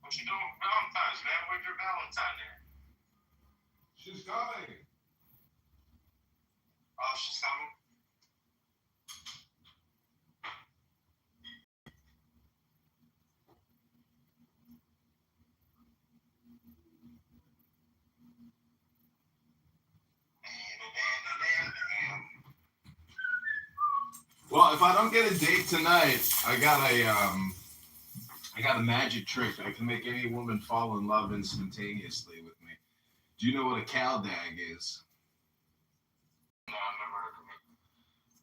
What you doing for Valentine's, man? Where's your Valentine there? She's coming. Oh, she's coming? Well, if I don't get a date tonight, I got a magic trick. I can make any woman fall in love instantaneously with me. Do you know what a caldag is? No, I've never heard of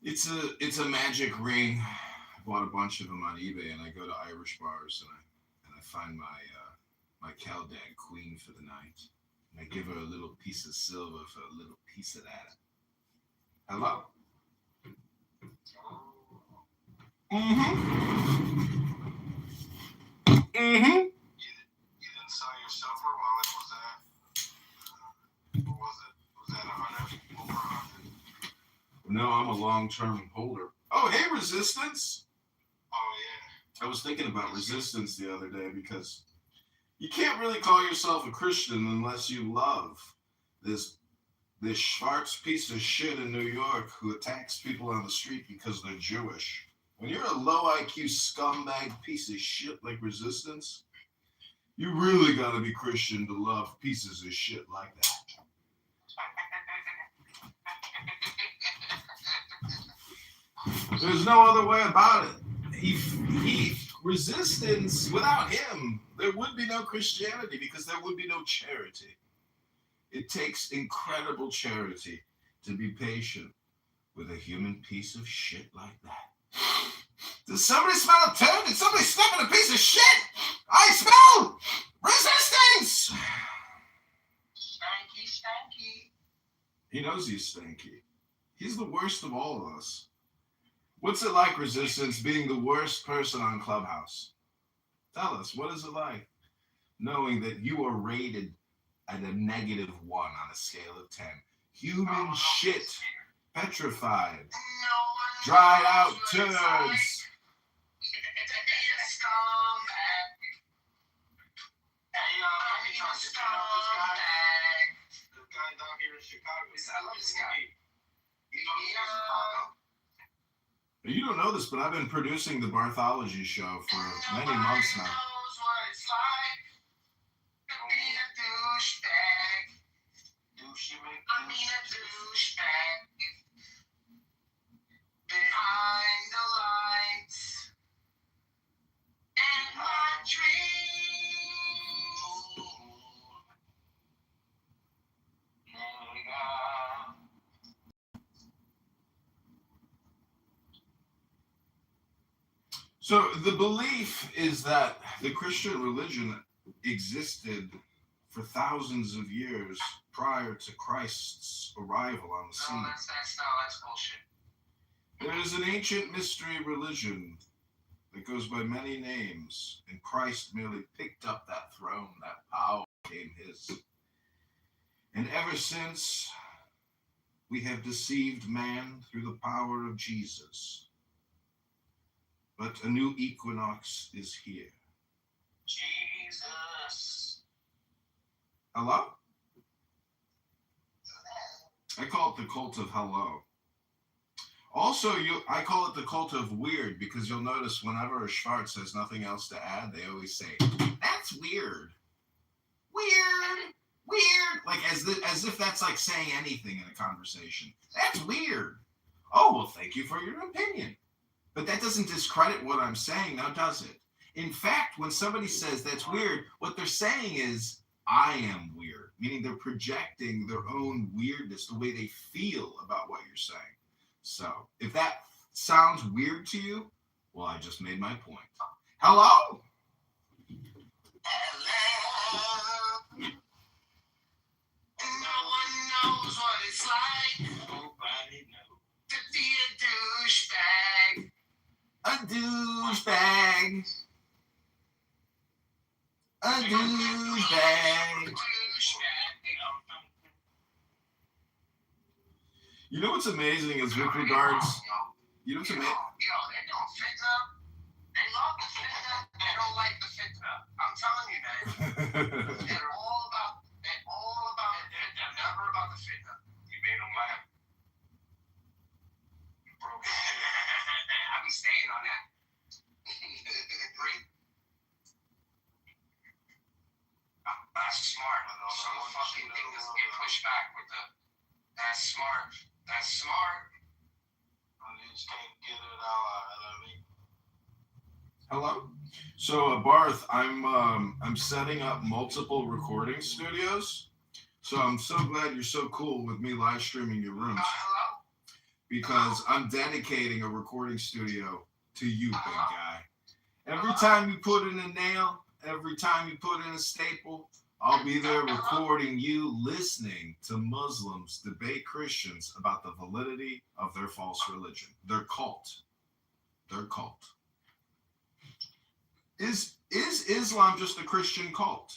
it. It's a magic ring. I bought a bunch of them on eBay, and I go to Irish bars and I find my caldag queen for the night. And I give her a little piece of silver for a little piece of that. Hello? Mm-hmm. Mm-hmm. You didn't sell your silver while it was at, what was it? Was that 100? Over 100? No, I'm a long-term holder. Oh, hey, Resistance. Oh, yeah. I was thinking about Resistance the other day because you can't really call yourself a Christian unless you love this Schwartz piece of shit in New York who attacks people on the street because they're Jewish. When you're a low IQ scumbag piece of shit like Resistance, you really gotta be Christian to love pieces of shit like that. There's no other way about it. He Resistance, without him, there would be no Christianity because there would be no charity. It takes incredible charity to be patient with a human piece of shit like that. Does somebody smell a turd? Did somebody step in a piece of shit? I smell Resistance! Stanky, stanky. He knows he's stanky. He's the worst of all of us. What's it like, Resistance, being the worst person on Clubhouse? Tell us, what is it like knowing that you are rated at a -1 on a scale of 10? Human shit, petrified, dried out turds. This guy down here in Chicago. I love this guy. You know he's in Chicago. You don't know this, but I've been producing the Barthology show for many months now. Behind the lights and my dreams. So the belief is that the Christian religion existed for thousands of years prior to Christ's arrival on the scene. That's bullshit. There is an ancient mystery religion that goes by many names, and Christ merely picked up that throne, that power became his. And ever since, we have deceived man through the power of Jesus. But a new equinox is here. Jesus. Hello? I call it the cult of hello. Also, I call it the cult of weird because you'll notice whenever a Schwartz has nothing else to add, they always say, that's weird. Weird. Weird. Like as if that's like saying anything in a conversation. That's weird. Oh, well, thank you for your opinion. But that doesn't discredit what I'm saying, now does it? In fact, when somebody says that's weird, what they're saying is, I am weird, meaning they're projecting their own weirdness, the way they feel about what you're saying. So, if that sounds weird to you, well, I just made my point. Hello? Hello. No one knows what it's like. Nobody knows. To be a douchebag. A douchebag. A douchebag. You know what's amazing is with regards. You know what's amazing? Yo, they don't fix up. They love the fitna. They don't like the fitna. I'm telling you, man. They're all about the fitna. Never about the fitna. You made them laugh. You broke it. I'll be staying on that. That's smart. So fucking things get pushed back with the. That's smart. That's smart. You just can't get it out of me. Hello. So, Barth, I'm setting up multiple recording studios. So I'm so glad you're so cool with me live streaming your rooms. Hello? Because I'm dedicating a recording studio to you, big guy. Every time you put in a nail, every time you put in a staple, I'll be there recording you listening to Muslims debate Christians about the validity of their false religion, their cult. Their cult. Is Islam just a Christian cult?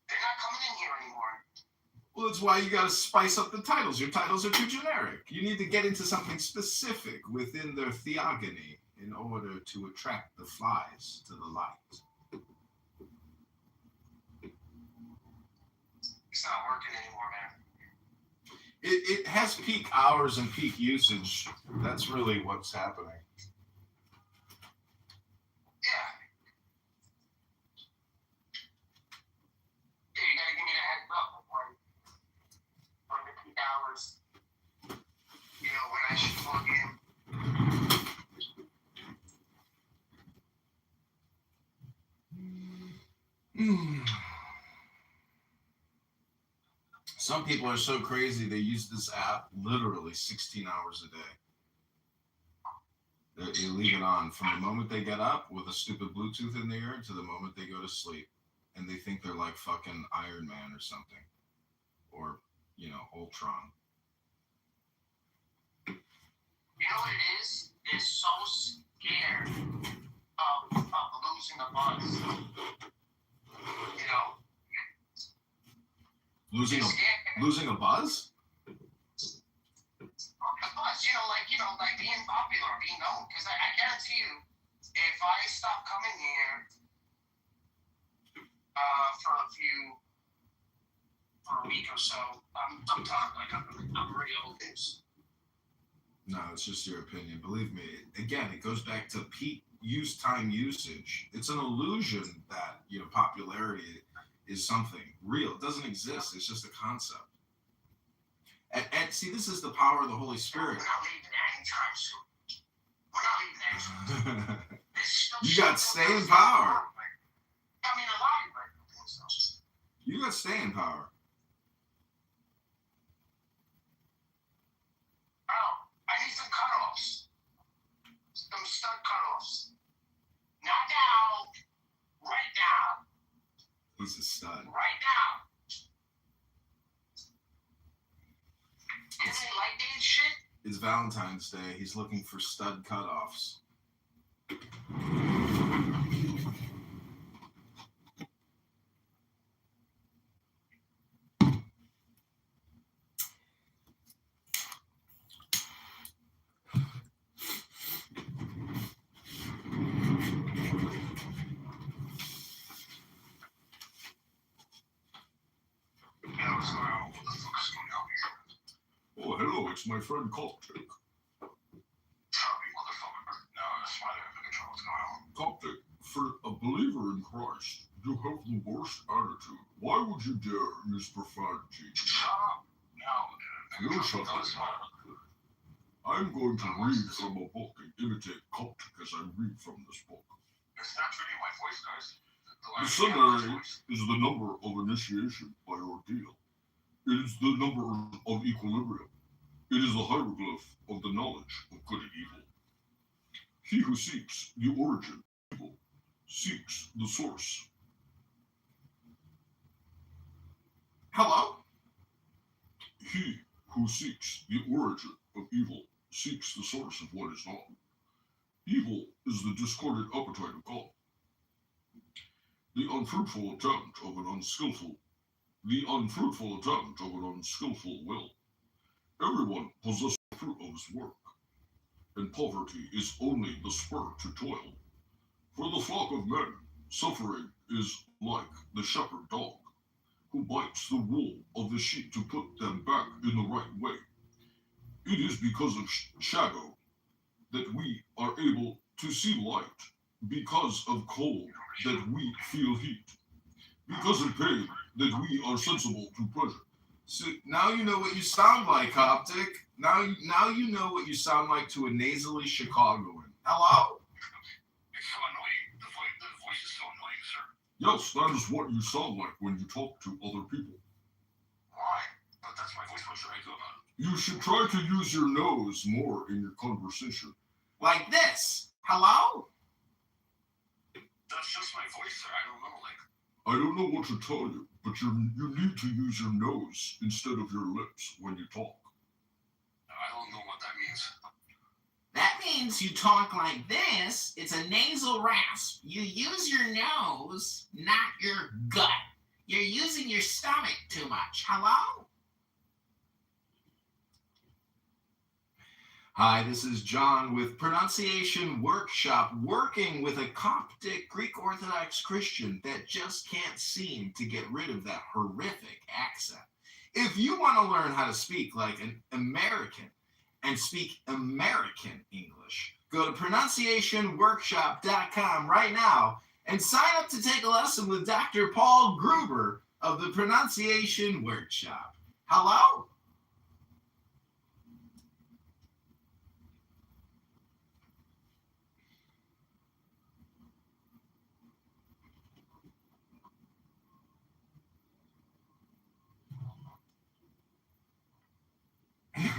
They're not coming in here anymore. Well, that's why you got to spice up the titles. Your titles are too generic. You need to get into something specific within their theogony in order to attract the flies to the light. It's not working anymore, man. It has peak hours and peak usage. That's really what's happening. Yeah. Yeah, you gotta give me the heads up on the peak hours. You know, when I should plug in. Some people are so crazy they use this app literally 16 hours a day. They leave it on from the moment they get up with a stupid Bluetooth in their ear to the moment they go to sleep. And they think they're like fucking Iron Man or something. Or, you know, Ultron. You know what it is? They're so scared of losing a buzz. You know? Losing a buzz? A buzz, you know, like being popular, being known. Because I guarantee you, if I stop coming here for a week or so, I'm talking like I'm already old news. No, it's just your opinion. Believe me. Again, it goes back to peak time usage. It's an illusion that, you know, popularity is something real. It doesn't exist. It's just a concept. And see, this is the power of the Holy Spirit. We're not leaving anytime soon. You got staying power. I mean, a lot of you think so. You got staying power. Oh, I need some cutoffs. Some stud cutoffs. Not now. Right now. He's a stud. Right now. Isn't it like that shit? It's Valentine's Day. He's looking for stud cutoffs. Oh, hello, it's my friend Coptic. Tell me, motherfucker. No, that's why they're under control. What's going on? Coptic, for a believer in Christ, you have the worst attitude. Why would you dare use profanity? Shut up. No, You shut up. I'm going to read from a book and imitate Coptic as I read from this book. It's not really my voice, guys. The seminary is the number of initiation by ordeal. It is the number of equilibrium. It is the hieroglyph of the knowledge of good and evil. He who seeks the origin of evil seeks the source. Hello? He who seeks the origin of evil seeks the source of what is not. Evil is the discordant appetite of God. The unfruitful attempt of an unskillful will. Everyone possesses the fruit of his work, and poverty is only the spur to toil. For the flock of men, suffering is like the shepherd dog, who bites the wool of the sheep to put them back in the right way. It is because of shadow that we are able to see light, because of cold that we feel heat, because of pain that we are sensible to pleasure. So now you know what you sound like, Coptic. Now you know what you sound like to a nasally Chicagoan. Hello? It's so annoying. The voice is so annoying, sir. Yes, that is what you sound like when you talk to other people. Why? But that's my voice. What should I do about it? You should try to use your nose more in your conversation. Like this. Hello? That's just my voice, sir. I don't know. I don't know what to tell you, but you need to use your nose instead of your lips when you talk. I don't know what that means. That means you talk like this. It's a nasal rasp. You use your nose, not your gut. You're using your stomach too much. Hello? Hi, this is John with Pronunciation Workshop, working with a Coptic Greek Orthodox Christian that just can't seem to get rid of that horrific accent. If you want to learn how to speak like an American and speak American English, go to pronunciationworkshop.com right now and sign up to take a lesson with Dr. Paul Gruber of the Pronunciation Workshop. Hello?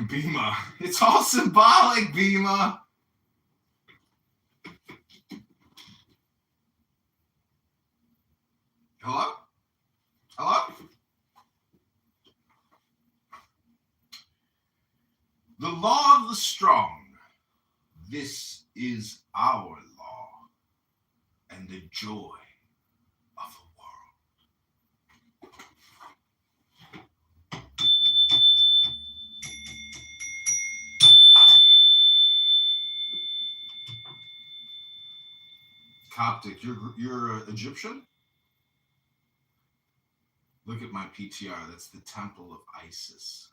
Bima. It's all symbolic, Bima. Hello? Hello? The law of the strong. This is our law and the joy of the world. Coptic, you're Egyptian? Look at my PTR. That's the Temple of Isis.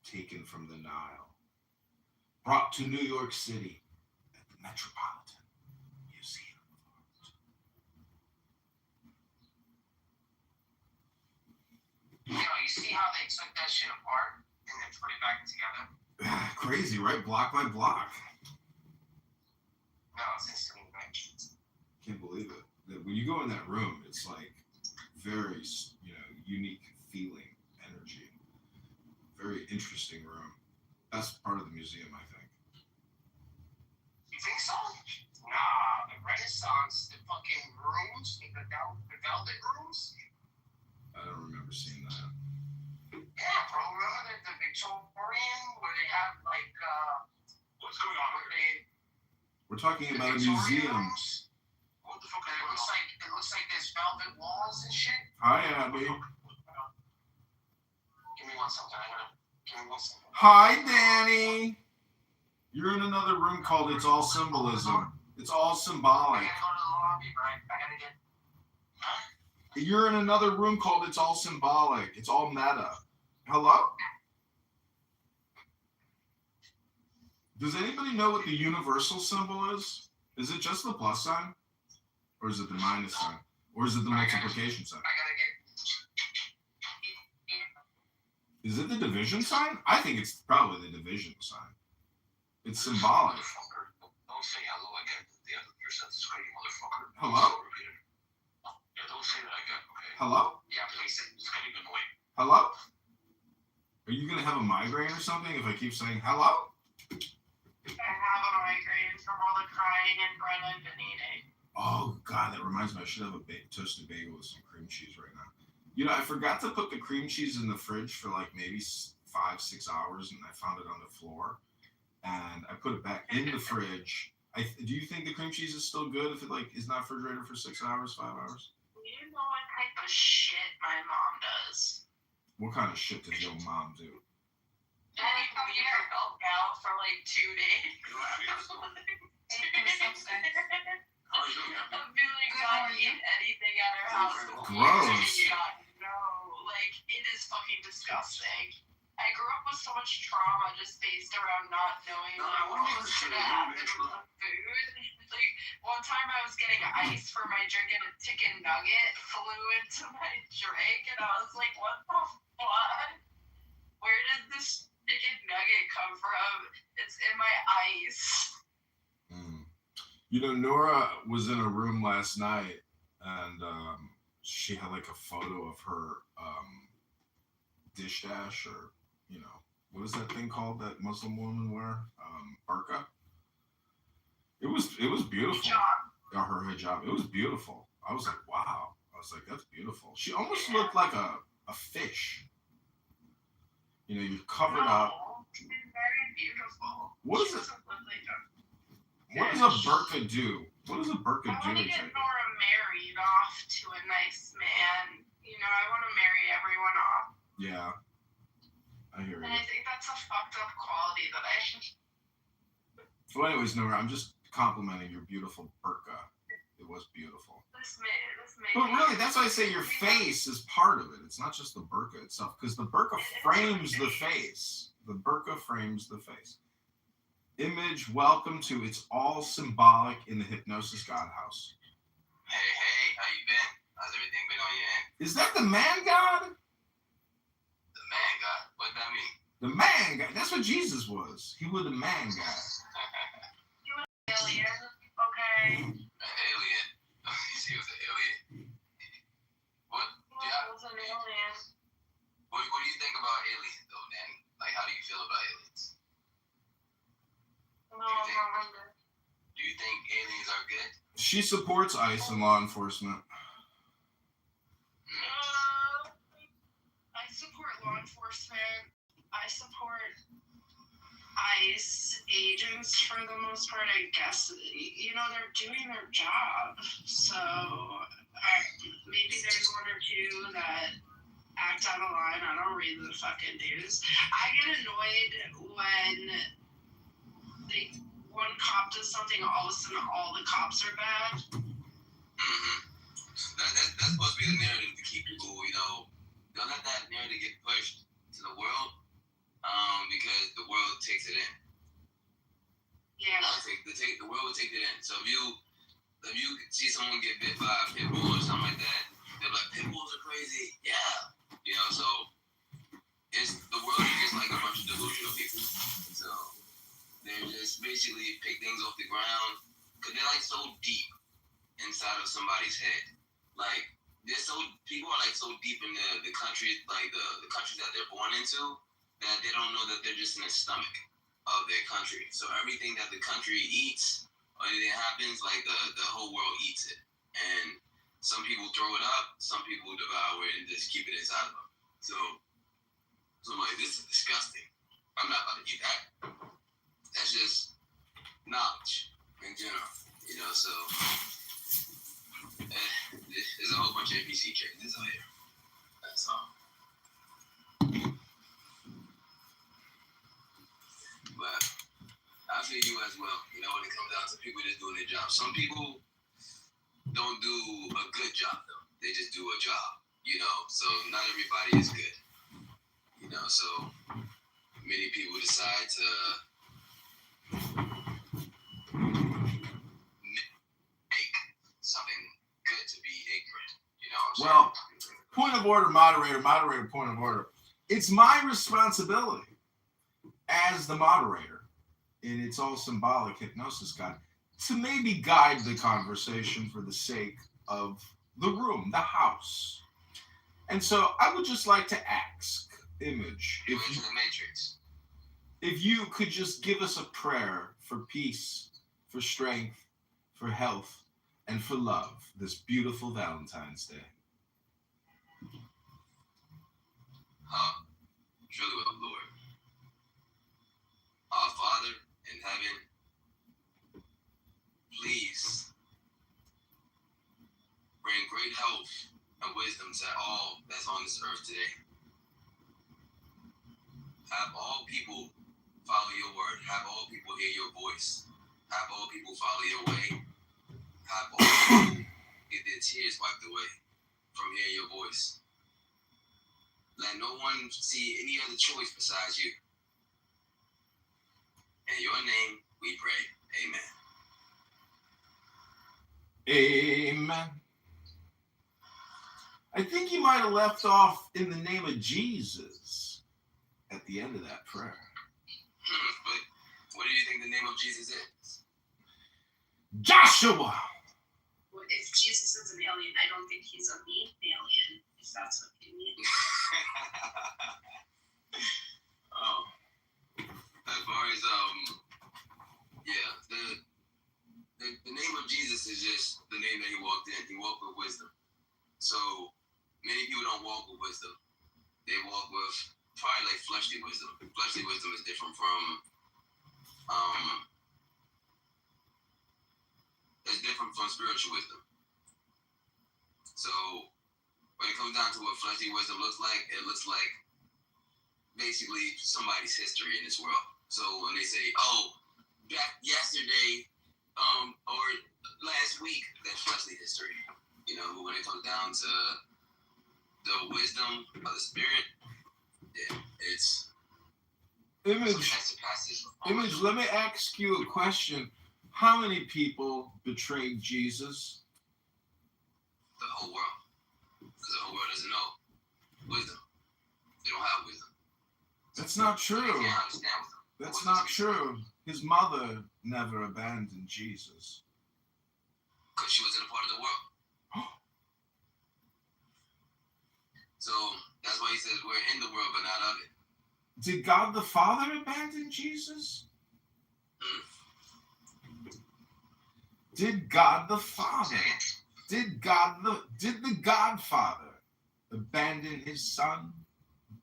Taken from the Nile. Brought to New York City at the Metropolitan Museum of Art. You see how they took that shit apart and then put it back together? Crazy, right? Block by block. No, it's instantly inventions. Can't believe it. When you go in that room, it's like very, unique feeling, energy. Very interesting room. Best part of the museum, I think. You think so? Nah, the Renaissance, the fucking rooms, the velvet rooms. I don't remember seeing that. Yeah, bro. Remember the Victorian where they have like what's going on? We're talking about a museum. Rooms? What the fuck? It looks like there's velvet walls and shit. Hi, Abby. Give me 1 second. Give me 1 second. Hi, Danny. You're in another room called It's All Symbolism. It's all symbolic. I gotta go to the lobby, right? I gotta get. Huh? You're in another room called It's All Symbolic. It's all meta. Hello? Does anybody know what the universal symbol is? Is it just the plus sign? Or is it the minus sign? Or is it the multiplication sign? I gotta get. Is it the division sign? I think it's probably the division sign. It's symbolic. Don't say hello again. You're such a screaming motherfucker. Hello? Yeah, don't say that again, okay? Hello? Yeah, please. It's getting annoying. Hello? Are you gonna have a migraine or something if I keep saying hello? I have a migraine from all the crying and bread I've been eating. Oh God, that reminds me. I should have a toasted bagel with some cream cheese right now. I forgot to put the cream cheese in the fridge for like maybe 5-6 hours, and I found it on the floor, and I put it back in the fridge. Do you think the cream cheese is still good if it is not refrigerated for 6 hours, 5 hours? You know what type of shit my mom does? What kind of shit does your mom do? I leave her milk out for like 2 days. Hey, Gross. Yeah, no, like it is fucking disgusting. I grew up with so much trauma just based around not knowing what was gonna happen with the food. Like one time I was getting ice for my drink and a chicken nugget flew into my drink and I was like, what the fuck? Where did this chicken nugget come from? It's in my ice. You know, Nora was in a room last night and she had like a photo of her dish dash, or you know, what is that thing called that Muslim women wear? Burqa. It was beautiful. Hijab. Yeah, her hijab. It was beautiful. I was like, wow. I was like, that's beautiful. She almost looked like a fish. You know, you're covered up. It's very beautiful. What is She it? doesn't look like a What does a burqa do? What does a burqa I do want to get exactly? Nora married off to a nice man. You know, I want to marry everyone off. Yeah, I hear And I you. think that's a fucked up quality that I should. Well, anyways, Nora, I'm just complimenting your beautiful burqa. It was beautiful. This may. But really, that's why I say your face is part of it. It's not just the burqa itself, because the burqa frames the face. The burqa frames the face. Image, welcome to It's All Symbolic in the Hypnosis God House. Hey, how you been? How's everything been on your end? Is that the man God? The man God. What that mean? The man God. That's what Jesus was. He was the man God. Alien, okay? An alien. You see, it was an alien. What? Well, Yeah. it was an alien. What do you think about aliens, though, Danny? Like, how do you feel about aliens? No, I don't remember. Do you think aliens are good? She supports ICE and law enforcement. I support law enforcement. I support ICE agents for the most part, I guess. You know, they're doing their job. So maybe there's one or two that act out of line. I don't read the fucking news. I get annoyed when one cop does something, all of a sudden all the cops are bad. Mm-hmm. That's supposed to be the narrative to keep people, you know, don't let that narrative get pushed to the world, because the world takes it in. Yeah. The world will take it in. So if you see someone get bit by a pit bull or something like that, they're like, pit bulls are crazy. Yeah. You know, so the world is just like a bunch of delusional people. So they're just basically pick things off the ground because they're like so deep inside of somebody's head. Like people are like so deep in the country, like the countries that they're born into, that they don't know that they're just in the stomach of their country. So everything that the country eats or anything happens, like the whole world eats it. And some people throw it up, some people devour it and just keep it inside of them. So I'm like, this is disgusting. I'm not about to eat that. That's just knowledge in general, you know. So there's a whole bunch of NPC characters out here. That's all. But I feel you as well. You know, when it comes down to people just doing their job. Some people don't do a good job though. They just do a job. You know, so not everybody is good. You know, so many people decide to make something good to be ignorant. You know what I'm saying? Point of order, moderator, point of order. It's my responsibility as the moderator in It's All Symbolic Hypnosis God to maybe guide the conversation for the sake of the room, the house. And so I would just like to ask, Image, You into the Matrix. if you could just give us a prayer for peace, for strength, for health, and for love this beautiful Valentine's Day. Truly with the Lord. Our Father in heaven, please bring great health and wisdom to all that's on this earth today. Have all people follow your word. Have all people hear your voice. Have all people follow your way. Have all people get their tears wiped away. from hearing your voice. Let no one see any other choice besides you. In your name we pray. Amen. Amen. I think you might have left off in the name of Jesus at the end of that prayer. But what do you think the name of Jesus is? Joshua! Well, if Jesus is an alien, I don't think he's a mean alien, if that's what you mean. Oh. As far as yeah, the name of Jesus is just the name that he walked in. He walked with wisdom. So many people don't walk with wisdom. They walk with probably like fleshly wisdom. Fleshly wisdom is different from spiritual wisdom. So when it comes down to what fleshly wisdom looks like, it looks like basically somebody's history in this world. So when they say, "Oh, back yesterday, or last week," that's fleshly history. You know, but when it comes down to the wisdom of the spirit, yeah, it's Image, let me ask you a question. How many people betrayed Jesus? The whole world. Because the whole world doesn't know wisdom. They don't have wisdom. That's not true. They can't understand wisdom. That's not true. His mother never abandoned Jesus. Because she wasn't a part of the world. So that's why he says we're in the world but not of it. Did God the Father abandon Jesus? Did God the Father, did the Godfather abandon his son,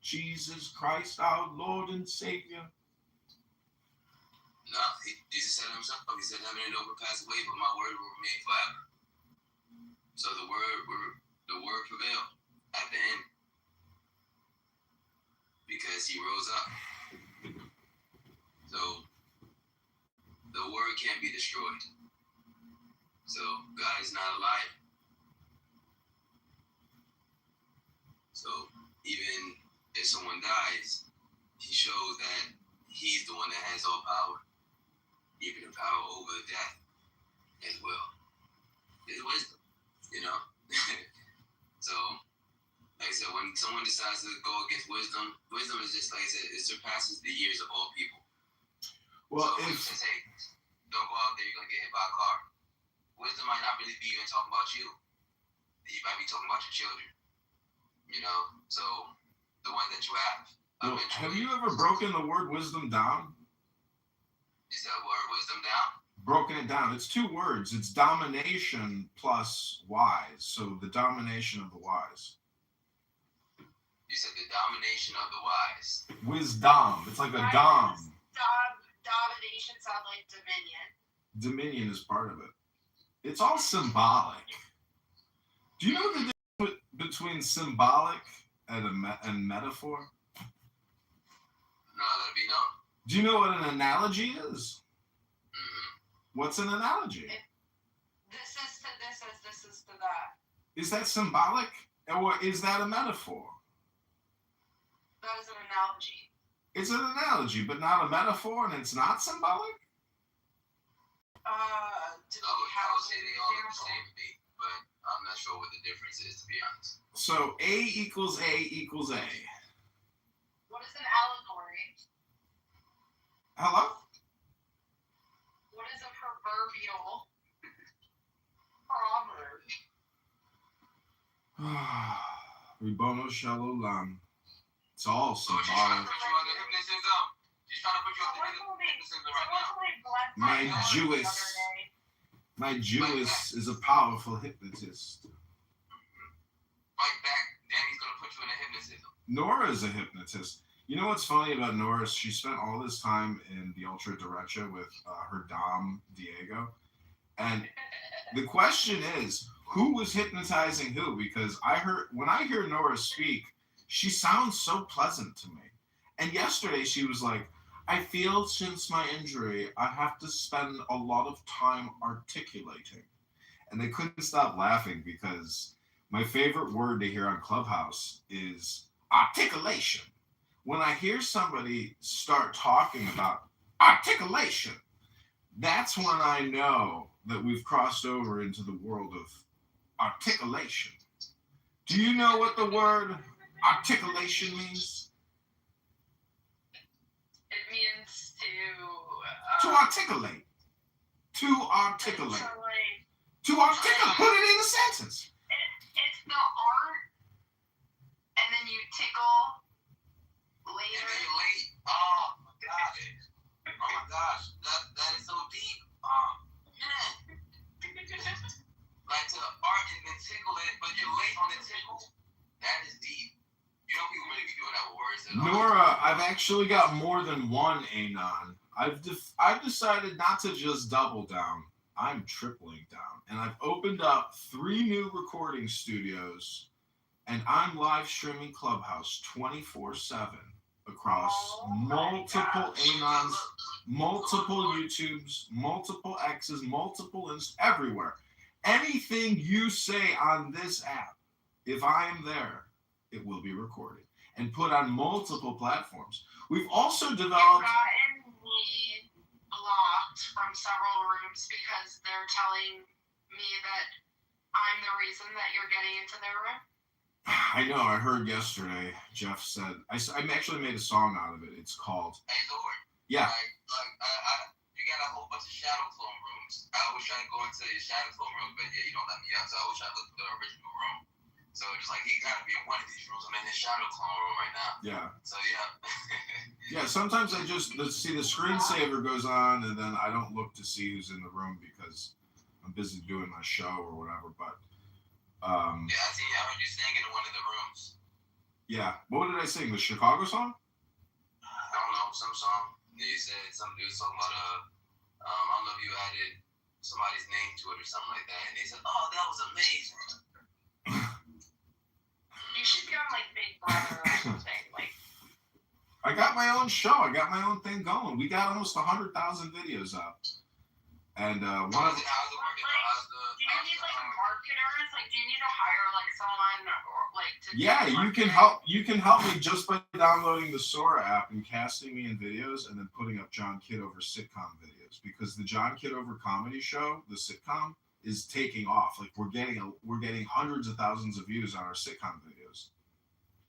Jesus Christ, our Lord and Savior? No, Jesus said himself, he said, "Heaven and earth will pass away, but my word will remain forever." So the word prevailed at the end. Because he rose up. So the word can't be destroyed. So God is not a liar. So even if someone dies, he shows that he's the one that has all power, even the power over death as well. It's wisdom, you know? So like I said, when someone decides to go against wisdom, wisdom is just, like I said, it surpasses the years of all people. Well, so if says, "Hey, don't go out there, you're going to get hit by a car," wisdom might not really be even talking about you. You might be talking about your children, you know? So the one that you have. Well, have you ever broken the word wisdom down? Is that word wisdom down? Broken it down. It's two words. It's domination plus wise. So the domination of the wise. You said the domination of the wise. Wisdom. It's like a Why dom. does domination sound like dominion? Dominion is part of it. It's all symbolic. Do you know the difference between symbolic and metaphor? No, let it be known. Do you know what an analogy is? Mm-hmm. What's an analogy? This is to this is to that. Is that symbolic or is that a metaphor? That is an analogy. It's an analogy, but not a metaphor, and it's not symbolic? I would say they all look the same to me, but I'm not sure what the difference is, to be honest. So A equals A equals A. What is an allegory? Hello? What is a proverbial proverb? Ribono Shalom. It's all So she's trying to symbolic. put you on the hypnotism. She's trying to put you on the hypnotism right now. My Jewess is a powerful hypnotist. Fight back. Danny's going to put you in a hypnotism. Nora is a hypnotist. You know what's funny about Nora? She spent all this time in the Ultra Derecha with her Dom, Diego. And the question is, who was hypnotizing who? Because when I hear Nora speak, she sounds so pleasant to me. And yesterday she was like, "I feel since my injury, I have to spend a lot of time articulating." And they couldn't stop laughing because My favorite word to hear on Clubhouse is articulation. When I hear somebody start talking about articulation, that's when I know that we've crossed over into the world of articulation. Do you know what the word articulation means? It means To articulate. To articulate. So, like, To articulate. Put it in a sentence. it's the art, and then you tickle later. And then you're late. Oh my god. Oh my gosh. That is so deep. Man. Like to art and then tickle it, but you're late on the tickle. That is deep. You know people really be doing that with words. Nora, I've actually got more than one anon. I've decided not to just double down. I'm tripling down. And I've opened up 3 new recording studios, and I'm live streaming Clubhouse 24/7 across multiple anons, multiple YouTubes, multiple X's, multiple everywhere. Anything you say on this app, if I am there, it will be recorded and put on multiple platforms. We've also developed... You've gotten me blocked from several rooms because they're telling me that I'm the reason that you're getting into their room. I know, I heard yesterday, Jeff said, I actually made a song out of it. It's called... Hey, Lord. Yeah. You got a whole bunch of shadow clone rooms. I always try to go into your shadow clone room, but yeah, you don't let me out, so I always try to look for the original room. So just like he gotta be in one of these rooms. I'm in his shadow clone room right now. Yeah. So yeah. Yeah, sometimes I just see the screensaver goes on, and then I don't look to see who's in the room because I'm busy doing my show or whatever. But yeah, I heard you singing in one of the rooms. Yeah. What did I sing? The Chicago song? I don't know, some song. You said some dude talking about I don't know if you added somebody's name to it or something like that, and they said, "Oh, that was amazing." You should be on like Big Brother or something. Like, I got my own show. I got my own thing going. We got almost 100,000 videos up. And How's it working? do you need like marketers? Like, do you need to hire like someone or like to? Yeah, you can help. You can help me just by downloading the Sora app and casting me in videos, and then putting up John Kitover sitcom videos, because the John Kitover comedy show, the sitcom, is taking off. Like we're getting hundreds of thousands of views on our sitcom videos.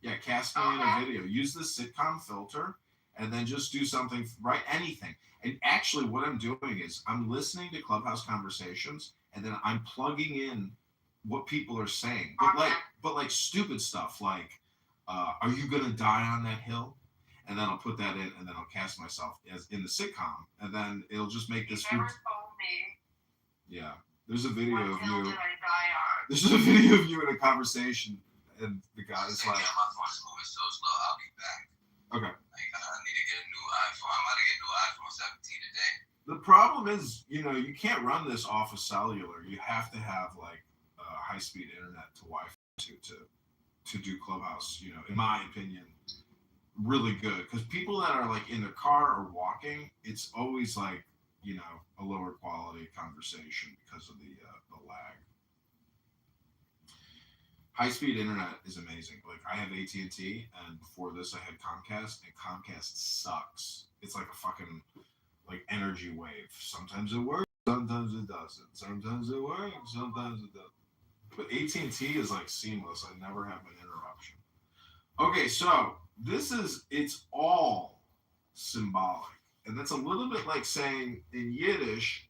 Yeah, cast me in a video. Use the sitcom filter, and then just do something. Write anything. And actually, what I'm doing is I'm listening to Clubhouse conversations, and then I'm plugging in what people are saying, but like stupid stuff like, "Are you gonna die on that hill?" And then I'll put that in, and then I'll cast myself as in the sitcom, and then it'll just make this. You never told me. Yeah, there's a video of What hill you. did I die on? There's a video of you in a conversation, and the guy is like, "Yeah, my phone's moving so slow. I'll be back." "Okay." Like, I need to get a new iPhone. I'm about to get a new iPhone 17 today. The problem is, you can't run this off of cellular. You have to have like high-speed internet to Wi-Fi to do Clubhouse. In my opinion, really good, because people that are like in their car or walking, it's always like a lower quality conversation because of the lag. High-speed internet is amazing. Like I have AT&T, and before this I had Comcast, and Comcast sucks. It's like a fucking like energy wave. Sometimes it works, sometimes it doesn't. Sometimes it works, sometimes it doesn't. But AT&T is like seamless. I never have an interruption. Okay, so it's all symbolic. And that's a little bit like saying in Yiddish,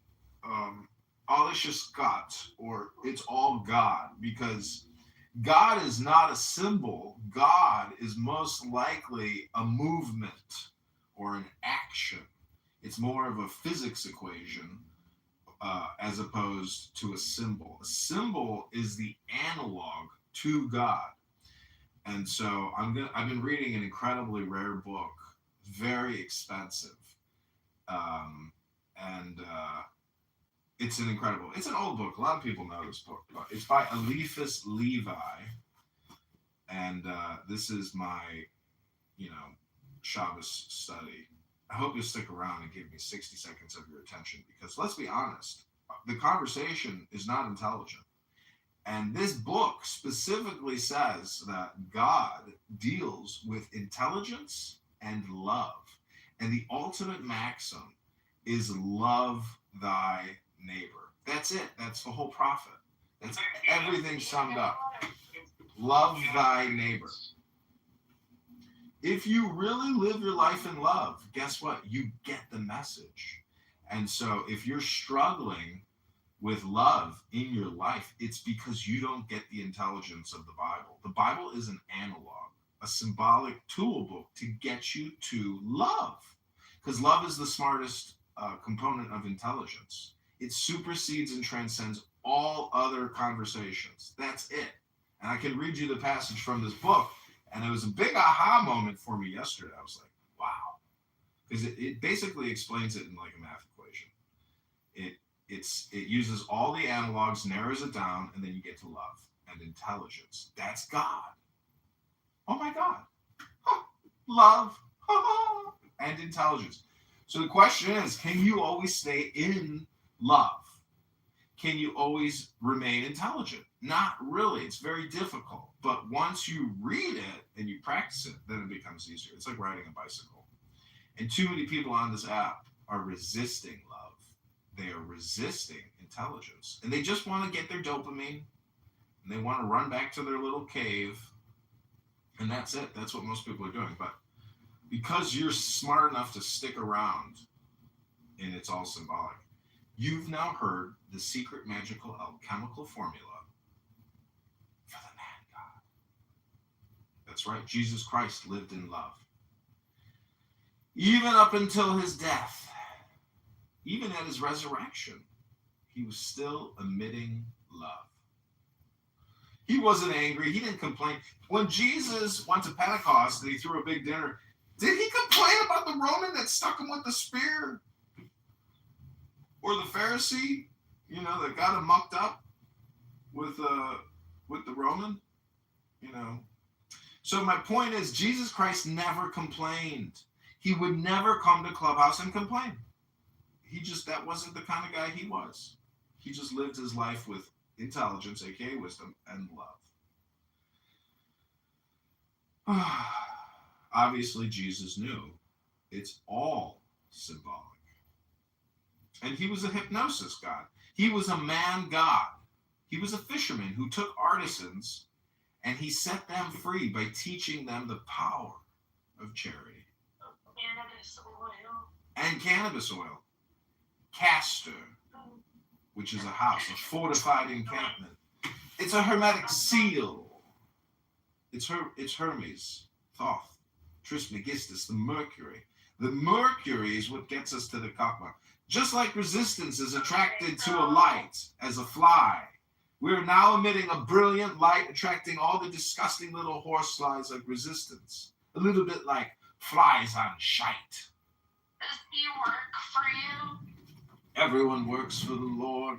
alles ist Gott, or it's all God, because God is not a symbol. God is most likely a movement or an action. It's more of a physics equation as opposed to a symbol. A symbol is the analog to God. And so I've been reading an incredibly rare book, very expensive. It's an old book. A lot of people know this book, but it's by Eliphas Levi. And this is my, Shabbos study. I hope you'll stick around and give me 60 seconds of your attention, because let's be honest, the conversation is not intelligent. And this book specifically says that God deals with intelligence and love. And the ultimate maxim is love thy neighbor. That's it. That's the whole prophet. That's everything summed up. Love thy neighbor. If you really live your life in love, guess what? You get the message. And so if you're struggling with love in your life, it's because you don't get the intelligence of the Bible. The Bible is an analog, a symbolic tool book to get you to love, because love is the smartest component of intelligence. It supersedes and transcends all other conversations. That's it. And I can read you the passage from this book, and it was a big aha moment for me yesterday. I was like, wow, because it basically explains it in like a math equation. It uses all the analogs, narrows it down, and then you get to love and intelligence. That's God. Oh my God. Huh. Love and intelligence. So the question is, can you always stay in love? Can you always remain intelligent? Not really. It's very difficult. But once you read it and you practice it, then it becomes easier. It's like riding a bicycle. And too many people on this app are resisting love. They are resisting intelligence. And they just want to get their dopamine. And they want to run back to their little cave. And that's it. That's what most people are doing. But because you're smart enough to stick around, and it's all symbolic, you've now heard the secret magical alchemical formula for the man God. That's right. Jesus Christ lived in love. Even up until his death. Even at his resurrection, he was still emitting love. He wasn't angry. He didn't complain. When Jesus went to Pentecost and he threw a big dinner, did he complain about the Roman that stuck him with the spear? Or the Pharisee, that got him mucked up with the Roman? So my point is, Jesus Christ never complained. He would never come to Clubhouse and complain. That wasn't the kind of guy he was. He just lived his life with intelligence, aka wisdom, and love. Obviously, Jesus knew it's all symbolic. And he was a hypnosis god. He was a man god. He was a fisherman who took artisans and he set them free by teaching them the power of charity. Cannabis oil. And cannabis oil. Castor, which is a house, a fortified encampment. It's a hermetic seal. It's Hermes, Thoth, Trismegistus, the Mercury. The Mercury is what gets us to the Kakma. Just like resistance is attracted to a light as a fly, we're now emitting a brilliant light attracting all the disgusting little horse flies like resistance. A little bit like flies on shite. Does he work for you? Everyone works for the Lord.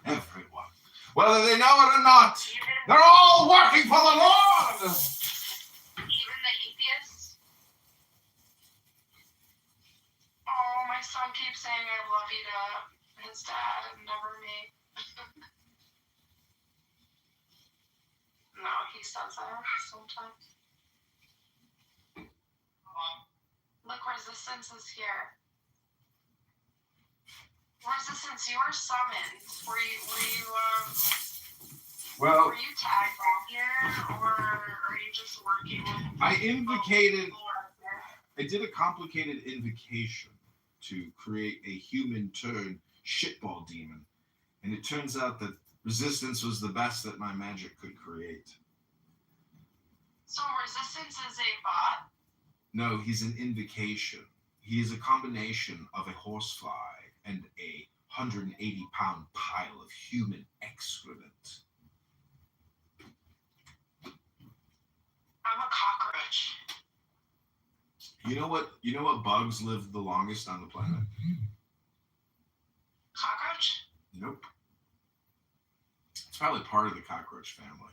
Everyone. Whether they know it or not, they're all working for the Lord. Even the atheists? Oh, my son keeps saying I love you to his dad and never me. No, he says that sometimes. Look, resistance is here. Resistance, you were summoned. Were you tagged on here, or are you just working with I did a complicated invocation to create a human turd shitball demon. And it turns out that resistance was the best that my magic could create. So resistance is a bot? No, he's an invocation. He is a combination of a horsefly and a 180-pound pile of human excrement. I'm a cockroach. You know what bugs live the longest on the planet? Cockroach? Nope. It's probably part of the cockroach family.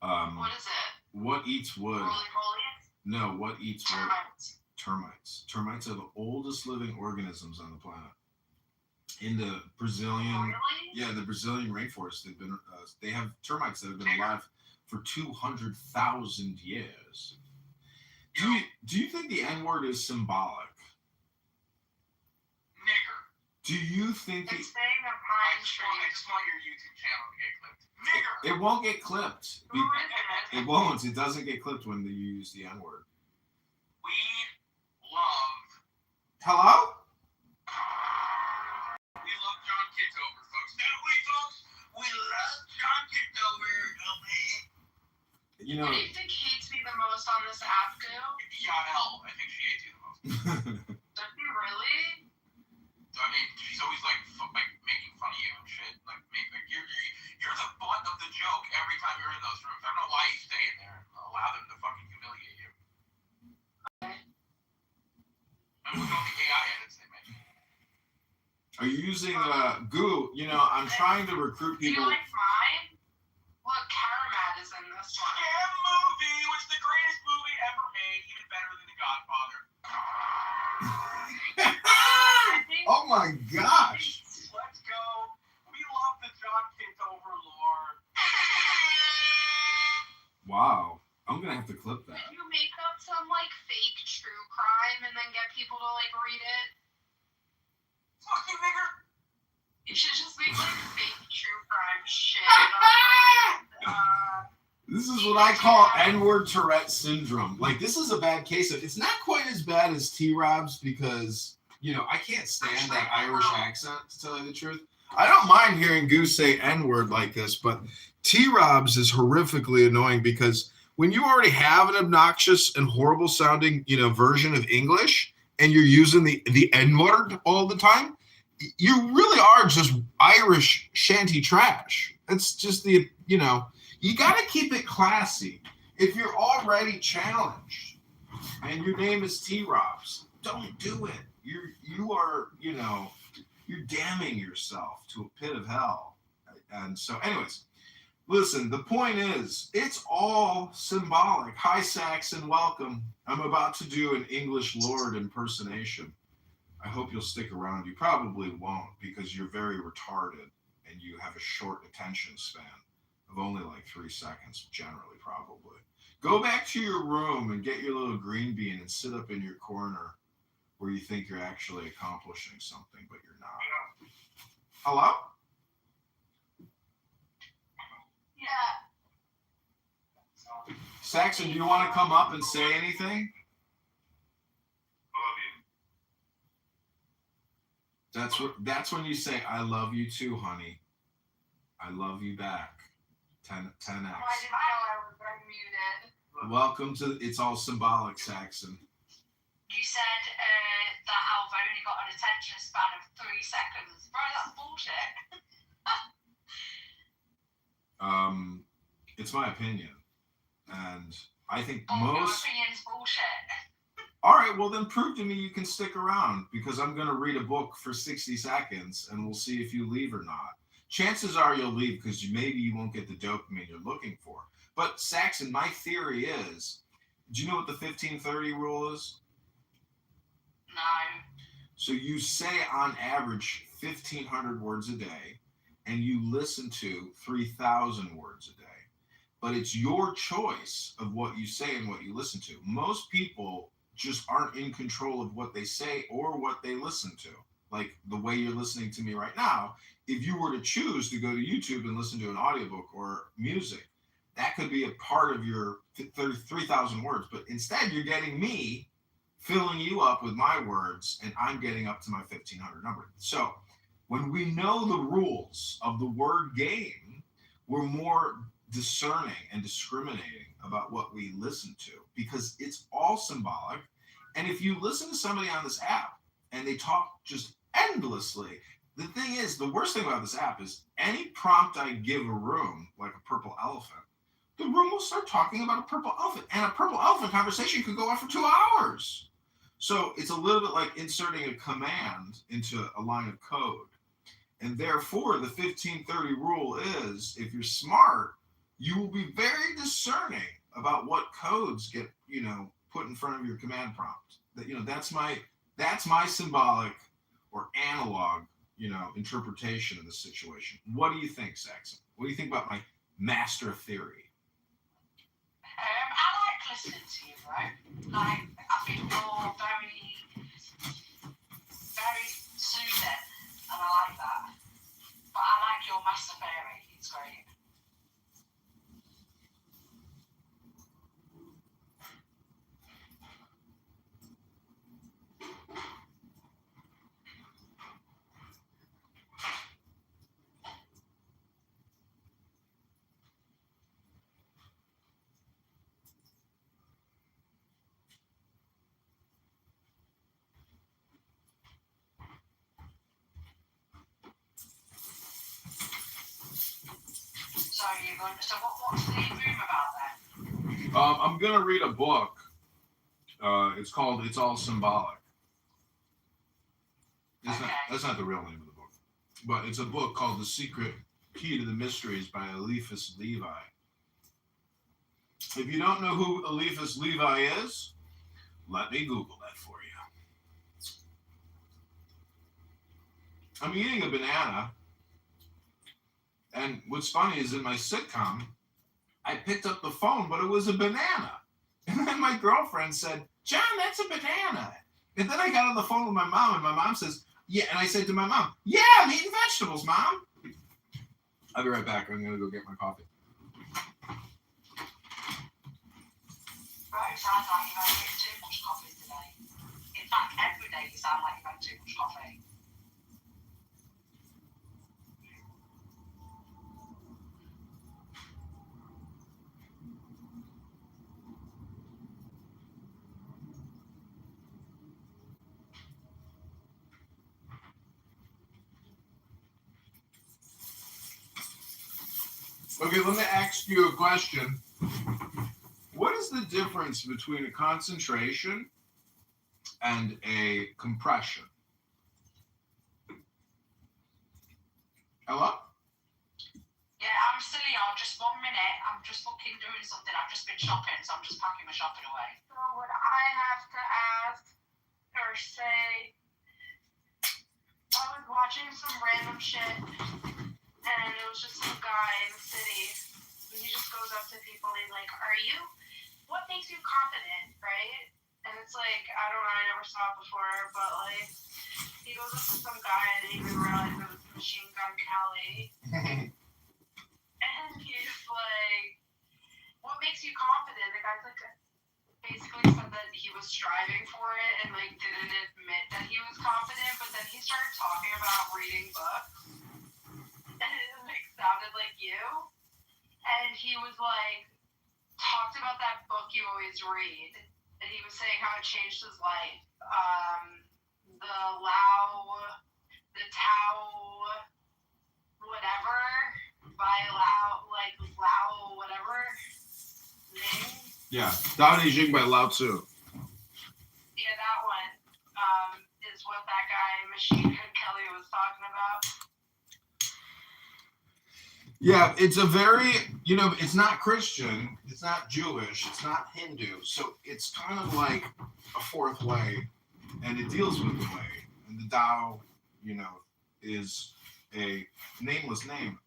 What is it? What eats wood? Roly-polies? No, what eats wood? Termites. Termites. Termites are the oldest living organisms on the planet. in the Brazilian, Really? yeah, the Brazilian rainforest. They have termites that have been alive for 200,000 years. Do you think the N word is symbolic? Nigger. Do you think It's saying a pine tree. I just want your YouTube channel to get clipped. Nigger. it won't get clipped? Who is it? It won't. It doesn't get clipped when you use the N word. We love. Hello? We love John Kitover, folks. Don't we, folks? We love John Kitover, don't we? You Who know. do you think hates me the most on this app, too? Yael, I think she hates you the most. Does he really? I mean, she's always like making fun of you and shit. Like you're the butt of the joke every time you're in those rooms. I don't know why you stay in there. Allow them to fucking humiliate you. Okay. And look at all the AI edits they make. Are you using Goo? You know, I'm trying to recruit Do you people. like mine? Look, Karamat is in this one. Scam movie was the greatest movie ever made, even better than The Godfather. I think Oh my gosh! Let's go. We love the John Kitover lore. Wow, I'm gonna have to clip that. Could you make up some like fake true crime and then get people to like read it? Fuck you, nigger. You should just make like fake true crime shit. This is what I call N-word Tourette syndrome. Like, this is a bad case of. It's not quite as bad as T-Rob's because, you know, I can't stand that Irish accent, to tell you the truth. I don't mind hearing Goose say N-word like this, but T-Rob's is horrifically annoying because when you already have an obnoxious and horrible sounding, you know, version of English and you're using the N-word all the time, you really are just Irish shanty trash. It's just the, you know, you got to keep it classy. If you're already challenged and your name is T-Robs, don't do it. You are, you know, you're damning yourself to a pit of hell. And so, anyways, listen, the point is, it's all symbolic. Hi, Saxon, welcome. I'm about to do an English Lord impersonation. I hope you'll stick around. You probably won't because you're very retarded and you have a short attention span of only like 3 seconds, generally, probably. Go back to your room and get your little green bean and sit up in your corner where you think you're actually accomplishing something, but you're not. Hello? Yeah. Saxon, do you want to come up and say anything? That's when you say, I love you too, honey. I love you back. 10x. Oh, I didn't know I was unmuted. Welcome to It's All Symbolic, Saxon. You said that I've only got an attention span of 3 seconds. Bro, that's bullshit. It's my opinion. And I think Your most... opinion's bullshit. All right, well then prove to me you can stick around because I'm going to read a book for 60 seconds and we'll see if you leave or not. Chances are you'll leave because maybe you won't get the dopamine you're looking for. But Saxon, my theory is, do you know what the 1530 rule is? No. So you say on average 1,500 words a day and you listen to 3,000 words a day. But it's your choice of what you say and what you listen to. Most people just aren't in control of what they say or what they listen to. Like the way you're listening to me right now, if you were to choose to go to YouTube and listen to an audiobook or music, that could be a part of your 3,000 words. But instead, you're getting me filling you up with my words, and I'm getting up to my 1,500 number. So when we know the rules of the word game, we're more discerning and discriminating about what we listen to because it's all symbolic. And if you listen to somebody on this app and they talk just endlessly, the thing is, the worst thing about this app is any prompt I give a room, like a purple elephant, the room will start talking about a purple elephant. And a purple elephant conversation could go on for 2 hours. So it's a little bit like inserting a command into a line of code. And therefore, the 1530 rule is, if you're smart, you will be very discerning about what codes get, you know, put in front of your command prompt. That, you know, that's my symbolic or analog interpretation of the situation. What do you think, Saxon? What do you think about my master theory? I like listening to you, bro. Like, I think you're very soothing, and I like that. But I like your master theory. It's great. So what's the room about then? I'm gonna read a book. It's called "It's All Symbolic." That's not the real name of the book, but it's a book called "The Secret Key to the Mysteries" by Eliphas Levi. If you don't know who Eliphas Levi is, let me Google that for you. I'm eating a banana, and what's funny is in my sitcom, I picked up the phone, but it was a banana. And then my girlfriend said, "John, that's a banana." And then I got on the phone with my mom, and my mom says, "Yeah." And I said to my mom, "Yeah, I'm eating vegetables, Mom." I'll be right back. I'm going to go get my coffee. Right, sounds like you've had too much coffee today. In fact, every day you sound like you've had too much coffee. Okay, let me ask you a question. What is the difference between a concentration and a compression? Hello? Yeah, I'm silly. Just 1 minute. I'm just doing something. I've just been shopping, so I'm just packing my shopping away. So would I have to ask or say, I was watching some random shit, and it was just some guy in the city, and he just goes up to people and he's like, what makes you confident, right? And it's like, I don't know, I never saw it before, but like, he goes up to some guy and he didn't realize it was Machine Gun Kelly. And he's like, what makes you confident? The guy's like, basically said that he was striving for it and like didn't admit that he was confident, but then he started talking about reading books. And it like sounded like you. And he was like, talked about that book you always read. And he was saying how it changed his life. The Tao, whatever, by Lao, whatever, name. Yeah, Dao De Jing by Lao Tzu. Yeah, that one is what that guy, Machine Gun Kelly, was talking about. Yeah, it's a very, it's not Christian, it's not Jewish, it's not Hindu, so it's kind of like a fourth way, and it deals with the way. And the Tao, is a nameless name.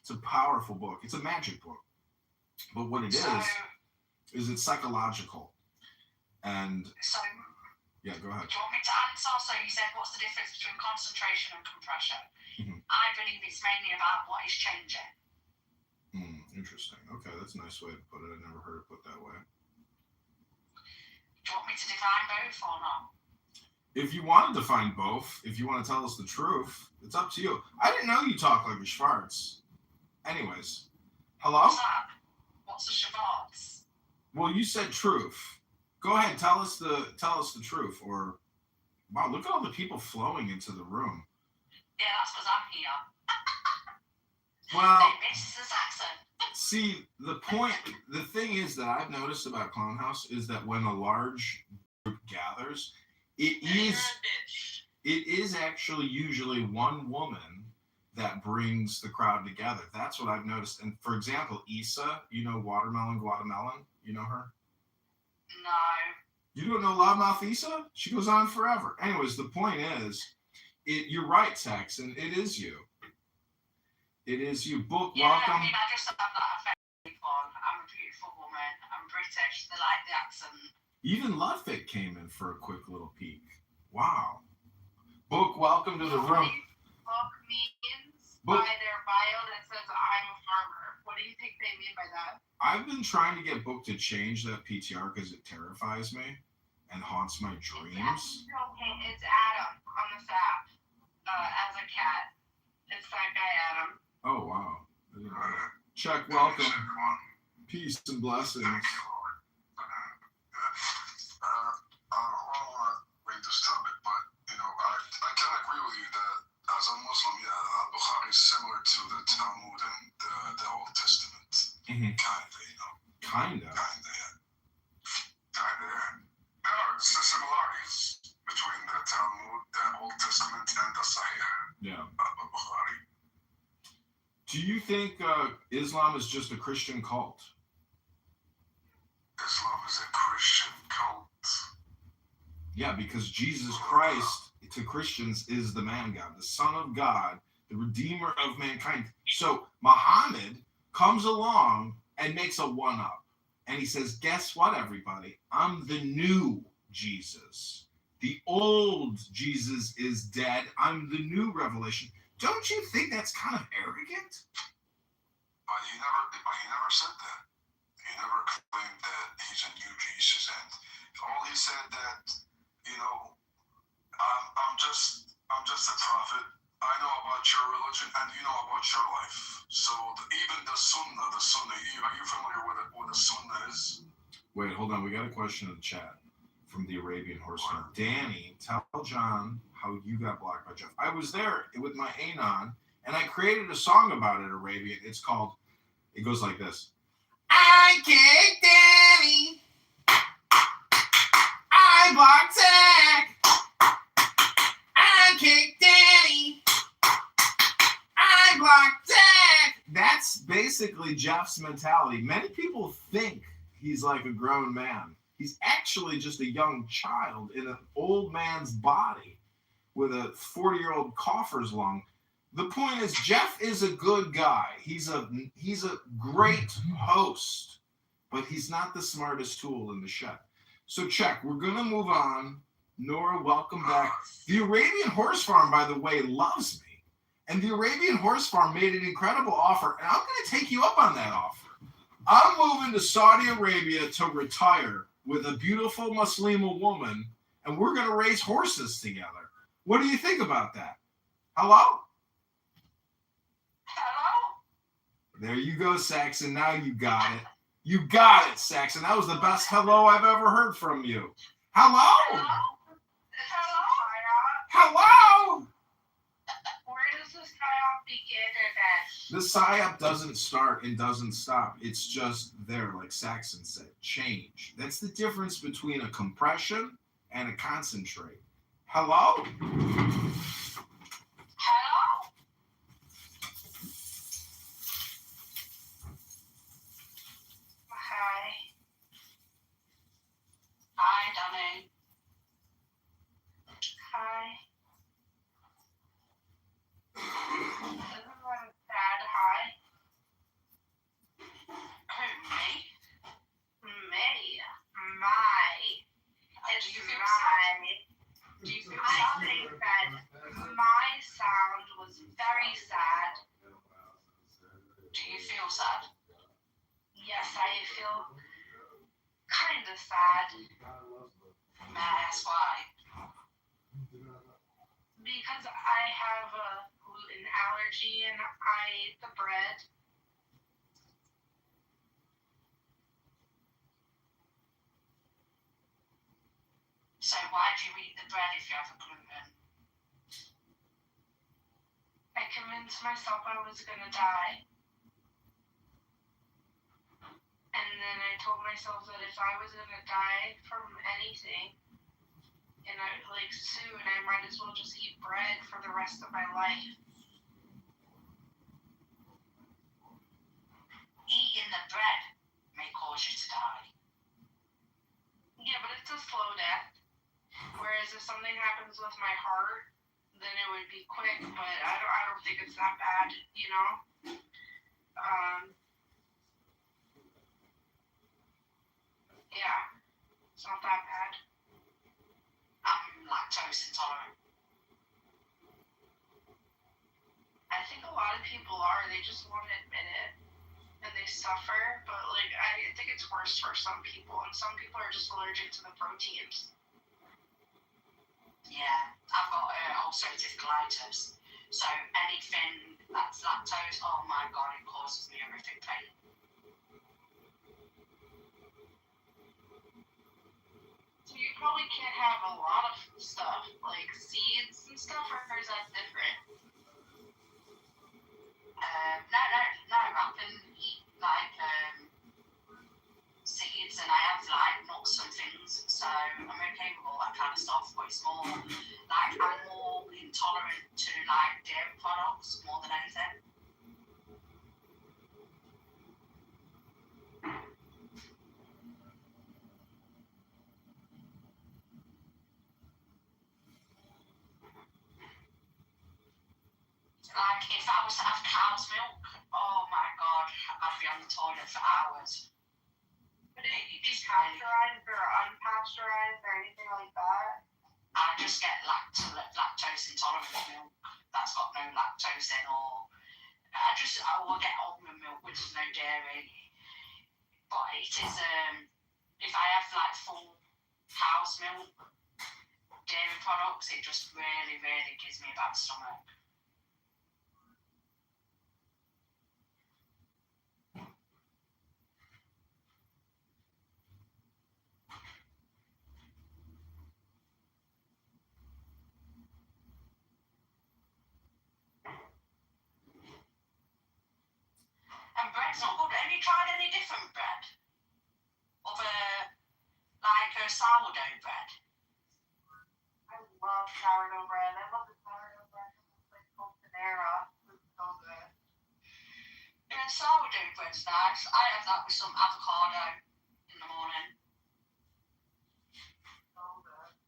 It's a powerful book. It's a magic book. But what it is it's psychological. And yeah, go ahead. Do you want me to answer? So you said, what's the difference between concentration and compression? Mm-hmm. I believe it's mainly about what is changing. Interesting. Okay, that's a nice way to put it. I never heard it put that way. Do you want me to define both or not? If you want to define both, if you want to tell us the truth, it's up to you. I didn't know you talk like a Schwartz. Anyways, hello? What's that? What's a Schwartz? Well, you said truth. Go ahead, tell us the truth. Or wow, look at all the people flowing into the room. Yeah, that's because I'm here. Well, hey, bitch, this accent. See, the thing is that I've noticed about Clown House is that when a large group gathers, it is actually usually one woman that brings the crowd together. That's what I've noticed. And for example, Issa, Watermelon Guatemala, you know her? No. You don't know Loudmouth Issa? She goes on forever. Anyways, the point is You're right, Saxon. It is you. It is you. Book, Yeah, welcome. I mean, I just have that effect on. I'm a beautiful woman. I'm British. They like the accent. Even Ludwig came in for a quick little peek. Wow. Book, welcome to the room. Book means Book. by their bio that says I'm a farmer. What do you think they mean by that? I've been trying to get Book to change that PTR because it terrifies me and haunts my dreams. It's Adam on the app as a cat. It's that guy Adam. Oh, wow. Chuck, welcome. Peace and blessings. I don't want to bring this topic, but I can agree with you that as a Muslim, Al-Bukhari is similar to the Talmud and the Old Testament. Mm-hmm. Kinda. There are similarities between the Talmud, the Old Testament, and the Sahih. Al-Bukhari. Do you think Islam is just a Christian cult? Islam is a Christian cult. Yeah, because Jesus Christ to Christians is the man God, the Son of God, the Redeemer of mankind. So Muhammad comes along and makes a one-up. And he says, guess what, everybody? I'm the new Jesus. The old Jesus is dead. I'm the new revelation. Don't you think that's kind of arrogant? But he never said that. He never claimed that he's a new Jesus, and all he said that, I'm just a prophet. I know about your religion, and you know about your life. So even the Sunnah, are you familiar with what the Sunnah is? Wait, hold on. We got a question in the chat from the Arabian Horseman. Danny, tell John how you got blocked by Jeff. I was there with my Anon, and I created a song about it, Arabian. It goes like this. I kicked Danny. I blocked Zach. I kicked Danny. I blocked Zach. That's basically Jeff's mentality. Many people think he's like a grown man. He's actually just a young child in an old man's body with a 40-year-old coffer's lung. The point is, Jeff is a good guy. He's a great host, but he's not the smartest tool in the shed. So check. We're going to move on. Nora, welcome back. The Arabian Horse Farm, by the way, loves me. And the Arabian Horse Farm made an incredible offer, and I'm going to take you up on that offer. I'm moving to Saudi Arabia to retire with a beautiful Muslima woman, and we're going to raise horses together. What do you think about that? Hello? There you go, Saxon. Now you got it. You got it, Saxon. That was the best hello I've ever heard from you. Hello? Hello? Where does this psyop begin and end? The psyop doesn't start and doesn't stop. It's just there, like Saxon said. Change. That's the difference between a compression and a concentrate. Hello? Hello? Hi, Danny. Hi. This is a bad hi. Who, me? Me. My. It's my. Do you feel sad? I think that my sound was very sad. Do you feel sad? Yes, I feel kind of sad. May I ask why? Because I have a gluten allergy and I ate the bread. So why do you eat the bread if you have a gluten? I convinced myself I was gonna die. And then I told myself that if I was gonna die from anything, and soon, I might as well just eat bread for the rest of my life. Eating the bread may cause you to die. Yeah, but it's a slow death. Whereas if something happens with my heart, then it would be quick. But I don't think it's that bad, you know. Yeah, it's not that bad. I'm lactose intolerant. I think a lot of people are. They just won't admit it, and they suffer. But like, I think it's worse for some people, and some people are just allergic to the proteins. Yeah, I've got ulcerative colitis. So anything that's lactose, oh my god, it causes me horrific pain. So you probably can't have a lot of stuff like seeds and stuff, or is that different? No, I can eat like seeds and I have like nuts and things, so I'm okay with all that kind of stuff, but it's more like I'm more intolerant to like dairy products more than anything. Like if I was to have cow's milk, oh my god, I'd be on the toilet for hours. But if you be pasteurized or unpasteurized or anything like that? I just get lactose intolerant milk that's got no lactose in, or I will get almond milk which is no dairy. But it is if I have like full cow's milk, dairy products, it just really, really gives me a bad stomach. And bread's not good. Have you tried any different bread? Like sourdough bread? I love sourdough bread. I love the sourdough bread from this place called Panera. It's so good. Yeah, sourdough bread's nice. I have that with some avocado in the morning. So good.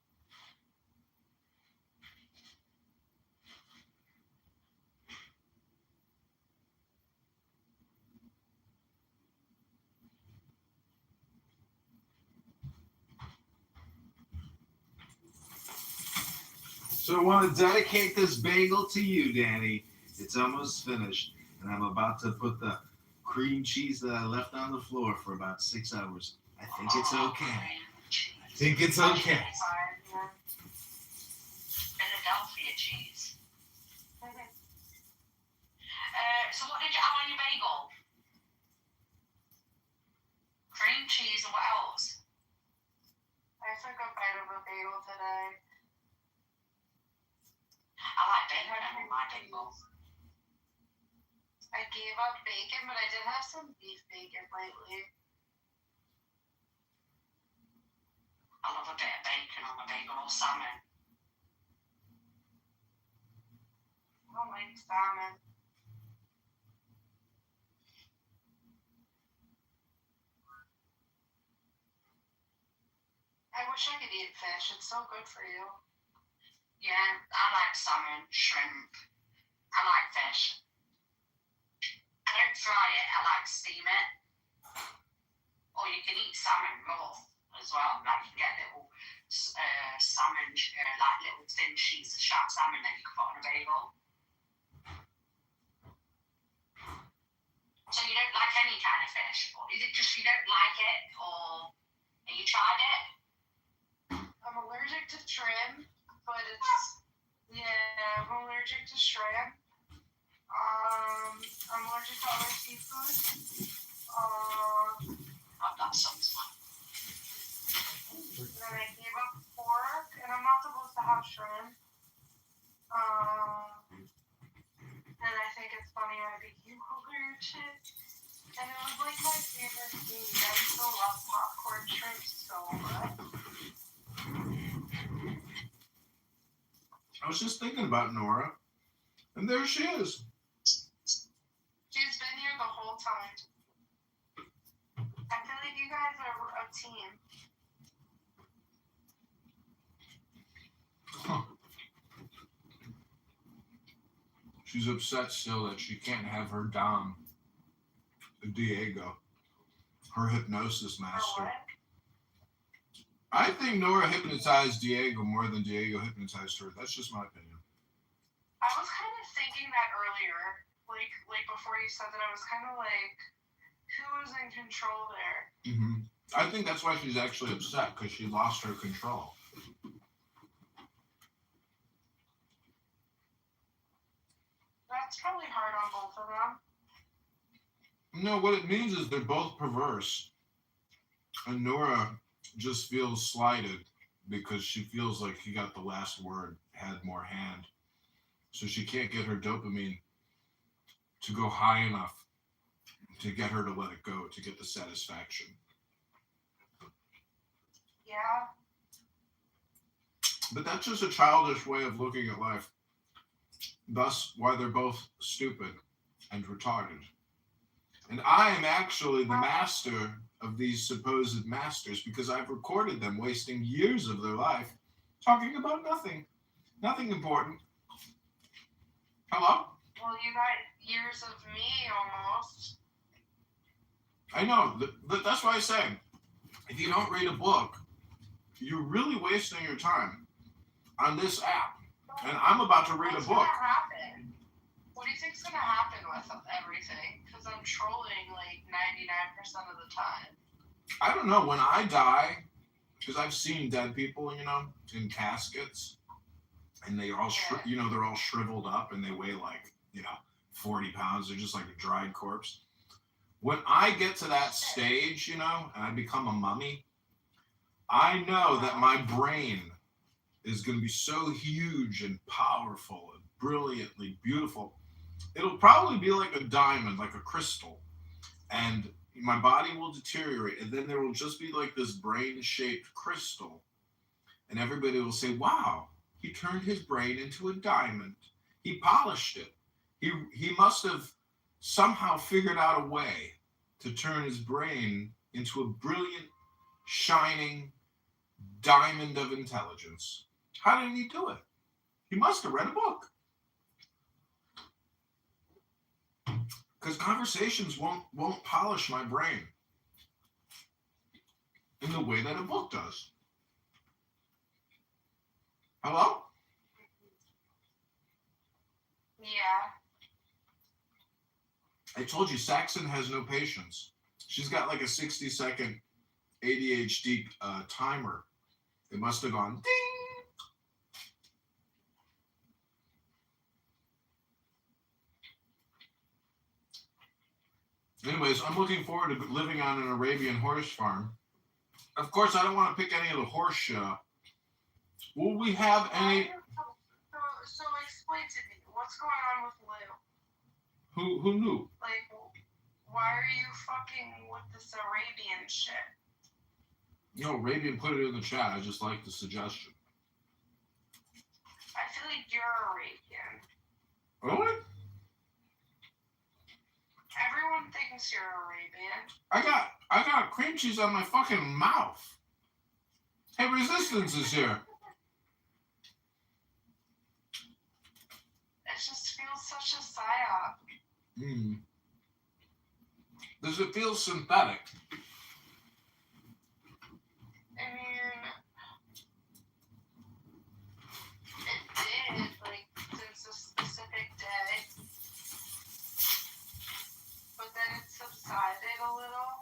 So I want to dedicate this bagel to you, Danny. It's almost finished, and I'm about to put the cream cheese that I left on the floor for about 6 hours. I think it's okay. I think it's okay. Philadelphia cheese. So what did you have on your bagel? Cream cheese and what else? I took a bite of a bagel today. I like bacon in my bagel. I gave up bacon, but I did have some beef bacon lately. I love a bit of bacon on a bagel or salmon. I don't like salmon. I wish I could eat fish. It's so good for you. Yeah, I like salmon, shrimp. I like fish. I don't fry it, I like steam it. Or you can eat salmon raw as well. Like you can get little salmon, like little thin sheets of sharp salmon that you can put on a bagel. So you don't like any kind of fish? Or is it just you don't like it? Or have you tried it? I'm allergic to shrimp, but I'm allergic to shrimp. I'm allergic to other seafood. That sounds fun. And then I gave up pork, and I'm not supposed to have shrimp. And I think it's funny I became allergic. And it was like my favorite food. I used to love popcorn shrimp so much. I was just thinking about Nora, and there she is. She's been here the whole time. I feel like you guys are a team. Huh. She's upset still that she can't have her Dom, Diego, her hypnosis master. what? I think Nora hypnotized Diego more than Diego hypnotized her. That's just my opinion. I was kind of thinking that earlier. Like before you said that, I was kind of like, who was in control there? I think that's why she's actually upset, because she lost her control. That's probably hard on both of them. No, what it means is they're both perverse. And Nora just feels slighted because she feels like he got the last word, had more hand. So she can't get her dopamine to go high enough to get her to let it go, to get the satisfaction. Yeah. But that's just a childish way of looking at life. Thus, why they're both stupid and retarded. And I am actually the master of these supposed masters, because I've recorded them wasting years of their life talking about nothing. Nothing important. Hello? Well, you got years of me almost. I know. That's why I say, if you don't read a book, you're really wasting your time on this app. And I'm about to read a What's book. gonna happen? What do you think's gonna happen with everything? Because I'm trolling like 99% of the time. I don't know. When I die, because I've seen dead people, in caskets, and they all, they're all shriveled up, and they weigh like, 40 pounds. They're just like a dried corpse. When I get to that stage, and I become a mummy, I know that my brain is going to be so huge and powerful and brilliantly beautiful. It'll probably be like a diamond, like a crystal. And my body will deteriorate. And then there will just be like this brain-shaped crystal. And everybody will say, wow, he turned his brain into a diamond. He polished it. He must have somehow figured out a way to turn his brain into a brilliant, shining diamond of intelligence. How did he do it? He must have read a book. Because conversations won't polish my brain in the way that a book does. Hello? Yeah. I told you, Saxon has no patience. She's got like a 60-second ADHD timer. It must have gone ding. Anyways, I'm looking forward to living on an Arabian horse farm. Of course, I don't want to pick any of the horse. Will we have any? So explain to me, what's going on with Lou? Who knew? Like, why are you fucking with this Arabian shit? No, Arabian put it in the chat. I just like the suggestion. I feel like you're Arabian. Really? Everyone thinks you're Arabian. I got cream cheese on my fucking mouth. Hey, Resistance is here. It just feels such a psyop. Does it feel synthetic? I mean, it did, like, since a specific day. But then it subsided a little.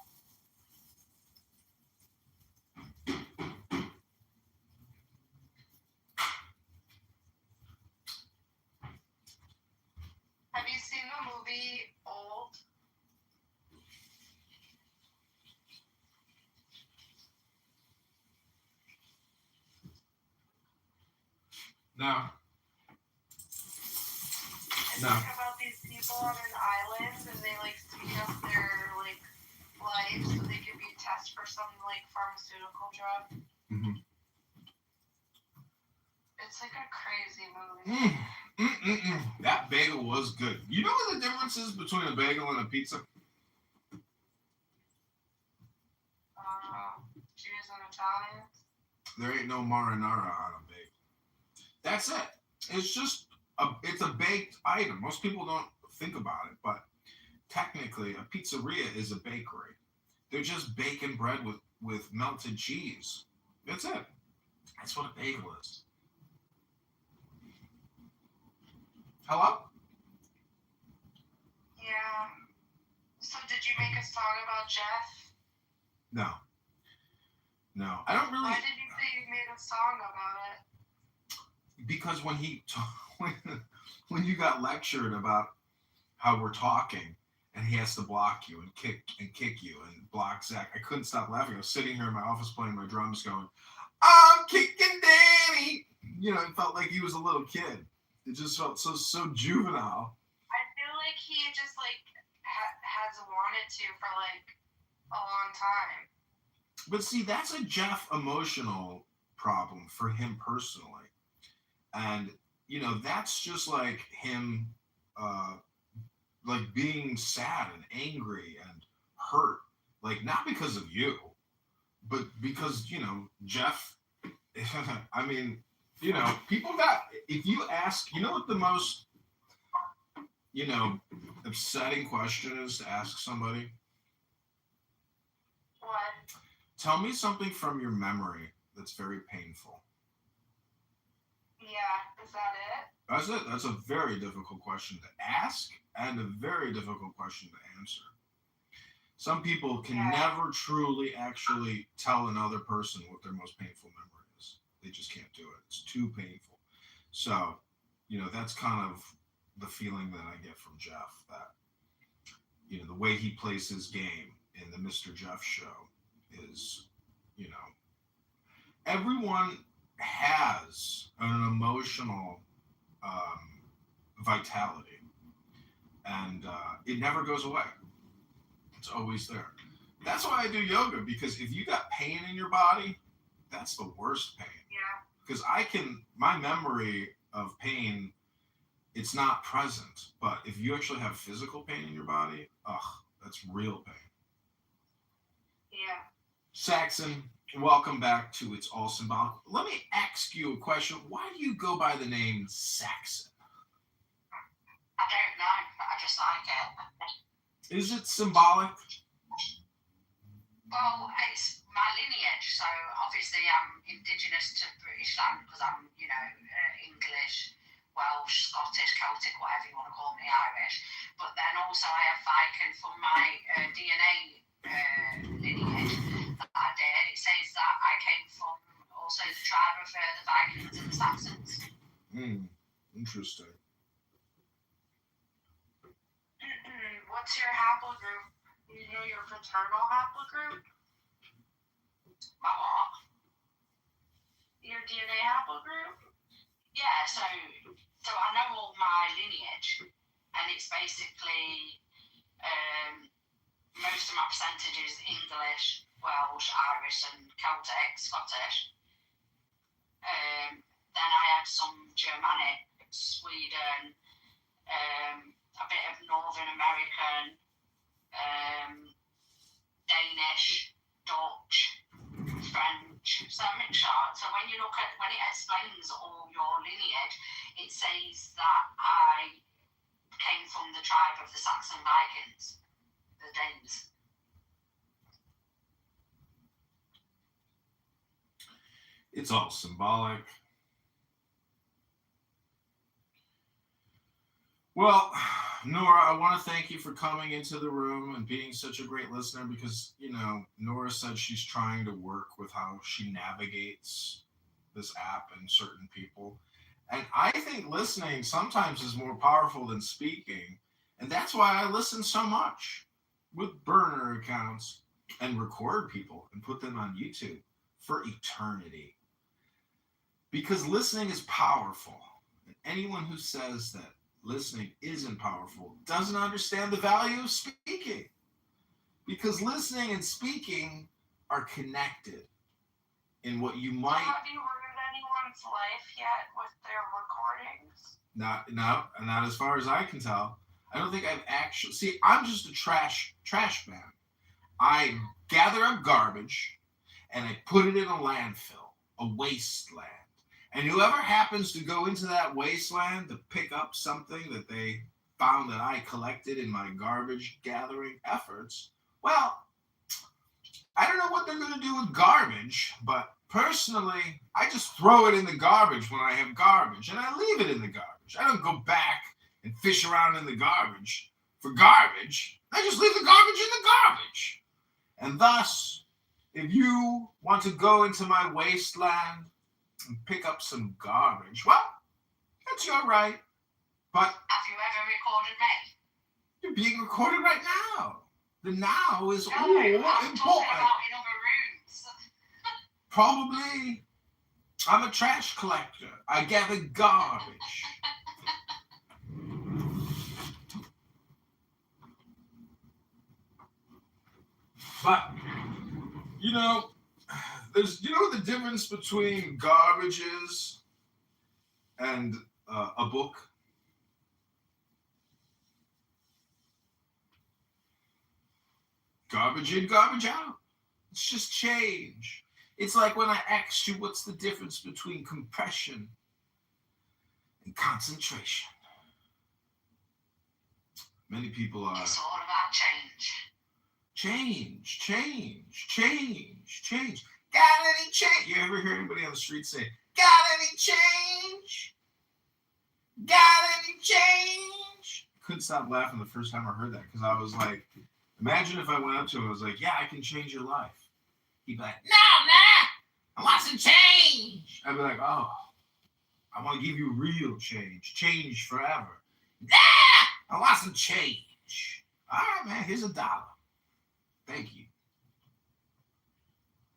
Have you seen the movie Old? No. It's No. like about these people on an island, and they like speed up their like life so they can be tested for some like pharmaceutical drug. It's like a crazy movie. That bagel was good. You know what the difference is between a bagel and a pizza? Jews and Italians. There ain't no marinara on a bagel. That's it. It's just It's a baked item. Most people don't think about it, but technically, a pizzeria is a bakery. They're just baking bread with melted cheese. That's it. That's what a bagel is. Hello? Yeah. So did you make a song about Jeff? No. No. I don't really. Why did you say you made a song about it? Because when you got lectured about how we're talking and he has to block you and kick you and block Zach, I couldn't stop laughing. I was sitting here in my office playing my drums going, I'm kicking Danny. You know, it felt like he was a little kid. It just felt so juvenile. I feel like he just like has wanted to for like a long time. But see, that's a Jeff emotional problem for him personally. And, you know, that's just like him like being sad and angry and hurt. Like, not because of you, but because, you know, Jeff, I mean, you know, people got, if you ask, you know what the most, you know, upsetting question is to ask somebody? What? Tell me something from your memory that's very painful. Yeah, is that it? That's it. That's a very difficult question to ask and a very difficult question to answer. Some people can never truly actually tell another person what their most painful memory is. They just can't do it. It's too painful. So, you know, that's kind of the feeling that I get from Jeff, that, you know, the way he plays his game in the Mr. Jeff show is, you know, everyone has an emotional vitality, and it never goes away. It's always there. That's why I do yoga, because if you got pain in your body, that's the worst pain. Yeah. Because my memory of pain, it's not present. But if you actually have physical pain in your body, that's real pain. Yeah. Saxon, welcome back to It's All Symbolic. Let me ask you a question. Why do you go by the name Saxon? I don't know, but I just like it. Is it symbolic? Well, it's my lineage, so obviously I'm indigenous to British land because I'm, you know, English, Welsh, Scottish, Celtic, whatever you want to call me, Irish. But then also I have Viking from my DNA lineage that I did. It says that I came from also the tribe of the Vikings and the Saxons. Interesting. What's your haplogroup? You know your fraternal haplogroup? My what? Your DNA haplogroup? Yeah, so I know all my lineage, and it's basically most of my percentage is English, Welsh, Irish, and Celtic, Scottish. Then I had some Germanic, Sweden, a bit of Northern American, Danish, Dutch, French. So a mixture. So when it explains all your lineage, it says that I came from the tribe of the Saxon Vikings, the Danes. It's all symbolic. Well, Nora, I want to thank you for coming into the room and being such a great listener, because, you know, Nora said she's trying to work with how she navigates this app and certain people. And I think listening sometimes is more powerful than speaking. And that's why I listen so much with burner accounts and record people and put them on YouTube for eternity. Because listening is powerful. And anyone who says that listening isn't powerful doesn't understand the value of speaking, because listening and speaking are connected in what you might. Have you ruined anyone's life yet with their recordings? Not as far as I can tell. I don't think I've actually. See, I'm just a trash man. I gather up garbage and I put it in a landfill, a wasteland, And whoever happens to go into that wasteland to pick up something that they found that I collected in my garbage gathering efforts, well, I don't know what they're going to do with garbage, but personally, I just throw it in the garbage when I have garbage, and I leave it in the garbage. I don't go back and fish around in the garbage for garbage. I just leave the garbage in the garbage. And thus, if you want to go into my wasteland and pick up some garbage, well, that's your right. But Have you ever recorded me? you're being recorded right now. The now is No, all I'm talking important. about in other rooms. Probably, I'm a trash collector. I gather garbage. But, you know, the difference between garbage is and a book? Garbage in, garbage out. It's just change. It's like when I asked you what's the difference between compression and concentration. Many people are It's all about change. change. Got any change? You ever hear anybody on the street say, got any change? Got any change? Couldn't stop laughing the first time I heard that because I was like, imagine if I went up to him and was like, yeah, I can change your life. He'd be like, no, I want some change. I'd be like, oh, I want to give you real change forever. Nah, I want some change. All right, man, here's $1. Thank you.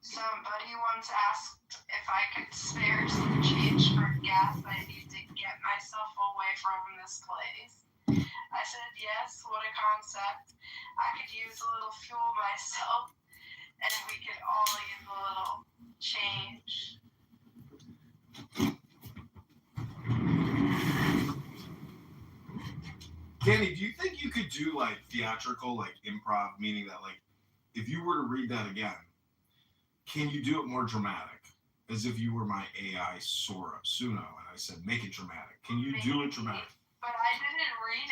Somebody once asked if I could spare some change for gas I need to get myself away from this place. I said, yes, what a concept. I could use a little fuel myself, and we could all use a little change. Danny, do you think you could do like theatrical, like improv, meaning that like if you were to read that again, can you do it more dramatic? As if you were my AI Suno, and I said, make it dramatic. Can you do it dramatic? But I didn't read it.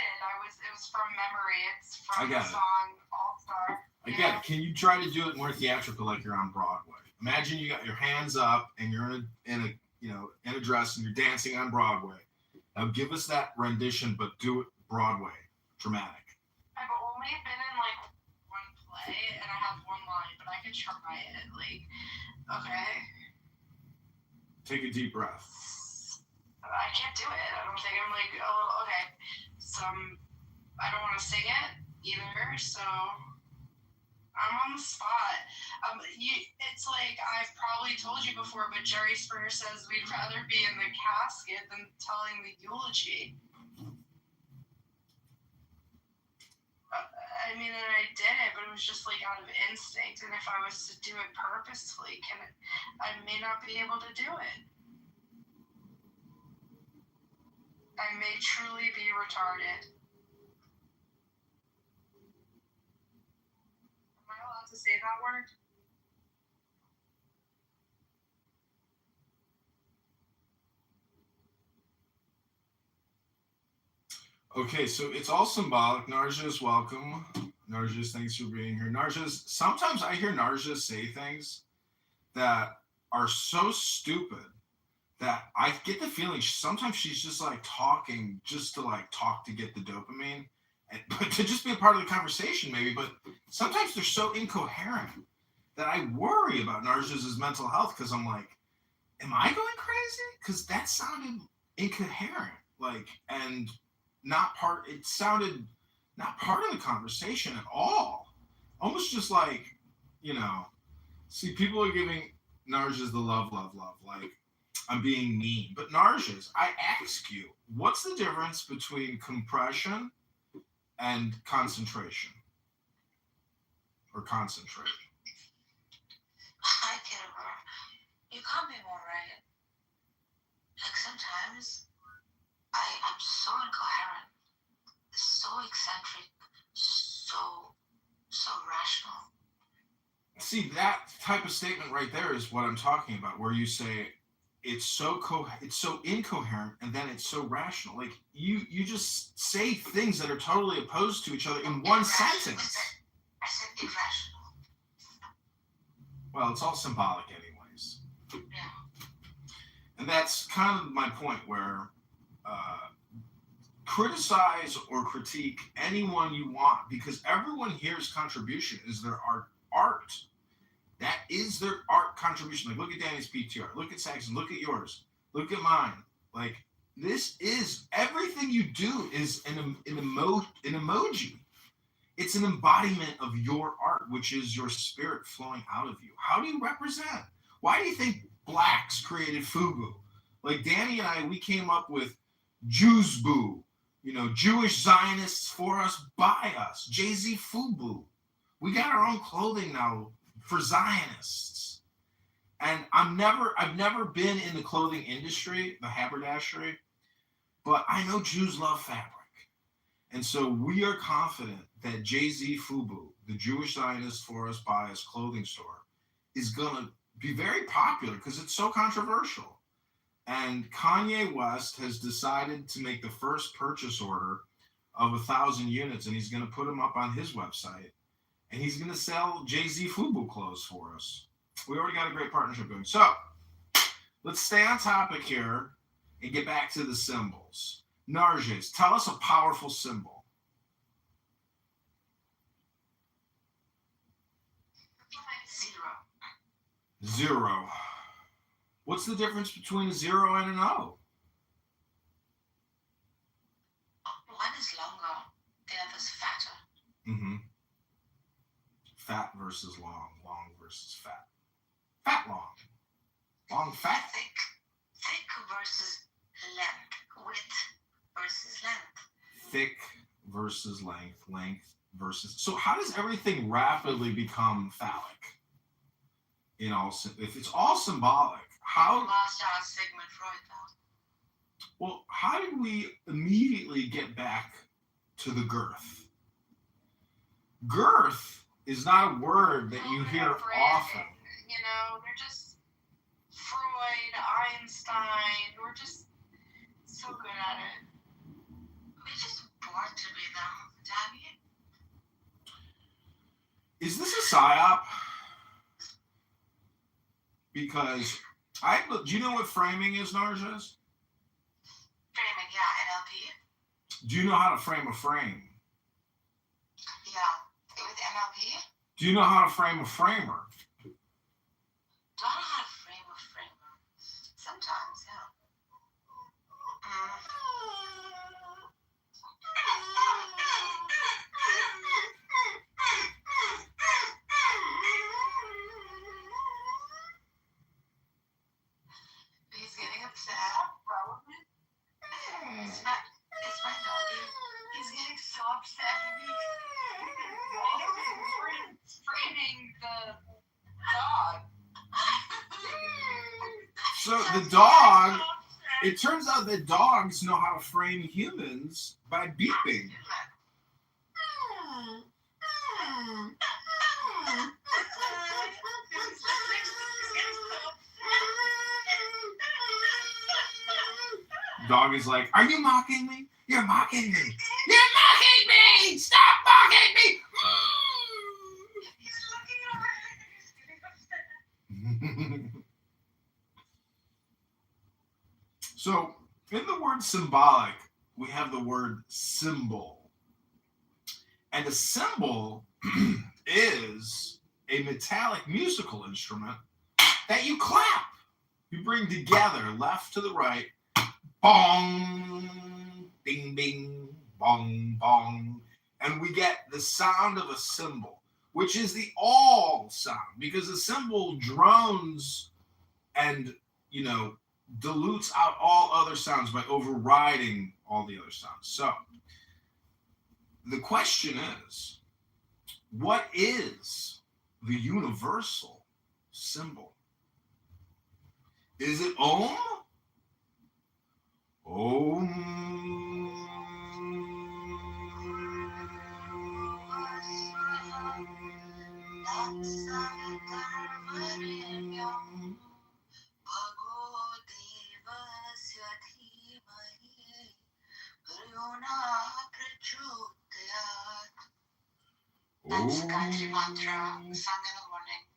It was from memory. It's I from got the it. song All Star. I get it. Can you try to do it more theatrical, like you're on Broadway? Imagine you got your hands up and you're in a dress and you're dancing on Broadway. Now give us that rendition, but do it Broadway, dramatic. I've only been in like one play and I have one line, but I could try it. Like, okay. Take a deep breath. I can't do it. I don't think I'm like, oh, okay. I don't want to sing it either, so I'm on the spot. It's like I've probably told you before, but Jerry Springer says we'd rather be in the casket than telling the eulogy. I mean, and I did it, but it was just like out of instinct. And if I was to do it purposefully, I may not be able to do it. I may truly be retarded. Am I allowed to say that word? Okay, so it's all symbolic. Narja's welcome. Narja's, thanks for being here. Narja's, sometimes I hear Narja say things that are so stupid that I get the feeling sometimes she's just like talking just to like talk to get the dopamine, but to just be a part of the conversation maybe. But sometimes they're so incoherent that I worry about Narja's mental health because I'm like, am I going crazy? Because that sounded incoherent, like, and it sounded not part of the conversation at all. Almost just like, see, people are giving Narja's the love, like I'm being mean. But Narja's, I ask you, what's the difference between compression and concentration? Or concentrate? Hi, Kitover. You can't be more right. Like sometimes I am so incoherent, so eccentric, so rational. See, that type of statement right there is what I'm talking about, where you say, it's so incoherent, and then it's so rational. Like you just say things that are totally opposed to each other in one sentence. I said irrational. Well, it's all symbolic anyways. Yeah. And that's kind of my point, where criticize or critique anyone you want, because everyone here's contribution is their art. That is their art contribution. Like, look at Danny's PTR, look at Saxon, look at yours, look at mine. Like, this is everything you do is an emoji. It's an embodiment of your art, which is your spirit flowing out of you. How do you represent? Why do you think blacks created FUBU? Like, Danny and I, we came up with Jews Boo, Jewish Zionists for us, by us, Jay-Z FUBU. We got our own clothing now for Zionists. And I've never been in the clothing industry, the haberdashery, but I know Jews love fabric. And so we are confident that Jay-Z FUBU, the Jewish Zionist for us, by us clothing store, is going to be very popular because it's so controversial. And Kanye West has decided to make the first purchase order of 1,000 units, and he's going to put them up on his website. And he's going to sell Jay-Z FUBU clothes for us. We already got a great partnership going. So let's stay on topic here and get back to the symbols. Narges, tell us a powerful symbol. Zero. What's the difference between a 0 and an O? One is longer, the other's fatter. Mm-hmm. Fat versus long. Long versus fat. Fat long. Long fat. Thick versus length. Width versus length. Thick versus length. Length versus... So how does everything rapidly become phallic? If it's all symbolic, how... Last hour Sigmund Freud, though. Well, how did we immediately get back to the girth? Girth is not a word that you hear often. They're just Freud, Einstein. We're just so good at it. We're just born to be them, damn it. Is this a psyop? Because do you know what framing is, Narges? Framing, yeah, NLP. Do you know how to frame a frame? Yeah, with NLP. Do you know how to frame a framer? Do I know how to frame a framer? Sometimes, yeah. He's getting upset. It's my doggy. He's getting so upset with me. Framing the dog. So the dog, it turns out that dogs know how to frame humans by beeping. Dog is like, are you mocking me? You're mocking me. You're mocking me! Stop mocking me! So, in the word symbolic, we have the word symbol. And a cymbal is a metallic musical instrument that you clap. You bring together left to the right, bong, ding, ding, bong, bong. And we get the sound of a cymbal, which is the all sound, because the cymbal drones and, dilutes out all other sounds by overriding all the other sounds. So the question is, what is the universal symbol? Is it Om? truth, that's Gayatri Mantra, sung in the morning,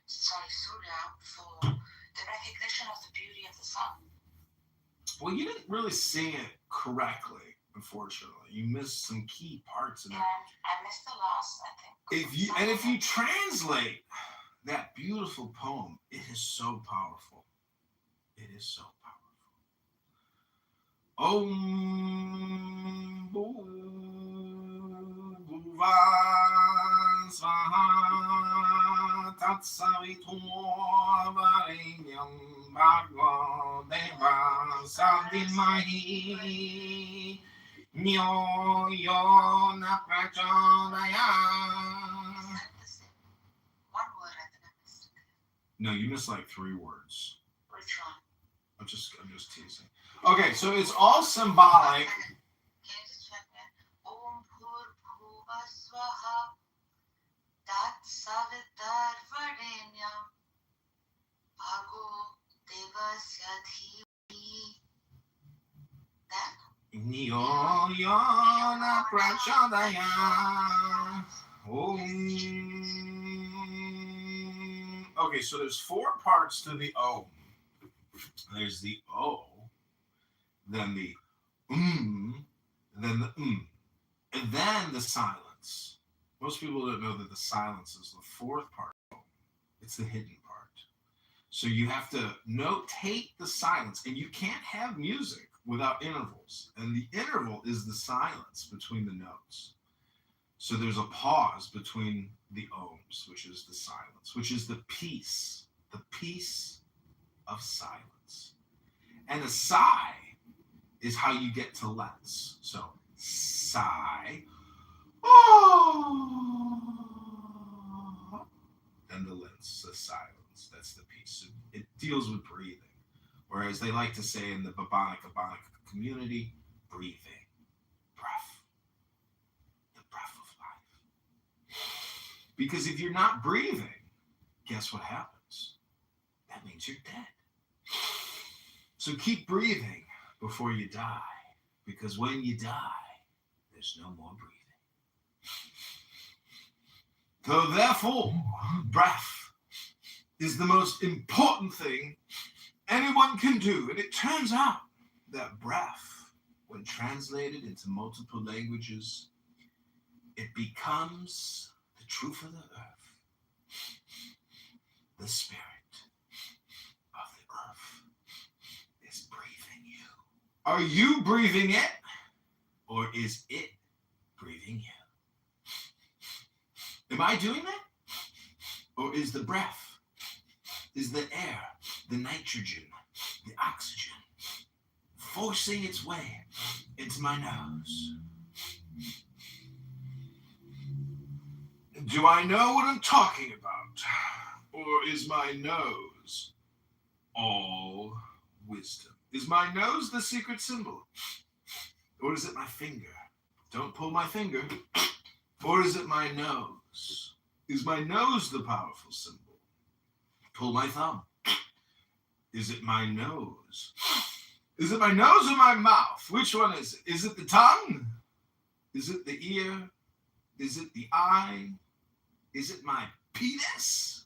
Surya, for the recognition of the beauty of the sun. Well, you didn't really sing it correctly, unfortunately. You missed some key parts in it. And I missed the last, I think. If you translate that beautiful poem, it is so powerful. It is so powerful. Om Bhuva Svaha Tatsaviturvarenyam Bhargo Deva Sadhimahi Nyo Yona Prachodaya. One word I think I missed. No, you missed like 3 words. Which one? I'm just teasing. Okay, so it's all symbolic. Can you just check that? Om Bhur Bhuva Swaha Tat Savitar Varenyam Bhargo Devasya Dhimahi. That? Nyo Yona Prachodaya. Okay, so there's 4 parts to the Om. There's the O, then the then the and then the silence. Most people don't know that the silence is the 4th part. It's the hidden part. So you have to notate the silence, and you can't have music without intervals. And the interval is the silence between the notes. So there's a pause between the ohms, which is the silence, which is the peace of silence. And a sigh is how you get to lets. So sigh, oh, and the lets, the silence. That's the peace. It deals with breathing. Whereas they like to say in the Babonic community, breathing, breath, the breath of life. Because if you're not breathing, guess what happens? That means you're dead. So keep breathing before you die, because when you die, there's no more breathing. So therefore, breath is the most important thing anyone can do. And it turns out that breath, when translated into multiple languages, it becomes the truth of the earth, the spirit. Are you breathing it, or is it breathing you? Am I doing that? Or is the breath, is the air, the nitrogen, the oxygen, forcing its way into my nose? Do I know what I'm talking about? Or is my nose all wisdom? Is my nose the secret symbol? Or is it my finger? Don't pull my finger. Or is it my nose? Is my nose the powerful symbol? Pull my thumb. Is it my nose? Is it my nose or my mouth? Which one is it? Is it the tongue? Is it the ear? Is it the eye? Is it my penis?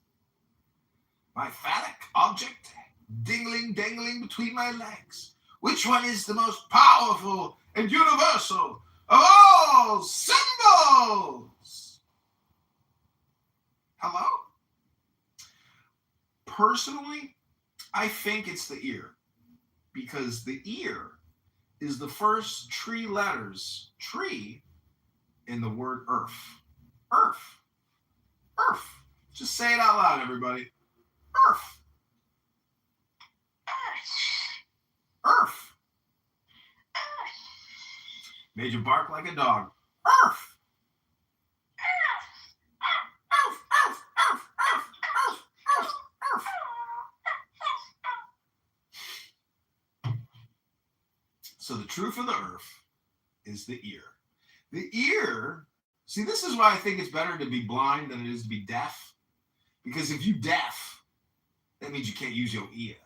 My phallic object? Dangling between my legs. Which one is the most powerful and universal of all symbols? Hello? Personally, I think it's the ear, because the ear is the first 3 letters, tree, in the word earth. Earth. Earth. Just say it out loud, everybody. Earth. Earth. Made you bark like a dog. Earth. So the truth of the earth is the ear. The ear, see, this is why I think it's better to be blind than it is to be deaf. Because if you deaf, that means you can't use your ear.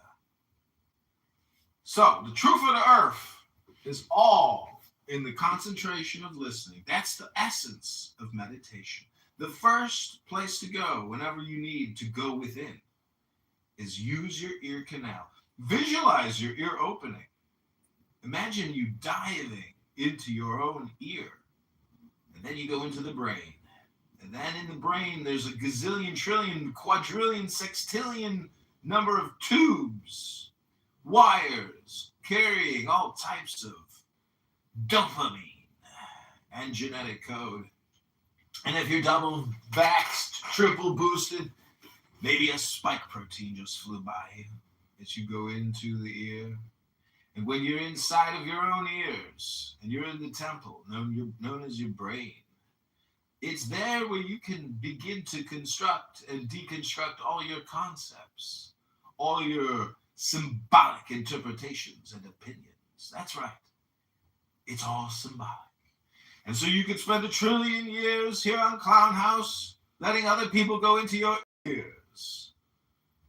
So the truth of the earth is all in the concentration of listening. That's the essence of meditation. The first place to go whenever you need to go within is use your ear canal. Visualize your ear opening. Imagine you diving into your own ear. And then you go into the brain. And then in the brain, there's a gazillion, trillion, quadrillion, sextillion number of tubes, wires, carrying all types of dopamine and genetic code. And if you're double vaxxed, triple boosted, maybe a spike protein just flew by you as you go into the ear. And when you're inside of your own ears and you're in the temple, known as your brain, it's there where you can begin to construct and deconstruct all your concepts, all your symbolic interpretations and opinions. That's right. It's all symbolic. And so you could spend 1 trillion years here on Clown House letting other people go into your ears,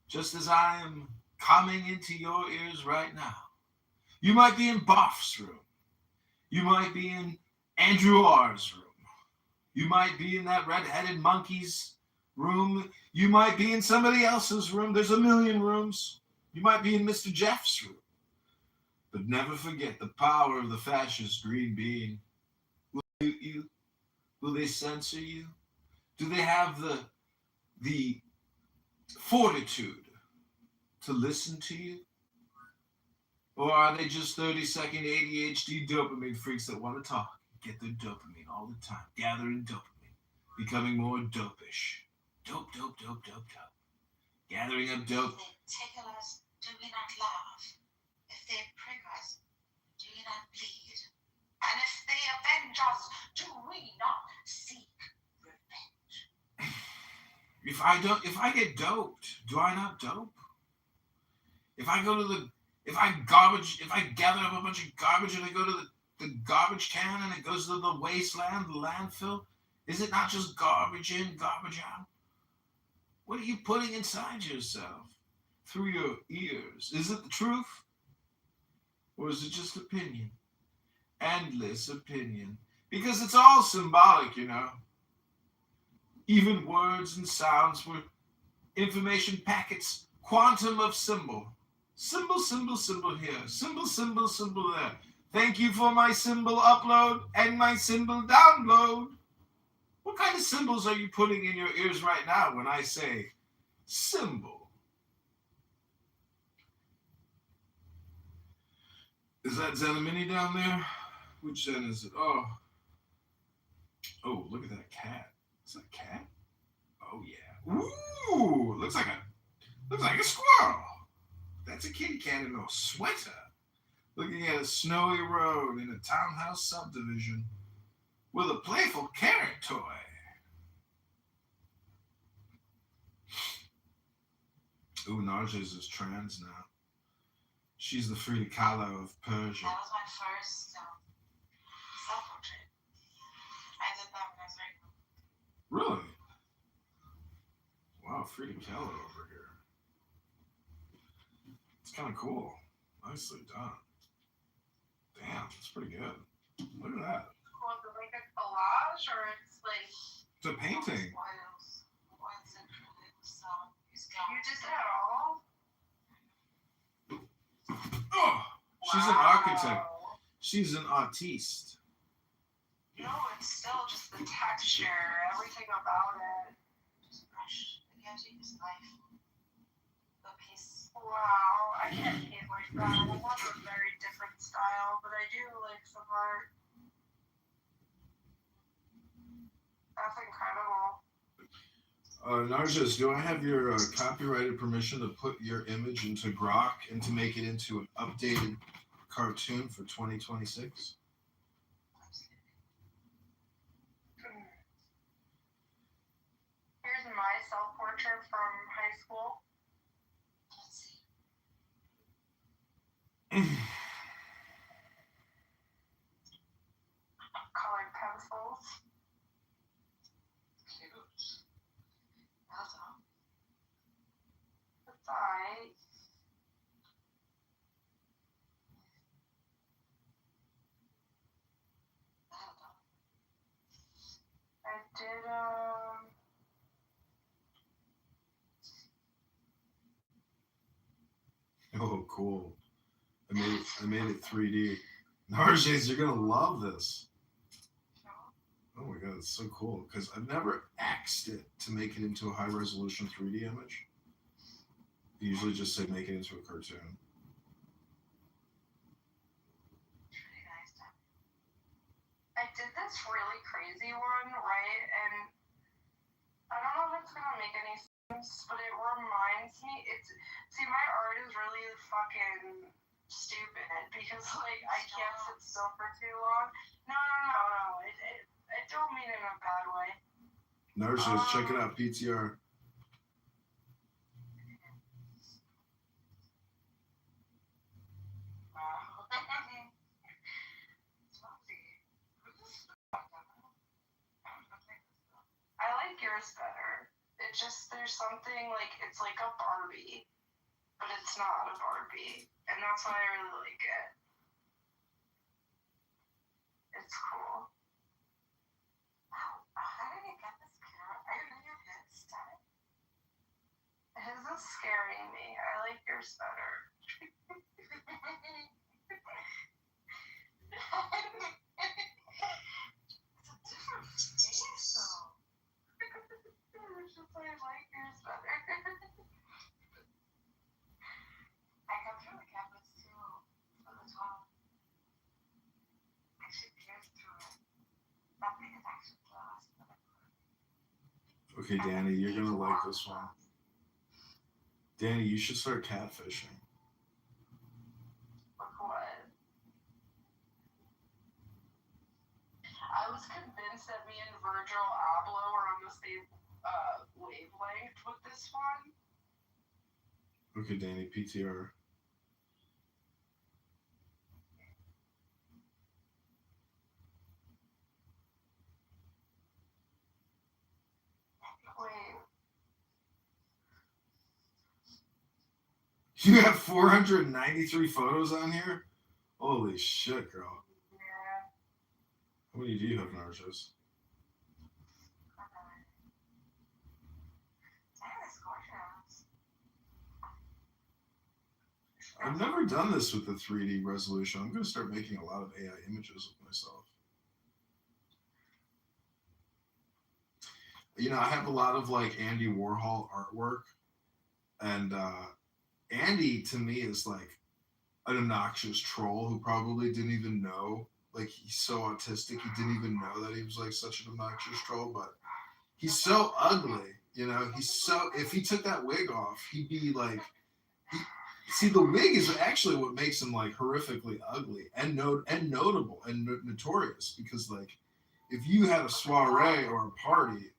just as I am coming into your ears right now. You might be in Boff's room. You might be in Andrew R's room. You might be in that red-headed monkey's room. You might be in somebody else's room. There's a million rooms. You might be in Mr. Jeff's room. But never forget the power of the fascist green bean. Will they mute you? Will they censor you? Do they have the fortitude to listen to you? Or are they just 30-second ADHD dopamine freaks that want to talk, get their dopamine all the time, gathering dopamine, becoming more dopish? Dope. Gathering up dope. If they tickle us, do we not laugh? If they prick us, do we not bleed? And if they avenge us, do we not seek revenge? If I get doped, do I not dope? If I gather up a bunch of garbage and I go to the garbage can and it goes to the wasteland, the landfill, is it not just garbage in, garbage out? What are you putting inside yourself through your ears? Is it the truth? Or is it just opinion? Endless opinion. Because it's all symbolic, you know. Even words and sounds were information packets, quantum of symbol. Symbol here. Symbol there. Thank you for my symbol upload and my symbol download. What kind of symbols are you putting in your ears right now when I say symbol? Is that Zen Mini down there? Which Zen is it? Oh, look at that cat. Is that a cat? Oh yeah. Ooh, looks like a squirrel. That's a kitty cat in a sweater, looking at a snowy road in a townhouse subdivision with a playful carrot toy. Ooh, Narges is trans now. She's the Frida Kahlo of Persia. That was my first self-portrait. I did that when I was very young. Really? Wow, Frida Kahlo over here. It's kind of cool. Nicely done. Damn, it's pretty good. Look at that. Was it like a collage or it's like It's a painting. you did that all? Oh, she's an architect. She's an artiste. No, it's still just the texture, everything about it. Just brush the Yeti's life. The piece. Wow, I can't paint like that. I want a very different style, but I do like some art. That's incredible. Narjas, do I have your copyrighted permission to put your image into Grok and to make it into an updated cartoon for 2026? Here's my self-portrait from high school. Let's see. Colored pencils. Cute. Well done. It's alright. did, Oh, cool. I made it 3D. Narjays, you're gonna love this. Oh my god, it's so cool. Because I've never axed it to make it into a high resolution 3D image. I usually just say make it into a cartoon. I did this really crazy one, right? And I don't know if it's gonna make any sense, but it reminds me. See, my art is really fucking stupid because like I can't sit still for too long. No. I don't mean it in a bad way. Narjays, check it out, PTR. I like yours better. It just, there's something like, it's like a Barbie, but it's not a Barbie. And that's why I really like it. It's cool. Wow, how did you get this camera? Are you in your head stuff? His is scaring me. I like yours better. It's a different face, though. It's just I like yours better. I can feel the cameras too from the top. Actually peers through it. That thing is actually glass. Okay, Danny, you're gonna like this one. Danny, you should start catfishing. Look what? I was convinced that me and Virgil Abloh were on the same wavelength with this one. Okay, Danny, PTR. Wait. You have 493 photos on here? Holy shit, girl. Yeah. How many do you have, Narjays? That is gorgeous. I've never done this with the 3D resolution. I'm going to start making a lot of AI images of myself. You know, I have a lot of like Andy Warhol artwork, and Andy to me is like an obnoxious troll who probably didn't even know, like he's so autistic, he didn't even know that he was like such an obnoxious troll, but he's so ugly, you know, he's so, if he took that wig off, he'd be like, see, the wig is actually what makes him like horrifically ugly and notable and notorious, because like if you had a soiree or a party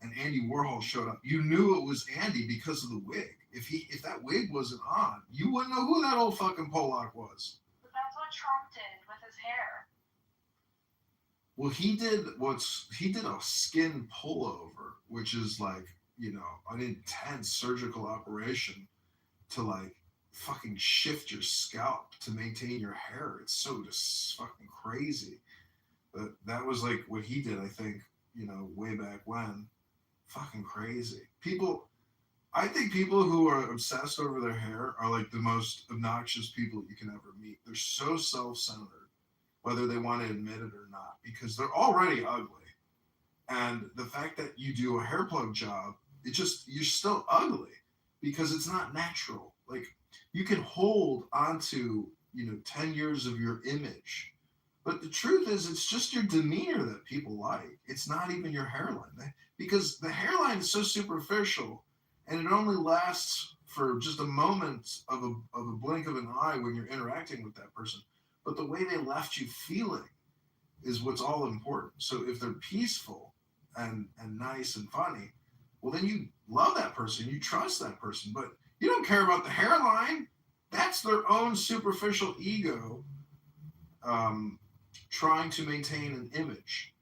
and Andy Warhol showed up, you knew it was Andy because of the wig. If that wig wasn't on, you wouldn't know who that old fucking Pollock was. But that's what Trump did with his hair. Well, he did a skin pullover, which is like, you know, an intense surgical operation to like fucking shift your scalp to maintain your hair. It's so just fucking crazy. But that was like what he did, I think, you know, way back when. Fucking crazy. I think people who are obsessed over their hair are like the most obnoxious people you can ever meet. They're so self-centered, whether they want to admit it or not, because they're already ugly. And the fact that you do a hair plug job, you're still ugly because it's not natural. Like you can hold onto, you know, 10 years of your image. But the truth is, it's just your demeanor that people like. It's not even your hairline. Because the hairline is so superficial and it only lasts for just a moment of a blink of an eye when you're interacting with that person. But the way they left you feeling is what's all important. So if they're peaceful and nice and funny, well, then you love that person, you trust that person, but you don't care about the hairline. That's their own superficial ego trying to maintain an image.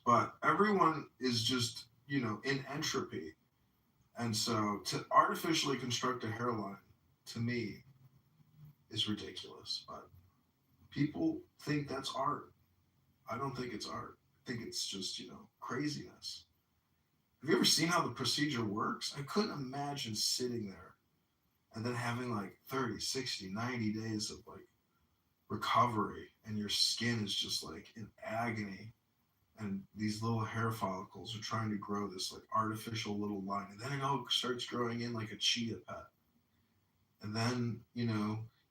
But everyone is just, you know, in entropy. And so to artificially construct a hairline, to me, is ridiculous. But people think that's art. I don't think it's art. think it's just, craziness. Have you ever seen how the procedure works? I couldn't imagine sitting there and then having like 30, 60, 90 days of like recovery, and your skin is just like in agony, and these little hair follicles are trying to grow this like artificial little line, and then it all starts growing in like a chia pet. And then, you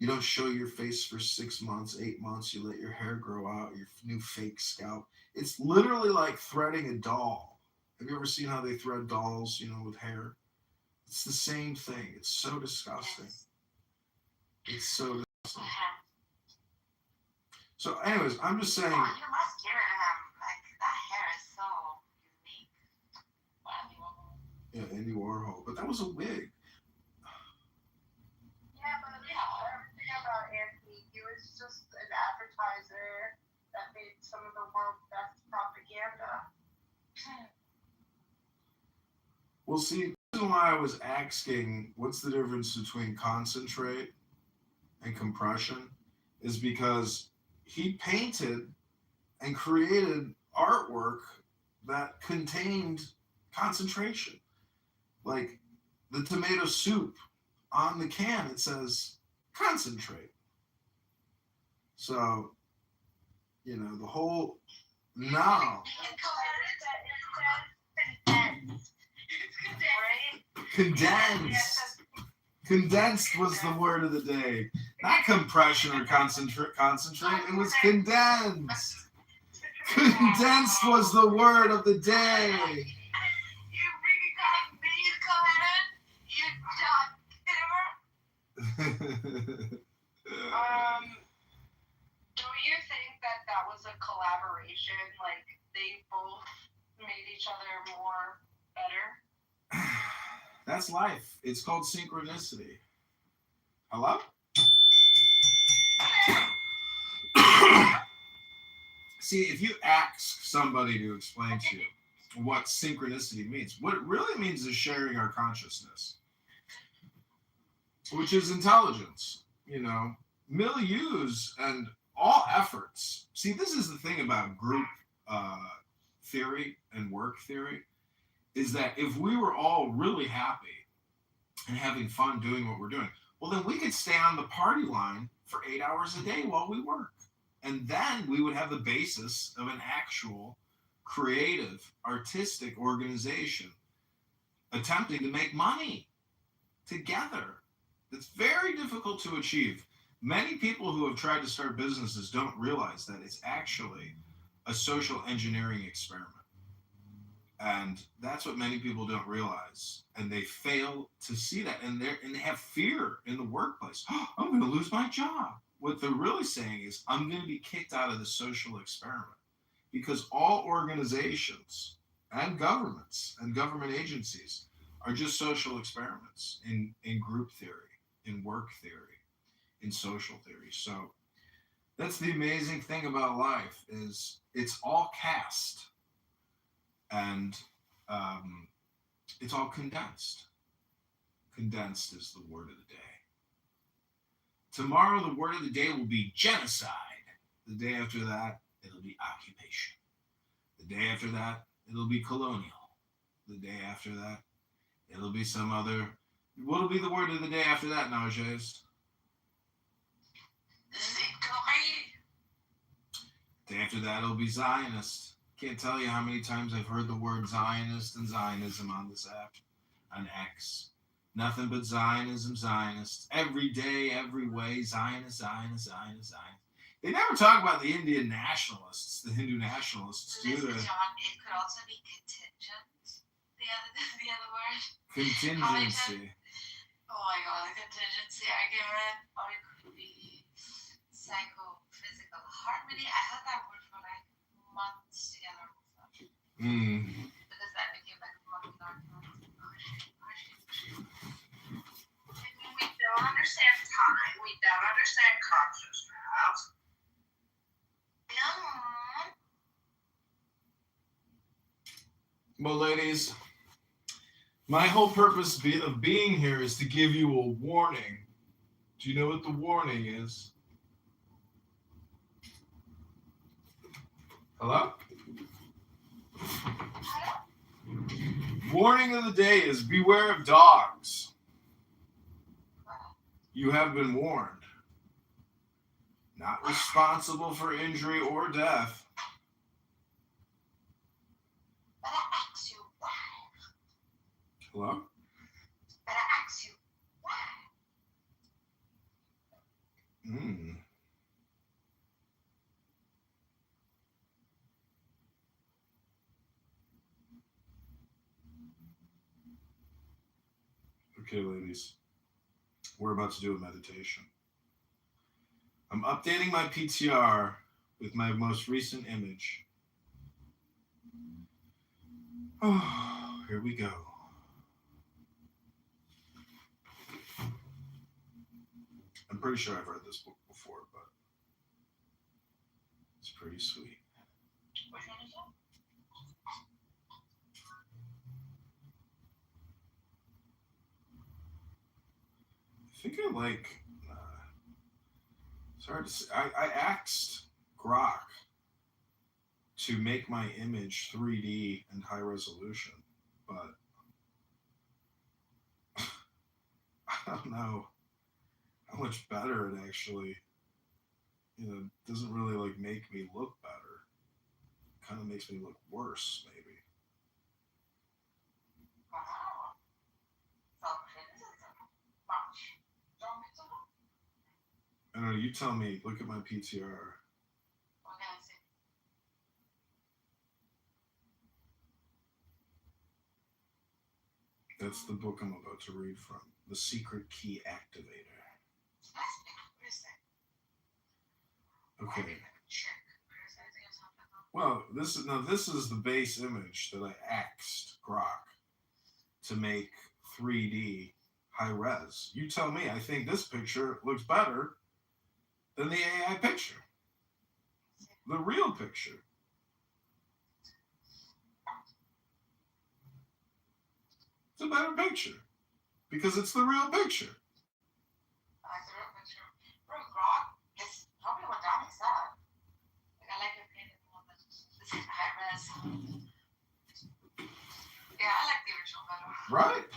don't show your face for 6 months, 8 months. You let your hair grow out, your new fake scalp. It's literally like threading a doll. Have you ever seen how they thread dolls, with hair? It's the same thing. It's so disgusting. Yes. It's so disgusting. Uh-huh. So, anyways, I'm just saying. Oh, you must give it him. Like, that hair is so unique. Wow. Yeah, Andy Warhol. But that was a wig. Yeah, but everything about Anthony, he was just an advertiser that made some of the world's best propaganda. Well, see, the reason why I was asking what's the difference between concentrate and compression is because he painted and created artwork that contained concentration. Like the tomato soup on the can, it says concentrate. So, the whole now condensed. Condensed was the word of the day. Not compression or concentrate. It was condensed. Condensed was the word of the day. You really got me, Cohen. You dog. Don't you think that was a collaboration? Like, they both made each other more better? That's life. It's called synchronicity. Hello? See, if you ask somebody to explain to you what synchronicity means, what it really means is sharing our consciousness, which is intelligence, milieus and all efforts. See, this is the thing about group theory and work theory, is that if we were all really happy and having fun doing what we're doing, well, then we could stay on the party line for 8 hours a day while we work. And then we would have the basis of an actual creative, artistic organization attempting to make money together. It's very difficult to achieve. Many people who have tried to start businesses don't realize that it's actually a social engineering experiment. And that's what many people don't realize. And they fail to see that. And they have fear in the workplace. Oh, I'm going to lose my job. What they're really saying is, I'm going to be kicked out of the social experiment. Because all organizations and governments and government agencies are just social experiments in group theory, in work theory, in social theory. So that's the amazing thing about life, is it's all cast. And it's all condensed. Condensed is the word of the day. Tomorrow, the word of the day will be genocide. The day after that, it'll be occupation. The day after that, it'll be colonial. The day after that, it'll be some other. What'll be the word of the day after that, Nages? Day after that, it'll be Zionist. Can't tell you how many times I've heard the word Zionist and Zionism on this app, on X. Nothing but Zionism, Zionists. Every day, every way, Zionist, Zionist, Zionist, Zionist. They never talk about the Indian nationalists, the Hindu nationalists, do Listen, they? John, it could also be contingent. The other word. Contingency. Oh my god, the contingency argument. Or it could be psychophysical harmony. I had that word for like months together. Because that became like a month argument. We don't understand time. We don't understand consciousness. Well, ladies, my whole purpose of being here is to give you a warning. Do you know what the warning is? Hello? Warning of the day is beware of dogs. You have been warned. Not responsible for injury or death. But I ask you why. Hello? But I ask you why. Okay, ladies. We're about to do a meditation. I'm updating my PTR with my most recent image. Oh, here we go. I'm pretty sure I've read this book before, but it's pretty sweet. Which one is that? I think I like. It's hard to say. I asked Grok to make my image 3D and high resolution, but I don't know how much better it actually, doesn't really like make me look better. It kind of makes me look worse, maybe. Wow. So this is much. Don't be so long. I don't know. You tell me. Look at my PTR. What can I say? That's the book I'm about to read from. The Secret Key Activator. Let's pick what is that? Okay. Check. Is anything else happening? Well, this is the base image that I asked Grok to make 3D high res. You tell me. I think this picture looks better than the AI picture. The real picture. It's a better picture because it's the real picture. I like the real picture. Real Grok is probably what Danny said. Like, I like your painting more than this high res. Yeah, I like the original better. Right?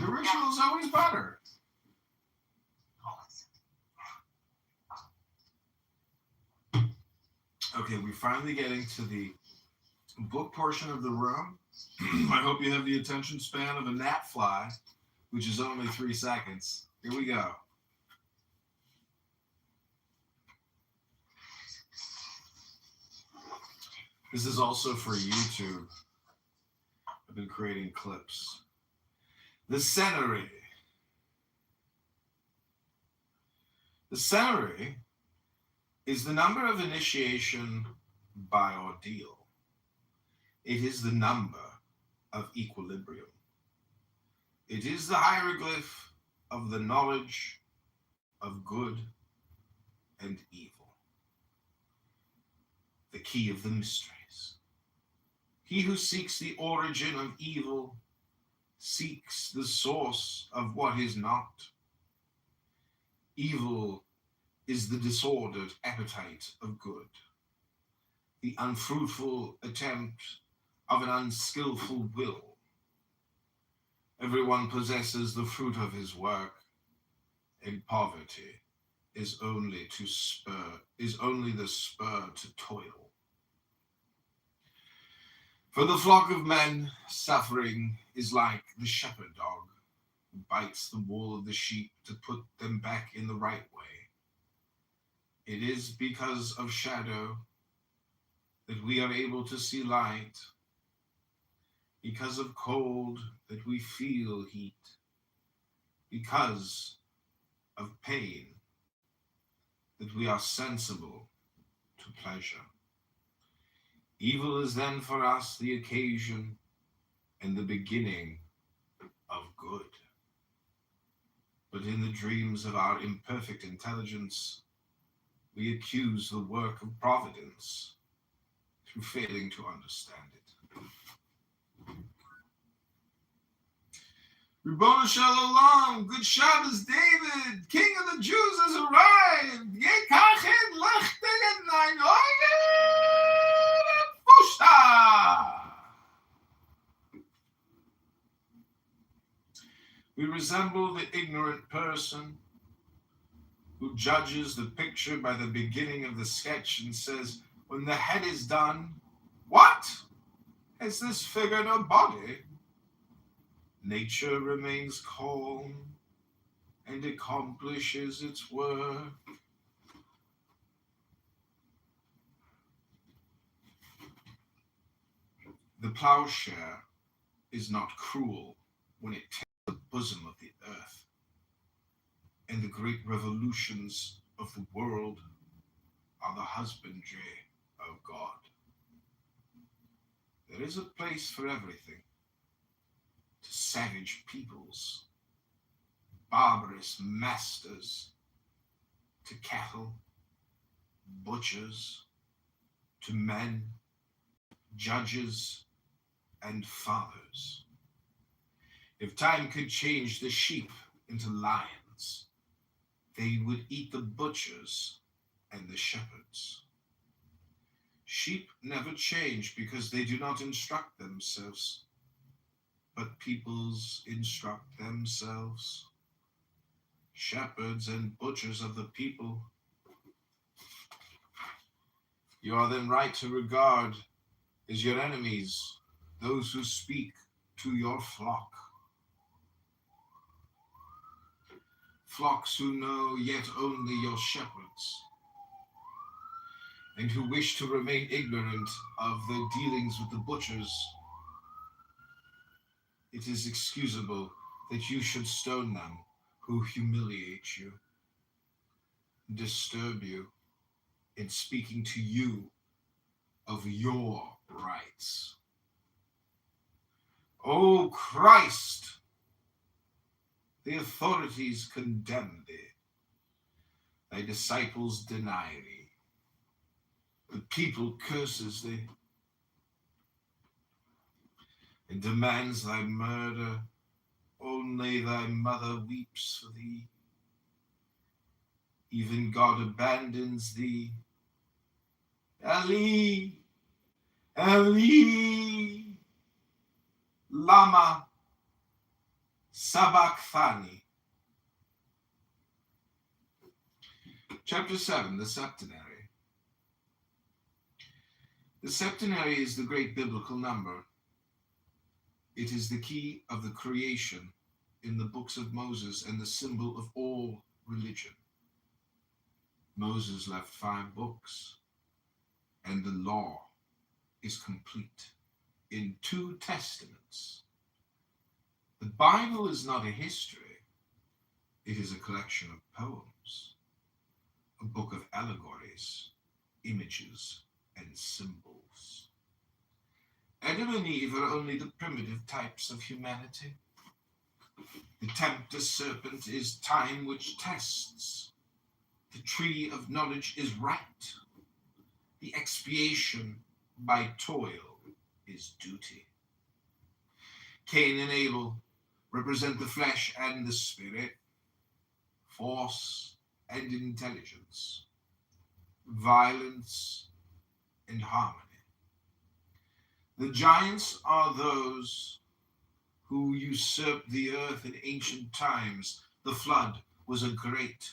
The original is always better. Always. Okay, we're finally getting to the book portion of the room. I hope you have the attention span of a gnat fly, which is only 3 seconds. Here we go. This is also for YouTube. I've been creating clips. The Senary. The Senary is the number of initiation by ordeal. It is the number of equilibrium. It is the hieroglyph of the knowledge of good and evil. The key of the mysteries. He who seeks the origin of evil seeks the source of what is not. Evil is the disordered appetite of good, the unfruitful attempt of an unskillful will. Everyone possesses the fruit of his work, and poverty is only the spur to toil. For the flock of men, suffering is like the shepherd dog who bites the wool of the sheep to put them back in the right way. It is because of shadow that we are able to see light, because of cold that we feel heat, because of pain that we are sensible to pleasure. Evil is then for us the occasion and the beginning of good. But in the dreams of our imperfect intelligence, we accuse the work of providence through failing to understand it. Ribbon Shalom, good Shabbos, David, King of the Jews has arrived. Yekachet lechten ein Fusta. We resemble the ignorant person who judges the picture by the beginning of the sketch and says, when the head is done, what? Has this figure no body? Nature remains calm and accomplishes its work. The plowshare is not cruel when it takes the bosom of the earth, and the great revolutions of the world are the husbandry of God. There is a place for everything, to savage peoples, barbarous masters, to cattle, butchers, to men, judges, and fathers. If time could change the sheep into lions, they would eat the butchers and the shepherds. Sheep never change because they do not instruct themselves, but peoples instruct themselves. Shepherds and butchers of the people. You are then right to regard as your enemies those who speak to your flock. Flocks who know yet only your shepherds, and who wish to remain ignorant of their dealings with the butchers. It is excusable that you should stone them who humiliate you, disturb you in speaking to you of your rights. O Christ, the authorities condemn thee. Thy disciples deny thee. The people curses thee and demands thy murder. Only thy mother weeps for thee. Even God abandons thee. Eli, Eli, lama sabachthani. Chapter 7, the septenary. The septenary is the great biblical number. It is the key of the creation in the books of Moses and the symbol of all religion. Moses left 5 books, and the law is complete in 2 testaments. The Bible is not a history. It is a collection of poems, a book of allegories, images, and symbols. Adam and Eve are only the primitive types of humanity. The tempter serpent is time which tests. The tree of knowledge is right. The expiation by toil is duty. Cain and Abel represent the flesh and the spirit, force and intelligence, violence and harmony. The giants are those who usurped the earth in ancient times. The flood was a great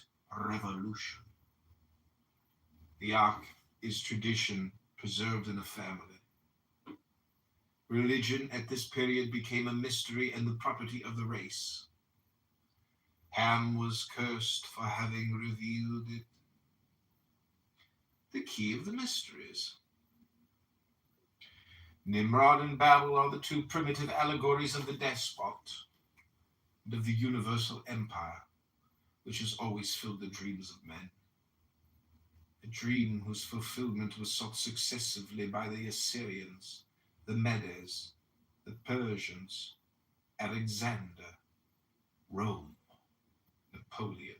revolution. The ark is tradition preserved in a family. Religion at this period became a mystery and the property of the race. Ham was cursed for having revealed it. The key of the mysteries. Nimrod and Babel are the 2 primitive allegories of the despot and of the universal empire, which has always filled the dreams of men. A dream whose fulfillment was sought successively by the Assyrians, the Medes, the Persians, Alexander, Rome, Napoleon,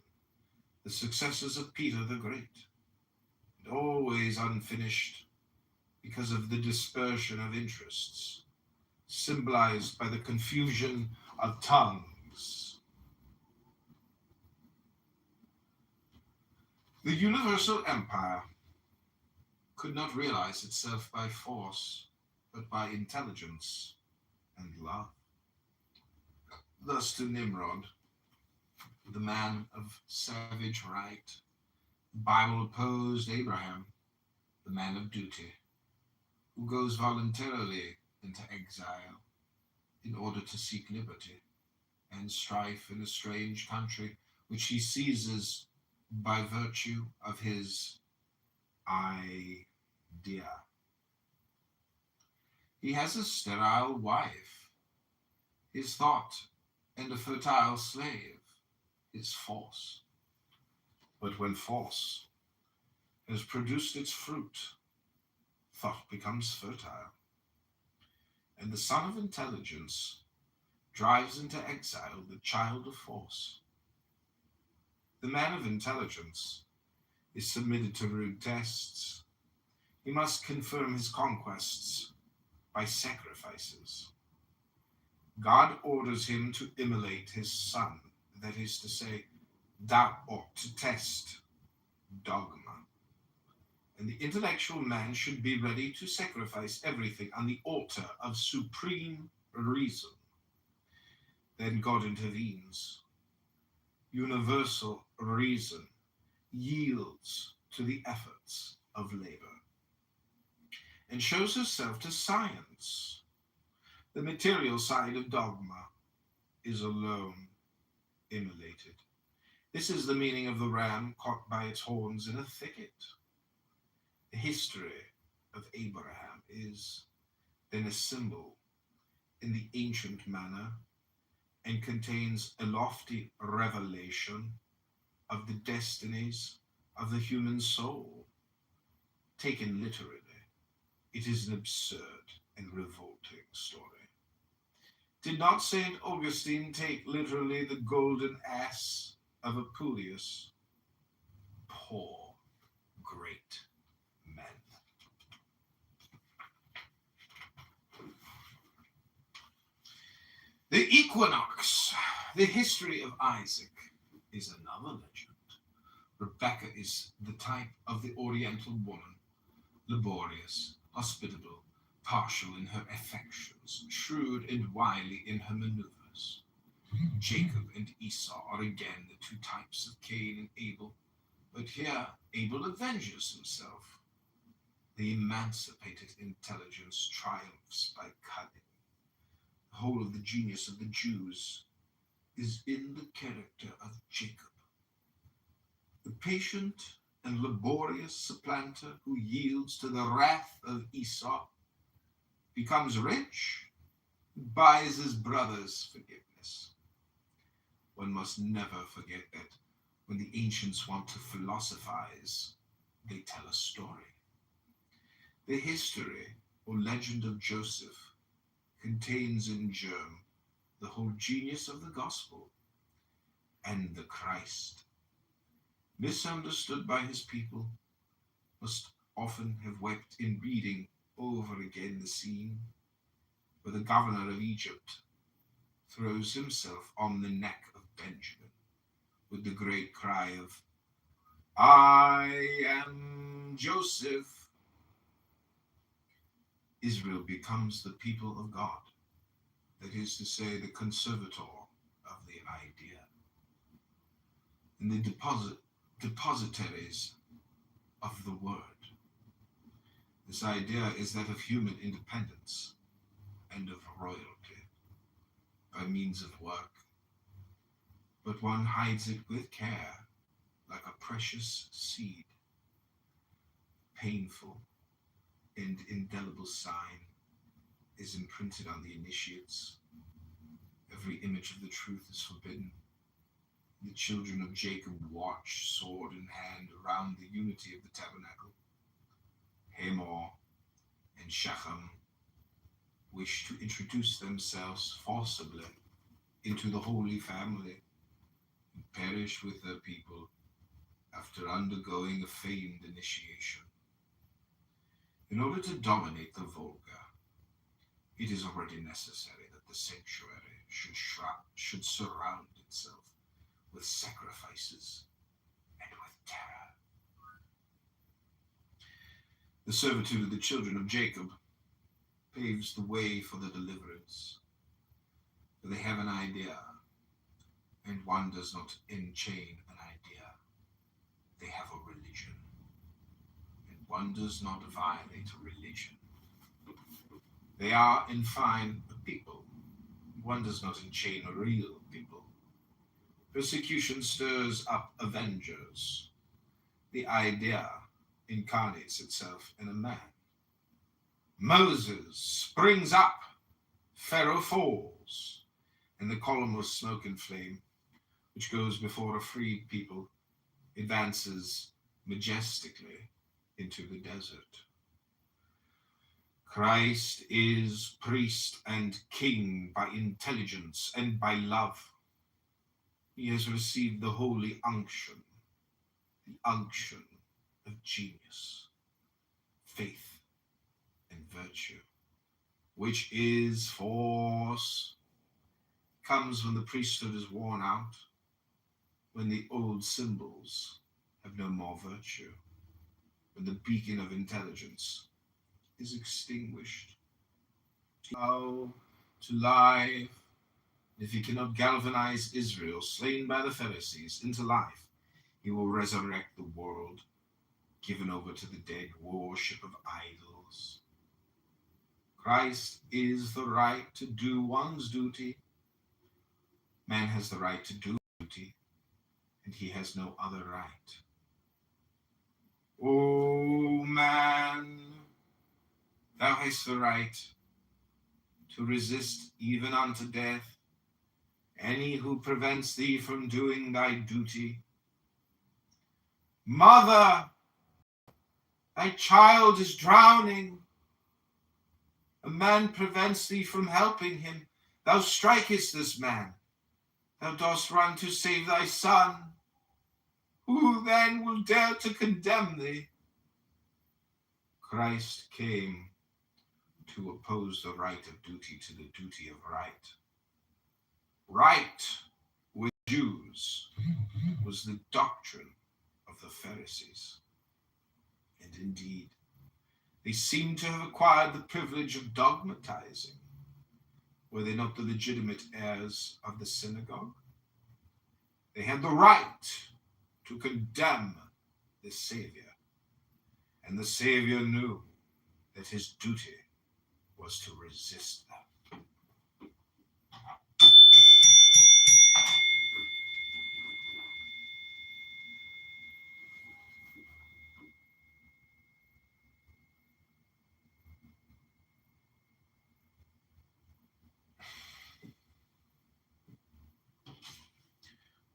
the successors of Peter the Great, and always unfinished because of the dispersion of interests, symbolized by the confusion of tongues. The universal empire could not realize itself by force, but by intelligence and love. Thus to Nimrod, the man of savage right, the Bible opposed Abraham, the man of duty, who goes voluntarily into exile in order to seek liberty and strife in a strange country which he seizes by virtue of his idea. He has a sterile wife, his thought, and a fertile slave, his force. But when force has produced its fruit, thought becomes fertile, and the son of intelligence drives into exile the child of force. The man of intelligence is submitted to rude tests. He must confirm his conquests by sacrifices. God orders him to immolate his son, that is to say, thou ought to test dogma. And the intellectual man should be ready to sacrifice everything on the altar of supreme reason. Then God intervenes. Universal reason yields to the efforts of labor and shows herself to science. The material side of dogma is alone immolated. This is the meaning of the ram caught by its horns in a thicket. The history of Abraham is then a symbol in the ancient manner and contains a lofty revelation of the destinies of the human soul. Taken literally, it is an absurd and revolting story. Did not St. Augustine take literally the golden ass of Apuleius? Poor, great men. The equinox, the history of Isaac, is another legend. Rebecca is the type of the Oriental woman, laborious, hospitable, partial in her affections, shrewd and wily in her maneuvers. Jacob and Esau are again the two types of Cain and Abel, but here Abel avenges himself. The emancipated intelligence triumphs by cunning. The whole of the genius of the Jews is in the character of Jacob. The patient and laborious supplanter who yields to the wrath of Esau becomes rich, buys his brother's forgiveness. One must never forget that when the ancients want to philosophize, they tell a story. The history or legend of Joseph contains in germ the whole genius of the gospel and the Christ. Misunderstood by his people, must often have wept in reading over again the scene where the governor of Egypt throws himself on the neck of Benjamin with the great cry of, "I am Joseph." Israel becomes the people of God, that is to say, the conservator of the idea, and the depositaries of the word. This idea is that of human independence and of royalty by means of work, but one hides it with care like a precious seed. Painful and indelible sign is imprinted on the initiates. Every image of the truth is forbidden. The children of Jacob watch, sword in hand, around the unity of the tabernacle. Hamor and Shechem wish to introduce themselves forcibly into the Holy Family and perish with their people after undergoing a feigned initiation. In order to dominate the Volga, it is already necessary that the sanctuary should surround itself with sacrifices and with terror. The servitude of the children of Jacob paves the way for the deliverance. They have an idea, and one does not enchain an idea. They have a religion, and one does not violate a religion. They are, in fine, a people. One does not enchain a real people. Persecution stirs up avengers. The idea incarnates itself in a man. Moses springs up, Pharaoh falls, and the column of smoke and flame, which goes before a freed people, advances majestically into the desert. Christ is priest and king by intelligence and by love. He has received the holy unction, the unction of genius, faith, and virtue, which is force, comes when the priesthood is worn out, when the old symbols have no more virtue, when the beacon of intelligence is extinguished. Now to life, if he cannot galvanize Israel, slain by the Pharisees, into life, he will resurrect the world, given over to the dead worship of idols. Christ is the right to do one's duty. Man has the right to do duty, and he has no other right. O man, thou hast the right to resist even unto death any who prevents thee from doing thy duty. Mother, thy child is drowning. A man prevents thee from helping him. Thou strikest this man. Thou dost run to save thy son. Who then will dare to condemn thee? Christ came to oppose the right of duty to the duty of right. Right with Jews was the doctrine of the Pharisees. And indeed, they seem to have acquired the privilege of dogmatizing. Were they not the legitimate heirs of the synagogue? They had the right to condemn the Savior, and the Savior knew that his duty was to resist them.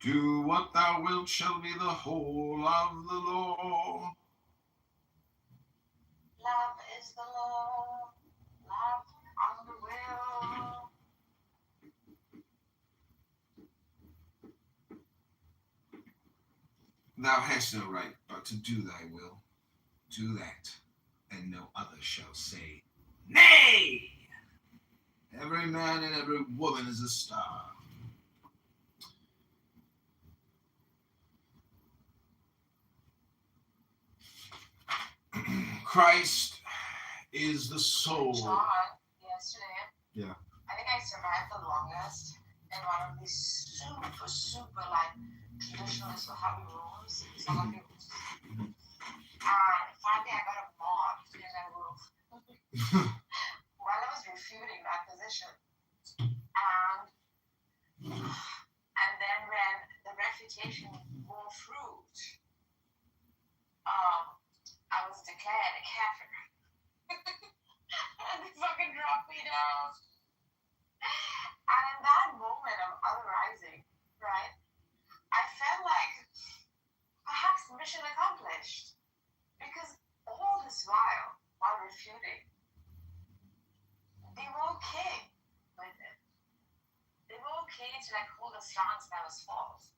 Do what thou wilt shall be the whole of the law. Love is the law. Love on the will. Thou hast no right but to do thy will. Do that, and no other shall say, nay! Every man and every woman is a star. Christ is the soul. John, yesterday, Yeah. I think I survived the longest in one of these super like traditionalist heavy rooms. And finally I got a mob because I moved while I was refuting that position. And then when the refutation bore fruit, I was declared a kafir. And they fucking dropped me down. And in that moment of other rising, right, I felt like perhaps mission accomplished. Because all this while refuting, they were okay with it. They were okay to like hold a stance that was false.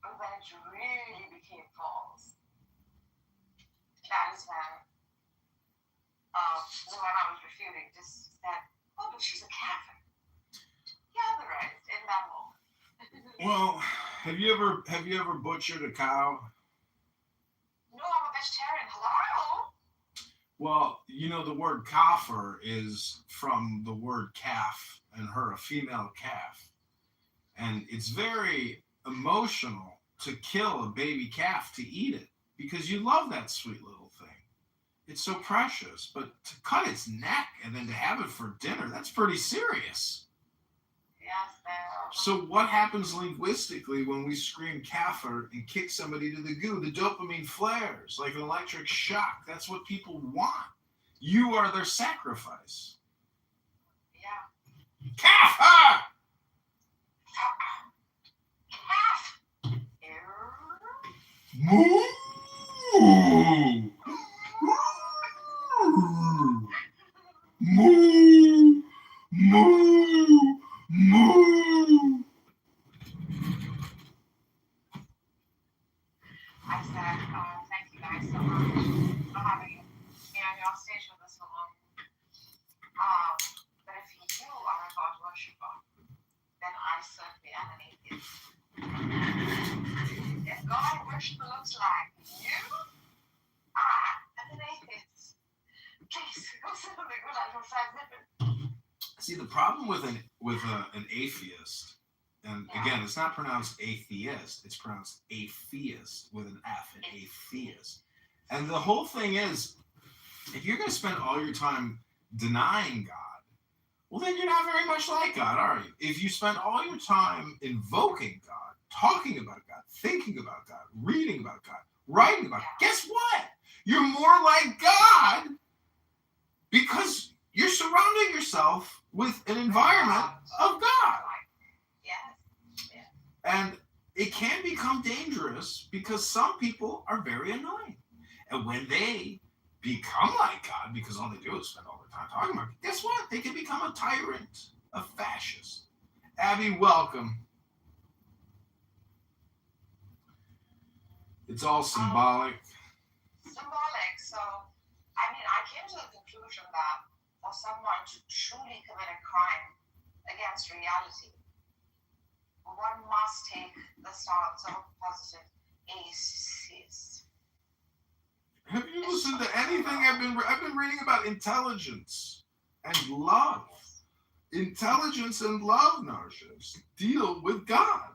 But when it really became false, that is when the one I was refuting just said, oh, but she's a Catholic. Yeah, the right in that moment. Well, have you ever butchered a cow? No, I'm a vegetarian. Hello? Well, you know, the word kafir is from the word calf, and her, a female calf. And it's very emotional to kill a baby calf to eat it because you love that sweet little thing. It's so precious. But to cut its neck and then to have it for dinner, that's pretty serious. Yes, So what happens linguistically when we scream kafir and kick somebody to the goo? The dopamine flares like an electric shock. That's what people want. You are their sacrifice. yeah. Kafir! Calf. Moo! Moo! Moo! Moo! I said, thank you guys so much for having me on your stage with us so long. But if you are a God worshipper, then I certainly am an atheist. If God worshipper looks like you, I am an atheist. Please go sit on the good life for 5 minutes. See, the problem with an atheist, and again, it's not pronounced atheist, it's pronounced atheist with an F, an atheist. And the whole thing is, if you're going to spend all your time denying God, well, then you're not very much like God, are you? If you spend all your time invoking God, talking about God, thinking about God, reading about God, writing about God, guess what? You're more like God because you're surrounding yourself with an environment of God. Yes. And it can become dangerous because some people are very annoying. And when they become like God, because all they do is spend all their time talking about it, guess what? They can become a tyrant, a fascist. Abby, welcome. It's all symbolic. Symbolic. So, I mean, I came to the conclusion that for someone to truly commit a crime against reality, one must take the stance of a positive atheist. Have you listened to anything I've been reading about intelligence and love? Intelligence and love, Narcissus, deal with God.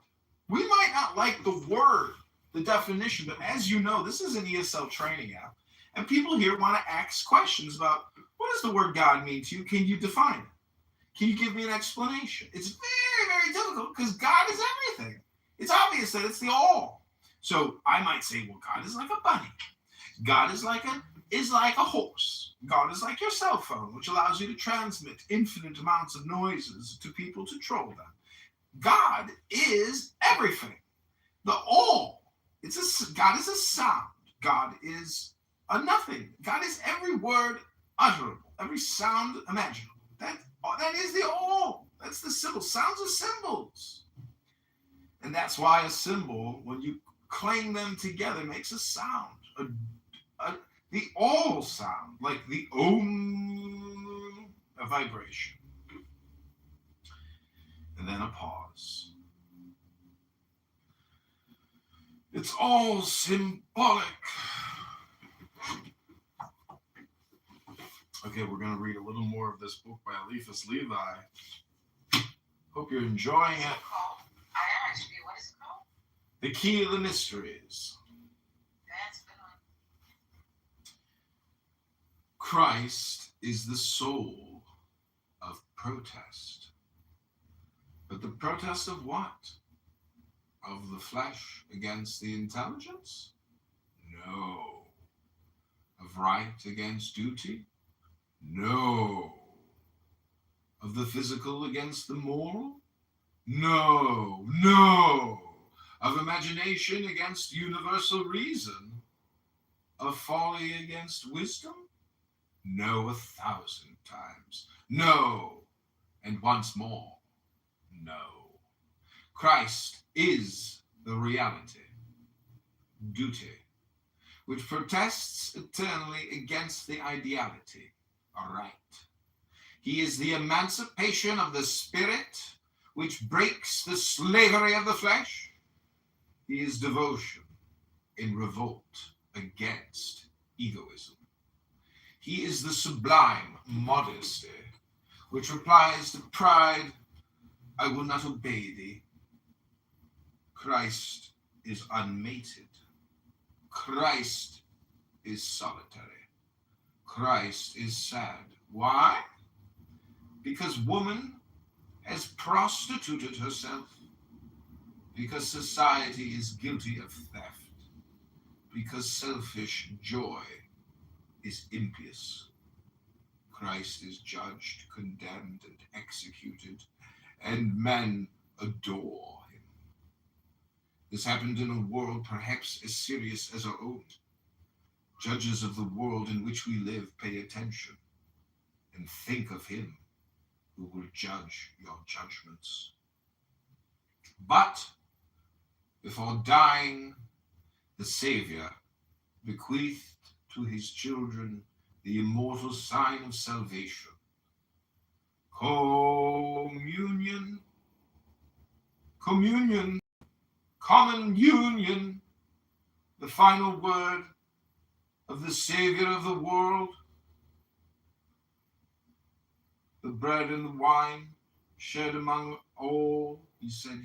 We might not like the word, the definition, but as you know, this is an ESL training app, and people here want to ask questions about what does the word God mean to you? Can you define it? Can you give me an explanation? It's very, very difficult because God is everything. It's obvious that it's the all. So I might say, well, God is like a bunny. God is like a horse. God is like your cell phone, which allows you to transmit infinite amounts of noises to people to troll them. God is everything. The all. God is a sound. God is a nothing. God is every word utterable, every sound imaginable. That is the all. That's the symbol. Sounds are symbols. And that's why a symbol, when you clang them together, makes a sound. The all sound, like the om, a vibration. And then a pause. It's all symbolic. Okay, we're going to read a little more of this book by Eliphas Levi. Hope you're enjoying it. I am actually. What is it called? The Key of the Mysteries. That's good one. Christ is the soul of protest. But the protest of what? Of the flesh against the intelligence? No. Of right against duty? No. Of the physical against the moral? No. No. Of imagination against universal reason? Of folly against wisdom? No, 1,000 times. No. And once more, no. Christ is the reality, duty, which protests eternally against the ideality, right. He is the emancipation of the spirit, which breaks the slavery of the flesh. He is devotion in revolt against egoism. He is the sublime modesty, which replies to pride, I will not obey thee. Christ is unmated. Christ is solitary. Christ is sad. Why? Because woman has prostituted herself. Because society is guilty of theft. Because selfish joy is impious. Christ is judged, condemned, and executed, and men adore him. This happened in a world perhaps as serious as our own. Judges of the world in which we live, pay attention and think of him who will judge your judgments. But before dying, the Savior bequeathed to his children the immortal sign of salvation, communion, communion, common union, the final word of the Savior of the world. The bread and the wine shared among all, he said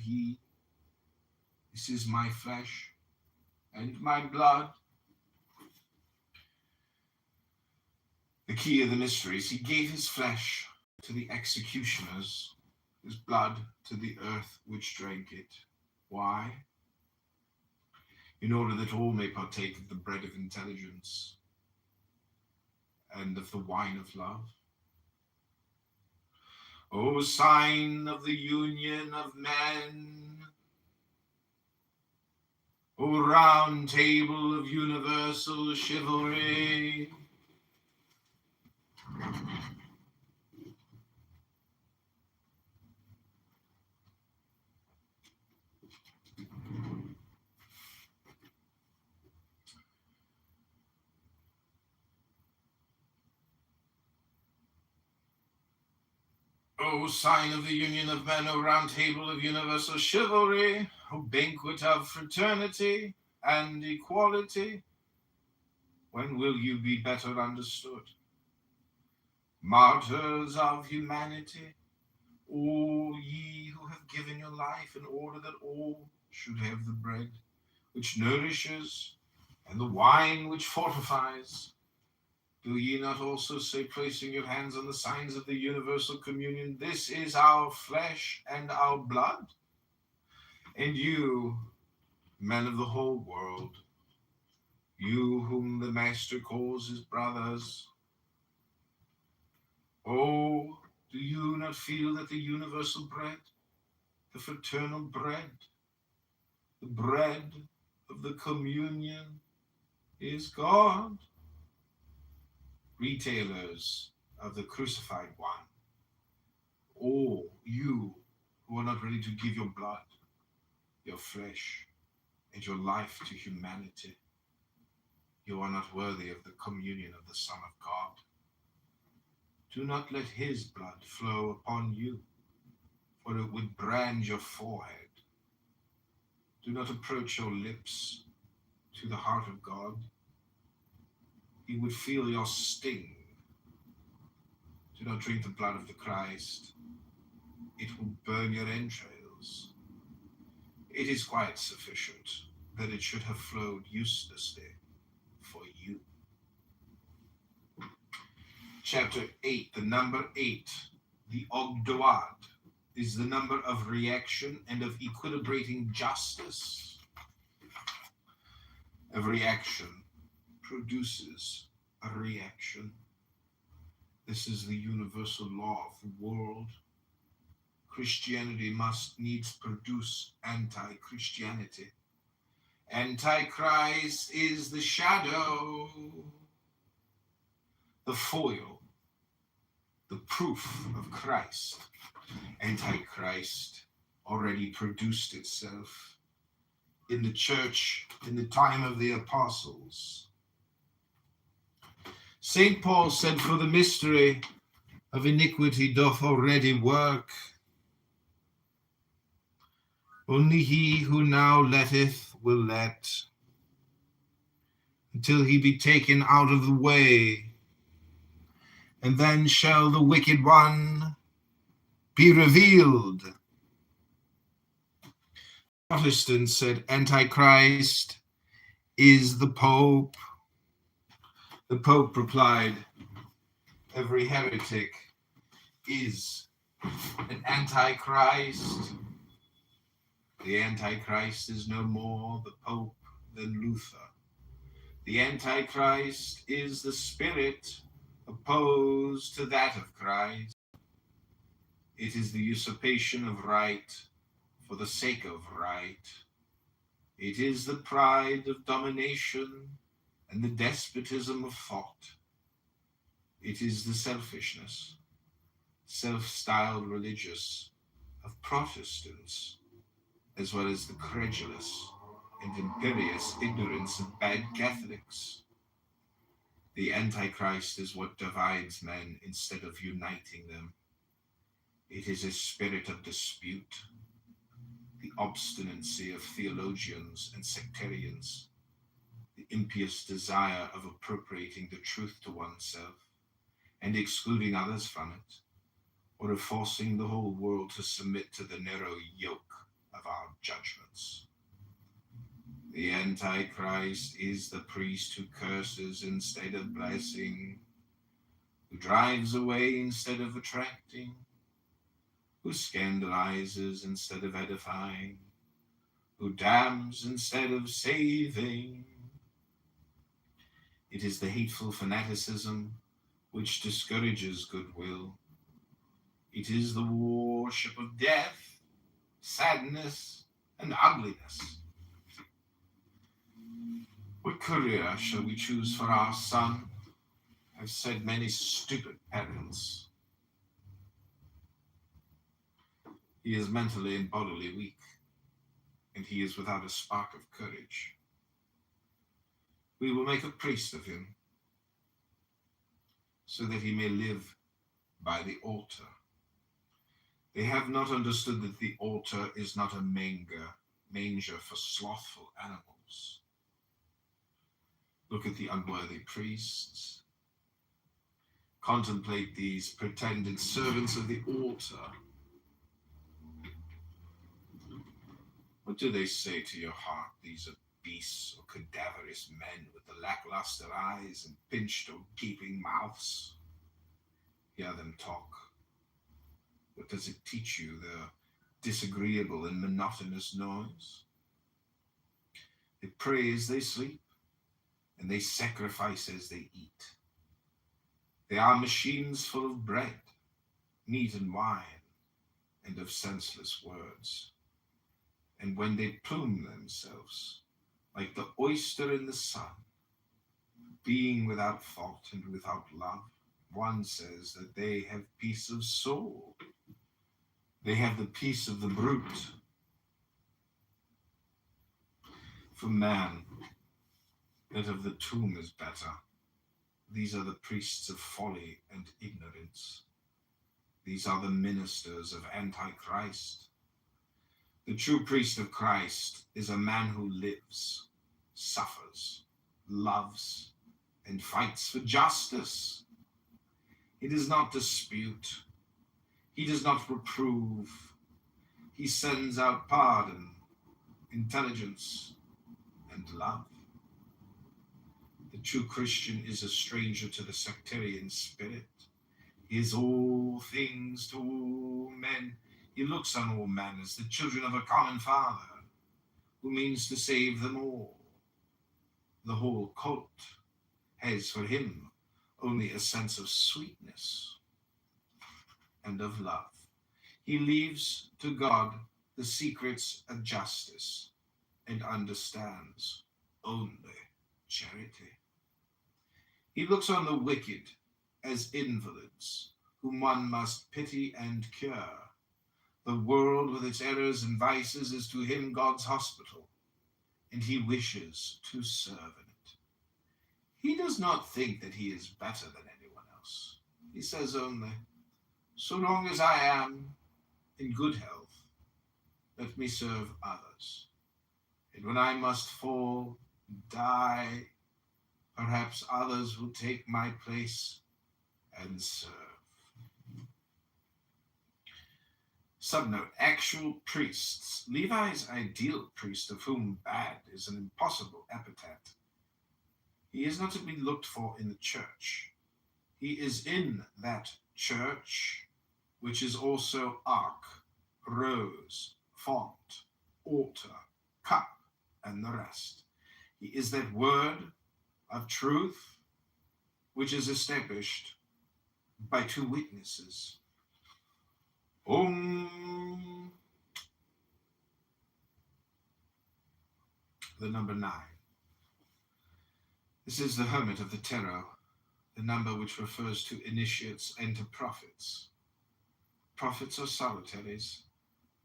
this is my flesh and my blood. The key of the mysteries, he gave his flesh to the executioners, his blood to the earth which drank it. Why? In order that all may partake of the bread of intelligence and of the wine of love. O sign of the union of men, O round table of universal chivalry, O sign of the union of men, O round table of universal chivalry, O banquet of fraternity and equality, when will you be better understood? Martyrs of humanity, all ye who have given your life in order that all should have the bread which nourishes and the wine which fortifies, do ye not also say, placing your hands on the signs of the universal communion, this is our flesh and our blood? And you, men of the whole world, you whom the Master calls his brothers, oh, do you not feel that the universal bread, the fraternal bread, the bread of the communion is God? Retailers of the crucified one, all you who are not ready to give your blood, your flesh, and your life to humanity, you are not worthy of the communion of the Son of God. Do not let his blood flow upon you, for it would brand your forehead. Do not approach your lips to the heart of God. He would feel your sting. Do not drink the blood of the Christ. It will burn your entrails. It is quite sufficient that it should have flowed uselessly for you. Chapter 8, the number 8, the Ogdoad, is the number of reaction and of equilibrating justice. Every action produces a reaction. This is the universal law of the world. Christianity must needs produce anti-Christianity. Antichrist is the shadow, the foil, the proof of Christ. Antichrist already produced itself in the church in the time of the apostles. St. Paul said, for the mystery of iniquity doth already work. Only he who now letteth will let, until he be taken out of the way. And then shall the wicked one be revealed. Protestants said Antichrist is the Pope. The Pope replied, every heretic is an Antichrist. The Antichrist is no more the Pope than Luther. The Antichrist is the spirit opposed to that of Christ. It is the usurpation of right for the sake of right. It is the pride of domination and the despotism of thought. It is the selfishness, self-styled religious of Protestants, as well as the credulous and imperious ignorance of bad Catholics. The Antichrist is what divides men instead of uniting them. It is a spirit of dispute, the obstinacy of theologians and sectarians, the impious desire of appropriating the truth to oneself and excluding others from it, or of forcing the whole world to submit to the narrow yoke of our judgments. The Antichrist is the priest who curses instead of blessing, who drives away instead of attracting, who scandalizes instead of edifying, who damns instead of saving. It is the hateful fanaticism which discourages goodwill. It is the worship of death, sadness, and ugliness. What career shall we choose for our son? I've said many stupid parents. He is mentally and bodily weak, and he is without a spark of courage. We will make a priest of him, so that he may live by the altar. They have not understood that the altar is not a manger for slothful animals. Look at the unworthy priests. Contemplate these pretended servants of the altar. What do they say to your heart, these obese or cadaverous men with the lackluster eyes and pinched or gaping mouths? Hear them talk. What does it teach you, their disagreeable and monotonous noise? They pray as they sleep, and they sacrifice as they eat. They are machines full of bread, meat and wine, and of senseless words. And when they plume themselves, like the oyster in the sun, being without fault and without love, one says that they have peace of soul. They have the peace of the brute. For man, that of the tomb is better. These are the priests of folly and ignorance. These are the ministers of Antichrist. The true priest of Christ is a man who lives, suffers, loves, and fights for justice. He does not dispute. He does not reprove. He sends out pardon, intelligence, and love. The true Christian is a stranger to the sectarian spirit. He is all things to all men. He looks on all men as the children of a common Father, who means to save them all. The whole cult has for him only a sense of sweetness and of love. He leaves to God the secrets of justice and understands only charity. He looks on the wicked as invalids whom one must pity and cure. The world with its errors and vices is to him God's hospital, and he wishes to serve in it. He does not think that he is better than anyone else. He says only, so long as I am in good health, let me serve others. And when I must fall, die, perhaps others will take my place and serve. Subnote, actual priests. Levi's ideal priest, of whom bad is an impossible epithet. He is not to be looked for in the church. He is in that church, which is also ark, rose, font, altar, cup, and the rest. He is that word of truth which is established by two witnesses. The number 9. This is the hermit of the tarot, the number which refers to initiates and to prophets. Prophets are solitaries,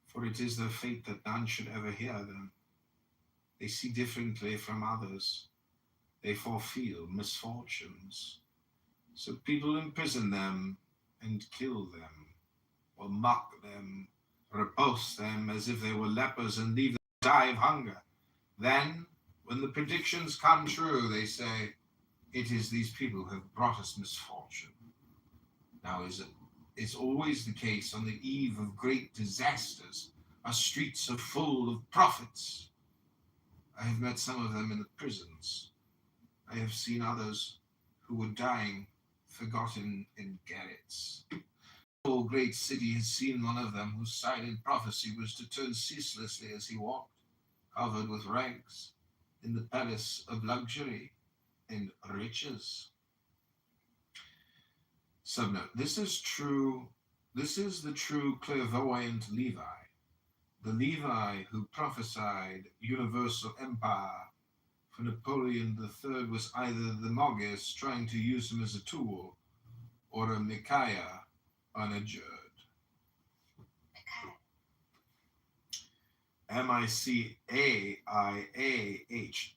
for it is their fate that none should ever hear them. They see differently from others. They forefeel misfortunes. So people imprison them and kill them, or mock them, repulse them as if they were lepers and leave them to die of hunger. Then, when the predictions come true, they say, it is these people who have brought us misfortune. Now, it's always the case on the eve of great disasters. Our streets are full of prophets. I have met some of them in the prisons. I have seen others who were dying, forgotten in garrets. The whole great city has seen one of them whose silent prophecy was to turn ceaselessly as he walked, covered with rags, in the palace of luxury and riches. Subnote, this is the true clairvoyant Levi, the Levi who prophesied universal empire. For Napoleon III was either the Mogis trying to use him as a tool, or a Micaiah unadjured.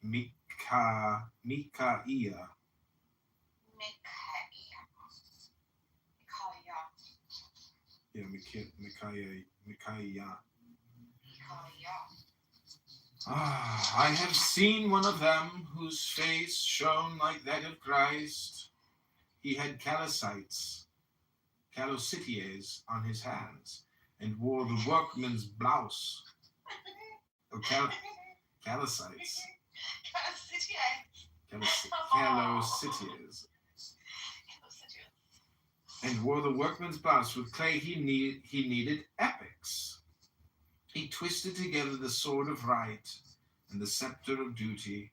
Micaiah. Micaiah. Yeah, Micaiah. I have seen one of them whose face shone like that of Christ. He had calicites on his hands, and wore the workman's blouse. Oh, calicites. Calocitias. And wore the workman's blouse. With clay he needed epics. He twisted together the sword of right and the scepter of duty,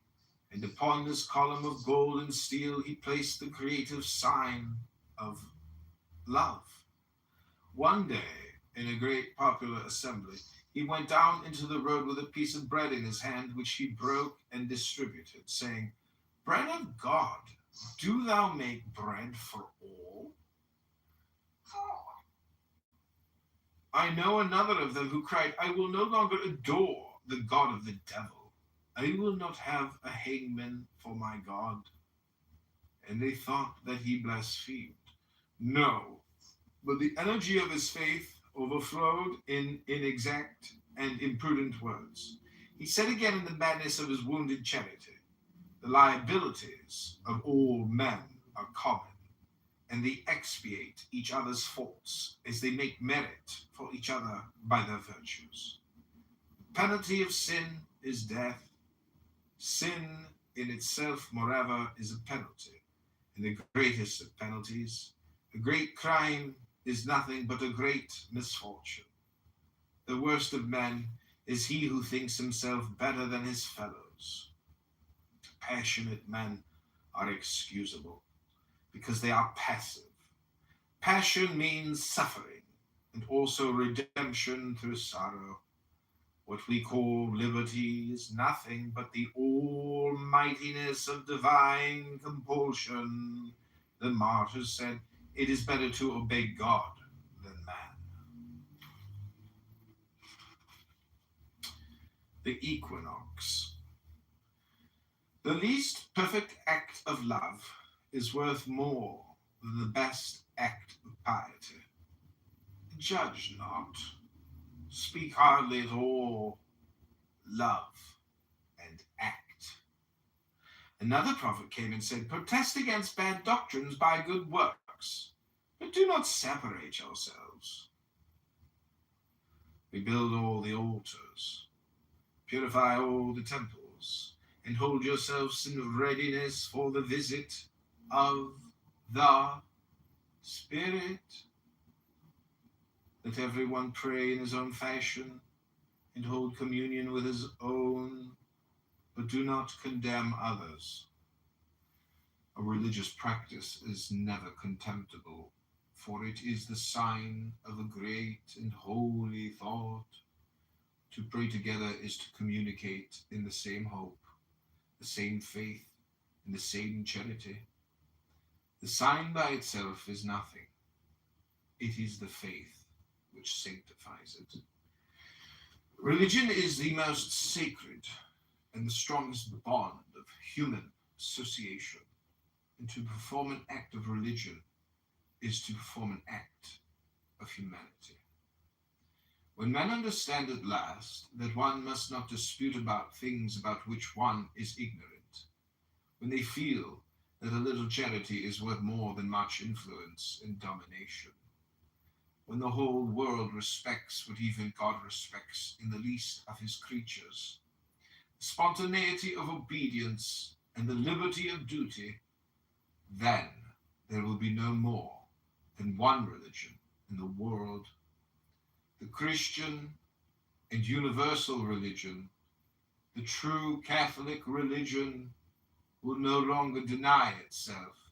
and upon this column of gold and steel he placed the creative sign of love. One day, in a great popular assembly, he went down into the road with a piece of bread in his hand, which he broke and distributed, saying, "Bread of God, do thou make bread for all?" I know another of them who cried, "I will no longer adore the God of the devil. I will not have a hangman for my God." And they thought that he blasphemed. No, but the energy of his faith overflowed in inexact and imprudent words. He said again in the madness of his wounded charity, "The liabilities of all men are common, and they expiate each other's faults as they make merit for each other by their virtues. The penalty of sin is death. Sin in itself, moreover, is a penalty, and the greatest of penalties. A great crime is nothing but a great misfortune. The worst of men is he who thinks himself better than his fellows. Passionate men are excusable, because they are passive. Passion means suffering, and also redemption through sorrow. What we call liberty is nothing but the almightiness of divine compulsion. The martyrs said, it is better to obey God than man. The equinox. The least perfect act of love is worth more than the best act of piety. Judge not, speak hardly at all, love and act. Another prophet came and said, protest against bad doctrines by good works. But do not separate yourselves. Rebuild all the altars, purify all the temples, and hold yourselves in readiness for the visit of the Spirit. Let everyone pray in his own fashion and hold communion with his own, but do not condemn others. A religious practice is never contemptible, for it is the sign of a great and holy thought. To pray together is to communicate in the same hope, the same faith, and the same charity. The sign by itself is nothing. It is the faith which sanctifies it. Religion is the most sacred and the strongest bond of human association. And to perform an act of religion is to perform an act of humanity. When men understand at last that one must not dispute about things about which one is ignorant, when they feel that a little charity is worth more than much influence and domination, when the whole world respects what even God respects in the least of his creatures, the spontaneity of obedience and the liberty of duty, then there will be no more than one religion in the world. The Christian and universal religion, the true Catholic religion, will no longer deny itself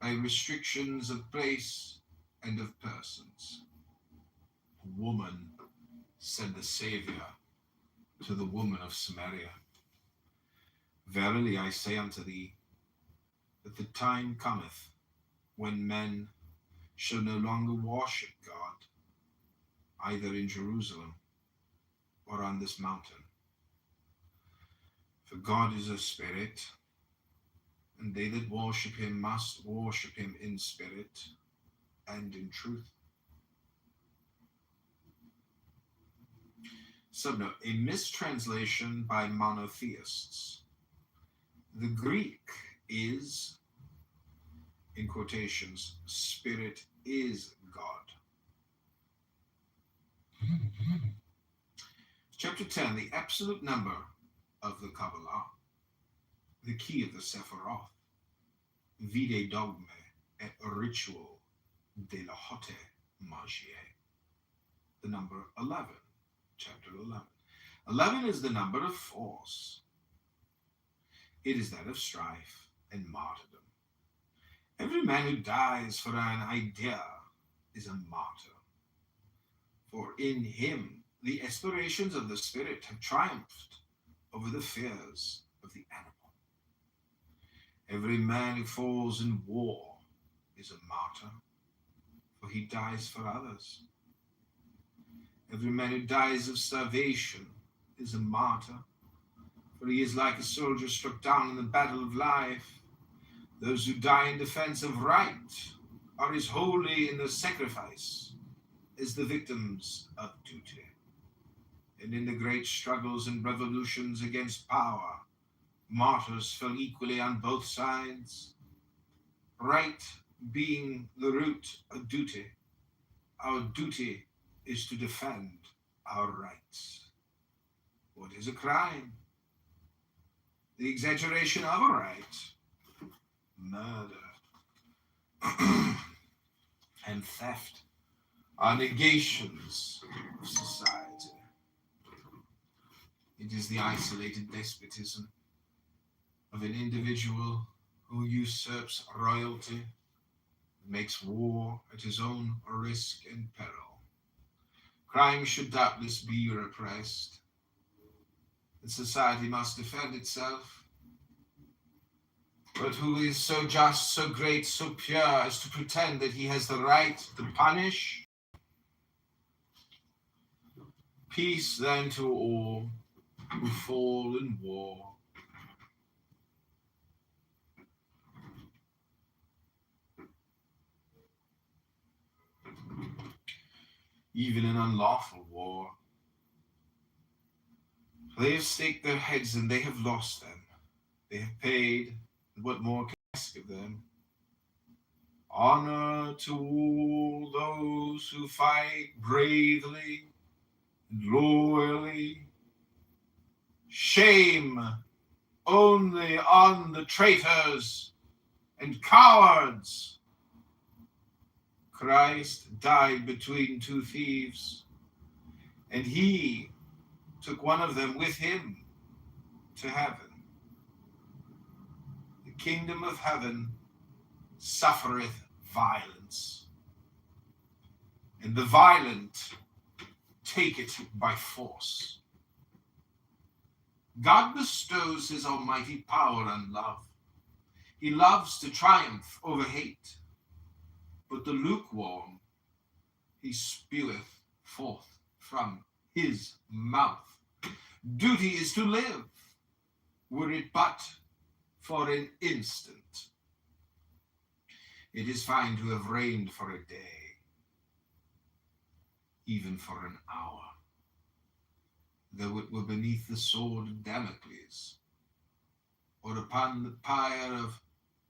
by restrictions of place and of persons. Woman, said the Savior to the woman of Samaria, verily I say unto thee, that the time cometh when men shall no longer worship God, either in Jerusalem or on this mountain. For God is a spirit, and they that worship him must worship him in spirit and in truth. Subnote, a mistranslation by monotheists. The Greek is, in quotations, spirit is God. Chapter 10, the absolute number of the Kabbalah, the key of the Sephiroth, vide dogme et ritual de la haute magie, the number 11, chapter 11. 11 is the number of force. It is that of strife and martyrdom. Every man who dies for an idea is a martyr, for in him the aspirations of the spirit have triumphed over the fears of the animal. Every man who falls in war is a martyr, for he dies for others. Every man who dies of starvation is a martyr, for he is like a soldier struck down in the battle of life. Those who die in defense of right are as holy in the sacrifice as the victims of duty. And in the great struggles and revolutions against power, martyrs fell equally on both sides. Right being the root of duty, our duty is to defend our rights. What is a crime? The exaggeration of a right. Murder and theft are negations of society. It is the isolated despotism of an individual who usurps royalty, makes war at his own risk and peril. Crime should doubtless be repressed, and society must defend itself. But who is so just, so great, so pure as to pretend that he has the right to punish? Peace then to all who fall in war. Even in unlawful war. They have staked their heads and they have lost them. They have paid, and what more can I ask of them? Honor to all those who fight bravely and loyally. Shame only on the traitors and cowards. Christ died between two thieves, and he took one of them with him to heaven. The kingdom of heaven suffereth violence, and the violent take it by force. God bestows his almighty power and love. He loves to triumph over hate, but the lukewarm he speweth forth from his mouth. Duty is to live, were it but for an instant. It is fine to have reigned for a day, even for an hour, though it were beneath the sword of Damocles, or upon the pyre of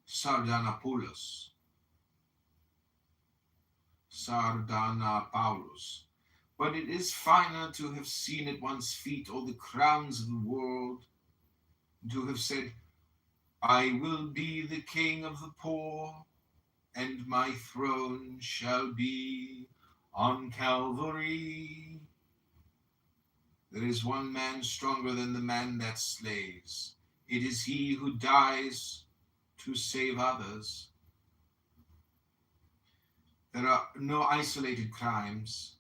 Sardanapalus, but it is finer to have seen at one's feet all the crowns of the world, and to have said, I will be the king of the poor, and my throne shall be on Calvary. There is one man stronger than the man that slays. It is he who dies to save others. There are no isolated crimes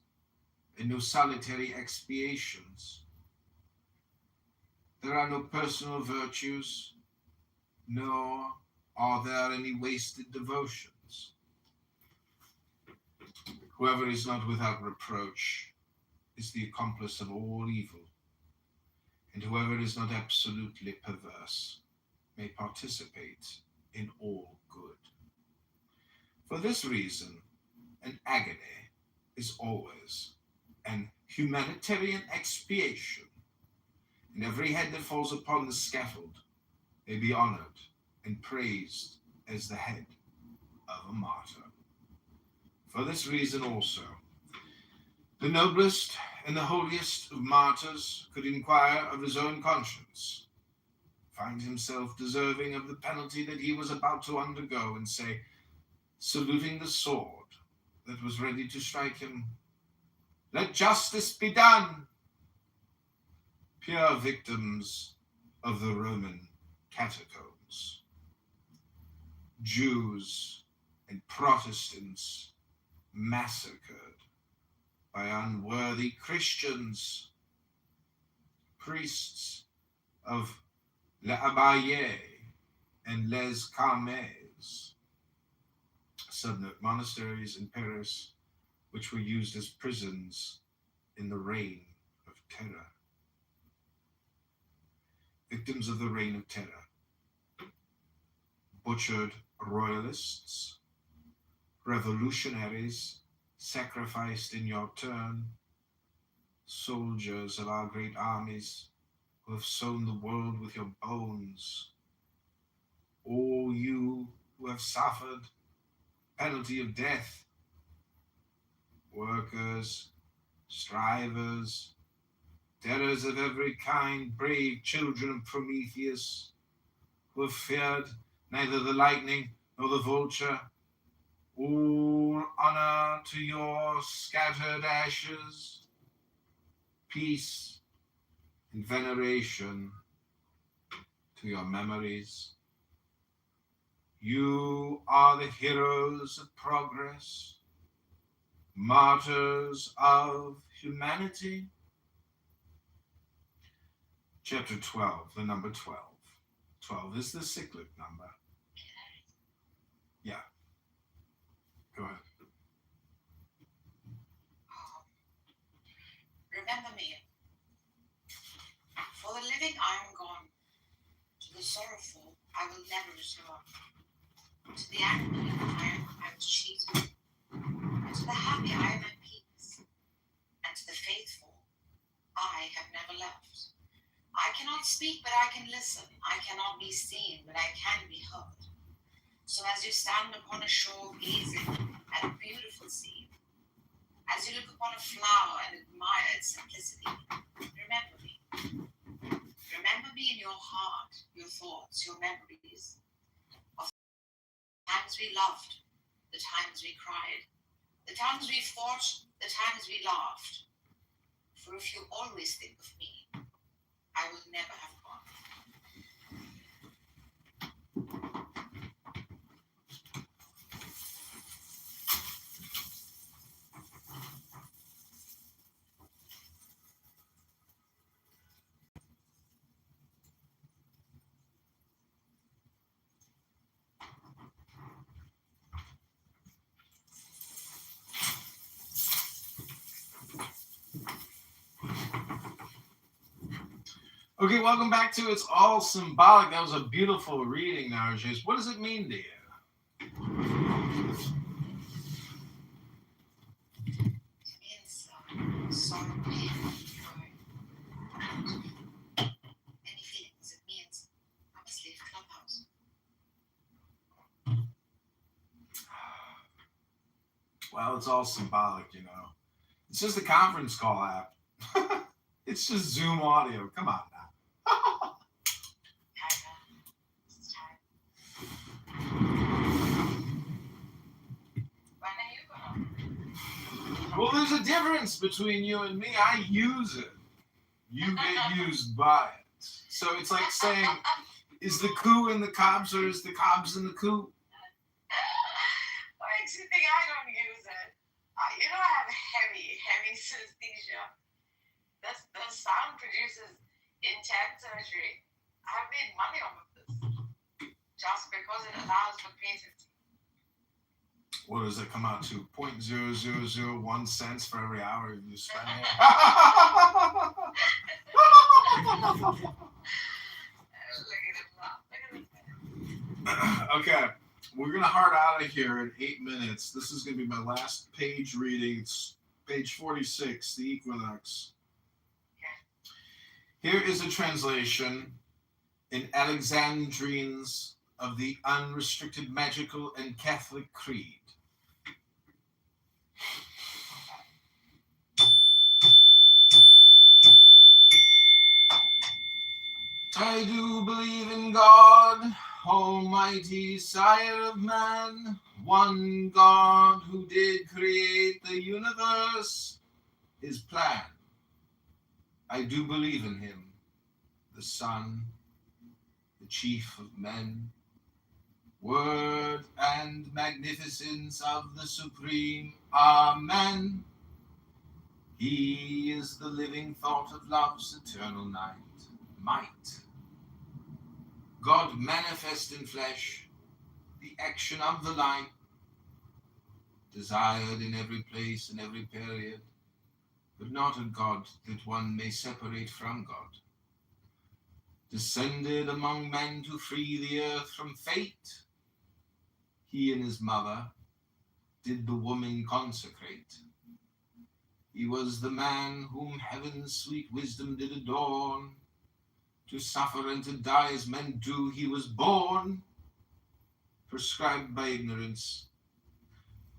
and no solitary expiations. There are no personal virtues, nor are there any wasted devotions. Whoever is not without reproach is the accomplice of all evil, and whoever is not absolutely perverse may participate in all good. For this reason, an agony is always an humanitarian expiation, and every head that falls upon the scaffold may be honored and praised as the head of a martyr. For this reason also, the noblest and the holiest of martyrs could inquire of his own conscience, find himself deserving of the penalty that he was about to undergo, and say, saluting the sword that was ready to strike him, let justice be done. Pure victims of the Roman catacombs, Jews and Protestants massacred by unworthy Christians, priests of Les Abayers and Les Carmes, subnote monasteries in Paris, which were used as prisons in the Reign of Terror. Victims of the Reign of Terror, butchered royalists, revolutionaries sacrificed in your turn, soldiers of our great armies who have sown the world with your bones, all you who have suffered penalty of death, workers, strivers, terrors of every kind, brave children of Prometheus, who have feared neither the lightning nor the vulture, all honor to your scattered ashes, peace and veneration to your memories. You are the heroes of progress, martyrs of humanity. Chapter 12, the number 12. 12 is the cyclic number. Yeah. Go ahead. Remember me. For the living I am gone. To the sorrowful I will never restore. To the angry I was cheated. And to the happy I am at peace. And to the faithful I have never left. I cannot speak, but I can listen. I cannot be seen, but I can be heard. So as you stand upon a shore gazing at a beautiful scene, as you look upon a flower and admire its simplicity, remember me. Remember me in your heart, your thoughts, your memories of the times we loved, the times we cried, the times we fought, the times we laughed. For if you always think of me, I would never have gone. Okay, welcome back to It's All Symbolic. That was a beautiful reading, Narjis. What does it mean to you? It means sorrow, pain, joy, any feelings. It means I must leave Clubhouse. Well, it's all symbolic, you know. It's just a conference call app. It's just Zoom audio. Come on now. It's time. When are you gonna? Well, there's a difference between you and me. I use it. You get used by it. So it's like saying, is the coup in the Cobs or is the Cobs in the coup? What makes you think I don't use it? You know I have heavy synesthesia. The sound produces intense imagery. I've made money off of this just because it allows for creativity. What does it come out to? 0.0001 cents for every hour you spend here? Okay, we're gonna heart out of here in 8 minutes. This is gonna be my last page reading. It's page 46, the equinox. Here is a translation in Alexandrines of the Unrestricted Magical and Catholic Creed. I do believe in God, Almighty Sire of man, one God who did create the universe, his plan. I do believe in him, the Son, the chief of men, word and magnificence of the Supreme. Amen. He is the living thought of love's eternal night, might. God manifest in flesh, the action of the light, desired in every place and every period, but not a God that one may separate from God. Descended among men to free the earth from fate, he and his mother did the woman consecrate. He was the man whom heaven's sweet wisdom did adorn. To suffer and to die as men do, he was born, prescribed by ignorance,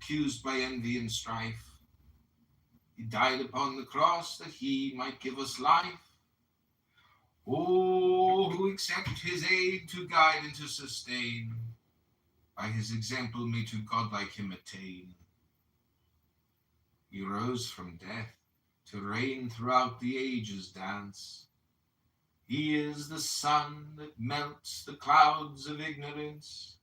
accused by envy and strife. He died upon the cross that he might give us life. Oh, who accept his aid to guide and to sustain, by his example may to godlike him attain. He rose from death to reign throughout the ages dance. He is the sun that melts the clouds of ignorance.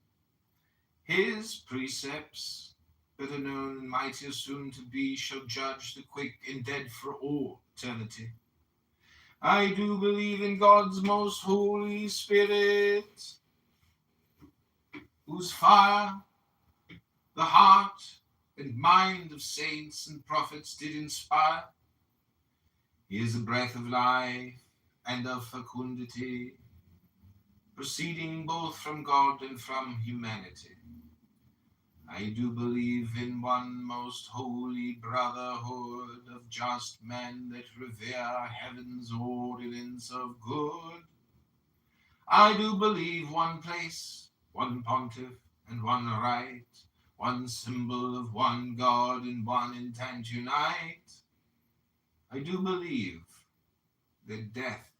His precepts, better known and mightier soon to be, shall judge the quick and dead for all eternity. I do believe in God's most holy Spirit, whose fire the heart and mind of saints and prophets did inspire. He is a breath of life and of fecundity, proceeding both from God and from humanity. I do believe in one most holy brotherhood of just men that revere heaven's ordinance of good. I do believe one place, one pontiff, and one right, one symbol of one God and one intent unite. I do believe that death,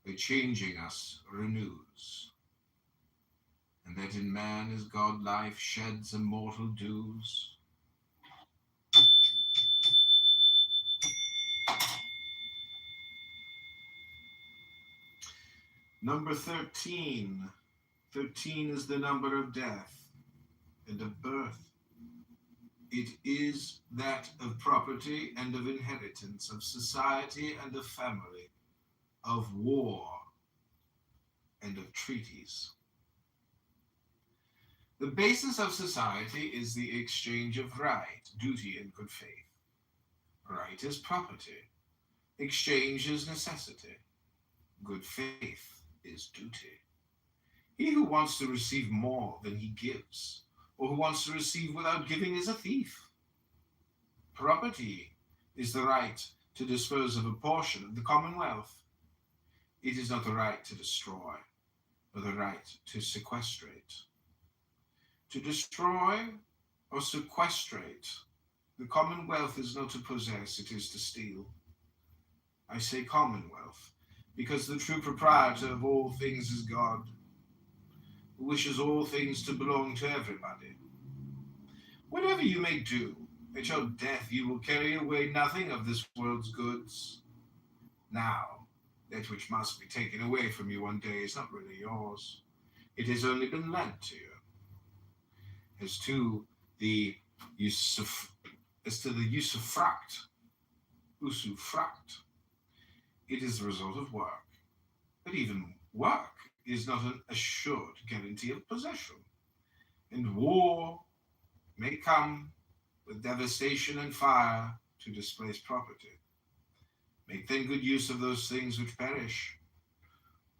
by changing us, renews, and that in man as God life sheds immortal dews. Number 13. 13 is the number of death and of birth. It is that of property and of inheritance, of society and of family, of war and of treaties. The basis of society is the exchange of right, duty, and good faith. Right is property. Exchange is necessity. Good faith is duty. He who wants to receive more than he gives, or who wants to receive without giving, is a thief. Property is the right to dispose of a portion of the commonwealth. It is not the right to destroy, but the right to sequestrate. To destroy or sequestrate the commonwealth is not to possess, it is to steal. I say commonwealth, because the true proprietor of all things is God, who wishes all things to belong to everybody. Whatever you may do, at your death you will carry away nothing of this world's goods. Now, that which must be taken away from you one day is not really yours. It has only been lent to you. As to the usufruct, it is the result of work. But even work is not an assured guarantee of possession. And war may come with devastation and fire to displace property. Make then good use of those things which perish,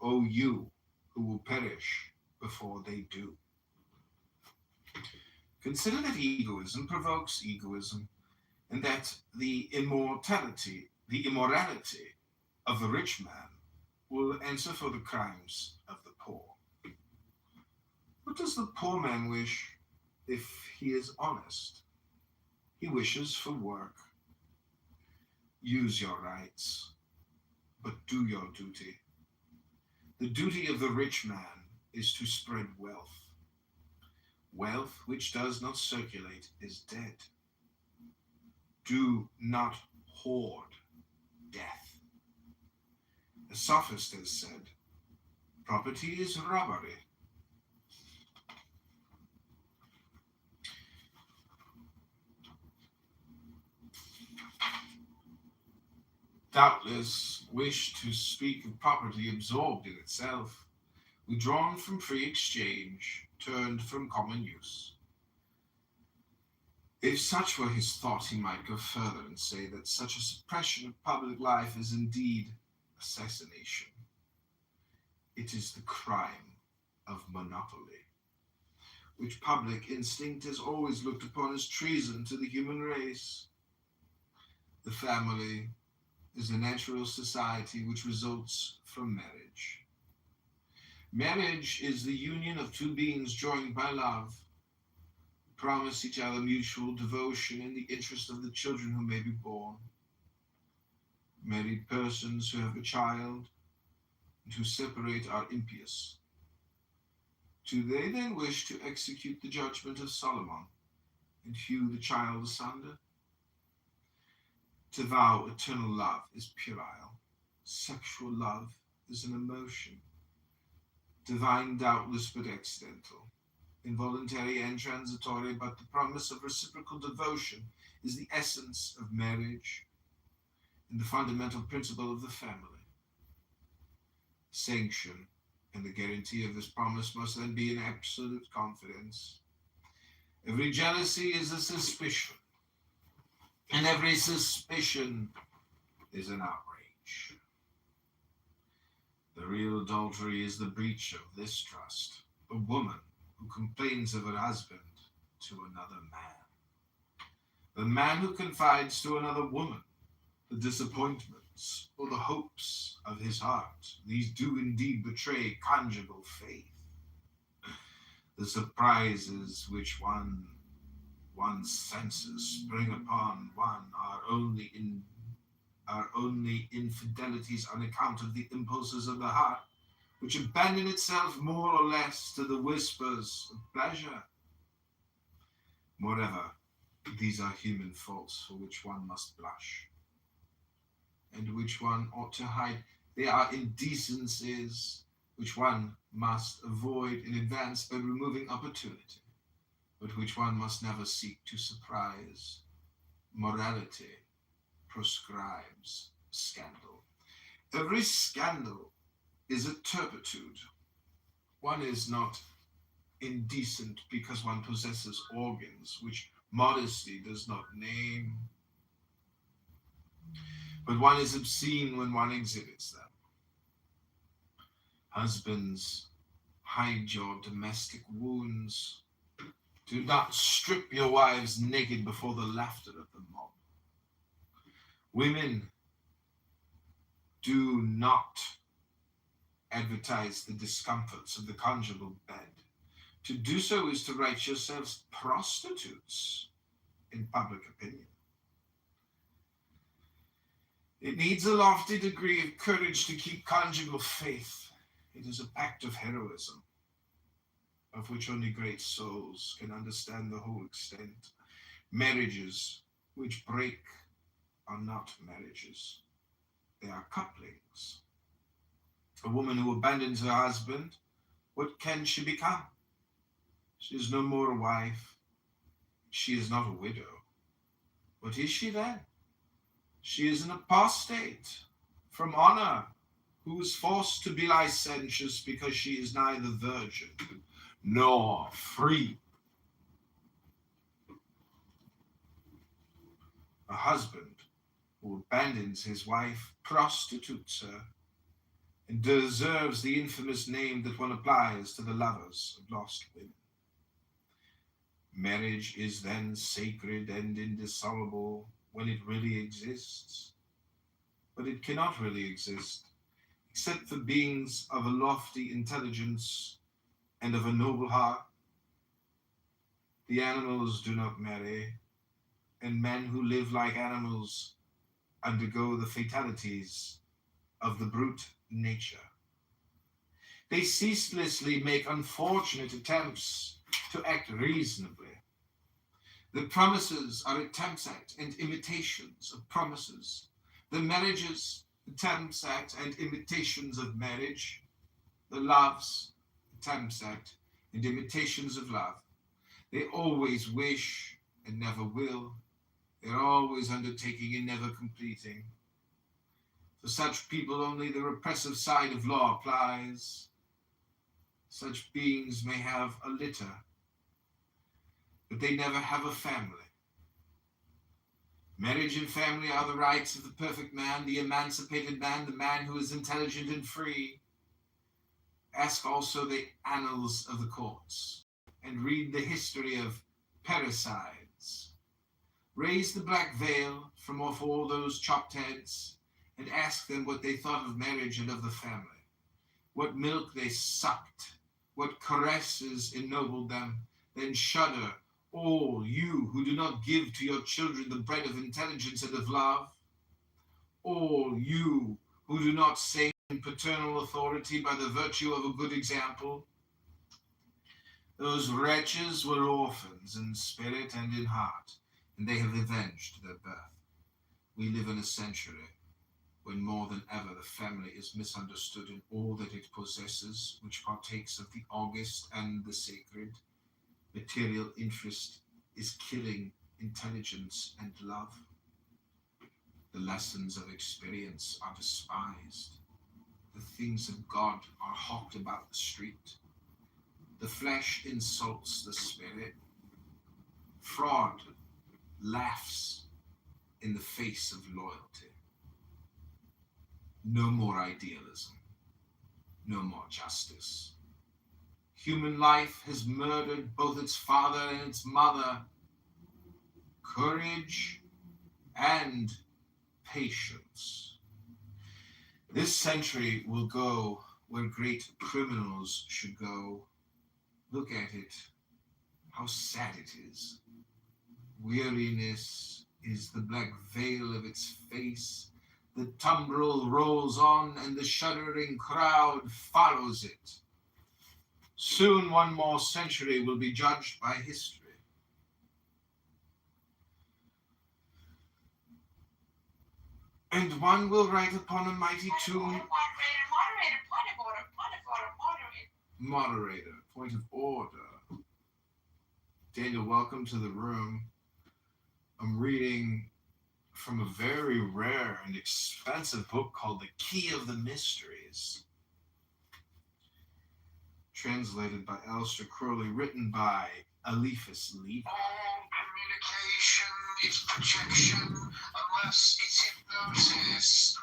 O you who will perish before they do. Consider that egoism provokes egoism, and that the immorality of the rich man will answer for the crimes of the poor. What does the poor man wish if he is honest? He wishes for work. Use your rights, but do your duty. The duty of the rich man is to spread wealth. Wealth which does not circulate is dead. Do not hoard death. A sophist has said, property is robbery. Doubtless wish to speak of property absorbed in itself, withdrawn from free exchange, turned from common use. If such were his thought, he might go further and say that such a suppression of public life is indeed assassination. It is the crime of monopoly, which public instinct has always looked upon as treason to the human race. The family is a natural society which results from marriage. Marriage is the union of two beings joined by love, who promise each other mutual devotion in the interest of the children who may be born. Married persons who have a child and who separate are impious. Do they then wish to execute the judgment of Solomon and hew the child asunder? To vow eternal love is puerile. Sexual love is an emotion. Divine, doubtless, but accidental. Involuntary and transitory, but the promise of reciprocal devotion is the essence of marriage and the fundamental principle of the family. Sanction and the guarantee of this promise must then be in absolute confidence. Every jealousy is a suspicion, and every suspicion is an outrage. The real adultery is the breach of this trust. A woman who complains of her husband to another man. The man who confides to another woman the disappointments or the hopes of his heart. These do indeed betray conjugal faith. The surprises which one's senses spring upon one are only infidelities on account of the impulses of the heart, which abandon itself more or less to the whispers of pleasure. Moreover, these are human faults for which one must blush, and which one ought to hide. They are indecencies which one must avoid in advance by removing opportunity, but which one must never seek to surprise. Morality proscribes scandal. Every scandal is a turpitude. One is not indecent because one possesses organs which modesty does not name, but one is obscene when one exhibits them. Husbands, hide your domestic wounds. Do not strip your wives naked before the laughter of the mob. Women, do not advertise the discomforts of the conjugal bed. To do so is to write yourselves prostitutes in public opinion. It needs a lofty degree of courage to keep conjugal faith. It is a pact of heroism, of which only great souls can understand the whole extent. Marriages which break are not marriages. They are couplings. A woman who abandons her husband, what can she become? She is no more a wife. She is not a widow. What is she then? She is an apostate from honor, who is forced to be licentious because she is neither virgin nor free. A husband who abandons his wife prostitutes her and deserves the infamous name that one applies to the lovers of lost women. Marriage is then sacred and indissoluble when it really exists, but it cannot really exist except for beings of a lofty intelligence and of a noble heart. The animals do not marry, and men who live like animals undergo the fatalities of the brute nature. They ceaselessly make unfortunate attempts to act reasonably. The promises are attempts at and imitations of promises. The marriages, attempts at and imitations of marriage. The loves, attempts at and imitations of love. They always wish and never will. They're always undertaking and never completing. For such people only the repressive side of law applies. Such beings may have a litter, but they never have a family. Marriage and family are the rights of the perfect man, the emancipated man, the man who is intelligent and free. Ask also the annals of the courts, and read the history of parricides. Raise the black veil from off all those chopped heads, and ask them what they thought of marriage and of the family, what milk they sucked, what caresses ennobled them. Then shudder, all you who do not give to your children the bread of intelligence and of love, all you who do not saint paternal authority by the virtue of a good example. Those wretches were orphans in spirit and in heart, and they have avenged their birth. We live in a century when more than ever the family is misunderstood in all that it possesses, which partakes of the august and the sacred. Material interest is killing intelligence and love. The lessons of experience are despised. The things of God are hawked about the street. The flesh insults the spirit. Fraud laughs in the face of loyalty. No more idealism. No more justice. Human life has murdered both its father and its mother. Courage and patience. This century will go where great criminals should go. Look at it. How sad it is. Weariness is the black veil of its face. The tumbril rolls on, and the shuddering crowd follows it. Soon one more century will be judged by history. And one will write upon a mighty tomb. Moderator, point of order. Daniel, welcome to the room. I'm reading from a very rare and expensive book called The Key of the Mysteries, translated by Aleister Crowley, written by Eliphas Levi. All communication is projection unless it's hypnosis.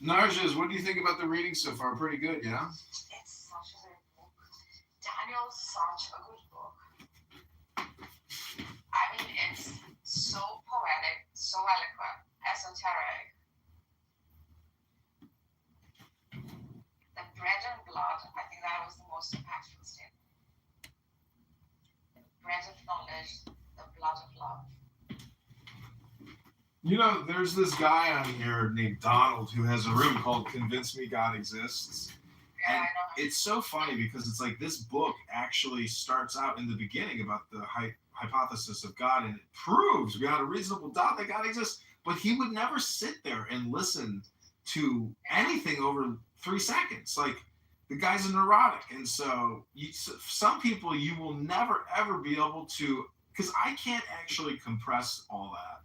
Narjas, what do you think about the reading so far? Pretty good, yeah? It's such a good book. Daniel's such a good book. I mean, it's so poetic, so eloquent, esoteric. The bread and blood, I think that was the most impactful statement. The bread of knowledge, the blood of love. You know, there's this guy on here named Donald who has a room called Convince Me God Exists. Yeah, And I know. it's so funny because it's like this book actually starts out in the beginning about the hypothesis of God, and it proves beyond a reasonable doubt that God exists. But he would never sit there and listen to anything over 3 seconds. Like, the guy's a neurotic. And so some people you will never, ever be able to, because I can't actually compress all that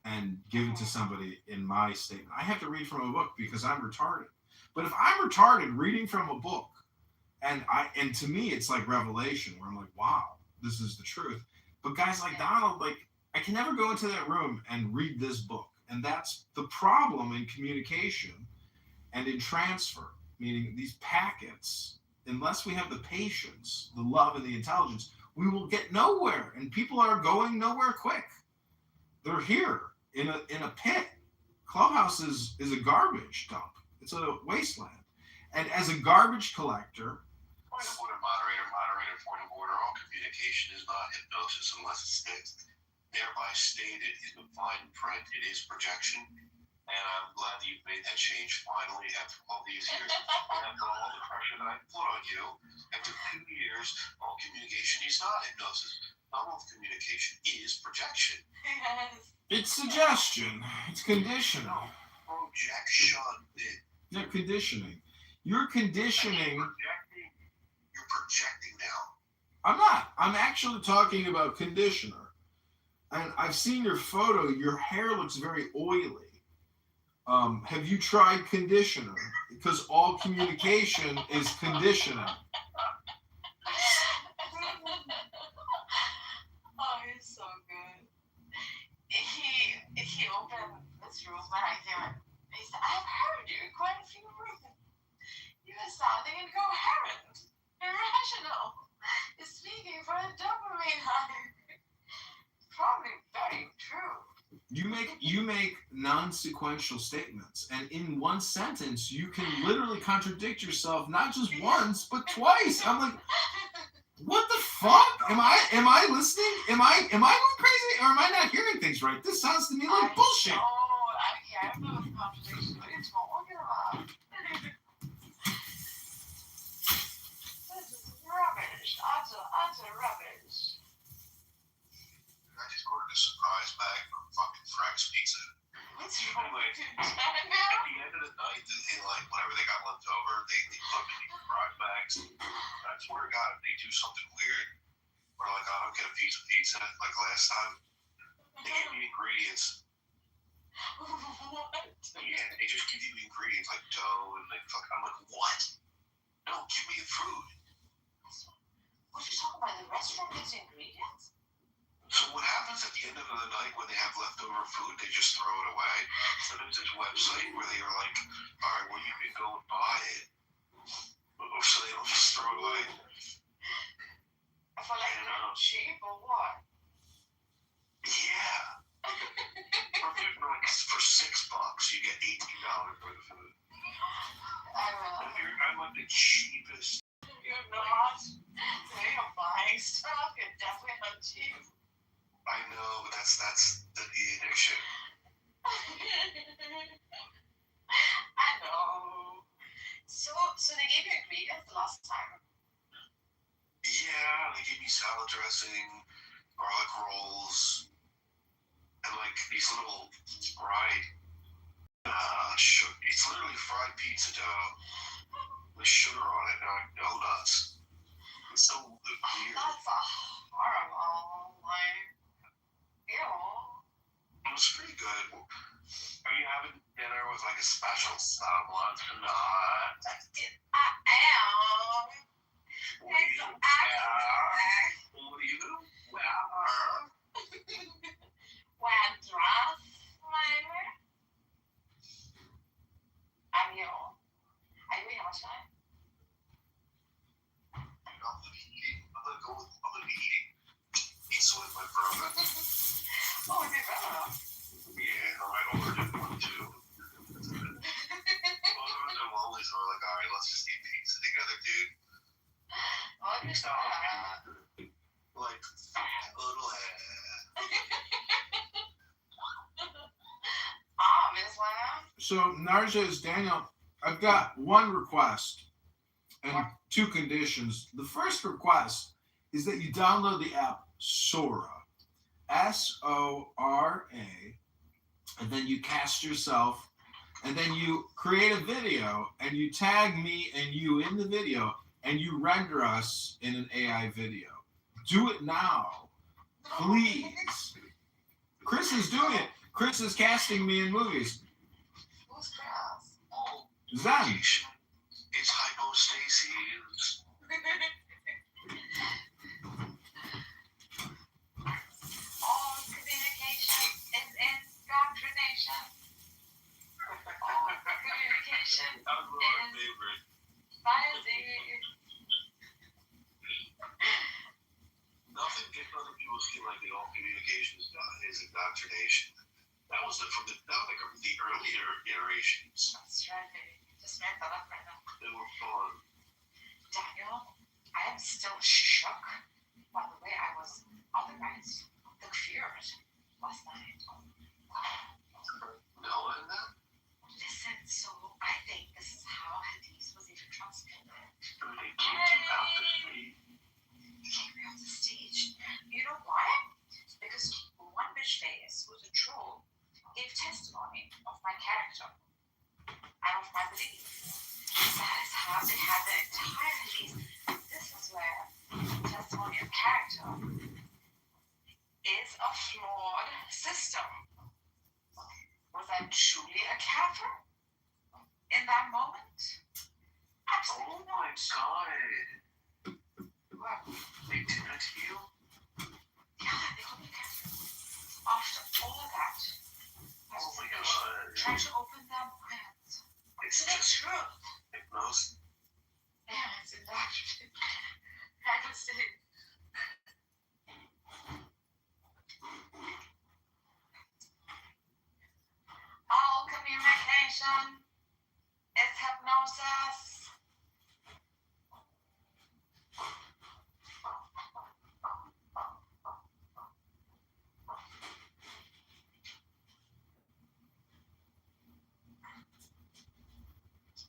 and give it to somebody in my statement. I have to read from a book because I'm retarded. But if I'm retarded reading from a book, and to me it's like revelation, where I'm like, wow, this is the truth. But guys like Donald, like, I can never go into that room and read this book. And that's the problem in communication and in transfer, meaning these packets, unless we have the patience, the love, and the intelligence, we will get nowhere. And people are going nowhere quick. They're here in a pit. Clubhouse is a garbage dump. It's a wasteland. And as a garbage collector, Point of order, moderator, point of order. All communication is not hypnosis unless it's fixed. Thereby stated in the fine print, it is projection. And I'm glad that you've made that change finally after all these years. And after all the pressure that I put on you, after 2 years, all communication is not hypnosis. Not all communication is projection. Yes. it's suggestion. It's conditioning. No, projection. Yeah, conditioning. You're conditioning. You're projecting now. I'm not. I'm actually talking about conditioner. And I've seen your photo. Your hair looks very oily. Have you tried conditioner? Because all communication is conditioning. Oh, he's so good. He opened this room when I came in. He said, I've heard you in quite a few rooms. You are sounding incoherent, irrational. You're speaking for a dopamine high. Probably very true. You make non-sequential statements, and in one sentence you can literally contradict yourself not just once but twice. I'm like, what the fuck? Am I listening? Am I going crazy, or am I not hearing things right? This sounds to me like bullshit. I can't know the contradiction. What are you talking about? This is rubbish. Utter rubbish. I just ordered a surprise bag from fucking Frank's Pizza. What's wrong with you, At Daniel? the end of the night, they like whatever they got left over, they put in these surprise bags. I swear to God, if they do something weird, or like I don't get a piece of pizza like last time, they give me ingredients. What? Yeah, they just give you ingredients like dough and like fuck. I'm like, what? No, give me the food. What are you talking about? The restaurant gives you ingredients? So what happens at the end of the night when they have leftover food? They just throw it away. So there's this website where they are like, all right, well you can go and buy it, so they don't just throw it away. For like cheap or what? Yeah. For $6, you get $18 worth of food. I don't know. I'm like the cheapest. You're not. When you're buying stuff, you're definitely not cheap. I know, but that's the addiction. I know. So they gave you ingredients the last time. Yeah, they gave me salad dressing, garlic rolls, and like these little fried it's literally fried pizza dough with sugar on it and like donuts. It's so weird. That's horrible. Like, ew. It was pretty good. Are you having dinner with like a special someone tonight? I am. What do you wear? What do you wear? Wear a dress, maybe? And you? Are you eating much time? I'm gonna be eating pizza with my brother. Oh, with your brother? Yeah, I ordered one too. Both of them always were like, alright, let's just eat pizza together, dude. What is that? Like, little Obviously. So Narja is Daniel. I've got one request and two conditions. The first request is that you download the app Sora, Sora, and then you cast yourself, and then you create a video, and you tag me and you in the video, and you render us in an AI video. Do it now, please. Chris is doing it. Chris is casting me in movies. Who's Chris? Oh, Zen. it's hypostasis. All communication is indoctrination. All communication That was my favorite. fuzzy. Nothing gets other people feel like all communication is indoctrination. That was from the earlier iterations. That's right. Just made that up right now. They were fun. Daniel, I am still shook by the way I was otherwise cured last night. No, and that Listen, so I think this is how Hades was even transmitted. they kicked you out the street. He came me on the stage. You know why? Because one bitch face, who's a troll, gave testimony of my character and of my belief. That is how they had the entire Hades. This is where testimony of character is a flawed system. Was I truly a kafir in that moment? Absolutely Oh my not. god. Well, They did it to you? yeah, they called me kafir. After all that, Oh my god. try to open their minds It's to the just truth. hypnosis. Yeah, it's indoctrination. I can see. All communication is hypnosis.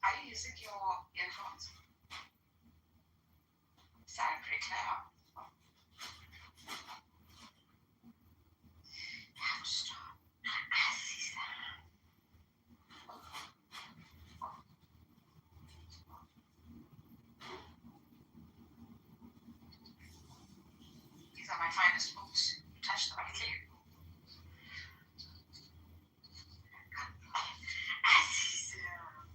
Are you using your earphones? Sound pretty clear. You have to stop. I see that. These are my finest books. You touch them, I can see. I see them.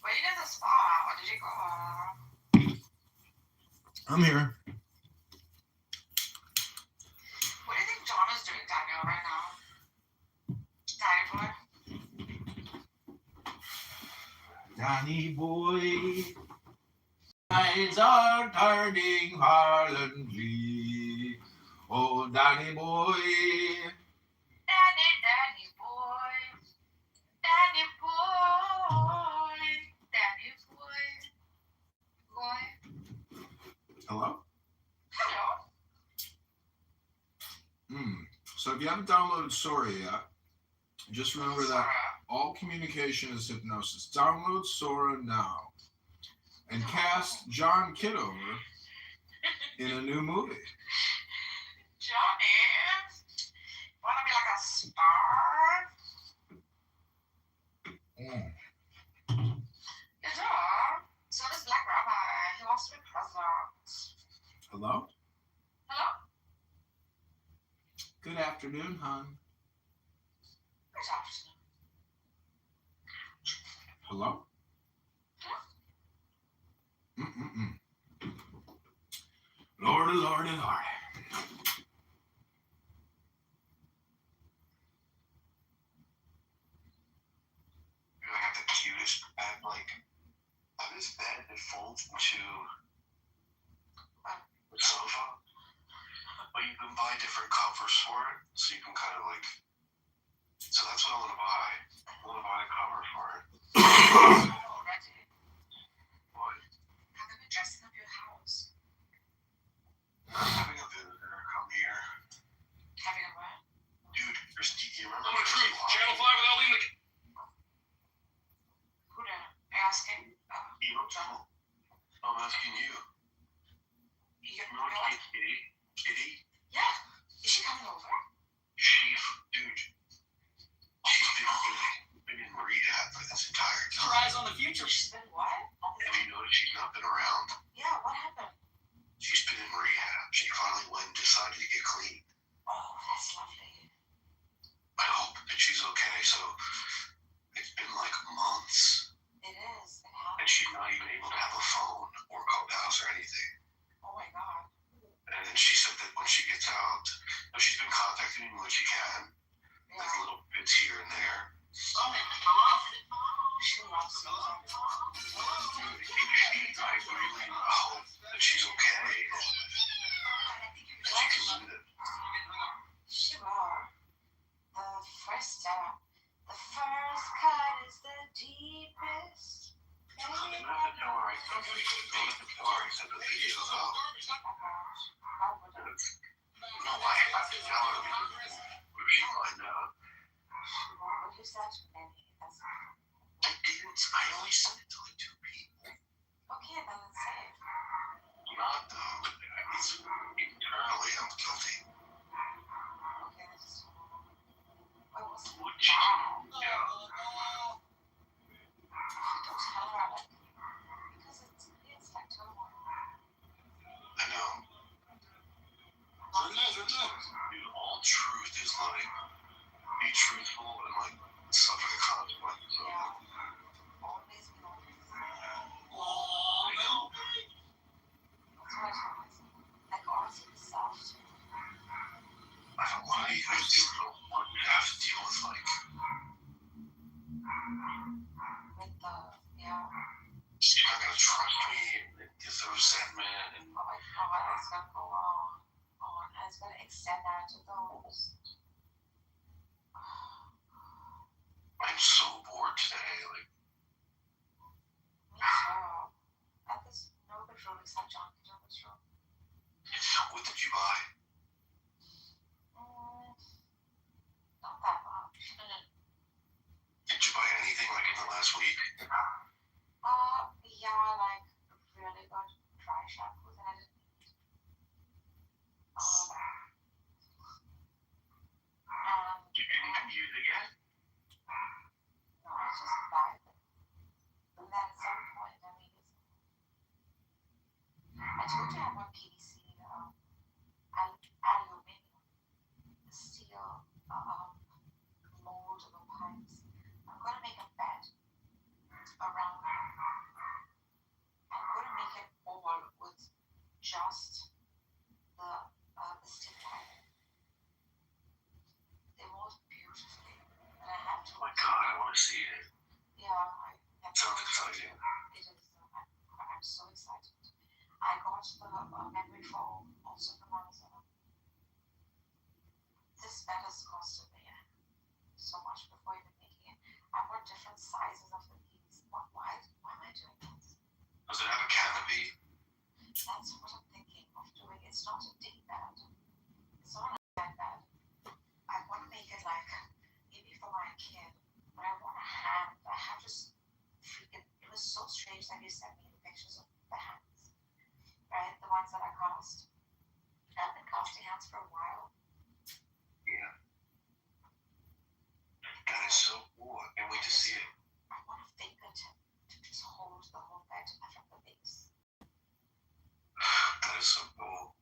Where did you get the spot? Where did you go? I'm here. What do you think John is doing, Daniel, right now? Danny boy? Danny boy, Tides are turning violently. Oh, Danny boy. Danny boy, Danny boy, Danny boy, boy. Hello? Hello. So if you haven't downloaded Sora yet, just remember that all communication is hypnosis. Download Sora now and cast John Kitover in a new movie. Johnny, wanna be like a star? You do. So does Black Rabbi. He wants to be president. Hello? Hello? Good afternoon, hon. Good afternoon. Hello? Mm-mm-mm. Lordy, lordy, lordy. I got the cutest bed, like, this bed that folds into the sofa, but you can buy different covers for it, so you can kind of like, so that's what I want to buy. I want to buy a cover for it. Already. What? How come you're dressing up your house? Having a visitor come here. Having a what? Dude, you remember? Tell the truth. Channel 5 without leaving the... Who the? Asking. John. I'm asking you. You You know what? Kitty? Kitty? Yeah. Is she coming over? Dude, she's been in rehab for this entire Keep your time. eyes on the future. She's been what? Have you noticed she's not been around? Yeah, what happened? She's been in rehab. She finally went and decided to get clean. Oh, that's lovely. I hope that she's okay. So it's been like months, It is. It and has. she's not even able to have a phone or clubhouse or anything. Oh my god. And then she said that when she gets out, she's been contacting me when she can, like Yeah. little bits here and there. She loves you. I really hope that she's okay. That she can live it. She will. The first step. The first cut is the deepest. Don't let the tell her I sent the video out. How would it? No, I have to tell her because if she finds out. Well, you said many. That's I only sent it to like 2 people. okay, then let's say it. Not though. It's internally I'm guilty. Okay, let's just. What was it? Would you? Yeah. Don't tell her about it. Because it's like turmoil. I know. Dude, all truth is like be truthful and like suffer the consequences of Yeah. it. Always be honest. I know. That's what I tell myself. Like, honesty is self. I don't want to even deal with what you have to deal with, like, With the, yeah. you're not gonna trust me, and get the resentment, and Oh my god, it's gonna go on. And it's gonna extend out to those. I'm so bored today. Like, Me too. At this nobody's room except John Kitover's room. what did you buy? Not that much. Did you buy anything like in the last week? Yeah, like really good dry shampoos and I didn't need. You didn't even use it yet? No, I just buy it. And then at some point, I mean, I told you I want PVC, aluminum, steel, moldable pipes. I'm gonna make a bed around so much before even making it. I want different sizes of the beans. Why am I doing this? Does it have a canopy? That's what I'm thinking of doing. It's not a dig bed. It's not a bad bed. I want to make it like maybe for my kid, but I want a hand. I have just freaking. It was so strange that you sent me the pictures of the hands, right? The ones that I cast. I've been casting hands for a while. Yeah. That is so cool. I can't wait to see it. I want a fingertip to just hold the whole bed from the base. That is so cool.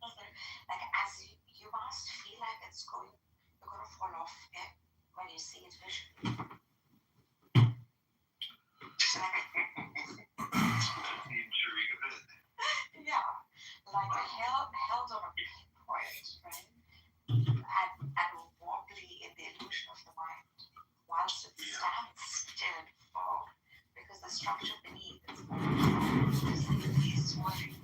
Like as you must feel like you're gonna fall off it when you see it visually. The intrigue of it. Yeah, like held on a pinpoint, right? And wobbly in the illusion of the mind, whilst it stands still and firm, because the structure beneath is swirling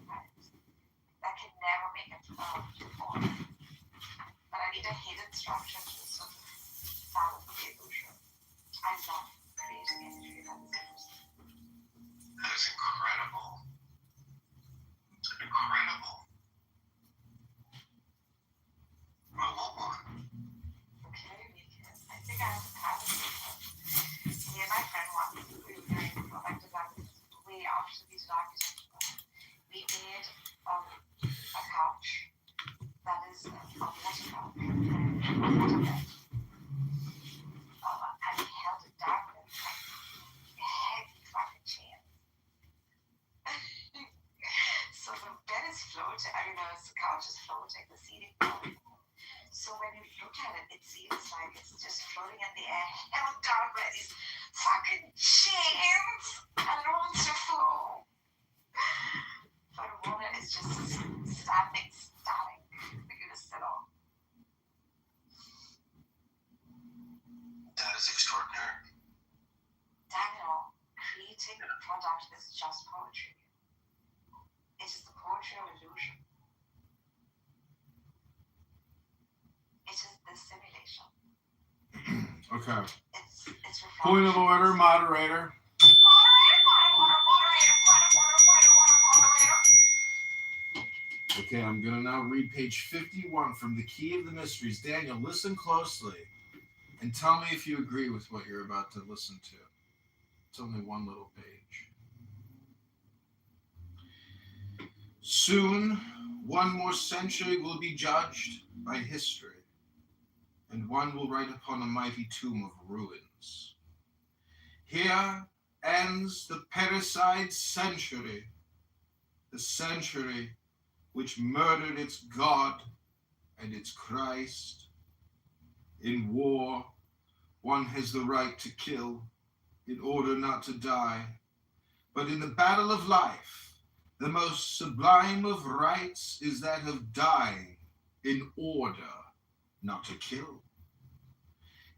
that can never make it fall. But I need a hidden structure to sort of balance the illusion. I love creating imagery that's interesting. That is incredible. Incredible. I love one. Okay, I think I have it. Me and my friend once, we were doing product design way after we did architecture. We made a couch that is a water couch, a water bed. And we held it down with like heavy fucking chains. So the bed is floating, the couch is floating, the seating floating. So when you look at it, it seems like it's just floating in the air, held down by these fucking chains, and it wants to flow. But water is just standing static for you to sit on. That is extraordinary. Daniel, creating a product is just poetry. It is the poetry of illusion. It is the simulation. Okay. It's reflection. Point of order, moderator. Okay, I'm going to now read page 51 from The Key of the Mysteries. Daniel, listen closely and tell me if you agree with what you're about to listen to. It's only one little page. Soon, one more century will be judged by history, and one will write upon a mighty tomb of ruins. Here ends the parricide century, the century which murdered its God and its Christ. In war, one has the right to kill in order not to die. But in the battle of life, the most sublime of rights is that of dying in order not to kill.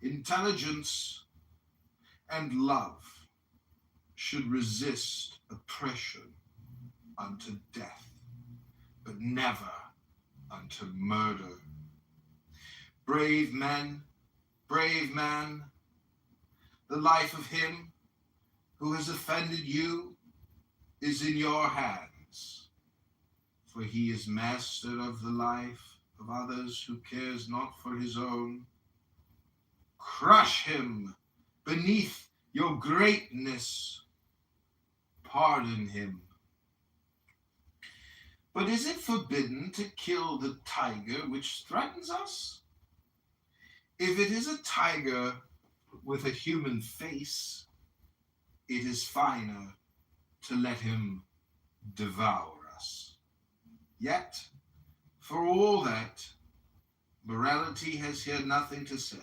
Intelligence and love should resist oppression unto death, but never unto murder. Brave man, the life of him who has offended you is in your hands, for he is master of the life of others who cares not for his own. Crush him beneath your greatness. Pardon him. But is it forbidden to kill the tiger which threatens us? If it is a tiger with a human face, it is finer to let him devour us. Yet, for all that, morality has here nothing to say.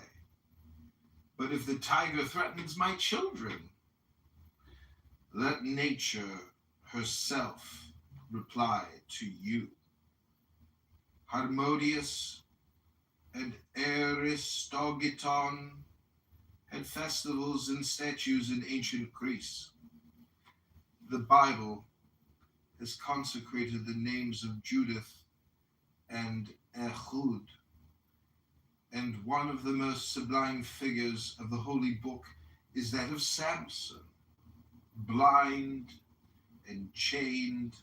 But if the tiger threatens my children, let nature herself reply to you. Harmodius and Aristogiton had festivals and statues in ancient Greece. The Bible has consecrated the names of Judith and Ehud And one of the most sublime figures of the holy book is that of Samson, blind and chained,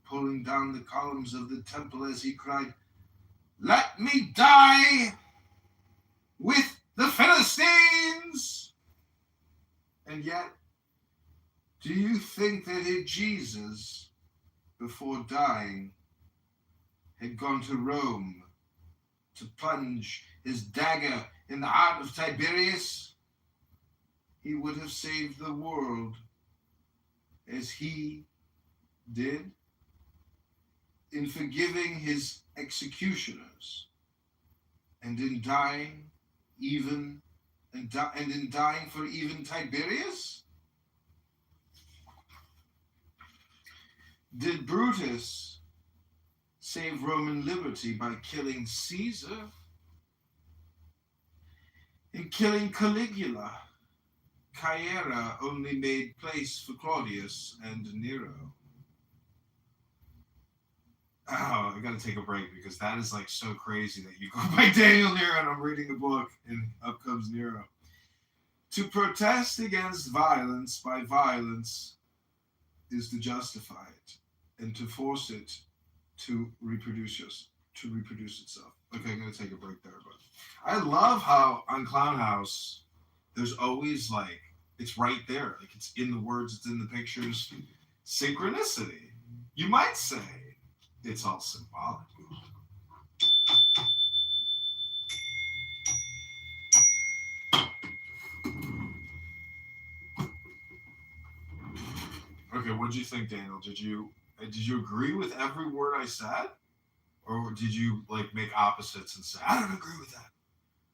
pulling down the columns of the temple as he cried, "Let me die with the Philistines!" And yet, do you think that if Jesus, before dying, had gone to Rome to plunge his dagger in the heart of Tiberius, he would have saved the world as he did in forgiving his executioners and in dying in dying for even Tiberius? Did Brutus save Roman liberty by killing Caesar? In killing Caligula, Caera only made place for Claudius and Nero. Oh, I gotta take a break because that is like so crazy that you go by Daniel Nero and I'm reading a book and up comes Nero. To protest against violence by violence is to justify it and to force it to reproduce itself. Okay, I'm gonna take a break there, but I love how on Clown House there's always like it's right there, like it's in the words, it's in the pictures. Synchronicity, you might say. It's all symbolic. Okay, what did you think, Daniel? Did you agree with every word I said, or did you like make opposites and say I don't agree with that?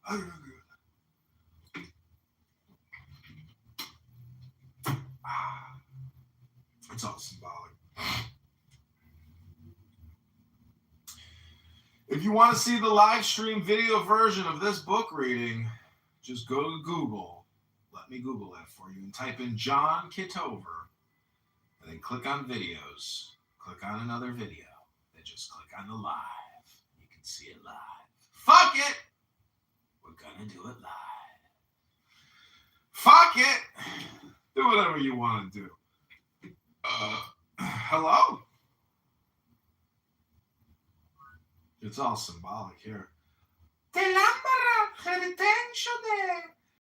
I don't agree with that. It's all symbolic. If you want to see the live stream video version of this book reading, just go to Google. Let me Google that for you and type in John Kitover. And then click on videos. Click on another video. Then just click on the live. You can see it live. Fuck it! We're gonna do it live. Fuck it! Do whatever you want to do. Hello? It's all symbolic here. The lámpara retention de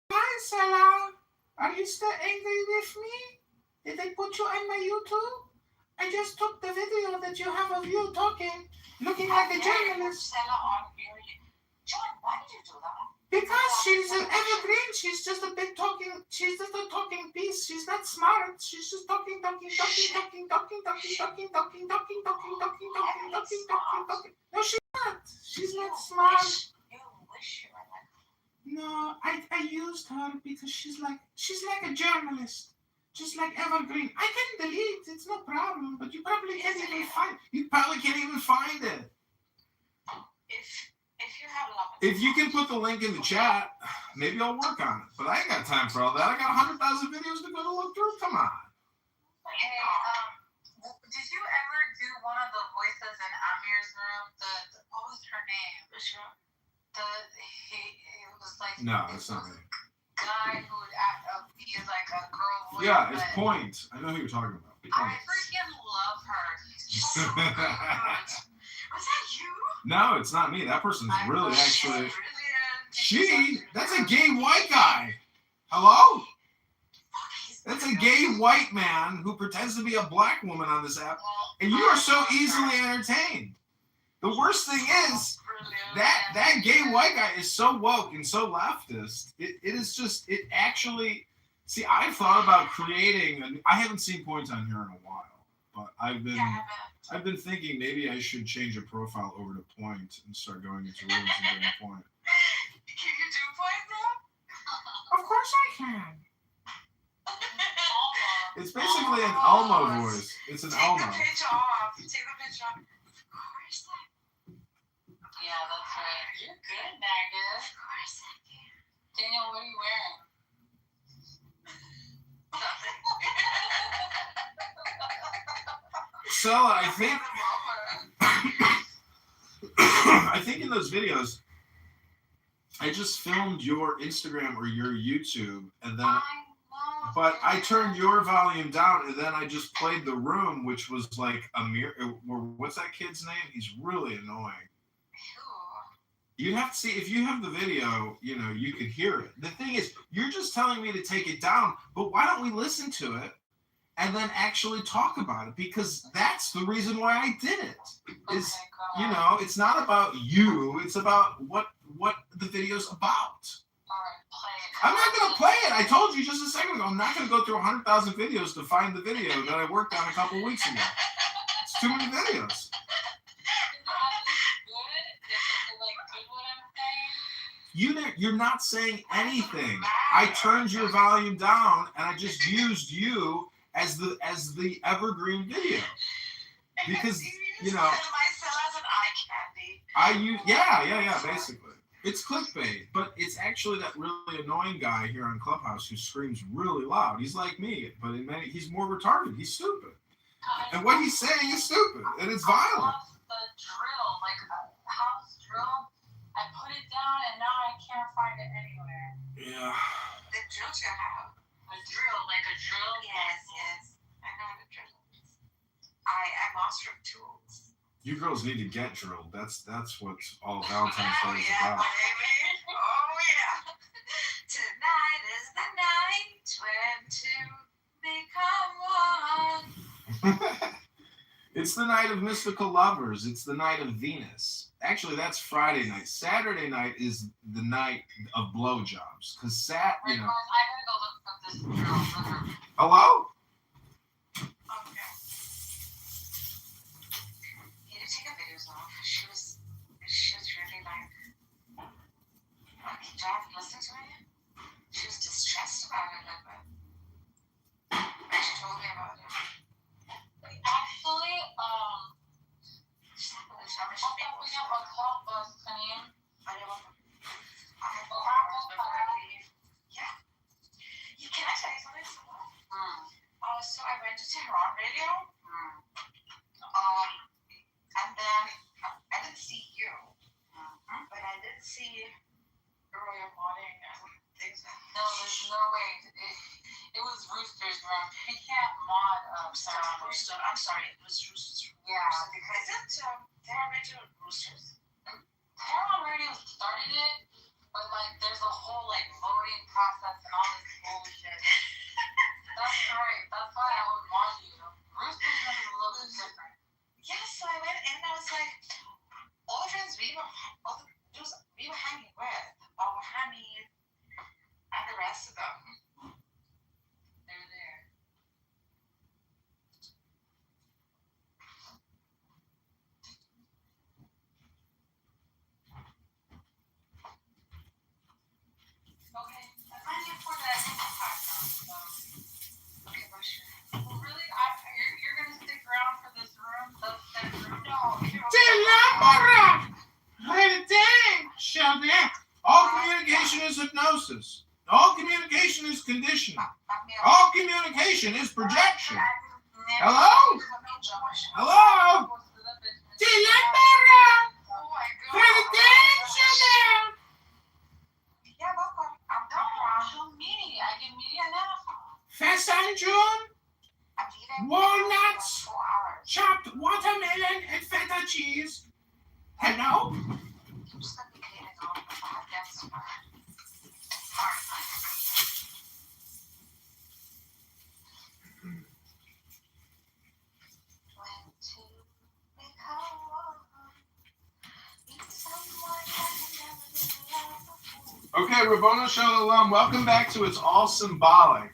Paisala. Are you still angry with me? Did they put you on my YouTube? I just took the video that you have of you talking, looking like a journalist. John, why did you do that? Because she's an evergreen. She's just a big talking. She's just a talking piece. She's not smart. She's just talking. No, she's not. She's not smart. You wish you were like. No, I used her because she's like a journalist. Just like Evergreen. I can delete, it's no problem, but you probably can't even find it. You probably can't even find it. If you have a lot of If you can put the link in the chat, maybe I'll work on it. But I ain't got time for all that. I got 100,000 videos to go to look through. Come on. Hey, did you ever do one of the voices in Amir's room? What was her name? Which one? It was like No, it's not me. Guy who would act he is like a girl voice. Yeah, it's Point. I know who you're talking about. I freaking love her. She's so good. Was that you? No, it's not me. That person's really actually. Brilliant. That's a gay white guy. Hello? That's a gay white man who pretends to be a black woman on this app. And you are so easily entertained. The worst thing is, that gay white guy is so woke and so leftist. It actually, see, I've thought about creating, I haven't seen Point on here in a while, but I've been thinking maybe I should change a profile over to Point and start going into rooms and doing Point. Can you do Point though? Of course I can. It's basically an Elmo voice. It's an Elmo. Take the pitch off. Take the pitch off. Of course I can. Yeah, that's right. You're good, Nagus. Of course I can. Daniel, what are you wearing? So I think in those videos, I just filmed your Instagram or your YouTube, and then, I know. but I turned your volume down, and then I just played The Room, which was like a mirror. What's that kid's name? He's really annoying. Who? You have to see, if you have the video, you could hear it. The thing is, you're just telling me to take it down, but why don't we listen to it and then actually talk about it? Because that's the reason why I did it. Is, Okay, go ahead. it's not about you, it's about what the video's about. Alright, play it. I'm not going to play it. I told you just a second ago, I'm not going to go through 100,000 videos to find the video that I worked on a couple weeks ago. It's too many videos. You're not saying anything. I turned your volume down and I just used you as the evergreen video. Because myself as an eye candy. yeah, basically. It's clickbait, but it's actually that really annoying guy here on Clubhouse who screams really loud. He's like me, but he's more retarded. He's stupid. And what he's saying is stupid, and it's violent. I love the drill, like house drill. I put it down and now I can't find it anywhere. Yeah. The drill you have. A drill, like a drill? Yes. I know the drill is. I am master of tools. You girls need to get drilled. That's what's all Valentine's Day is yeah, about. baby. Oh yeah. Tonight is the night when two become one. It's the night of mystical lovers. It's the night of Venus. Actually, that's Friday night. Saturday night is the night of blowjobs. Because I gotta go look up this drill. Hello? Okay. He didn't take a videos off. She was really like, do I have to listen to it? She was distressed about it a little bit. And she told me about it. Actually, can I tell you something? So I went to Tehran Radio. And then I didn't see you, but I did see earlier modding and things. No, there's no way. It was Rooster's room. He can't mod Rooster. I'm sorry, it was Rooster's room. Yeah. Because isn't Tehran Radio Roosters? Tehran Radio started it, but there's a whole voting process and all this bullshit. That's right. That's why I would mod you. Rooster's room is a little bit different. Yes, so I went in and I was like, all the friends we were hanging with, Hamid and the rest of them, they're there. Okay, I finally afforded that income tax now, so. Okay, well, sure. Well, really? You're gonna stick around for this room? No, All communication is hypnosis. All communication is conditioning. All communication is projection. Hello? Hello? Fast and June, walnuts, chopped watermelon, and feta cheese. Hello? Okay, Rabboni Shalom, welcome back to It's All Symbolic.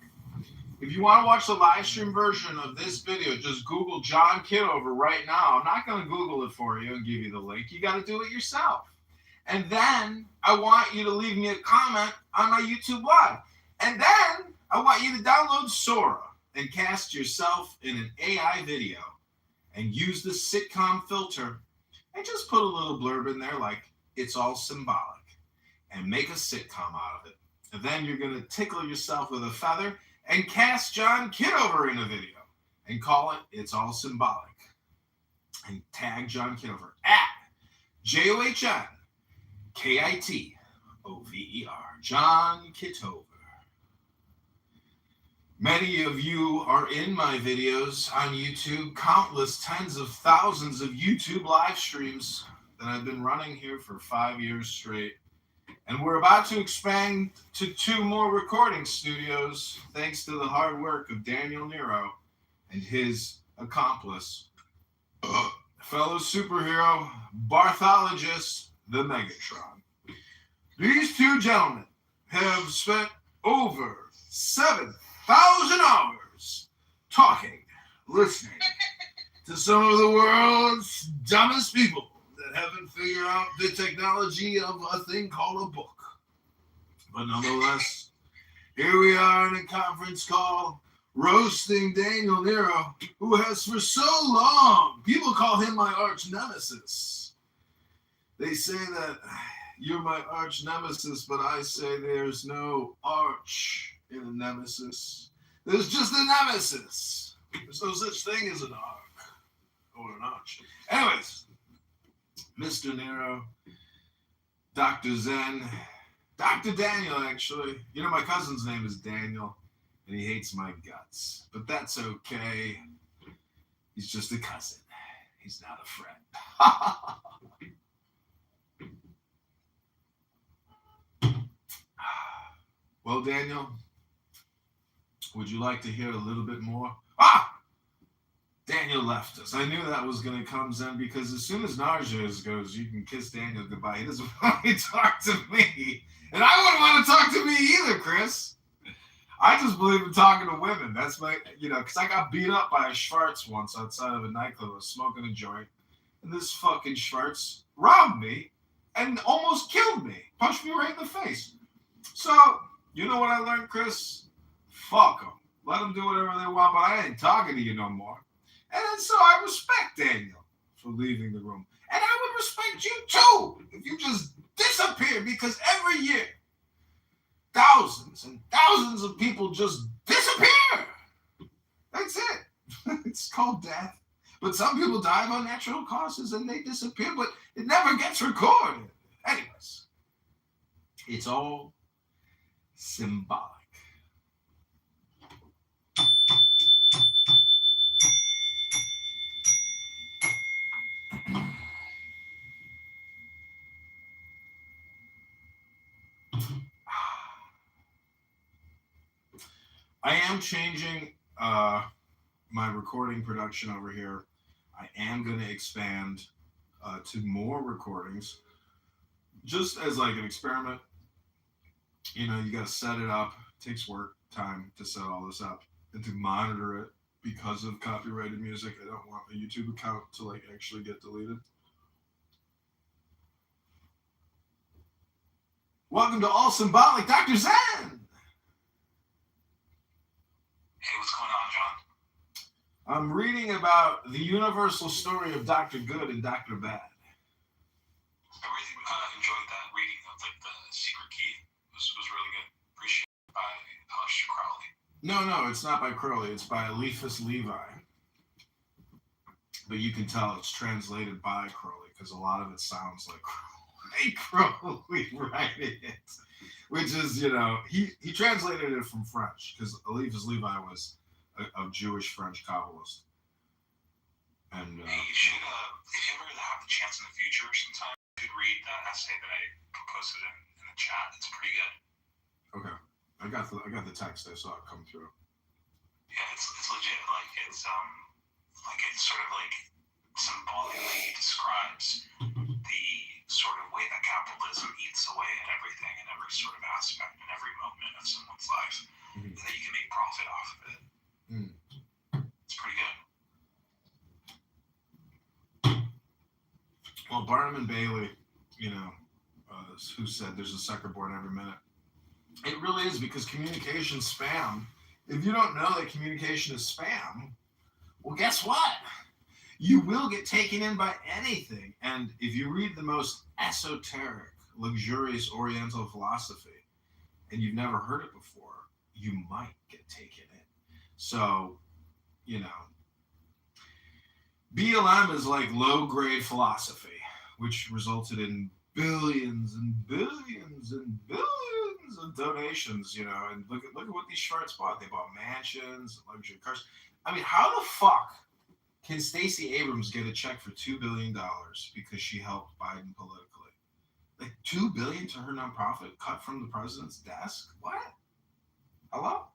If you want to watch the live stream version of this video, just Google John Kitover right now. I'm not going to Google it for you and give you the link. You got to do it yourself. And then I want you to leave me a comment on my YouTube live. And then I want you to download Sora and cast yourself in an AI video and use the sitcom filter and just put a little blurb in there like, it's all symbolic, and make a sitcom out of it. And then you're going to tickle yourself with a feather and cast John Kitover in a video and call it It's All Symbolic. And tag John Kitover at JOHNKITOVER. John Kitover. Many of you are in my videos on YouTube, countless tens of thousands of YouTube live streams that I've been running here for 5 years straight. And we're about to expand to 2 more recording studios thanks to the hard work of Daniel Nero and his accomplice, fellow superhero, Barthologist, the Megatron. These 2 gentlemen have spent over 7,000 hours talking, listening to some of the world's dumbest people that haven't figured out the technology of a thing called a book. But nonetheless, here we are in a conference call roasting Daniel Nero, who has for so long, people call him my arch nemesis. They say that you're my arch nemesis, but I say there's no arch in a nemesis. There's just a nemesis. There's no such thing as an arc or an arch. Anyways, Mr. Nero, Dr. Zen, Dr. Daniel, actually. You know, my cousin's name is Daniel, and he hates my guts. But that's okay. He's just a cousin. He's not a friend. Well, Daniel, would you like to hear a little bit more? Daniel left us. I knew that was going to come, Zen, because as soon as Narjas goes, you can kiss Daniel goodbye. He doesn't want to talk to me. And I wouldn't want to talk to me either, Chris. I just believe in talking to women. That's my, because I got beat up by a Schwartz once outside of a nightclub. I was smoking a joint. And this fucking Schwartz robbed me and almost killed me. Punched me right in the face. So, you know what I learned, Chris? Fuck them. Let them do whatever they want, but I ain't talking to you no more. And then so I respect Daniel for leaving the room. And I would respect you too if you just disappeared, because every year, thousands and thousands of people just disappear. That's it. It's called death. But some people die of unnatural causes and they disappear, but it never gets recorded. Anyways, it's all symbolic. I am changing my recording production over here. I am going to expand to more recordings, just as like an experiment. You got to set it up. It takes work, time to set all this up and to monitor it because of copyrighted music. I don't want the YouTube account to actually get deleted. Welcome to All Symbolic, Dr. Zen. Hey, what's going on, John? I'm reading about the universal story of Dr. Good and Dr. Bad. I really enjoyed that reading of the Secret Key. It was really good. Appreciate it by Hush Crowley. No, it's not by Crowley. It's by Eliphas Levi. But you can tell it's translated by Crowley because a lot of it sounds like Crowley writing it. Which is, he translated it from French because Eliphas Levi was a Jewish French Kabbalist. And hey, you should, if you ever have the chance in the future sometime, you could read that essay that I posted in the chat. It's pretty good. Okay. I got the text. I saw it come through. Yeah, it's legit. It sort of symbolically describes the sort of way that capitalism eats away at everything in every sort of aspect in every moment of someone's life, and that you can make profit off of it. It's pretty good. Well, Barnum and Bailey, who said there's a sucker born every minute. It really is, because communication spam. If you don't know that communication is spam, well, guess what? You will get taken in by anything. And if you read the most esoteric, luxurious Oriental philosophy, and you've never heard it before, you might get taken in. So, BLM is like low-grade philosophy, which resulted in billions and billions billions and billions of donations, you know, and look at what these Schwartz bought. They bought mansions, luxury cars. I mean, how the fuck can Stacey Abrams get a check for $2 billion because she helped Biden politically? Like $2 billion to her nonprofit cut from the president's desk? What? Hello?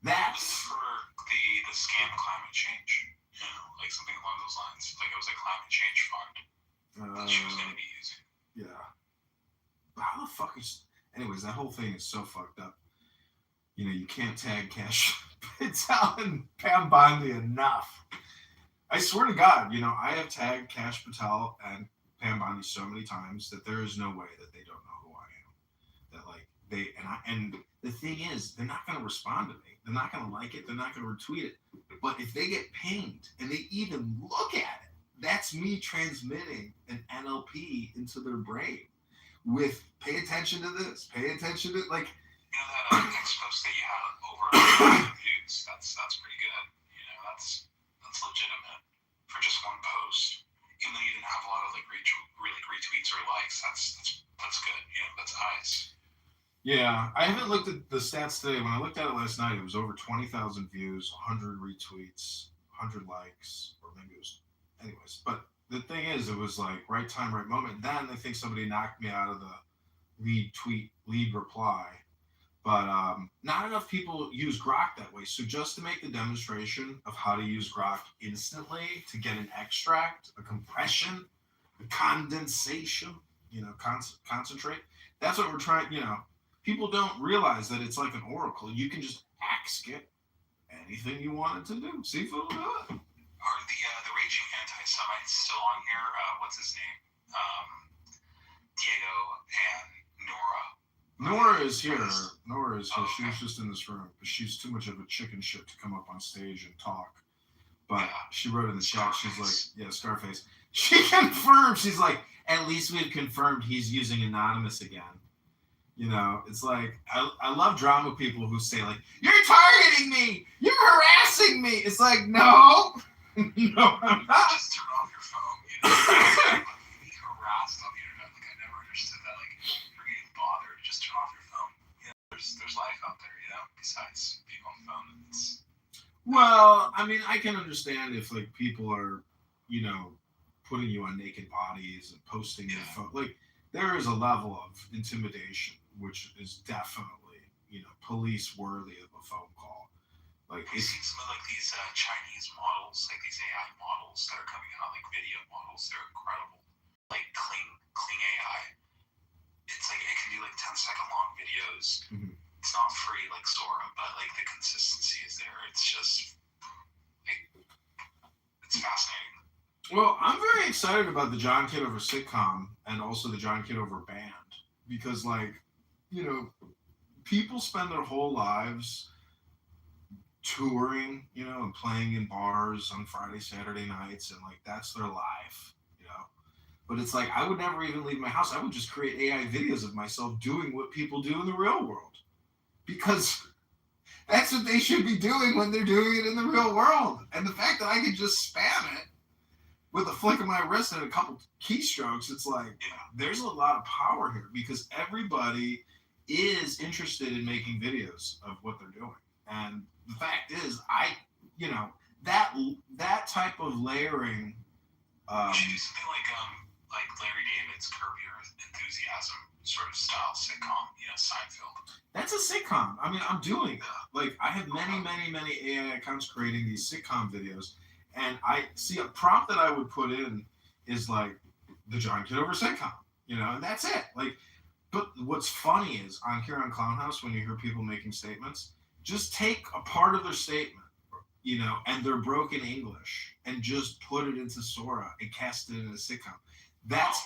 That's for the scam climate change, you know, like something along those lines. Like it was a climate change fund that she was going to be using. Yeah. But how the fuck is? Anyways, that whole thing is so fucked up. You know, you can't tag Cash Patel and Pam Bondi enough. I swear to God, you know, I have tagged Cash Patel and Pam Bondi so many times that there is no way that they don't know who I am. That like and the thing is, they're not going to respond to me. They're not going to like it. They're not going to retweet it. But if they get pinged and they even look at it, that's me transmitting an NLP into their brain with pay attention to this, pay attention to like. You know that text post that you had over 1,000 views. That's pretty good. You know, that's legitimate for just one post. Even though you didn't have a lot of like retweets or likes, that's good. You know, that's eyes. Yeah, I haven't looked at the stats today. When I looked at it last night, it was over 20,000 views, 100 retweets, 100 likes, or maybe it was. Anyways, but the thing is, it was like right time, right moment. Then I think somebody knocked me out of the lead reply. But not enough people use Grok that way. So just to make the demonstration of how to use Grok instantly to get an extract, a compression, a condensation, you know, concentrate. That's what we're trying, you know. People don't realize that it's like an oracle. You can just ask it anything you want it to do. See if it'll do it. Are the raging anti-Semites still on here? What's his name? Diego and Nora. Nora is here. Nora is here. She was just in this room. She's too much of a chicken shit to come up on stage and talk. But she wrote in the chat, she's like, yeah, Scarface. She confirmed. She's like, at least we've confirmed he's using anonymous again. You know, it's like, I love drama people who say, like, you're targeting me! You're harassing me! It's like, no! No, I'm not. Just turn off your phone, you know? Being harassed on the internet, like, I never understood that. Like, you're getting bothered, just turn off your phone. You know, there's life out there, you know, besides being on the phone. Well, I mean, I can understand if, like, people are, you know, putting you on naked bodies and posting your phone. Like, there is a level of intimidation which is definitely, you know, police worthy of a phone call. Like, I've seen some of like these Chinese models, like these AI models that are coming out, like video models. They're incredible. Like clean AI. It's like it can do like 10-second long videos. Mm-hmm. It's not free like Sora, but like the consistency is there. It's just like, it's fascinating. Well, I'm very excited about the John Kitover sitcom and also the John Kitover band because, like, you know, people spend their whole lives touring, you know, and playing in bars on Friday, Saturday nights, and like that's their life, you know. But it's like I would never even leave my house. I would just create AI videos of myself doing what people do in the real world because that's what they should be doing when they're doing it in the real world. And the fact that I could just spam it with a flick of my wrist and a couple keystrokes, it's like, there's a lot of power here because everybody is interested in making videos of what they're doing. And the fact is, you know, that type of layering. You should do something like Larry David's Curb Your Enthusiasm sort of style sitcom, you know, Seinfeld. That's a sitcom. I mean, I'm doing that. Like, I have many AI accounts creating these sitcom videos. And I see a prompt that I would put in is like the John Kitover sitcom, you know, and that's it. Like, but what's funny is on here on Clownhouse, when you hear people making statements, just take a part of their statement, you know, and their broken English and just put it into Sora and cast it in a sitcom. That's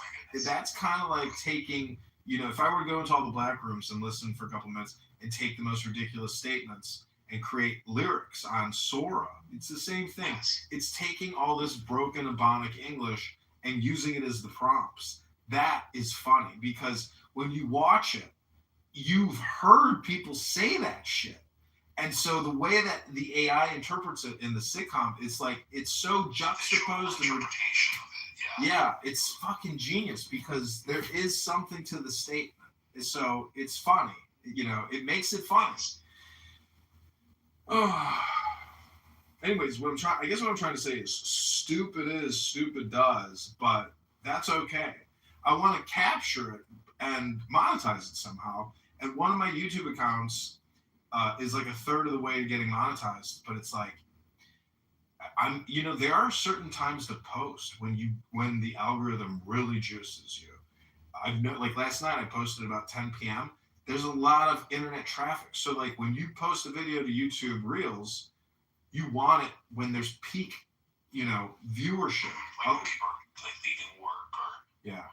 kind of like taking, you know, if I were to go into all the black rooms and listen for a couple minutes and take the most ridiculous statements and create lyrics on Sora, it's the same thing. It's taking all this broken Ebonic English and using it as the prompts. That is funny because when you watch it, you've heard people say that shit. And so the way that the AI interprets it in the sitcom, it's like, it's so juxtaposed. Interpretation of it, Yeah, it's fucking genius because there is something to the statement. So it's funny. It makes it funny. Oh. Anyways, what I'm trying to say is stupid is, stupid does, but that's okay. I want to capture it and monetize it somehow. And one of my YouTube accounts is like a third of the way to getting monetized, but it's like, there are certain times to post when the algorithm really juices you. Like last night I posted about 10 p.m. There's a lot of internet traffic. So like when you post a video to YouTube Reels, you want it when there's peak, viewership. Like when people are like leaving work or yeah.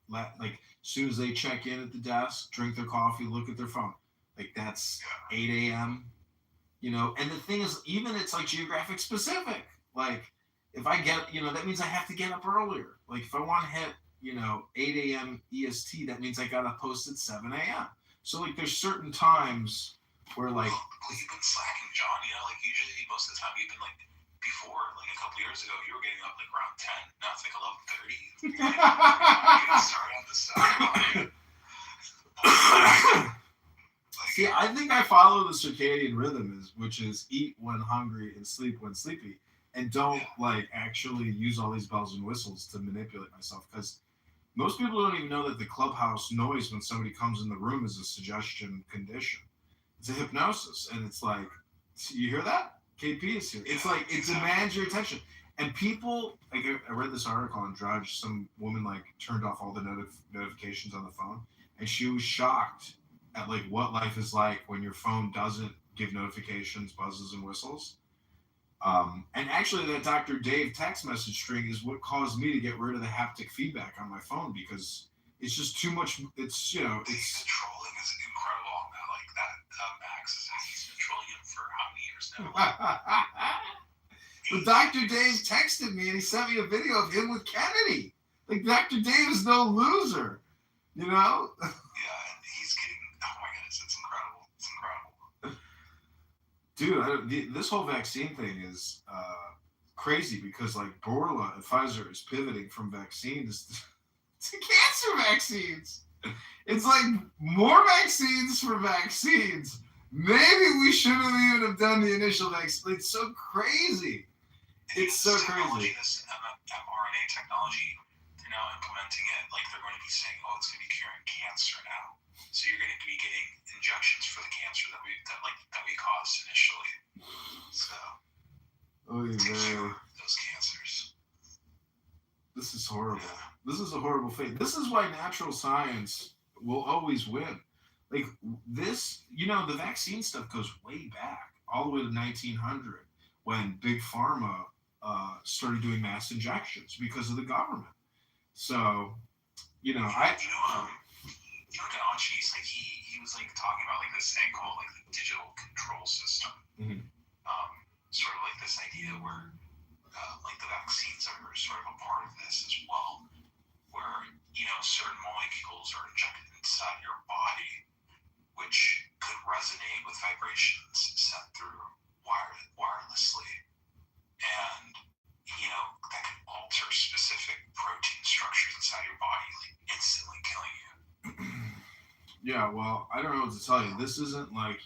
Like as soon as they check in at the desk, drink their coffee, look at their phone. Like that's 8 a.m. And the thing is, even it's like geographic specific. Like if I get, that means I have to get up earlier. Like if I want to hit, 8 a.m. EST, that means I gotta post at 7 a.m. So like there's certain times where like. Well, you've been slacking, John. Like usually most of the time you've been like before, like a couple years ago, you were getting up like around 10. Now it's like 11:30. Sorry on this side. See, I think I follow the circadian rhythm, which is eat when hungry and sleep when sleepy, and don't like actually use all these bells and whistles to manipulate myself. Because most people don't even know that the clubhouse noise when somebody comes in the room is a suggestion condition. It's a hypnosis, and it's like, you hear that? KP is here. It's like it demands your attention. And people, like I read this article on Drudge. Some woman like turned off all the notifications on the phone, and she was shocked at like what life is like when your phone doesn't give notifications, buzzes, and whistles. And actually, that Dr. Dave text message string is what caused me to get rid of the haptic feedback on my phone because it's just too much. It's The trolling is incredible on that. Like that Max he's been trolling him for how many years now? But Dr. Dave texted me and he sent me a video of him with Kennedy. Like Dr. Dave is no loser, Yeah, and he's getting. Oh my goodness, it's incredible. It's incredible. Dude, this whole vaccine thing is crazy because like Borla and Pfizer is pivoting from vaccines to cancer vaccines. It's like more vaccines for vaccines. Maybe we shouldn't even have done the initial vaccine. It's so crazy. It's so crazy. This mRNA technology, they're now implementing it. Like they're going to be saying, "Oh, it's going to be curing cancer now." So you're going to be getting injections for the cancer that we caused initially. So to cure those cancers. This is horrible. This is a horrible fate. This is why natural science will always win. Like this, the vaccine stuff goes way back, all the way to 1900, when Big Pharma started doing mass injections because of the government. So, You look at Anchi's, like he was like talking about like this thing called like the digital control system. Mm-hmm. Sort of like this idea where like the vaccines are sort of a part of this as well, where certain molecules are injected inside your body, which could resonate with vibrations sent through wirelessly, and that can alter specific protein structures inside your body, like instantly killing you. Yeah, well, I don't know what to tell you. This isn't like,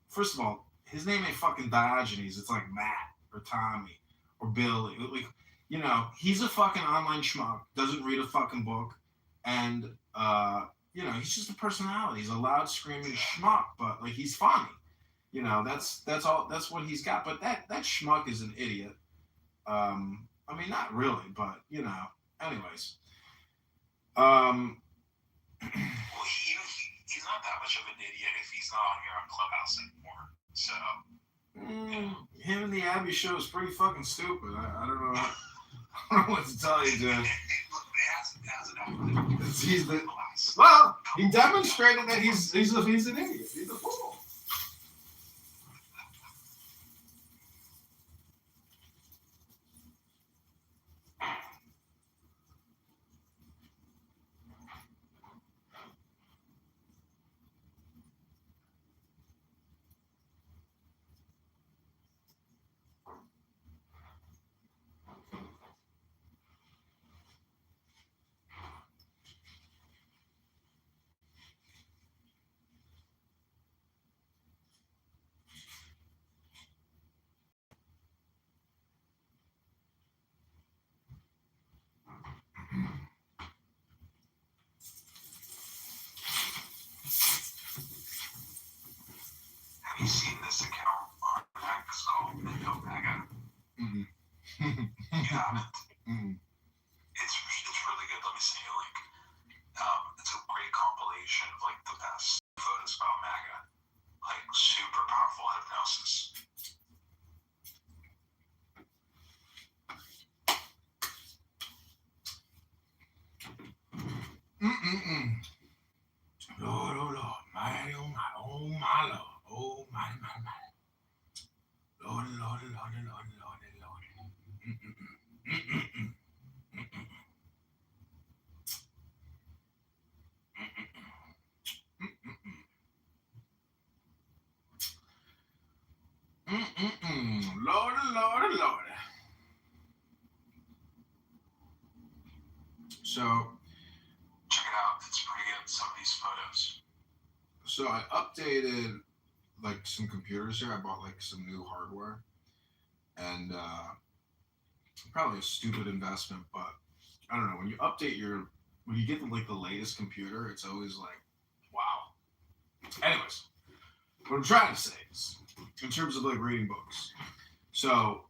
first of all, his name ain't fucking Diogenes. It's like Matt or Tommy or Billy. Like, he's a fucking online schmuck, doesn't read a fucking book, and, he's just a personality. He's a loud, screaming schmuck, but, like, he's funny. That's all. That's what he's got. But that schmuck is an idiot. I mean, not really, but, anyways. Well, he's not that much of an idiot if he's not on here on Clubhouse anymore. So. Him and the Abby show is pretty fucking stupid. I don't know. I don't know what to tell you, dude. Well, he demonstrated that he's an idiot. He's a fool. haven't, Mm. it's really good. Let me send you a link. It's a great compilation of like the best photos about MAGA, like super powerful hypnosis. Lord, oh Lord, mighty, oh my, oh my Lord, oh mighty, mighty, mighty. Lord, Lord, Lord, Lord, Lord, Lord. Lord, Lord, Lord. So Check it out. It's pretty good. Some of these photos. So I updated like some computers here. I bought like some new hardware, and probably a stupid investment, but I don't know. When you update when you get like the latest computer, it's always like, wow. Anyways, what I'm trying to say is, in terms of like reading books, so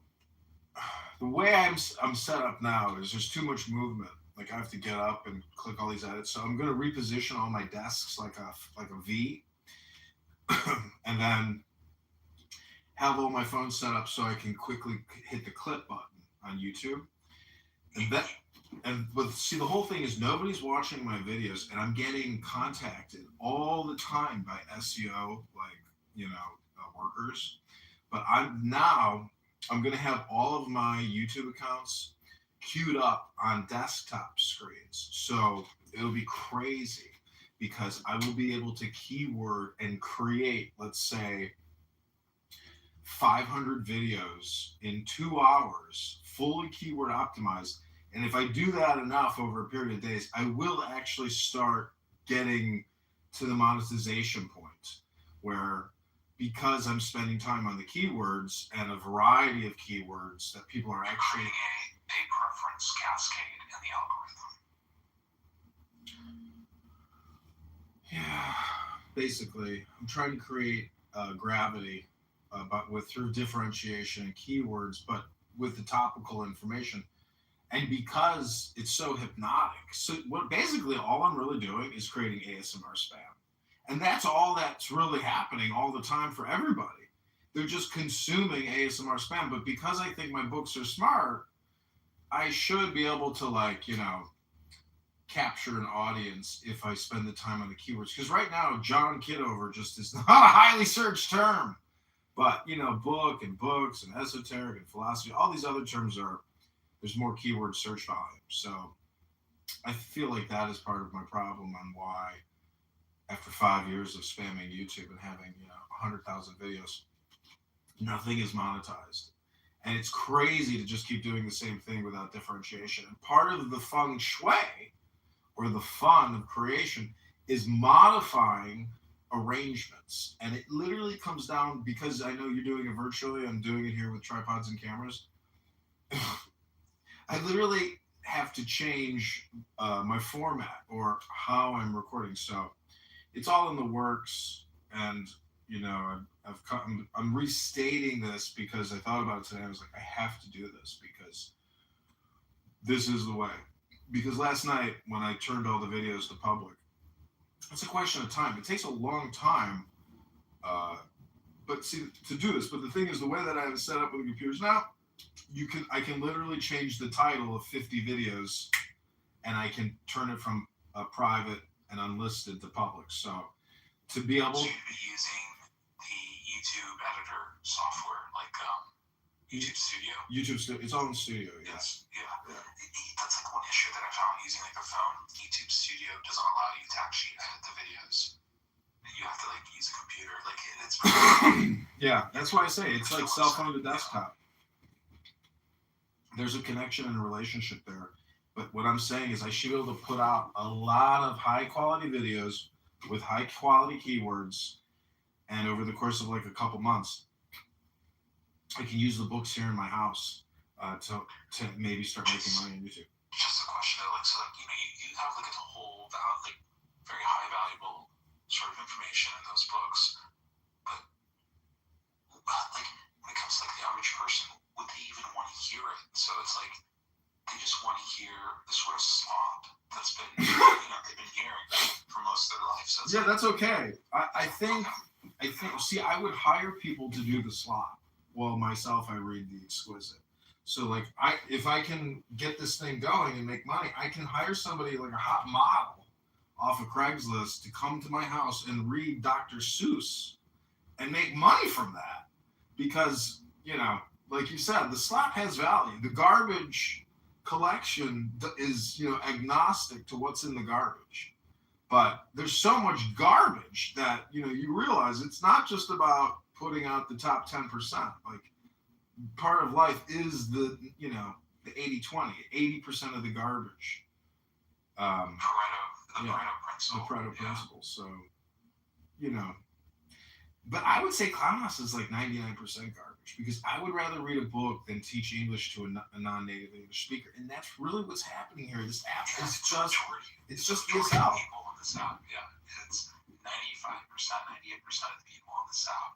the way I'm set up now is there's too much movement. Like I have to get up and click all these edits. So I'm gonna reposition all my desks like a V, and then have all my phones set up so I can quickly hit the clip button on YouTube. But see, the whole thing is nobody's watching my videos, and I'm getting contacted all the time by SEO, workers. But I'm gonna have all of my YouTube accounts queued up on desktop screens, so it'll be crazy because I will be able to keyword and create, let's say, 500 videos in 2 hours, fully keyword optimized. And if I do that enough over a period of days, I will actually start getting to the monetization point where, because I'm spending time on the keywords and a variety of keywords that people are actually creating a preference cascade in the algorithm. Yeah, basically, I'm trying to create gravity, but through differentiation and keywords, but with the topical information. And because it's so hypnotic, so basically all I'm really doing is creating ASMR spam, and that's all that's really happening all the time for everybody. They're just consuming ASMR spam. But because I think my books are smart, I should be able to capture an audience if I spend the time on the keywords. Because right now, John Kitover just is not a highly searched term. But, book and books and esoteric and philosophy, all these other terms there's more keyword search volume. So I feel like that is part of my problem on why, after 5 years of spamming YouTube and having, 100,000 videos, nothing is monetized. And it's crazy to just keep doing the same thing without differentiation. And part of the feng shui, or the fun of creation, is modifying arrangements. And it literally comes down, because I know you're doing it virtually, I'm doing it here with tripods and cameras. I literally have to change my format or how I'm recording. So it's all in the works. And, I'm restating this because I thought about it today. I was like, I have to do this because this is the way. Because last night when I turned all the videos to public, it's a question of time. It takes a long time, but see, to do this. But the thing is, the way that I have it set up with the computers now, I can literally change the title of 50 videos, and I can turn it from private and unlisted to public. So to be able, So you'd be using the YouTube editor software, like YouTube Studio. It's all in Studio. Yes. Yeah. That's like one issue that I found using like a phone. YouTube Studio doesn't allow you to actually edit the videos. You have to use a computer. It's yeah, that's why I say it's like cell phone to desktop. There's a connection and a relationship there. But what I'm saying is I should be able to put out a lot of high quality videos with high quality keywords, and over the course of a couple months, I can use the books here in my house to maybe start making money on YouTube. Just a question though, you have a whole very high valuable sort of information in those books, but when it comes to the average person, would they even want to hear it? So it's That's Yeah, that's okay. I think. See, I would hire people to do the slop. Well, myself, I read the exquisite. So, like, if I can get this thing going and make money, I can hire somebody like a hot model off of Craigslist to come to my house and read Dr. Seuss and make money from that. Because, like you said, the slop has value. The garbage collection is, agnostic to what's in the garbage. But there's so much garbage that, you realize it's not just about putting out the top 10%. Like, part of life is the 80-20, 80% of the garbage. The Pareto principle. The Pareto principle. So, but I would say Klaus is like 99% garbage, because I would rather read a book than teach English to a non-native English speaker. And that's really what's happening here. This app is just ESL. People on this app, it's 95%, 98% of the people on this app,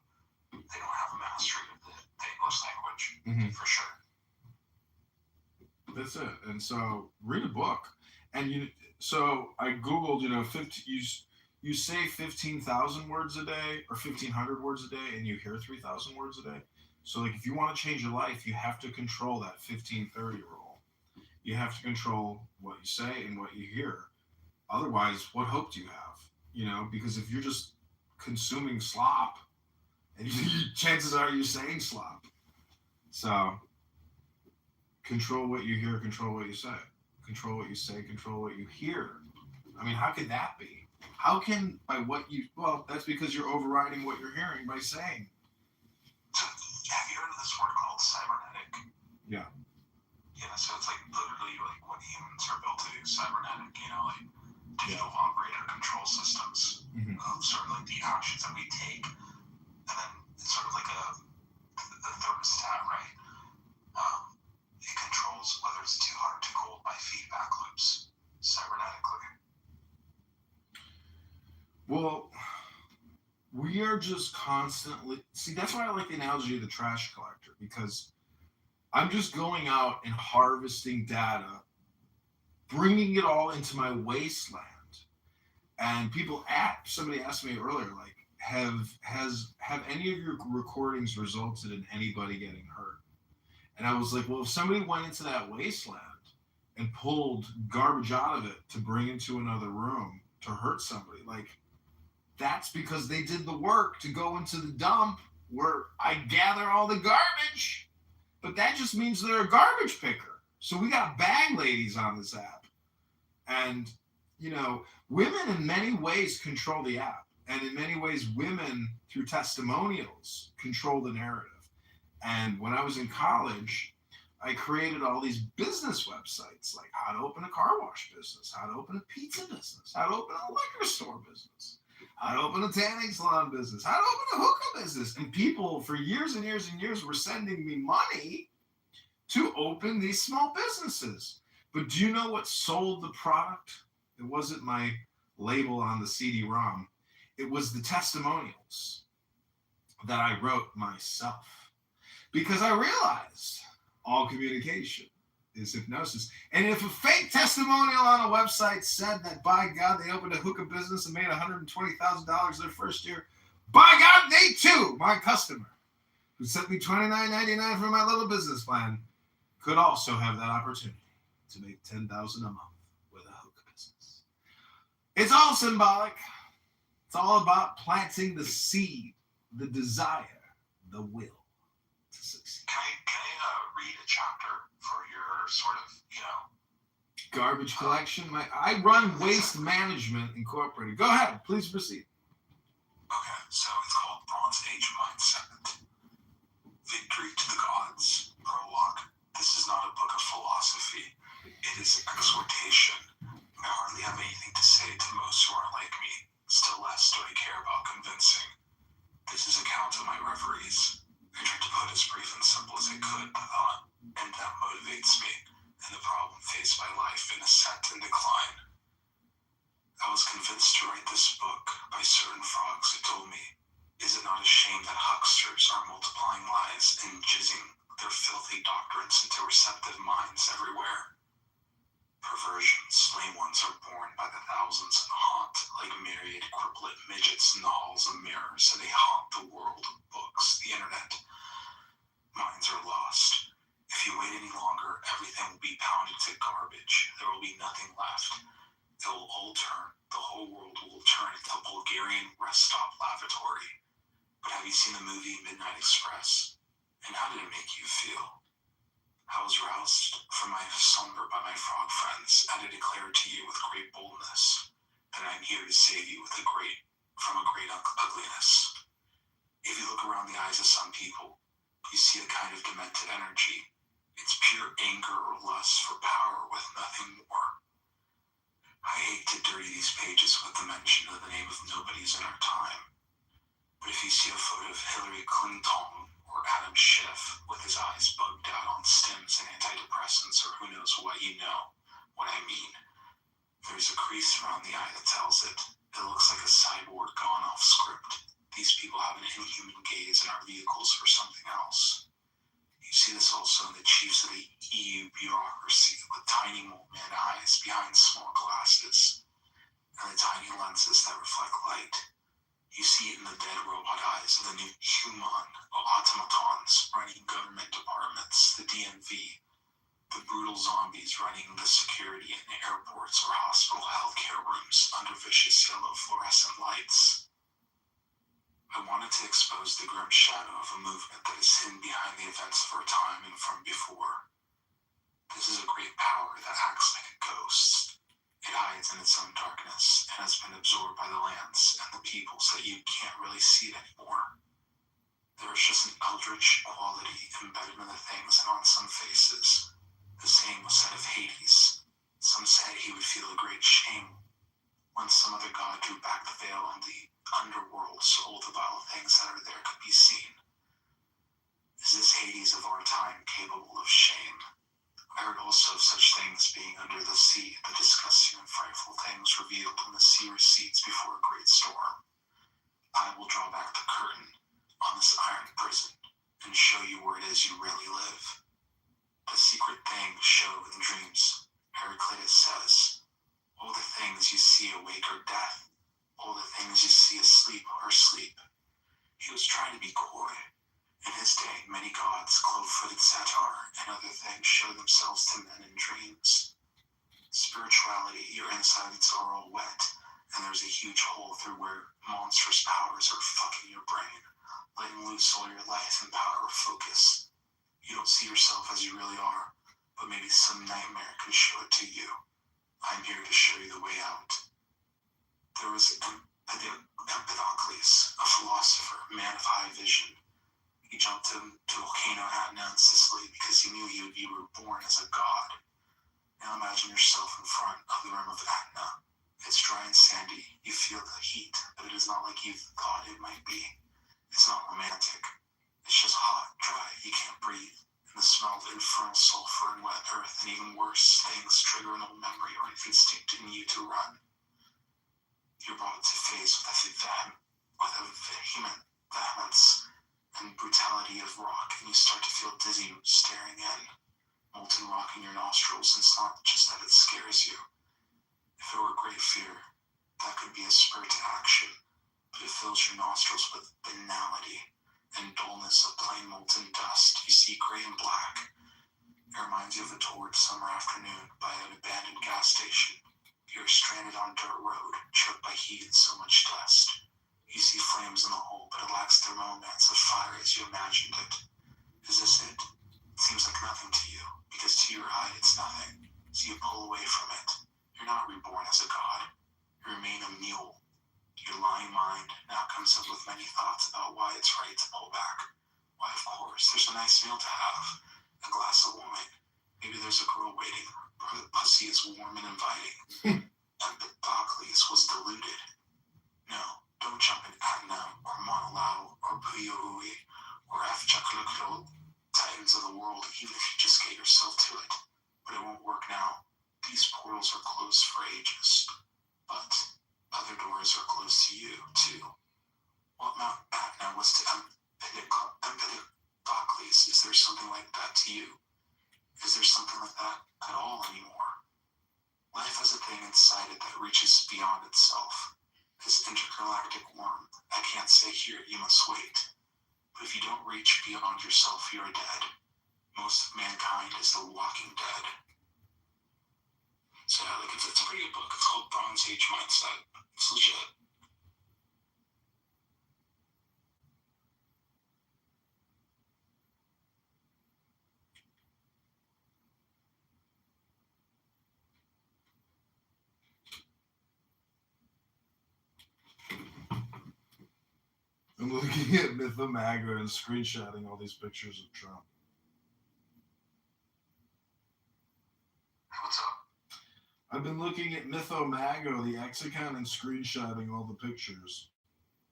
they don't have a mastery of the English language, for sure. That's it. And so read a book. And so I Googled, you say 15,000 words a day or 1,500 words a day, and you hear 3,000 words a day. So, like, if you want to change your life, you have to control that 15-30 rule. You have to control what you say and what you hear. Otherwise, what hope do you have? Because if you're just consuming slop, and chances are you're saying slop. So, control what you hear, control what you say. Control what you say, control what you hear. I mean, how could that be? How can, that's because you're overriding what you're hearing by saying. Have you heard of this word called cybernetic? Yeah. Yeah, so it's like literally like what humans are built to do, cybernetic, like digital operator control systems of sort of like the actions that we take, and then it's sort of like a thermostat, right? It controls whether it's too hot or too cold by feedback loops, cybernetically. Well, we are just constantly... See, that's why I like the analogy of the trash collector, because I'm just going out and harvesting data, bringing it all into my wasteland. And somebody asked me earlier, like, have any of your recordings resulted in anybody getting hurt? And I was like, well, if somebody went into that wasteland and pulled garbage out of it to bring into another room to hurt somebody, like, that's because they did the work to go into the dump where I gather all the garbage. But that just means they're a garbage picker. So we got bag ladies on this app. And, women in many ways control the app. And in many ways, women, through testimonials, control the narrative. And when I was in college, I created all these business websites, like how to open a car wash business, how to open a pizza business, how to open a liquor store business, how to open a tanning salon business, how to open a hookah business. And people for years and years and years were sending me money to open these small businesses. But do you know what sold the product? It wasn't my label on the CD-ROM. It was the testimonials that I wrote myself. Because I realized all communication is hypnosis. And if a fake testimonial on a website said that, by God, they opened a hookah business and made $120,000 their first year, by God, they too, my customer, who sent me $29.99 for my little business plan, could also have that opportunity to make $10,000 a month with a hookah business. It's all symbolic. It's all about planting the seed, the desire, the will to succeed. Can I read a chapter for your sort of, garbage collection? I run Waste Management Incorporated. Go ahead, please proceed. Okay, so it's called Bronze Age Mindset. Victory to the Gods. Prologue. This is not a book of philosophy. It is an exhortation. I hardly have anything to say to most who aren't like me. Still less do I care about convincing. This is a account of my reveries. I tried to put as brief and simple as I could the thought, and that motivates me, and the problem faced by life in ascent and decline. I was convinced to write this book by certain frogs who told me, is it not a shame that hucksters are multiplying lies and jizzing their filthy doctrines into receptive minds everywhere? Perversions, lame ones are born by the thousands and haunt like myriad cripplet midgets in the halls of mirrors, and they haunt the world of books, the internet. Minds are lost. If you wait any longer, everything will be pounded to garbage. There will be nothing left. It will all turn. The whole world will turn into a Bulgarian rest stop lavatory. But have you seen the movie Midnight Express? And how did it make you feel? I was roused from my slumber by my frog friends, and I declare to you with great boldness that I am here to save you from a great ugliness. If you look around the eyes of some people, you see a kind of demented energy. It's pure anger or lust for power with nothing more. I hate to dirty these pages with the mention of the name of nobodies in our time. But if you see a photo of Hillary Clinton or Adam Schiff with his eyes bugged out on stims and antidepressants or who knows what, you know what I mean. There's a crease around the eye that tells it. It looks like a cyborg gone off script. These people have an inhuman gaze in our vehicles for something else. You see this also in the chiefs of the EU bureaucracy with tiny mole man eyes behind small glasses and the tiny lenses that reflect light. You see it in the dead robot eyes of the new human automatons running government departments, the DMV, the brutal zombies running the security in airports or hospital healthcare rooms under vicious yellow fluorescent lights. I wanted to expose the grim shadow of a movement that is hidden behind the events of our time and from before. This is a great power that acts like a ghost. It hides in its own darkness and has been absorbed by the lands and the people so that you can't really see it anymore. There is just an eldritch quality embedded in the things and on some faces. The same was said of Hades. Some said he would feel a great shame when some other god drew back the veil and the underworld so all the vile things that are there could be seen. Is this Hades of our time capable of shame? I heard also of such things being under the sea, the disgusting and frightful things revealed when the sea recedes before a great storm. I will draw back the curtain on this iron prison and show you where it is you really live. The secret things show in dreams. Heraclitus says, all the things you see awake are death. All the things you see asleep are sleep. He was trying to be coy. In his day, many gods, clove-footed satyr, and other things show themselves to men in dreams. Spirituality, your insides are all wet, and there's a huge hole through where monstrous powers are fucking your brain, letting loose all your life and power of focus. You don't see yourself as you really are, but maybe some nightmare can show it to you. I'm here to show you the way out. There was Empedocles, a philosopher, man of high vision. He jumped into volcano Etna in Sicily because he knew you were born as a god. Now imagine yourself in front of the rim of Etna. It's dry and sandy. You feel the heat, but it is not like you thought it might be. It's not romantic. It's just hot, dry, you can't breathe. And the smell of infernal sulfur and wet earth, and even worse things trigger an old memory or an instinct in you to run. You're brought to face with a vehement vehemence and brutality of rock, and you start to feel dizzy staring in. Molten rock in your nostrils, and it's not just that it scares you. If it were great fear, that could be a spur to action, but it fills your nostrils with banality and dullness of plain molten dust. You see gray and black. It reminds you of a torrid summer afternoon by an abandoned gas station. You're stranded on a dirt road, choked by heat and so much dust. You see flames in the hole, but it lacks the romance of fire as you imagined it. Is this it? It seems like nothing to you, because to your eye it's nothing, so you pull away from it. You're not reborn as a god. You remain a mule. Your lying mind now comes up with many thoughts about why it's right to pull back. Why, of course, there's a nice meal to have, a glass of wine. Maybe there's a girl waiting, or the pussy is warm and inviting. Empedocles was deluded. No, don't jump in Etna, or Mauna Loa, or Puyuhui, or Afchakaluklo, titans of the world, even if you just get yourself to it. But it won't work now. These portals are closed for ages. But other doors are closed to you, too. What Mount Etna was to Empedocles, is there something like that to you? Is there something like that at all anymore? Life has a thing inside it that reaches beyond itself, has galactic worm. I can't say here, you must wait. But if you don't reach beyond yourself, you are dead. Most of mankind is the walking dead. So yeah, like it's a pretty good book. It's called Bronze Age Mindset. It's legit. I'm looking at Mythomaga and screenshotting all these pictures of Trump. What's up? I've been looking at Mythomaga, the X account, and screenshotting all the pictures.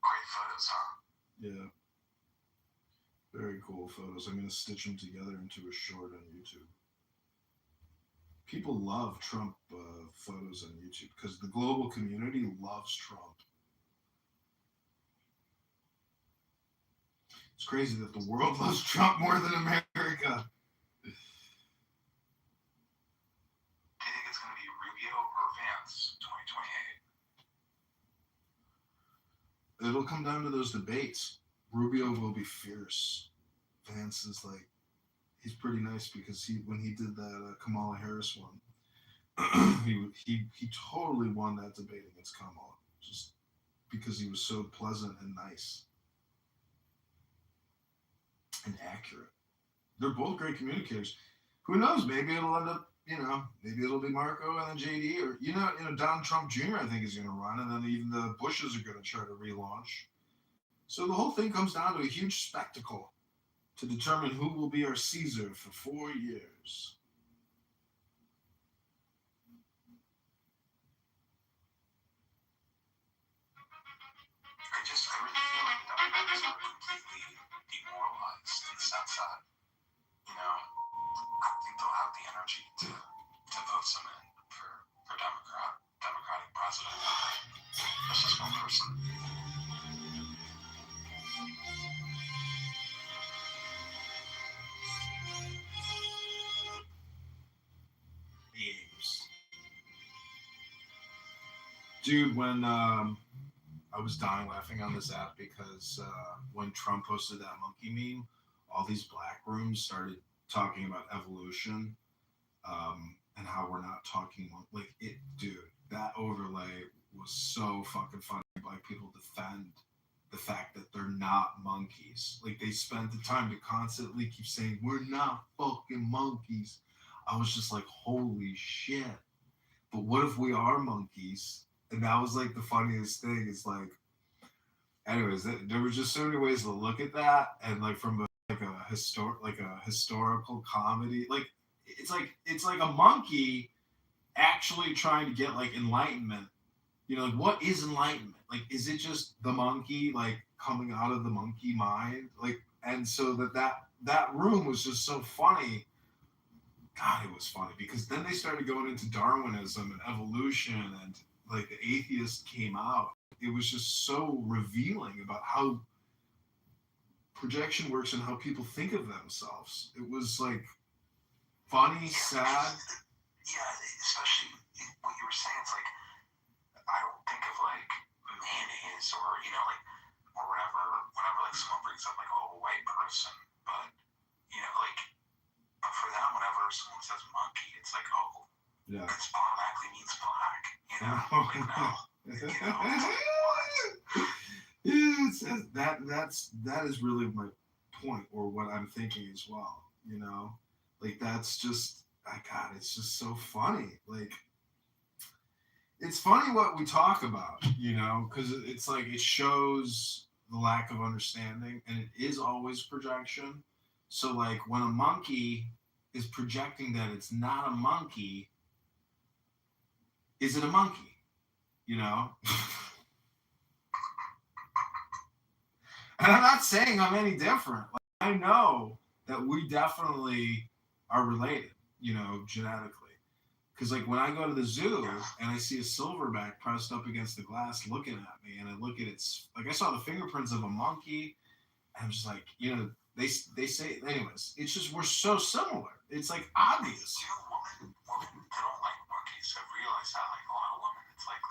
Great photos, huh? Yeah. Very cool photos. I'm going to stitch them together into a short on YouTube. People love Trump photos on YouTube because the global community loves Trump. It's crazy that the world loves Trump more than America. Do you think it's going to be Rubio or Vance 2028? It'll come down to those debates. Rubio will be fierce. Vance is like, he's pretty nice because when he did that Kamala Harris one, he totally won that debate against Kamala just because he was so pleasant and nice and accurate. They're both great communicators. Who knows? Maybe it'll end up, maybe it'll be Marco and then JD, or Donald Trump Jr. I think is going to run, and then even the Bushes are going to try to relaunch. So the whole thing comes down to a huge spectacle to determine who will be our Caesar for 4 years. I really feel like the Democrats are completely demoralized in the sense that, I don't think they'll have the energy to vote someone in for Democratic president. That's just one person. Dude, when I was dying laughing on this app because when Trump posted that monkey meme, all these black rooms started talking about evolution and how we're not talking dude, that overlay was so fucking funny. Black people defend the fact that they're not monkeys. Like, they spent the time to constantly keep saying, we're not fucking monkeys. I was just like, holy shit. But what if we are monkeys? And that was like the funniest thing. It's like, anyways, there were just so many ways to look at that, and like from a historical comedy, like it's like a monkey actually trying to get like enlightenment. Like, what is enlightenment? Like, is it just the monkey like coming out of the monkey mind? Like, and so that room was just so funny. God, it was funny because then they started going into Darwinism and evolution, and like the atheist came out. It was just so revealing about how projection works and how people think of themselves. It was like funny, sad. Yeah, especially what you were saying. It's like, I don't think of like mayonnaise or or whenever like someone brings up like, oh, a white person, but but for them, whenever someone says monkey, it's like, oh, Yeah. this automatically means black. Like, no. It's that is really my point, or what I'm thinking as well. Like, that's just, God, it's just so funny. Like, it's funny what we talk about, because it's like it shows the lack of understanding, and it is always projection. So like when a monkey is projecting that it's not a monkey, is it a monkey? And I'm not saying I'm any different. Like, I know that we definitely are related, genetically. Because like when I go to the zoo and I see a silverback pressed up against the glass looking at me, and I look at its, like, I saw the fingerprints of a monkey, and I'm just like, they say, anyways, it's just, we're so similar. It's like obvious. Women, they don't like monkeys. I've realized that, like, a lot of women, it's like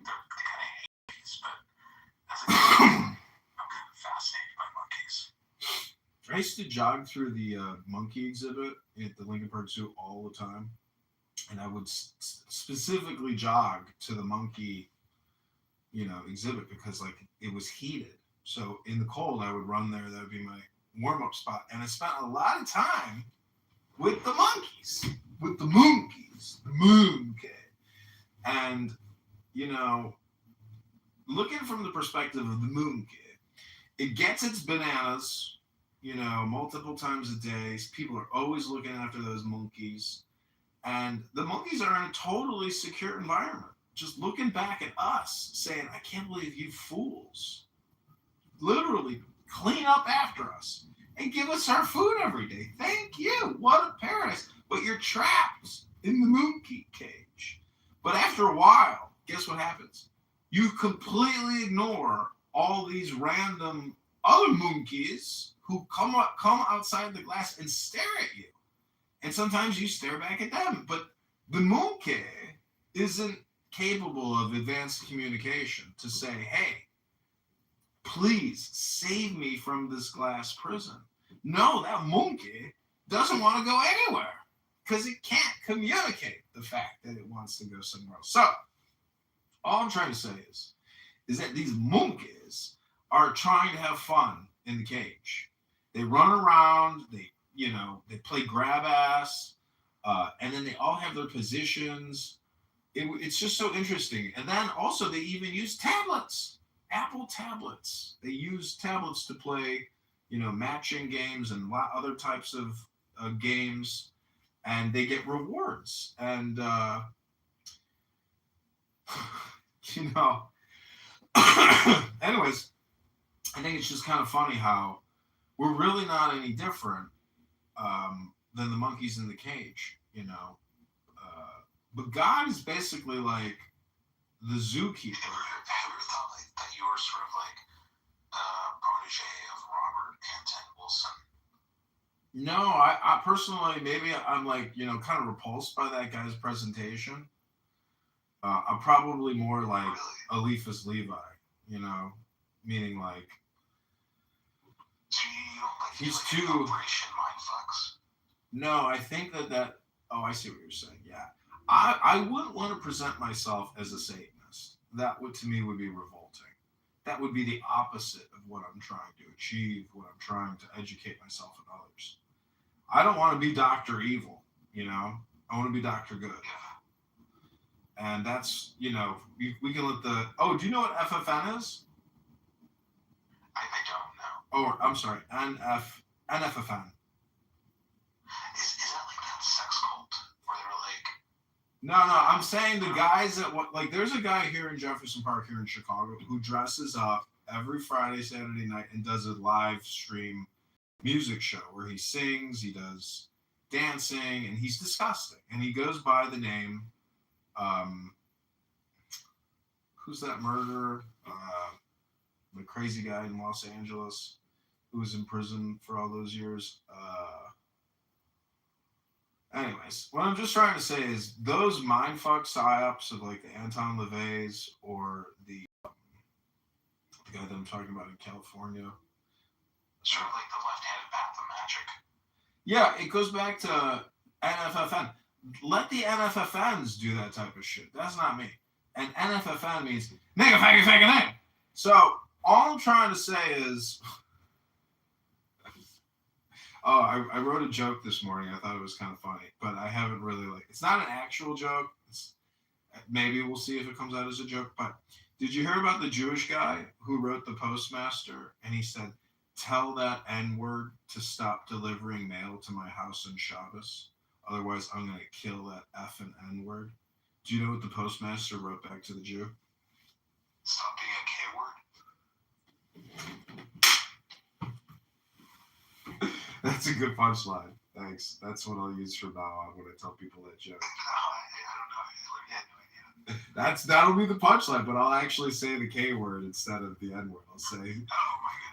they kind of hate monkeys, but I used to jog through the monkey exhibit at the Lincoln Park Zoo all the time, and I would specifically jog to the monkey, exhibit because like it was heated. So in the cold, I would run there. That would be my warm up spot, and I spent a lot of time with the monkeys, the monkey, and looking from the perspective of the monkey, it gets its bananas, multiple times a day. People are always looking after those monkeys. And the monkeys are in a totally secure environment. Just looking back at us, saying, I can't believe you fools literally clean up after us and give us our food every day. Thank you. What a paradise. But you're trapped in the monkey cage. But after a while, guess what happens? You completely ignore all these random other monkeys who come outside the glass and stare at you. And sometimes you stare back at them. But the monkey isn't capable of advanced communication to say, hey, please save me from this glass prison. No, that monkey doesn't want to go anywhere because it can't communicate the fact that it wants to go somewhere else. So all I'm trying to say is that these monkeys are trying to have fun in the cage. They run around, they play grab ass, and then they all have their positions. It's just so interesting. And then also they even use tablets, Apple tablets. They use tablets to play, matching games and other types of games, and they get rewards. And, anyways, I think it's just kind of funny how we're really not any different than the monkeys in the cage, but God is basically like the zookeeper. Have you ever thought that you were sort of like a protege of Robert Anton Wilson? No, I personally, maybe I'm like, kind of repulsed by that guy's presentation. I'm probably more like Eliphas Levi, meaning like, so you don't like he's like too. Operation Mindfucks? No, I think that. Oh, I see what you're saying. Yeah, I wouldn't want to present myself as a Satanist. That would, to me, would be revolting. That would be the opposite of what I'm trying to achieve, what I'm trying to educate myself and others. I don't want to be Dr. Evil, I want to be Dr. Good. And that's, we can let the... Oh, do you know what FFN is? I don't know. Oh, I'm sorry, NFFN. Is that like that sex cult where they're like... No, I'm saying the guys that, there's a guy here in Jefferson Park here in Chicago who dresses up every Friday, Saturday night and does a live stream music show where he sings, he does dancing, and he's disgusting. And he goes by the name, who's that murderer? The crazy guy in Los Angeles who was in prison for all those years. Anyways, what I'm just trying to say is those mindfuck psyops of like the Anton LaVey's or the guy that I'm talking about in California. Sort of like the left-handed path of magic. Yeah, it goes back to NFFN. Let the NFFNs do that type of shit. That's not me. And NFFN means nigga, faggot, faggot, nigga. So all I'm trying to say is, I wrote a joke this morning. I thought it was kind of funny, but I haven't really it's not an actual joke. Maybe we'll see if it comes out as a joke. But did you hear about the Jewish guy who wrote the Postmaster and he said, tell that N-word to stop delivering mail to my house on Shabbos. Otherwise, I'm going to kill that F and N-word. Do you know what the Postmaster wrote back to the Jew? Stop being a K-word. That's a good punchline. Thanks. That's what I'll use from now on when I tell people that joke. I don't know. That'll be the punchline, but I'll actually say the K-word instead of the N-word. I'll say, oh my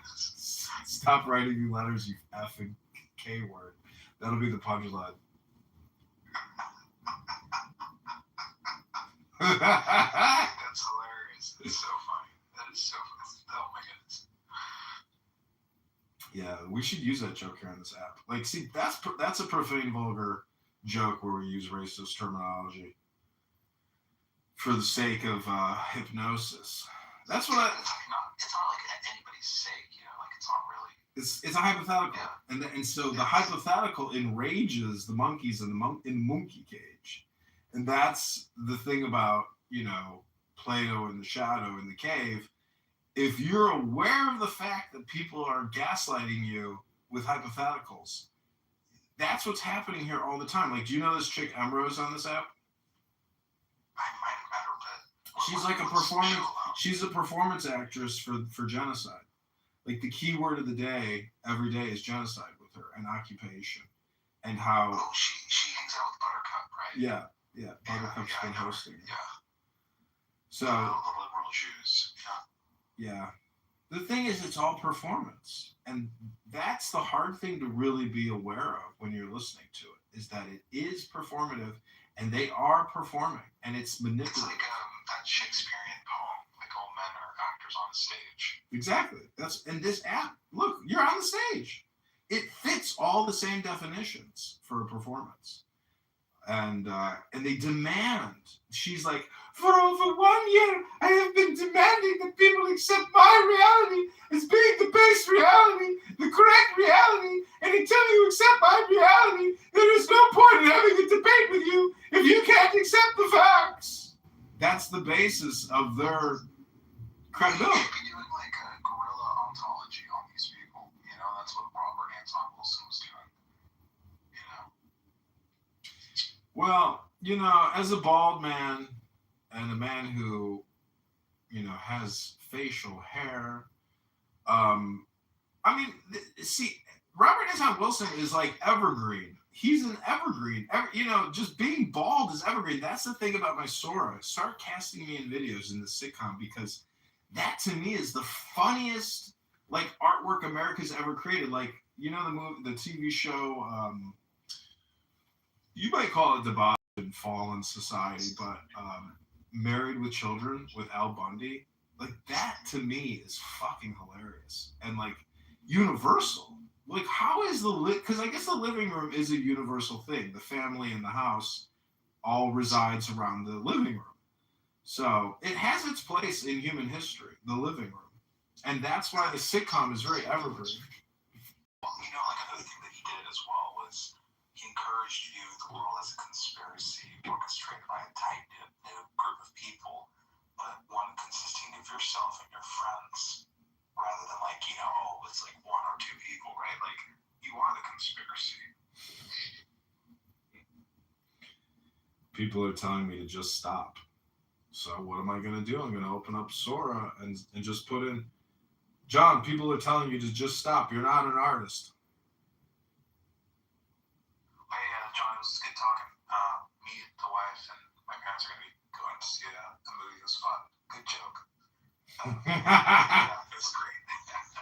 goodness. Stop writing me letters, you effing K-word. That'll be the punchline. That's hilarious. It's so funny. That is so funny. Oh my goodness. Yeah, we should use that joke here on this app. Like, see, that's a profane, vulgar joke where we use racist terminology for the sake of hypnosis. That's what It's not like at anybody's sake, you know. Like it's not really. it's a hypothetical, and so the hypothetical enrages the monkeys in the monkey cage, and that's the thing about Plato and the shadow in the cave. If you're aware of the fact that people are gaslighting you with hypotheticals, that's what's happening here all the time. Like, do you know this chick Emrose on this app? I might have met her, but She's like a performance. She's a performance actress for genocide. Like the key word of the day every day is genocide with her, and occupation, and how. Oh, she hangs out with Buttercup, right? Yeah. Buttercup's been hosting. Yeah. So. The liberal Jews. Yeah. The thing is, it's all performance, and that's the hard thing to really be aware of when you're listening to it. Is that it is performative, and they are performing, and it's manipulative. It's like that Shakespearean poem, like all men are actors on the stage. Exactly. And this app. Look, you're on the stage. It fits all the same definitions for a performance, and they demand. She's like, for over 1 year, I have been demanding that people accept my reality as being the base reality, the correct reality, and until you accept my reality, there is no point in having a debate with you if you can't accept the facts. That's the basis of their credibility. You could be doing like a guerrilla ontology on these people. You know, that's what Robert Anton Wilson was doing. You know? Well, as a bald man and a man who, has facial hair, see, Robert Anton Wilson is like evergreen. He's an evergreen. Just being bald is evergreen. That's the thing about my Sora. Start casting me in videos in the sitcom, because that to me is the funniest artwork America's ever created. Like, the movie, the TV show, you might call it Debauched and Fallen Society, but Married with Children with Al Bundy, like that to me is fucking hilarious and universal. Like, how is because I guess the living room is a universal thing. The family in the house all resides around the living room. So it has its place in human history, the living room. And that's why the sitcom is very evergreen. Well, another thing that he did as well was he encouraged you the world as a conspiracy orchestrated by a tight-knit group of people, but one consisting of yourself and your friends, rather than it's like one or two people, right? Like, you are the conspiracy. People are telling me to just stop. So what am I going to do? I'm going to open up Sora and just put in, John, people are telling you to just stop. You're not an artist. Hey, John, it was good talking. Me, the wife, and my parents are going to be going to see a movie. It was fun. Good joke. It was great.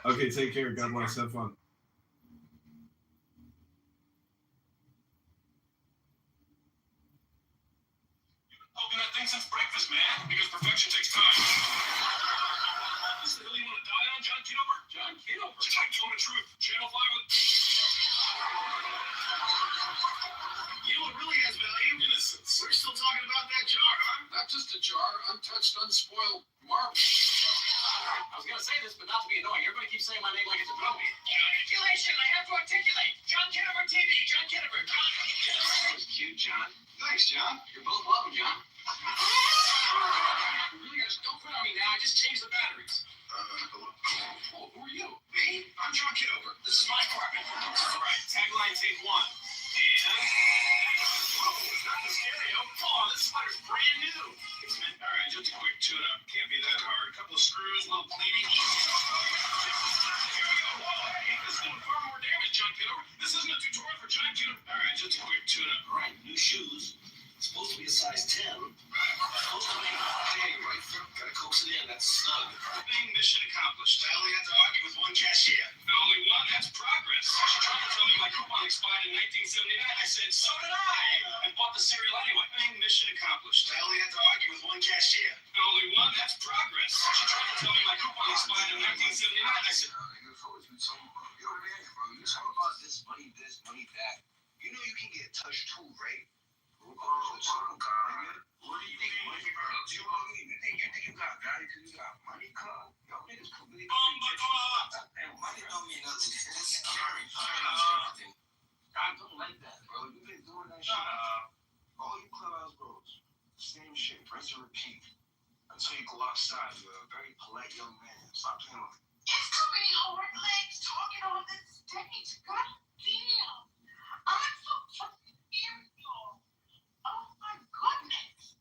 Okay, take care. God bless. Have fun. Open that thing since breakfast, man, because perfection takes time. This is the hill you want to die on, John Kitover? John Kitover? Tone of Truth, Channel 5 with... You know what really has value? Innocence. We're still talking about that jar, huh? Not just a jar, untouched, unspoiled marble. I was going to say this, but not to be annoying. Everybody keeps saying my name like it's a drum beat. Articulation! I have to articulate! John Kitover TV! John Kitover! John Kitover! That was cute, John. Thanks, John. You're both welcome, John. You really gotta don't quit on me now. I just changed the batteries. Hello. Oh, who are you? Me? I'm John Kitover. This is my apartment. All right. Tagline take one. And... Whoa, it's not the stereo. Oh, this sweater's brand new. All right, just a quick tune-up. Can't be that hard. A couple of screws, a little cleaning. Here we go. Whoa, hey, this is doing far more damage, John Kitover. This isn't a tutorial for John Kitover. All right, just a quick tune-up. All right, new shoes. It's supposed to be a size 10. Supposed to be. Hey, right through. Gotta coax it in. That's snug. Thing, mission accomplished. I only had to argue with one cashier. Only one? That's progress. She tried to tell me my coupon expired in 1979. I said, so did I. And bought the cereal anyway. Thing, mission accomplished. I only had to argue with one cashier. Only one? That's progress. She tried to tell me my coupon expired in 1979. I said, Yo, man, bro, you talk about this, money that. You know you can get touched too, right? Oh, my God. What do you think, money, bro? Do you think you got value because you got money, cuz? Y'all niggas completely. Money don't mean nothing. It's scary. Everything. I don't like that, bro. You've been doing that shit. All you clubhouse bros, same shit, rinse and repeat. Until you go outside, you're a very polite young man. Stop playing with me. It's too many hard legs talking on this stage. God damn. I'm so fucking irritable. Oh my goodness.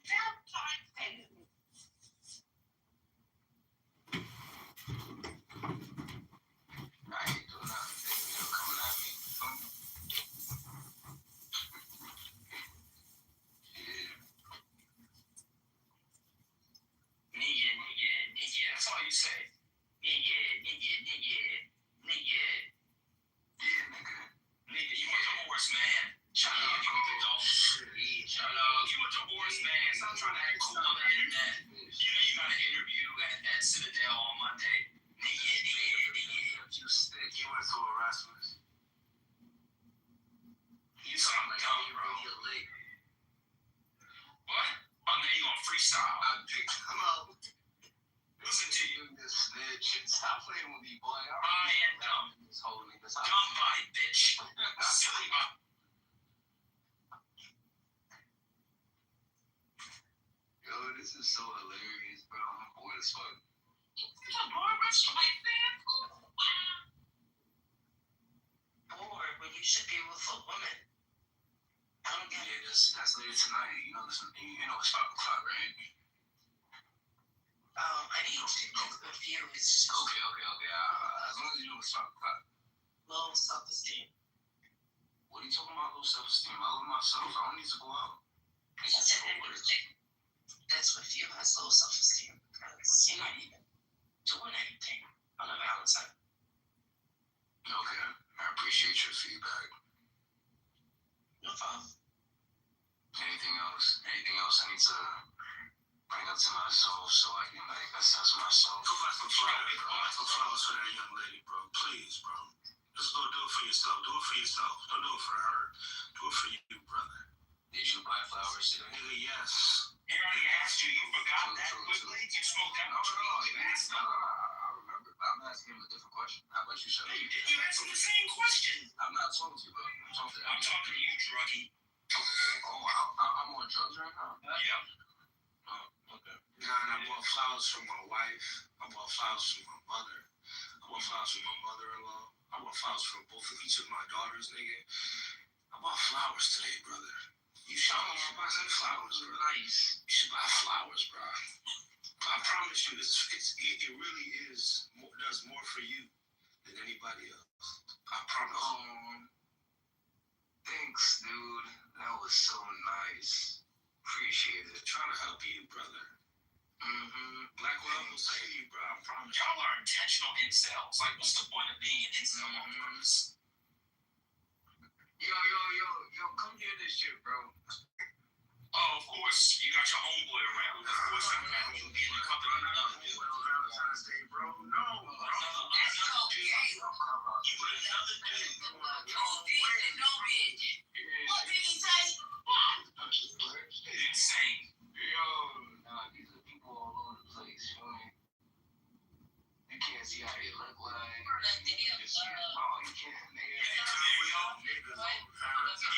Damn time saving. I ain't doing nothing. You know, coming at me. Yeah. Nigga. That's all you say. Nigga. Yeah, nigga. Nigga, you a divorce, man. Shut up, you a adult. Shut up, you a divorce, man. Stop trying to act cool on the internet. You know you got an interview at Citadel on Monday. Nigga. You stick. You went to Erasmus. You sound dumb, bro. What? Oh, now you gonna freestyle. I picked him up. Listen to you. This snitch. Stop playing with me, boy. I am dumb. This whole nigga. Dumb body, bitch. Silly body. Yo, this is so hilarious, bro. I'm bored as fuck. It's a barber stripe fan. Bored when you should be with a woman. I don't get it. Yeah, that's later tonight. You know, it's 5 o'clock, right? I need to go with you. It's just Okay. As long as you know it's 5 o'clock. low self-esteem. What are you talking about? Low self-esteem. I love myself. I don't need to go out. It's I just said so weird. that's what you has low self-esteem because you're not even doing anything on a Valentine. Okay. I appreciate your feedback. No problem. Anything else? Anything else I need to bring up to myself so I can assess myself? Go back some flowers, bro. Some flowers for that young lady, bro. Please, bro. Just go do it for yourself. Do it for yourself. Don't do it for her. Do it for you, brother. Did you buy flowers today? Nigga, yes. He already asked you. You forgot that quickly? You smoked that much weed? You asked him. I remember. But I'm asking him a different question. How about you shut up? You asked him the same question. I'm not talking to you, bro. I'm talking to I'm talking to you, druggie. Oh, I'm on drugs right now? Yeah. Oh, okay. Nah, I bought flowers from my wife. I bought flowers from my mother. I bought flowers from my mother-in-law. I bought flowers from each of my daughters, nigga. I bought flowers today, brother. You should buy some flowers, bro. Nice. You should buy flowers, bro. I promise you, it really does more for you than anybody else. I promise. Thanks, dude. That was so nice. Appreciate it. Trying to help you, brother. Black love will save you, bro. I promise. Y'all are intentional incels. Like, what's the point of being an incel on purpose? Yo, come hear this shit, bro. Oh, of course, you got your homeboy around. Of course, I'm going to be in the company of another dude. Valentine's Day, bro. No. Another dude. You with another dude. No bitch. What did he say? It's insane. Yo, nah, these are people all over the place, you know? You can't see how they look like. Oh, you can't, nigga. Come here, yo. He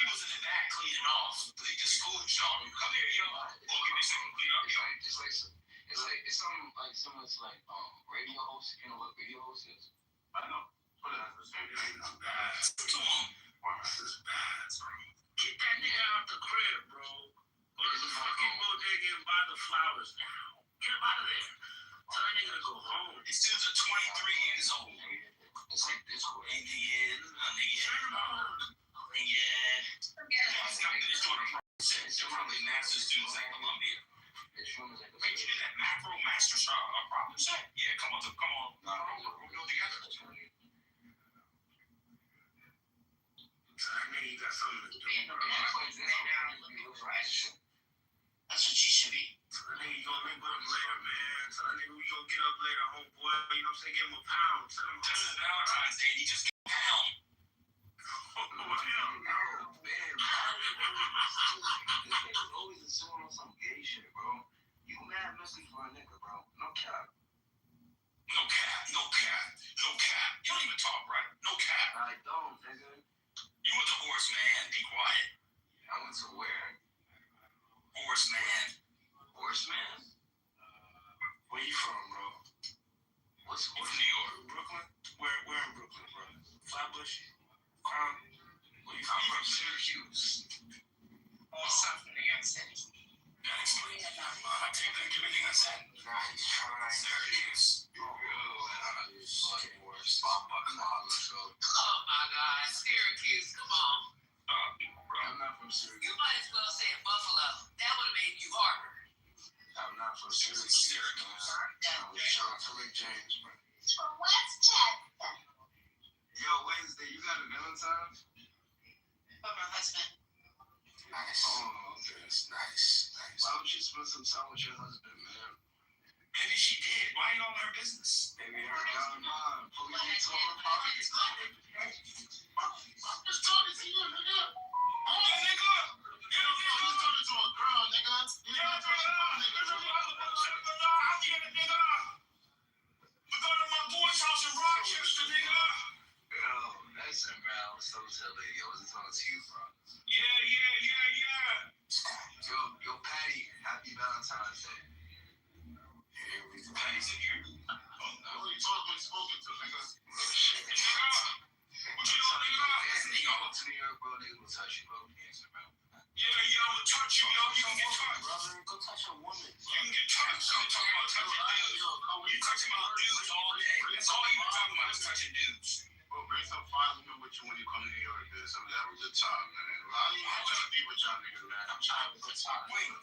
was in the back cleaning off. He just fooled y'all. Come here, yo. Oh, give me a second. Clean up, yo. It's something like similar to like radio host. You know what radio host is? I know. What is that? Bad. To him. Wow, this is bad, bro. Get that nigga out the crib, bro. Go to the fucking bodega and buy the flowers now. Get him out of there. Tell that nigga to go home. These dudes are 23 years old. It's like this way. Nigga. He's doing a process. They're probably master students at Columbia. Wait, you did that macro master problem set? Yeah, come on. We'll go together. I mean, you got something to do. That's what you should be. So that nigga, you gonna link with him later, man. So that nigga, we gonna get up later, homeboy. You know what I'm saying? Give him a pound. Send him This is Valentine's Day. You just get a pound. No, man. This nigga's always assuming on some gay shit, bro. You mad messy for a nigga, bro. No cap. No cap. No cap. No cap. You don't even talk right. No cap. I don't, nigga. You went to Horse Man. Be quiet. I went to where? Horse Man. Horseman? Where you from, bro? What's You from New York? Brooklyn? Where in Brooklyn, bro? Flatbush? Crown? Where you I'm from? from Syracuse. What's up from New York City? That explains a lot. I can't think of anything I said. Nah, he's trying. Syracuse. Fucking worse. So, Oh my God, Syracuse, come on. I'm not from Syracuse. You might as well say Buffalo. That would have made you harder. I'm not from Syracuse, man. I'm trying to Rick James, bro. From Westchester. Yo, Wednesday, you got a Valentine? But my husband. Nice. Oh, okay. That's nice. Why don't you spend some time with your husband, man? Maybe she did. Why are you all in her business? Maybe her down the line. Police be talking about it. I'm just talking to you, nigga. Oh, nigga! You know, he's talking to a girl, nigga. He's not talking to a nigga. I'll get it, nigga. We're going to my boy's house in Rochester, nigga. Yo, nice and man. I was talking to that lady. I wasn't talking to you, bro. Yeah. Yo, Patty, happy Valentine's Day. Here we go. Patty's in here. I already talked when spoken to, nigga. Shit. Nigga. What you doing, nigga? Listen to y'all. To New York, bro, niggas will touch you, bro. Answer, bro. Yeah, I'm gonna touch you, yo. You can get touched. Brother, go touch a woman. You can get touched. I'm talking about touching dudes. You touching about dudes all day. That's all you been talking about is touching dudes. Bro, bring some fun with you when you come to New York, dude. So we have a good time, man. I ain't trying to be with y'all niggas, man. I'm trying to have a good time. Wait,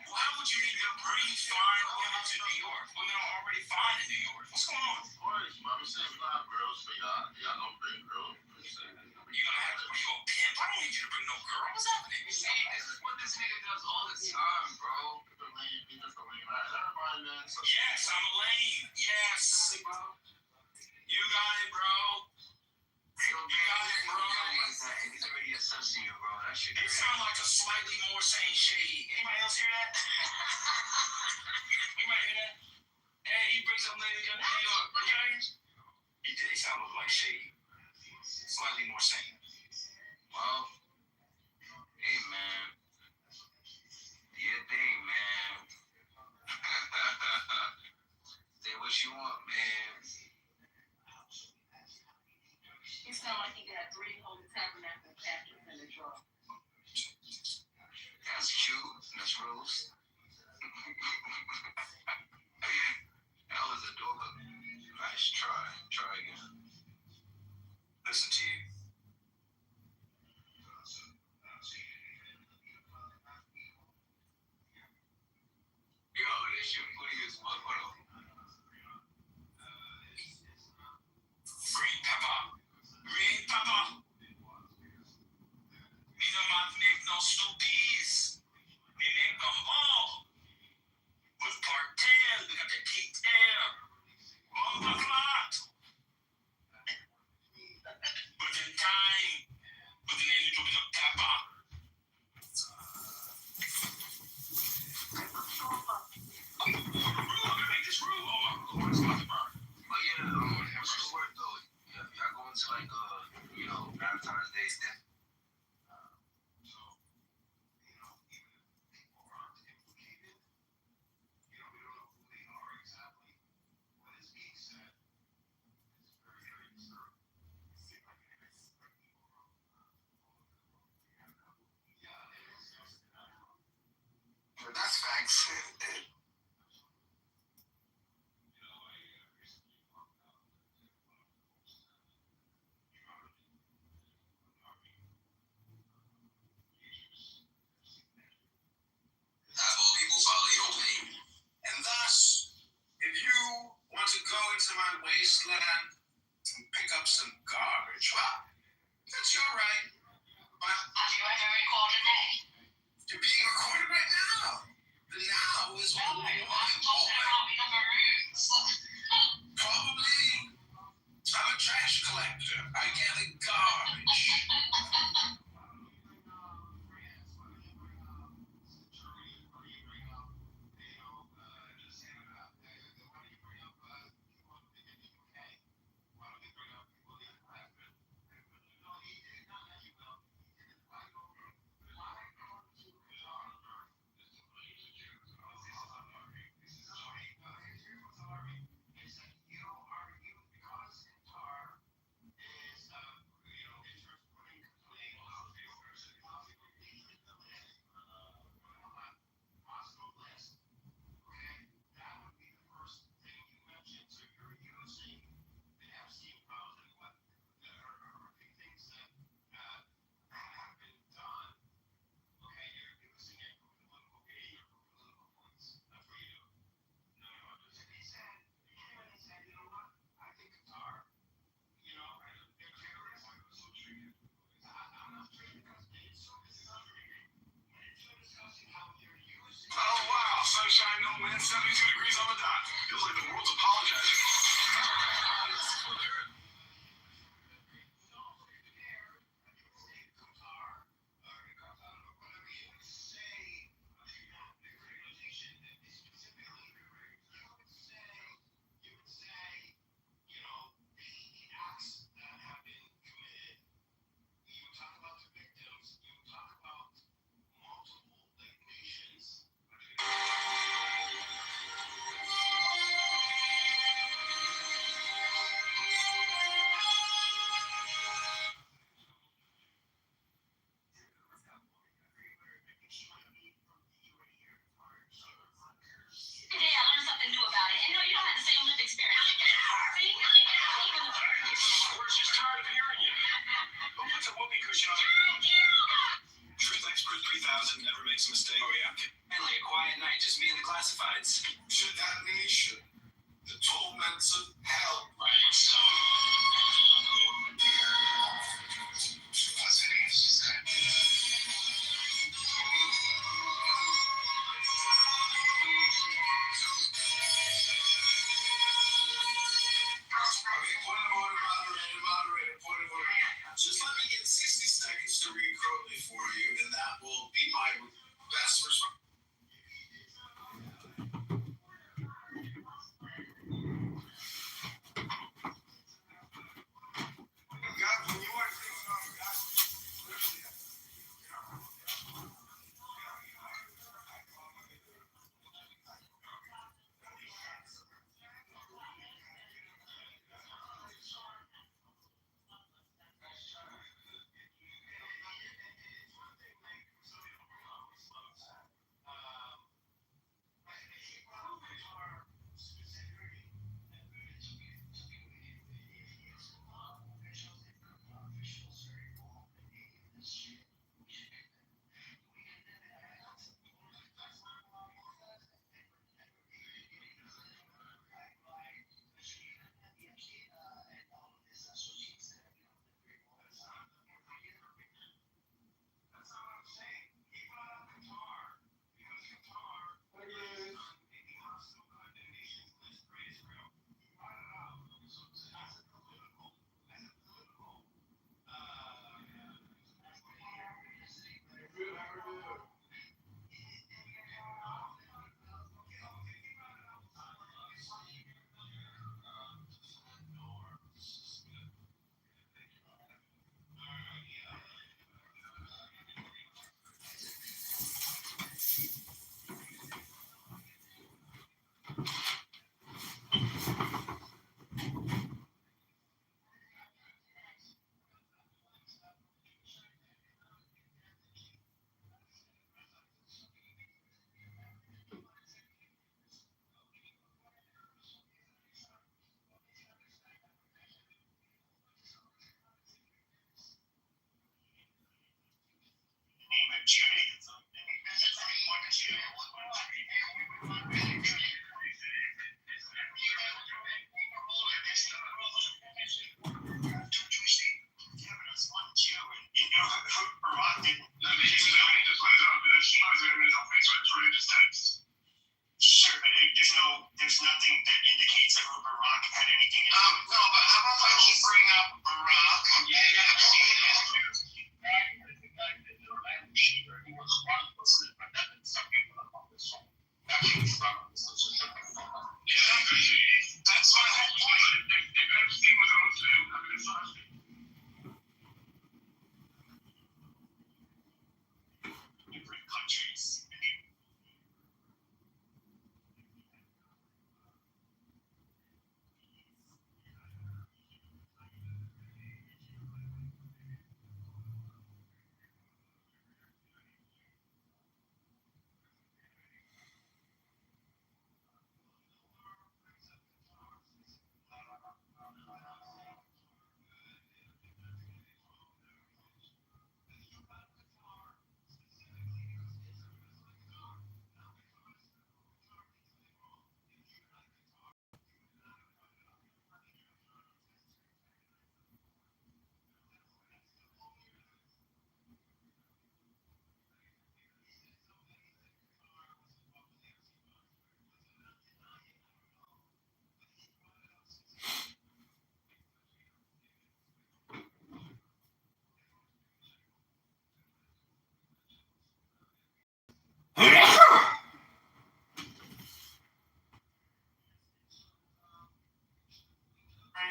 why would you need to bring fine women to New York? Women are already fine in New York. What's going on? Of course, bro. I'm saying we gonna have girls for y'all. Y'all don't bring girls. You're gonna have to be a pimp. I don't need you to bring no girl. What's happening? See, this is what this nigga does all the time, bro. He just a lame ass. Everybody, man. Yes, I'm a lame. Yes. Bro. You got it, bro. You got it, bro. Like that, and he's already assessing you, bro. That shit It crazy. sounds like a slightly more sane shade. Anybody else hear that? Anybody hear that? Hey, you bring some lady to New York. Okay? He did. He sounded like shady. Slightly more sane. Well, hey, man. Do your thing, man. Say what you want, man. It sounds like he got 3 Holy Tabernacle captures in the drawer. That's cute. That's Rose. That was adorable. Nice try. Try again. Listen to you. Yo, this shit funny as fuck. Hold on. Green pepper. Green pepper. Me no man make no stupid. Me make a hole. With part 10, we got the pink tail. Bumper clock. But in time, but then you drop in a pepper. Make this room. Oh, my God. But yeah, what's the word though? Yeah, y'all going to like Valentine's Day stuff? That's facts. Have all people follow your name. And thus, if you want to go into my wasteland and pick up some garbage, well, that's your right. But Have you ever recalled your name? you're being recorded right now. The now is No, what I'm supposed to have become a ruse. Probably. I'm a trash collector. I gather garbage. Oh, wow. Sunshine, no wind, 72 degrees on the dot. Feels like the world's apologizing. Today I learned something new about it. And no, you don't have the same lived experience. See? Even the We're just tired of hearing you. Who puts a whoopee cushion on? Truth Expert 3000 never makes a mistake. Oh, yeah? Finally, a quiet night, just me and the classifieds. Should that nation, the torments of hell. Okay, point of order, moderator, point of order. Just let me get 60 seconds to read Crowley for you, and that will be my best response.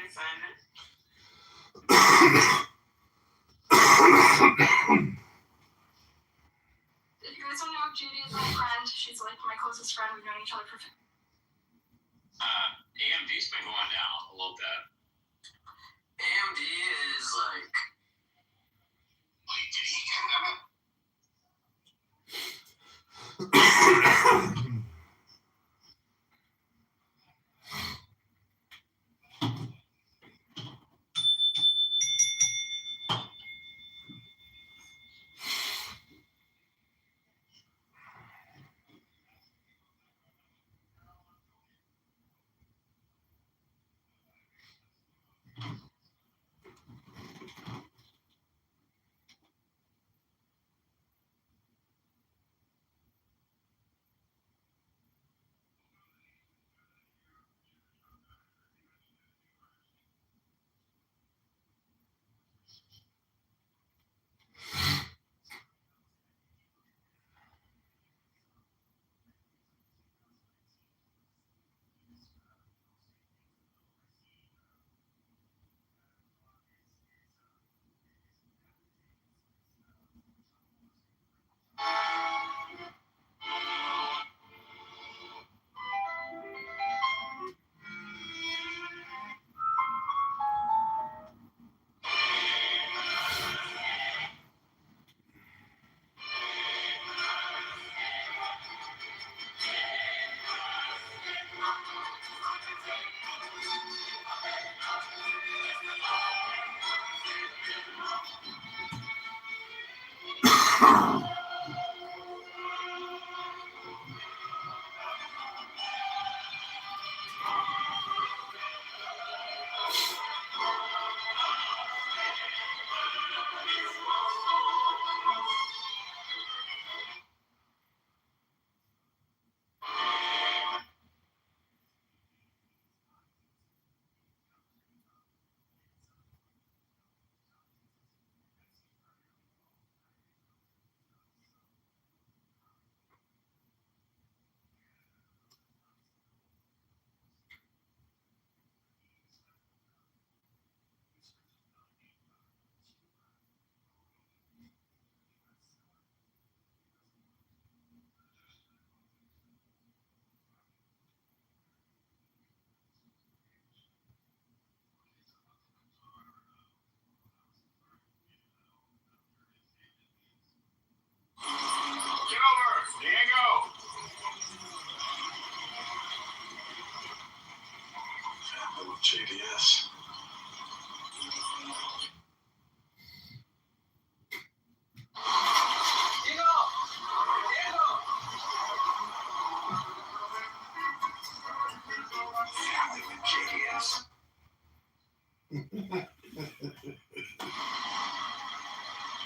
my assignment. If you guys don't know, Judy is my friend. She's like my closest friend. We've known each other for. AMD's been going down a little bit. AMD is like. Wait, did he condemn it? Kitover, Diego. Happened with JDS. Diego. Diego. Family with JDS.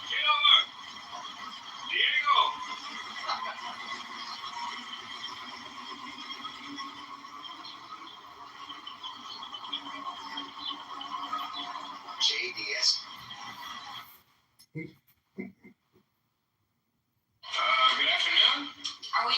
Kitover. Diego. JDS. Good afternoon. Are we?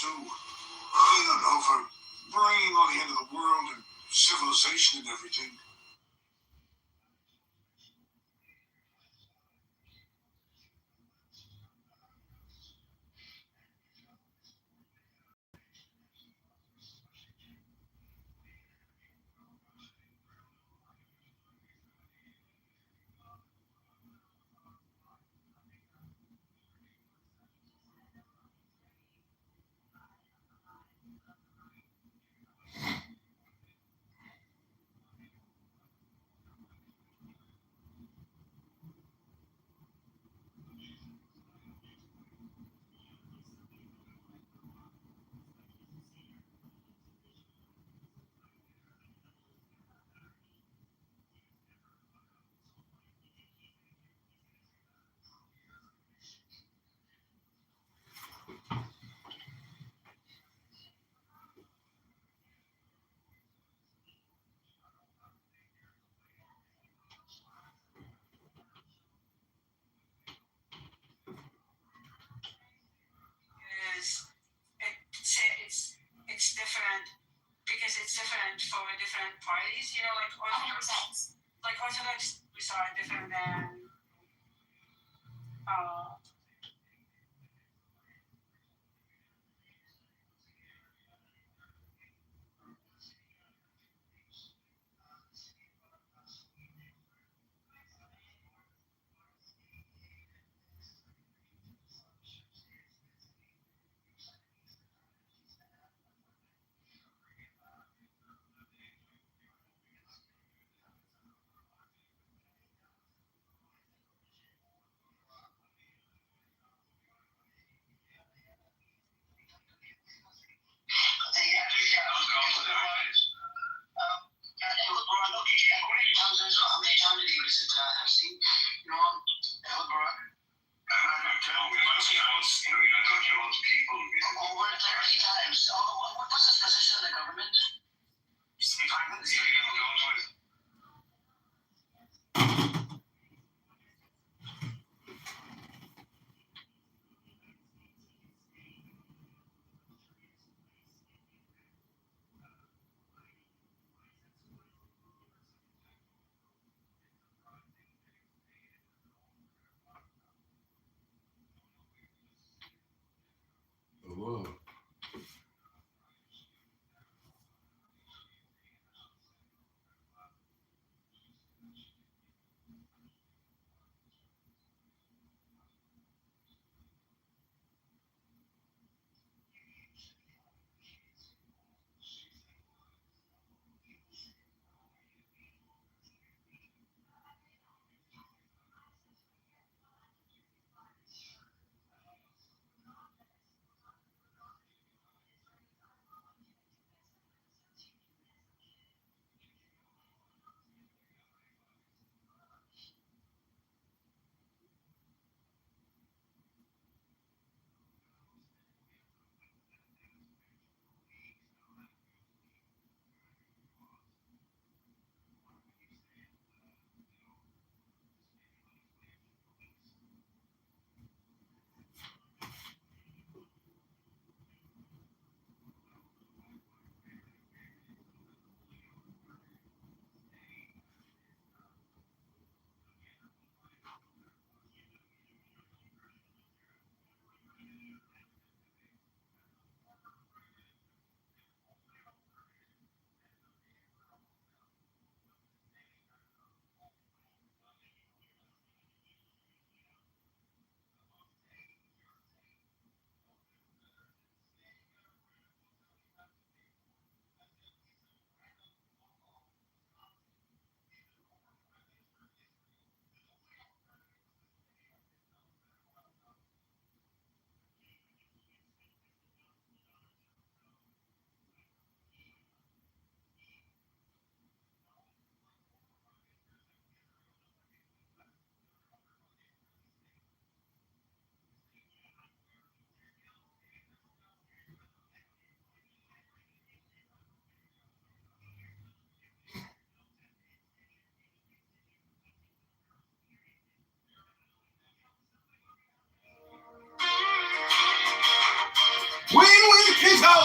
So, I don't know, for bringing on the end of the world and civilization and everything. It's different because it's different for different parties. You know, like Orthodox, like Orthodox, we saw it different than. Uh,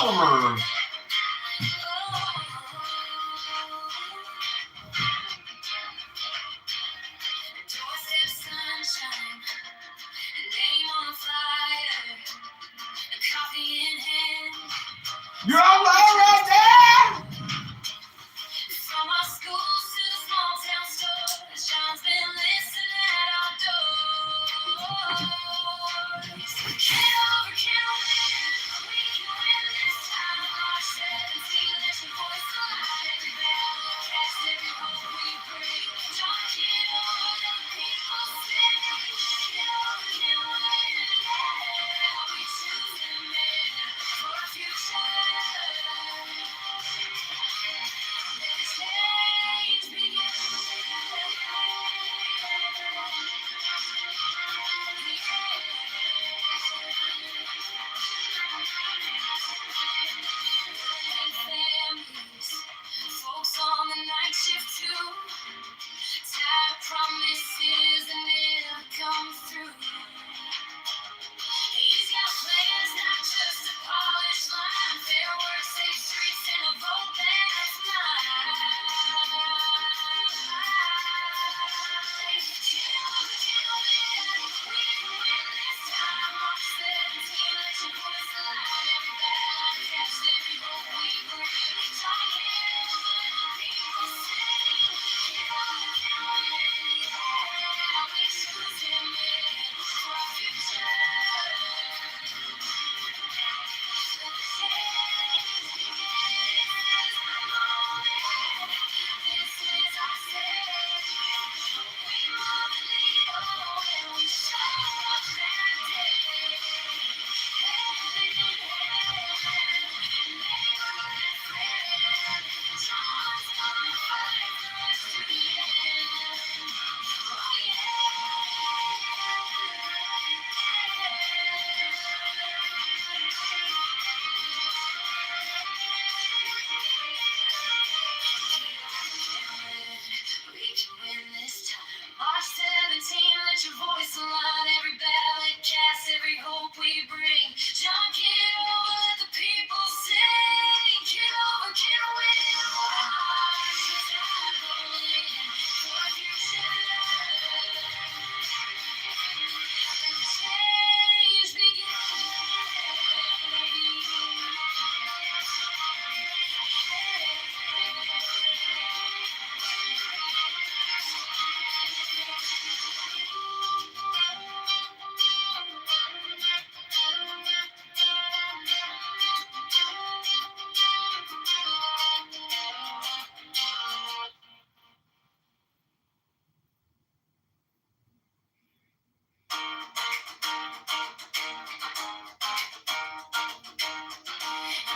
Kitover. Doorstep sunshine, name on a flyer, coffee in hand. You're all right there. From our schools to the small town stores, John's been listening at our doors. Kitover, can win, we can win this time. March 17, let your voice alive. Every battle, cast every hope we bring. John Kitover, let the people sing. Kitover, can win, yeah. We choose him in for our future. Folks on the night shift too, tired of promises that never come through. He's got plans, not just a polished line. Fair work, safe streets, and a vote that's mine. Can win, we can win this time. March 17, let your voice alive. Every battle, cast every hope we bring. John Kitover, let the people sing. Kitover, can win, yeah. We choose him in for our future. We can win this time. March 17, let your voice align. Every ballot cast, every hope we bring. John Kitover, let the people sing. Kitover, can win. March the tide rolling for our future. Let the change begin.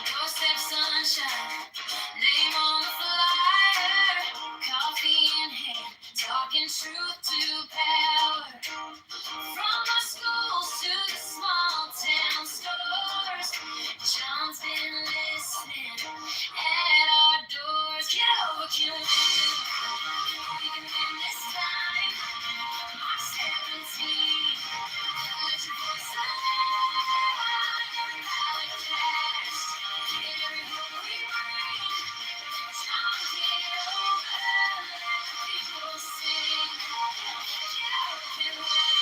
Doorstep sunshine, name on the flyer, coffee in hand, talking truth to power. From our schools to the small town stores, John's been listening at our doors. Kitover, can win, we can win this time. March 17, let your voice alive. Every ballot cast, every hope we bring. John Kitover, let the people sing. Kitover, can win.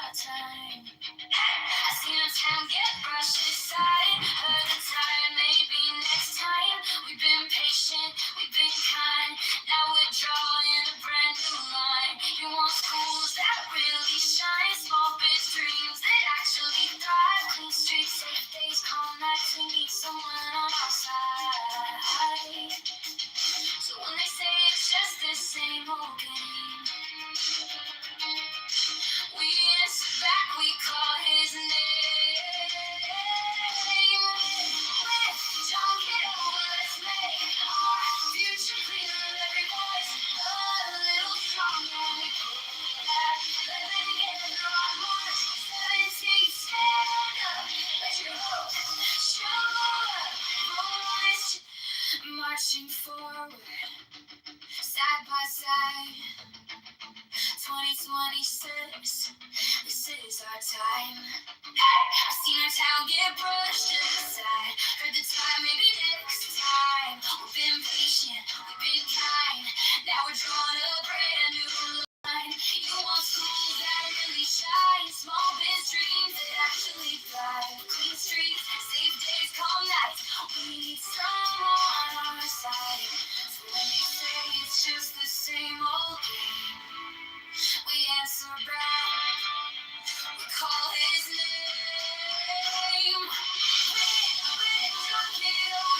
our time. I seen our town get brushed aside. Heard the time, maybe next time. We've been patient, we've been kind. Now we're drawing a brand new line. You want schools that really shine, small biz dreams that actually thrive. Clean streets, safe days, calm nights. We need someone on our side. So when they say it's just the same old game, we answer back, we call his name. Don't get over, let's make our future clearer. Every voice a little stronger. We pull back, living together on March 17th. Stand up, let your hope show up. Boys marching forward, side by side. 2026, this is our time. I've seen our town get brushed aside. Heard the time, maybe next time. We've been patient, we've been kind. Now we're drawing a brand new line. You want schools that really shine, small biz dreams that actually thrive. Clean streets, safe days, calm nights. We need someone on our side. So when you say it's just the same old game, we answer back, we call his name. We don't get over.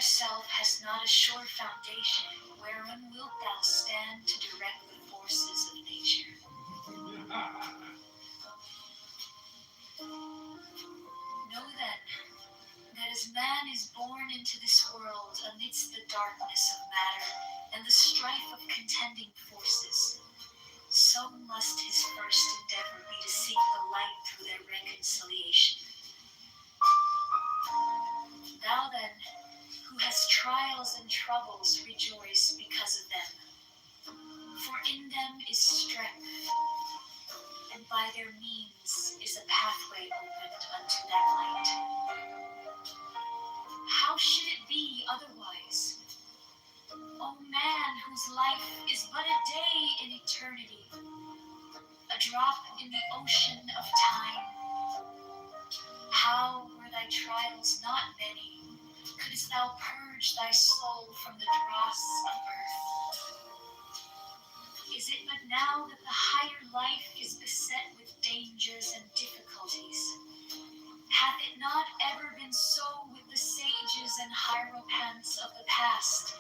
thyself hast not a sure foundation, whereon wilt thou stand to direct the forces of nature? Know then, that as man is born into this world amidst the darkness of matter and the strife of contending forces, so must his first endeavor be to seek the light through their reconciliation. Thou then, who hast trials and troubles, rejoice because of them. For in them is strength, and by their means is a pathway opened unto that light. How should it be otherwise? O man, whose life is but a day in eternity, a drop in the ocean of time. How were thy trials not many, couldst thou purge thy soul from the dross of earth? Is it but now that the higher life is beset with dangers and difficulties? Hath it not ever been so with the sages and hierophants of the past?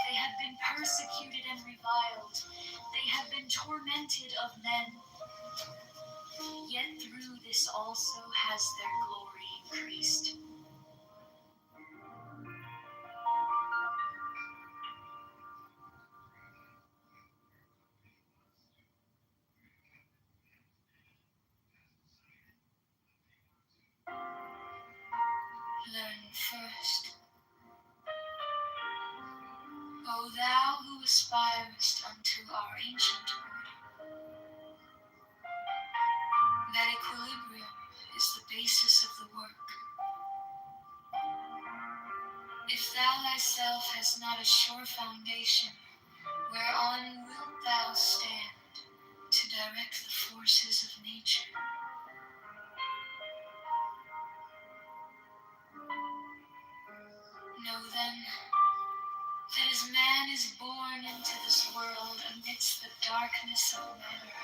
They have been persecuted and reviled. They have been tormented of men. Yet through this also has their glory increased. Learn first, O thou who aspirest unto our ancient order, that equilibrium is the basis of the work. If thou thyself hast not a sure foundation, whereon wilt thou stand to direct the forces of nature? Know then, that as man is born into this world amidst the darkness of matter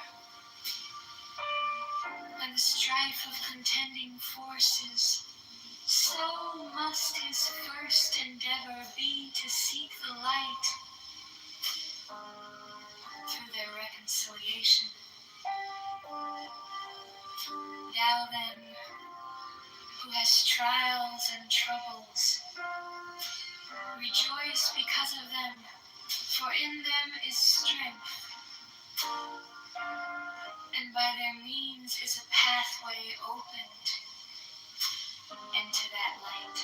and the strife of contending forces, so must his first endeavor be to seek the light through their reconciliation. Thou then, who hast trials and troubles, rejoice because of them, for in them is strength, and by their means is a pathway opened into that light.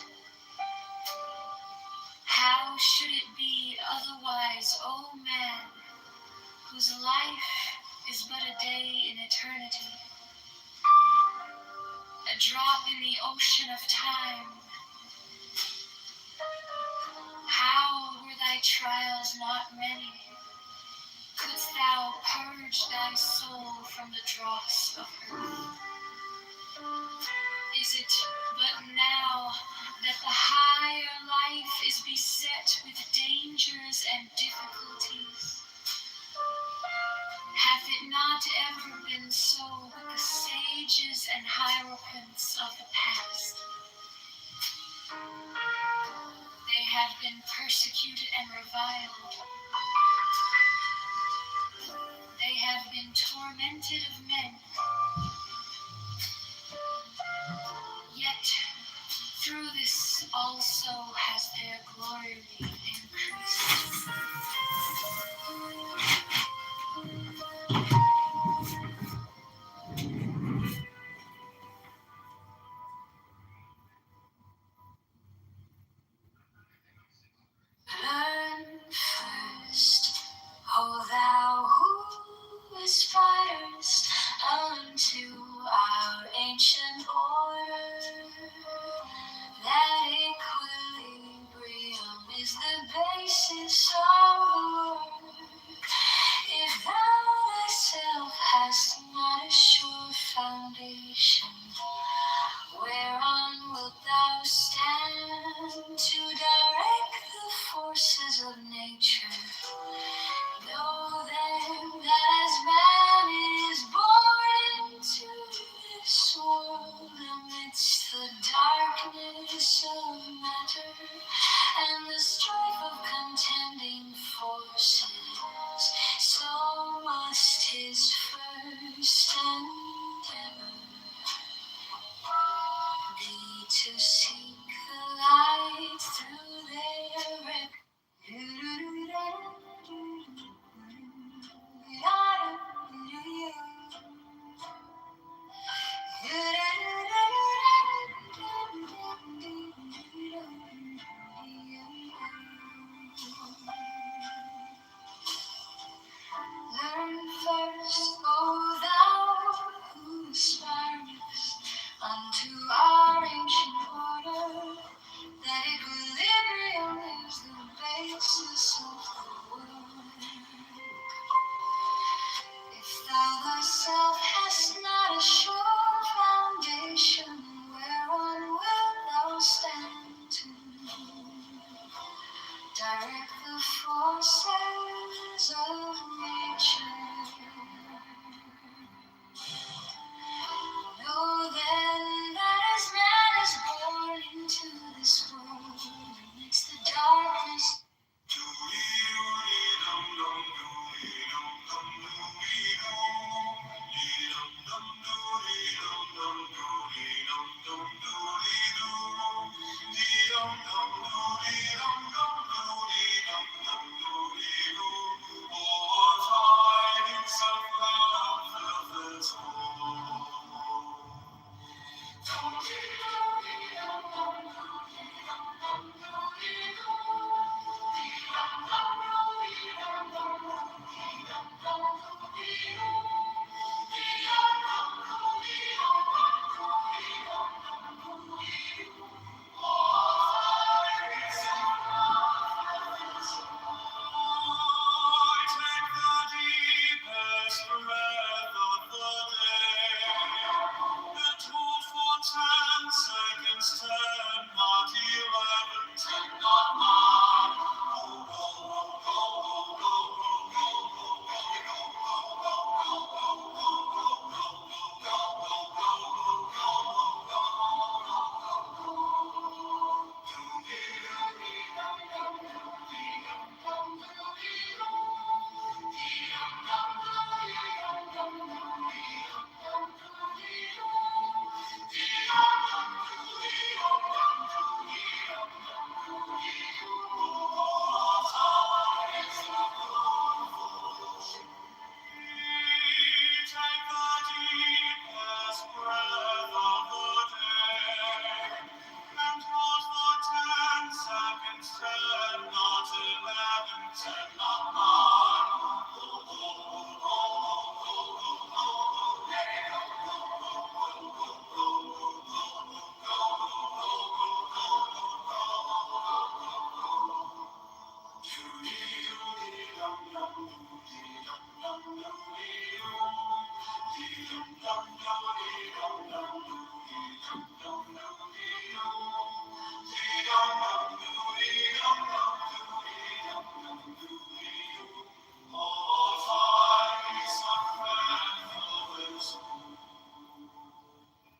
How should it be otherwise, O man, whose life is but a day in eternity, a drop in the ocean of time? How were thy trials not many, couldst thou purge thy soul from the dross of earth? Is it but now that the higher life is beset with dangers and difficulties? Hath it not ever been so with the sages and hierophants of the past? They have been persecuted and reviled. They have been tormented of men. Yet through this also has their glory increased. Learn first, O thou who aspirest unto our ancient order, that equilibrium is the basis of the work. If thou thyself hast not a sure foundation, whereon wilt thou stand to direct the forces of nature? Know then that as man is born into this world amidst the darkness of matter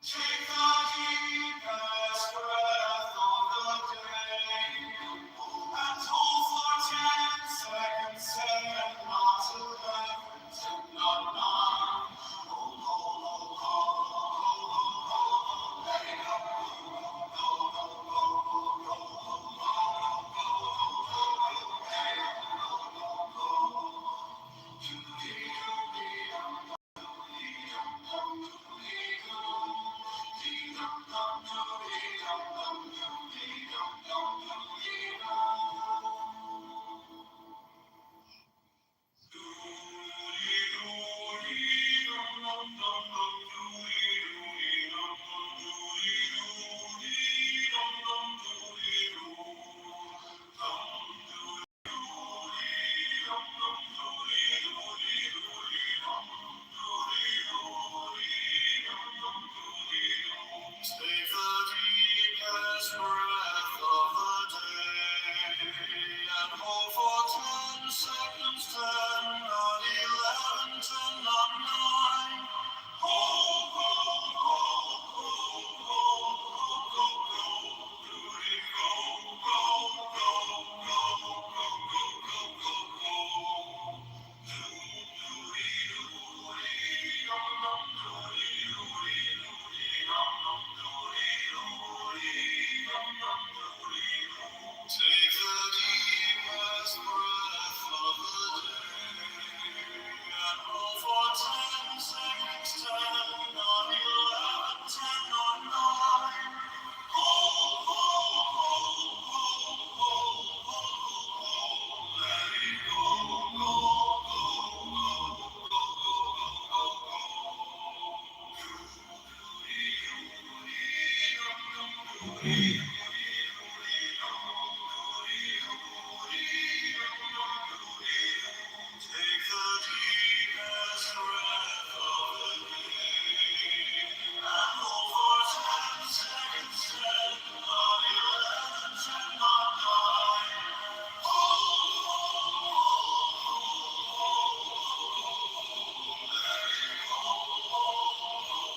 Take the deepest breath of the day and hold for 10 seconds, and not 11, and not 9. Hold, hold, hold, hold, hold, hold, hold, let it go. Go, go, go, go, go, go, go, go, let it go, go, go. Doo-dee-doo-dee-dum, doo-dee-dum, doo-dee-doo. Dee-dum, dum, doo-dee-dum, dum, doo-dee-dum, dum, doo-dee-dum. Take the deepest breath of the day and hold for 10 seconds, 10, not 11, 10, not 9. Hold, hold, hold, hold, hold, hold, go, go, Rudy, go, go, go, go, go, go, go, go, go. Doody, doody, dum, dum, doody, doody, doody, dum, dum, doody, doody, dum, dum, doody, doo. Take the deepest breath of the day and hold for 10 seconds, 10, not 11, 10, not 9. Hold, hold, hold, hold, hold, hold, hold, let it go, go, go, go, go, go, go, go, Take the deepest breath of the day and hold for 10 seconds, 10, not 11, 10, not 9. Hold, hold, hold, hold, hold, let it go.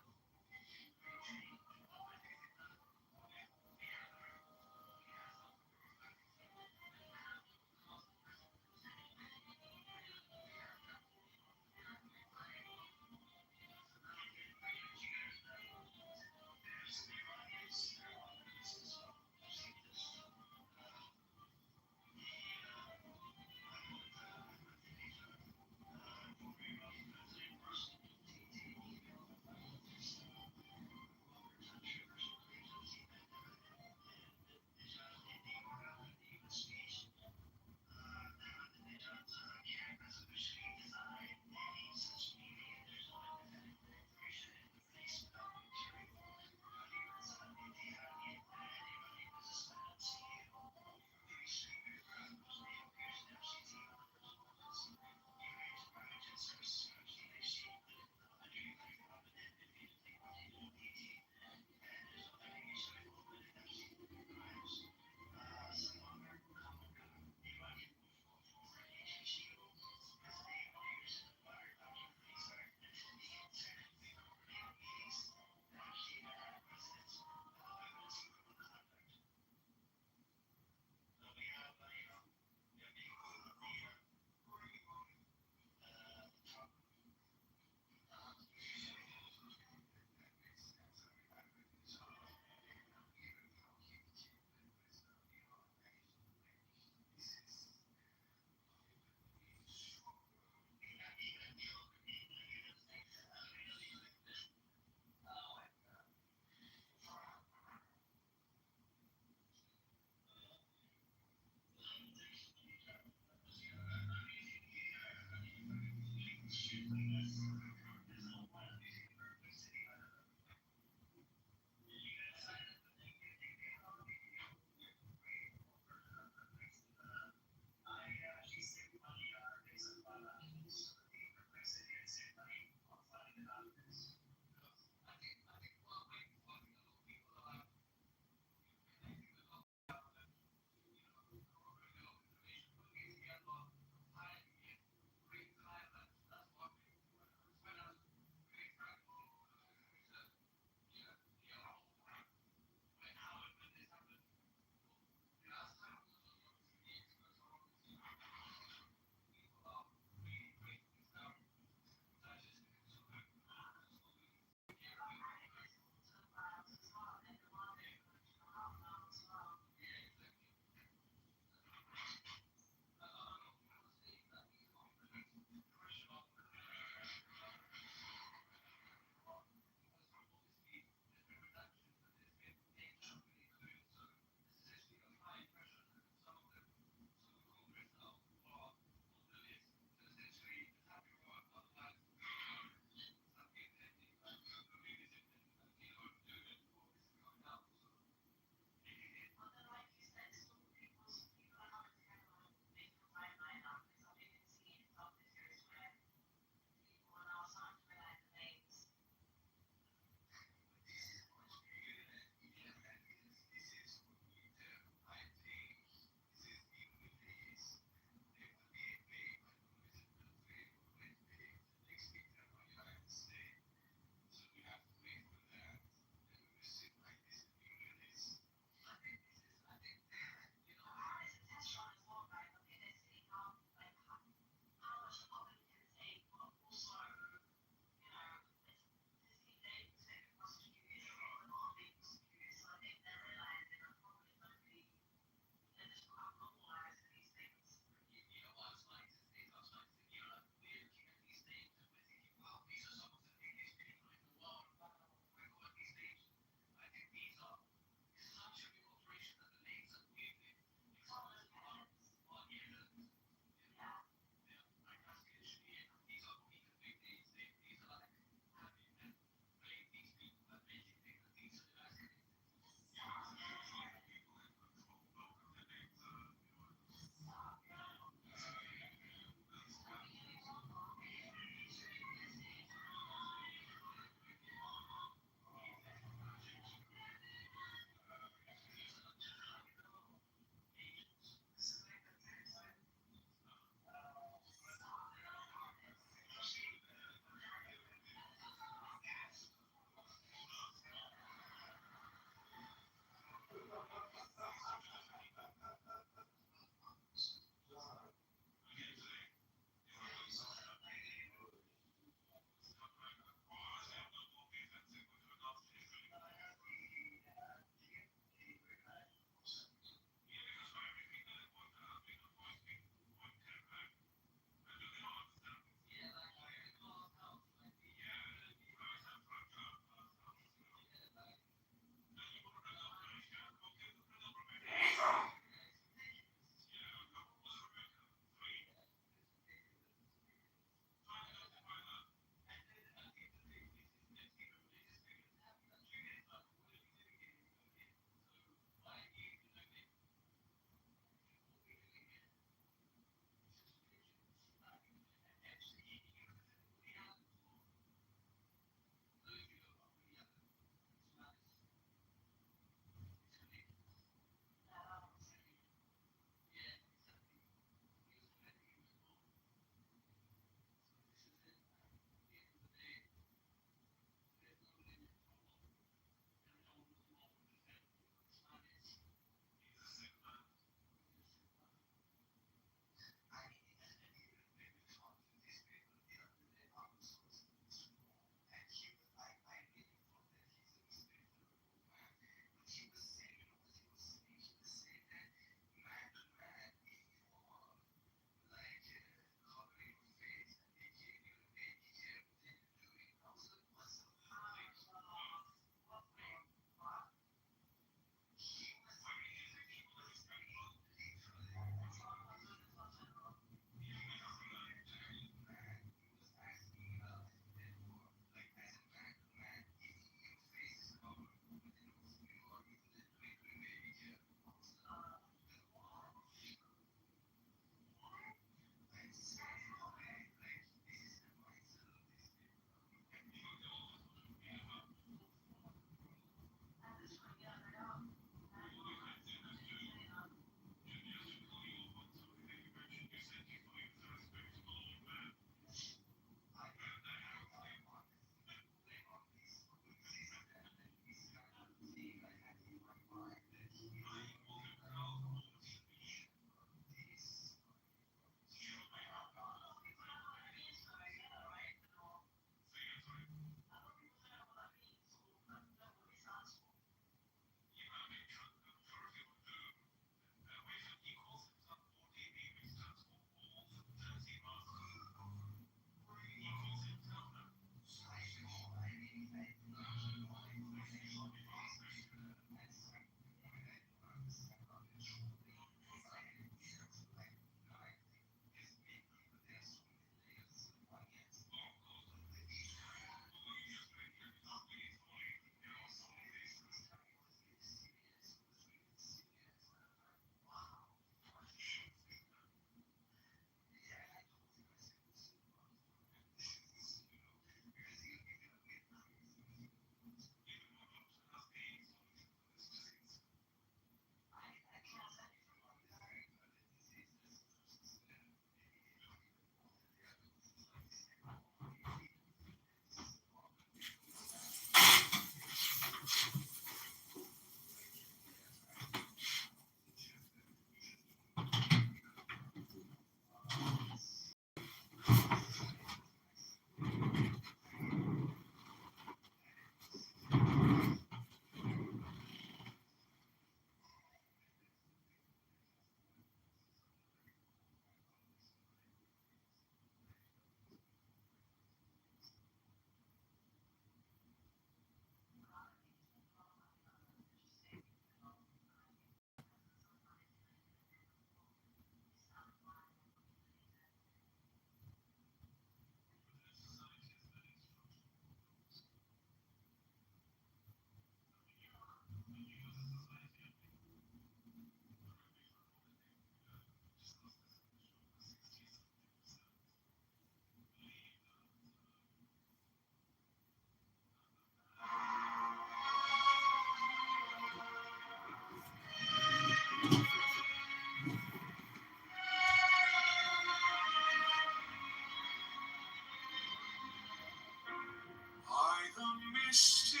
mystic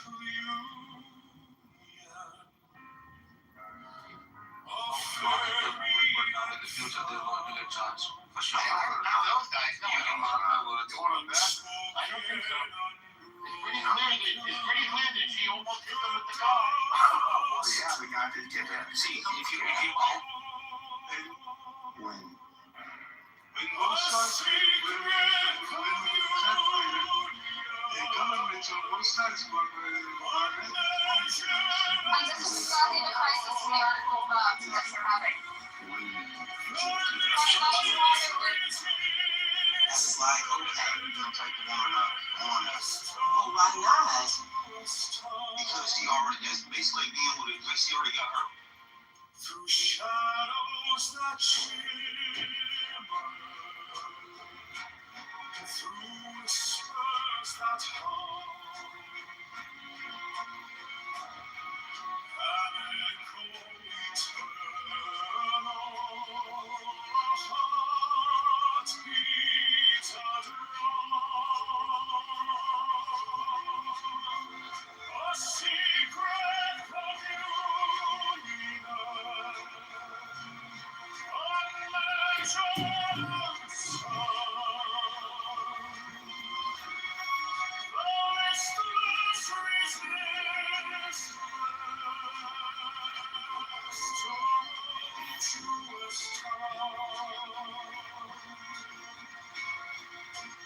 union of fairy In the future, there's going to be a chance. For sure. Not those guys. No, You can mark my words. You want them back? I don't think so. It's pretty clear that she almost hit them with the car. Oh, yeah, the guy did get that. See, if you when Both sides of the government on both sides were And this is starting the crisis in the article that we're having. It's like, okay, you know, take the one on us. Well, why not? Because he already just basically deal with it because he already got hurt. through shadows that shimmer, through whispers that hum, an echo eternal, heart beats a drum, a secret communion.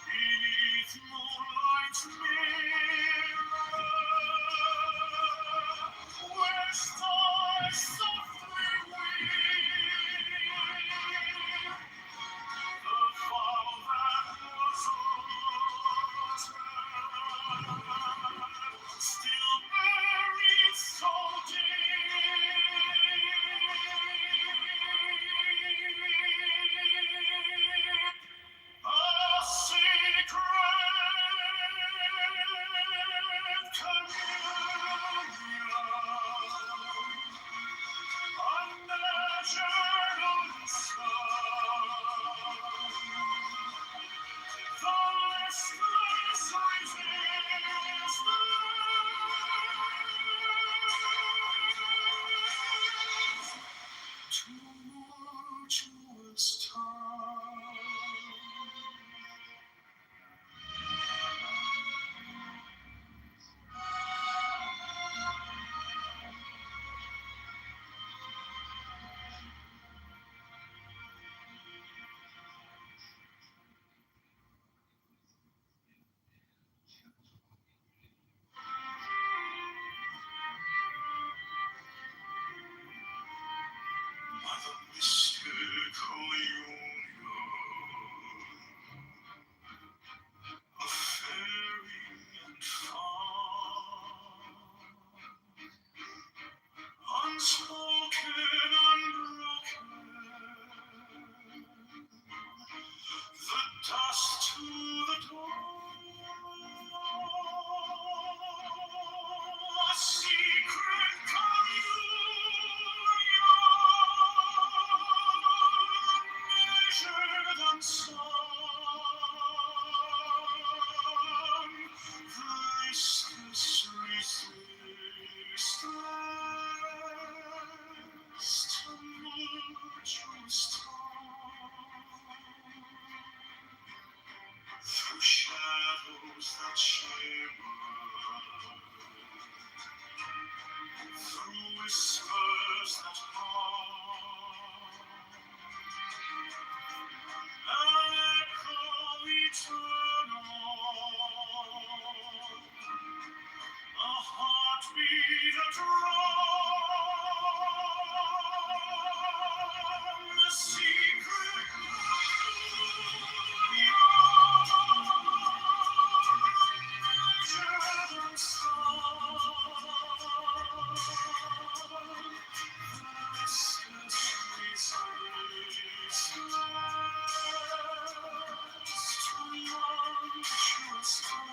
Beneath moonlight's mirror, where stars softly weave, the vow that was uttered, still buried so deep. A secret communion, unmeasured unsung, the listless resistance, tumultuous time. By the mystical union of fairy and fawn, unspoken, unbroken, the dust to the dawn, a secret communion, measured unsung, listless resistance, tumultuous time, through shadows that shimmer, through whispers that hum, an echo eternal, a heartbeat, a drum, a secret measured unsung, tumultuous time.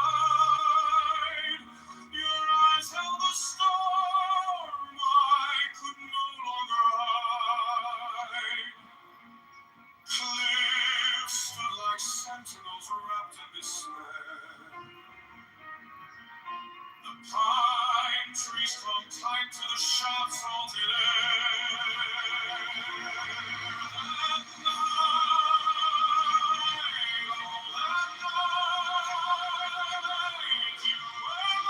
night. Your eyes held the storm I could no longer hide. Cliffs stood like sentinels wrapped in despair. The pine trees clung tight to the sharp salted air. That night, oh, that night, you and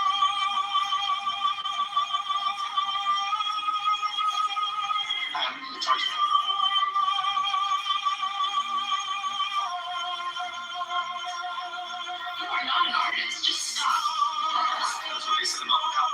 You are not an artist. Just stop. that's what they said about the cop.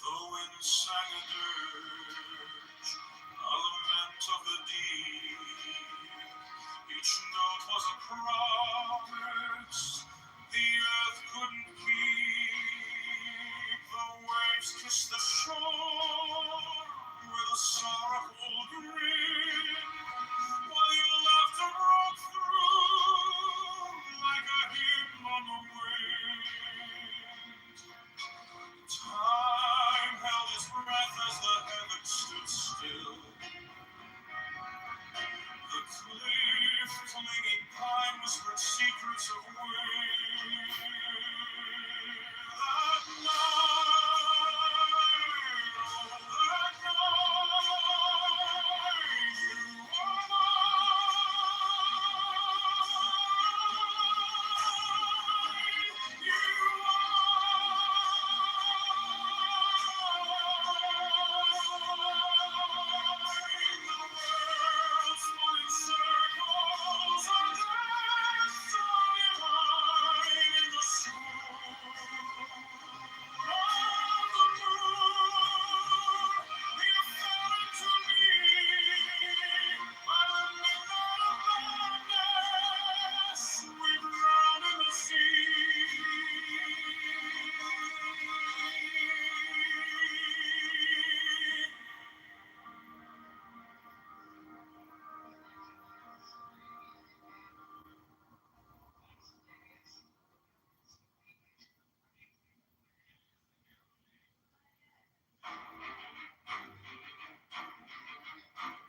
The wind sang a dirge, a lament of the deep. Each note was a promise the earth couldn't keep. The waves kissed the shore with a sorrowful grin, while your laughter broke through like a hymn on the wind. Time held its breath as the heavens stood still. The cliff clinging pine whispered secrets of wind. That night, oh, that night, you are mine. You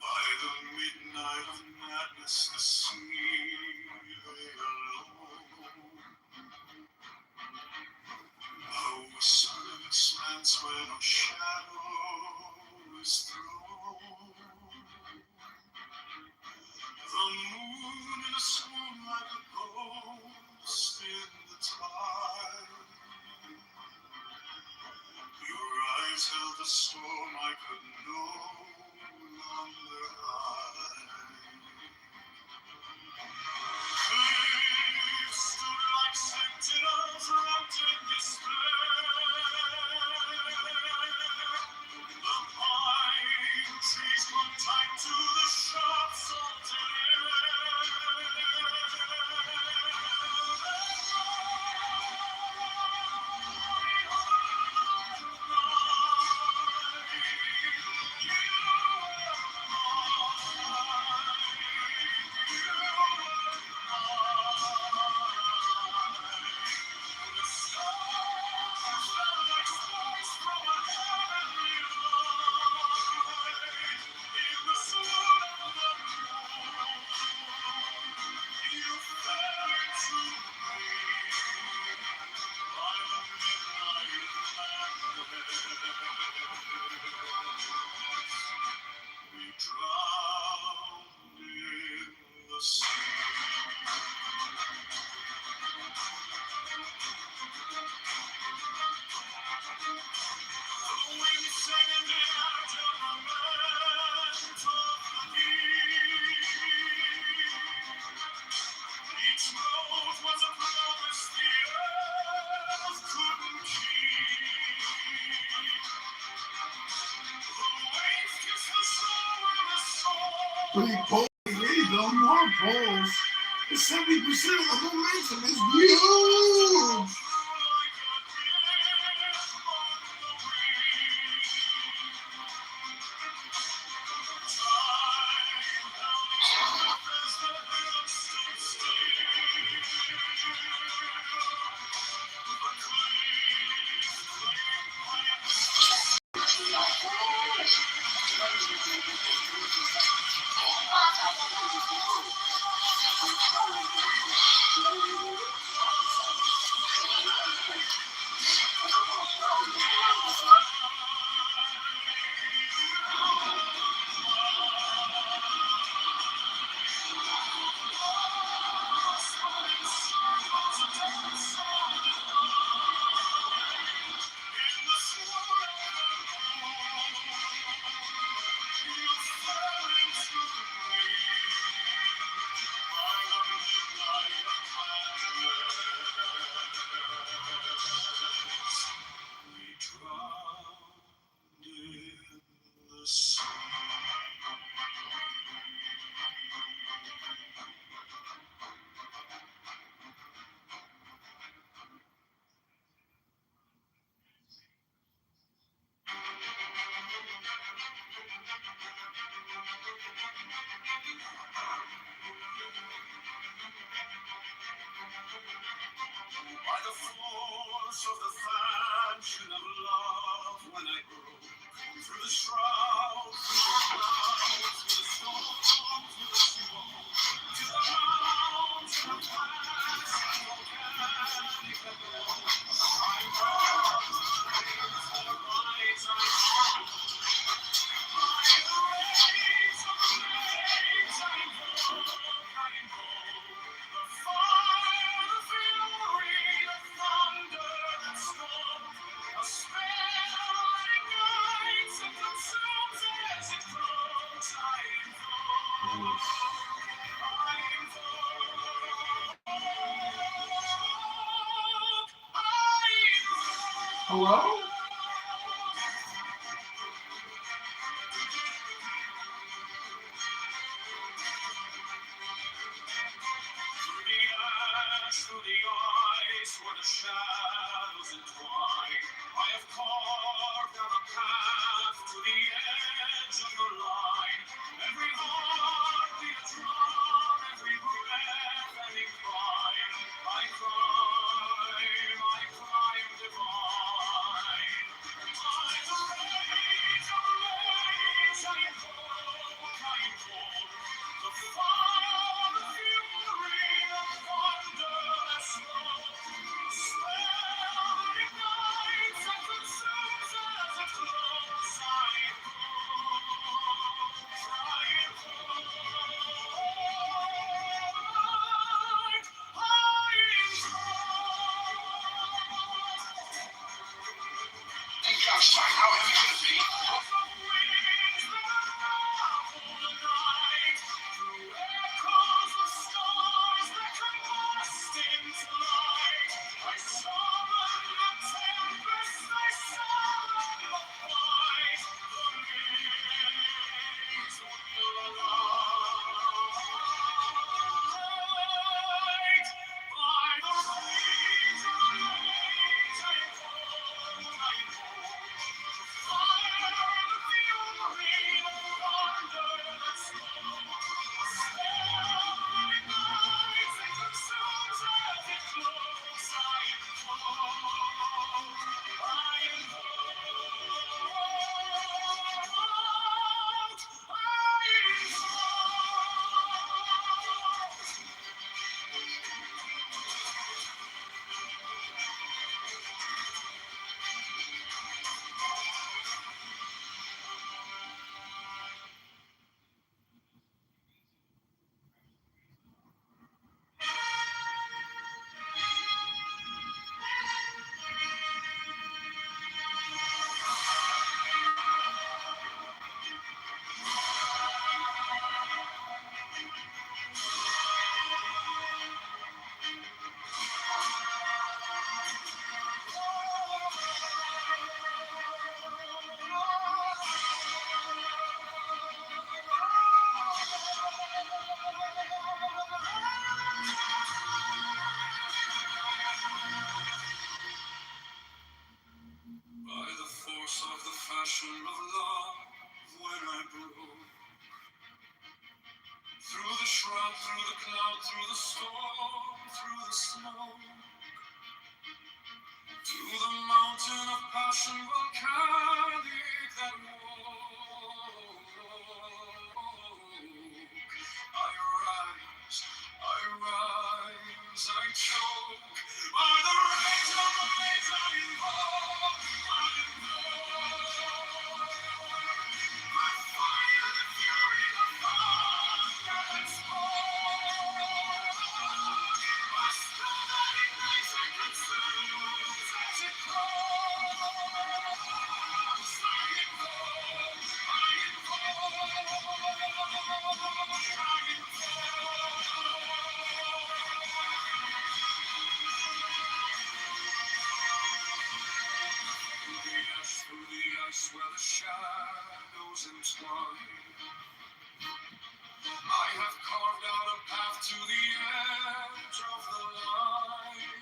By the midnight of madness, the sea lay alone. Oh, a silent expanse where no shadow is thrown. The moon in a swoon like a ghost in the tide. Your eyes held the storm I could no longer hide. Cliffs stood like sentinels wrapped in despair. The pine trees clung tight to the sharp salted we drowned in the sea. The wind sang an air to lament of the deep. Each note was a promise the earth couldn't keep. Wait, polls. There you go. More polls. 70% of the momentum is huge. By the force of the fashion of love, when I grew through the shroud, through the clouds, through the storm, through the smoke, to the mountain of glass and volcanic glow. I rise, I rise, Hello? through the ice where the shadows entwine. I have carved out a path to the edge of the line. Every heartbeat a drum, every breath any climb. I climb divine. By the rage of rage I invoke, the fire, the fury of wondrous love. The spell that ignites and consumes as it glows. I how heavy could it be? course of the fashion of love when I blow. Through the shroud, through the cloud, through the storm, through the snow. To the mountain of passion volcanic that woke. I rise, I choke. By the rage of the waves I invoke, I invoke. My fire, the fury, the thunder that spoke. My spell that ignites and consumes as it grows. I invoke, I through the ice where the shadows entwine, I have carved out a path to the edge of the line.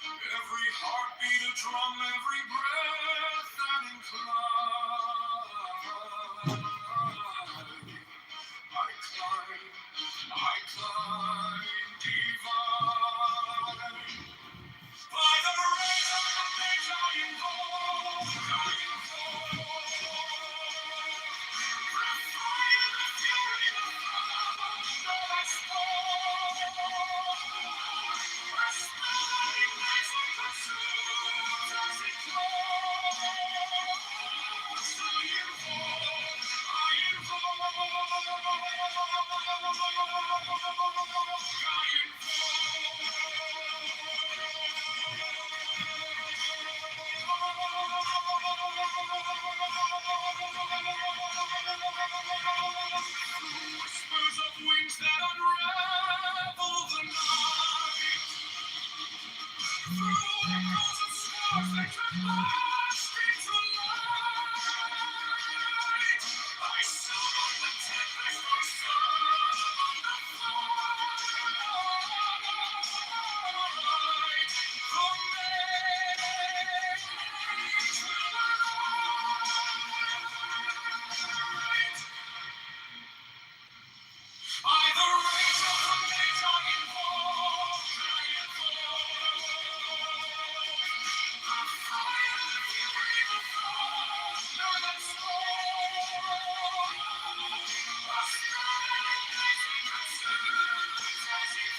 Every heartbeat a drum, every breath an incline. I climb divine. By the rage of the things I invoke, I invoke. The fire, the fury, the thunder that spoke. My spell that ignites and consumes as it glows. I invoke, I whispers of wings that unravel the night. Through the of stars that turn burst into light. I soar on the tempest, I soar on the flight. From by the rage of the mage I invoke, I invoke. The fire, the fury, the thunder that spoke. A spell that ignites and consumes as it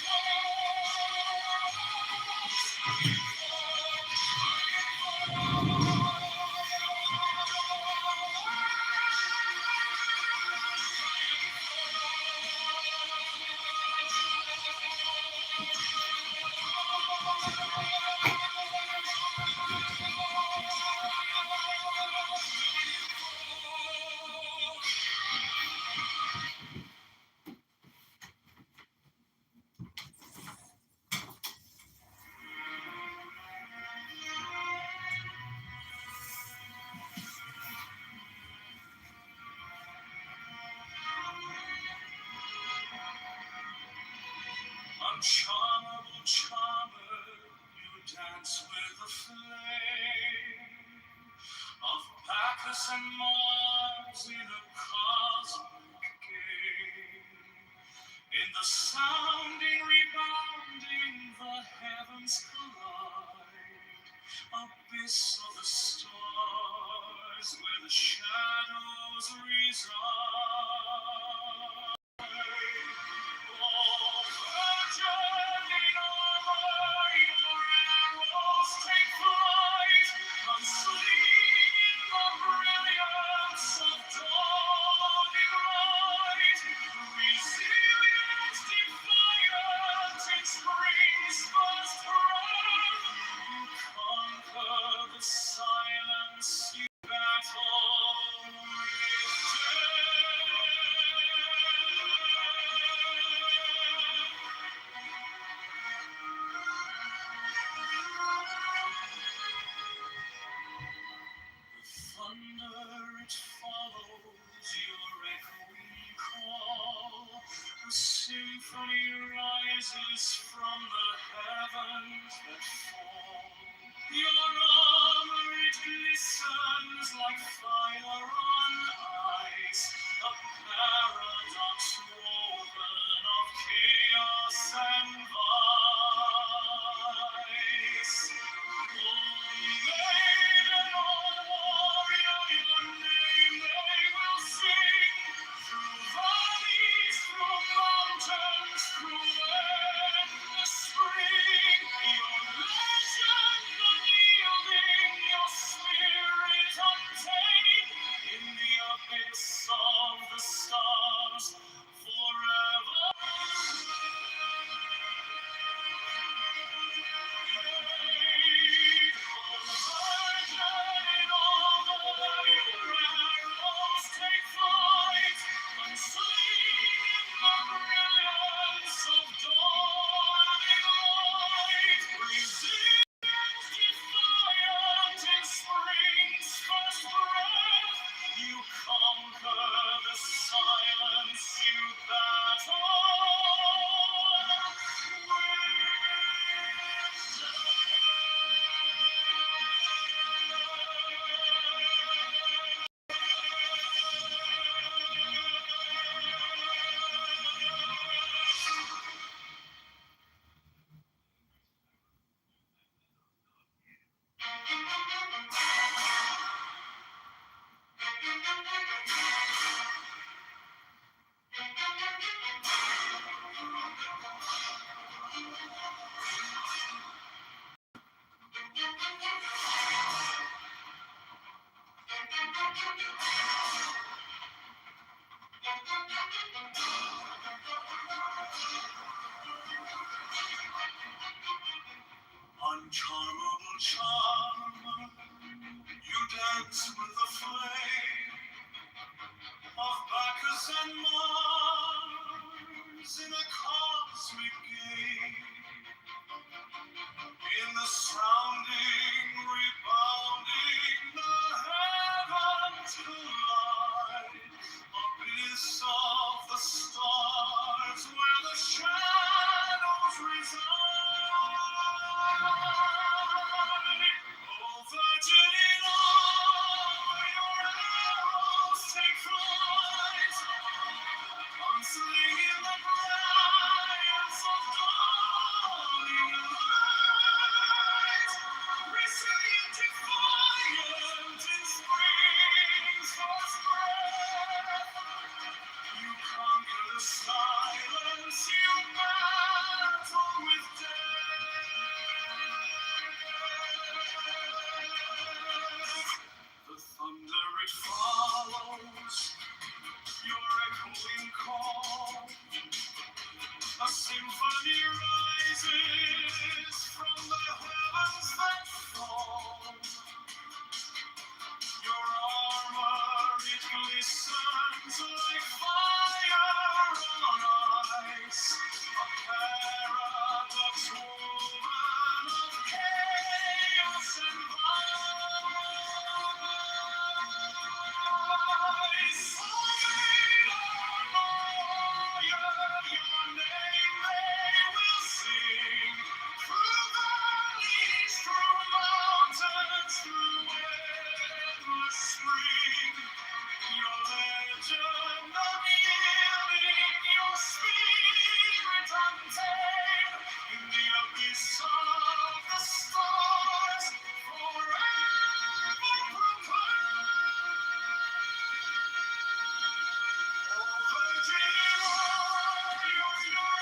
Uncharmable charmer, you dance with the flame of Bacchus and Mars in a cosmic game. In the sounding, rebounding, the heavens collide. Abyss of the stars, where the shadows reside. Oh, virgin in armor, your arrows take flight, unseen in the brilliance of dawning light. Resilient, defiant in spring's first breath, you conquer the silence, you battle with thunder, it follows your echoing call. A symphony rises from the heavens that fall. Your armor, it glistens glistens like fire on ice, a paradox woven of chaos and vice. Maiden or warrior, your name they will sing, through valleys, through mountains, through endless spring. Your legend unyielding, your spirit untamed, in the abyss of the stars, forever. You conquer the silence, you battle uncharmable charmer, you dance with the flame of Bacchus and Mars in a cosmic game. In the sounding, rebounding, the heavens collide, abyss of the stars where the shadows reside. Oh, virgin in armor, your arrows take flight, answering in the brightness of dawning light, resilient, defiant in spring's first breath. You conquer the silence, you battle with death. The thunder it follows, your echoing call. A symphony rises from the heavens that fall. Your armor, it glistens like fire on ice. A paradox woven of chaos and vice. Your name they will sing, through valleys, through mountains, through endless spring. Your legend unyielding, your spirit untamed, in the abyss of the stars, forever proclaimed. Oh, virgin warrior, your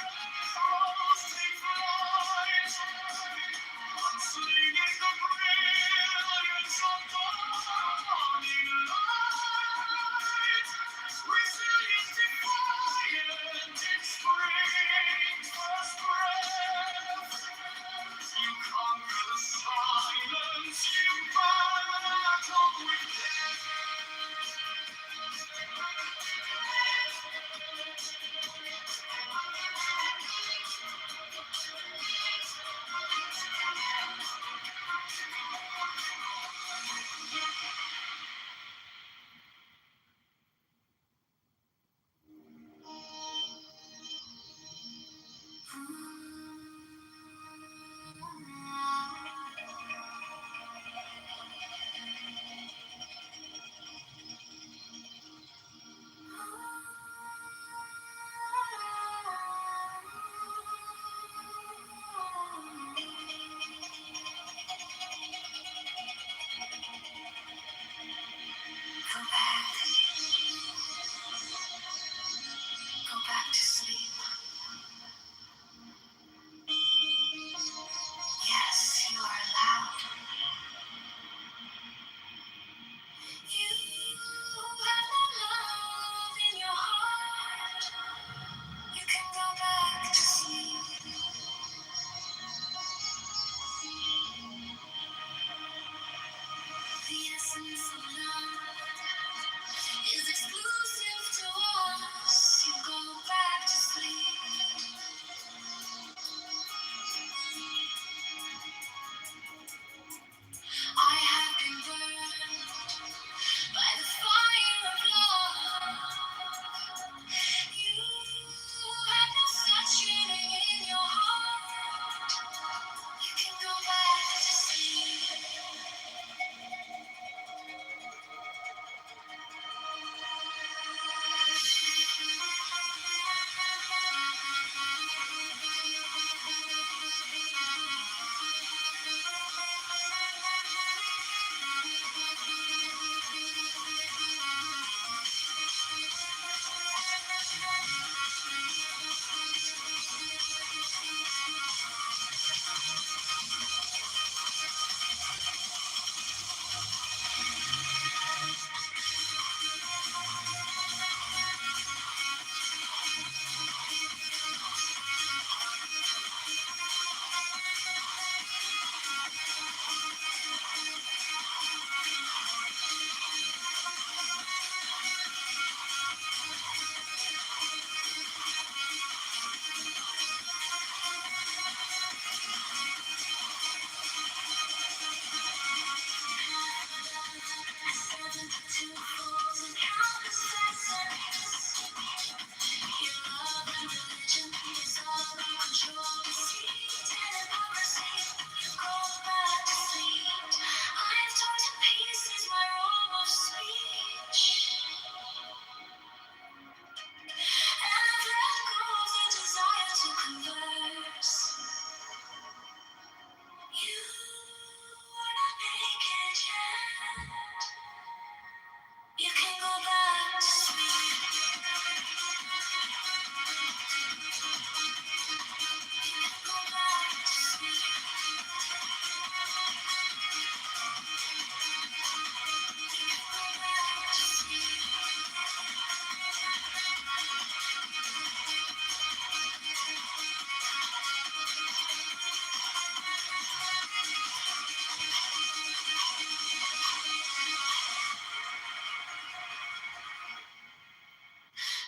arrows take flight, slinging the brilliance of dawning light, resilient, defiant in spring's first breath. You conquer the silence, you battle with death. so now is exclusive to us. You go back to sleep. I have been burned by the fire of love. You have no such yearning in your heart. You can go back to sleep. You can go back to sleep. Go back to sleep. Go back to sleep.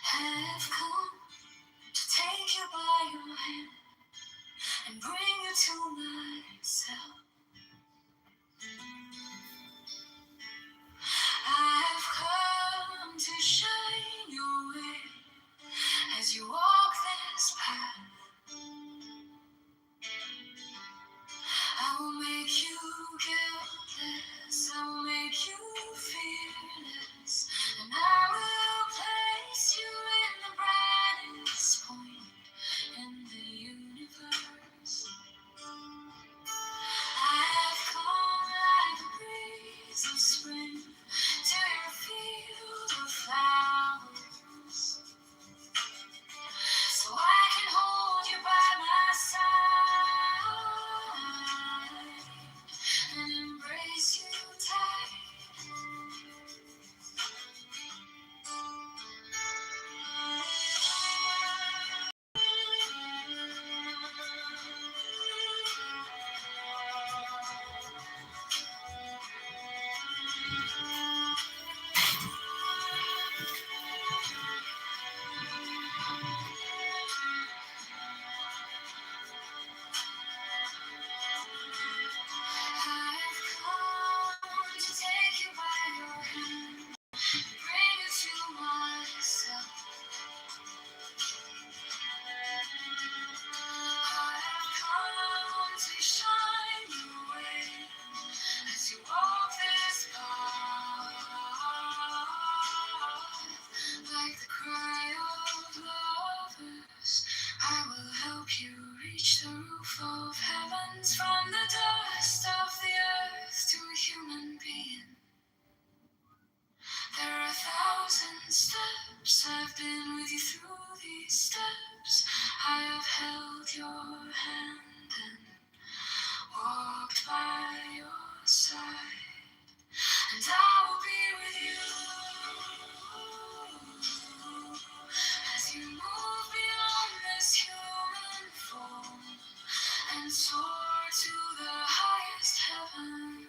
Have come to take you by your hand and bring you to myself. I've come to shine your way as you walk this path. I will make you guiltless, I will make you fearless, and I will place you in the brightest point in the universe. I have come like a breeze of spring to your field of flowers, so I can hold you by my side and embrace you tight. I've come to take you by your hand, bring you to myself. I've come to shine your way as you walk this path. Like the cry of lovers, I will help you reach the roof of heavens, from the dust of the earth to a human being. There are 1,000 steps, I've been with you through these steps. I have held your hand and walked by your side, and I will be with you as you move beyond this human form and soar to the highest heaven.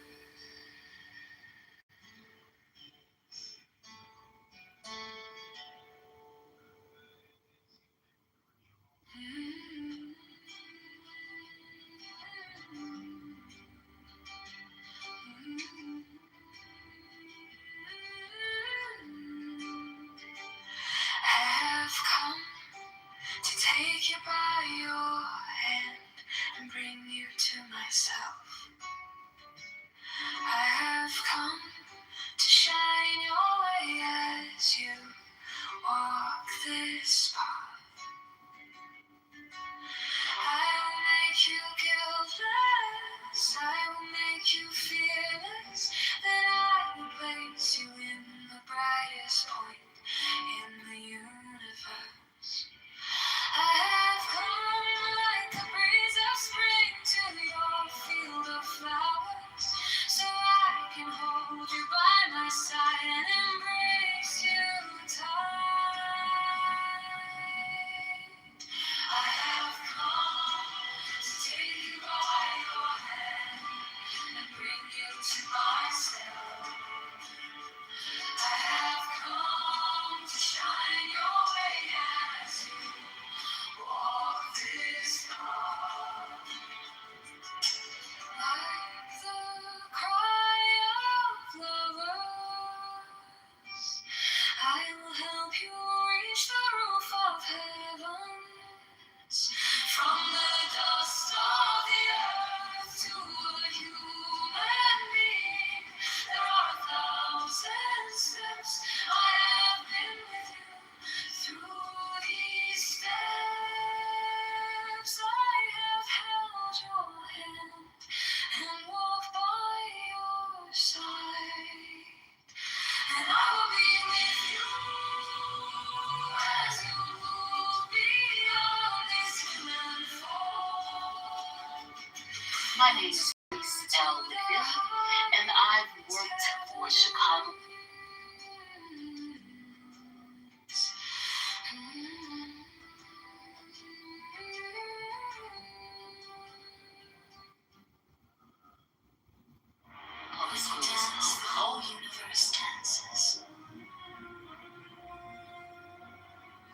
My name's L. Livia, and I've worked for Chicago. Public schools. The whole universe dances.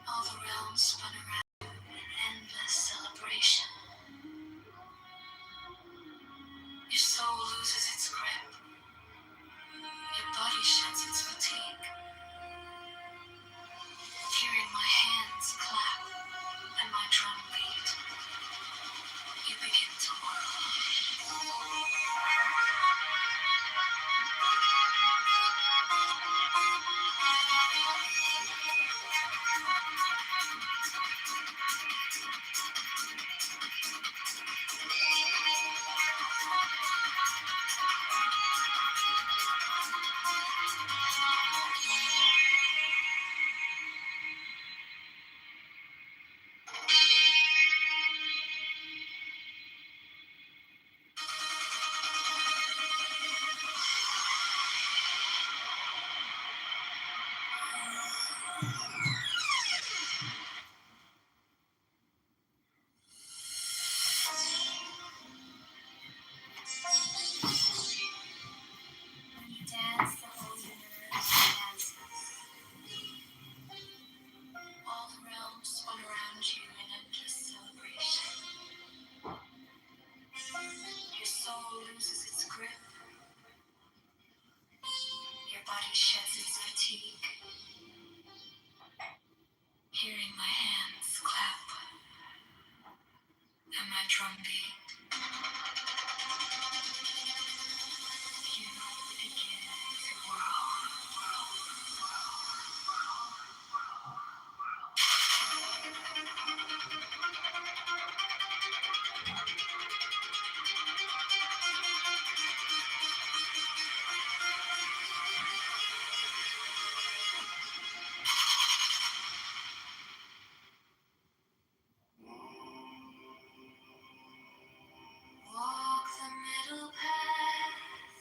All the realms spun around in endless celebration. Your soul loses its grip. Your body sheds its fatigue. Hearing my hands clap and my drum beat, you begin to whirl. You dance, the whole universe dances. All the realms spun around you in endless celebration. Your soul loses its grip. Your body sheds its fatigue. Hearing my hands clap and my drum beat, you begin to walk the middle path,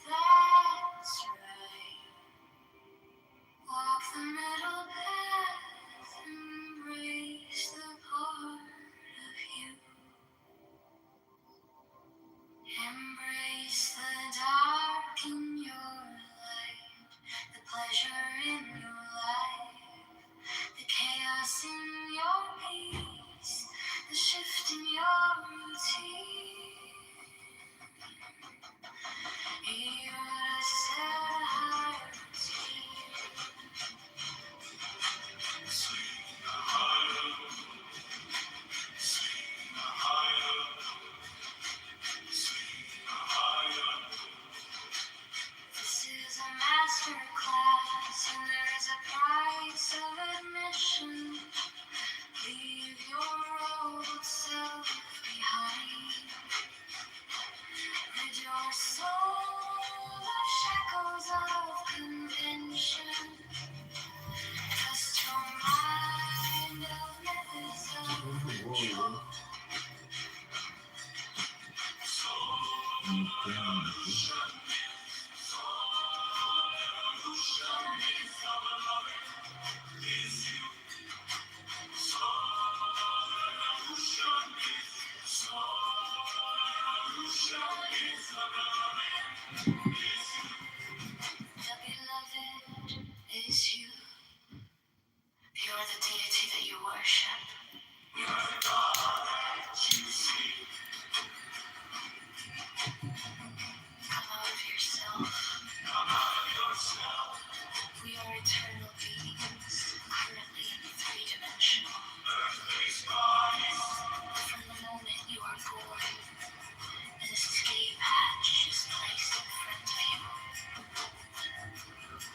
that's right. Walk the middle path, embrace the part of you. Embrace the dark in your light, the pleasure in your life, the chaos in your peace, the shift in your routine. You're a set hierarchy. This is a master class, and there is a price of admission. Leave your old self behind. Rid your soul of shackles of convention. Dust your mind of methods of control. The beloved is you. You're the deity that you worship. Come out of yourself. We are eternal beings, currently three-dimensional. From the moment you are born, an escape hatch is placed in front of you.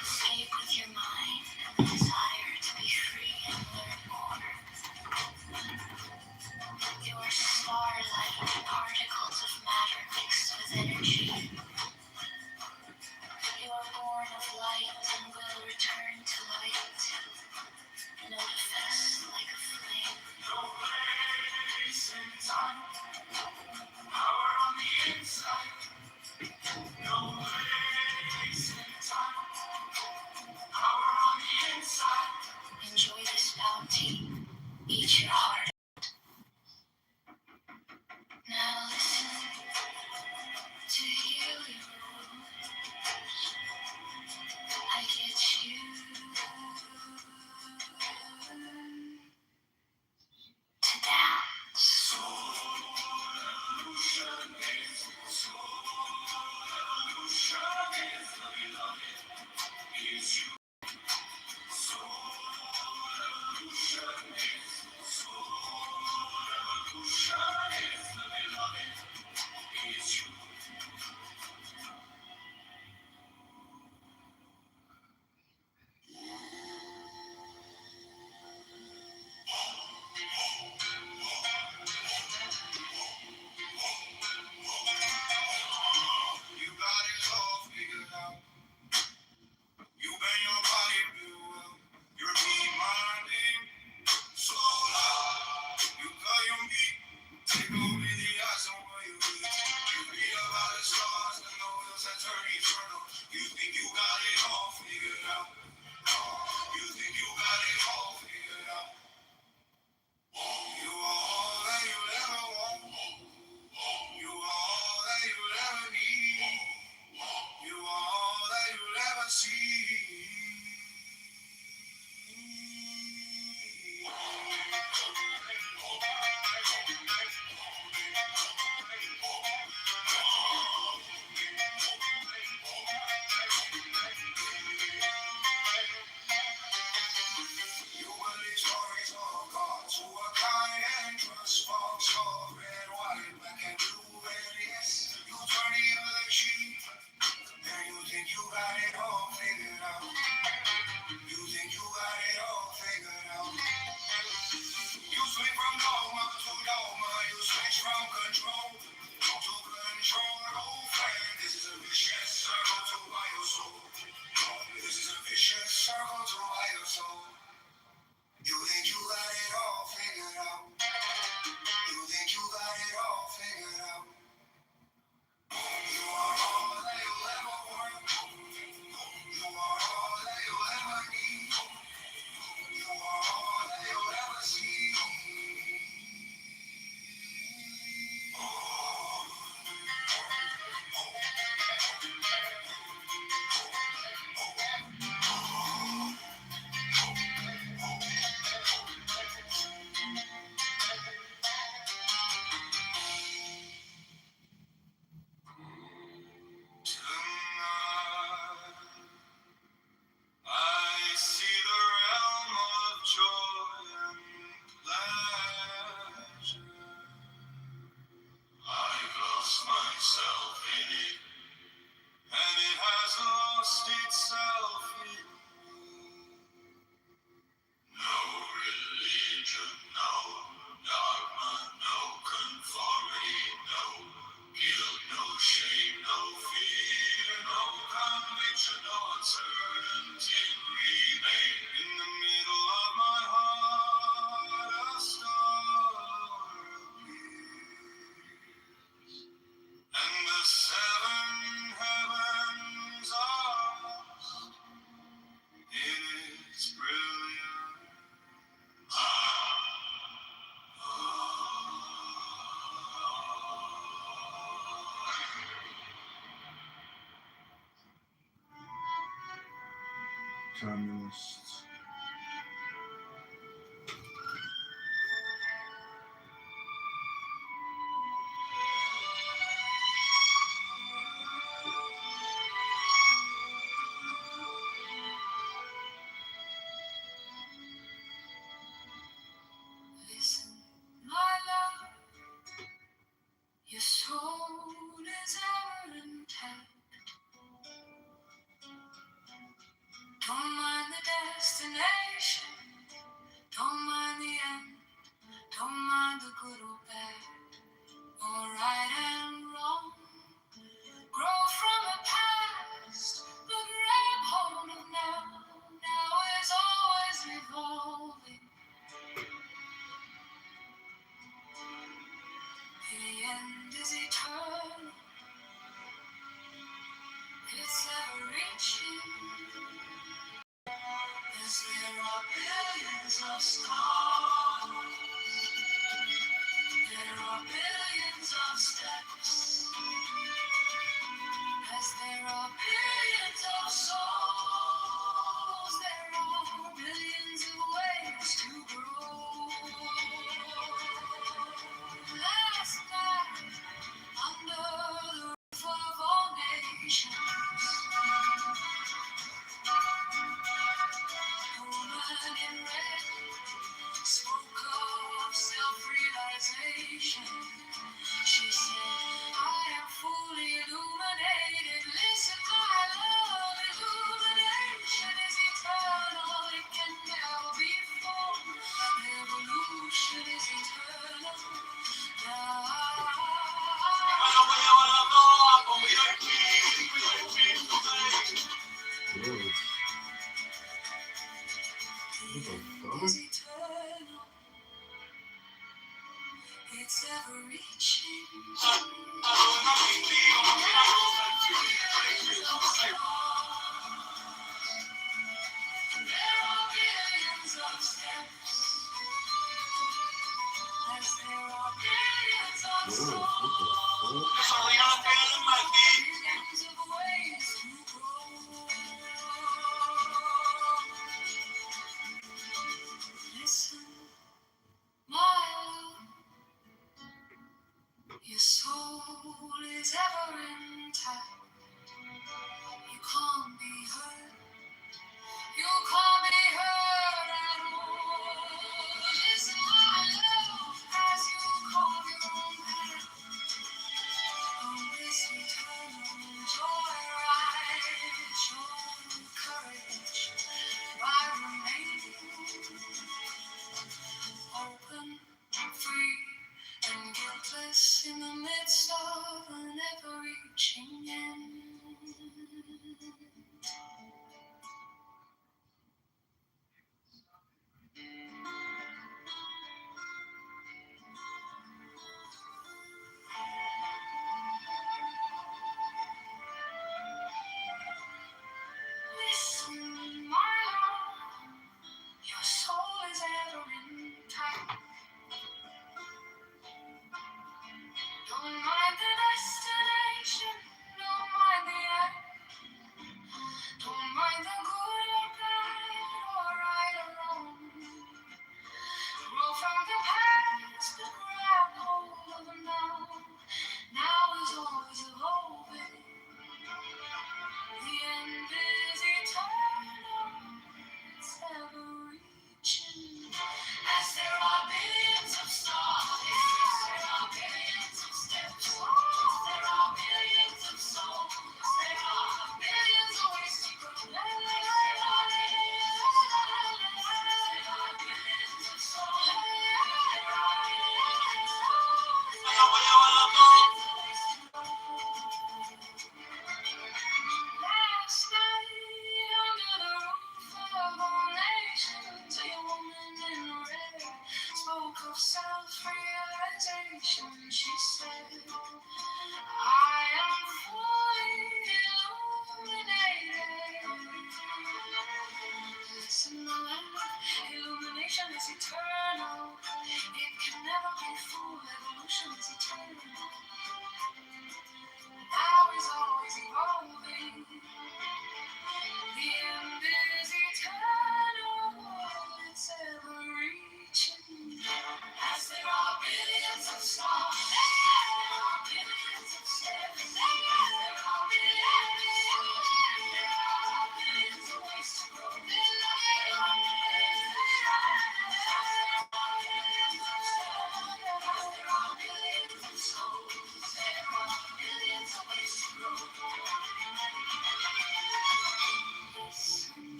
Escape with your mind and the desire to be free and learn more. You are starlight, particles of matter mixed with energy. You are born of light and will return to light. Manifest like a flame. No place in time. Power on the inside. circle throughout your soul. You think you got it all figured out. You think you got it all figured out. You are all that you'll ever want. You are all that you'll ever need. You are all that you'll ever see. Tonight, I see the realm of joy and pleasure. I've lost myself in it, and it has lost itself in me. No religion, no dogma, no conformity, no guilt, no shame, no fear, no conviction, no uncertainty remain. In the middle of my heart, a star appears, and the seven heavens are lost in its brilliance. Communists. Listen, my love, your soul is ever intact. Don't mind the destination, don't mind the end, don't mind the good or bad, or right and wrong. Grow from the past, but grab hold of now. Now is always revolving. The end is eternal, it's ever reaching. As there are billions of stars, there are billions of steps. As there are billions of souls, there are billions of ways to grow. Last night, under the roof of all nations, a woman in red spoke of self-realization. She said, I am fully illuminated. Listen, my love, illumination is eternal. It can never be formed. Evolution is eternal. Is eternal. It's ever reaching. There are billions of steps, as there are billions of souls. Billions of ways to grow. Listen, my love, your soul is ever intact. You can't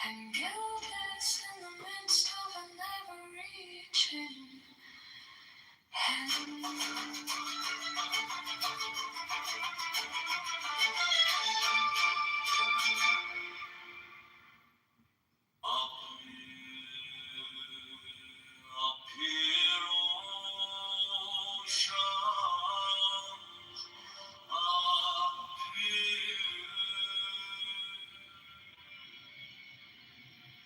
and guiltless in the midst of a never-reaching end. Up here, ocean, up here,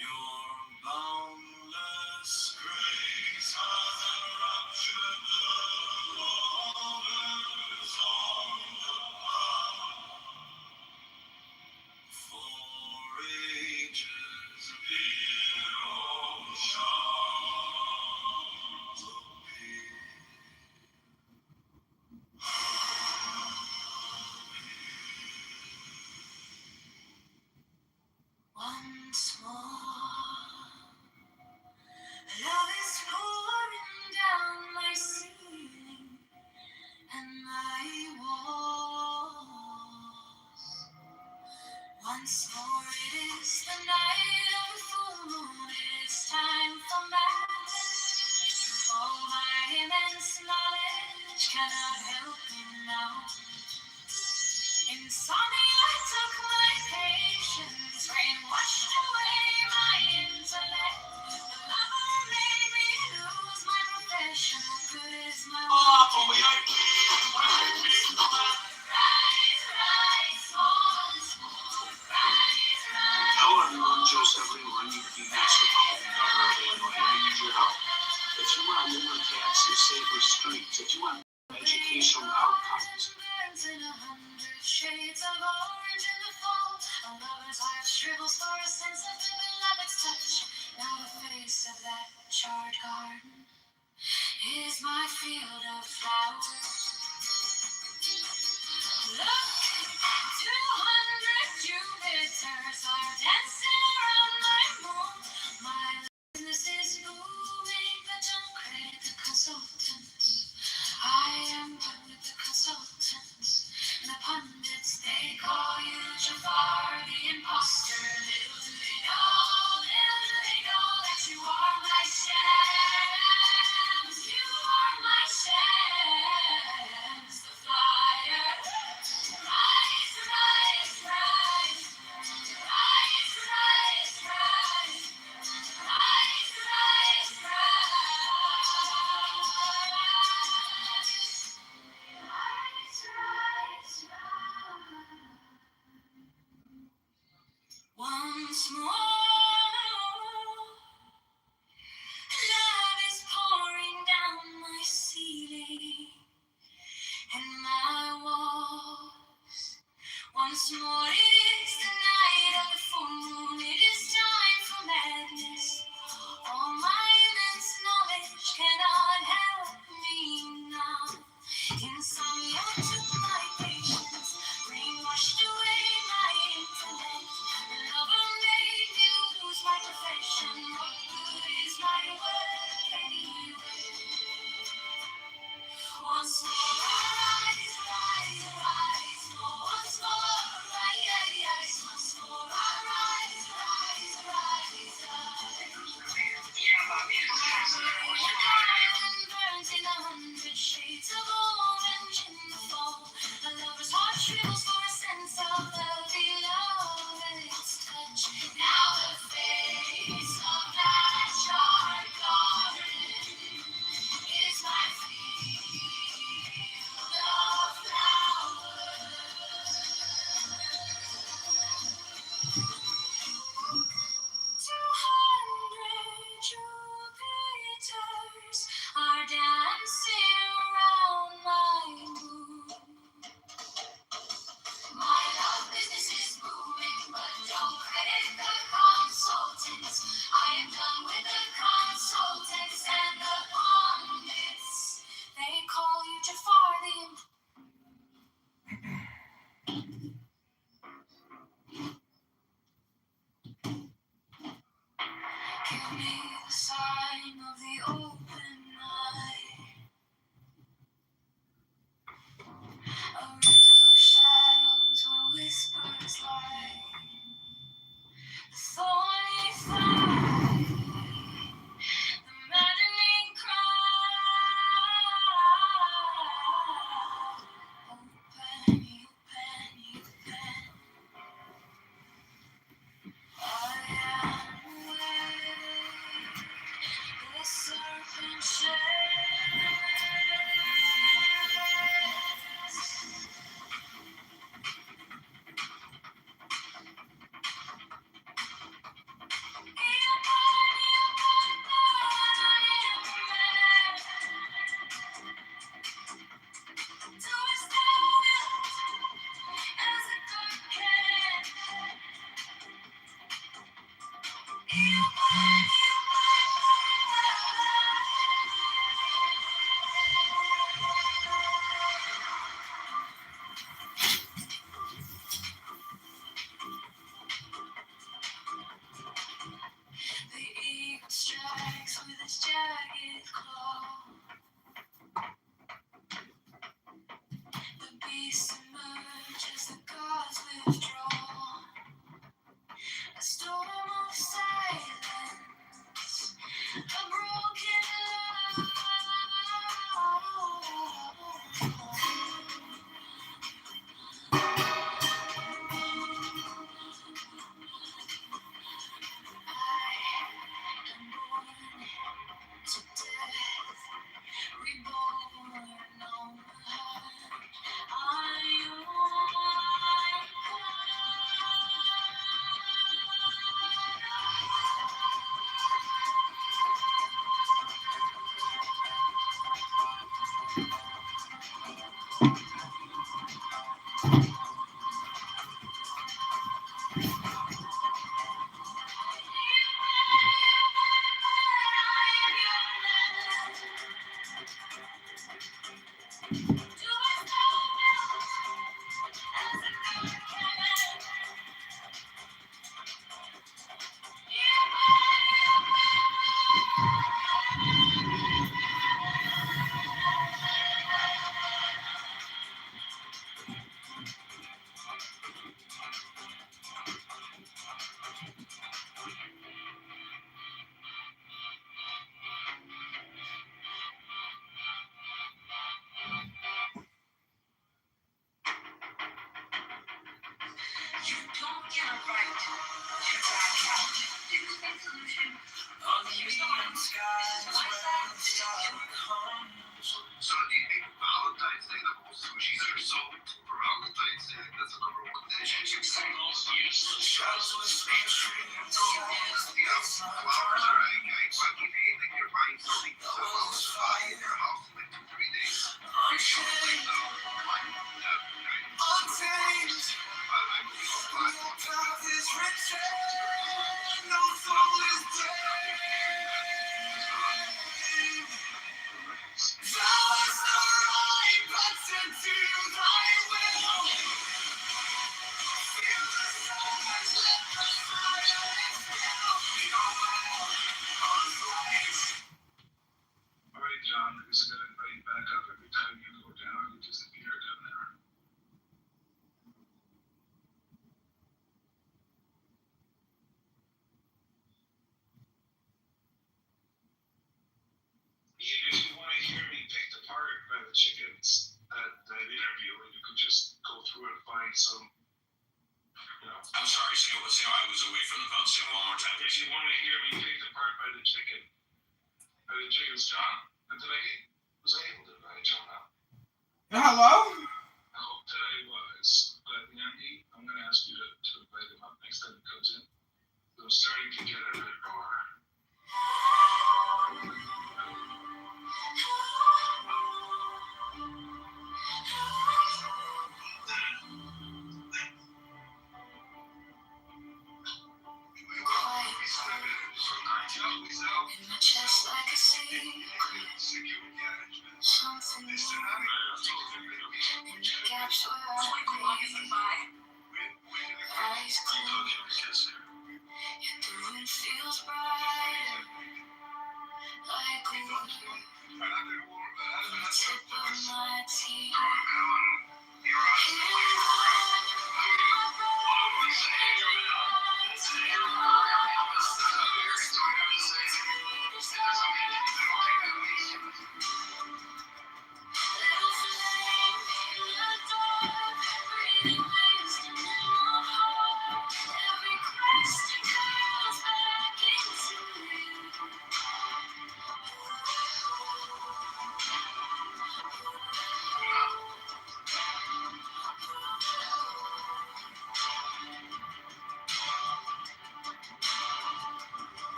your boundless grace has enraptured the lovers on the path. For ages, dear oceans appear. Once more, love is pouring down my ceiling and my walls. Once more, it is the night of the full moon. It is time for madness. All my immense knowledge cannot help me now. Insomnia took my patience, rain washed away my intellect. The lover made me lose my profession. What good is my Hello, everyone. Joseph Lee, running for the next Republican governor of Illinois. I need your help. If you want lower taxes, safer streets, if you want educational outcomes, in 100 shades of orange in the fall. A lover's heart shrivels for a sense of the beloved's touch. Now the face of that charred garden is my field of flowers. Look, 200 Jupiters are dancing around my moon. My business is booming, but don't credit the consultants. I am done with the consultants. The pundits, they call you Jafar, the imposter. Little do they know that you are my shams. You are my shams, the flyer. Rise, rise, rise. Rise, rise, rise. Rise, rise, rise. Once more, love is pouring down my ceiling and my walls. Once more, it is the night of the full moon. It is time for madness. All my immense knowledge cannot help me now. Insomnia took my patience, rain washed away my intellect. The lover made me lose my profession. What good is my work anyway? Once more, rise, rise, rise. Once more, rise. Once more, rise, rise, rise. Burns in 100 shades of orange in the fall. A lover's heart shrivels for a sense of the beloved's touch. Now the face of that charred garden is my field of flowers. 200 Jupiters are dancing around my moon. My love business is booming, but don't credit the consultants. I am done with the consultants and the pundits. They call you Jafar the Give me the sign of the open eye. A riddle of shadows where whispers lie. The thorn The eagle strikes with its jagged claw. The beast emerges, the gods withdraw. A storm of silence, a broken to death, reborn on You don't get a right to back out. On the neon skies where the star comes. So do you think Valentine's Day, the whole sushis are sold for Valentine's Day? That's the number one day. Changing signals, useless. Shadows with speed streams. Flowers are like funky pain, like you're buying something so in your house in like 2-3 days. It's so like untamed. I'm Love is written, no soul is brave. Thou hast no right but to thy will. Feel the stars, let the fire expel your will on flames. all right, John, who's gonna invite you back up every time you go down? You disappear down there. If you want to hear me picked apart by the chickens, that interview, and you could just go through and find some, I'm sorry, say I was away from the phone. Say it one more time. If you want to hear me picked apart by the chickens, John, was I able to invite John up? Hello? I hope that I was, but Andy, I'm going to ask you to invite him up next time he comes in. I'm starting to get a red bar. In my chest like a sea, something moving in the gaps where I breathe.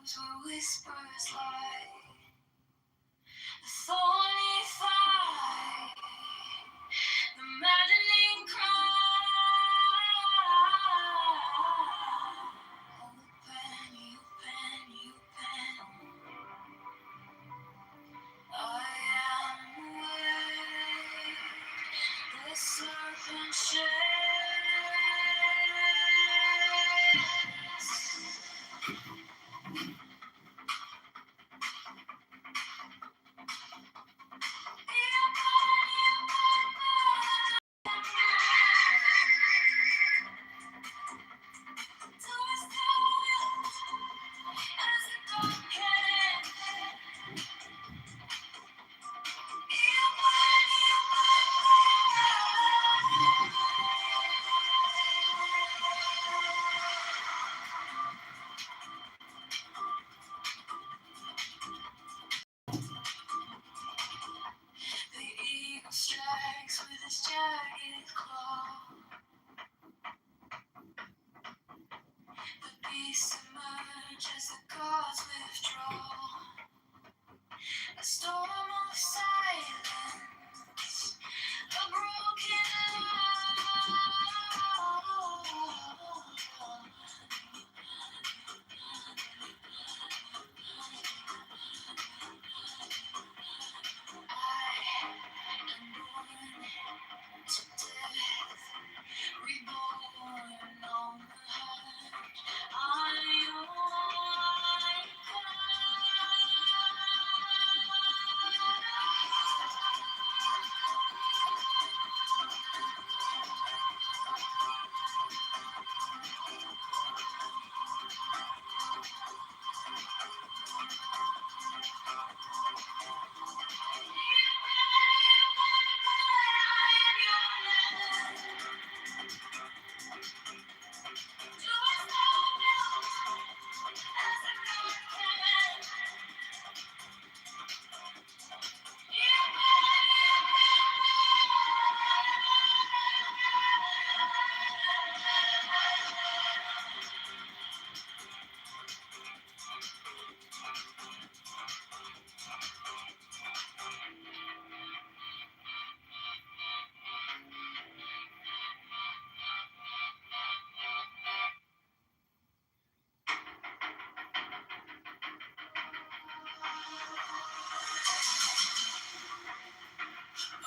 rooms where whispers lie, the thorny thigh, the maddening cry. Open, you pen, you pen. I am awake, the serpent shakes. The eagle strikes with his jagged claw. The beasts emerge as the gods withdraw. A storm of silence, a broken reborn on the hunt.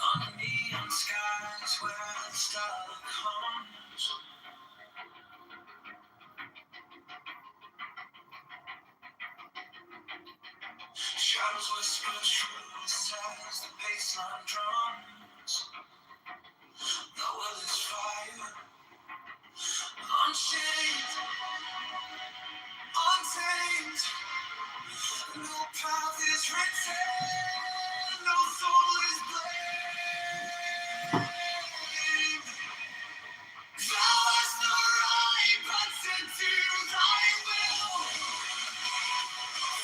On neon skies where the starlight comes, shadows whisper truths as the baseline drums. The will is fire, unchained, untamed. No path is written, no soul is blamed. Thou hast no right but to do thy will.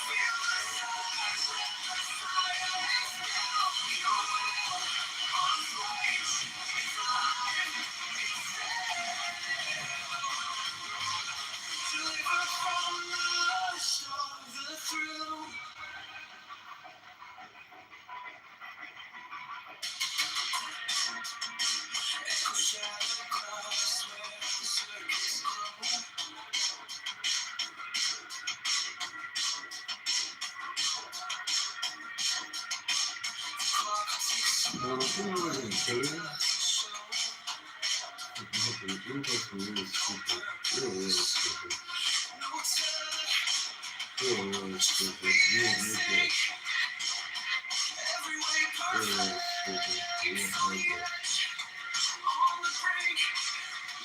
Feel the surge, let the silence fill your will. Unflinch, it's life, it's deliver from the lust of the thrill. Echo shadow clouds where the circuits grow. Clock ticks no telling. Every way perfect. On the brink,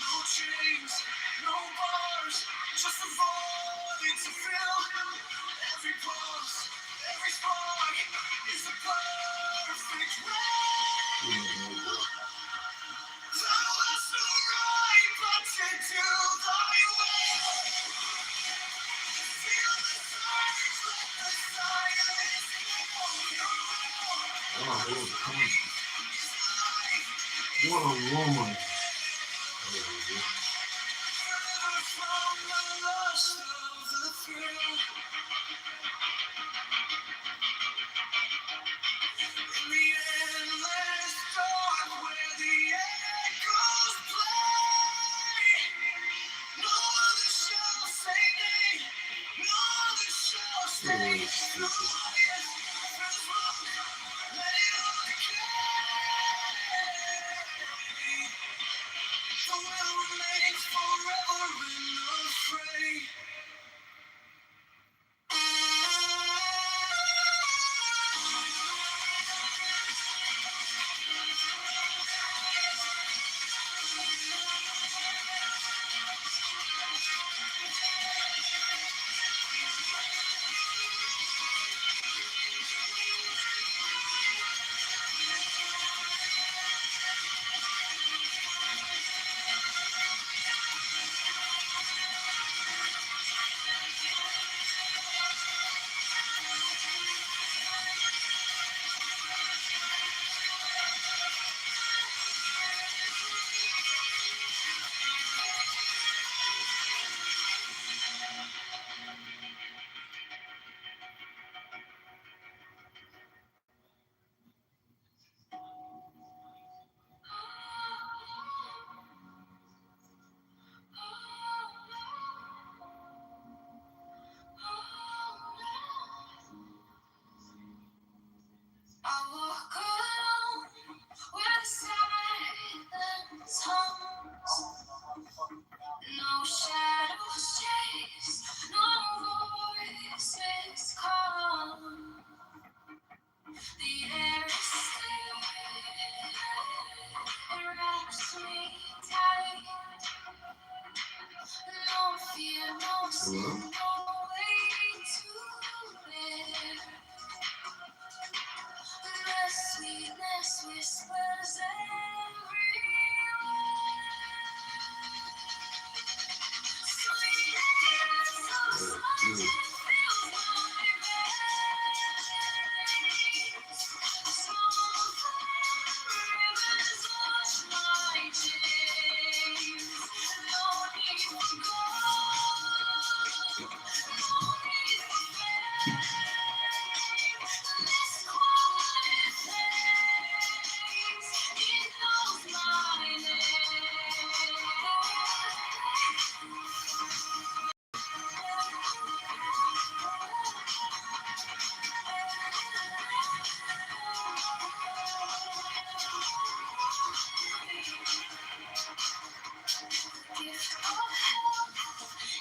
no chains, no bars, just a void to fill. Every pulse, every spark is a perfect will. Thou hast no right but to do thy will. Feel the surge, let the silence fill your will. Oh, come on. Is life. What a woman. Deliver from the lust of the thrill. I walk alone where silence hums. No shadows chase, no voices come. The air is still, it wraps me tight. No fear, no sin, Hello? no way to live. The sweetness whispers everywhere. Sweet air, so sweet it fills my veins. Small rivers wash my chains. No need for gold, no need for fame. This quiet place, it knows my gift of health,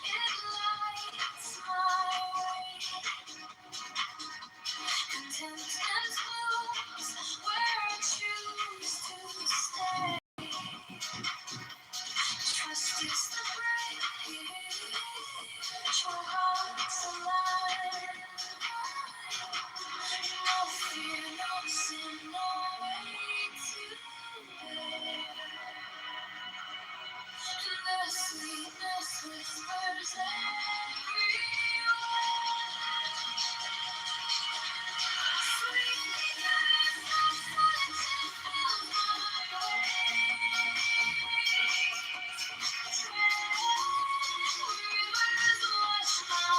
it lights my way. Contentment blooms where I choose to stay. Trust is the bridge where hearts align. No fear, no sin, no way to bear. The sweetness whispers everywhere. Sweetness of solitude fills my veins. Rivers wash my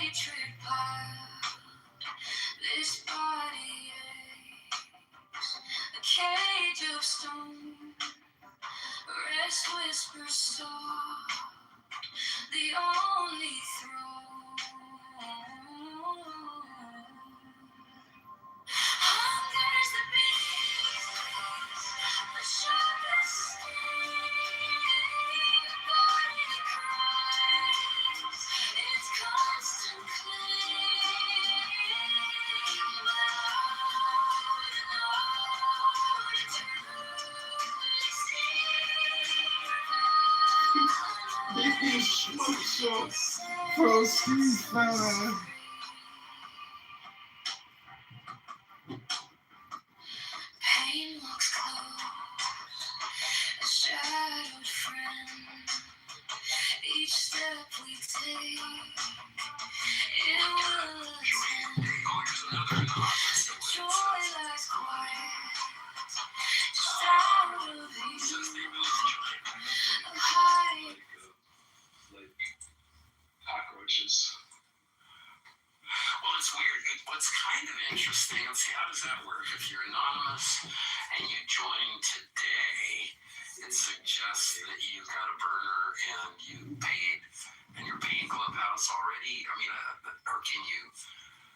hatred piled. This body aches, a cage of stone. Rest whispers soft, the only throne. Hunger's the beast, the sharpest sting. Body cries, its constant cling. But Smoke shots. Pro Steve Fella. pain looks close, a shadowed friend. Each step we take, it will ascend. Joy lies quiet, just out of view. A high Like cockroaches. Well, it's weird. What's kind of interesting, let's see, how does that work? If you're anonymous and you join today, it suggests that you've got a burner and you paid, and you're paying Clubhouse already. I mean, or can you?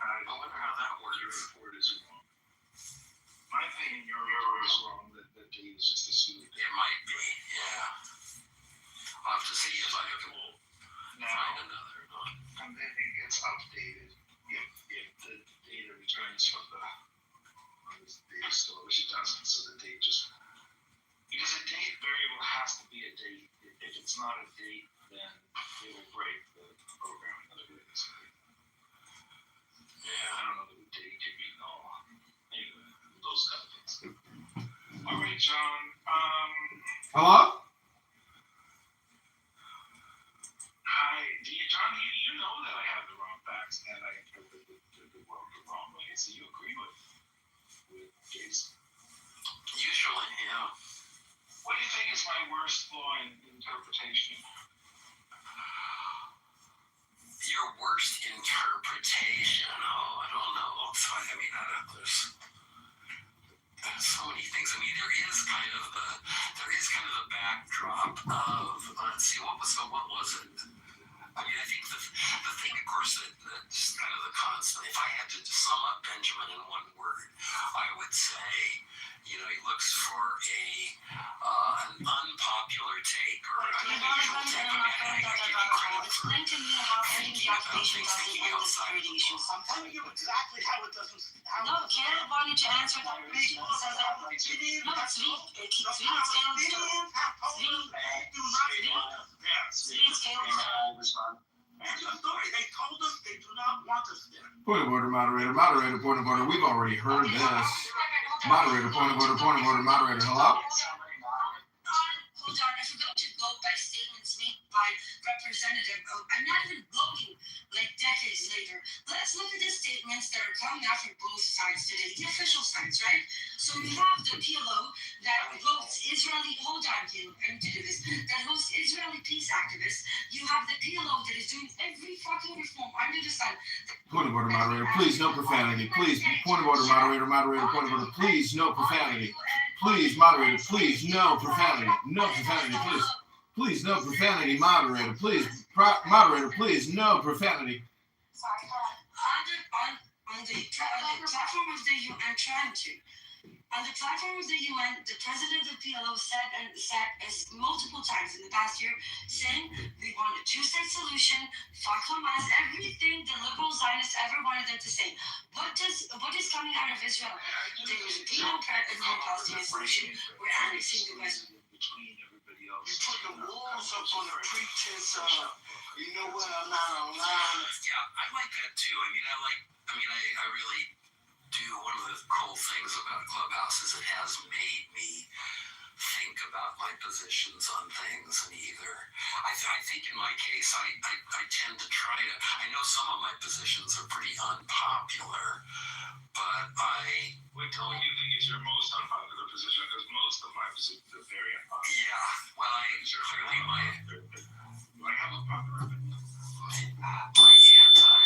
I wonder how that Your works. report is wrong. My opinion, your report is wrong. That date is just a pseudo. It might be, yeah. I'll have to see if I can find Now, another. and then it gets updated if the data returns from the data store, which it doesn't. So the date just because a date variable has to be a date. If it's not a date, then it will break the program. In other words, Yeah. I don't know that the date can be null. Anyway, those kind of things. All right, John. Hello? Hi, John. You know that I have the wrong facts and I interpret the world the wrong way. So you agree with Jason? Usually, yeah. What do you think is my worst flaw in interpretation? Your worst interpretation. Oh, I don't know. There's so many things. I mean, there is kind of the backdrop of. Let's see, what was it? I mean, I think the thing, of course, that's kind of the constant. If I had to sum up Benjamin in one word, I would say, he looks for an unpopular take or an unusual take. I give you credit for Explain to me how any thinking about calculation things, doesn't thinking end the outside security issue. I'm telling you exactly how it doesn't. No, Caleb wanted to answer that question. So that, no, it's weak. It's weak. It's Caleb's story. It's Caleb's story. They told us they do not want us there. Point of order, moderator. Moderator, point of order. We've already heard this. Moderator, point of order, moderator. Hello? Hold on, I forgot to vote by statements made by representative. I'm not even voting like decades later. Let's look at the statements that are coming out from both sides today, the official sides, right? So we have the PLO that hosts Israeli, hold on, Caleb, I need to do this, that hosts Israeli peace activists. You have the PLO that is doing every fucking reform under the sun. Point of order, moderator. Please, no profanity. Please, point of order, moderator. Point of order. Please, no profanity. Please, moderator. Please, no profanity. No profanity, please. Please, no profanity, moderator. Please, moderator. Please, no profanity. Sorry, on the platform of the UN, I'm trying to. On the platform of the UN, the president of the PLO said multiple times in the past year, saying we want a two-state solution, fuck Hamas, everything the liberal Zionists ever wanted them to say. What is coming out of Israel? There is a Palestinian solution. We're annexing the West. Between everybody else. You put the walls up on the pretense of, you know what, I'm not online. Yeah, I like that too. I really do. One of the cool things about Clubhouse is it has made me think about my positions on things, and I think in my case, I tend to try to, I know some of my positions are pretty unpopular, but Wait, tell me what you think is your most unpopular position, because most of my positions are very unpopular. yeah, well, clearly Do I have a popular opinion? my anti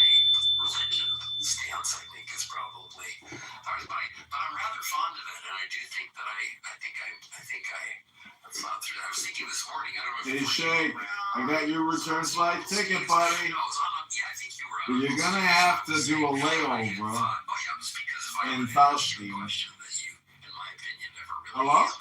Shake, I got your return flight ticket, buddy. Yeah, I think you were. But you're gonna have to do a layover in Faustine. Hello? And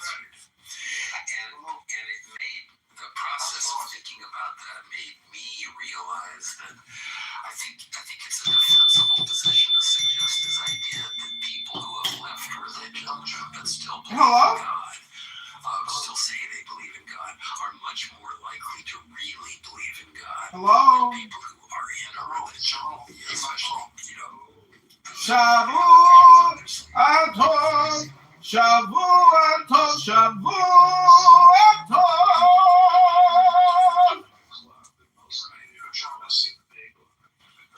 it made the process of thinking about that made me realize that I think it's a defensible position to suggest this idea that people who have left religion but still believe Hello? in God, still say they believe in God, are much more likely to really believe in God Hello? than people who are in a religion, especially, Shavuot, Aton, Shavuot, Shavuot.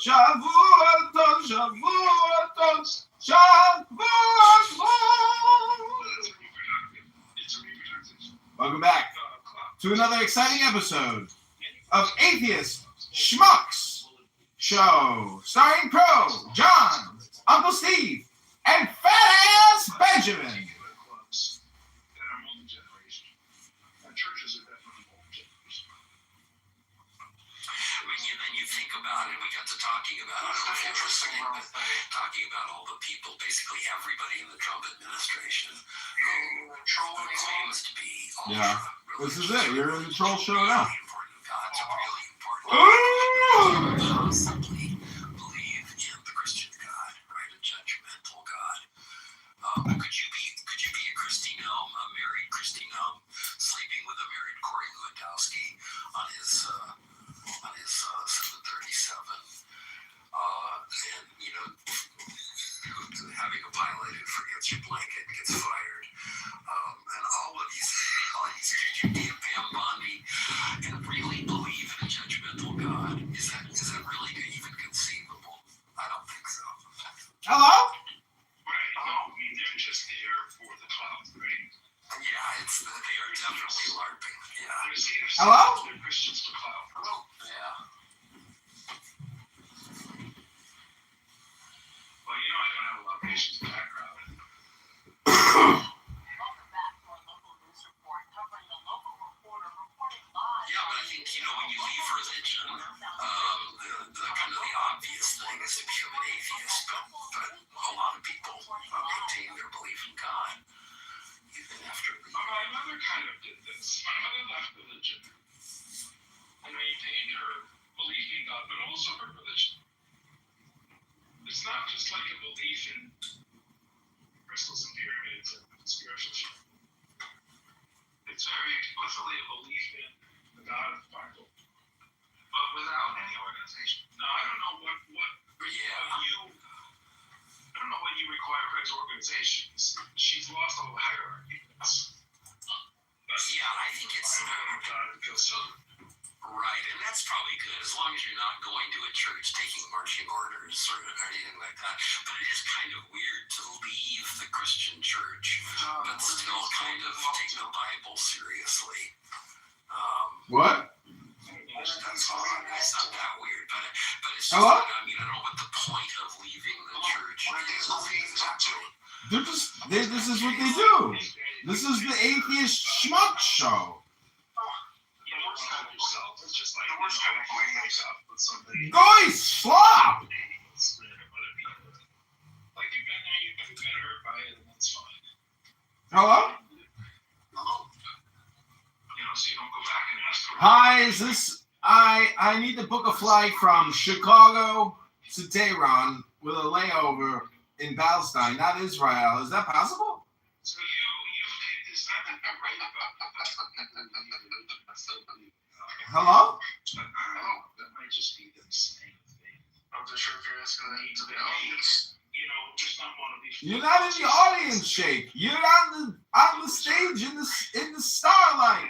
Shavuot, Shavuot, Shavuot. Welcome back to another exciting episode of Atheist Schmucks Show, starring Pro, John, Uncle Steve, and Fat Ass Benjamin. Then you think about it, we got to talking about, I don't know if you're listening, but talking about all the people, basically everybody in the Trump administration who claims to be Yeah, this is it. You're in the troll show now. really important gods, really important. Possibly believe in the Christian God, right? A judgmental God. Could you be a Christine Elm, a married Christine Elm, sleeping with a married Corey Lewandowski on his 737, and having a pilot who forgets your blanket and gets fired, and all of these, could you be a Pam Bondi and really believe in a judgmental God? Is that really even conceivable? I don't think so. Hello? Right. No, I mean, they're just there for the clout, right? Yeah, they are definitely LARPing. Yeah. Hello? They're Christians for clout. Yeah. Well, I don't have a lot of patience in that crowd. Welcome back to our local news report covering the local reporter reporting live. Yeah, but I think, when you leave religion, the kind of the obvious thing is to become an atheist, but a lot of people maintain their belief in God even after leaving. My mother kind of did this. My mother left religion and maintained her belief in God, but also her religion. It's not just like a belief in crystals and pyramids and spiritual shit. It's very explicitly a belief in the God of the Bible, but without any organization. Now, I don't know what you require for his organization. She's lost all the hierarchy. Yeah, I think it's right, and that's probably good as long as you're not going to a church taking marching orders or anything like that. But it is kind of weird to leave the Christian church but still kind of take the Bible seriously. What? That's odd. It's not that weird, but it's just, Hello? I don't know what the point of leaving the church is. This is what they do. This is the Atheist Schmuck Show. It's just like the worst kind of point makes up with somebody. Guys, slop! Like you've been hurt by it, and that's fine. Hello? So you don't go back and ask for. Hi, is this? I need to book a flight from Chicago to Tehran with a layover in Palestine, not Israel. Is that possible? So you take this. I think you're right about Hello? That might just be them saying things. I'm not sure if you're asking that to the audience. Just not one of these. You're not in the audience, Shake. You're on the stage in the starlight.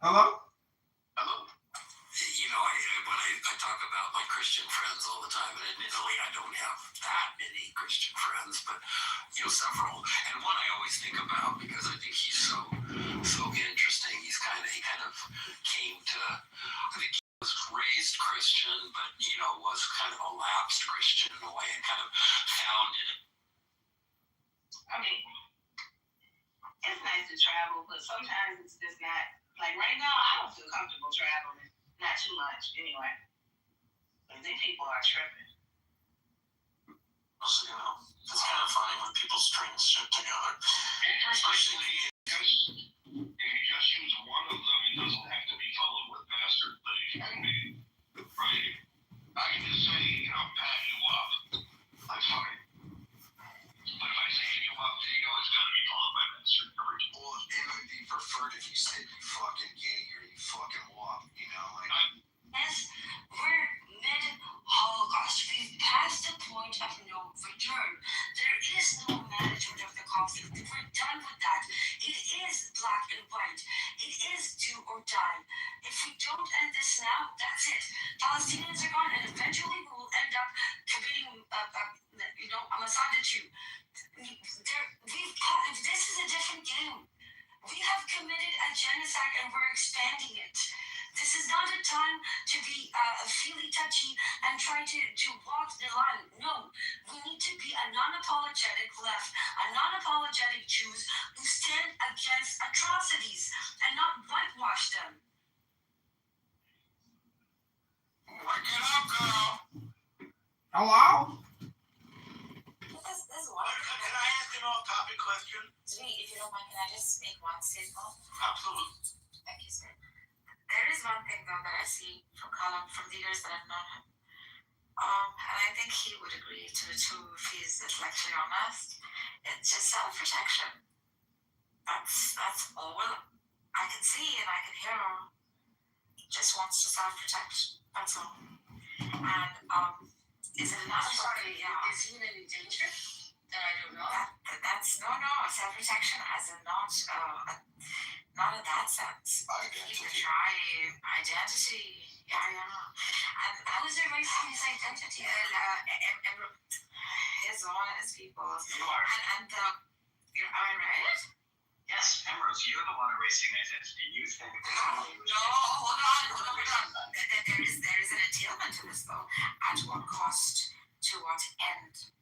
Hello? Hello? When I talk about my Christian friends all the time, and admittedly I don't have that many Christian friends, but several. And one I always think about because I think he's so interesting. He kind of came to, I think he was raised Christian, but was kind of a lapsed Christian in a way, and kind of found it. I mean, but sometimes it's just not. Like right now, I don't feel comfortable traveling. Not too much, anyway. But these people are tripping. Also, it's kind of funny when people string shit together. Interestingly, if you just use one of them, it doesn't have to be followed with bastard, but it can be. Right? I can just say, pat you up. That's fine. But if I say you up, Diego, it's got to be followed by bastard. Well, it would be preferred if you said you fucking gay or you fucking wop, like. Yes, we're mid-Holocaust. We've passed the point of no return. There is no management of the conflict. We're done with that. It is black and white. It is do or die. If we don't end this now, that's it. Palestinians are gone, and eventually we will end up committing, a Mossad too. This is a different game. We have committed a genocide and we're expanding it. This is not a time to be feely touchy and try to walk the line. No, we need to be a non-apologetic left, a non-apologetic Jews who stand against atrocities and not whitewash them. Wake it up, girl. Hello? This is one. Can I ask an off-topic question? Zvi, if you don't mind, can I just make one statement? Absolutely. Thank you, sir. There is one thing, though, that I see from Colin, from the years that I've known him. And I think he would agree to it too if he's intellectually honest. It's just self-protection. That's all I can see and I can hear. He just wants to self-protect. That's all. And is it enough? Sorry, is he in any danger that I don't know? That's no self-protection as in not in that sense. Keep your tribe, identity. Yeah. And How is it racing his identity? his own and his people's. You are. And am I right? Yes, Emrose, you're the one erasing identity. You think No, hold on. There is an entailment to this though. At what cost? To what end?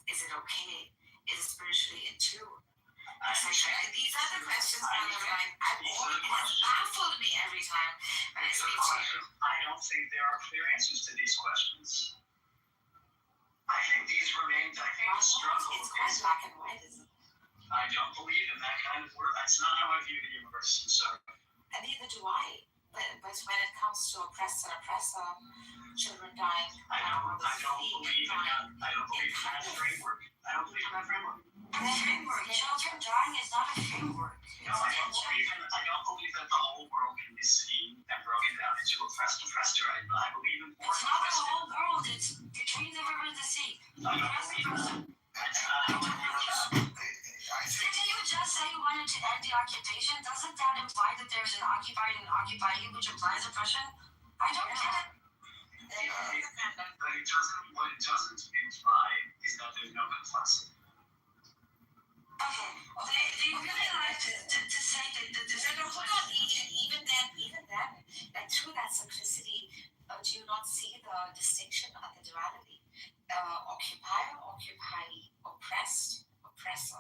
Is it okay? Is it spiritually in tune? These are the questions on the mind. It's baffled me every time when I speak to you. I don't think there are clear answers to these questions. I think these remain. I think the struggle It's quite is. black and white, isn't it? I don't believe in that kind of word. That's not how I view the universe. I'm sorry. And neither do I. But when it comes to oppressed and oppressor, children dying, I don't believe in that. I don't believe in that framework. I don't believe in that framework. The framework. Children dying is not a framework. No, I don't believe that the whole world can be seen and broken down into oppressed, oppressor. I believe in It's not the whole world. It's between the river and the sea. I don't believe in that. That's not how I view it. Did you just say you wanted to end the occupation? Doesn't that imply that there's an occupied and occupying, which implies oppression? I don't get it. But what it doesn't imply is that there's no complexity. Okay. They really like to say that No, hold on. Even then, like through that simplicity, do you not see the distinction and the duality? Occupier, occupyee, oppressed, oppressor.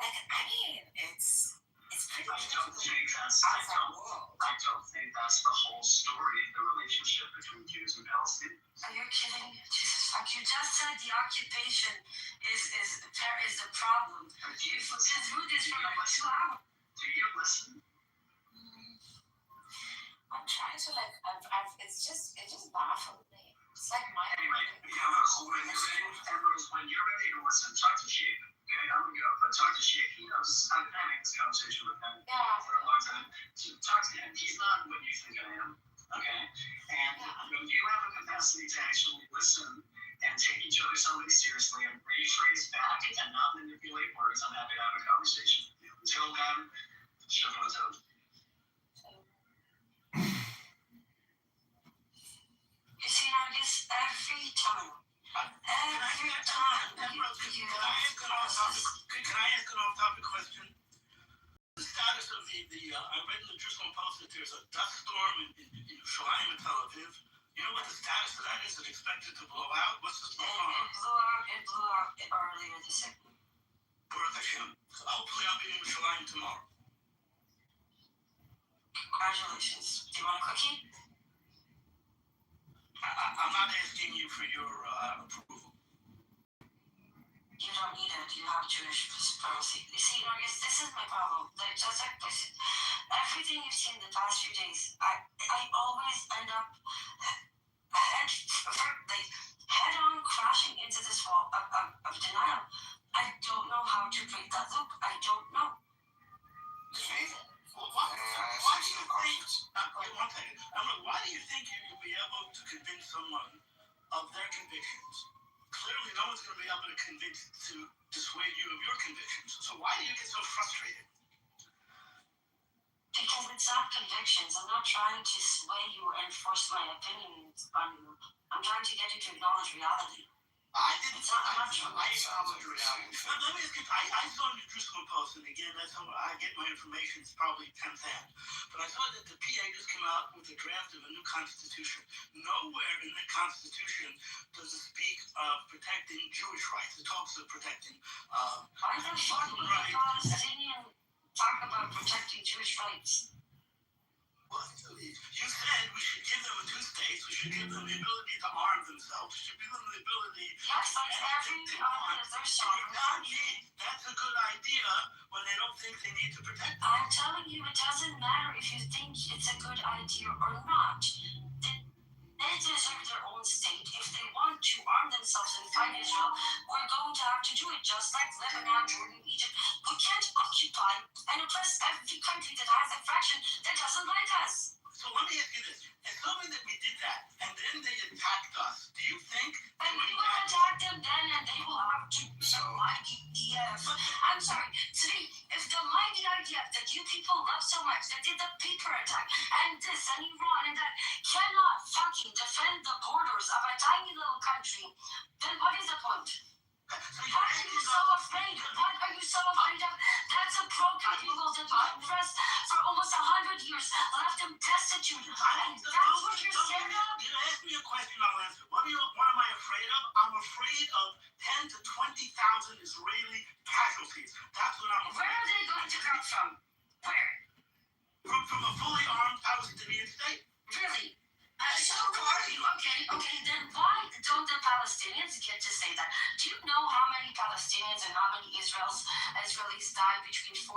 Like, I mean, it's pretty I don't think that's world. I don't think that's the whole story of the relationship between Jews and Palestinians. Are you kidding? Jesus fuck. You just said the occupation is the problem. You've been through this for like 2 hours. Do you listen? I'm trying to it just baffled me. It's like my. Anyway, when you're ready to listen, talk to Sheikh. Okay, I'm gonna go. But talk to Sheikh. He knows I've been having this conversation with him for a long time. So talk to him. He's not what you think I am. Okay? And when you have a capacity to actually listen and take each other somebody seriously and rephrase back and not manipulate words, I'm happy to have a conversation with you. Until then, shut my toes. You see, Nargis, every time. Can I ask an off-topic question? The status of I read in the Jerusalem Post that there's a dust storm in Yerushalayim and Tel Aviv. You know what the status of that is? Is it expected to blow out? What's the storm? It blew out earlier this evening. Baruch Hashem. So hopefully I'll be in Yerushalayim tomorrow. Congratulations. Do you want a cookie? I'm not asking you for your approval. You don't need it. You have Jewish supremacy. You see, Marcus, this is my problem. Like, just like this, everything you've seen the past few days, I always end up head on crashing into this wall of denial. I don't know how to break that loop. I don't know. Why do you think you'll be able to convince someone of their convictions? Clearly, no one's going to be able to dissuade you of your convictions. So why do you get so frustrated? Because it's not convictions. I'm not trying to sway you and force my opinions on you. I'm trying to get you to acknowledge reality. I didn't. I'm not sure. I acknowledge reality. Let me ask you. I saw in the Jerusalem Post, and again, that's how I get my information. It's probably 10th hand. But I saw that the PA just came out with a draft of a new constitution. Nowhere in the constitution does it speak of protecting Jewish rights. It talks of protecting. Why the fuck would a Palestinian talk about protecting Jewish rights? Well, you said we should give them 2 states. We should give them the ability to arm themselves. We should give them the ability. Yes, that's every other is their sovereign country. That's a good idea when they don't think they need to protect them. I'm telling you, it doesn't matter if you think it's a good idea or not. They deserve their own state. If they want to arm themselves and fight Israel, we're going to have to do it, just like Lebanon, Jordan, Egypt. We can't occupy and oppress every country that has a fraction that doesn't like us. So let me ask you this. Assuming that we did that, and then they attacked us, do you think... And we will attack them then, and they will have to... I'm sorry. See, if the mighty IDF that you people love so much, that did the paper attack, and this, and Iran, and that, cannot fucking defend the borders of a tiny little country, then what is the point? So Why are you so afraid? What are you so afraid of? That's a broken people that you oppressed for almost 100 years, left them destitute. And that's what you're scared of? You ask me a question, I'll answer. What am I afraid of? I'm afraid of 10 to 20,000 Israeli casualties. That's what I'm afraid of. Where are they going to come from? Where? From a fully armed Palestinian state. Really? So are you? Okay, then why don't the Palestinians get to say that? Do you know how many Palestinians and how many Israelis died between 48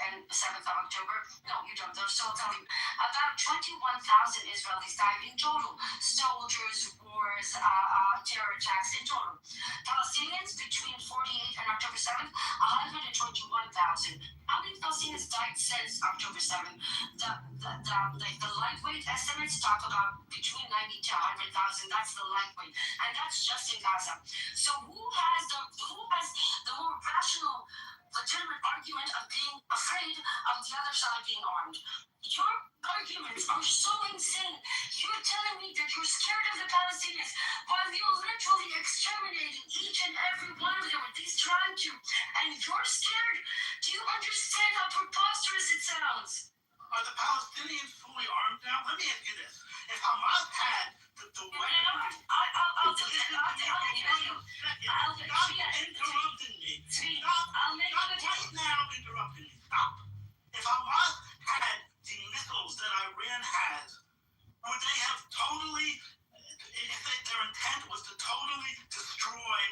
and 7th of October? No, you don't. So I'll tell you. About 21,000 Israelis died in total. Soldiers, wars, terror attacks in total. Palestinians between 48 and October 7th, 121,000. How many Palestinians died since October 7th? The lightweight estimates talk about between 90 to 100,000. That's the lightweight, and that's just in Gaza. So who has the more rational, legitimate argument of being afraid of the other side being armed? Your arguments are so insane. You're telling me that you're scared of the Palestinians while you're literally exterminating each and every one of them with these trying to, and you're scared? Do you understand how preposterous it sounds? Are the Palestinians fully armed now? Let me ask you this. If Hamas had the weapons... I'll do that. I'll Stop interrupting me. I'll make Stop right now interrupting me. Stop. If Hamas had the missiles that Iran has, would they have totally... Their intent was to totally destroy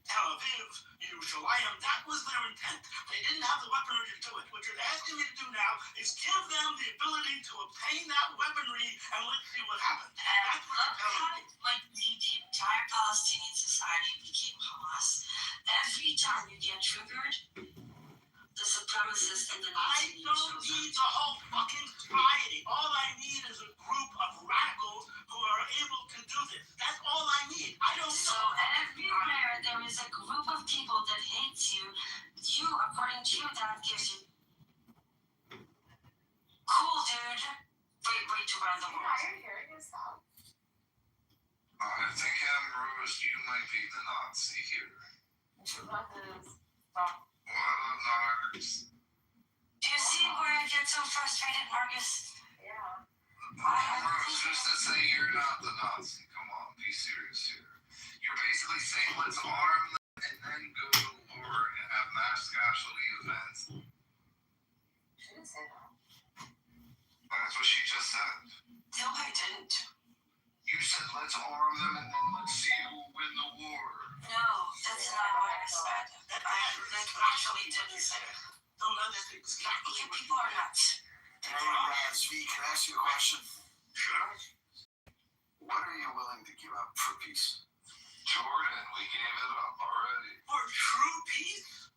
Tel Aviv, Yerushalayim. That was their intent. They didn't have the weaponry to do it. What you're asking me to do now is give them the ability to obtain that weaponry, and let's see what happens. That's what you're telling me. Like the entire Palestinian society became Hamas. Every time you get triggered, the supremacists and the I Nazis. don't need the whole fucking society. All I need is a group of radicals who are able to do this. That's all I need. I don't So know. everywhere there is a group of people that hates you, according to you, that gives you cool, dude. Great way to run the world. Are you hearing yourself? I think Ambrose, you might be the Nazi here. What is stop? What a narc. Do you see where I get so frustrated, Marcus? Yeah. Ambrose, just to say you're not the Nazi. Come on, be serious here. You're basically saying let's arm them and then go to war and have mass casualty events. She didn't say that. That's what she just said. No, I didn't. You said let's arm them and then let's see who will win the war. No, that's not what I said. I actually didn't say it. No, that's exactly You what people are nuts. Svi, can I ask you a question? Sure. What are you willing to give up for peace? Jordan, we gave it up already. For true peace?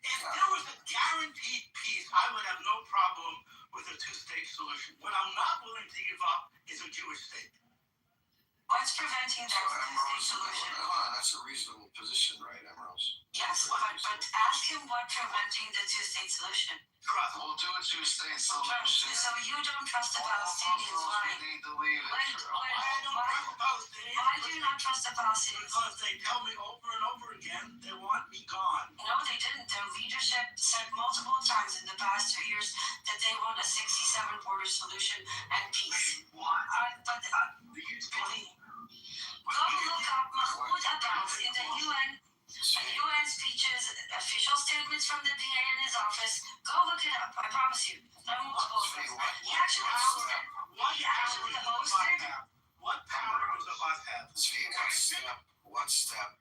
If there was a guaranteed peace, I would have no problem with a two-state solution. What I'm not willing to give up is a Jewish state. What's preventing that two-state solution? That's a reasonable position, right, Emeralds? Yes, but ask him what preventing the two-state solution. Trust. We'll do a two-state solution. So you don't trust the Palestinians? Why? We need to leave Israel. I don't trust the Palestinians. Why do you not trust the Palestinians? Because they tell me over and over again they want me gone. No, they didn't. Their leadership said multiple times in the past 2 years that they want a 67 border solution and peace. What? Really? Go look up Mahmoud Abbas in the UN speeches, official statements from the DA in his office. Go look it up. I promise you. There are multiple of them. He actually hosted. What power does Abbas have? Svi, what step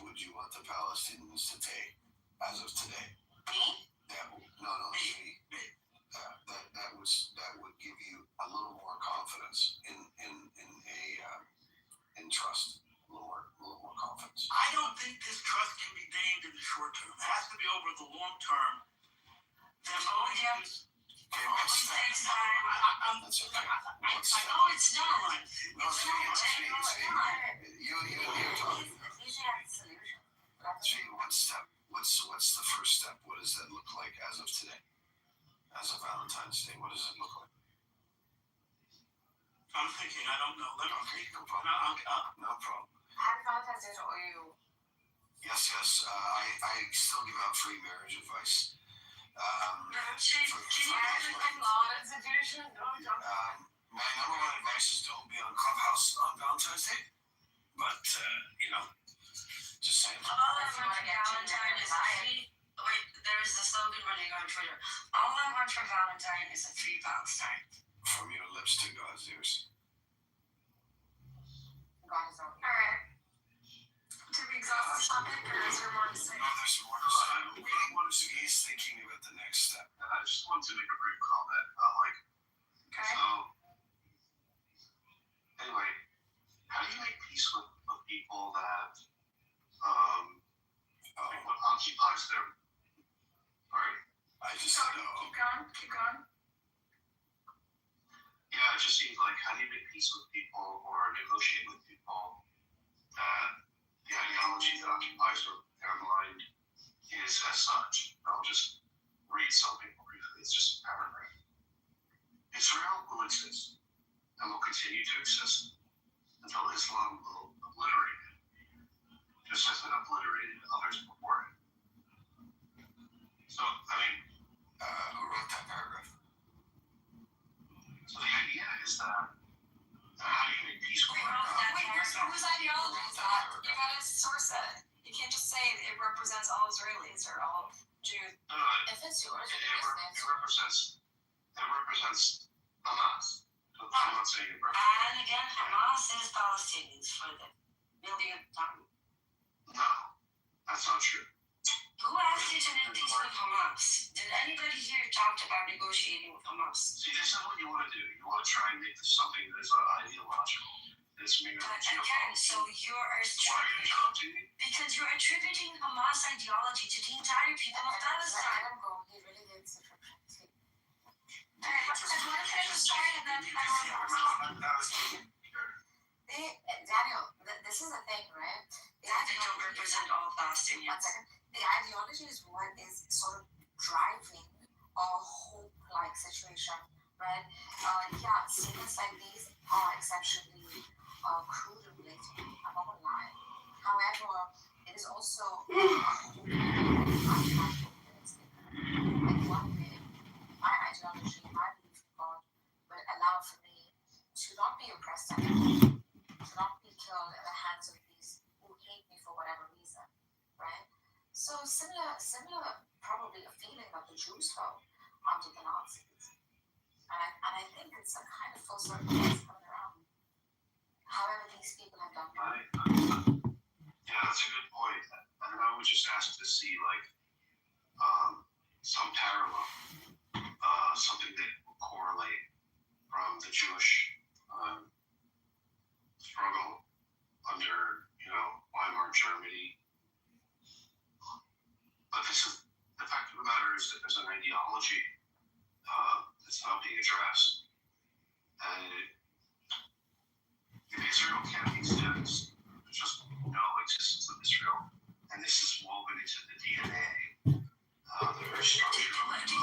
would you want the Palestinians to take as of today? Me? Svi. That would give you a little more confidence in trust. A little more confidence. I don't think this trust can be gained in the short term. It has to be over the long term. Okay, what step? Takes time. That's okay. I What step? know it's not. No, Svi, you're talking. Svi, what step? What's the first step? What does that look like as of today? As of Valentine's Day, what does it look like? I'm thinking, I don't know. Let me Okay, think. no problem. No problem. Happy Valentine's Day to all you. Yes. I still give out free marriage advice. My number one advice is don't be on Clubhouse on Valentine's Day. But just saying. All I want for Valentine is a free. Wait, there is the slogan running on Twitter. All I want for Valentine is a free Palestine. From your lips to God's ears. God is over. Alright. Did we exhaust the topic or is there more to say? No, there's more to say. I'm waiting on He's thinking about the next step. I just wanted to make a brief comment. Okay. So, anyway, how do you make peace with people that what occupies their? Sorry. I just said, Keep going. Yeah, it just seems like how do you make peace with people or negotiate with people that the ideology that occupies their mind is as such. I'll just read something briefly. It's just a paragraph. Israel will exist and will continue to exist until Islam will obliterate it, just as it obliterated others before it. So, who wrote that paragraph? so the idea is that how do you make peace with Whose ideology is that? You gotta source it. You can't just say it represents all Israelis or all Jews. If it's yours, It represents Hamas. So I'm not saying it represents. And again, Hamas is Palestinians for the millionth time. No, that's not true. Who asked you to make peace with Hamas? Did anybody here talk about negotiating with Hamas? See, this is what you want to do. You want to try and make this something that is ideological. It's mere But again, so you're Why are you attributing, interrupting me? because you're attributing Hamas ideology to the entire people of Palestine. Let him go. He really did such a thing. Alright, let's finish the story and then Daniel, this is the thing, right? they don't represent all One Palestinians. second. The ideology is what is sort of driving a hope-like situation, right? Statements like these are exceptionally crude and blatant. I'm not gonna lie. However, it is also a hope. Like one day, my ideology, my belief in God, will allow for me to not be oppressed anymore, to not be killed at the hands of these who hate me for whatever reason, right? So similar, probably a feeling that the Jews felt under the Nazis. it's a kind of full circle that's coming around. However, these people have done. Yeah, that's a good point. And I would just ask to see some parallel, something that will correlate from the Jewish struggle under, Weimar Germany. But the fact of the matter is that there's an ideology that's not being addressed. And if Israel can't exist, there's just no existence of Israel. And this is woven into the DNA, the very structure of it.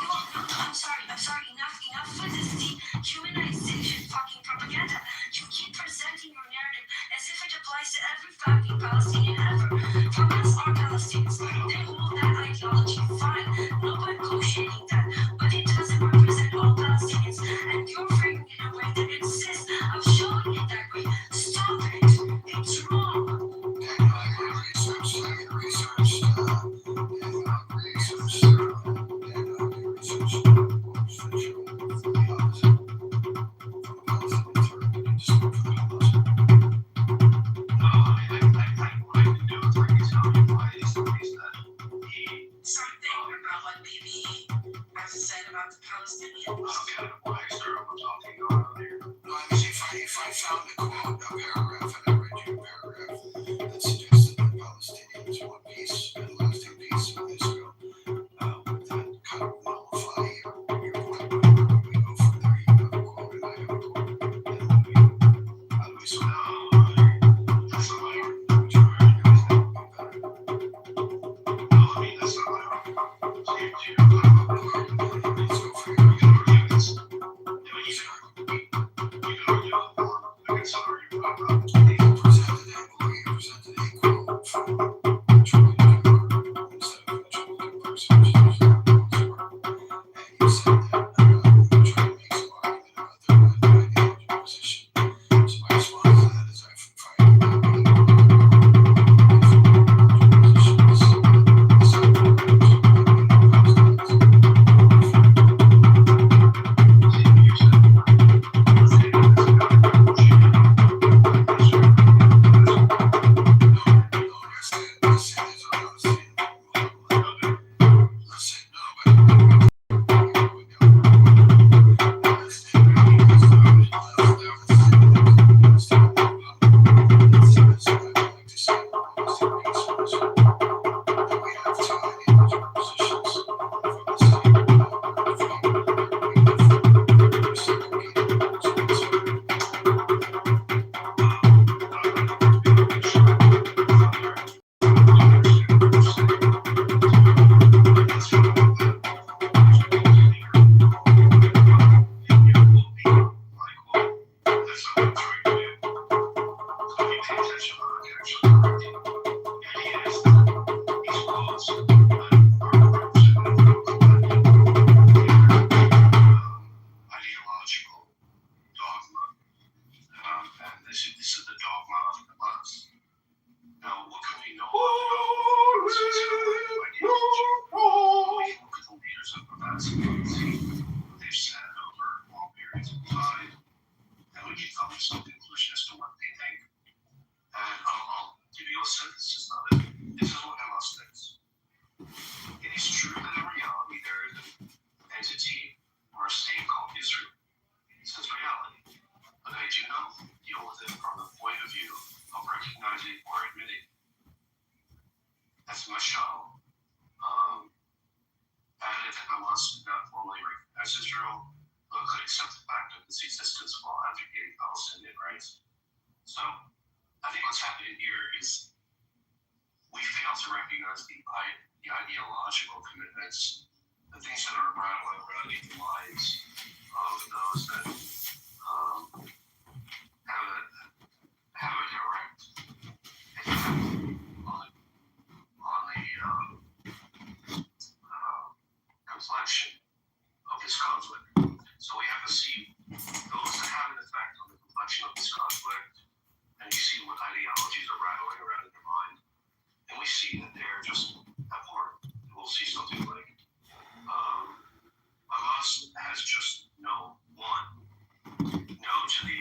I'm sorry, enough with this dehumanization fucking propaganda. You keep presenting your narrative as if it applies to every fucking Palestinian ever. Hamas are Palestinians. They hold that ideology, fine. Nobody negotiating that. But it doesn't represent all Palestinians. And you're framing it in a way that insists of showing it that way. Stop it. It's wrong. Something about what BB has said about the Palestinians. If I found a quote, a paragraph, and I read you a paragraph that suggested that Palestinians want peace and lasting peace with Israel, would that kind of nullify your point? Or would we go further? You have a quote and I have a quote. And how do we sort out? That's not my argument. Would you argue that would be better? No, I mean, that's not my argument. Let's go for your argument.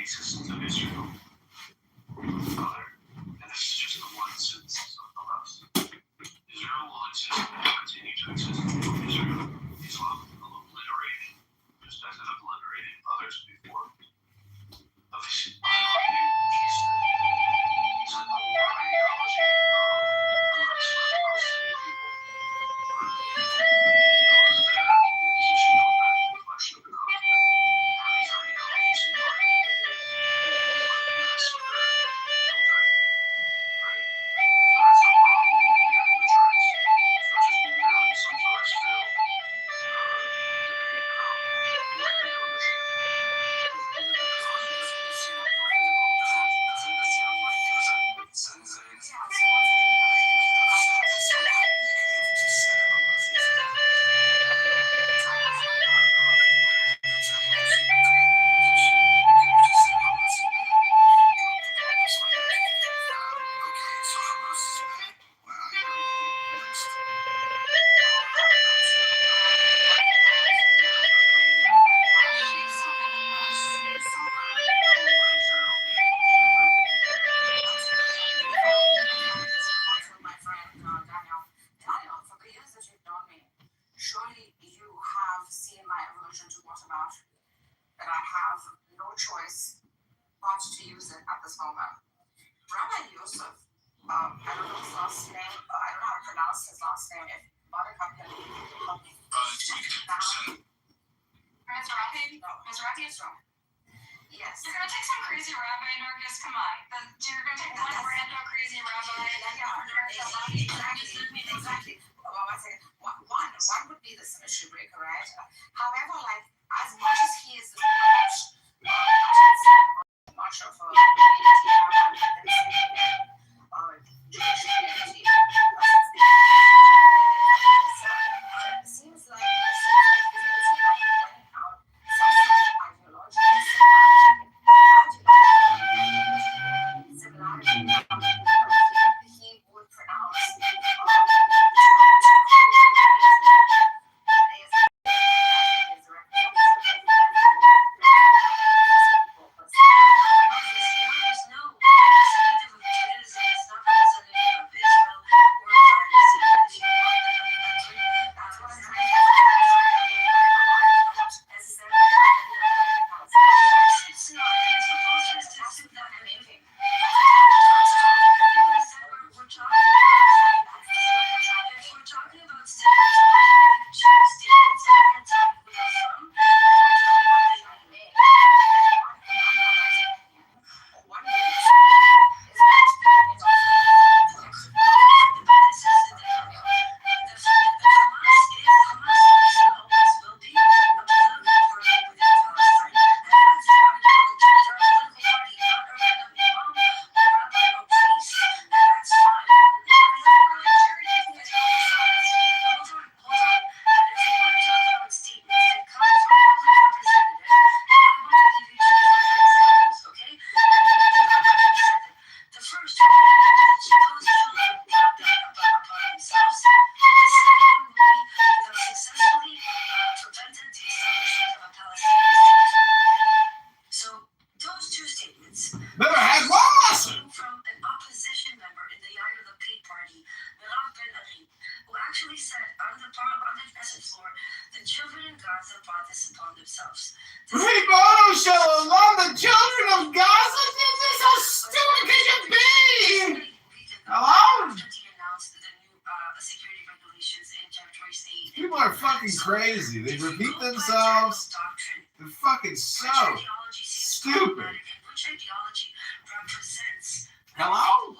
basis of Israel. Father, and this is just the one instance of Hamas. Israel will exist and continue to exist until Israel is obliterated, just as it obliterated others before. Of his he's a core ideology of Christ for Palestinian people. Reflection of the conflict. These ideologies in mind. Surely you have seen my aversion to watermelon, that I have no choice but to use it at this moment. Rabbi Yosef, I don't know his last name, I don't know how to pronounce his last name. If Monica can help me. Mizrahi is wrong. Yes. You're gonna take some crazy rabbi, Norgus. Come on. You're gonna take one random crazy rabbi. Exactly. Well, I say one would be the symmetry breaker, right? However, like as much as he is much of a community Jewish community, it seems like he's also pointing out some sort of ideological similarity he would pronounce Crazy. They repeat themselves. They're fucking so stupid. Hello?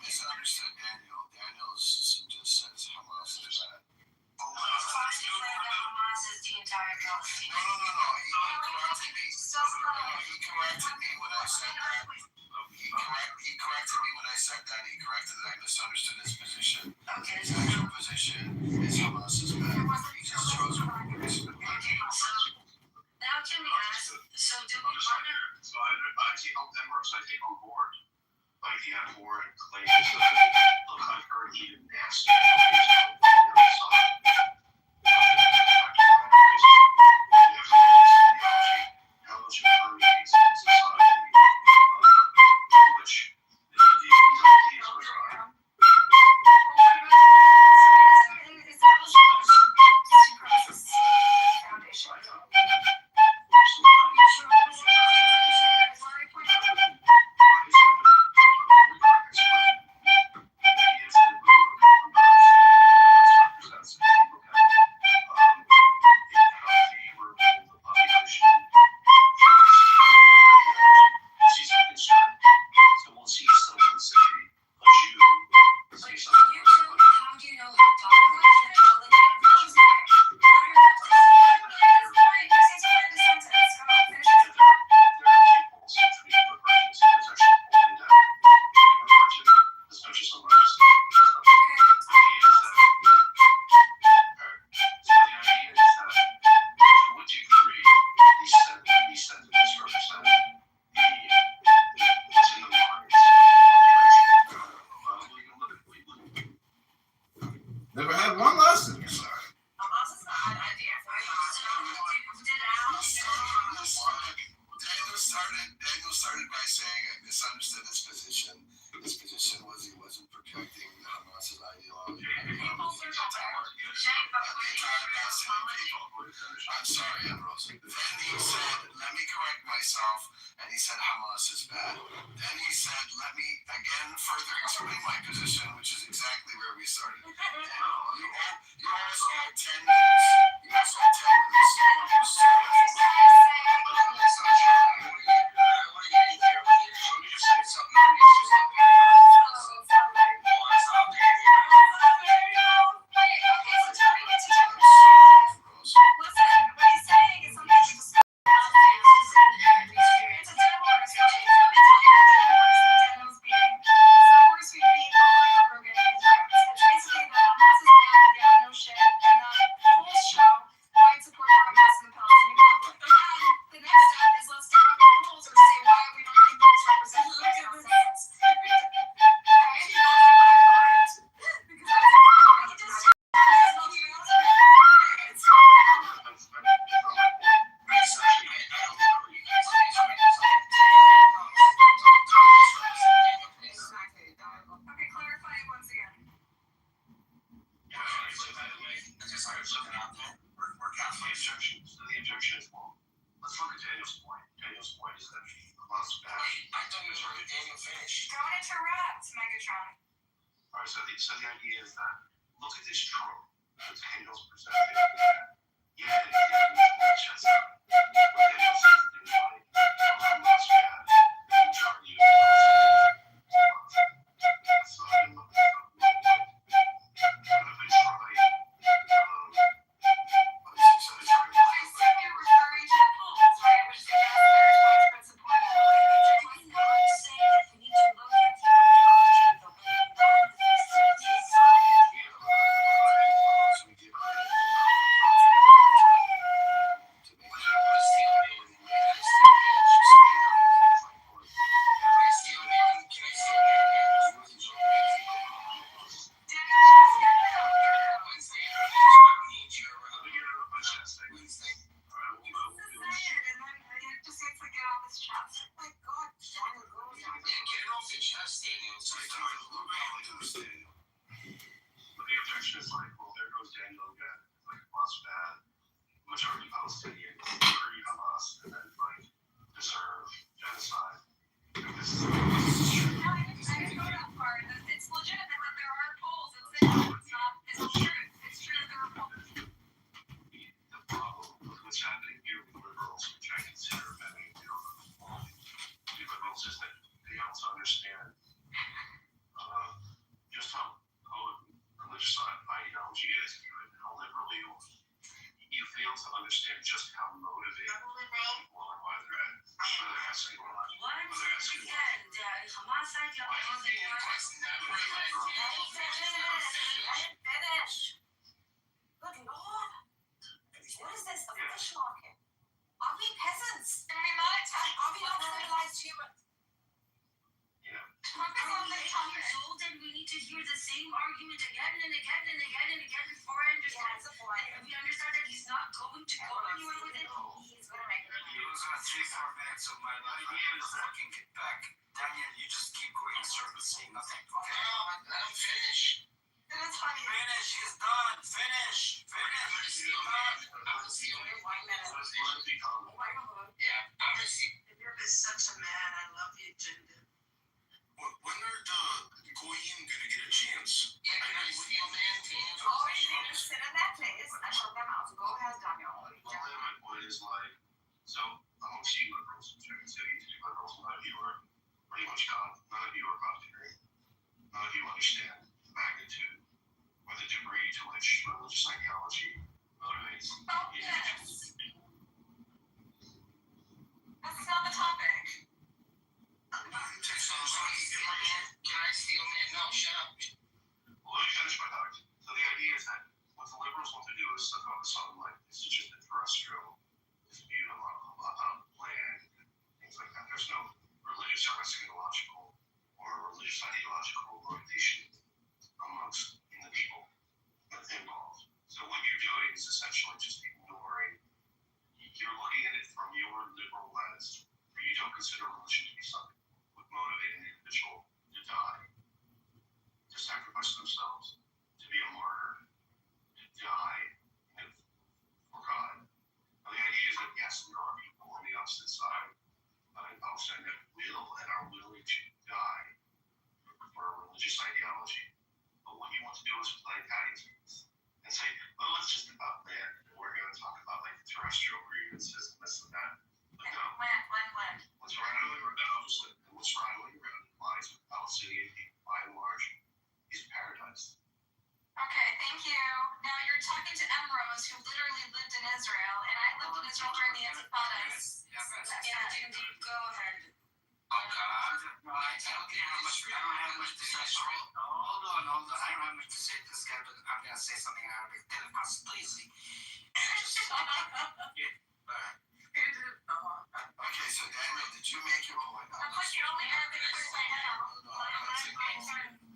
Misunderstood Daniel. Daniel just says Hamas is bad. Hamas is the entire Palestine. No. He corrected me when I said that. He corrected me when I said that. He corrected that I misunderstood his position. Okay. His actual position is Hamas is bad. He just chose words. Okay, so now can we ask, so do we want to... So I take on Emirates, I take on board. Like the abhorrent claims that I've heard even nasty. listening, people. I'm sorry, Ambrose. Then he said, let me correct myself, and he said Hamas is bad. Then he said, let me again further explain my position, which is exactly where we started. You also had 10 minutes. You also had 10 minutes. You saw it. So the idea is that look at this trope that Daniel's presented. Yeah, it's just what Daniel says things like, oh, that's bad. The majority of that's not in the but eventually, the objection is like, well, there goes Daniel again. Like, Hamas bad. Majority Palestinians agree Hamas and then like deserve genocide. Like, this is true. It's legitimate that there are polls that say it's true. It's true that there are polls. The problem with what's happening here with liberals, which I consider many liberals, is that they also understand just how potent religious ideology is, and how liberally you fail to understand just how motivated people are by their asking Good Lord. What is this? A fish market? Are we peasants? Are we not civilized humans? Yeah. Years old and we need to hear the same argument again and again and again and again before I understand. And we understand that he's not going to go anywhere with it. He's gonna make it. You lose 3-4 minutes of my life. I'm fucking get back. Daniel, you just keep going in circles saying nothing. Okay? Let him finish. That's funny. Finish. He's done. Finish. Finish. He's done. Yeah, I'm gonna see. You're such a man. I love you, Jinder. When are the Goyim gonna get a chance? Yeah, can I steal man? Oh, you just sit in that place and shut them out. Go ahead, Daniel. My point is like, so amongst you liberals, which I consider you to be liberals, none of you are pretty much God. None of you are God degree. None of you understand the magnitude or the degree to which religious ideology motivates Focus. That's not the topic. Can I steal man? No, shut up. Well, let me finish my thought. So the idea is that what the liberals want to do is to focus on like this is just a terrestrial dispute on land, things like that. There's no religious or eschatological or religious ideological motivation amongst the people involved. So what you're doing is essentially just ignoring. You're looking at it from your liberal lens, where you don't consider religion to be something that would motivate an individual to die, to sacrifice themselves, to be a martyr, to die in was over in the Intifadas. Yeah, that's Yeah, go ahead. Oh God! No, I don't have much to say. Hold on. I don't have much to say to this guy, but I'm gonna say something out of it. Then I'm sleazy. Okay, so Daniel, did you make your point? Of course, you're only Arabic person I know.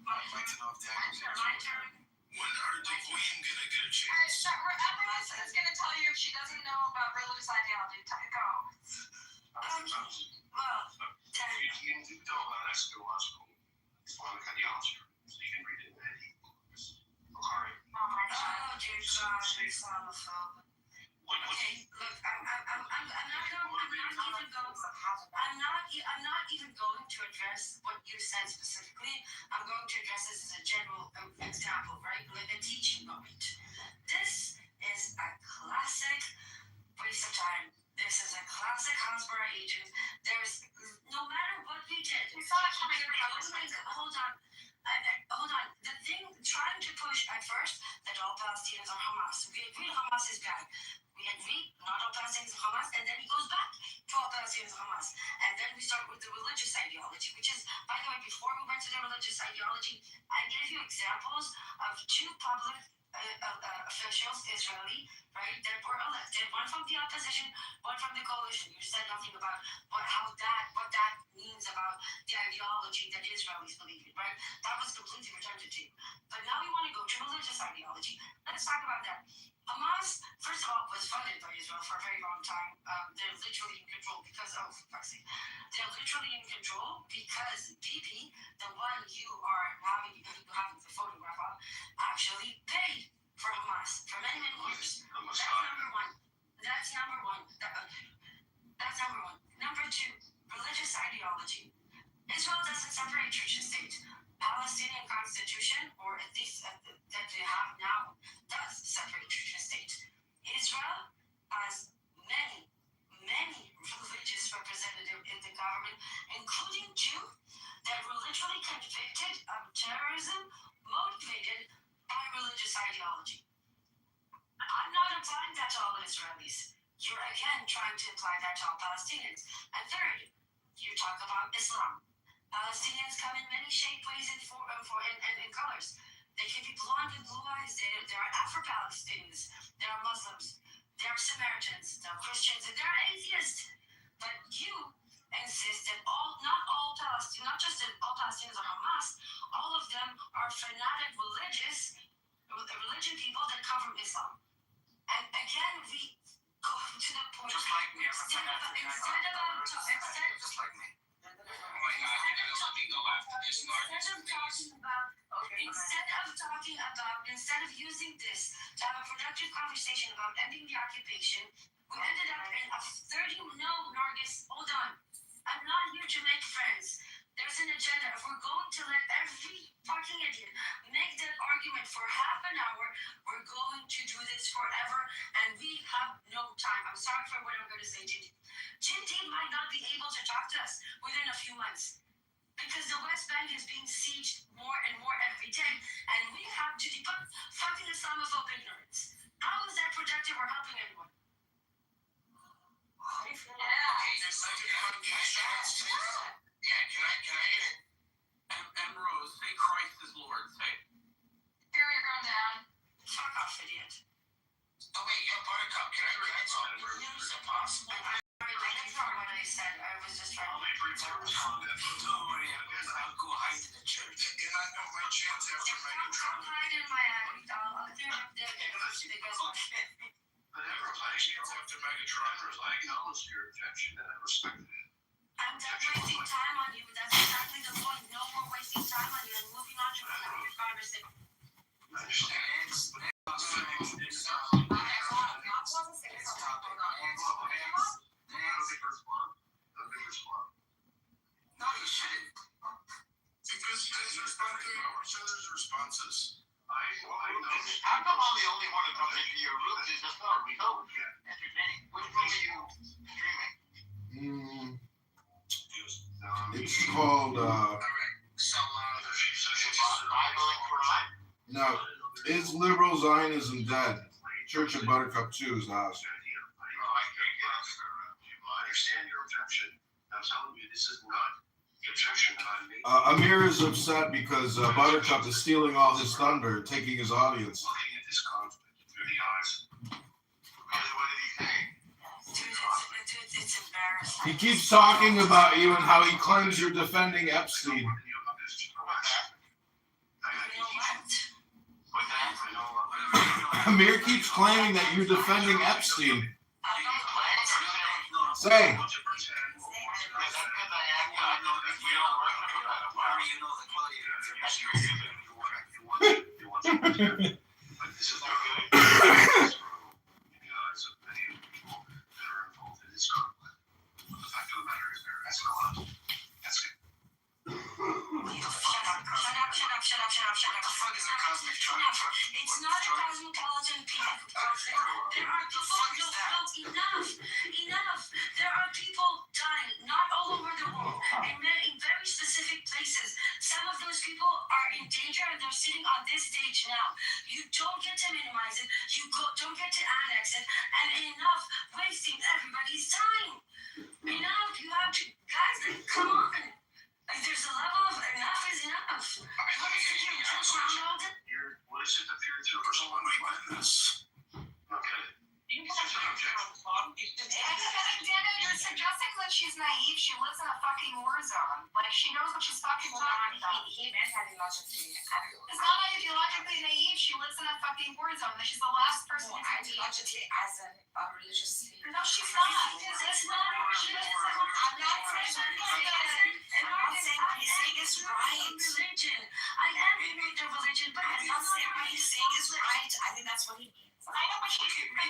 I'd like to know if Daniel's My turn. When are the queen gonna get a chance? Emma is going to tell you if she doesn't know about religious ideology. Go. Well, You don't let us go on school. Islamic ideology. So you can read it in any Bukhari. oh my God. Oh dear God, you're Islamophobe. Okay, look, I'm not even going to address what you said specifically. I'm going to address this as a general example, right? Like a teaching moment. This is a classic waste of time. This is a classic Hansborough agent. There's no matter what we did. We saw it coming. Hold on. Hold on. The thing trying to push at first that all Palestinians are Hamas. We agree Hamas is bad. We agree not all Palestinians are Hamas, and then he goes back to all Palestinians are Hamas. And then we start with the religious ideology, which is, by the way, before we went to the religious ideology, I gave you examples of two public officials, Israeli, right, that were elected, one from the opposition, one from the coalition. You said nothing about what that means about the ideology that Israelis believe in, right? That was completely redundant to you. But now we want to go to religious ideology. Let's talk about that. Hamas, first of all, was funded by Israel for a very long time. They're literally in control because of, they're literally in control because Bibi, the one you are having the photograph of, actually paid for Hamas for many, many years. That's number one. That's number one. That's number one. Number two, religious ideology. Israel doesn't separate church and state. Palestinian constitution, or at least that they have now, does separate church and state. Israel has many, many religious representatives in the government, including two that were literally convicted of terrorism motivated by religious ideology. I'm not applying that to all Israelis. You're again trying to apply that to all Palestinians. And third, you talk about Islam. Palestinians come in many shapes, ways, and colors. They can be blonde with blue eyes. There are Afro-Palestinians. There are Muslims. There are Samaritans. There are Christians. And there are atheists. But you insist that not all Palestinians, not just that all Palestinians are Hamas, all of them are fanatic religion people that come from Islam. And again, we go to the point. Just like me. I'm a fanatic. Just like me. Instead of using this to have a productive conversation about ending the occupation, we ended up in a 30. No, Nargis, hold on. I'm not here to make friends. There's an agenda. If we're going to let every fucking idiot make that argument for half an hour, we're going to do this forever, and we have no time. I'm sorry for what I'm going to say, Tintin. Tintin might not be able to talk to us within a few months because the West Bank is being sieged more and more every day, and we have to debunk fucking Islamophobe ignorance. How is that productive or helping anyone? Can I hit it? Ambrose, say Christ is Lord. Say it. Here you're going down. Fuck off, idiot. Oh wait, Buttercup, can I read something? Is it possible? That's not what I said. I was just trying to... Don't worry, I'll go hide in the church. And I know my chance after Megatron. I'll hide in my attic. I'll clear up the... But Ambrose, I chance after Megatron. Ambrose, I acknowledge your objection and I respect it. I'm done wasting time on you. That's exactly the point. No more wasting time on you and moving on to another conversation. I understand. No, you shouldn't. Because you guys respond to each other's responses. How come I'm the only one who comes into your room and just not entertaining? Which room are you streaming? It's called, no, Is Liberal Zionism Dead? Church of Buttercup 2 is the house. I can't understand your objection. I'm telling you, this is not the objection that I'm making. Amir is upset because Buttercup is stealing all his thunder, taking his audience. Looking at this conflict through the eyes. What did he think? Dude, it's embarrassing. He keeps talking about you and how he claims you're defending Epstein. What do you about this? Amir keeps claiming that you're defending Epstein. Say. It's not a cosmopolitan people. There are people. Enough. There are people dying, not all over the world, and in very specific places. Some of those people are in danger, and they're sitting on this stage now. You don't get to minimize it. Don't get to annex it. And enough wasting everybody's time. Enough. You have to, guys. Like, come on. Like, there's a level of enough is enough. What is it that you're doing? Someone like this. Okay. You're suggesting that she's naive. She lives in a fucking war zone. Like, she knows what she's fucking talking about. He meant ideologically. It's not ideologically naive. She lives in a fucking war zone. She's the last person Well, to be. ideologically as in religious. No, she's not. It's not. She isn't. I'm not saying what he's saying is right. Religion. I am in the religion, but I'm not saying what he's saying is right. I think that's what he means. I know,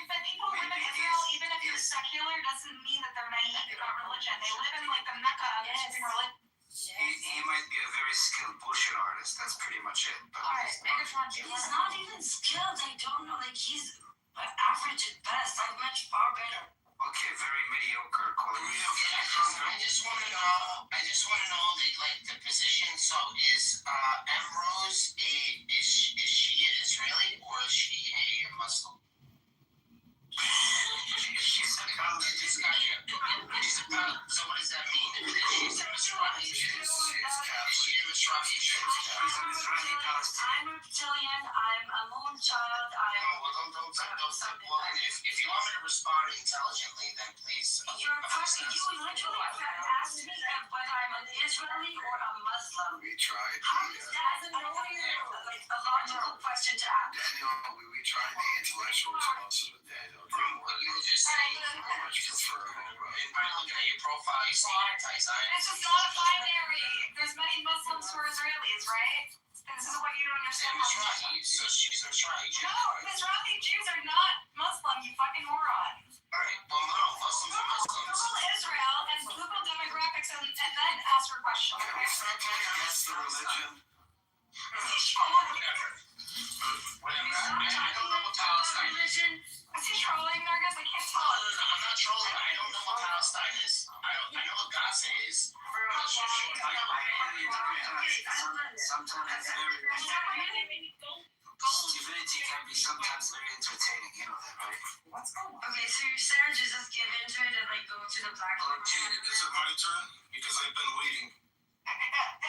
but people live in Israel, even if you're secular, doesn't mean that they're naive about religion. They live in like the Mecca of religion. He might be a very skilled bullshit artist. That's pretty much it. But Alright, Megatron, do you he's want not even skilled. I don't know. Like, he's average at best. I'm much far better. okay, very mediocre quality. I just want to know that, like, the position. So is Ambrose is she Israeli or is she a Muslim? She's a This guy here. So what does that mean? She's a Mizrahi. She's a Mizrahi. I'm reptilian. I'm a moon child. Well, if you want me to respond intelligently, then please. You literally asked me whether I'm an Israeli or a Muslim. We tried How is that like a logical question to ask? Daniel, we tried the intellectual responses with Daniel. You were just saying I much prefer by looking at your profile, you see anti-Zionist. This is not a binary. There's many Muslims who are Israelis, right? This is what you don't understand. Mizrahi, so she's a Mizrahi Jew. No, Mizrahi Jews are not Muslim, you fucking moron. Alright, well, no, Muslims are Muslims. Google Israel and Google demographics and then ask your question. Can we start going against the religion? Whatever. I don't know what Palestine is. Is he trolling, Nargis? I can't tell. No, I'm not trolling. I don't know what Palestine is. I know what Gaza is. I'm not sure what Sometimes divinity can be sometimes very entertaining, you know that, right? What's going on? Okay, so you're saying just give into it and like go to the black hole. Okay, is it my turn? Because I've been waiting.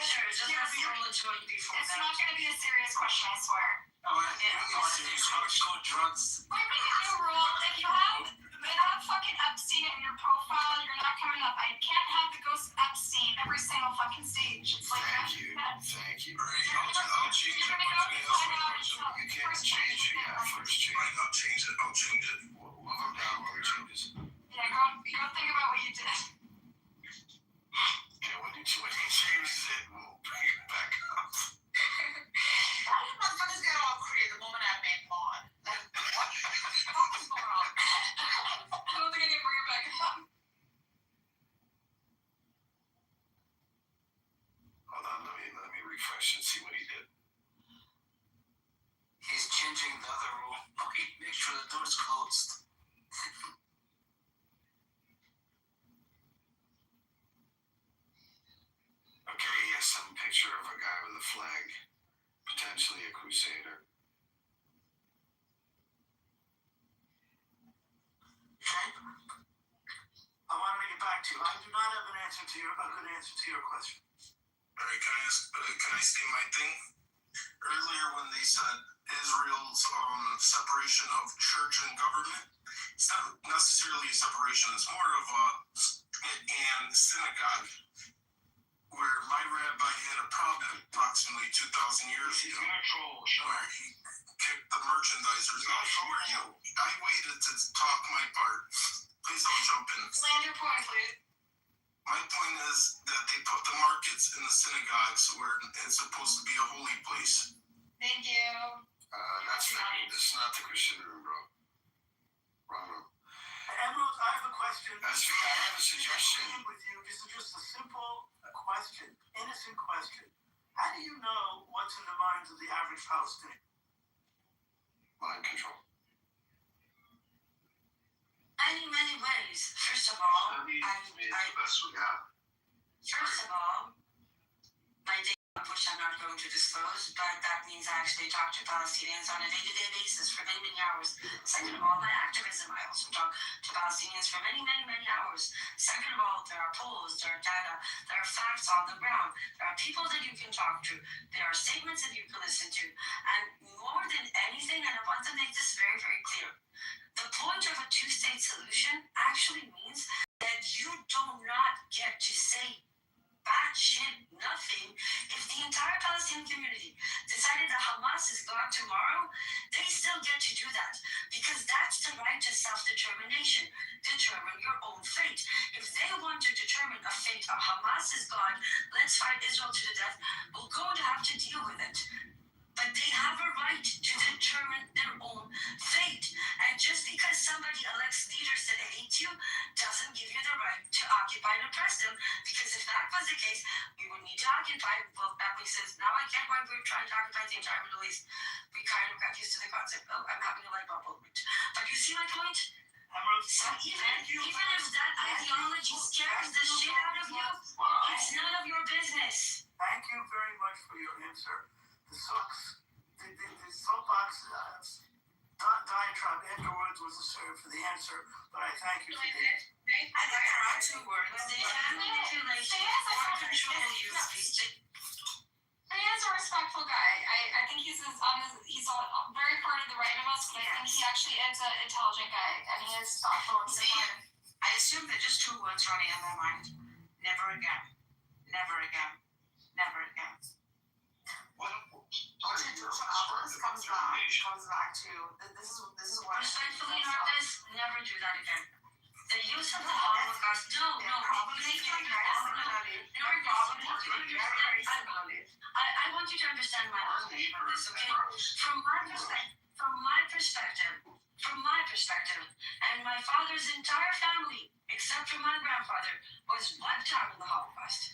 Sure, just have your religion before It's that. not going to be a serious question, I swear. I want to use hardcore drugs. We're making a new rule. If you have fucking Epstein in your profile, you're not coming up. I can't have the ghost of Epstein every single fucking stage. It's like Thank you. that. Thank you. I'll change it. You can't change it. Yeah, first change. I'll change it. Well, I'm down while we change it. Yeah, go think about what you did. Yeah, when you change it, we'll bring it back up. Why did motherfuckers get all creative the moment I made Maud? Like, what the fuck is going on? I don't think I can bring it back up. Hold on, let me refresh and see what he did. He's changing the other rule. Okay, make sure the door's closed. Okay, he has some picture of a guy with a flag, potentially a crusader. I want to make it back you. I do not have a good answer to your question. All right, can I say my thing? Earlier, when they said Israel's separation of church and government, it's not necessarily a separation. It's more of a synagogue, where my rabbi had a problem approximately 2,000 years ago, where he kicked the merchandisers out. Who are you? I waited to talk my part. Please don't jump in. Land your point, please. My point is that they put the markets in the synagogues where it's supposed to be a holy place. Thank you. This is not the Christian room, bro. Wrong room. Emerald, I have a question. I have a suggestion. With you. This is just a simple question, innocent question. How do you know what's in the minds of the average Palestinian? Mind control. Many ways. First of all, The best we have. my data, which I'm not going to disclose, but that means I actually talk to Palestinians on a day-to-day basis for many, many hours. Second of all, my activism, I also talk to Palestinians for many, many, many hours. Second of all, there are polls, there are data, there are facts on the ground. There are people that you can talk to. There are statements that you can listen to. And more than anything, and I want to make this very, very clear, the point of a two-state solution actually means that you do not get to say batshit nothing. If the entire Palestinian community decided that Hamas is gone tomorrow, they still get to do that because that's the right to self-determination. Determine your own fate. If they want to determine a fate of Hamas is gone, let's fight Israel to the death, we're going to have to deal with it. But they have a right to determine their own fate. And just because somebody elects leaders that hate you doesn't give you the right to occupy and oppress them. Because if that was the case, we would need to occupy. Well, that makes sense. Now I get why we're trying to occupy the entire Middle East. We kind of got used to the concept. Oh, I'm having a light bulb moment. But you see my point? So even if that ideology scares the shit out of you, it's none of your business. Thank you very much for your answer. The soapbox diatribe afterwards was reserved for the answer, but I thank you for that. I think there are two words. They can manipulate or control you. He is a respectful guy. I think he's very part of the right of us, but I think he actually is an intelligent guy, and he is thoughtful and supportive. I assume that just two words running in my mind. Never again. Never again. Never again. This comes back to this is what Respectfully, Marcus, never do that again. The use of the Holocaust. No. I want you to understand my position on this, okay? From my perspective, and my father's entire family, except for my grandfather, was wiped out in the Holocaust.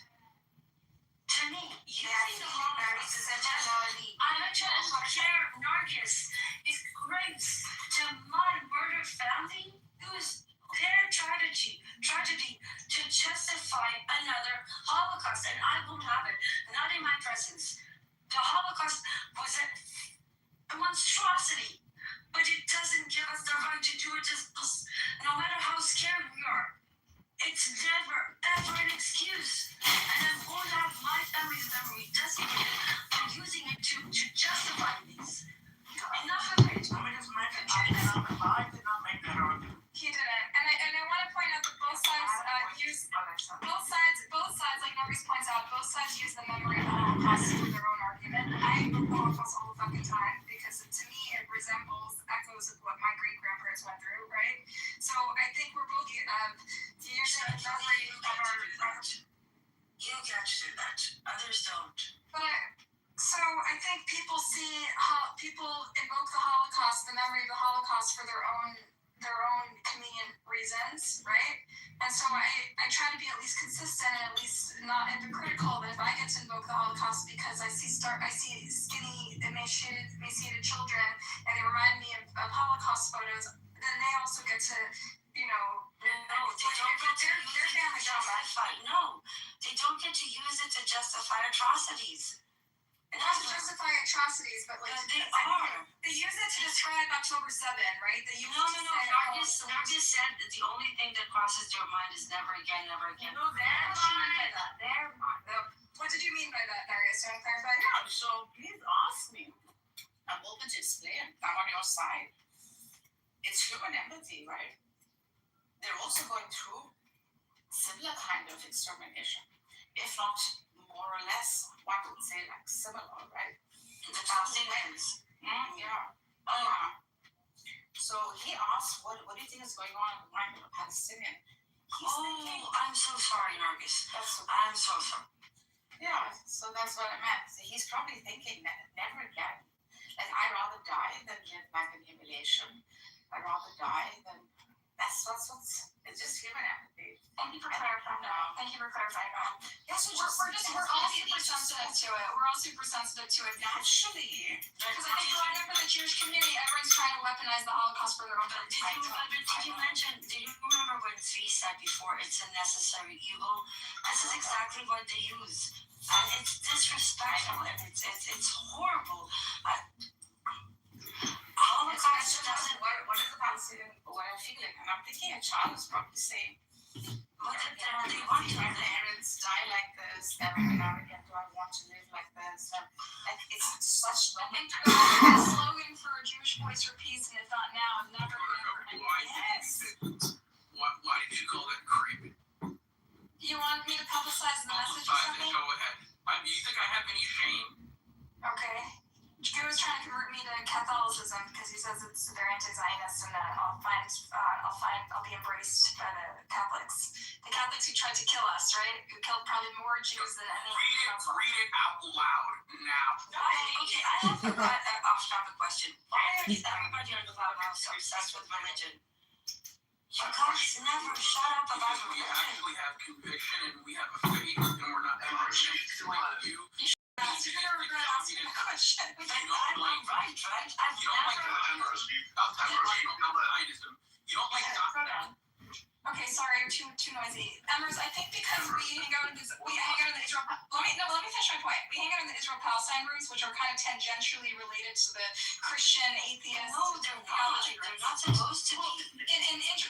To me, using the Holocaust as a testimony, I don't care, Narcus, is grace to my murdered family, whose their tragedy to justify another Holocaust, and I won't have it, not in my presence. The Holocaust was a monstrosity, but it doesn't give us the right to do it no matter how scared we are. It's never, ever an excuse. And I won't have my family's memory decimated for using it to justify these. Enough of it. Let me just mention, I did not make that argument. He didn't, and I want to point out that both sides like Norris points out, both sides use the memory of the Holocaust for their own argument. I invoke the Holocaust all the fucking time because to me it resembles echoes of what my great grandparents went through, right? So I think we're both using the memory of our. You get to do that. Others don't. So I think people see how people invoke the Holocaust, the memory of the Holocaust for their own convenient reasons, right? And so I try to be at least consistent and at least not hypocritical. But if I get to invoke the Holocaust because I see skinny, emaciated children, and they remind me of Holocaust photos, then they also get to, No, they don't get to use it to justify. No, they don't get to use it to justify atrocities. And Not that's to what justify atrocities, but like they are. they use it to describe October 7, right? They use No, it to no, no. say, Nargis said that the only thing that crosses your mind is never again, never again. No, they're fine. They're fine. What did you mean by that, Darius? Do you want to clarify? Yeah, so please ask me. I'm open to explain. I'm on your side. It's human empathy, right? They're also going through similar kind of extermination, if not more or less, one would say like similar, right? The Palestinians. Yeah. So he asked, what do you think is going on in the mind of a Palestinian? He's thinking, Oh, I'm so sorry, Nargis. that's okay. I'm so sorry. Yeah, so that's what I meant. So he's probably thinking that never again. Like, I'd rather die than live like in humiliation. I'd rather die than. That's what's. It's just human empathy. Thank you for clarifying that. Thank you for clarifying that. Yes, We're all super sensitive to it. We're all super sensitive to it. naturally. Because I think growing up in the Jewish community, everyone's trying to weaponize the Holocaust for their own But purposes. did you mention, do you remember when Zvi said before, it's a necessary evil? This is exactly what they use. And it's disrespectful and it's horrible. Holocaust doesn't work. What is the Palestinian? What I'm feeling, and I'm thinking a child is probably saying, What they want to my live. parents die like this. Never again do I want to live like this. Like it's such I moment. think the slogan for Jewish Voice for Peace, and if not now, never again. Why did you call that creepy? You want me to publicize the message or something? Go ahead. You think I have any shame? Okay. Drew was trying to convert me to Catholicism because he says they're anti-Zionist and that I'll be embraced by the Catholics. The Catholics who tried to kill us, right? Who killed probably more Jews than any. Read it out loud now. Okay, I have an off-topic question. Why is everybody on the clubhouse so obsessed with religion? You guys never shut up about Because we religion. actually have conviction and we have a faith and we're not emergent like you. You're gonna regret asking the question. But I'm right? I've You don't like never. Emers. You don't know Zionism. You don't like Zionism. Okay, sorry, you're too noisy. Emers, I think because we hang out in the Israel. Let me finish my point. We hang out in the Israel-Palestine rooms, which are kind of tangentially related to the Christian atheist No, they're not. theology They're rooms. not supposed to be.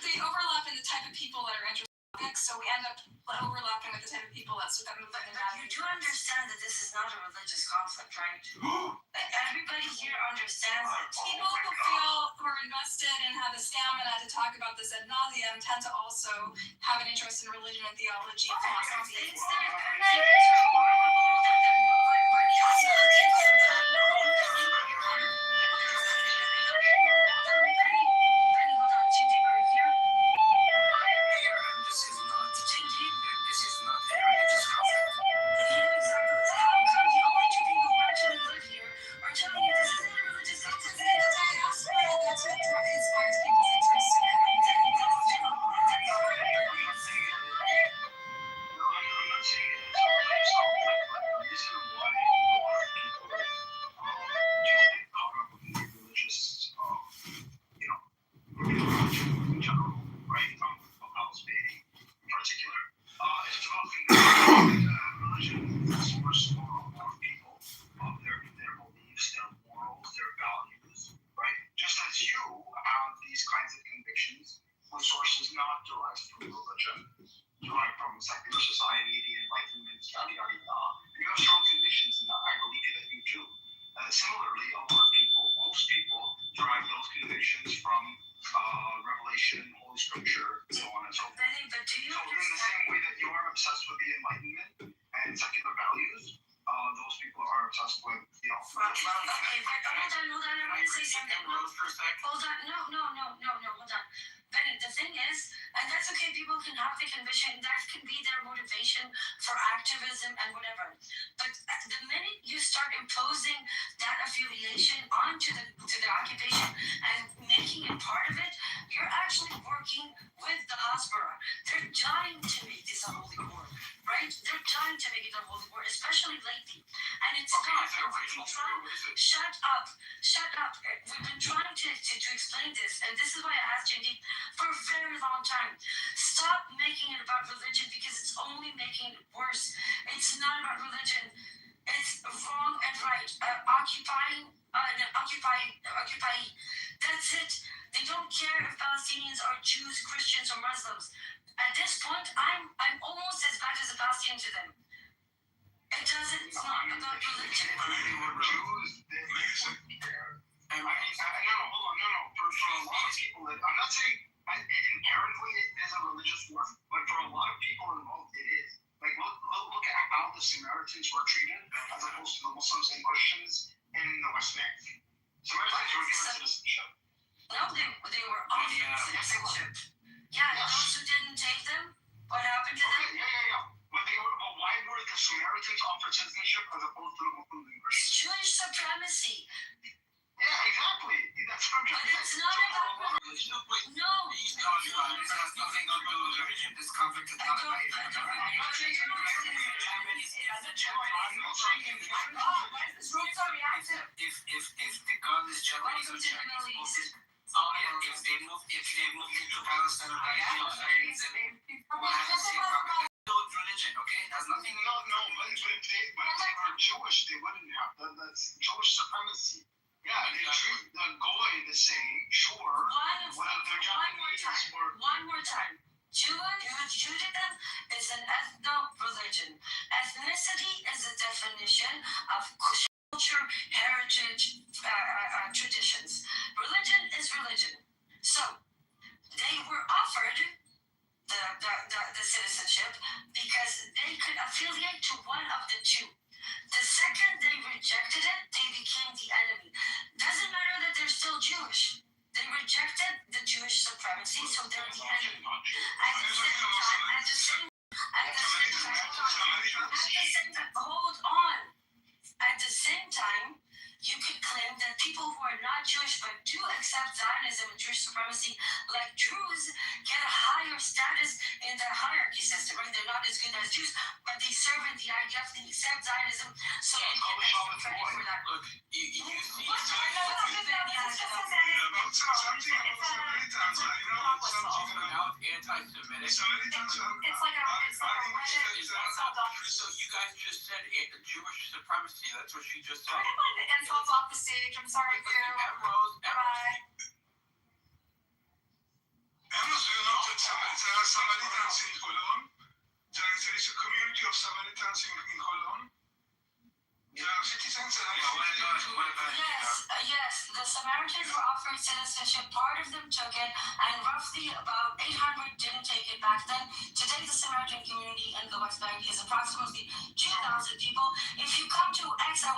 They overlap in the type of people that are interested in topics, so we end up overlapping with the type of people that move But in you do understand that this is not a religious conflict, right? Like everybody here understands it. People who are invested and have the stamina to talk about this ad nauseum tend to also have an interest in religion and theology, philosophy. This is not a religious conflict. How come the only two people who actually live here are telling you this isn't a religious conflict? That's what inspires people's interest in it. Sources not derived from religion, derived from secular society, the Enlightenment, yada yada yada. You have strong convictions in that. I believe that you do. Similarly, a lot of people, most people, derive those convictions from Revelation, Holy Scripture, so on and so forth. Benny, but do you So in the understand? same way that you are obsessed with the Enlightenment and secular values, those people are obsessed with, Okay, but hold on. I want to say something. Rose for a sec. Hold on. No, hold on. But the thing is, and that's okay, people can have the conviction, that can be their motivation for activism and whatever. But the minute you start imposing that affiliation onto the occupation and making it part of it, you're actually working with the Hasbara. They're trying to make this a holy war, right? They're trying to make it a holy war, especially lately. And it's not. Shut up. We've been trying to explain this, and this is why I asked you for a very long time. Stop making it about religion because it's only making it worse. It's not about religion. It's wrong and right. Occupy. That's it. They don't care if Palestinians are Jews, Christians, or Muslims. At this point, I'm almost as bad as a Palestinian to them. It doesn't. It's not about religion. I mean, they were Jews. No, hold on. No. For a lot of people, I'm not saying inherently it is a religious war, but for a lot of people involved, it is. Like, look at how the Samaritans were treated as opposed to the Muslims and Christians in the West Bank. Samaritans were given citizenship. No, they were offered citizenship. Yeah, those who didn't take them, what happened to them? Yeah. But why were the Samaritans offered citizenship as opposed to the Muslims and Christians? Jewish supremacy. Yeah, exactly. That's what I'm But trying to it's say. not about religion. No. This has nothing to do with religion. This conflict is not about if the God is Japanese or Chinese, if they move into Palestine with the idea of Zionism, we have the same conflict. With religion, okay? That's nothing. No, but if they were Jewish, they wouldn't have. That's Jewish supremacy. Yeah, they treat the goy the same, sure. Whether they're Japanese or... One more time. Judaism is an ethno-religion. Ethnicity is a definition of culture, heritage, traditions. Religion is religion. So, they were offered the citizenship because they could affiliate to one of the two. The second they rejected it, they became the enemy. Doesn't matter that they're still Jewish. They rejected the Jewish supremacy, so they're the enemy. At the same time, hold on. At the same time, you could claim that people who are not Jewish but do accept Zionism and Jewish supremacy, like Druze, get a higher status in the hierarchy system, right? They're not as good as Jews, but they serve in the IDF, they accept Zionism, so they get extra credit for that. Look, you see, anti-Semitic. So you guys just said Jewish supremacy. That's what she just said. Insults off the stage. I'm sorry, Drew. Bye. Emrose, you know that there are Samaritans in Cologne. There is a community of Samaritans in Cologne. They are citizens and Yes, the Samaritans were offered citizenship. Part of them took it, and roughly about 800 didn't take it back then. Today, the Samaritan community in the West Bank is approximately 2,000 people. If you come to X, I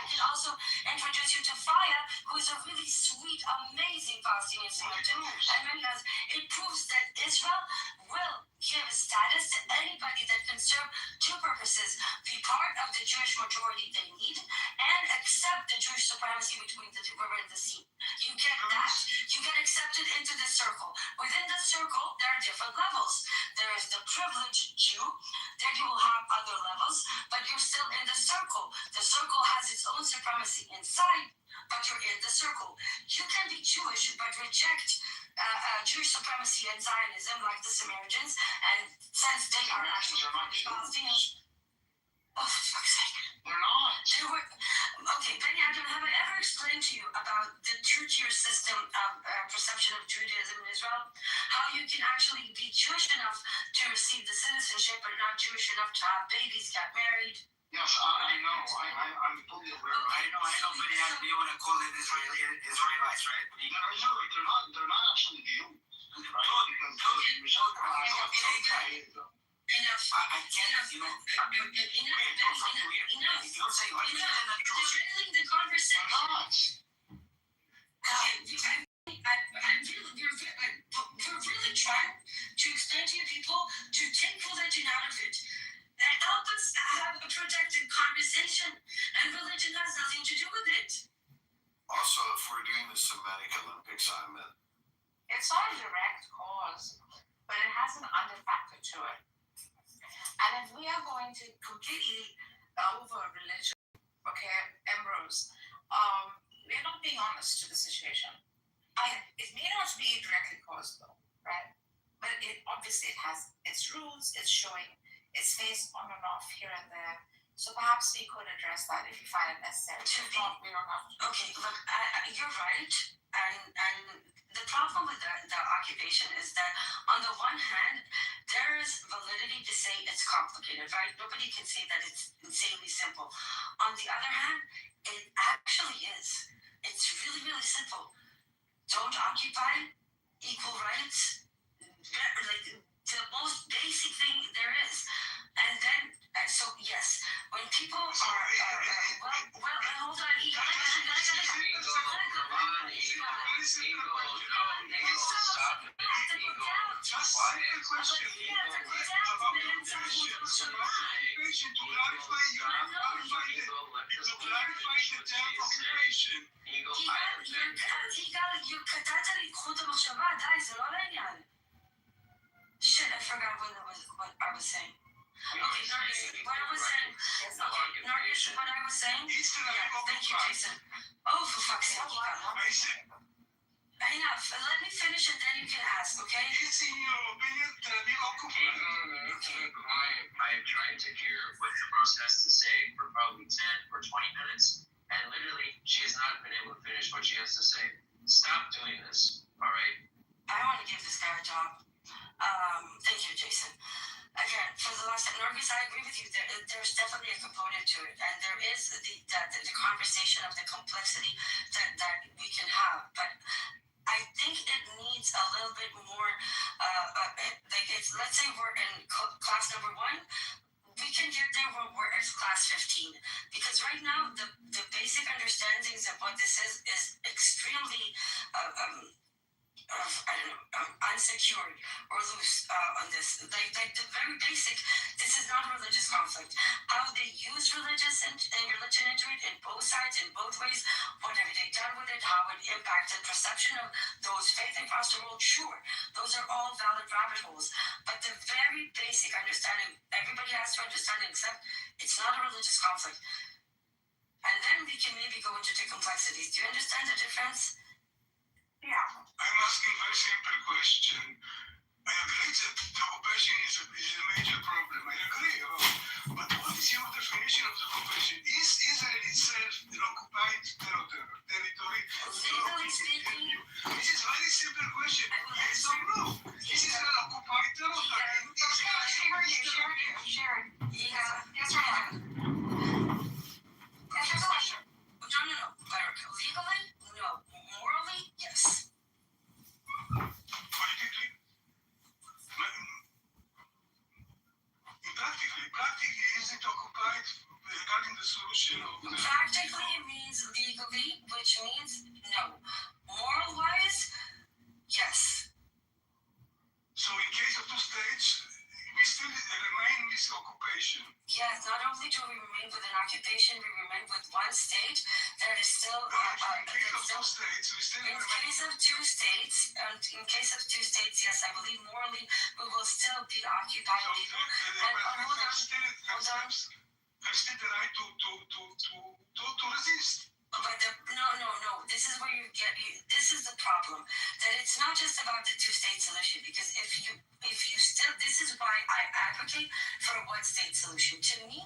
can also introduce you to Faya, who is a really sweet, amazing Palestinian Samaritan. And many others. It proves that Israel will give status to anybody that can serve two purposes: be part of the Jewish majority they need, and accept the Jewish supremacy between the river and the sea. You get that, you get accepted into the circle. Within the circle, there are different levels. There is the privileged Jew, then you will have other levels, but you're still in the circle. The circle has its own supremacy inside, but you're in the circle. You can be Jewish, but reject Jewish supremacy and Zionism, like the Samaritans, and since they are actually Palestinians. Oh, for fuck's sake. they're not. Okay, Benny Adam, have I ever explained to you about the two-tier system of perception of Judaism in Israel? How you can actually be Jewish enough to receive the citizenship, but not Jewish enough to have babies, get married? Yes, I know. I'm fully aware of it. I know, but you want to call it Israelites, right? They're not actually Jews. Right? Because Michelle Enough. I can't, you know. Enough. You don't say like that. Derailing the conversation. We're really trying to explain to you people to take religion out of it and help us have a productive conversation. And religion has nothing to do with it. Also, if we're doing the Semitic Olympics, I'm in. It's not a direct cause, but it has an under factor to it. And if we are going to completely over religion, okay, Ambrose, we're not being honest to the situation. It may not be directly caused though, right? But it obviously it has its rules, it's showing its face on and off here and there. So perhaps we could address that if you find it necessary. If not, we don't have to. Okay, look, you're right, and the problem with the occupation is that on the one hand, there is validity to say it's complicated, right? Nobody can say that it's insanely simple. On the other hand, it actually is. It's really, really simple. Don't occupy, equal rights, like the most basic thing there is. And then, so yes, when people are, hold on, you קטעת לי את חוט המחשבה, די, זה לא לעניין. Shit, I forgot what I was saying. Okay, Nargis, what I was saying. Okay, Nargis, what I was saying. Yeah, thank you, Jason. Oh, for fuck's sake. Enough. Let me finish and then you can ask, okay? It's in your opinion that we occupy. I've tried to hear what Rose has to say for probably 10 or 20 minutes, and literally, she has not been able to finish what she has to say. Stop doing this, all right? I want to give this guy a job. Thank you, Jason. Again, for the last time, Norgis, I agree with you. There's definitely a component to it, and there is the conversation of the complexity that we can have. But I think it needs a little bit more. Like it's, let's say we're in class number 1. We can get there when we're at class 15, because right now the basic understandings of what this is extremely unsecured or loose on this. Like the very basic, this is not a religious conflict. How they use religion into it in both sides, in both ways, what have they done with it, how it impacted perception of those faith across the world, sure. Those are all valid rabbit holes. But the very basic understanding, everybody has to understand it, except it's not a religious conflict. And then we can maybe go into the complexities. Do you understand the difference? Yeah. I'm asking a very simple question. I agree that the occupation is a major problem. I agree. But what is your definition of the occupation? Is Israel itself an occupied territory? Legally speaking, This is a very simple question. Yes or no? Is Israel an occupied territory? Sharon. Yes or no? No. Legally, no. Morally, yes. Politically? Practically, is it occupied regarding the solution of the... Practically it means legally, which means no. Moral-wise, yes. So in case of two states, we still remain with occupation. Yes, not only do we remain with an occupation, we remain with one state that is still... In case of two states, we still in remain... case of two states, and in case of two states, yes, I believe morally we will still be occupying people. And hold on. Have still the right to resist. But no. This is where this is the problem. That it's not just about the two-state solution. Because if you still, this is why I advocate for a one-state solution. To me,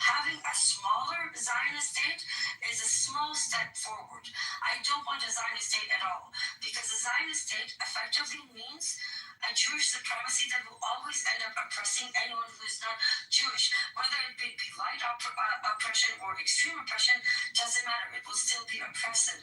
having a smaller Zionist state is a small step forward. I don't want a Zionist state at all. Because a Zionist state effectively means a Jewish supremacy that will always end up oppressing anyone who is not Jewish. Whether it be light oppression or extreme oppression, doesn't matter. It will still be oppressive.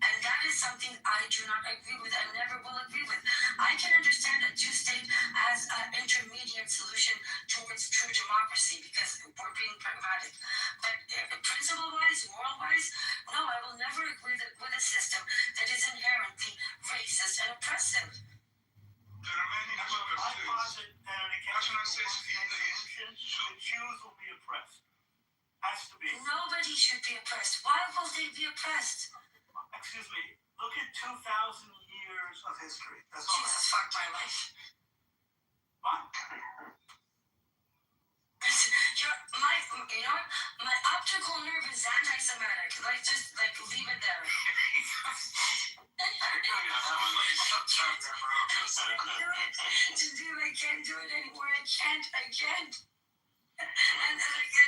And that is something I do not agree with and never will agree with. I can understand a two-state as an intermediate solution towards true democracy because we're being pragmatic. But principle-wise, moral-wise, no, I will never agree with a system that is inherently racist and oppressive. The remaining national I states. posit that in a case of a solution, the Jews will be oppressed. Has to be. Nobody should be oppressed. Why will they be oppressed? Excuse me. Look at 2,000 years of history. That's all. Jesus, fuck my life. What? You know what? My optical nerve is anti-Semitic. Just leave it there. I can't do it anymore. I can't. And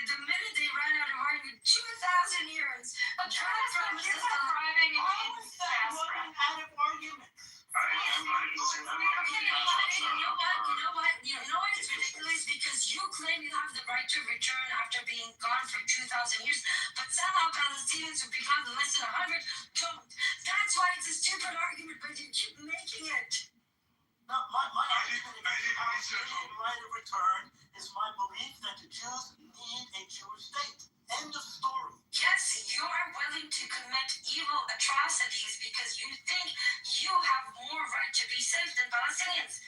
the minute they ran out of argument, 2,000 years of trying to promise You're us the thriving in How is that diaspora. running out of arguments? I'm not even saying that. You know what? It's ridiculous because you claim you have the right to return after being gone for 2,000 years, but somehow Palestinians who become less than 100 don't. That's why it's a stupid argument, but you keep making it. No, my argument against the Palestinian right of return is my belief that the Jews need a Jewish state. End of story. Yes, you are willing to commit evil atrocities because you think you have more right to be safe than Palestinians.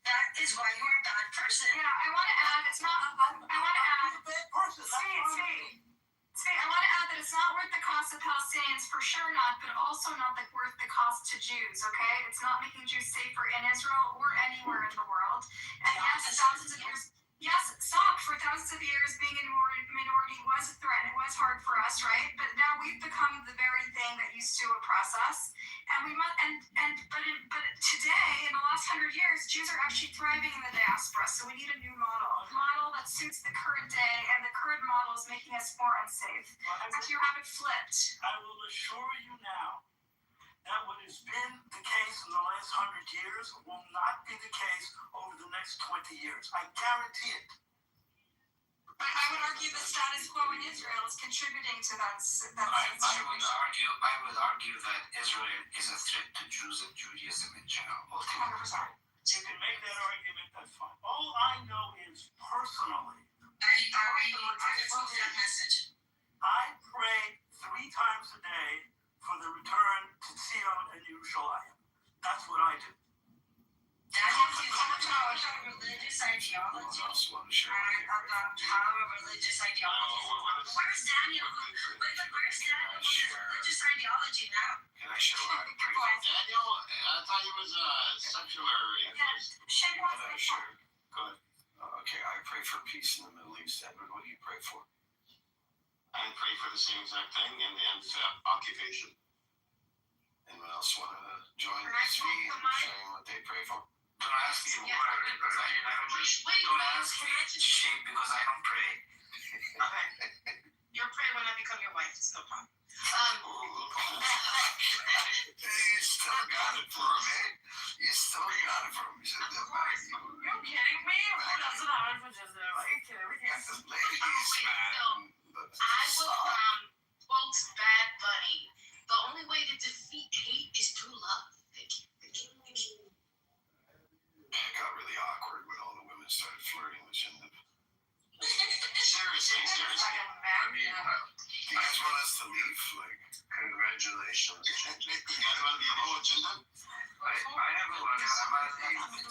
That is why you're a bad person. Yeah, I want to add, it's not, I want to add, I'm a bad person. That's fine. I want to add that it's not worth the cost of Palestinians, for sure not, but also not worth the cost to Jews, okay? It's not making Jews safer in Israel or anywhere in the world. And yes, thousands of years, for thousands of years, being a minority was a threat and it was hard for us, right? But now we've become the very thing that used to oppress us. And we must, but today, in the last 100 years, Jews are actually thriving in the diaspora. So we need a new model, a model that suits the current day, and the current model is making us more unsafe. So you have it flipped. I will assure you now that what has been the case in the last 100 years will not be the case over the next 20 years. I guarantee it. But I would argue the status quo in Israel is contributing to that. I would argue that Israel is a threat to Jews and Judaism in general. 100%. You can make that argument, that's fine. All I know is personally, that message. I pray 3 times a day for the return to Zion and Yerushalayim. That's what I do. That gives you so much religious ideology. About how a religious ideology. Where's Daniel? Where's Daniel with his religious ideology now? Can I share what I pray for? Daniel, I thought he was a secular atheist. Shane wants to Sure. Good. Okay, I pray for peace in the Middle East. Edward, what do you pray for? I pray for the same exact thing and occupation. Anyone else want to join Can I me in talk to Mike? sharing what they pray for? Don't ask me Yeah. what I pray because don't ask me shame because I don't pray. Your prayer when I become your wife, it's no problem. You still got it for me. You still got it for me. Of course. You're kidding me? Who doesn't have it for just there? Like, you're kidding me? The ladies, man. I will quote Bad Bunny. The only way to defeat hate is through love. Thank you. It got really awkward when all the women started flirting with Jinder. Seriously. I mean, You guys want us to leave? Like, congratulations. you guys want to be alone with Jinder? I have a lot of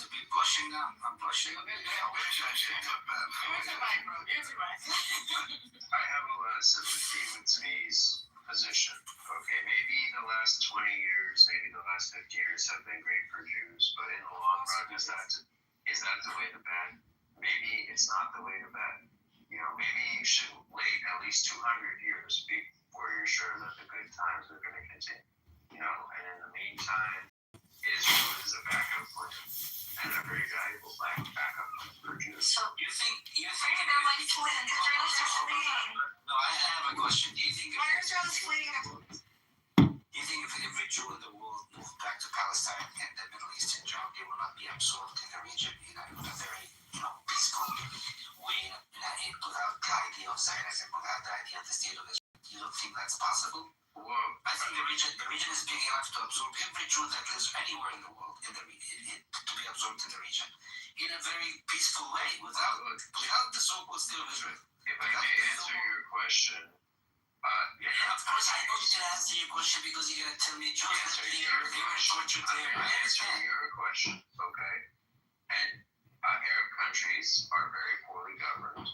to be blushing now. I'm blushing. I wish I should have been. I have a lot of sympathy with Zvi's position. Okay, maybe the last 20 years, maybe the last 50 years have been great for Jews, but in the long run, is that the way to bed? Maybe it's not the way to bed. You know, maybe you should wait at least 200 years before you're sure that the good times are going to continue. You know, and in the meantime, Israel is a backup plan and a very valuable backup plan for Jews. So you think they're like twins. Israel's just fleeing. No, I have a question. Do you think Israel's fleeing? if every Jew in the world moved back to Palestine and the Middle East in general, they will not be absorbed in the region in a very peaceful way, without the idea of Zionism, without the idea of the state of Israel? You don't think that's possible? Well, I think the region is big enough to absorb every Jew that lives anywhere in the world to be absorbed in the region in a very peaceful way, without the so-called state of Israel. if I may answer your question, Of course, I know you can answer your question because you're gonna tell me Jews live here, they were tortured there. I answer understand. your question, okay? And Arab countries are very poorly governed,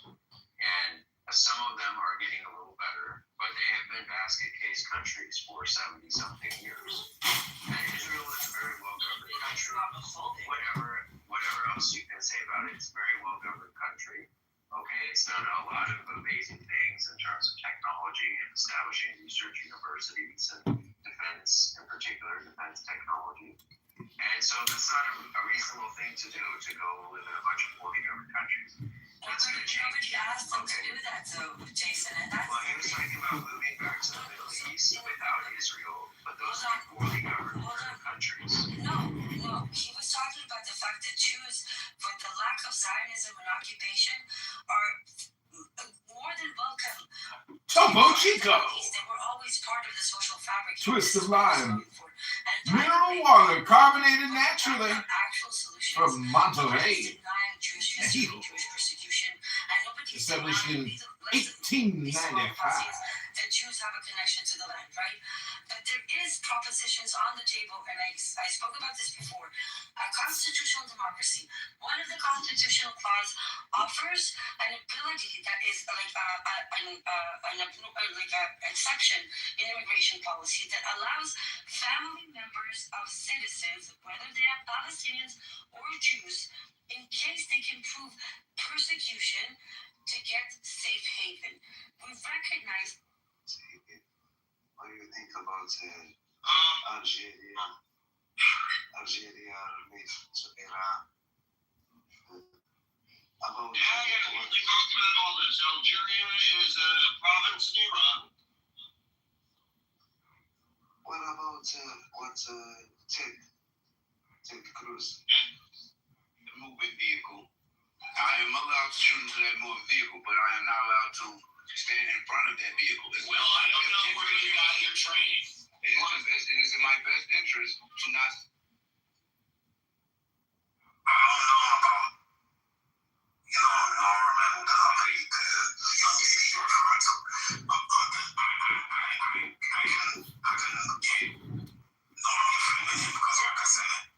and some of them are getting a little better, but they have been basket case countries for 70-something years. And Israel is a very well-governed country. Whatever else you can say about it, it's a very well-governed country. Okay, it's done a lot of amazing things in terms of technology and establishing research universities and defense, in particular, defense technology. And so that's not a reasonable thing to do, to go live in a bunch of poorly governed countries. That's going to change. Nobody asked them to do that, though, Jason. And that's Well, he was talking about moving back to the Middle East without Israel, but those are poorly governed countries. No. He was talking about the fact that Jews, with the lack of Zionism and occupation, are more than welcome. Topo Chico. They were always part of the social fabric. Twisted lime. And Mineral water, carbonated naturally actual solutions. from Monterey. Denying Jewish history, Jewish persecution, and nobody Established in these 1895. policies that Jews have a connection to the land, right? But there is propositions on the table, and I spoke about this before. A constitutional democracy. One of the constitutional clause offers an ability that is like an exception in immigration policy that allows family members of citizens, whether they are Palestinians or Jews, in case they can prove persecution, to get safe haven. We recognize. What do you think about Algeria, Iran? About we talked about all this. Algeria is a province in Iran. what about Ted Cruz? The moving vehicle. I am allowed to shoot into that moving vehicle, but I am not allowed to stand in front of that vehicle. Well, I don't know where you got your training. It is in my best interest to not. I don't know about, Norman and the young lady you're referring to. I can get Norman defending because, like I said,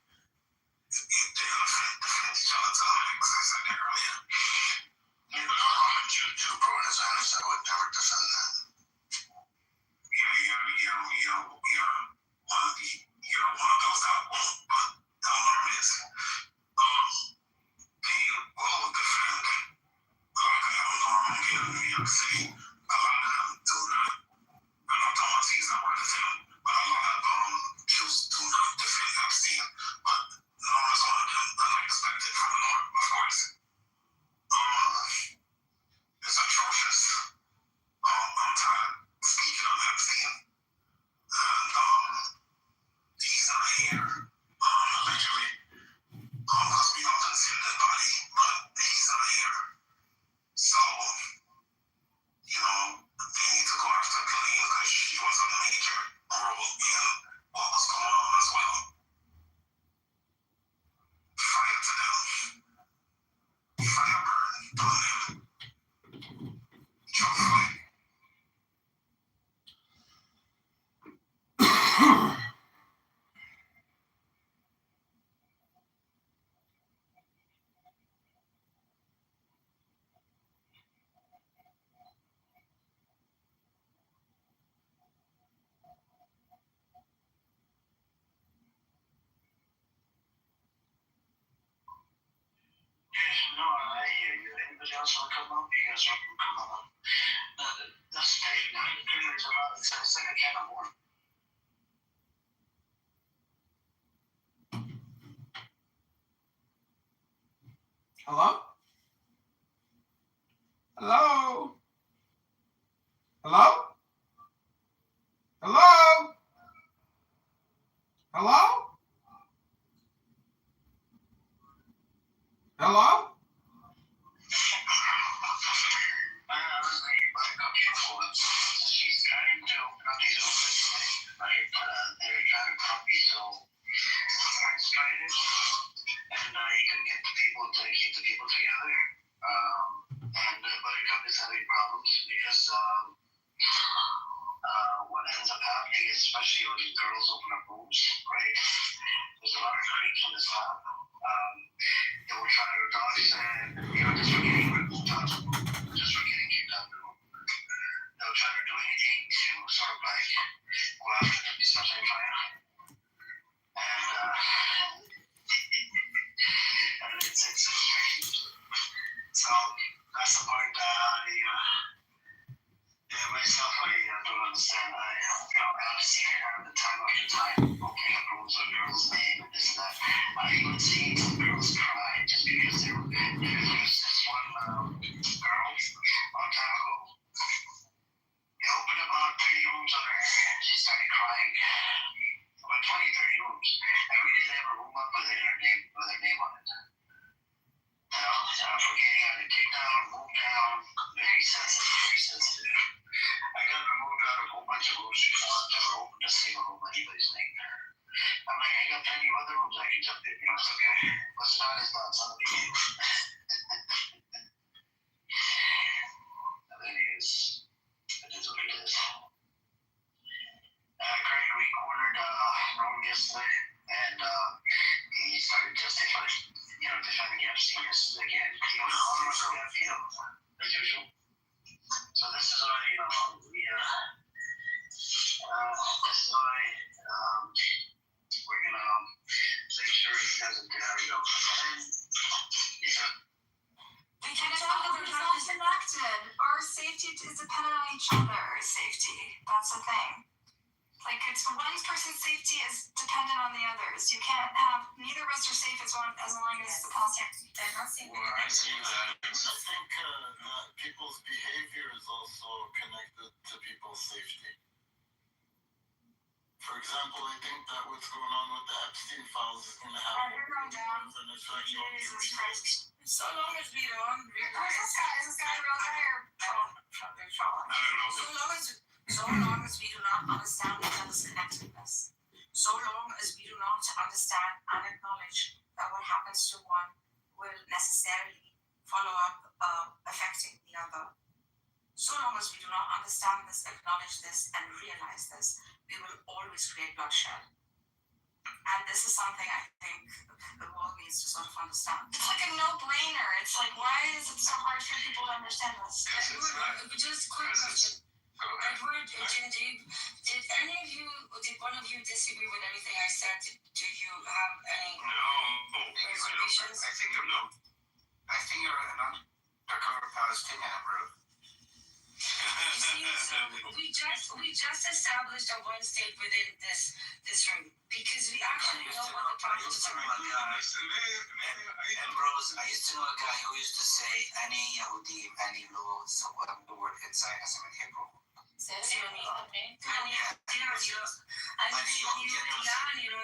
they defend each other to the max. I said that earlier. But I'm a Jew born in Zionist. I would never defend that. You're one of those that won't, but Norman is. They will defend, like I have a Norman here in New York City. A lot of them do not. I don't know if he's not one of them, but a lot of Jews do not defend Epstein. But Norman's one of them, unexpected from the North, of course. It's atrocious. I'm tired of speaking on Epstein. And he's not here, allegedly. Because we don't see a dead body, but he's not here. So, they need to go after Billy because she was a major role in what was going on as well. Fire to them. Fire burn, burn them. Joe Floyd. No, I hear you. Anybody else want to come up? You guys want to come up? That's the criminals about it's a second can of worm. Hello? Hello? Hello? Hello? Hello? Hello? She's trying to open up these openings, right? They're trying to copy so frustrated, and he couldn't get the people to keep the people together. And Buttercup is having problems because what ends up happening is, especially when these girls open up rooms, right? There's a lot of creeps on this lab. They will try to dox and, just for getting kicked out of the room. They'll try to do anything to sort of like go after the subject fire. And it's so that's the part that myself, I don't understand. I've seen it happen time after time. Opening up rooms on girls' name and this and other safety. That's the thing. Like, it's one person's safety is dependent on the others. You can't have neither of us are safe as long as the Palestinians. They're not saying Well, I see that. I think people's behavior is also connected to people's safety. For example, I think that what's going on with the Epstein files is going to have an effect on Jesus Christ. So long as we don't Who's realize. this guy? Is this guy a real guy or Sean? I don't know. So long as we do not understand each other's connectedness, so long as we do not understand and acknowledge that what happens to one will necessarily follow up affecting the other, so long as we do not understand this, acknowledge this, and realize this, we will always create bloodshed. And this is something I think the world needs to sort of understand. It's like a no-brainer. It's like, why is it so hard for people to understand this? Because it's not. Just quick question. Go ahead. Edward, did any of you, did one of you disagree with anything I said? Do you have any No. reservations? I think you're no. I think you're an undercover Palestinian, bro. You see, so we just established a one state within this room because we actually know what the problems are. And bros, I used to know a guy who used to say any Yehudi, any law, so whatever the word in Zionism in Hebrew.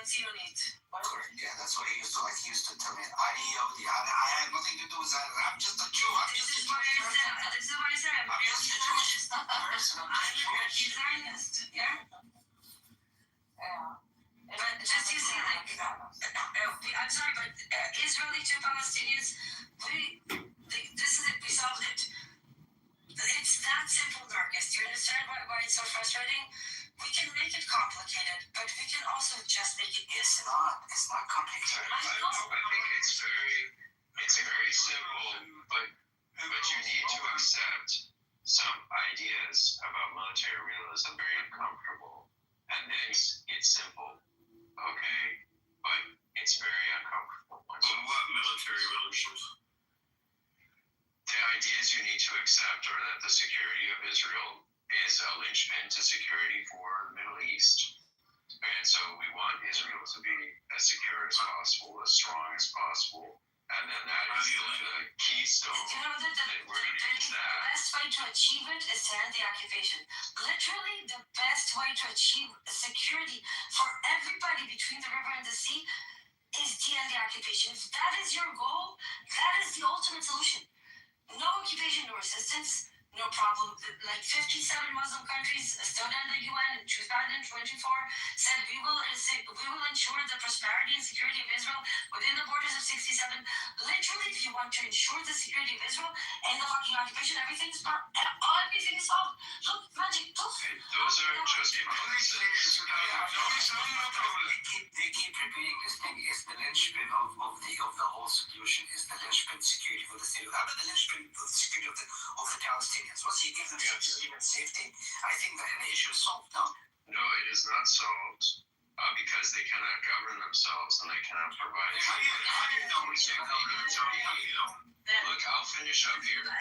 Correct. Yeah, that's what he used to like. He used to tell me, any Yehudi, I had nothing to do with Zionism. I'm just a Jew. This is what I said. I'm just a Jewish person. I'm Jewish. Zionist, yeah. Yeah. But just you see, like, I'm sorry, but Israeli to Palestinians, this is it. We solved it. It's that simple, Darkest. Do you understand why it's so frustrating? We can make it complicated, but we can also just make it It's not complicated. I think it's very simple, but you need to accept some ideas about military realism very uncomfortable, and then it's simple, okay? But it's very uncomfortable. What military relations? The ideas you need to accept are that the security of Israel is a linchpin to security for the Middle East. And so we want Israel to be as secure as possible, as strong as possible. And then that is the keystone You know, that we're going to use the that. best way to achieve it is to end the occupation. Literally, the best way to achieve security for everybody between the river and the sea is to end the occupation. If that is your goal, that is the ultimate solution. No occupation, no resistance, no problem. Like 57 Muslim countries stood in the UN in 2024 said we will ensure the prosperity and security of Israel within the borders of 67. Literally, if you want to ensure the security of Israel and the fucking occupation, everything is solved. Look, magic, poof. Those are just promises. They keep repeating this thing. Is the linchpin of the whole solution is the linchpin security for the state of the linchpin for the security of the Palestinians. Once you give them security and safety, I think that the issue is solved. No. No, it is not solved because they cannot govern themselves and they cannot provide. How do you know we can't govern themselves? How do you know? Look, I'll finish up here. They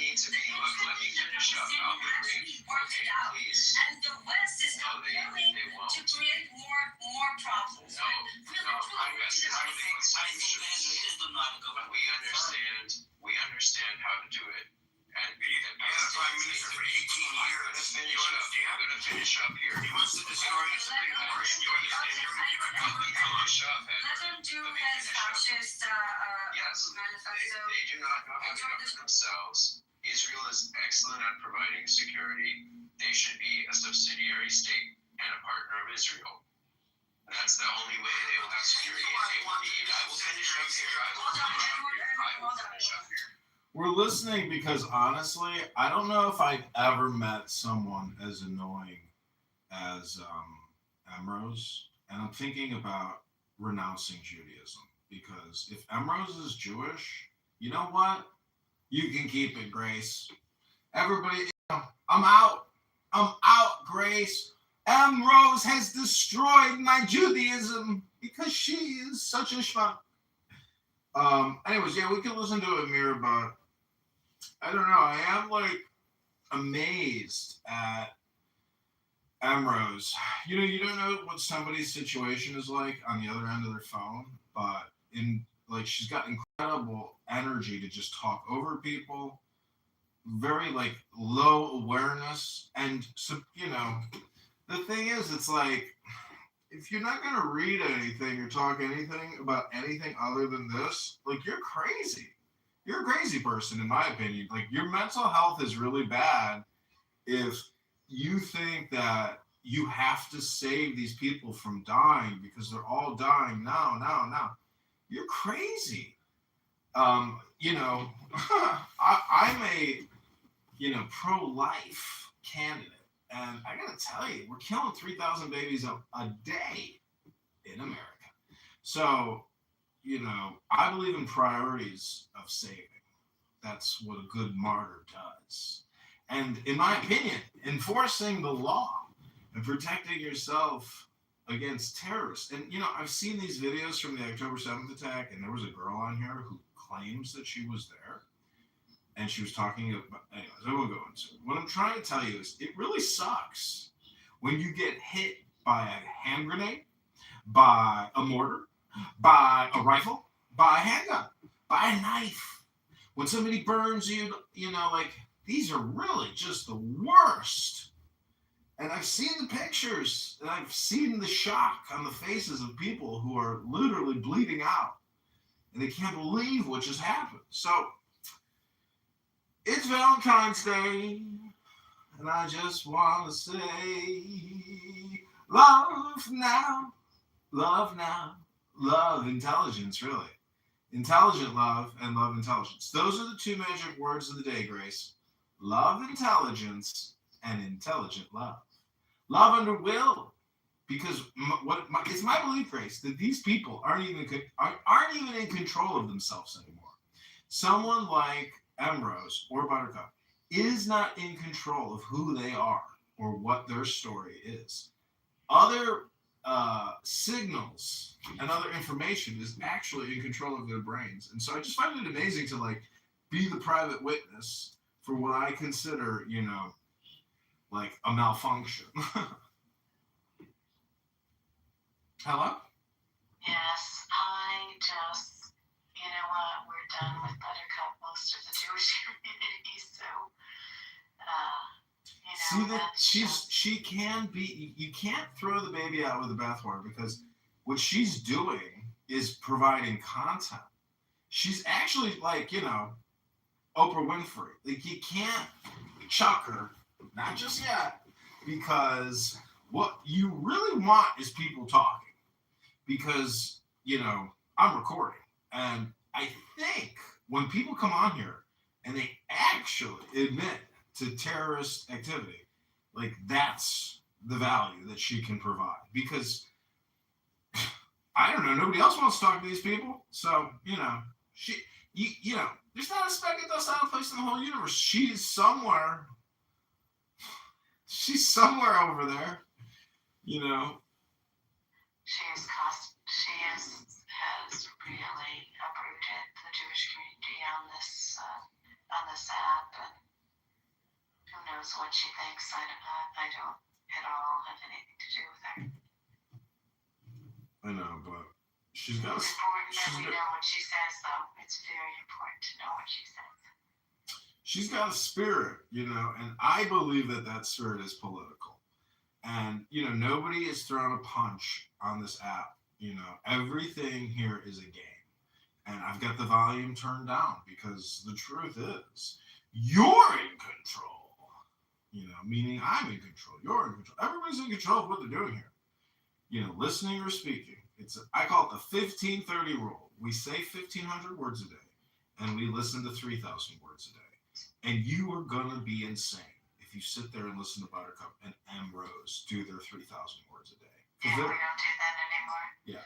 need to be. Look, let me finish up. I'll be brief. Okay, please. And the West is not willing they won't. to create more problems. No, the West is I willing think Israel is the non-government. We understand how to do it. And the Prime Minister for 18 years. I'm going to finish up here. He wants to destroy the Supreme Court. You understand? Let me finish up, Let Edward. him do his fascist Yes. manifesto. They do not know how to govern themselves. Israel is excellent at providing security. They should be a subsidiary state and a partner of Israel. And that's the only way they will have security. And they will need. I will finish up here. I will finish up here. We're listening because honestly, I don't know if I've ever met someone as annoying as Emrose, and I'm thinking about renouncing Judaism because if Emrose is Jewish, you know what? You can keep it, Grace. Everybody, I'm out, Grace. Emrose has destroyed my Judaism because she is such a schmuck. Anyways, yeah, we can listen to Amir, but I don't know. I am like amazed at Emrose. You don't know what somebody's situation is like on the other end of their phone, but in like she's got incredible energy to just talk over people, very like low awareness, and so the thing is, it's like if you're not gonna read anything or talk anything about anything other than this, like you're crazy. You're a crazy person, in my opinion. Like your mental health is really bad if you think that you have to save these people from dying because they're all dying now, now, now. You're crazy. I'm a pro-life candidate, and I gotta tell you, we're killing 3,000 babies a day in America. So, I believe in priorities of saving. That's what a good martyr does. And in my opinion, enforcing the law and protecting yourself against terrorists. And, I've seen these videos from the October 7th attack, and there was a girl on here who claims that she was there. And she was talking about, anyways, I won't go into it. What I'm trying to tell you is it really sucks when you get hit by a hand grenade, by a mortar, by a rifle, by a handgun, by a knife. When somebody burns you, like these are really just the worst. And I've seen the pictures and I've seen the shock on the faces of people who are literally bleeding out and they can't believe what just happened. So it's Valentine's Day and I just want to say love now, love intelligence, really. Intelligent love and love intelligence. Those are the two magic words of the day, Grace. Love intelligence and intelligent love. Love under will, because it's my belief, Grace, that these people aren't even in control of themselves anymore. Someone like Emrose or Buttercup is not in control of who they are or what their story is. Other signals and other information is actually in control of their brains. And so I just find it amazing to like be the private witness for what I consider, like a malfunction. Hello? Yes, I just, you know what, we're done with Buttercup, most of the Jewish community, so, See that she can be. You can't throw the baby out with the bathwater because what she's doing is providing content. She's actually like Oprah Winfrey. Like you can't chuck her, not just yet, because what you really want is people talking. Because I'm recording, and I think when people come on here and they actually admit to terrorist activity, like that's the value that she can provide. Because I don't know, nobody else wants to talk to these people. So she, there's not a speck of dust out of place in the whole universe. She's somewhere over there. She has really uprooted the Jewish community on this app, and who knows what she thinks. I don't at all have anything to do with her. I know, but she's got. It's important that we know what she says, though. It's very important to know what she says. She's got a spirit, and I believe that spirit is political. And nobody is throwing a punch on this app. Everything here is a game. And I've got the volume turned down because the truth is you're in control. Meaning I'm in control. You're in control. Everybody's in control of what they're doing here. Listening or speaking. I call it the 1530 rule. We say 1,500 words a day, and we listen to 3,000 words a day. And you are gonna be insane if you sit there and listen to Buttercup and Emrose do their 3,000 words a day. Yeah, we don't do that anymore. Yeah.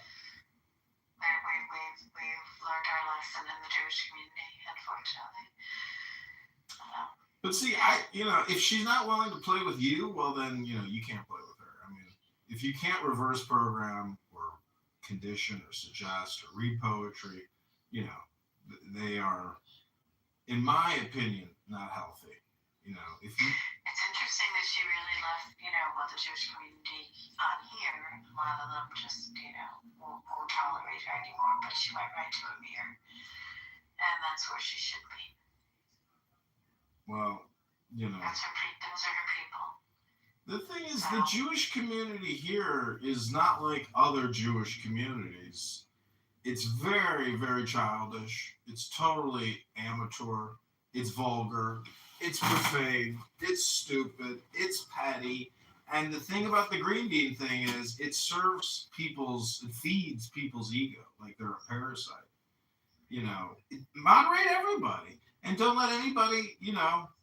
We've learned our lesson in the Jewish community, unfortunately. But see, if she's not willing to play with you, well then, you can't play with her. I mean, if you can't reverse program or condition or suggest or read poetry, they are in my opinion, not healthy. You know, if you It's interesting that she really left, the Jewish community on here. A lot of them just, won't tolerate her anymore. But she went right to Amir, and that's where she should be. well, you know, Those are her people. the thing is, the Jewish community here is not like other Jewish communities. It's very, very childish. It's totally amateur. It's vulgar. It's profane. It's stupid. It's petty. And the thing about the green bean thing is it feeds people's ego like they're a parasite. You know, moderate everybody. And don't let anybody,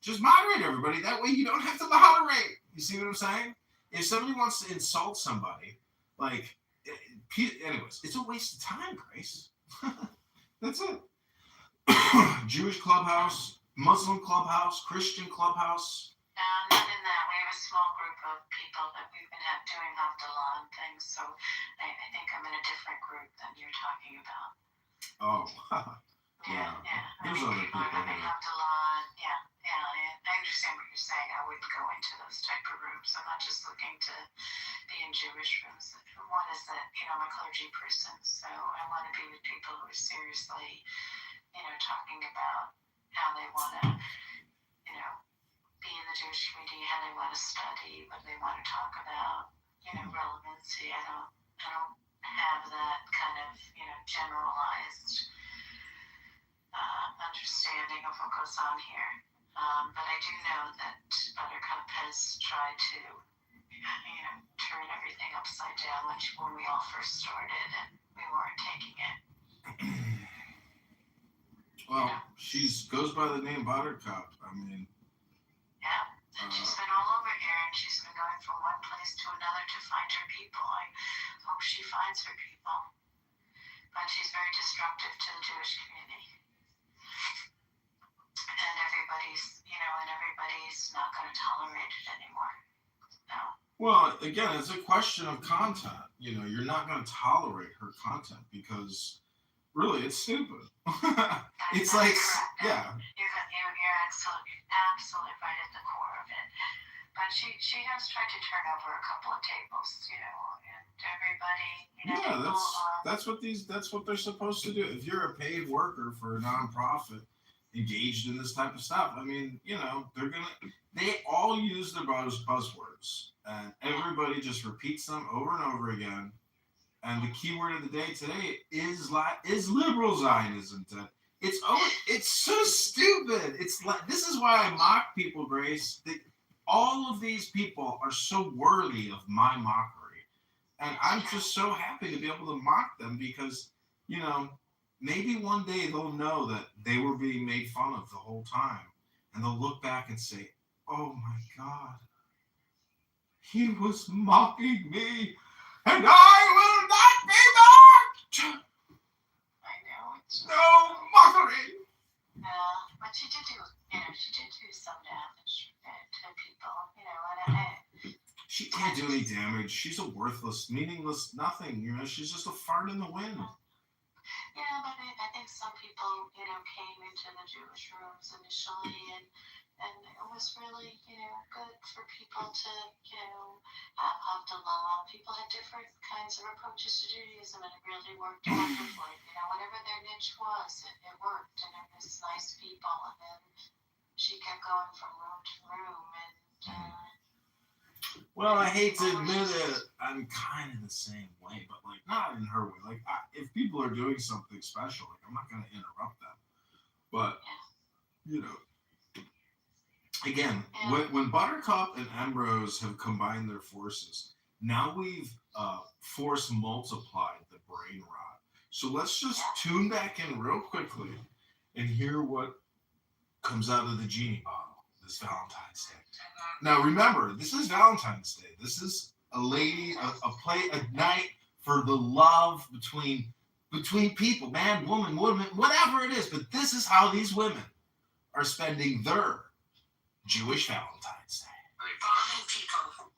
just moderate everybody. That way you don't have to moderate. You see what I'm saying? If somebody wants to insult somebody, like, anyways, it's a waste of time, Grace. That's it. Jewish clubhouse, Muslim clubhouse, Christian clubhouse. No, not in that. We have a small group of people that we've been doing Havdalah and things, so I think I'm in a different group than you're talking about. Oh, Yeah. There's I other think people people are having here. Havdalah. I understand what you're saying. I wouldn't go into those type of rooms. I'm not just looking to be in Jewish rooms. One is that, I'm a clergy person, so I want to be with people who are seriously, talking about how they want to, be in the Jewish community, how they want to study, what they want to talk about, relevancy. I don't have that kind of, generalized understanding of what goes on here. But I do know that Buttercup has tried to, turn everything upside down when we all first started and we weren't taking it. Well, she goes by the name Buttercup. I mean, yeah, and she's been all over here, and she's been going from one place to another to find her people. I hope she finds her people. But she's very destructive to the Jewish community. And everybody's not going to tolerate it anymore. No. well, again, it's a question of content. You're not going to tolerate her content because really it's stupid. It's That's like, correct. yeah. You're absolutely right at the core of it. But she has tried to turn over a couple of tables, and everybody, Yeah, that's what they're supposed to do. If you're a paid worker for a nonprofit engaged in this type of stuff, I mean, they all use the buzzwords, and everybody just repeats them over and over again. And the key word of the day today is liberal Zionism. It's so stupid. It's like, this is why I mock people, Grace. All of these people are so worthy of my mockery. And I'm just so happy to be able to mock them because, maybe one day they'll know that they were being made fun of the whole time. And they'll look back and say, oh my God, he was mocking me. And I will not be mocked! I know. No mockery! But she did do some damage to people, and She can't do any damage. She's a worthless, meaningless nothing. She's just a fart in the wind. yeah, but I think some people, came into the Jewish rooms initially, and it was really, good for people to, have Havdalah. People had different kinds of approaches to Judaism, and it really worked wonderfully. Whatever their niche was, it worked, and it was nice people. And then she kept going from room to room, and Well, I hate to admit it, I'm kind of the same way, but not in her way. If people are doing something special, I'm not going to interrupt them. But again, when Buttercup and Ambrose have combined their forces, now we've force multiplied the brain rot. So let's just tune back in real quickly and hear what comes out of the genie bottle this Valentine's Day. Now remember, this is Valentine's Day. This is a night for the love between people, man, woman, whatever it is. But this is how these women are spending their Jewish Valentine's Day. Bombing people.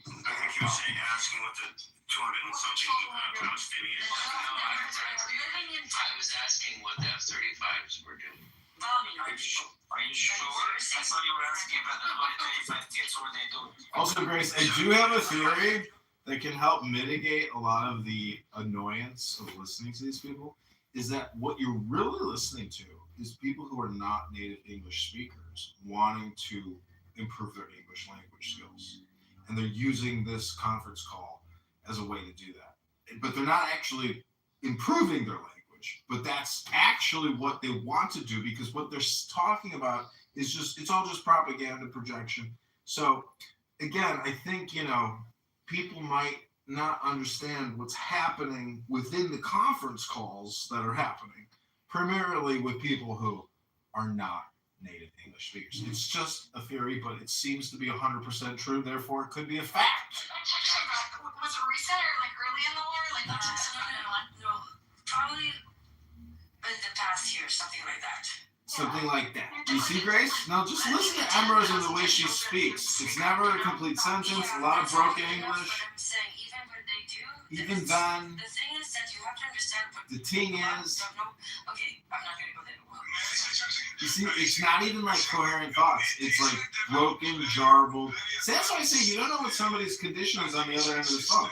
I think you were asking what the 200 and something Palestinians. Living in I was asking what the F-35s were doing. sure? I thought you were asking about the 2035 kids, what they do. Also, Grace, I do have a theory that can help mitigate a lot of the annoyance of listening to these people. Is that what you're really listening to is people who are not native English speakers wanting to improve their English language skills. And they're using this conference call as a way to do that. But they're not actually improving their language, but that's actually what they want to do, because what they're talking about is just, it's all just propaganda projection. So again, I think, people might not understand what's happening within the conference calls that are happening, primarily with people who are not native English speakers. It's just a theory, but it seems to be 100% true, therefore it could be a fact. Was it recent or like early in the war? Like No, probably in the past year, something like that. Something like that. You see, Grace? Now just listen to Ambrose and the way she speaks. It's never a complete sentence, a lot of broken English. What I'm saying, even when they do, Even then, the thing is that you have to understand what the thing is, okay, I'm not gonna go there. you see, it's not even like coherent thoughts. It's like broken, jarbled. See, that's why I say you don't know what somebody's condition is on the other end of the phone.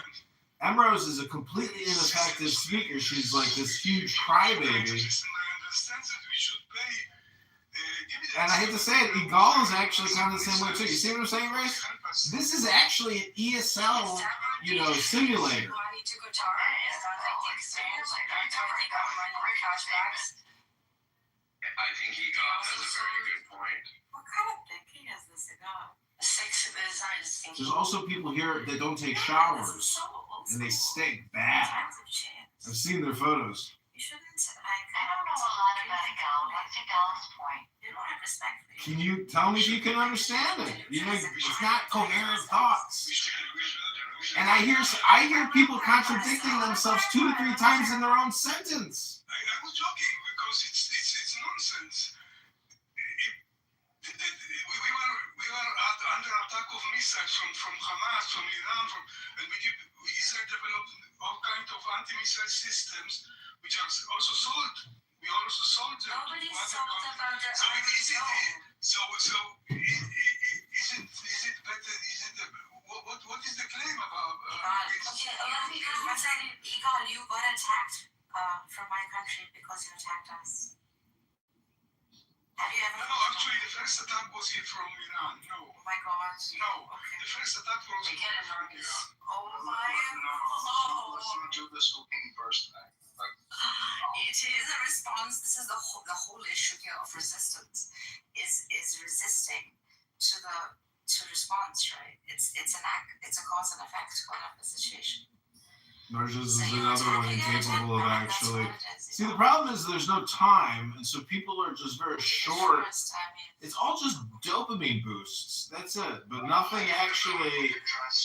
Ambrose is a completely ineffective speaker. She's like this huge crybaby. And I hate to say it, Egal is actually kind of the same way too. You see what I'm saying, Grace? This is actually an ESL, simulator. I think he has a very good point. what kind of thinking is this about? There's also people here that don't take showers, and they stink bad. I've seen their photos. You shouldn't like. I don't know a lot about Egal. What's Egal's point? You don't have respect for Can you tell me if you can understand it? It's not coherent thoughts. And I hear people contradicting themselves 2 to 3 times in their own sentence. I was joking because it's nonsense. We were under attack of missiles from Hamas, from Iran, and Israel developed all kinds of anti-missile systems, which are also sold. We also sold them. Nobody sold about the So is it better? What is the claim about? Egal, you got attacked from my country because you attacked us. Have you ever? No, actually, the first attack was here from Iran. No. Oh my God. No. Okay. The first attack was from Iran. Oh my. Let's not do this who came first. It is a response. This is the whole issue here of resistance. Is resisting to response, right? It's a cause and effect kind of a situation. Narcissus is another one incapable of actually. See, the problem is there's no time, and so people are just very short. It's all just dopamine boosts. That's it. But nothing actually.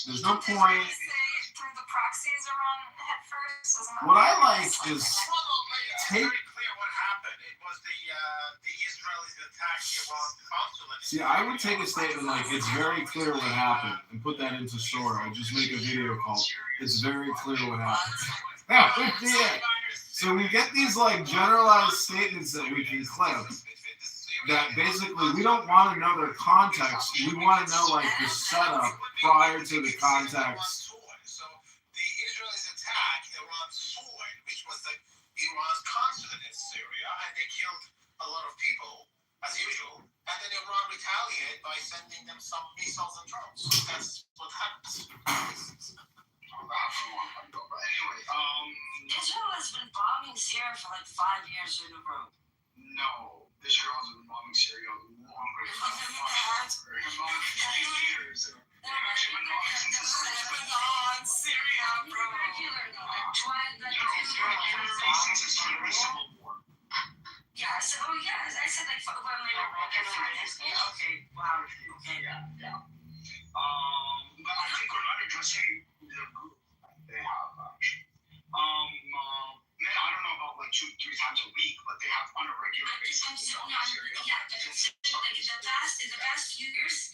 There's no point. Through the proxies around head first. What I like is take. Very clear what happened. It was the Israelis attacked the Iran consulate. See, I would take a statement like it's very clear what happened and put that into Sora. I just make a video called "It's very clear what happened." That would be it. So we get these like generalized statements that we can clip. That basically we don't want to know their context. We want to know like the setup prior to the context. So the Israelis attacked Iran's sword, which was Iran's consulate in Syria, and they killed a lot of people, as usual. And then Iran retaliated by sending them some missiles and drones. So that's what happened. Anyway, Israel has been bombing Syria for like 5 years in a row. no, Israel has been bombing Syria longer than 5 years. They've actually been bombing since the Syria, bro. since the start of the Civil War. Yeah, I said like okay, wow, okay. But I think we're not addressing the group they have actually. I don't know about like 2-3 times a week, but they have on a regular basis. The past few years,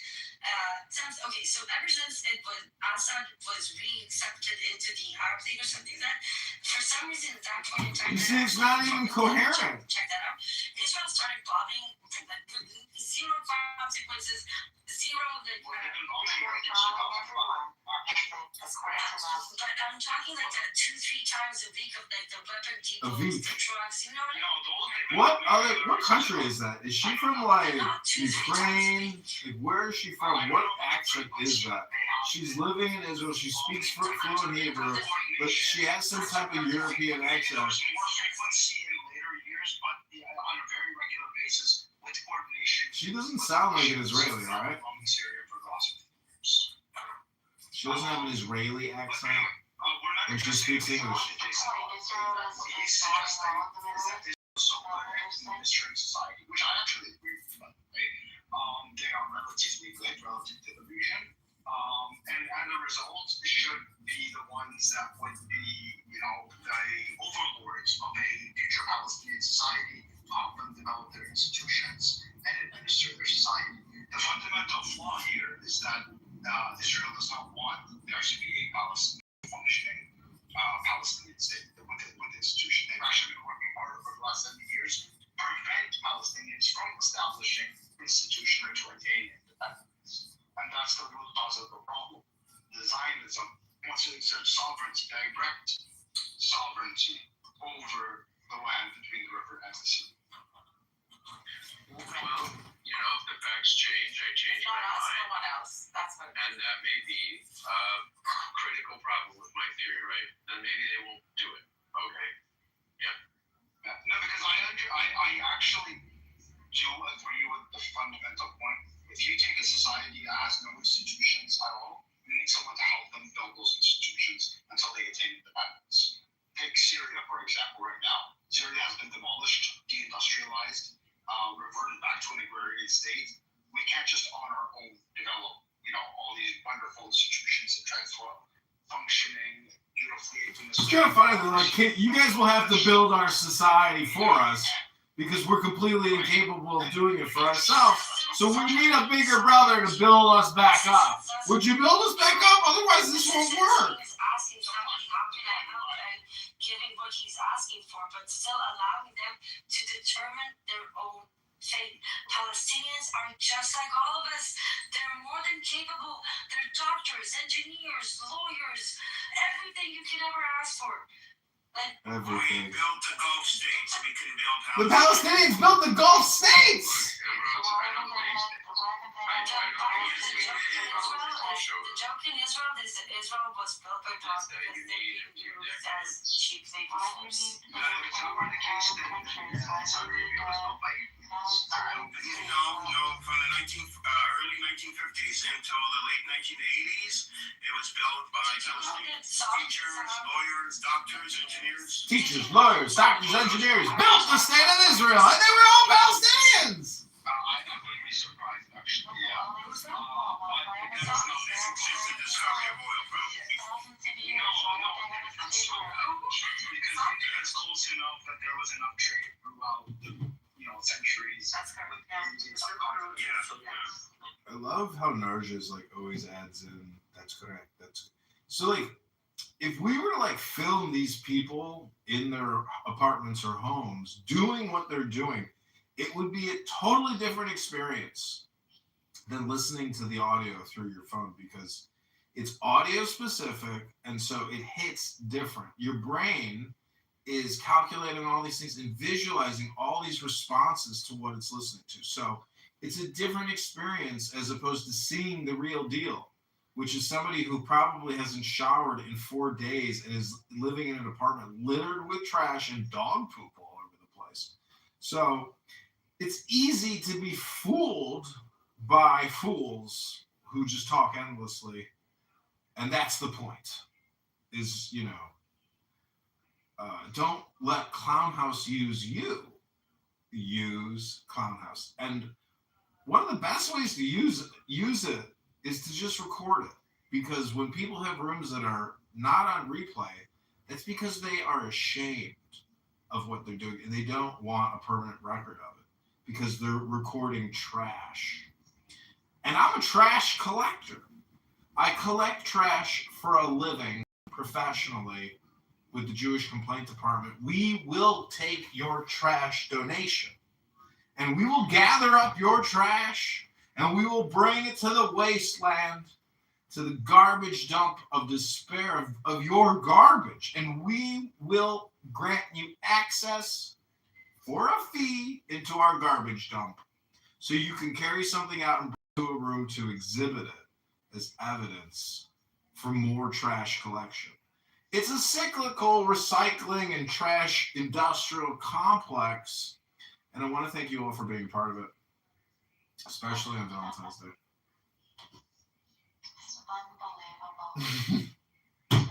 so ever since Assad was re-accepted into the Arab League or something like that, for some reason at that point in time, You see, it's not even coherent. Check that out. Israel started bombing like That's correct. But I'm talking like 2-3 times a week of like the weapon A depots, week. the drugs, you know What country is that? Is she from like Ukraine? Like, where is she from? What accent is that? She's living in Israel. She speaks fluent Hebrew, but she has some type of European accent. More frequency in later years, but on a very regular basis with coordination. She doesn't sound like an Israeli, right? From Syria for the last 50 years. She doesn't have an Israeli accent when she speaks English. Society, which I actually agree with, by the way. They are relatively good relative to the region. And as a result, should be the ones that would be, the overlords of a future Palestinian society, help them develop their institutions and administer their society. The fundamental flaw here is that Israel does not want there to be a functioning Palestinian state with institution. They've actually been working hard for the last 70 years to prevent Palestinians from establishing institution or to attain independence. And that's the root cause of the problem. The Zionism wants to exert sovereignty, direct sovereignty over the land between the river and the sea. Well, if the facts change, I change Not my us, mind. no one else. That's what. And that may be a critical problem with my theory, right? Then maybe they won't do it. Okay. No, because I actually do agree with the fundamental point. If you take a society that has no institutions at all, you need someone to help them build those institutions until they attain independence. Take Syria, for example, right now. Syria has been demolished, deindustrialized, reverted back to an agrarian state. We can't just on our own develop, all these wonderful institutions and try to functioning beautifully. It's kind of funny that like you guys will have to build our society for us because we're completely incapable of doing it for ourselves. So we need a bigger brother to build us back up. Would you build us back up? Otherwise, this won't work. Asking somebody how can I help and giving what he's asking for, but still allowing them to determine their own fate. Palestinians are just like all of us. They're more than capable. They're doctors, engineers, lawyers, everything you could ever ask for. Everything. We built the Gulf states. We can build The Palestinians built the Gulf states. The joke in Israel is that Israel was built by Palestinians because they being used as cheap labor force. From the early 1950s until the late 1980s, it was built by Palestinians. Teachers, lawyers, doctors, engineers. Teachers, lawyers, doctors, engineers built the state of Israel, and they were all Palestinians. I wouldn't be surprised, actually. Yeah. Because since the discovery of oil, probably. No. Because India is close enough that there was enough trade throughout the centuries. That's correct. I love how Narja's like always adds in. That's correct. So like, if we were to like film these people in their apartments or homes doing what they're doing, it would be a totally different experience than listening to the audio through your phone because it's audio specific and so it hits different. Your brain is calculating all these things and visualizing all these responses to what it's listening to. So it's a different experience as opposed to seeing the real deal, which is somebody who probably hasn't showered in 4 days and is living in an apartment littered with trash and dog poop all over the place. So it's easy to be fooled by fools who just talk endlessly. And that's the point, is, don't let Clownhouse use you. Use Clownhouse. And one of the best ways to use it is to just record it. Because when people have rooms that are not on replay, it's because they are ashamed of what they're doing and they don't want a permanent record of it because they're recording trash. And I'm a trash collector. I collect trash for a living professionally with the Jewish Complaint Department. We will take your trash donation and we will gather up your trash and we will bring it to the wasteland to the garbage dump of despair of your garbage, and we will grant you access for a fee into our garbage dump so you can carry something out and bring it to a room to exhibit it as evidence for more trash collection. It's a cyclical recycling and trash industrial complex, and I want to thank you all for being part of it, especially on Valentine's Day. It's unbelievable. Really,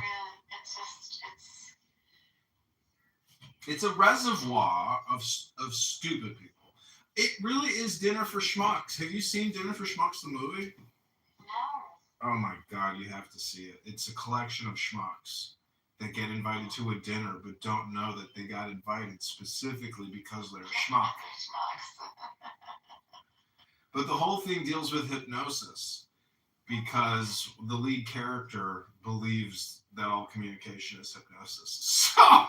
It's a reservoir of stupid people. It really is Dinner for Schmucks. Have you seen Dinner for Schmucks, the movie? no. Oh my God, you have to see it. It's a collection of schmucks that get invited to a dinner but don't know that they got invited specifically because they're a schmuck. But the whole thing deals with hypnosis because the lead character believes that all communication is hypnosis. So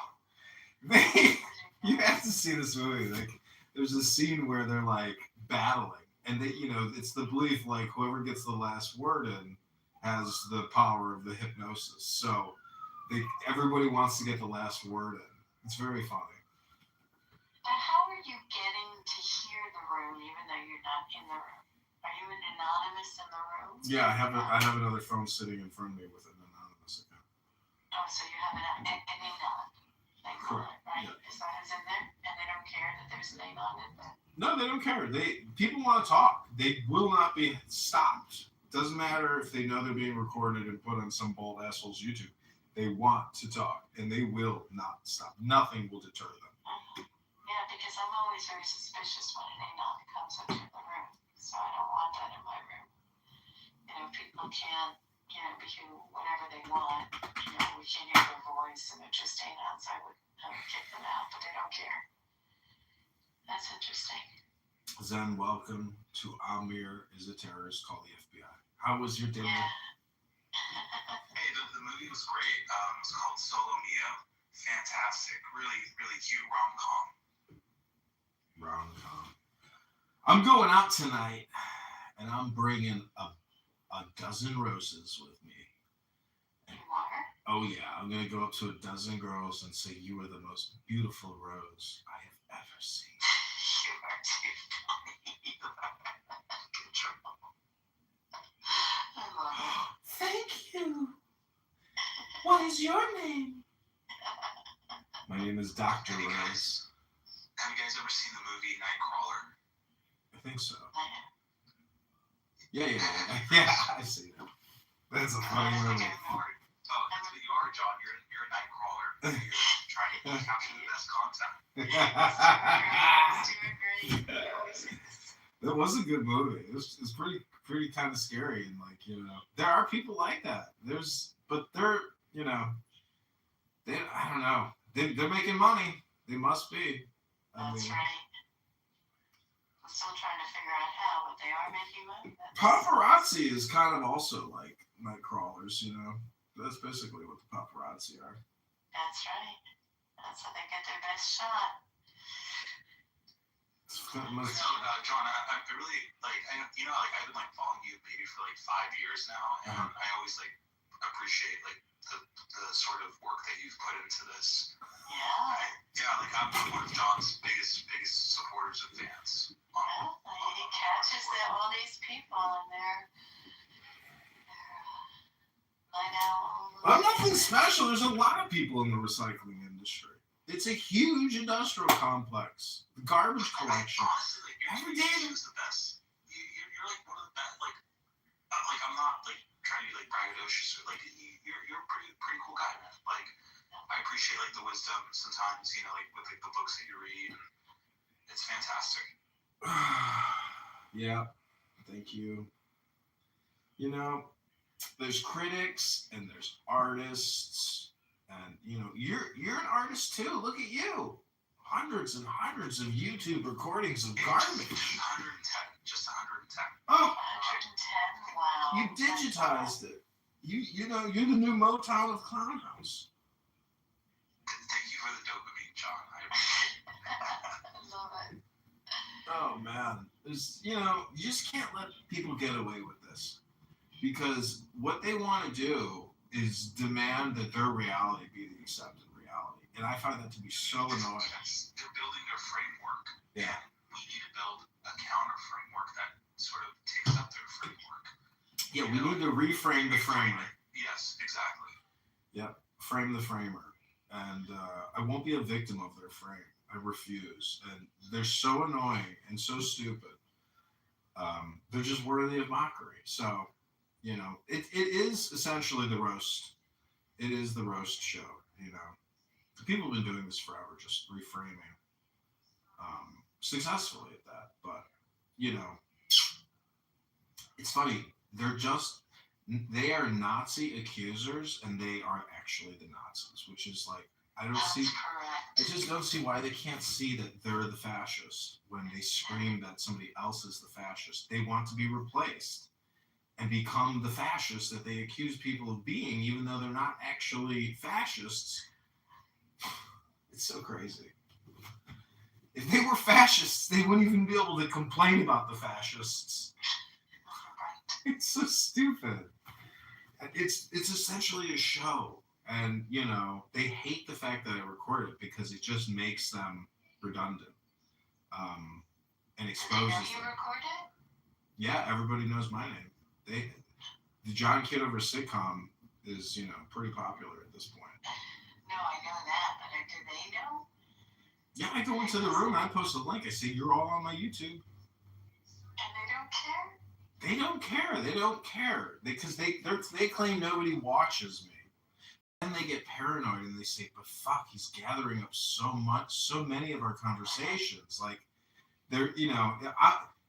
you have to see this movie. Like, there's a scene where they're like battling, and they, it's the belief like whoever gets the last word in has the power of the hypnosis. So everybody wants to get the last word in. It's very funny. But how are you getting to hear the room even though you're not in the room? Are you an anonymous in the room? Yeah, I have another phone sitting in front of me with an anonymous account. Oh, so you have an anon. They call it, right? Yeah. Is that in there? And they don't care that there's an anon in there? No, they don't care. People want to talk. They will not be stopped. Doesn't matter if they know they're being recorded and put on some bald asshole's YouTube. They want to talk, and they will not stop. Nothing will deter them. Yeah, because I'm always very suspicious when an anon comes into the room. So I don't want that in my room. People can't, be whatever they want. We can't hear their voice, and they're just anons. I would kick them out, but they don't care. That's interesting. Zen, welcome to Amir is a terrorist. Call the FBI. How was your dinner? Yeah. Hey, the movie was great. It was called Solo Mio. Fantastic. Really, really cute rom-com. Rom-com. I'm going out tonight, and I'm bringing a dozen roses with me. You are? Oh, yeah. I'm going to go up to a dozen girls and say, you are the most beautiful rose I have ever seen. You are too funny. I love it. Thank you. What is your name? My name is Dr. Have you Rose. guys ever seen the movie Nightcrawler? I think so. Yeah, I've seen it. That's a funny movie. Oh, that's what you are, John. You're a Nightcrawler. You're trying to capture the best content. Doing great. That was a good movie. It's pretty kind of scary, and there are people like that. But they're I don't know. They're making money. They must be. That's right. I'm still trying to figure out how, but they are making money. Paparazzi is kind of also like night crawlers, That's basically what the paparazzi are. That's right. That's how they get their best shot. John, I really I've been following you maybe for 5 years now, and I always appreciate the sort of work that you've put into this. Yeah. I'm one of John's biggest supporters and fans. He catches all these people and they're night owls. I'm nothing special. There's a lot of people in the recycling industry. It's a huge industrial complex. The garbage collection. Honestly, your team is the best. You're one of the best. I'm not trying to be braggadocious. You're a pretty cool guy, man. I appreciate the wisdom sometimes. With the books that you read. It's fantastic. Yeah. Thank you. There's critics and there's artists, and you're an artist too. Look at you. Hundreds and hundreds of YouTube recordings of garbage. 110. Just 110. Oh. 110. Wow. You digitized it. You're the new Motown of Clown House. Thank you for the dopamine, John. I love it. Oh man, there's you just can't let people get away with this. because what they want to do is demand that their reality be the accepted reality, and I find that to be so annoying. They're building their framework. Yeah. We need to build a counter framework that sort of takes up their framework. Yeah, we need to reframe the framer. Yes, exactly. Yep, frame the framer. And I won't be a victim of their frame. I refuse. And they're so annoying and so stupid. They're just worthy of mockery. So, you know, it is essentially the roast. It is the roast show, you know. People have been doing this forever, just reframing successfully at that. But, you know, it's funny. They are Nazi accusers, and they are actually the Nazis, which is like, I just don't see why they can't see that they're the fascist when they scream that somebody else is the fascist. They want to be replaced and become the fascists that they accuse people of being, even though they're not actually fascists. It's so crazy. If they were fascists, they wouldn't even be able to complain about the fascists. It's so stupid. It's essentially a show. And, you know, they hate the fact that I recorded it because it just makes them redundant and exposes them. You recorded? Yeah, everybody knows my name. The John Kitover sitcom is, you know, pretty popular at this point. No, I know that, but do they know? Yeah, I go into the room and I post a link. I say, you're all on my YouTube. And they don't care? They don't care. They don't care. Because they claim nobody watches me. Then they get paranoid and they say, but fuck, he's gathering up so many of our conversations. Like, they're, you know,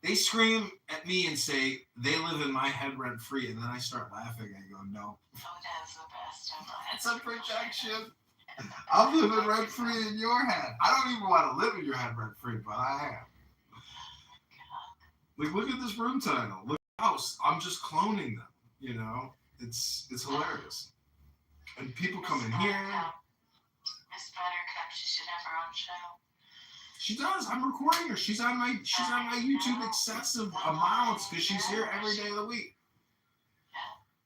they scream at me and say, they live in my head rent free. And then I start laughing and I go, no. Oh, that's the best. That's a projection. I'm living rent free in your head. I don't even want to live in your head rent free, but I am. Like, look at this room title. Look at the house. I'm just cloning them. You know, it's hilarious. And people come in here. Miss Buttercup, she should have her own show. She does. I'm recording her. She's on my YouTube excessive amounts because she's here every day of the week.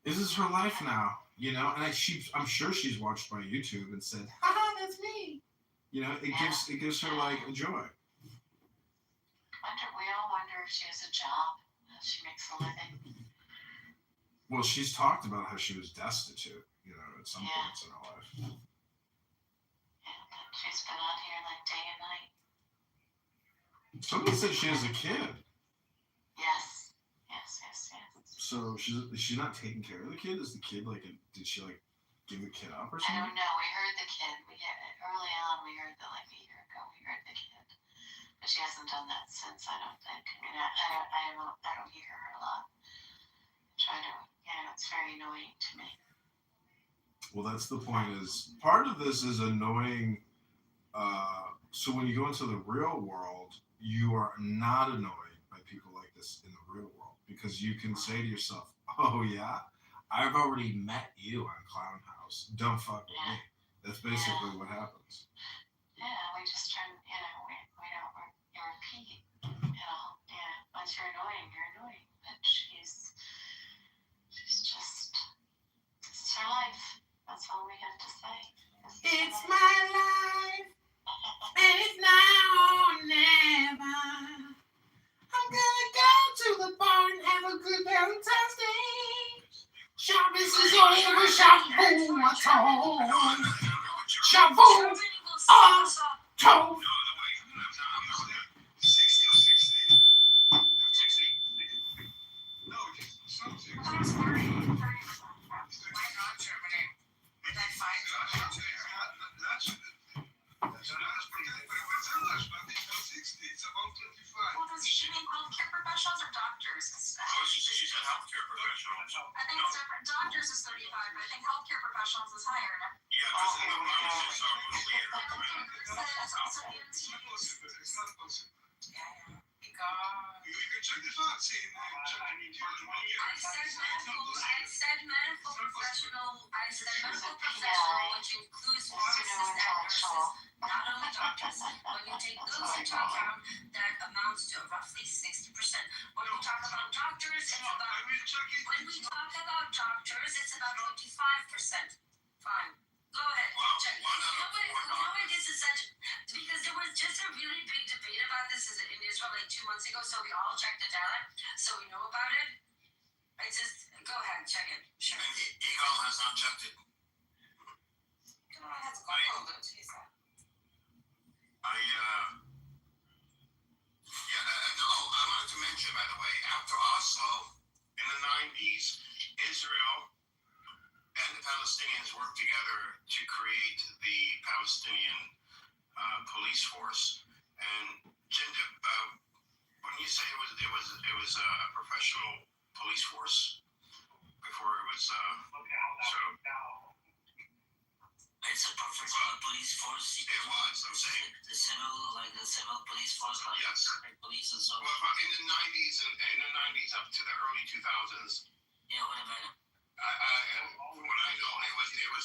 This is her life now, you know. And I'm sure she's watched my YouTube and said, "Haha, that's me." You know, it gives her like a joy. We all wonder if she has a job, if she makes a living. Well, she's talked about how she was destitute, you know, at some points in her life. Yeah, she's been on here like day and night. Somebody said she has a kid. Yes. So she's not taking care of the kid? Is the kid like did she like give the kid up or something? I don't know. We heard the kid. Early on, we heard that like a year ago, we heard the kid. But she hasn't done that since, I don't think. I mean, I don't hear her a lot. It's very annoying to me. Well, that's the point. Is part of this is annoying. So when you go into the real world, you are not annoyed by people like this in the real world because you can say to yourself, "Oh yeah, I've already met you on Clown House. Don't fuck with me." That's basically what happens. Yeah, we just turn. You know, you repeat. You know, once you're annoying, you're annoying. But she's just. This is her life. That's all we have to say. It's my life, and it's now or never. I'm gonna go to the bar and have a good Valentine's Day. Shabbos is all over, shaboom, what's on? Shaboom, toe. She mean healthcare professionals or doctors? She said healthcare professionals. I think it's different. Doctors is 35, but I think healthcare professionals is higher. Yeah, because the bonuses are clear. It's also guaranteed. You can check this out. See, I said medical professional, which includes pharmacists and nurses, not only doctors. When you take those into account, that amount amounts to roughly 60%. When we talk about doctors, it's about 25%. Fine. Go ahead. Check. You know why this is such? Because there was just a really big debate about this in Israel like 2 months ago, so we all checked the data, so we know about it. I just go ahead, check it. Sure. Eagle has not checked it. Come on, let's go. Hold it. He said. I wanted to mention, by the way, after Oslo in the 90s, Israel and the Palestinians worked together to create the Palestinian police force. And Jinder, when you say it was a professional police force before it was It's a professional police force. It was. I'm saying the civil police force, like yes, police and so on. Well, in the 90s up to the early 2000s. Yeah, what about it? From what I know, they were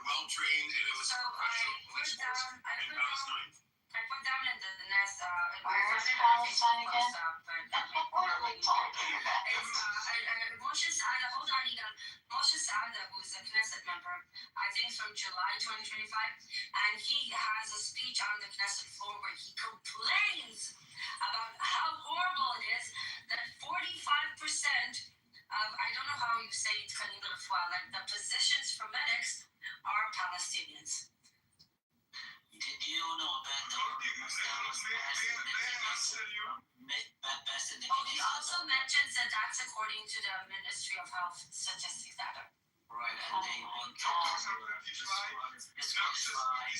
well trained and it was So a professional police force in Palestine. I put down in the nest. Where's Palestine again? What are we talking about? Moshe Saada, hold on, Egan. Moshe Saada, who's a Knesset member, I think from July 2025, and he has a speech on the Knesset floor where he complains about how horrible it is that 45% of, I don't know how you say it, like the positions for medics are Palestinians. Did you know about the ordinance that was passed in the He also mentions that that's according to the Ministry of Health statistics data. Right, and they want to disqualify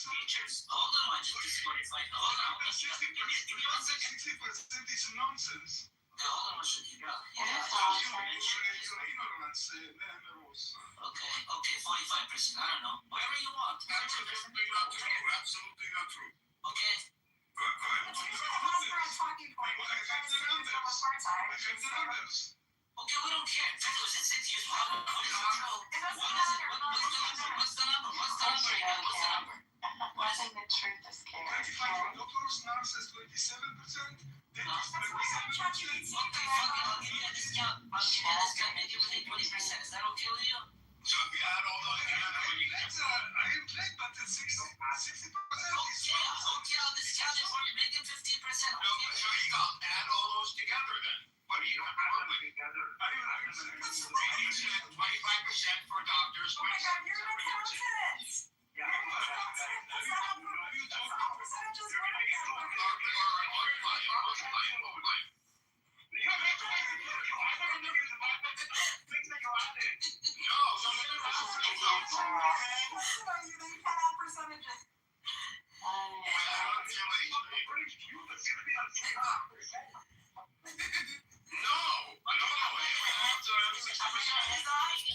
teachers. Hold on, just disqualify. Hold on, give me 1 second. It's nonsense. Hold on, Okay, 45%. I don't know. Whatever you want. Absolutely not true. Okay. Go ahead. Okay, we don't care. It was in 6 years. What's the number? I think the truth is scary. Doctors, nurses, 27%. Okay, fuck it. I'll give you a discount. Maybe with 20%. Is that okay with you? So if you add all those together, when you I am glad, but it's 60%. Okay, I'll discount it for you. Make it 15%. no, so you got add all those together then. What do you come with? You said 25% for doctors. Oh my God, you're an accountant.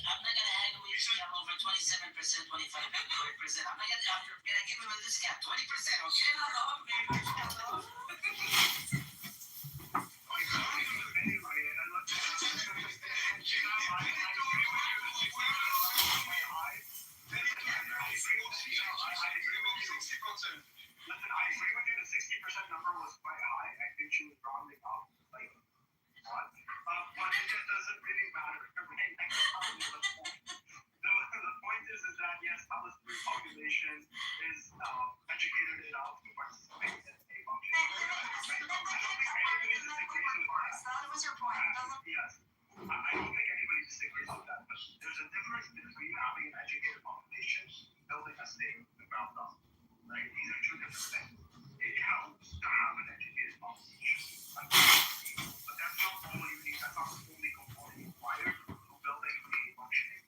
I'm not gonna haggle with you over 27%, 25%, 30%. I'm gonna give him a discount, 20%, okay? Listen, I agree with you. The 60% number was quite high. I think she was rounding up, like what? But it just doesn't really matter. Right? The point is that yes, Palestinian population is educated enough to participate in a function. That was your point. Yes, I don't think anybody disagrees with that. But there's a difference between having an educated population and building a state from the ground up. Right? These are two different things. It helps to have an educated population, but that's not all you need. That's not the only component required for building a functioning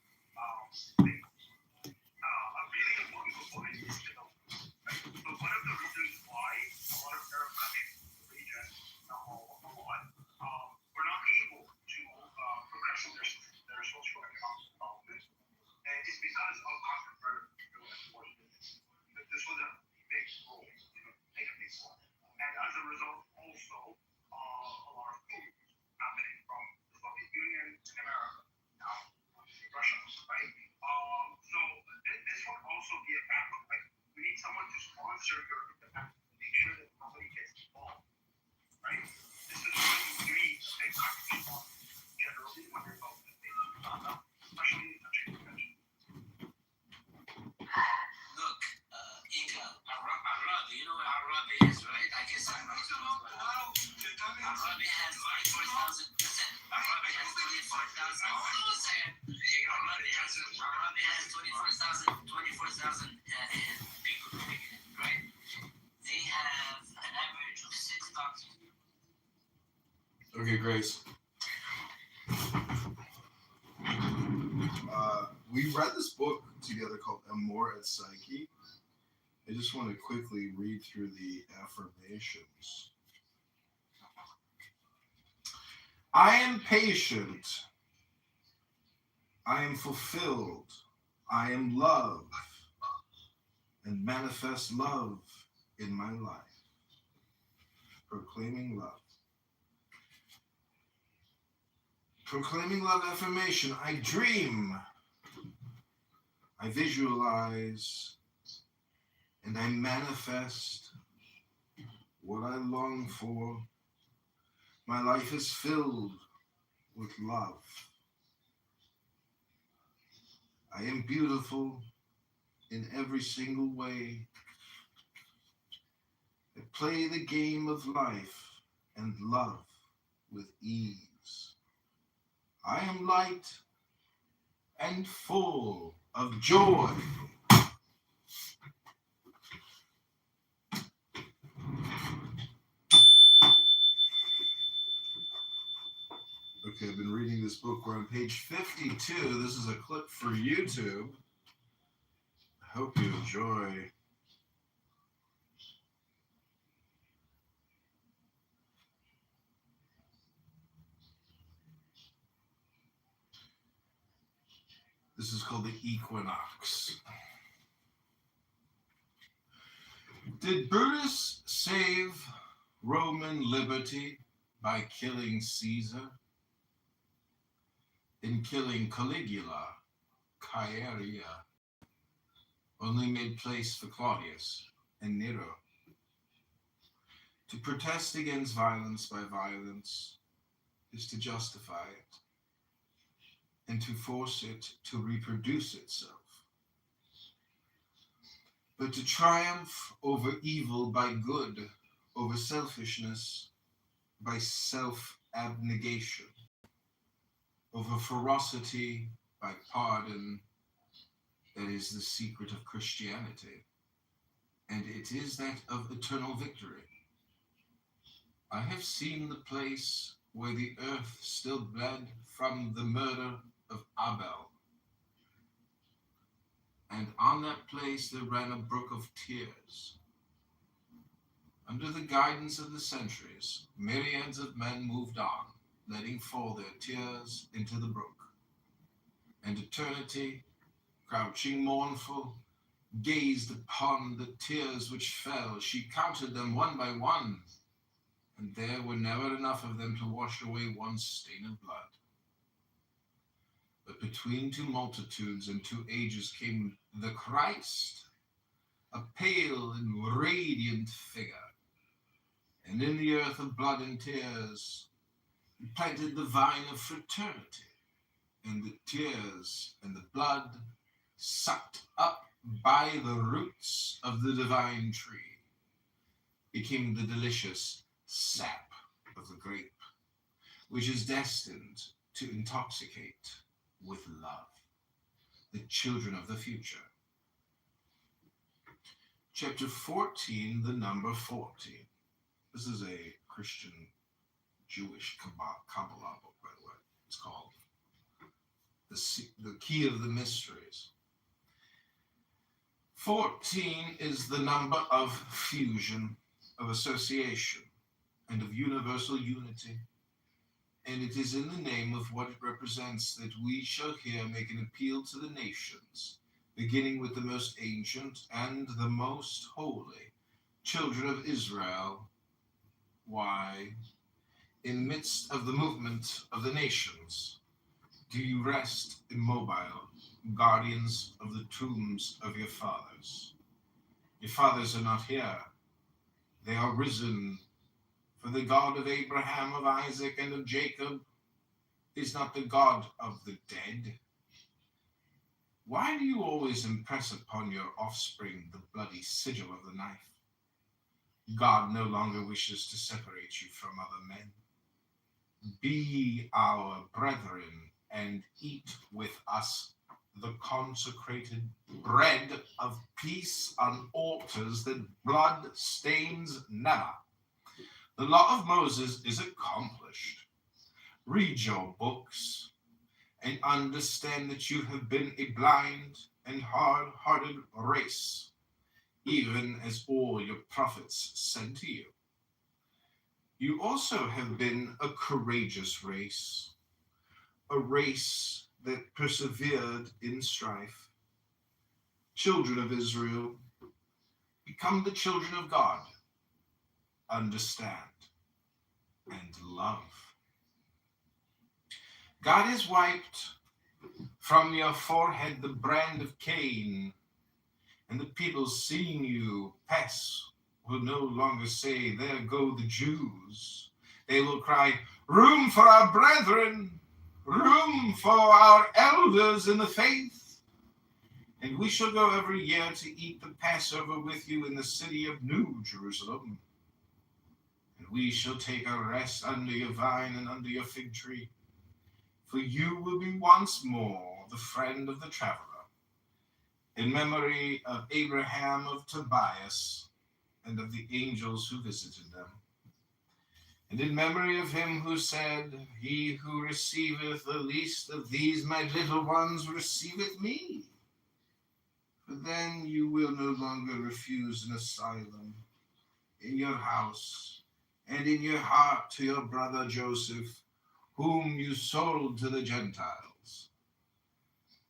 state. A really important component is stability. Right? So one of the reasons why a lot of Arab countries in the region, were not able to progress their socio-economic development is because of conflict enforcement. This was a big role, make a big role. And as a result, also, a lot of food happening from the Soviet Union in America, now Russia, right? So this would also be a backup. Like, we need someone to sponsor your independence, make sure that nobody gets involved. Robbie is, right? I guess I'm right. Robbie has 24,000%. Robbie has 24,000. Robbie has 24,000 people, right? They have an average of 6 doctors. Okay, Grace. We read this book together called Amor et Psyche. I just want to quickly read through the affirmations. I am patient. I am fulfilled. I am love and manifest love in my life. Proclaiming love. Proclaiming love affirmation. I dream. I visualize. And I manifest what I long for. My life is filled with love. I am beautiful in every single way. I play the game of life and love with ease. I am light and full of joy. Okay, I've been reading this book. We're on page 52. This is a clip for YouTube. I hope you enjoy. This is called the Equinox. Did Brutus save Roman liberty by killing Caesar? In killing Caligula, Chaerea only made place for Claudius and Nero. To protest against violence by violence is to justify it and to force it to reproduce itself. But to triumph over evil by good, over selfishness by self-abnegation, over ferocity by pardon, that is the secret of Christianity, and it is that of eternal victory. I have seen the place where the earth still bled from the murder of Abel, and on that place there ran a brook of tears. Under the guidance of the centuries, myriads of men moved on, letting fall their tears into the brook. And eternity, crouching mournful, gazed upon the tears which fell. She counted them one by one, and there were never enough of them to wash away one stain of blood. But between two multitudes and two ages came the Christ, a pale and radiant figure. And in the earth of blood and tears, he planted the vine of fraternity, and the tears and the blood, sucked up by the roots of the divine tree, became the delicious sap of the grape, which is destined to intoxicate with love the children of the future. Chapter 14, the number 14. This is a Christian Jewish Kabbalah book, by the way. It's called The Key of the Mysteries. 14 is the number of fusion, of association, and of universal unity. And it is in the name of what it represents that we shall here make an appeal to the nations, beginning with the most ancient and the most holy children of Israel. Why, in midst of the movement of the nations, do you rest immobile, guardians of the tombs of your fathers? Your fathers are not here. They are risen. For the God of Abraham, of Isaac, and of Jacob is not the God of the dead. Why do you always impress upon your offspring the bloody sigil of the knife? God no longer wishes to separate you from other men. Be our brethren and eat with us the consecrated bread of peace on altars that blood stains never. The law of Moses is accomplished. Read your books and understand that you have been a blind and hard-hearted race, even as all your prophets said to you. You also have been a courageous race, a race that persevered in strife. Children of Israel, become the children of God. Understand and love. God has wiped from your forehead the brand of Cain, and the people seeing you pass will no longer say, "There go the Jews." They will cry, "Room for our brethren, room for our elders in the faith." And we shall go every year to eat the Passover with you in the city of New Jerusalem. And we shall take our rest under your vine and under your fig tree. For you will be once more the friend of the traveler, in memory of Abraham, of Tobias, and of the angels who visited them, and in memory of him who said, "He who receiveth the least of these my little ones receiveth me." For then you will no longer refuse an asylum in your house and in your heart to your brother Joseph, whom you sold to the Gentiles,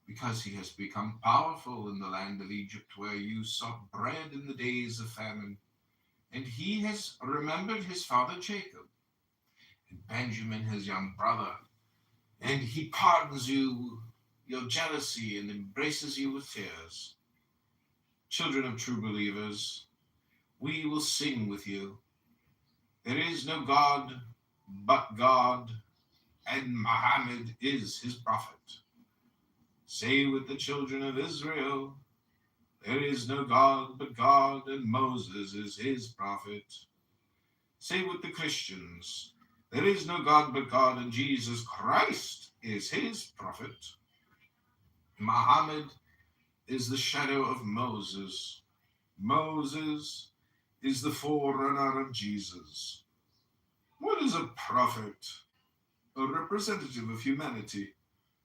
because he has become powerful in the land of Egypt, where you sought bread in the days of famine. And he has remembered his father Jacob, and Benjamin his young brother, and he pardons you your jealousy and embraces you with tears. Children of true believers, we will sing with you. There is no God but God, and Muhammad is his prophet. Say with the children of Israel, there is no God but God, and Moses is his prophet. Say with the Christians, there is no God but God, and Jesus Christ is his prophet. Muhammad is the shadow of Moses. Moses is the forerunner of Jesus. What is a prophet? A representative of humanity,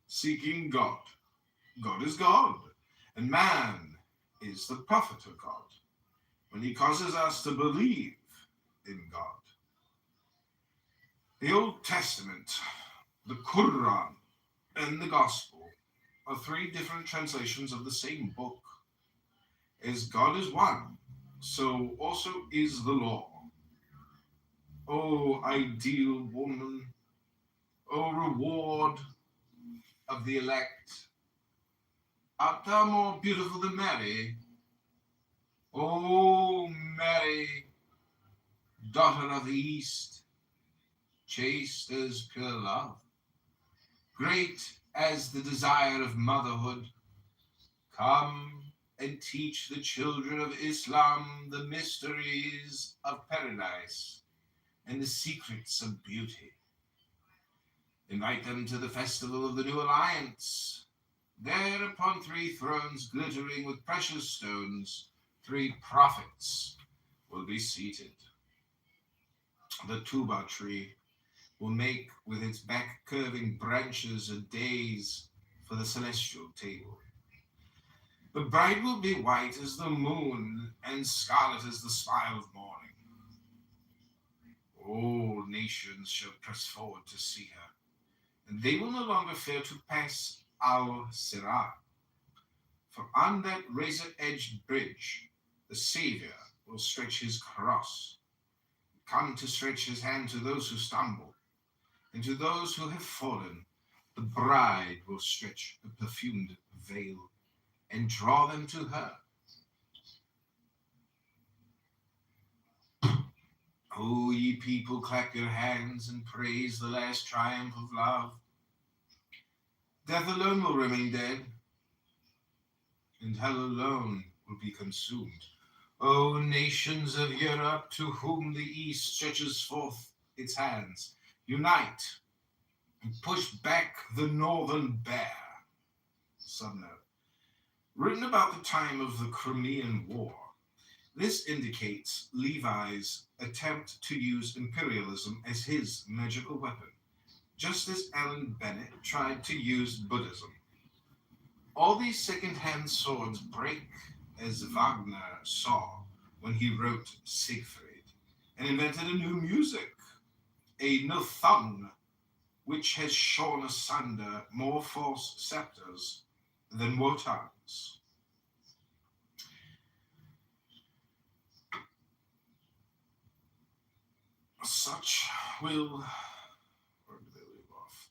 seeking God. God is God, and man is the prophet of God, when he causes us to believe in God. The Old Testament, the Quran, and the Gospel are three different translations of the same book. As God is one, so also is the law. O ideal woman, O reward of the elect, art thou more beautiful than Mary? O Mary, daughter of the East, chaste as pure love, great as the desire of motherhood, come and teach the children of Islam the mysteries of paradise and the secrets of beauty. Invite them to the festival of the New Alliance. There, upon three thrones glittering with precious stones, three prophets will be seated. The tuba tree will make with its back curving branches a dais for the celestial table. The bride will be white as the moon and scarlet as the smile of morning. All nations shall press forward to see her, and they will no longer fear to pass al-Sirat. For on that razor-edged bridge, the Savior will stretch his cross, come to stretch his hand to those who stumble, and to those who have fallen, the bride will stretch a perfumed veil and draw them to her. O ye people, clap your hands and praise the last triumph of love. Death alone will remain dead, and hell alone will be consumed. O nations of Europe, to whom the East stretches forth its hands, unite and push back the northern bear. Subnote. Written about the time of the Crimean War, this indicates Levi's attempt to use imperialism as his magical weapon, just as Alan Bennett tried to use Buddhism. All these second-hand swords break, as Wagner saw when he wrote Siegfried, and invented a new music, a Nothung, which has shorn asunder more false scepters than Wotan's. Such will... Where did they leave off?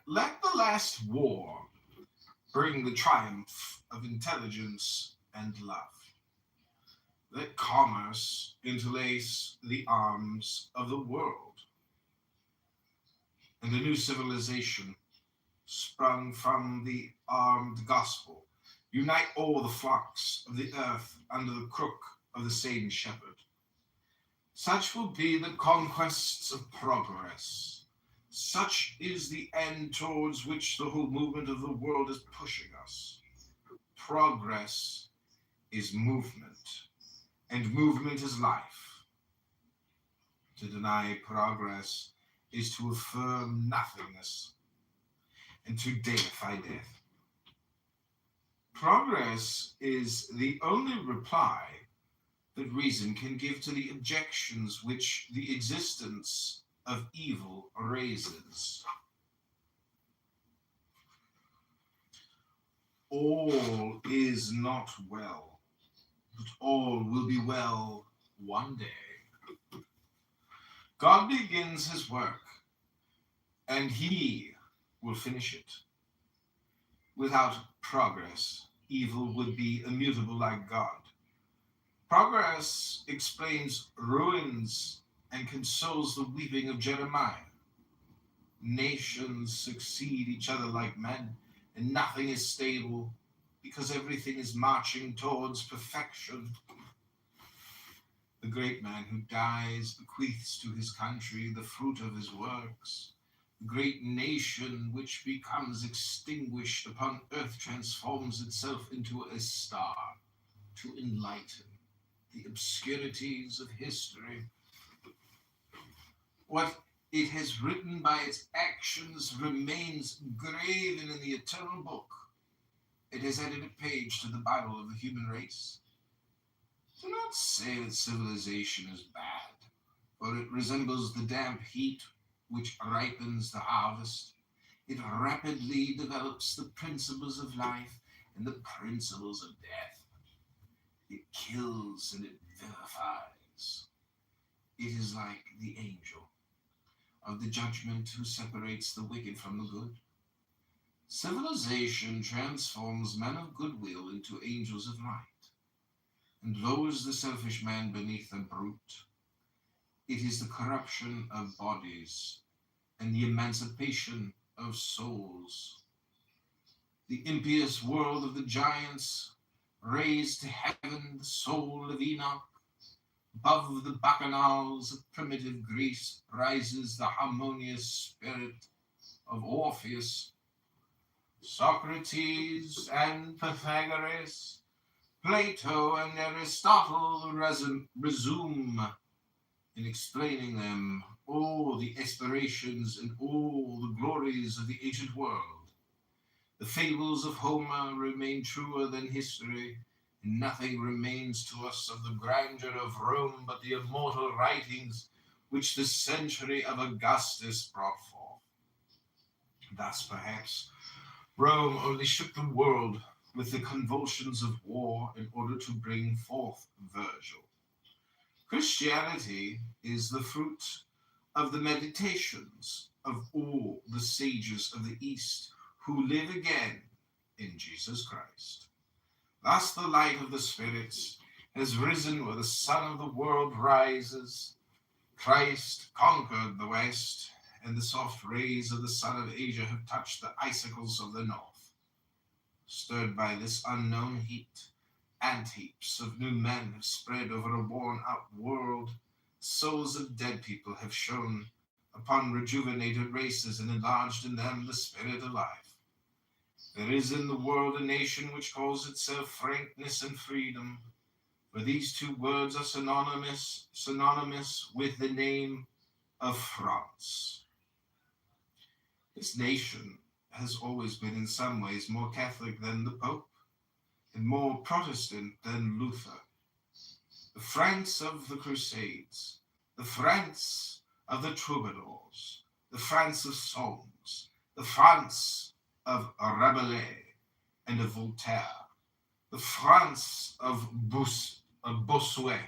Let the last war bring the triumph of intelligence and love. Let commerce interlace the arms of the world, and a new civilization, sprung from the armed gospel, unite all the flocks of the earth under the crook of the same shepherd. Such will be the conquests of progress. Such is the end towards which the whole movement of the world is pushing us. Progress is movement, and movement is life. To deny progress is to affirm nothingness, and to deify death. Progress is the only reply that reason can give to the objections which the existence of evil raises. All is not well, but all will be well one day. God begins his work, and he will finish it. Without progress, evil would be immutable like God. Progress explains ruins and consoles the weeping of Jeremiah. Nations succeed each other like men, and nothing is stable because everything is marching towards perfection. The great man who dies bequeaths to his country the fruit of his works. The great nation which becomes extinguished upon earth transforms itself into a star to enlighten the obscurities of history. What it has written by its actions remains graven in the eternal book. It has added a page to the Bible of the human race. Do not say that civilization is bad, for it resembles the damp heat which ripens the harvest. It rapidly develops the principles of life and the principles of death. It kills and it vivifies. It is like the angel of the judgment who separates the wicked from the good. Civilization transforms men of goodwill into angels of light, and lowers the selfish man beneath the brute. It is the corruption of bodies and the emancipation of souls. The impious world of the giants raised to heaven the soul of Enoch. Above the bacchanals of primitive Greece rises the harmonious spirit of Orpheus. Socrates and Pythagoras, Plato and Aristotle resume in explaining them all the aspirations and all the glories of the ancient world. The fables of Homer remain truer than history, and nothing remains to us of the grandeur of Rome but the immortal writings which the century of Augustus brought forth. Thus, perhaps, Rome only shook the world with the convulsions of war in order to bring forth Virgil. Christianity is the fruit of the meditations of all the sages of the East who live again in Jesus Christ. Thus the light of the spirits has risen where the sun of the world rises. Christ conquered the West, and the soft rays of the sun of Asia have touched the icicles of the North. Stirred by this unknown heat, ant heaps of new men have spread over a worn-out world. Souls of dead people have shone upon rejuvenated races and enlarged in them the spirit of life. There is in the world a nation which calls itself frankness and freedom, for these two words are synonymous with the name of France. This nation has always been in some ways more Catholic than the Pope and more Protestant than Luther. The France of the Crusades, the France of the troubadours, the France of songs, the France of Rabelais and of Voltaire, the France of Bossuet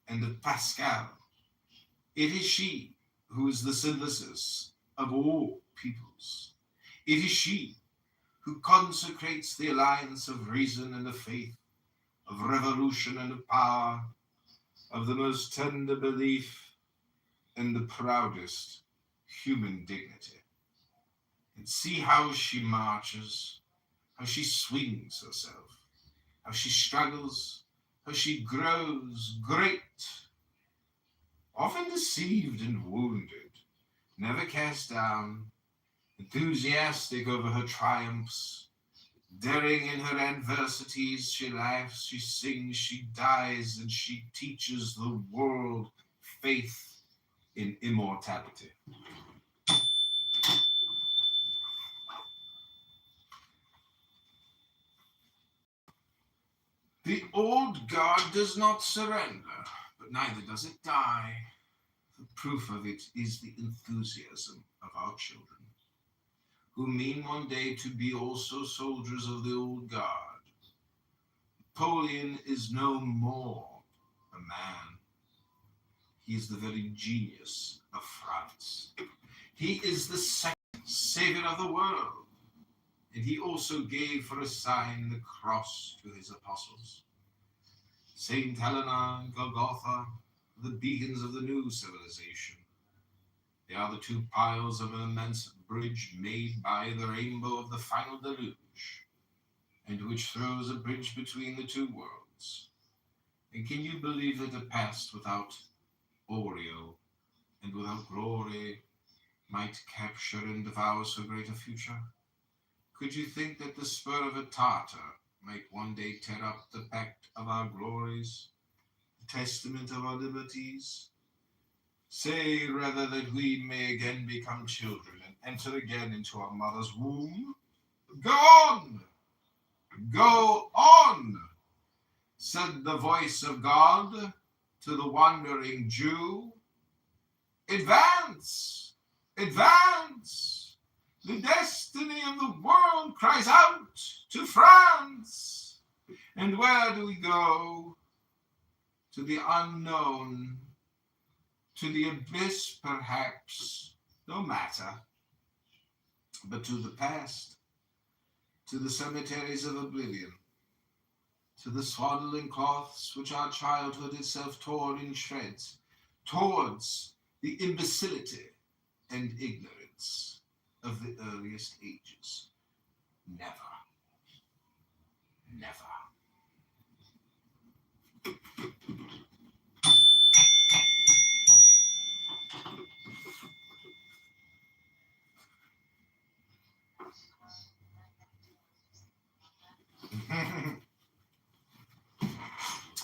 and of Pascal. It is she who is the synthesis of all peoples. It is she who consecrates the alliance of reason and of faith, of revolution and of power, of the most tender belief and the proudest human dignity. And see how she marches, how she swings herself, how she struggles, how she grows great, often deceived and wounded, never cast down, enthusiastic over her triumphs, daring in her adversities. She laughs, she sings, she dies, and she teaches the world faith in immortality. The old guard does not surrender, but neither does it die. The proof of it is the enthusiasm of our children, who mean one day to be also soldiers of the old guard. Napoleon is no more a man. He is the very genius of France. He is the second savior of the world. And he also gave for a sign the cross to his apostles. Saint Helena and Golgotha, the beacons of the new civilization. They are the two piles of an immense bridge made by the rainbow of the final deluge, and which throws a bridge between the two worlds. And can you believe that a past without Oreo and without glory might capture and devour so great a future? Could you think that the spur of a Tartar might one day tear up the pact of our glories, the testament of our liberties? Say rather that we may again become children and enter again into our mother's womb. Go on! Go on! Said the voice of God to the wandering Jew. Advance! Advance! The destiny of the world cries out to France. And where do we go? To the unknown, to the abyss perhaps, no matter, but to the past, to the cemeteries of oblivion, to the swaddling cloths which our childhood itself tore in shreds, towards the imbecility and ignorance of the earliest ages. Never. Never.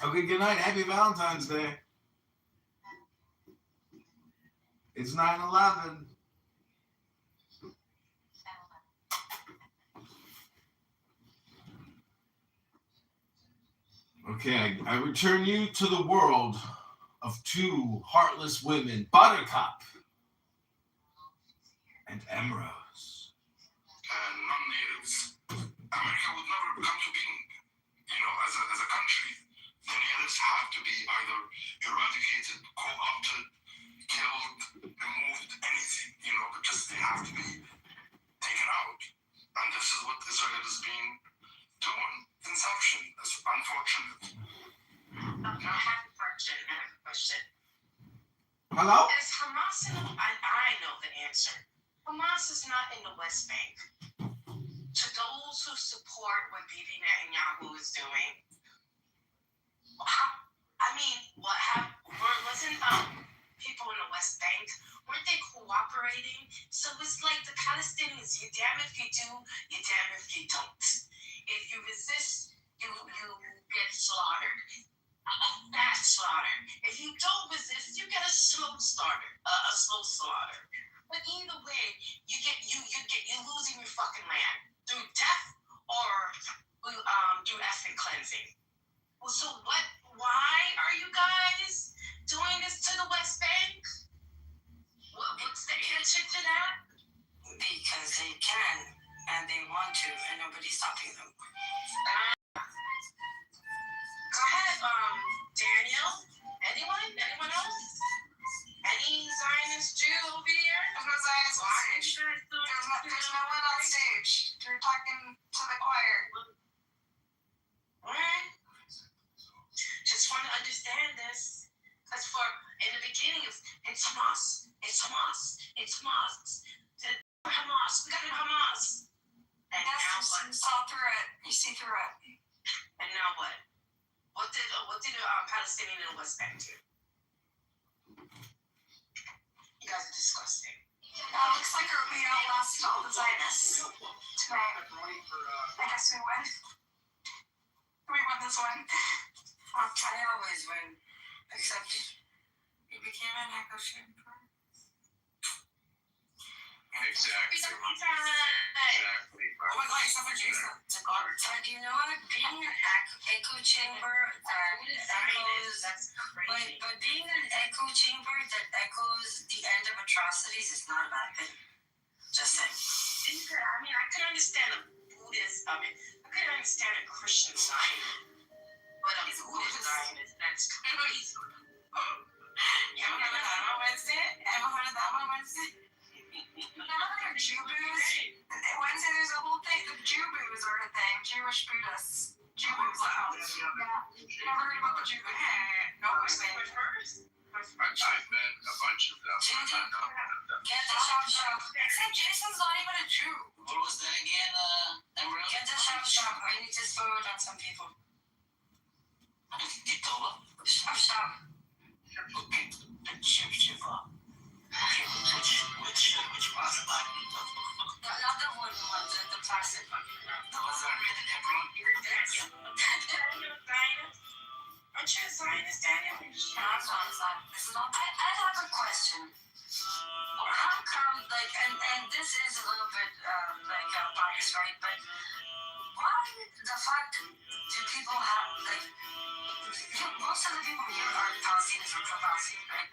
Okay, good night. Happy Valentine's Day. It's 9/11. Okay, I return you to the world of two heartless women, Buttercup and Emerose. Non-natives. America would never come to being, as a country. The natives have to be either eradicated, co-opted, killed, removed, anything, but just they have to be taken out. And this is what Israel has been doing. Inception. It's unfortunate. Okay, I have a question. Hello? Is Hamas I know the answer. Hamas is not in the West Bank. To those who support what Bibi Netanyahu is doing, I mean, wasn't people in the West Bank, weren't they cooperating? So it's like the Palestinians, you're damn if you do, you're damn if you don't. If you resist, you get slaughtered. A mass slaughter. If you don't resist, you get a slow starter, a slow slaughter. But either way, you're losing your fucking land through death or through ethnic cleansing. Well, so what? Why are you guys doing this to the West Bank? What's the answer to that? Because they can and they want to, and nobody's stopping them. Go ahead, Daniel. Anyone else? Any Zionist Jew over here? There's no Zionist on stage. There's no one on stage. You're talking to the choir. Alright. Just want to understand this. Because in the beginning, it's Hamas. It's Hamas. It's Hamas. Hamas. We got Hamas. And Yes, now what? you saw through it. You see through it. And now what? What did Palestinian in the West Bank do? You guys are disgusting. Looks like we outlasted all the Zionists tonight. I guess we win. We won this one. I always win, except it became an echo chamber. Exactly. Exactly. Oh my God, except for Jason. But you know what? Being an echo chamber that echoes, That's crazy. but being an echo chamber that echoes the end of atrocities is not a bad thing. Just saying. I could understand a Buddhist. I could understand a Christian Zionist, but a Buddhist Zionist, that's crazy. You ever heard of that on Wednesday? Never heard of Jew booze? Wednesday there's a whole thing. The Jew booze are a thing. Jewish Buddhists. Jew booze. Yeah. Never heard about the Jew booze? No, I've met a bunch of them. Get the shop. Except Jason's not even a Jew. What was that again, Emerald? Get the shop. I need to throw it on some people. Kitover? Shop. Okay. Ship. Okay, which was the button? Not the wooden ones, the plastic one. The ones that are made in Hebron? Daniel, Zionist? Aren't you a Zionist, Daniel? No, I'm not. This is not. I have a question. How come, and this is a little bit, biased, right? But why the fuck do people have, most of the people here are Palestinians or pro-Palestinian, right?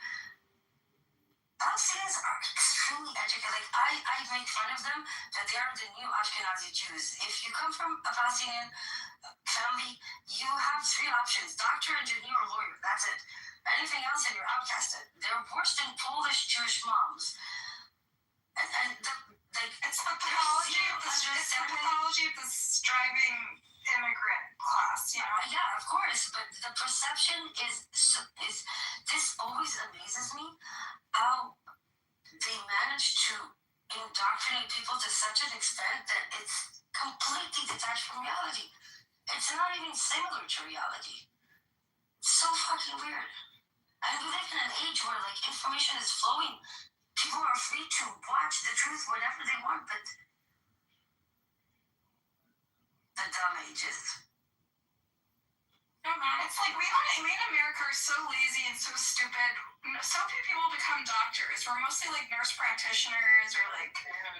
Palestinians are extremely educated. I make fun of them that they are the new Ashkenazi Jews. If you come from a Palestinian family, you have three options: doctor, engineer, or lawyer. That's it. Anything else and you're outcasted. They're worse than Polish Jewish moms. And it's the pathology of the striving immigrant class, you know? Yeah, of course. But the perception is this always amazes me. How they manage to indoctrinate people to such an extent that it's completely detached from reality. It's not even similar to reality. It's so fucking weird. And we live in an age where information is flowing. People are free to watch the truth whenever they want, but the dumb ages. No, man, it's like we in America are so lazy and so stupid. So few people become doctors. We're mostly nurse practitioners or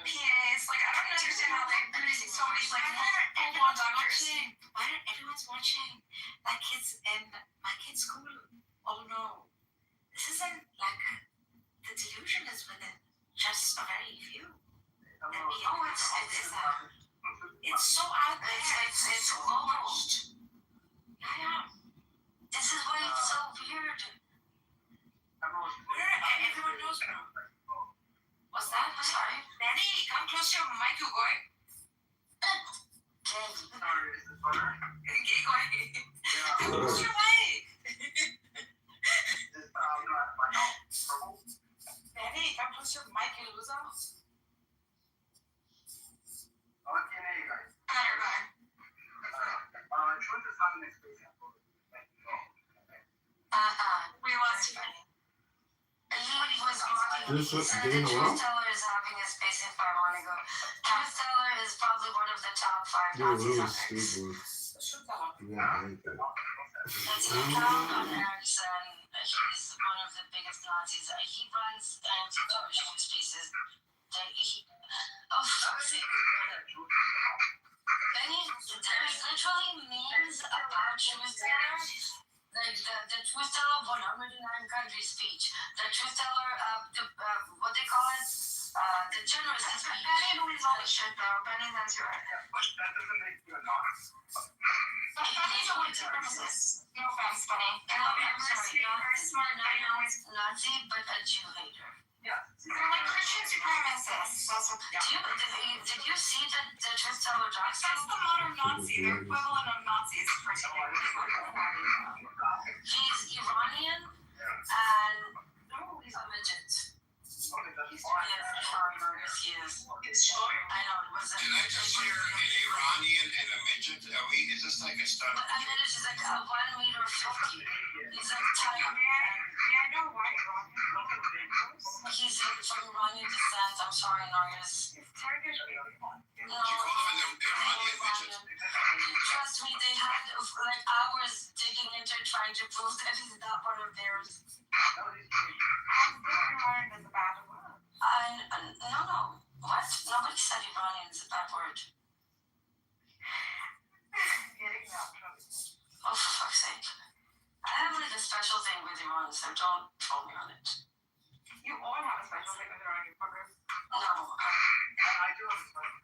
PAs. I don't understand how they produce so many full-blown doctors. Why don't everyone's watching kids in my kid's school? Oh no, this isn't the delusion is within just a very few. It's so out there. It's almost. Yeah. This is why it's so weird. Everyone knows now. What's that? Sorry. Danny, come close to your mic, you boy. Come close to your mic. Danny, come close to your mic, you loser. Bye. This So day the in a truth row? teller is having a space if I want to go. Truth teller is probably one of the top 5 You're Nazis really on X. stupid. You won't like that. It's an account on X, and he's one of the biggest Nazis. He runs anti-Jewish spaces. Oh, fuck's sake. Benny, there's literally memes about truth teller. Like the truth teller 109 country speech. The truth teller, what they call it? The generous speech. Benny believes all the shit though. Benny knows you're right. But that doesn't make you a Nazi. Benny's a white supremacist. No offense, Benny. I'm sorry, you're very smart, not a Nazi, but a Jew hater. Yeah. They're like Christian supremacists. That's what Did you see the truth teller docs? That's the modern Nazi. They're equivalent of Nazis for He's Iranian and he's a midget. He's foreigner, he is. It's short. I know, it was Did I just hear an Iranian and a midget? Is this like a stunt? But a midget is like a 1 meter 50. He's like tiny. Yeah, I know why Iranian. He's from Iranian descent. I'm sorry, Norris. It's Turkish. No, You call him an Iranian midget? trust me, they had like hours digging into trying to prove that he's not one of theirs. Iranian is a bad word. No. What? Nobody said Iranian is a bad word. Getting out. Oh, for fuck's sake. I have like a special thing with Iran, so don't troll me on it. You all have a special thing with Iranian fuckers. No. I do understand.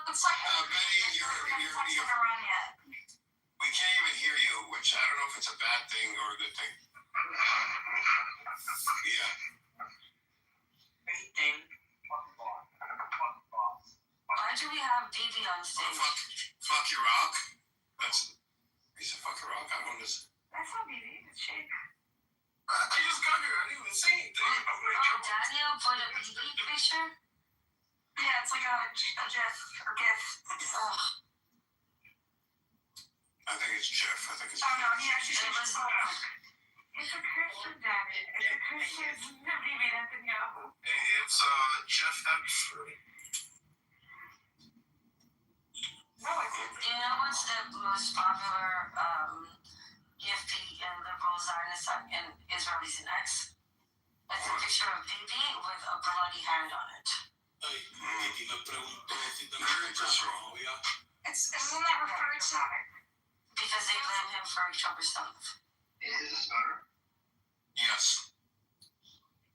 It's like Benny, you're Iranian. we can't even hear you, which I don't know if it's a bad thing or a good thing. Yeah. Anything. Fucking boss. Fucking boss. Why do we have BB on stage? Fuck your rock. He said fuck your rock. I don't know. That's not BB. It's shake. I just got here. I didn't even say anything. Oh, Daniel put a BB picture? Yeah, it's like a GIF or GIF. Ugh. I think it's Jeff. I think it's. Oh no, he actually It was It's a Christian, Danny. It's a Christian. BB Netanyahu. It's Jeff X. No, it's Do you know what's the most popular EFP in liberal Zionist in Israelis in X? It's a picture of BB with a bloody hand on it. isn't that referred to? Because they blame him for October 7th. Is this better? Yes.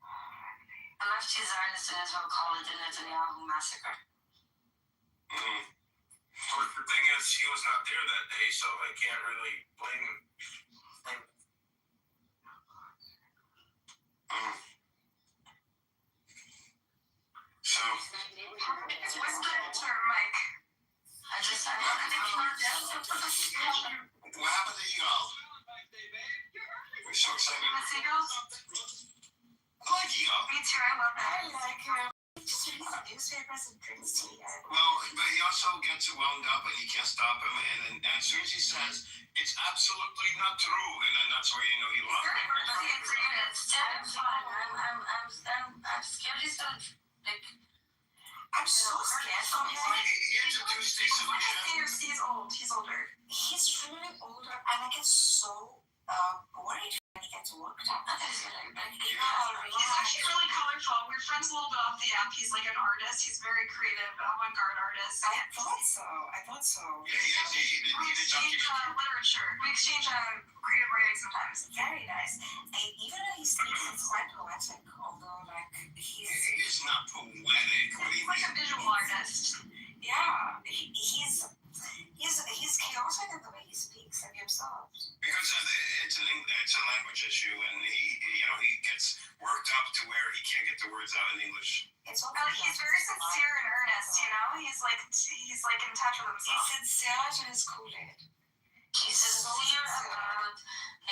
The lefty Zionists in Israel call it the Netanyahu massacre. But the thing is, he was not there that day, so I can't really blame him. So. It's whispered to her mic. What happened to Eagle? We're so excited. The seagulls? I like Eagle. Me too, I love that. like her. Just reads newspapers and drinks tea. Well, but he also gets wound up and you can't stop him. And as soon as he says, it's absolutely not true, and then that's where you know he lost it. It's terrifying. I'm scared he's gonna I'm so scared for him. He introduced these solutions. He's old. He's older. He's really older, and I get so worried when he gets worked up. He's actually really colorful. We're friends a little bit off the app. He's like an artist. He's very creative, avant-garde artist. I thought so. Yeah, he did documentary. Literature. We exchange creative writing sometimes. Very nice. And even though he speaks, it's quite poetic, although like He's not poetic. What do you He's like mean? a visual artist. yeah, he's chaotic in the way he speaks of himself. Because it's a language issue, and he gets worked up to where he can't get the words out in English. It's all He's very sincere and earnest, you know? He's like in touch with himself. He's sincere to his Kool-Aid. He's sincere about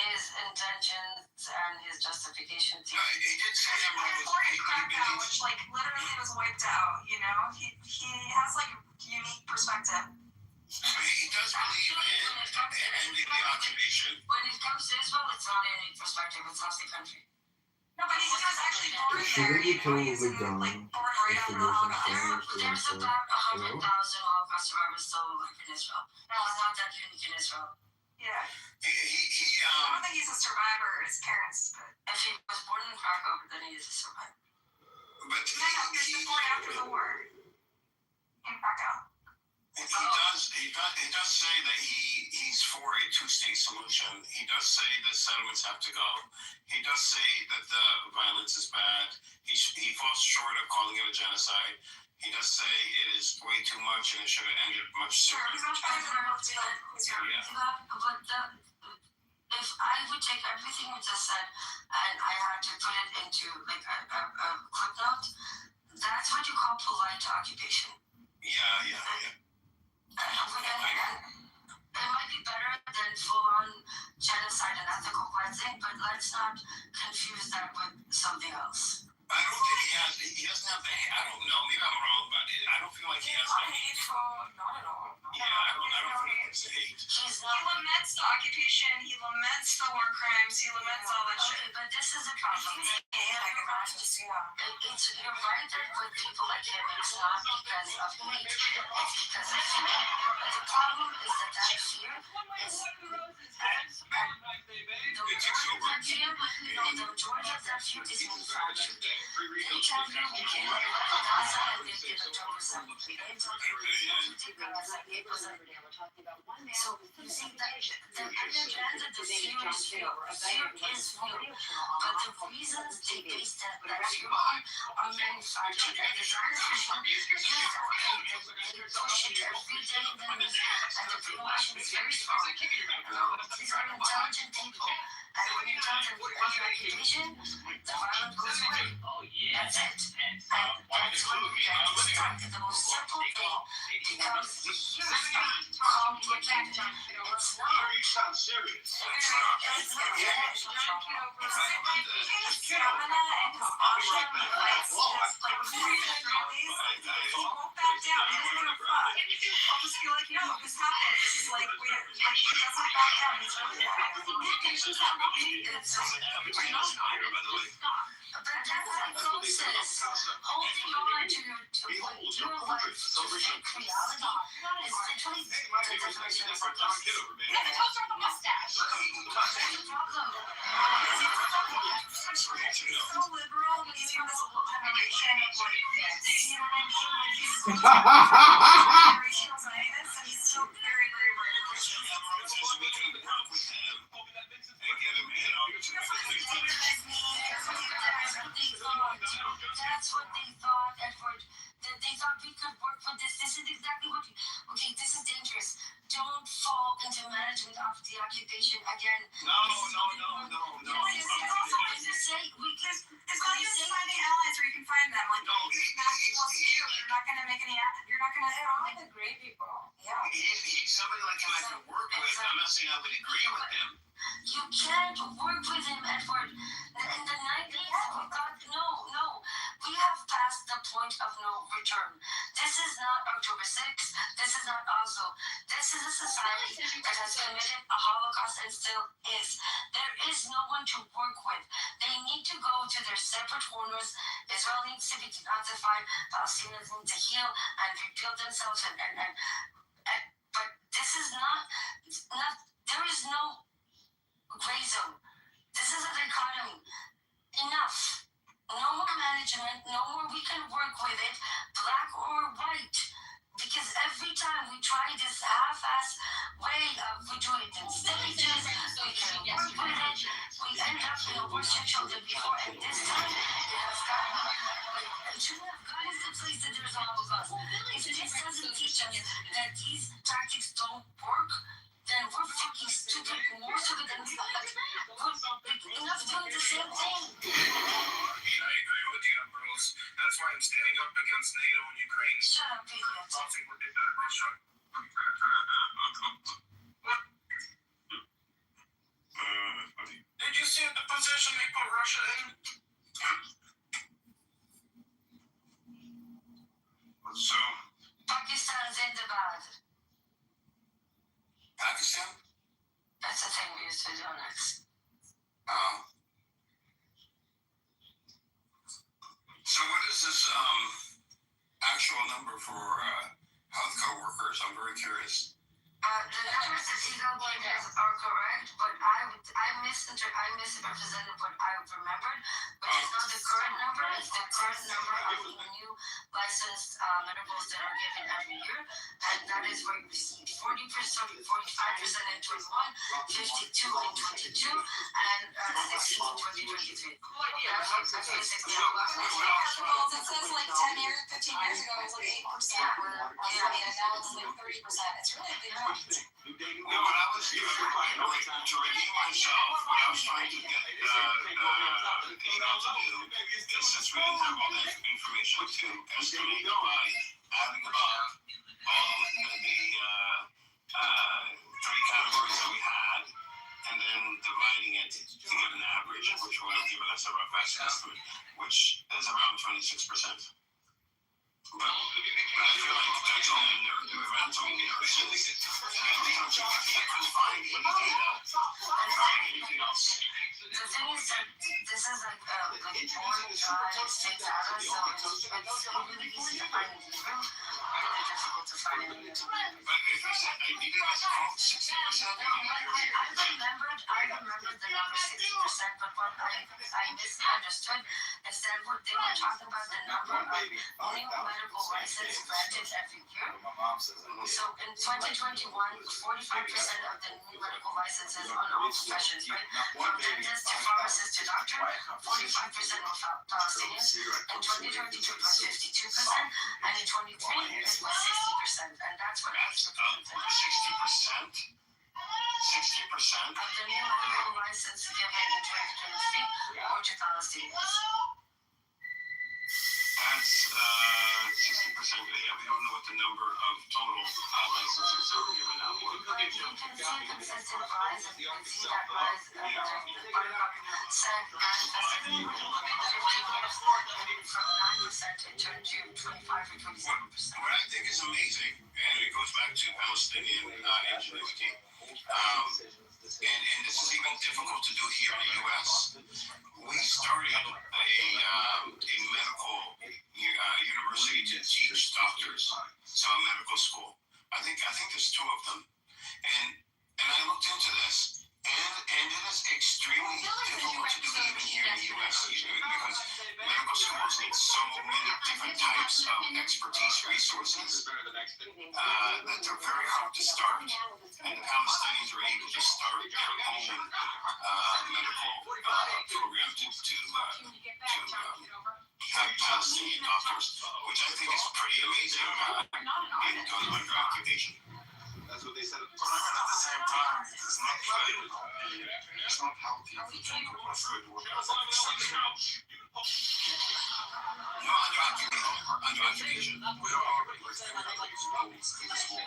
his intentions and his justification. He did say that Before he cracked out, which like literally was wiped out, you know? He has like unique perspective. He does believe in ending the occupation. When it comes to Israel, it's not any perspective, it's half the country. No, but he was actually born Shouldn't there. he kill He's the gun like born right if on the the Muslims Holocaust. don't There's understand? about Hello? 100,000 Holocaust survivors still alive in Israel. No, it's not that unique in Israel. Yeah. He I don't think he's a survivor. His parents, but If he was born in Krakow, then he is a survivor. but no, he's the born after the war in Krakow. He does say that he's for a two-state solution. He does say that settlements have to go. He does say that the violence is bad. He falls short of calling it a genocide. He does say it is way too much and it should have ended much Sure, sooner. he's much better than most of If I would take everything we just said and I had to put it into like a clip note, that's what you call polite occupation. Yeah. It might be better than full-on genocide and ethical cleansing, but let's not confuse that with something else. I don't think he doesn't have the, I don't know, maybe I'm wrong, but I don't feel like he has the hate. Not at all. Yeah, I don't feel like it's hate. He's He not. laments the occupation. He laments the war crimes. He laments all that Okay, shit. but this is the problem. It's you're right that with people like him, it's not because of hate. It's because of fear. But the problem is that fear is the majority of that fear is manufactured. They tell you we can't live in Gaza and they give October 7th. They tell you we take Gaza, it was every day. So you see that the understand that the fear is real. The fear is real. But the reasons they base that fear on are manufactured. And the Zionist regime uses that. They push it every day in the news. And the brainwashing is very strong. These are intelligent people. And when you're done with occupation, the violence goes away. That's it. And that's when you get stuck. The most simple thing becomes you're stuck. Complicated. It's not. You sound serious. John Kitover, his stamina and his passion, he won't back down. He doesn't give a fuck. I'll just be like, this happened. This is like weird. Like, he doesn't back down. He's really But that's psychosis. Holding on to what your life to fake reality is literally the definition of psychosis. Yeah, the toes are the mustache. That's the problem. He's so liberal. He's from this old generation of like, you know what I mean? Like, he's generational Zionist, and he's still very, very, very Christian. That's what they thought, Edward. They thought we could work with this. This is exactly what okay, this is dangerous. Don't fall into management of the occupation again. No. There's not even finding allies where you can find them. Like, you're not going to make any, you're not going to, they're all the great people. Yeah. He's somebody like him I can work with. I'm not saying I would agree with him. You can't work with him, Edward. In the 90s, we thought, no. We have passed the point of no return. This is not October 6th. This is not Oslo. This is a society that has committed a Holocaust and still is. There is no one to work with. They need to go to their separate corners. Israel needs to be denazified. Palestinians need to heal and rebuild themselves. But this is not. There is no gray zone. This is a dichotomy. Enough. No more management, no more we can work with it, black or white. Because every time we try this half-ass way of we do it in stages, we can work with it, we end up in a worse situation than before, and this time it has gotten, it shouldn't have gotten to the place that there's all of us. If this doesn't teach us that these tactics don't work, then we're fucking stupid, more stupid than we thought. We're enough doing the same thing. I agree with you, Bruce. That's why I'm standing up against NATO and Ukraine. Shut up, idiot. Something would be better, Russia. Did you see the position they put Russia in? So, Pakistan Zindabad. Pakistan? That's the thing we used to do next. Oh. for healthcare workers? I'm very curious. The numbers that Hugo gave us are correct, but I misrepresented what I remembered, which is not the current number. It's the current number of new licensed medicals that are given every year, and that is where you received 40%, 45% in 21, 52 in 22, and 60 in 2023. That's basically how It says like 10 years, 15 years ago, it was like 8%. And now it's like 30%. It's really a big jump. No, but I was like to redeem myself. What I was trying to get email to do is, since we didn't have all that information, to estimate by adding up all the three categories that we had, and then dividing it to get an average, which would have given us a rough estimate, which is around 26%. But I feel like that's only nurses. And I think I couldn't find any data regarding anything else. The thing is that this is like board state data, so it's really easy to find in Hebrew, really difficult to find in English. But if you said, did you guys quote 60%? I remembered the number 60%, but what I misunderstood is that they were talking about the number of new medical license granted every year. So in 2021, 45% of the new medical licenses on all professions, right? From dentist to pharmacist to doctor, 45% were Palestinians. In 2022, it was 52%, and in 23, it was 60%, and that's what I was 60%? 60%? of the new medical license given in 2023 were to Palestinians. That's 60%. Yeah, we don't know what the number of total licenses that were given out were. But you can see a consistent rise, and you can see that rise during the bottom said manifested in 15 years, from 9% it turned to 25 or 27%. What I think is amazing, and it goes back to Palestinian ingenuity, and this is even difficult to do here in the U.S. We started a medical university to teach doctors, so a medical school. I think there's two of them, and I looked into this, and it is extremely difficult to do even here in the U.S. because medical schools need so many different types of expertise resources that they're very hard to start. And the Palestinians were able to start their own medical program to have Palestinian doctors, which I think is pretty amazing being done under occupation. That's what they said. But I mean, at the same time, it's not good. It's not healthy to think of a food work as an exception. No, under occupation. We are like schools in the school.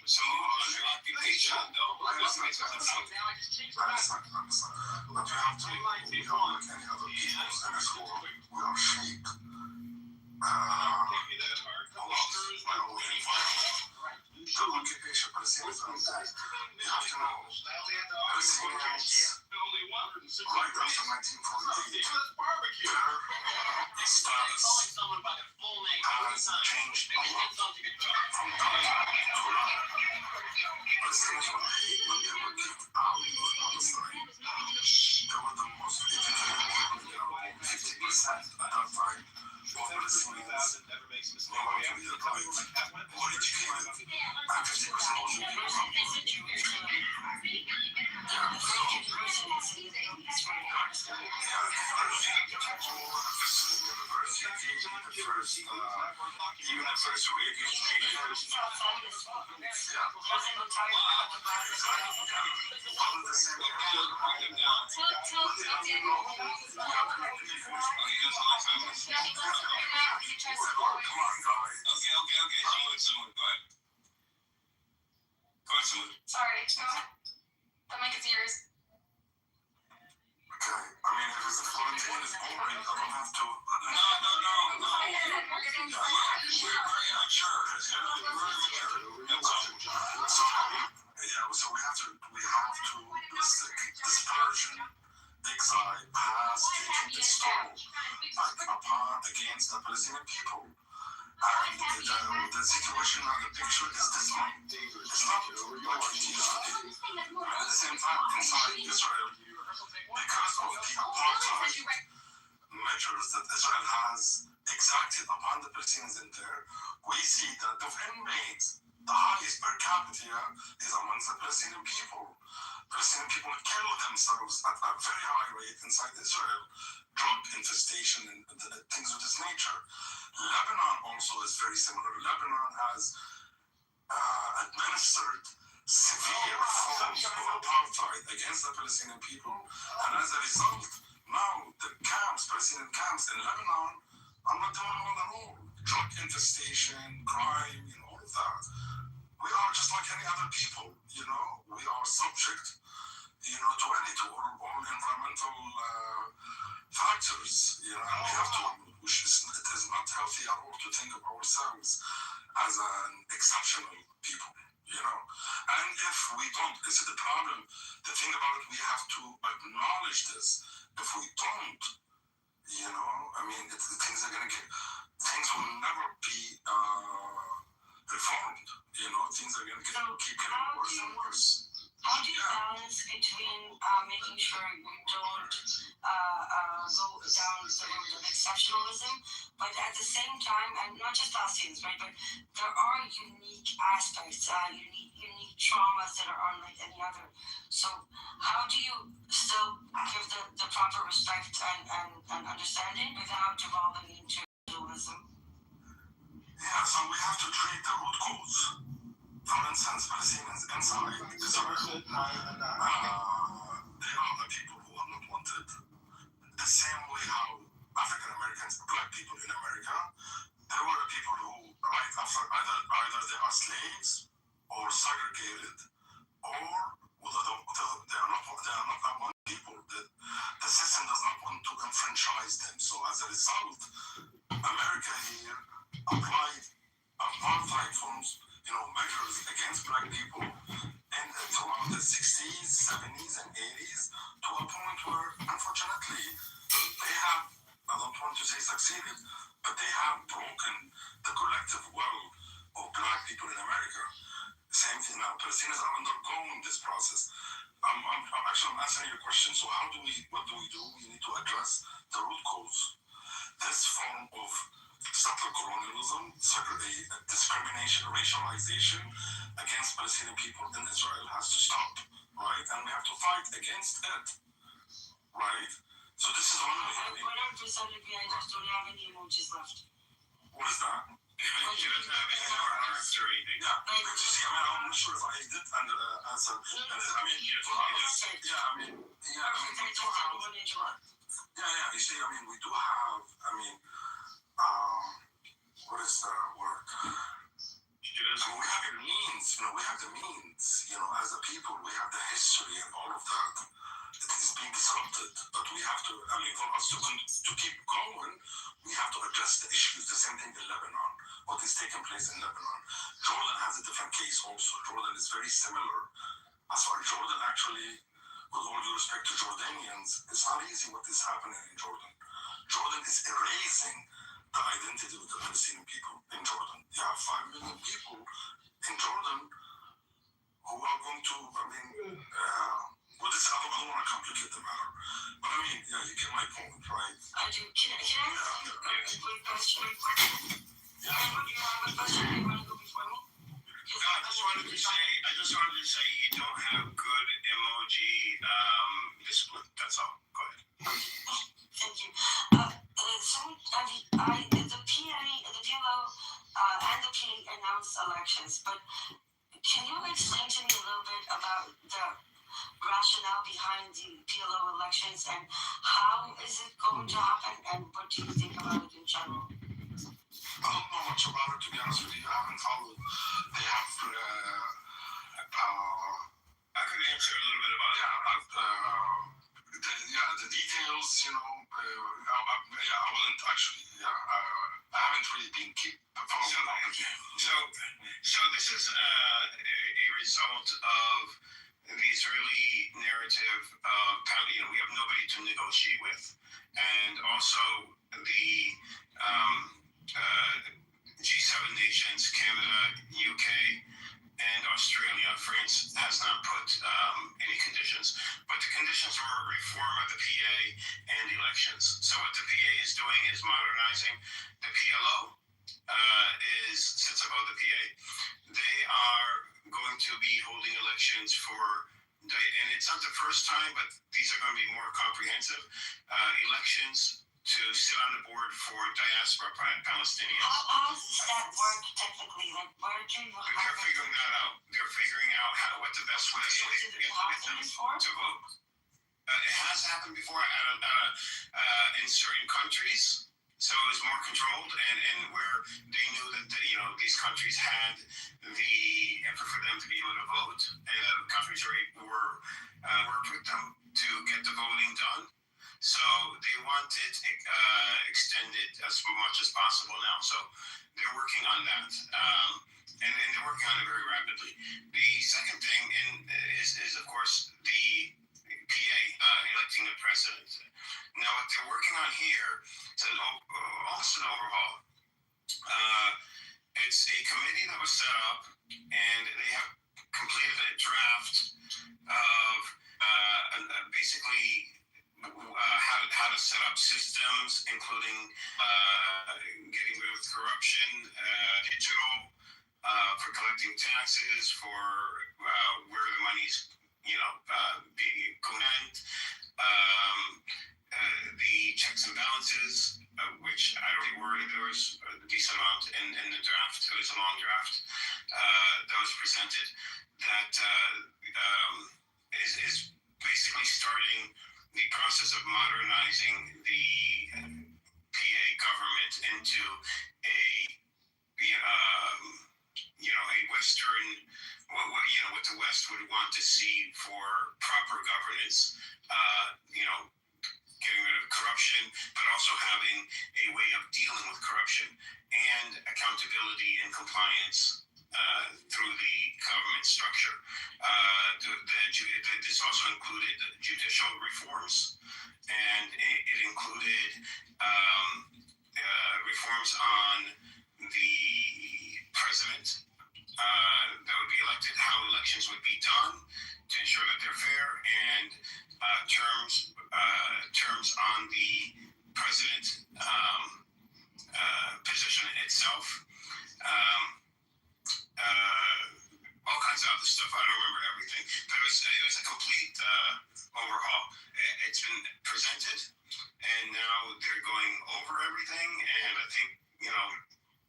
So under occupation, though, it's an exception. I'm sorry. But you have to like any other people in the school. We are sheep. The occupation, Palestinians, you have to know, Palestinians, right after 1948, their status has changed a lot from Gaza to Iran. Palestinians, when they were kicked out of Palestine, they were the most educated people in the world, 50% at that time. Of Palestinians, they were to be more educated, and 50% was Sorry, go ahead. The mic is yours. Okay, I mean, if it's a quarantine, it's boring. I don't have to. No. So we have to dispersion, exile, pass, install upon against the Palestinian people. And the situation and the picture is dismal. It's not like it used to be. And at the same time, inside Israel, because of the apartheid measures that Israel has exacted upon the Palestinians in there, we see that the inmates, the highest per capita is amongst the Palestinian people. Palestinian people kill themselves at a very high rate inside Israel. Drug infestation and things of this nature. Lebanon also is very similar. Lebanon has administered severe forms of apartheid against the Palestinian people, and as a result, now the camps, Palestinian camps in Lebanon, are not doing well at all. Drug infestation, crime, all of that. We are just like any other people, we are subject, to all environmental factors, and we have to, it is not healthy at all to think of ourselves as an exceptional people, and if we don't, this is the problem, the thing about it, we have to acknowledge this. If we don't, things are going to things will never be reformed, things are going to keep getting worse and worse. How do you balance between making sure you don't go down the road of exceptionalism, but at the same time, and not just Palestinians, right, but there are unique aspects, unique traumas that are unlike any other. So how do you still give the proper respect and understanding without devolving into individualism? Yeah, so we have to treat the root cause. For instance, Palestinians inside Israel, they are the people who are not wanted. The same way how African Americans, black people in America, they were the people who, right after either they are slaves or segregated, or they are not one people. The system does not want to enfranchise them. So as a result, America here applied apartheid forms, measures against black people throughout the 60s, 70s, and 80s, to a point where, unfortunately, they have, I don't want to say succeeded, but they have broken the collective will of black people in America. Same thing now. Palestinians are undergoing this process. I'm answering your question. So what do we do? We need to address the root cause. This form of subtle colonialism, discrimination, racialization against Palestinian people in Israel has to stop, right? And we have to fight against it, right? So this is one way. 100% agree. I just don't have any emojis left. What is that? She doesn't have any more hearts or anything. Yeah, but you see, I'm not sure if I did answer. You see, we do have, what is the word? We have the means, as a people, we have the history and all of that. It is being disrupted, but we have to, for us to keep going, we have to address the issues. The same thing in Lebanon, what is taking place in Lebanon. Jordan has a different case also. Jordan is very similar. As far as Jordan, actually, with all due respect to Jordanians, it's not easy what is happening in Jordan. Jordan is erasing the identity of the Palestinian people in Jordan. You have 5 million people in Jordan who are going to, I don't want to complicate the matter. But you get my point, right? I do. Can I ask you a quick question? Yeah. Do you have a question you want to go before me? No, I just wanted to say you don't have good emoji discipline. That's all. Go ahead. Thank you. The PLO and the PA announced elections, but can you explain to me a little bit about the rationale behind the PLO elections and how is it going to happen and what do you think about it in general? I don't know much about it, to be honest with you. I haven't followed. They have, I could answer a little bit about it. The details, I wouldn't actually, I haven't really been following up. So this is a result of the Israeli narrative of we have nobody to negotiate with, and also the G7 nations, Canada, UK, and Australia. France has not put any conditions, but the conditions were reform of the PA and elections. So what the PA is doing is modernizing. The PLO sits above the PA. They are going to be holding elections and it's not the first time, but these are going to be more comprehensive elections to sit on the board for diaspora Palestinians. How does that work technically? Like, where do you But they're figuring that out. They're figuring out what the best way is to get them to vote. It has happened before in certain countries, so it was more controlled, and where they knew that these countries had the effort for them to be able to vote, and countries were worked with them to get the voting done. So they want it extended as much as possible now. So they're working on that, and they're working on it very rapidly. The second thing is of course the PA electing a president. Now what they're working on here is almost an overhaul. It's a committee that was set up, and they have completed a draft of basically how to set up systems, including getting rid of corruption, digital, for collecting taxes, for where the money's being going, the checks and balances, which I don't worry, there was a decent amount in the draft. It was a long draft that was presented that is basically starting the process of modernizing the PA government into a Western, what the West would want to see for proper governance. Getting rid of corruption, but also having a way of dealing with corruption and accountability and compliance through the government structure. This also included judicial reforms, and it included reforms on the president that would be elected, how elections would be done to ensure that they're fair, and terms on the president position itself. All kinds of other stuff. I don't remember everything, but it was a complete overhaul. It's been presented, and now they're going over everything, and I think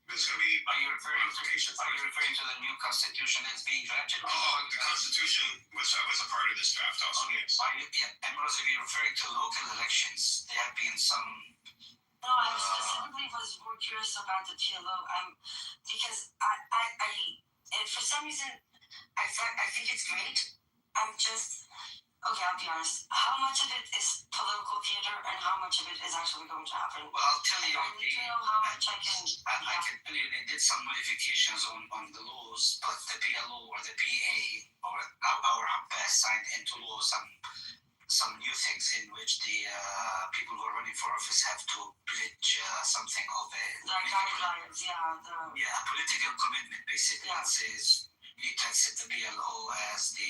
there's going to be modifications. Are you referring to the new constitution that's being drafted? Oh, the constitution was a part of this draft also. Okay. Yes. And Rose, if you're referring to local elections, there have been some. No, I specifically was more curious about the PLO, because and for some reason, I think it's great. I'll be honest. How much of it is political theater, and how much of it is actually going to happen? Well, I'll tell you. I need to know how much I can. I can tell you they did some modifications on the laws, but the PLO or the PA or our Abbas signed into law some new things in which the people who are running for office have to pledge something of a guidelines, political commitment. Basically, Yeah. It says you can accept the PLO as the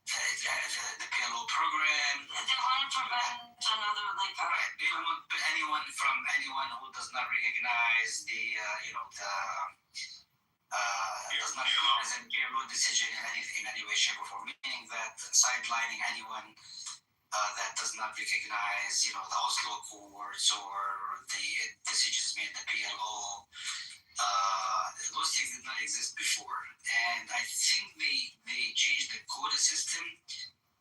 PLO program. They want to prevent another Right. They don't want anyone who does not recognize the does not recognize a PLO decision in any way, shape, or form. Meaning that sidelining anyone that does not recognize, the Oslo Accords or the decisions made in the PLO. Those things did not exist before, and I think they changed the quota system,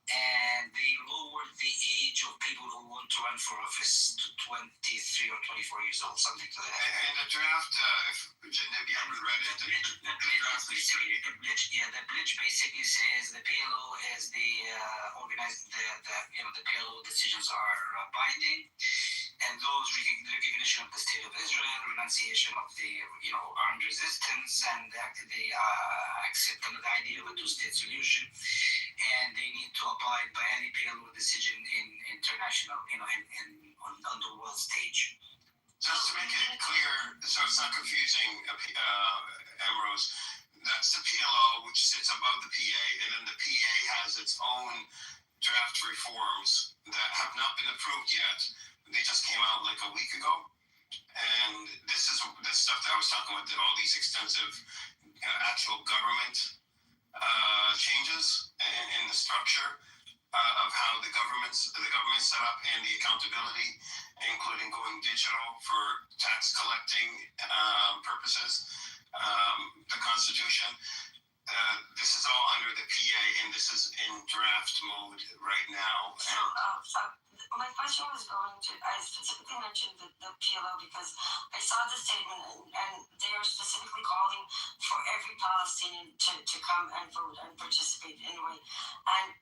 and they lowered the age of people who want to run for office to 23 or 24 years old, something to that. And the draft, if you haven't read it, the pledge basically says the PLO is the the PLO decisions are binding, and those recognition of the state of Israel, renunciation of the armed resistance, and the acceptance of the idea of a two-state solution, and they need to abide by any PLO decision in international, on the world stage. Just to make it clear, so it's not confusing, Ambrose, that's the PLO, which sits above the PA, and then the PA has its own draft reforms that have not been approved yet. They just came out like a week ago, and this is the stuff that I was talking about, all these extensive actual government changes in the structure of how the government's set up and the accountability, including going digital for tax collecting purposes, the Constitution. This is all under the PA, and this is in draft mode right now. So, my question was going to, I specifically mentioned the PLO because I saw the statement and they are specifically calling for every Palestinian to come and vote and participate in a way. And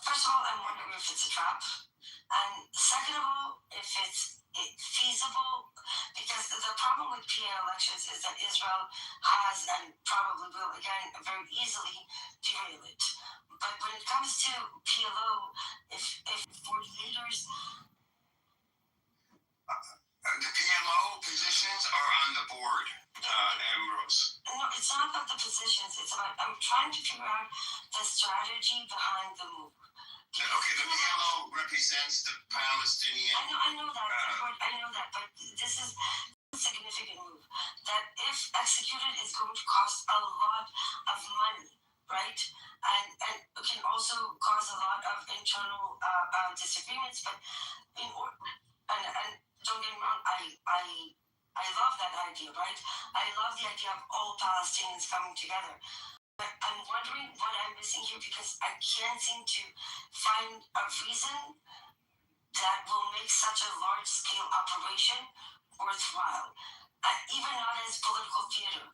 first of all, I'm wondering if it's a trap. And second of all, if it's feasible, because the problem with PA elections is that Israel has and probably will again very easily derail it. But when it comes to PLO, if 48ers, the PLO positions are on the board, Ambrose. no, it's not about the positions. It's about I'm trying to figure out the strategy behind the move. Okay, the PLO represents the Palestinian. I know that, but this is a significant move that, if executed, is going to cost a lot of money, right? And it can also cause a lot of internal disagreements. But and don't get me wrong, I love that idea, right? I love the idea of all Palestinians coming together. But I'm wondering what I'm missing here because I can't seem to find a reason that will make such a large-scale operation worthwhile, even not as political theater.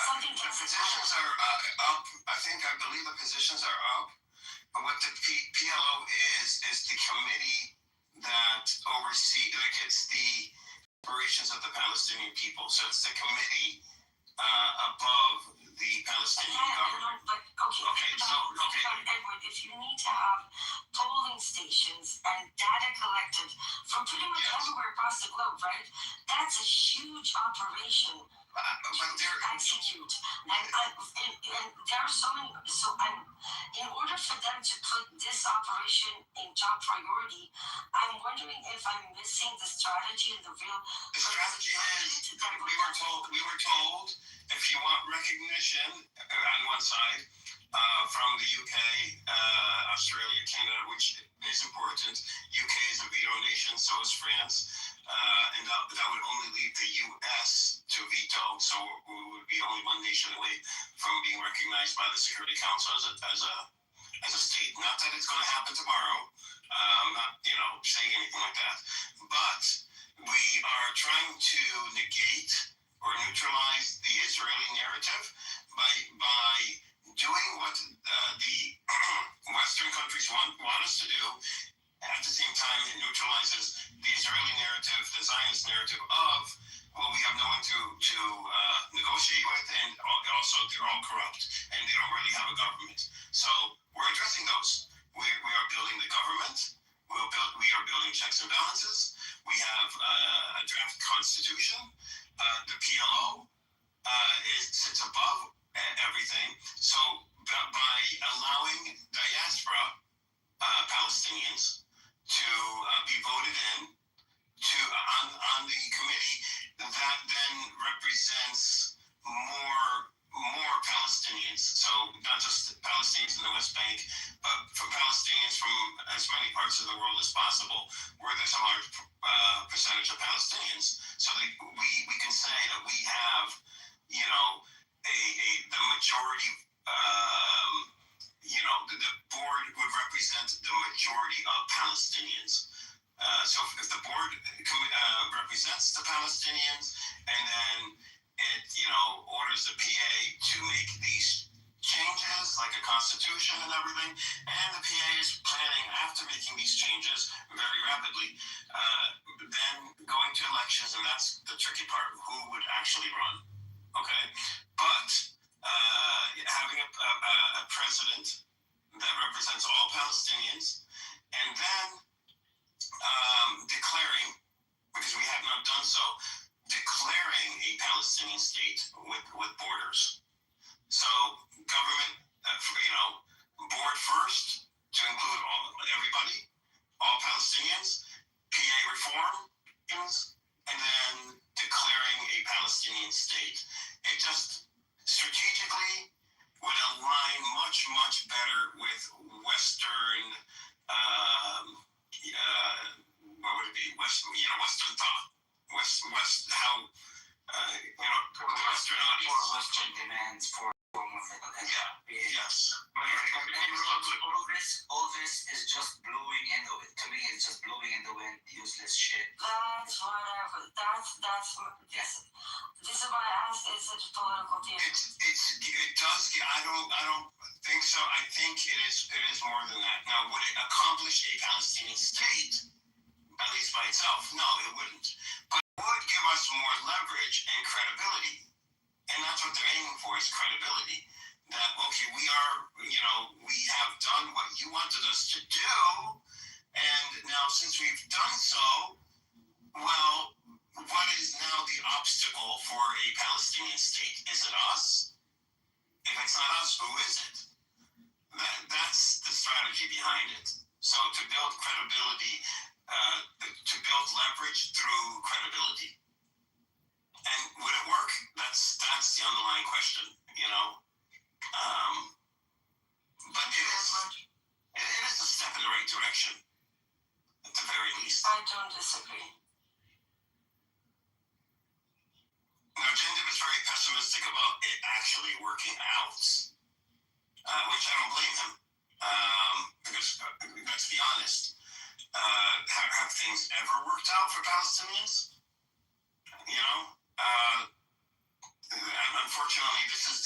Something the positions are up. I believe the positions are up. But what the PLO is the committee that oversees, like it's the operations of the Palestinian people. So it's the committee above the Palestinian government. But Edward, if you need to have polling stations and data collected from pretty much everywhere across the globe, right? That's a huge operation to execute. And there are so many. So in order for them to put this operation in top priority, I'm wondering if I'm missing the strategy and the real. The strategy is we were told if you want recognition on one side from the UK, Australia, Canada, which is important. UK is a veto nation, so is France, and that would only leave the US to veto. So we would be only one nation away from being recognized by the Security Council as a state. Not that it's going to happen tomorrow. I'm not saying anything like that, but we are trying to negate or neutralize the Israeli narrative by doing what the Western countries want us to do. At the same time, it neutralizes the Israeli narrative, the Zionist narrative of, well, we have no one to negotiate with, and also they're all corrupt, and they don't really have a government. So we're addressing those. We are building the government. We are building checks and balances. We have a draft constitution. The PLO sits above everything. So by allowing diaspora Palestinians to be voted in on the committee, that then represents more Palestinians. So not just Palestinians in the West Bank, but for Palestinians from as many parts of the world as possible, where there's a large percentage of Palestinians. So we can say that we have, the majority. The board would represent the majority of Palestinians. So if the board represents the Palestinians, and then it, orders the PA to make these changes, like a constitution and everything, and the PA is planning, after making these changes very rapidly, then going to elections, and that's the tricky part, who would actually run, okay? But having a president that represents all Palestinians, and then declaring, because we have not done so, declaring a Palestinian state with borders. So government, board first to include everybody, all Palestinians, PA reform, and then declaring a Palestinian state. It just strategically would align much, much better with Western, what would it be? Western thought. West, how, Western audience. For Western demands for Yes. All this is just blowing in the wind. To me, it's just blowing in the wind, useless shit. That's whatever. Yes. This is why I asked, is it political theater? It does. I don't think so. I think it is more than that. Now, would it accomplish a Palestinian state, at least by itself? No, it wouldn't. But it would give us more leverage and credibility. And that's what they're aiming for, is credibility. That, okay, we have done what you wanted us to do, and now since we've done so, well, what is now the obstacle for a Palestinian state? Is it us? If it's not us, who is it? That's the strategy behind it. So to build credibility, to build leverage through credibility. And would it work? That's the underlying question, But it is a step in the right direction, at the very least. I don't disagree. Now, Jindib is very pessimistic about it actually working out, which I don't blame him, because let's be honest, have things ever worked out for Palestinians? Unfortunately, this is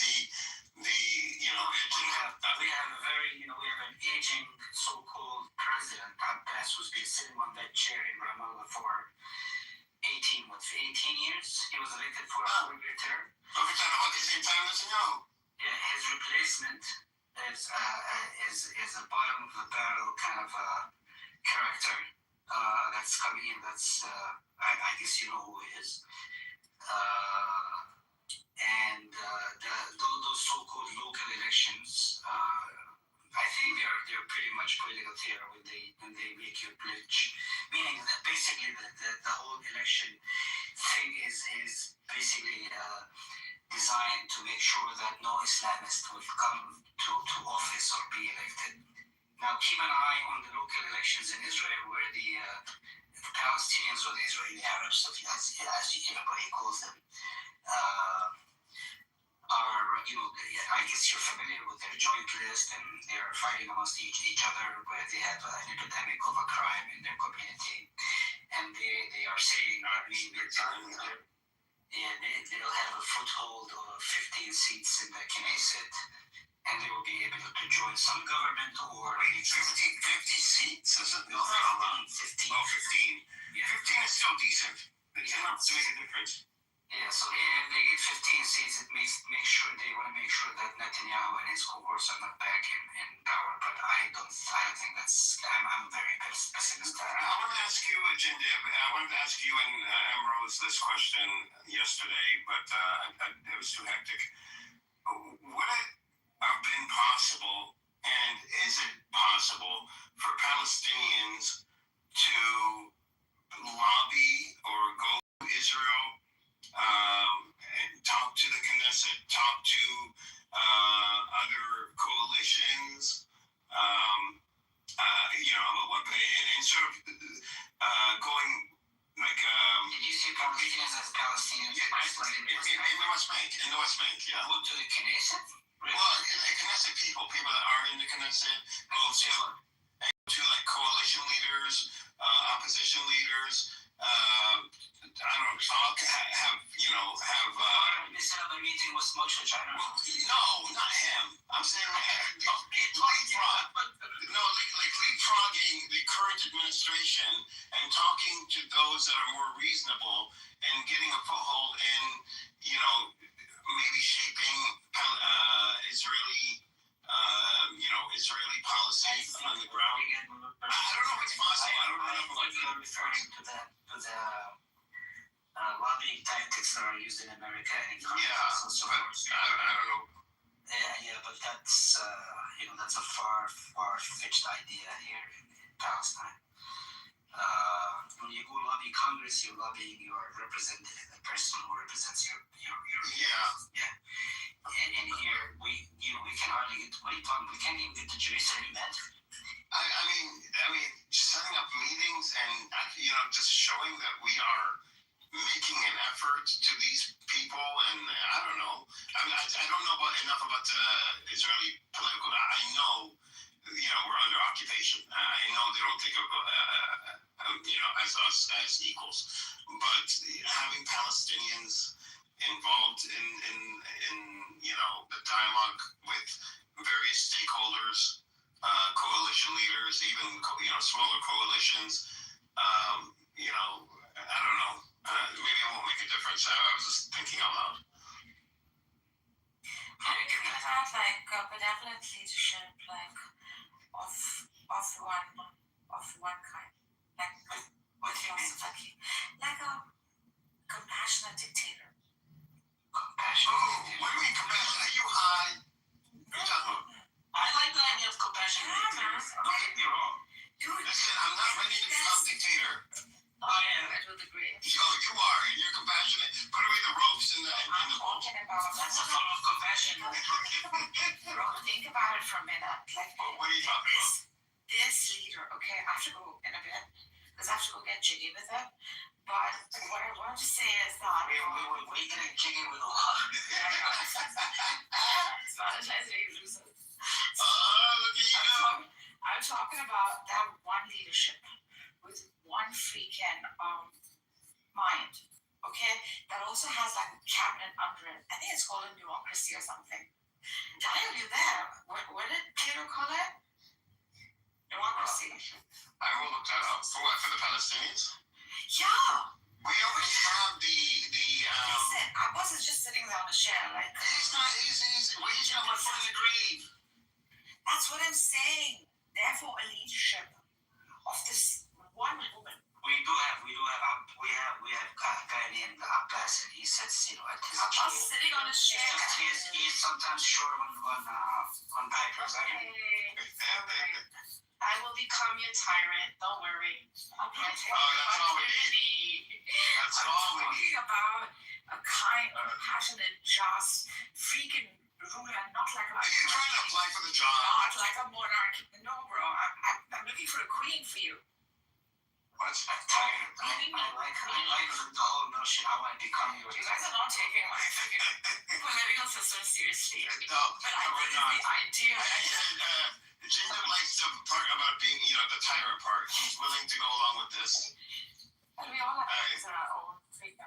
we have an aging so-called president, Abbas, who's been sitting on that chair in Ramallah for 18 years. He was elected for a 4-year term. About the same time as Yeah, his replacement is a bottom of the barrel kind of character that's coming in. That's I guess you know who he is. And those so-called local elections, I think they're pretty much political theater when they make you pledge, meaning that basically the whole election thing is basically designed to make sure that no Islamist will come to office or be elected. Now keep an eye on the local elections in Israel, where the Palestinians, or the Israeli Arabs, as everybody calls them, I guess you're familiar with their joint list, and they're fighting amongst each other, where they have an epidemic of a crime in their community, and they are saying they'll have a foothold of 15 seats in the Knesset, and they will be able to join some government or 50 seats? Is it? No, 15. Oh, 15. Yeah. 15 is still decent. It's enough to make a difference. Yeah, so if they get 15 seats, it they want to make sure that Netanyahu and his cohorts are not back in power. But I don't think that's. I'm very pessimistic. I want to ask you, Jindib. I wanted to ask you and Ambrose this question yesterday, but it was too hectic. Would it have been possible, and is it possible, for Palestinians to lobby or go to Israel, and talk to the Knesset, talk to other coalitions, and sort of going like. Did you see Palestinians as Palestinians? In the West Bank, yeah. Go to the Knesset? Well, the Knesset people that are in the Knesset, go to like coalition leaders, opposition leaders. I don't know, talk, have. They set up a meeting with Smotrich. No, not him. I'm saying leapfrogging the current administration and talking to those that are more reasonable and getting a foothold in, maybe shaping Israeli safe on the ground. I don't know if it's possible. I don't remember like that. You're referring to the lobbying tactics that are used in America and in Congress and so but forth. I don't know. Yeah, but that's that's a far-fetched idea here in Palestine. When you go lobby Congress, you're lobbying your representative, the person who represents your Yeah. And here we can hardly get what are you talking? We can't even get to Jerusalem yet. I mean, setting up meetings and just showing that we are making an effort to these people, and I don't know. I don't know enough about the Israeli political. I know, we're under occupation. I know they don't think of as us as equals, but having Palestinians involved in the dialogue with various stakeholders, coalition leaders, even smaller coalitions. I don't know. Maybe it won't make a difference. I was just thinking out loud. How do you think about like a benevolent leadership, like of one kind, like What do you mean? philosophy, like a compassionate dictator? Compassion. What do you mean compassion? Are you high? What are you talking about? I like the idea of compassion. Yeah, man. Don't get me wrong. Dude, Listen, I'm not ready to become dictator. I would agree. Yo, you are, and you're compassionate. Put away the ropes and the I'm talking about That's a form of compassion. Bro, think about it for a minute. Like, What are you talking about? this leader, okay, I have to go in a bit because I have to go get jiggy with it. But what I want to say is that We getting jiggy with a lot. it's not a nice way to lose it. Look at you. I'm talking about that one leadership with one freaking mind, okay? That also has like a cabinet under it. I think it's called a bureaucracy or something. Daniel, you there? What did Plato call it? Democracy. I will look that up. For what? For the Palestinians? Yeah. We already have the Listen, Abbas is just sitting there on a chair, like. He's not. He's got one foot in the grave. That's what I'm saying. Therefore, a leadership of this one woman. We have a guy named Abbas, and he sits, at his Abbas chair. sitting on a chair. He's sometimes short on diapers. Okay. I will become your tyrant. Don't worry. Okay. That's all we need. That's all we need. Talking about a kind, passionate, just, freaking ruler, not like a. Are you trying to apply for the job? Not like a monarch. No, bro. I'm looking for a queen for you. What's I'm tired. I like the whole notion. I want to become your. You guys are not taking my freaking political system seriously. No, But I we're think not. the idea. Jacob likes the part about being, the tyrant part. He's willing to go along with this. And we all have things in our own freedom.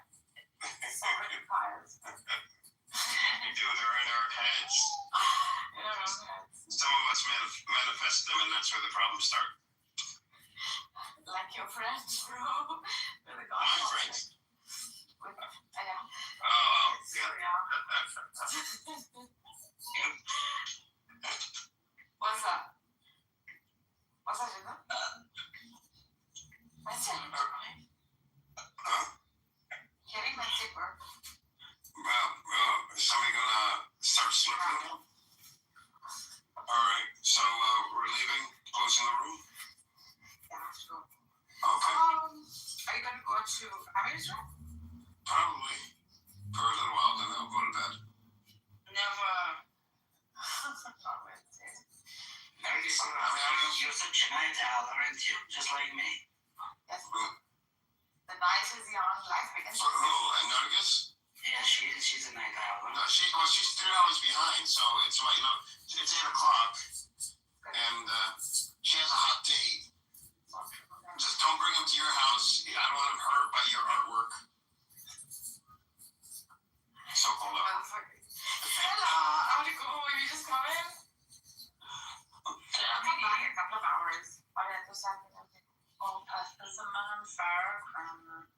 Sovereign empires. We do. They're in our heads. In our own heads. Some of us manifest them, and that's where the problems start. Like your friends, bro. With the My God. friends. Yeah. Oh, So, yeah. What's up? What's up, Jacob? That's it, right? Huh? Getting my zipper. Is somebody gonna start smoking? All right. So we're leaving, closing the room. Yeah, I have to go. Okay. Are you gonna go to Amir's room? Probably for a little while, then they'll go to bed. Never. Not Wednesday. You're such a night owl, aren't you? Just like me. Yes. The night is young, life begins. For who? And Nargis? Yeah, she's a night owl. No, she's 3 hours behind, so it's it's 8 o'clock, and she has a hot date. Just don't bring him to your house. I don't want him hurt by your artwork. So cold up. Stella, I want to go. Will you just come in? I'll come back in a couple of hours. Para tu saber. Oh, pasta sa mga sourcrout.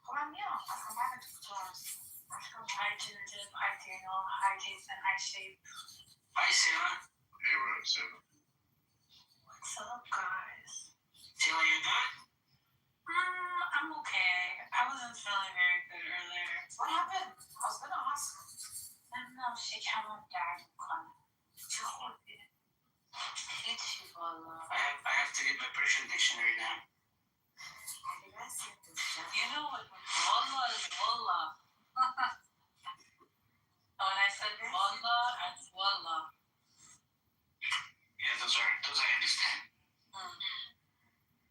Come on, yeah. I'll come back in 2 hours. Hi, Jim. Hi, Daniel. Hi, Jason. Hi, Shape. Hi, Sarah. Hey, what up, Sarah? What's up, guys? Taylor, you good? I'm okay. I wasn't feeling very good earlier. What happened? I was gonna ask. I don't know, she came on died and come. Too hard. It's I have to get my Persian dictionary now. Have you guys seen this show? You know what? Wallah is wallah. When I said wallah, it's wallah. Yeah, those I understand.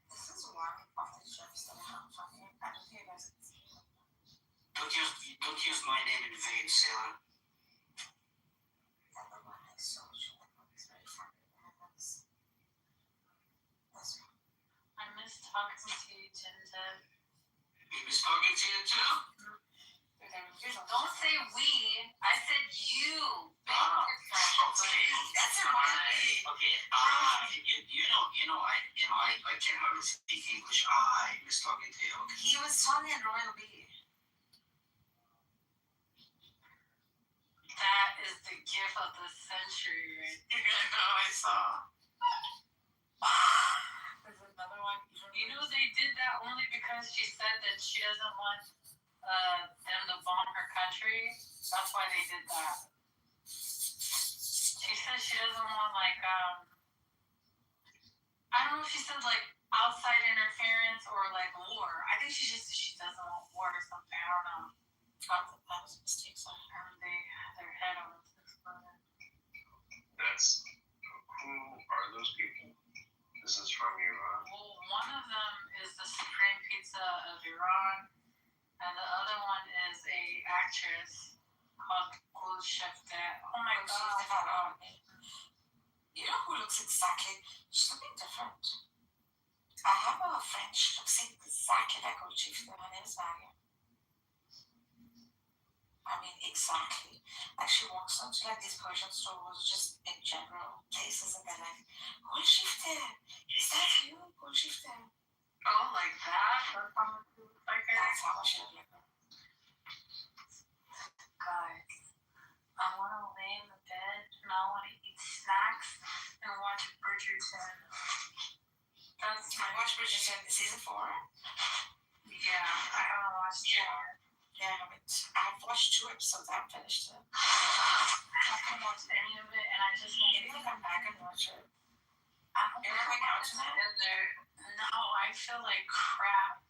This is one of the shows that I have from here. I don't think you guys can see it. Don't use my name in vain, Sailor. The other one I saw you is very funny. This one. I miss talking to you, Ginger. You was talking to you too? Don't say we. I said you. Okay. That's a lie. Okay. I can hardly speak English. I was talking to you. Okay. He was talking in Royal B. That is the gift of the century, right? I know, I saw. There's another one. You know they did that only because she said that she doesn't want them to bomb her country. That's why they did that. She said she doesn't want I don't know if she said outside interference or war. I think she doesn't want war or something. I don't know. That was a mistake. So Their head almost exploded. That's who are those people? This is from Iran. Well, one of them is the Supreme Pizza of Iran, and the other one is a actress called Gul Shefte. Oh my god. You know who looks exactly? She's looking different. I have a friend. She looks exactly like Chief. Her name is Maria. I mean, exactly. Like she walks onto these Persian stores, just in general places, and they're like, "Gul Shefte, is that you, Gul Shefte?" Oh, like that? That's how much you look like her? That's how much she looks like her. Guys, I want to lay in the bed and I want to eat snacks and watch Bridgerton. That's I watched Bridgerton season 4. Yeah, I haven't watched it. Yeah, I haven't. I've watched 2 episodes. I haven't finished it. I haven't watched any of it, and I just want Maybe I'll come back and watch it. I don't You're know going out what's tonight? in there. No, I feel like crap.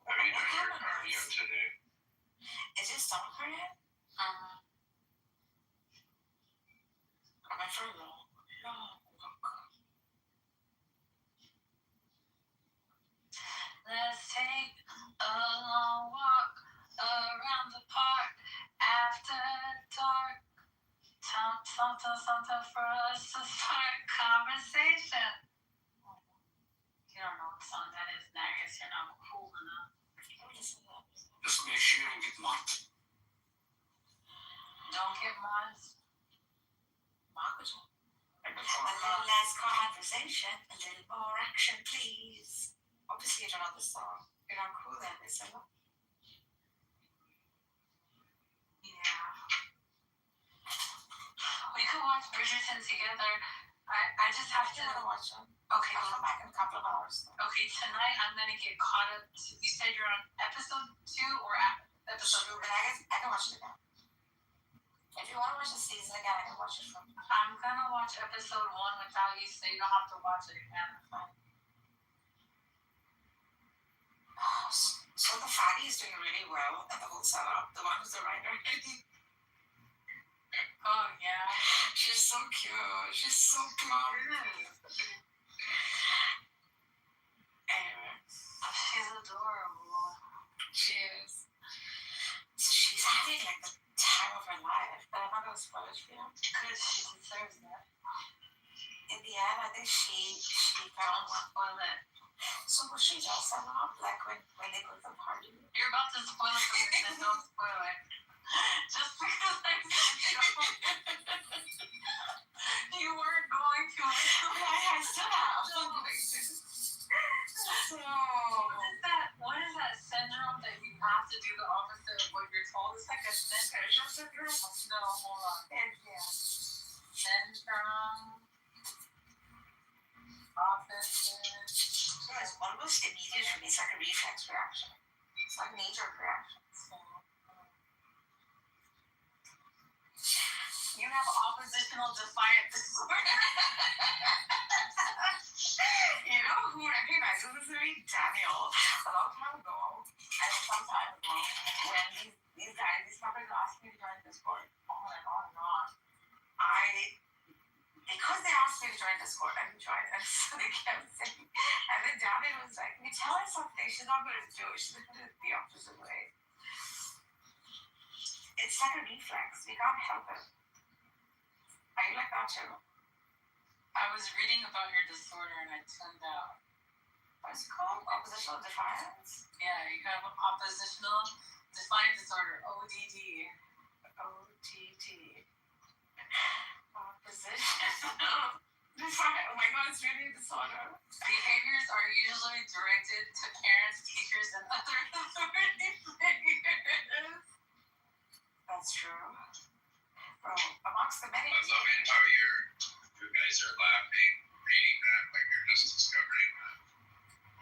Have you done your cardio today? Is it stomach hurting? I went for a long walk. Let's take a long walk around the park after dark. Something for us to start conversation. You don't know what song that is, I guess you're not cool enough. Just make sure you don't get mocked. Don't get mods. A little less conversation, a little more action, please. Obviously, you don't know the song. You're not cool then, is it? Yeah. We could watch Bridgerton together. I just have to. I want to watch them. Okay, I'll come back in a couple of hours. okay. Tonight I'm gonna get caught up. You said you're on episode 2 or episode 3? I can watch it again. If you want to watch the season again, I can watch it from. I'm gonna watch episode 1 without you, so you don't have to watch it again. So the fatty is doing really well at the whole setup. The one who's the writer. Oh yeah. She's so cute. She's so cute. Anyway, She's adorable. she is. So she's having the time of her life. But I'm not gonna spoil it for you. Good, she deserves that. In the end, I think she found one. Spoil it. So what she does a lot, when they go to the party. You're about to spoil it for me, then don't spoil it. Just because I said you weren't going to. I still have. So. What is that syndrome that you have to do the opposite of what you're told? It's like a syndrome. No, hold on. Yeah. Syndrome. almost immediate for me. It's like a reflex reaction. It's like knee-jerk reaction. You have oppositional defiant disorder. You know who recognizes this to me? Daniel. A long time ago, and some time ago, when these guys, these couples asked me to join Discord, on and on and on, because they asked me to join Discord, I joined, and so they kept saying, and then Daniel was like, "You tell her something, she's not going to do it, she's going to do it the opposite way." It's like a reflex, we can't help it. Are you like that too? I was reading about your disorder and I tuned out. What's it called? Oppositional defiance? Yeah, you have oppositional defiant disorder, ODD. ODD. Oppositional defiance. Oh my god, it's really a disorder. Behaviors are usually directed to parents, teachers, and other authority figures. That's true. Bro, amongst the many. I love it how you guys are laughing, reading that, like you're just discovering that.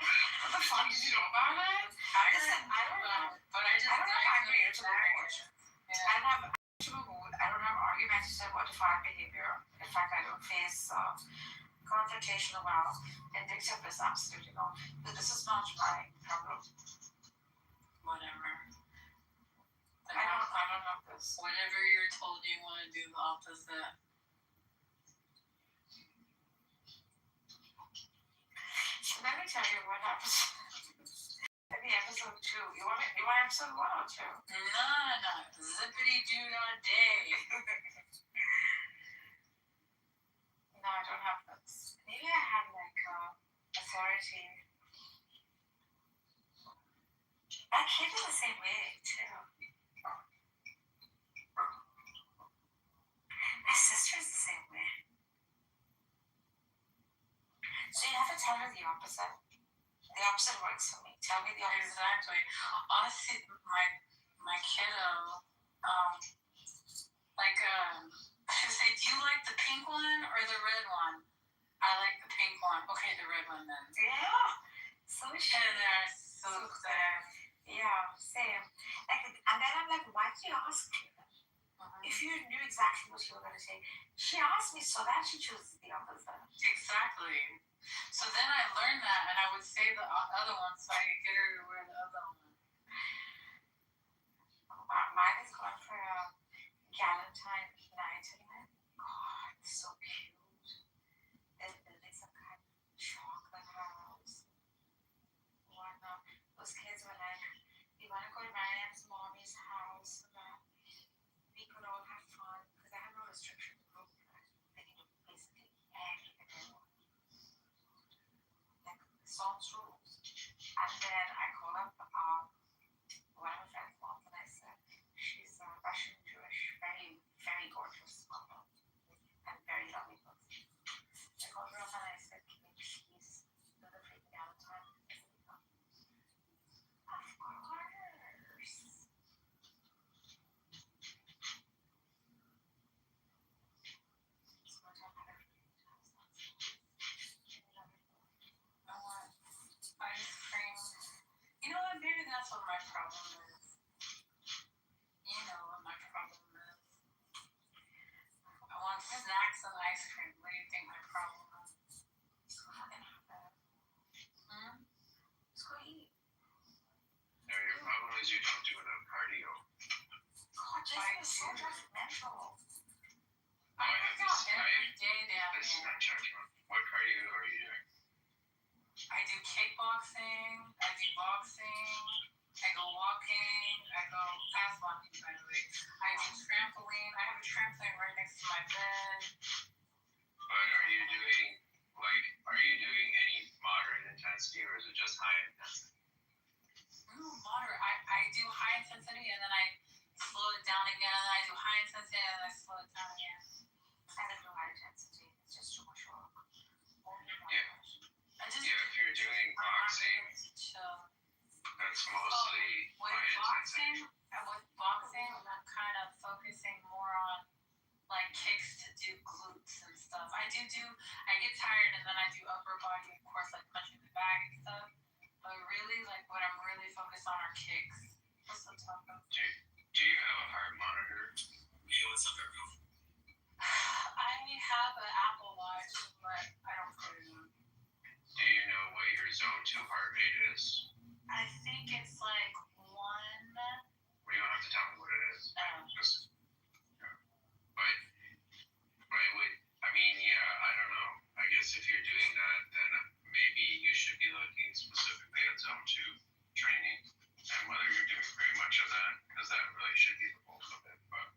What the fuck did you know about it? Listen, I don't know. But I I don't have angry irritable mood. Yeah. I don't have irritable mood. I don't have argumentative or defiant behavior. In fact, I don't face confrontational well. Vindictiveness, absolutely not. But this is not my problem. Whatever. I don't have this. Whenever you're told you want to do the opposite. So let me tell you what happens in the episode 2. You want episode 1 or 2? No. Zippity doo dah day. No, I don't have this. Maybe I have like authority. My kid is the same way too. My sister is the same way. So you have to tell her the opposite. The opposite works for me. Tell me the opposite. Exactly. Honestly, my kiddo, I say, do you like the pink one or the red one? I like the pink one. Okay, the red one then. Yeah. So And shitty. they're so sad. Yeah, same. Like, and then I'm like, why did you ask me? If you knew exactly what you were going to say. She asked me so that she chooses the opposite. Exactly. So then I learned that, and I would say the other one so I could get her to wear the other one. Mine is going for a Galentine night tonight. God, it's so cute. They're building some kind of chocolate house. Whatnot. Those kids were like, we want to go to Mariam's mommy's house so that we could all have fun because I have no restriction to group. They can do basically anything they want. Like songs rules. And then I called up one of my friends' moms and I said, she's Russian Jewish, very, very gorgeous mother, and very lovely person. I called her up and I said, can you please do the freaking Valentine? Of course. So much I've had a freaking I want ice cream. You know what? Maybe that's what my problem is. You know what my problem is. I want snacks and ice cream. What do you think my problem is? Just go fucking have it. Just go eat. No, your problem is you don't do enough cardio. God, Jason is so judgmental. I work out every day down This is here. not judgment. What cardio are you doing? I do kickboxing, I do boxing, I go walking, I go fast walking by the way. I do trampoline. I have a trampoline right next to my bed. But are you doing any moderate intensity or is it just high intensity? Moderate. I do high intensity and then I slow it down again. And then I do high intensity and then I slow it down again. I don't do high intensity. It's just too much work. Yeah. I just Yeah, if you're doing boxing, chill. that's mostly high intensity. With boxing, I'm kind of focusing more on like kicks to do glutes and stuff. I get tired and then I do upper body, of course, like punching the bag and stuff. really like what I'm really focused on are kicks. What's the topic? Do you have a heart monitor? Yeah, what's up, everyone? I have an Apple Watch, but I don't put it on. Do you know what your zone 2 heart rate is? I think it's like 1. Well, you don't have to tell me what it is. Just, yeah. But it would, I mean, yeah, I don't know. I guess if you're doing that, then maybe you should be looking specifically at zone 2 training and whether you're doing very much of that, because that really should be the bulk of it. But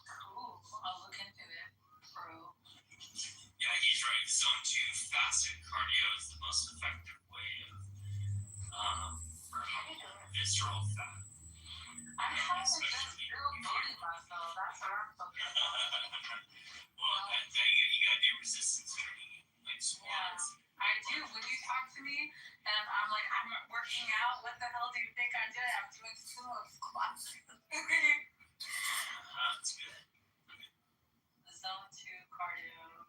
Cool. I'll look into it, bro. Yeah, he's right. Zone 2 fasted cardio is the most effective way of burning visceral fat. I haven't just real booty myself. That's what I'm focused on. Well, you gotta do resistance training, like squats. I do. When you talk to me and I'm like, I'm working out, what the hell do you think I did? I'm doing sumo squats. That's good. Zone 2 cardio.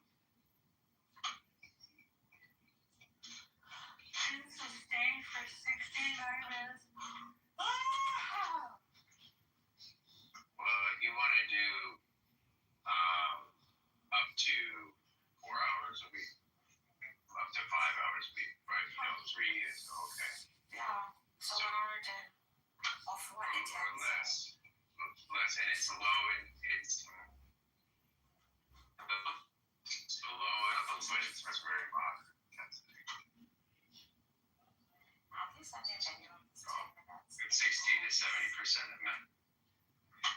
Should sustain for 69 minutes. well, you want to do up to 4 hours a week, up to 5 hours a week, right? 3 is okay. Yeah. So in order to off what it Or less, and it's low and it's low but it's very moderate intensity. At least I did genuine 10 minutes. It's 60 to 70% of men.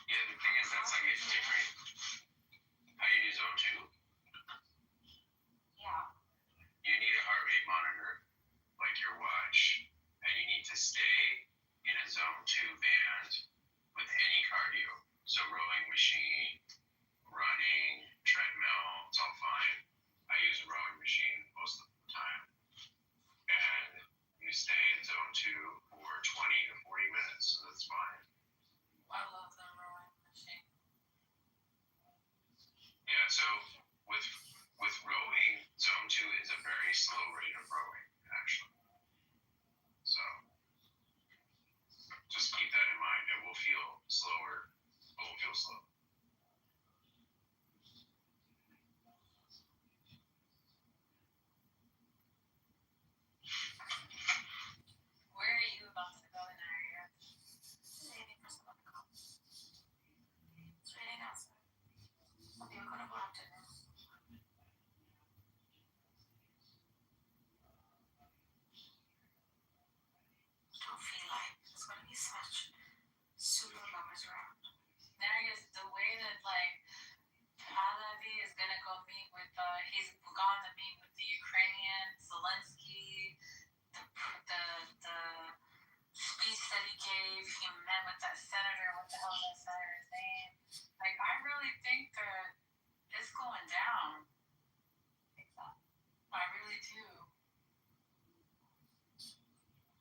Yeah, the thing is that's like a different. How do you do zone 2? Yeah. You need a heart rate monitor, like your watch, and you need to stay in a zone 2 band with any cardio. So rowing machine, running, treadmill, it's all fine. I use a rowing machine most of the time. And you stay in zone 2 for 20 to 40 minutes, so that's fine. I love the rowing machine. Yeah, so with rowing, zone 2 is a very slow rate of rowing, actually. So just keep that in mind. It will feel slower. It will feel slow. Where are you about to go in that area? Waiting for someone to come. It's raining outside. Hope you're gonna go after this. Don't feel like there's gonna be such Sulu lovers around. Marius, the way that like Pahlavi is gonna go meet with he's gone to meet with the Ukrainian Zelensky, the speech that he gave, he met with that senator, what the hell is that senator's name? Like I really think that it's going down. I really do.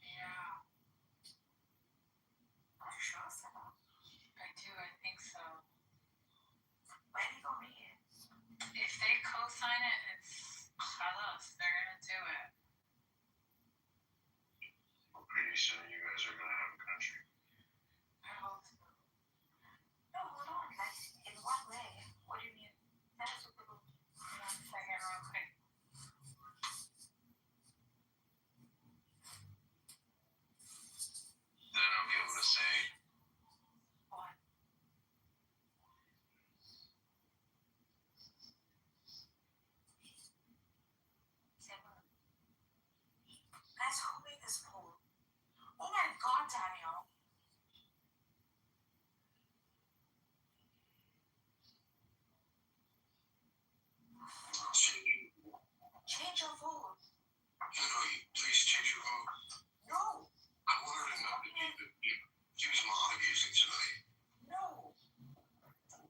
Yeah. Are you sure, Sarah? I do, I think so. Where do you go meet? If they co-sign it, it's halas. They're gonna do it. Well, pretty soon you guys are gonna have a country. I hope so. No, hold on. Like, in what way? What do you mean? That's what people. 1 second, real quick. Then I'll be able to say, What? Sarah. Guys, who made this poll? Oh my god, Daniel. Change your vote. please change your vote. No. I want her to know that she was mom abusing tonight. No. Oh my God.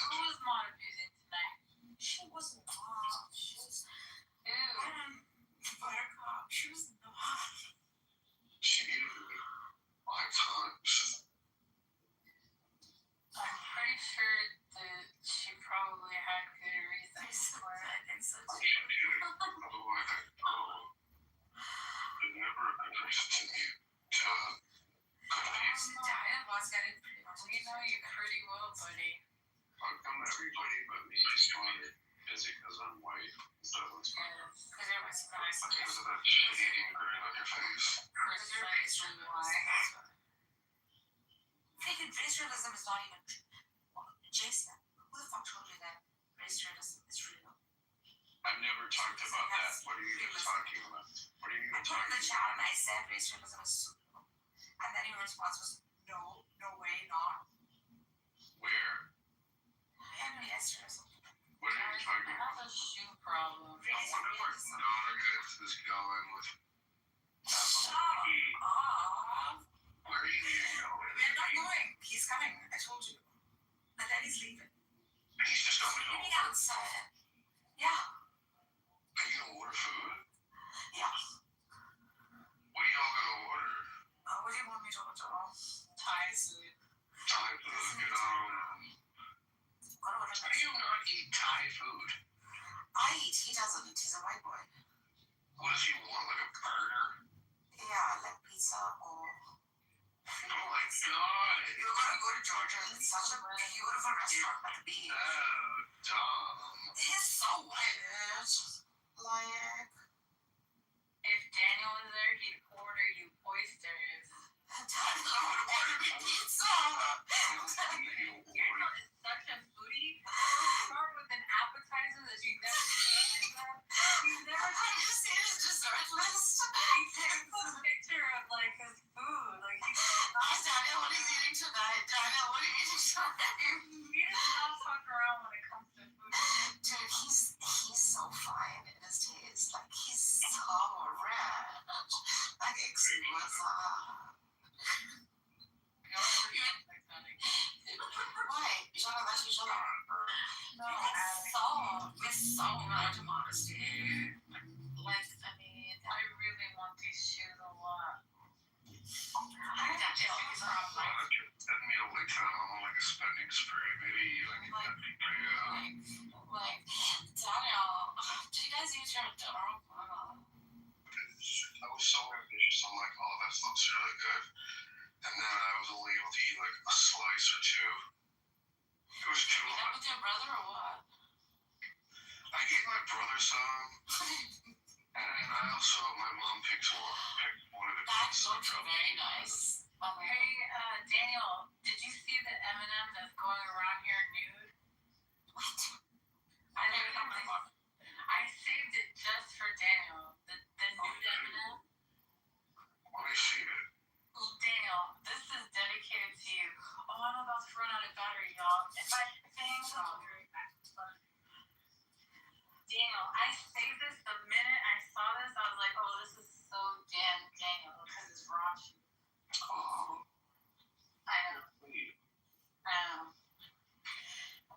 Who was mom abusing tonight? She was not. She was. Ew. Buttercup. She was not. She needed me 5 times. I'm pretty sure that she probably had good reasons for it. I think so too. Otherwise, I know. at me. Is it because I'm white? Is that what's going on? Because everybody's nice. Because of that shit-eating grin on your face. Because everybody's really white. Thinking race realism is not even Jason, who the fuck told you that race realism is real? I've never talked about that. What are you even talking about? What are you I even put in the talking chat about? and I said race realism is so real. And then your response was, no, no way, not. Where? I have no answer or something. What are you talking I about? have a shoe problem. I wonder where Doggett is going with Shut Applebeee. up. Where are you going? We're not going. He's coming. I told you. And then he's leaving. He's just coming home. Leaving outside. Yeah. Are you gonna order food? Yeah. What are y'all gonna order? What do you want me to order? Thai food. Thai food, you know. What do I How do you not eat Thai food? I eat. He doesn't eat. He's a white boy. What does he want? Like a burger? Yeah, like pizza or. Oh my god. You're gonna go to Georgia and it's such a beautiful restaurant at the beach. Oh, dumb. He's so weird. Like. If Daniel was there, he'd order you oysters. Daddy, I would order me pizza. Daniel is such a foodie. He'll start with an appetizer that you never seen. He's never Have you seen his dessert list? he takes a picture of like his food. Like Ask Daniel what he's eating tonight. Daniel, what are you eating tonight? he does not fuck around when it comes to food. Dude, he's so fine in his taste. Like he's so rich. Like exquisite. Why? You trying to let each other? No, It's so much modesty. like I mean, I really want these shoes a lot. I got jealous Send me a link to like a spending spree, maybe like a like Daniel, did you guys use your dinner? I was so ambitious. I'm like, oh, that looks really good. And then I was only able to eat like a slice or two. It was too You hot. with your brother or what? I gave my brother some, and I also, my mom picked one of the That pizzas. looks very nice. Hey, Daniel, did you see the M&M that's going around here nude? What? I saved it just for Daniel. The nude M&M. Let me see it. Daniel, this is dedicated to you. Oh, I'm about to run out of battery, y'all. If I hang up, Daniel, I saved this the minute I saw this. I was like, oh, this is so damn Daniel because it's raunchy. Oh, I know. wait. I'm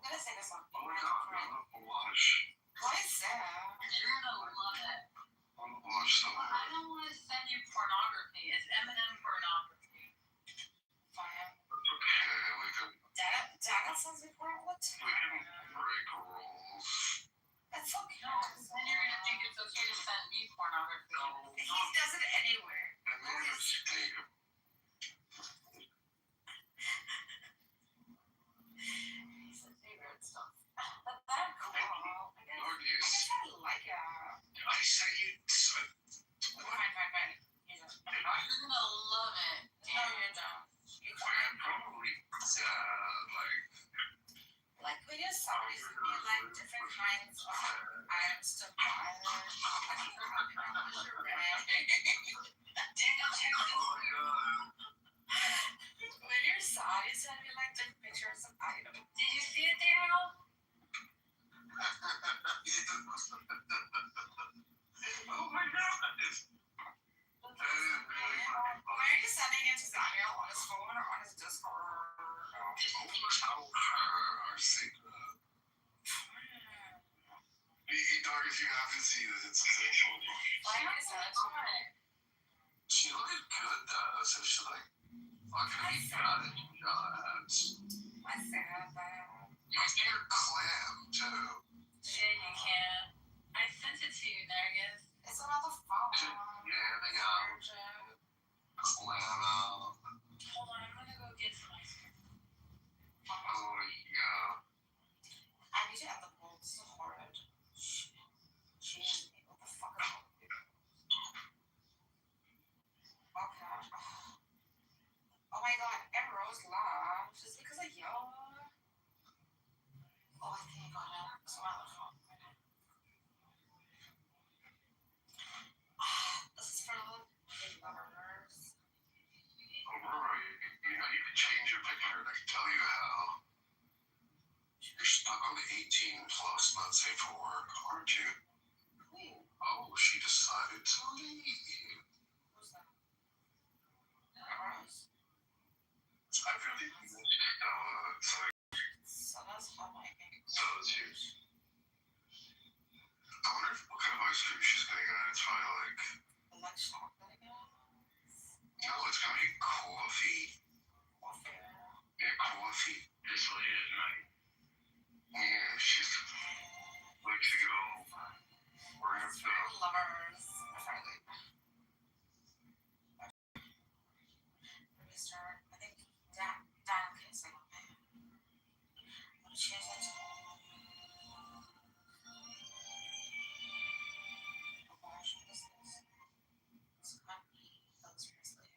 gonna say this one. Oh my god, I love blush. What is that? You're gonna love it. I love blush so I much. don't want to send you pornography. It's M&M pornography. Fine. It's okay, Daniel sends me porn all the we time. can break rules. It's okay. No, then you're gonna think it's okay to send me pornography. No, He does it anywhere. I made a mistake. He's a favorite stuff. But that's cool. I guess Gorgeous. I like it. I say it's Fine. You're gonna love it. No, you're dumb. You I'm probably like when you're sorry, you like different kinds of items to buy. Daniel, check this out. When you're sad, you send me like different pictures of items. Did you see it, Daniel? oh my god. Where are you sending it to Daniel? On his phone or on his Discord? Tell her our secret. Dog, if you haven't seen it, it's so funny. Why did you send it to me? She looked good though, so she like fucking got it. Shots. I said that. You're clam too. Yeah, you can. I sent it to you, Nergis. It's on the phone. Yeah, they got clam out. Hold on, I'm gonna go get some ice cream. Oh yeah. I need to not safe for work, aren't you? Oh, she decided to leave. Who's that? Rose. I really So that's how my game. so it's yours. I wonder what kind of ice cream she's gonna get. It's probably like Like chocolate again? no, it's gonna be coffee. Coffee. Yeah, coffee. This way at night. Yeah, she's like to go. We're gonna go. Lovers. Apparently. Restart. I think Dan kissing on me. What did she say to abortion business? It's company. Those Presley.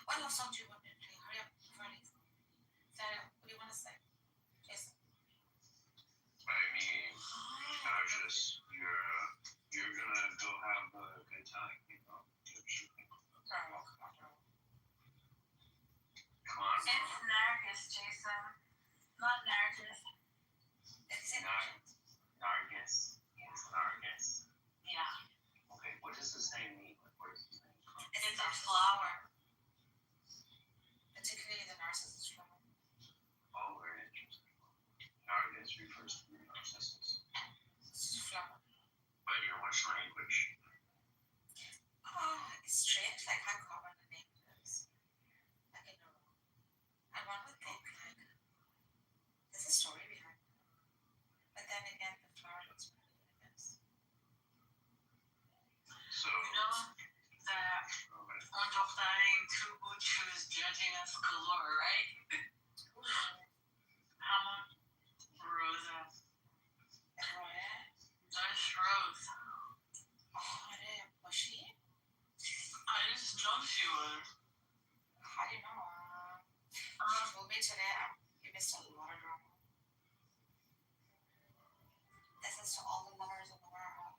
What love song do you want me to play? Hurry up, Friday. Sarah, what do you want to say? Jason. I mean, you're gonna go have a good time, you know. Girl, come on, girl. Come on. It's Nargis, Jason. Not Nargis. It's in Nargis. Yes, Nargis. Yeah. Okay, what does this name mean? Like, where does this name come from? It's a flower. particularly the narcissist trouble. Oh, very interesting. Nargis refers to narcissus. This is flower. But you know which language? It's strange, like how common the name is. Like in a row. And one would think, like, there's a story behind it. But then again, the flower looks pretty, I guess. So, You know that one doctor named True Butch who's judging us galore, right? Hammer, Rosa, Josh Rose. Was she? I just know she was. How do you know? She told me today you missed a lot of drama. This is to all the lovers in the world.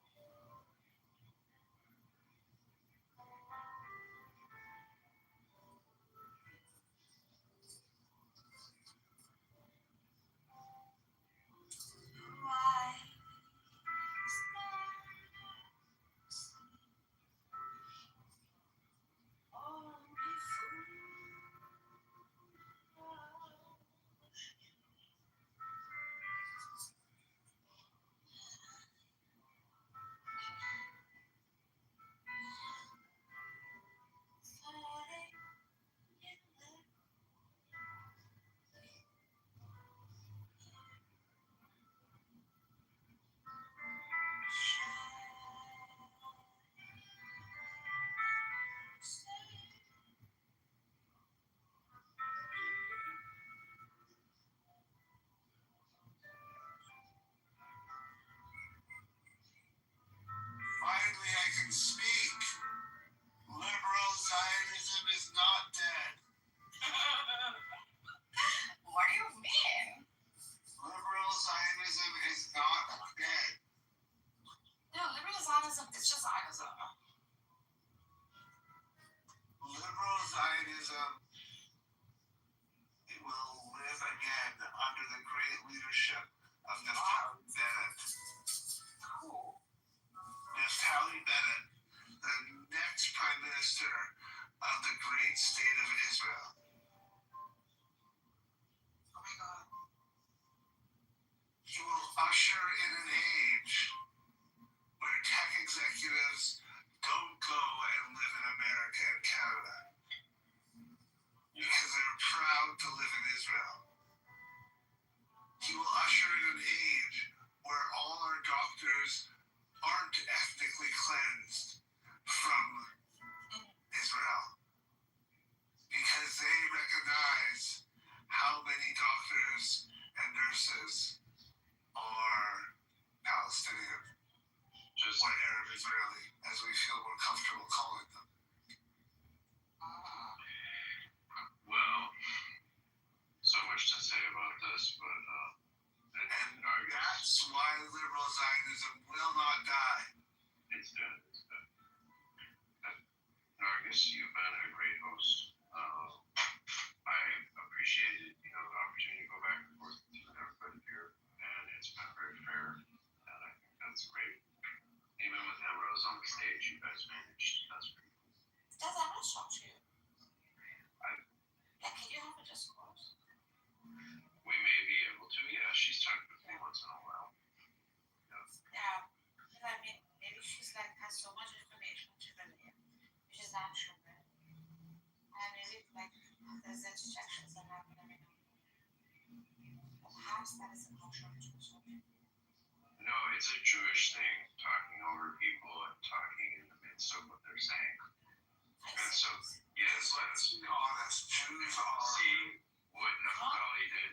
Finally, I can speak. Liberal Zionism is not dead. What do you mean? Liberal Zionism is not dead. No, liberal Zionism is just Zionism. Liberal Zionism it will live again under the great leadership of Naftali Bennett. Cool. Naftali Bennett, the next Prime Minister of the great state of Israel. Oh my god. He will usher in an age where tech executives don't go and live in America and Canada because they're proud to live in Israel. He will usher in an age where all our doctors aren't ethnically cleansed from Israel because they recognize how many doctors and nurses are Palestinian just or Arab Israeli, as we feel more comfortable calling them. well, so much to say about this, but And that's why liberal Zionism will not was on the stage, you guys managed. That's pretty cool. Does that not shock you? I- Yeah, can you have a discourse? We may be able to. Yeah, she's talked with me once in a while. Yeah. Because I mean, maybe she's like has so much information to relay, which is not true, right? And maybe like there's interjections that happen every now and then. Perhaps that is a cultural Jewish. No, it's a Jewish thing, talking over people and talking in the midst of what they're saying. And so, yes, Let's be honest, Jews are. see what Naftali did.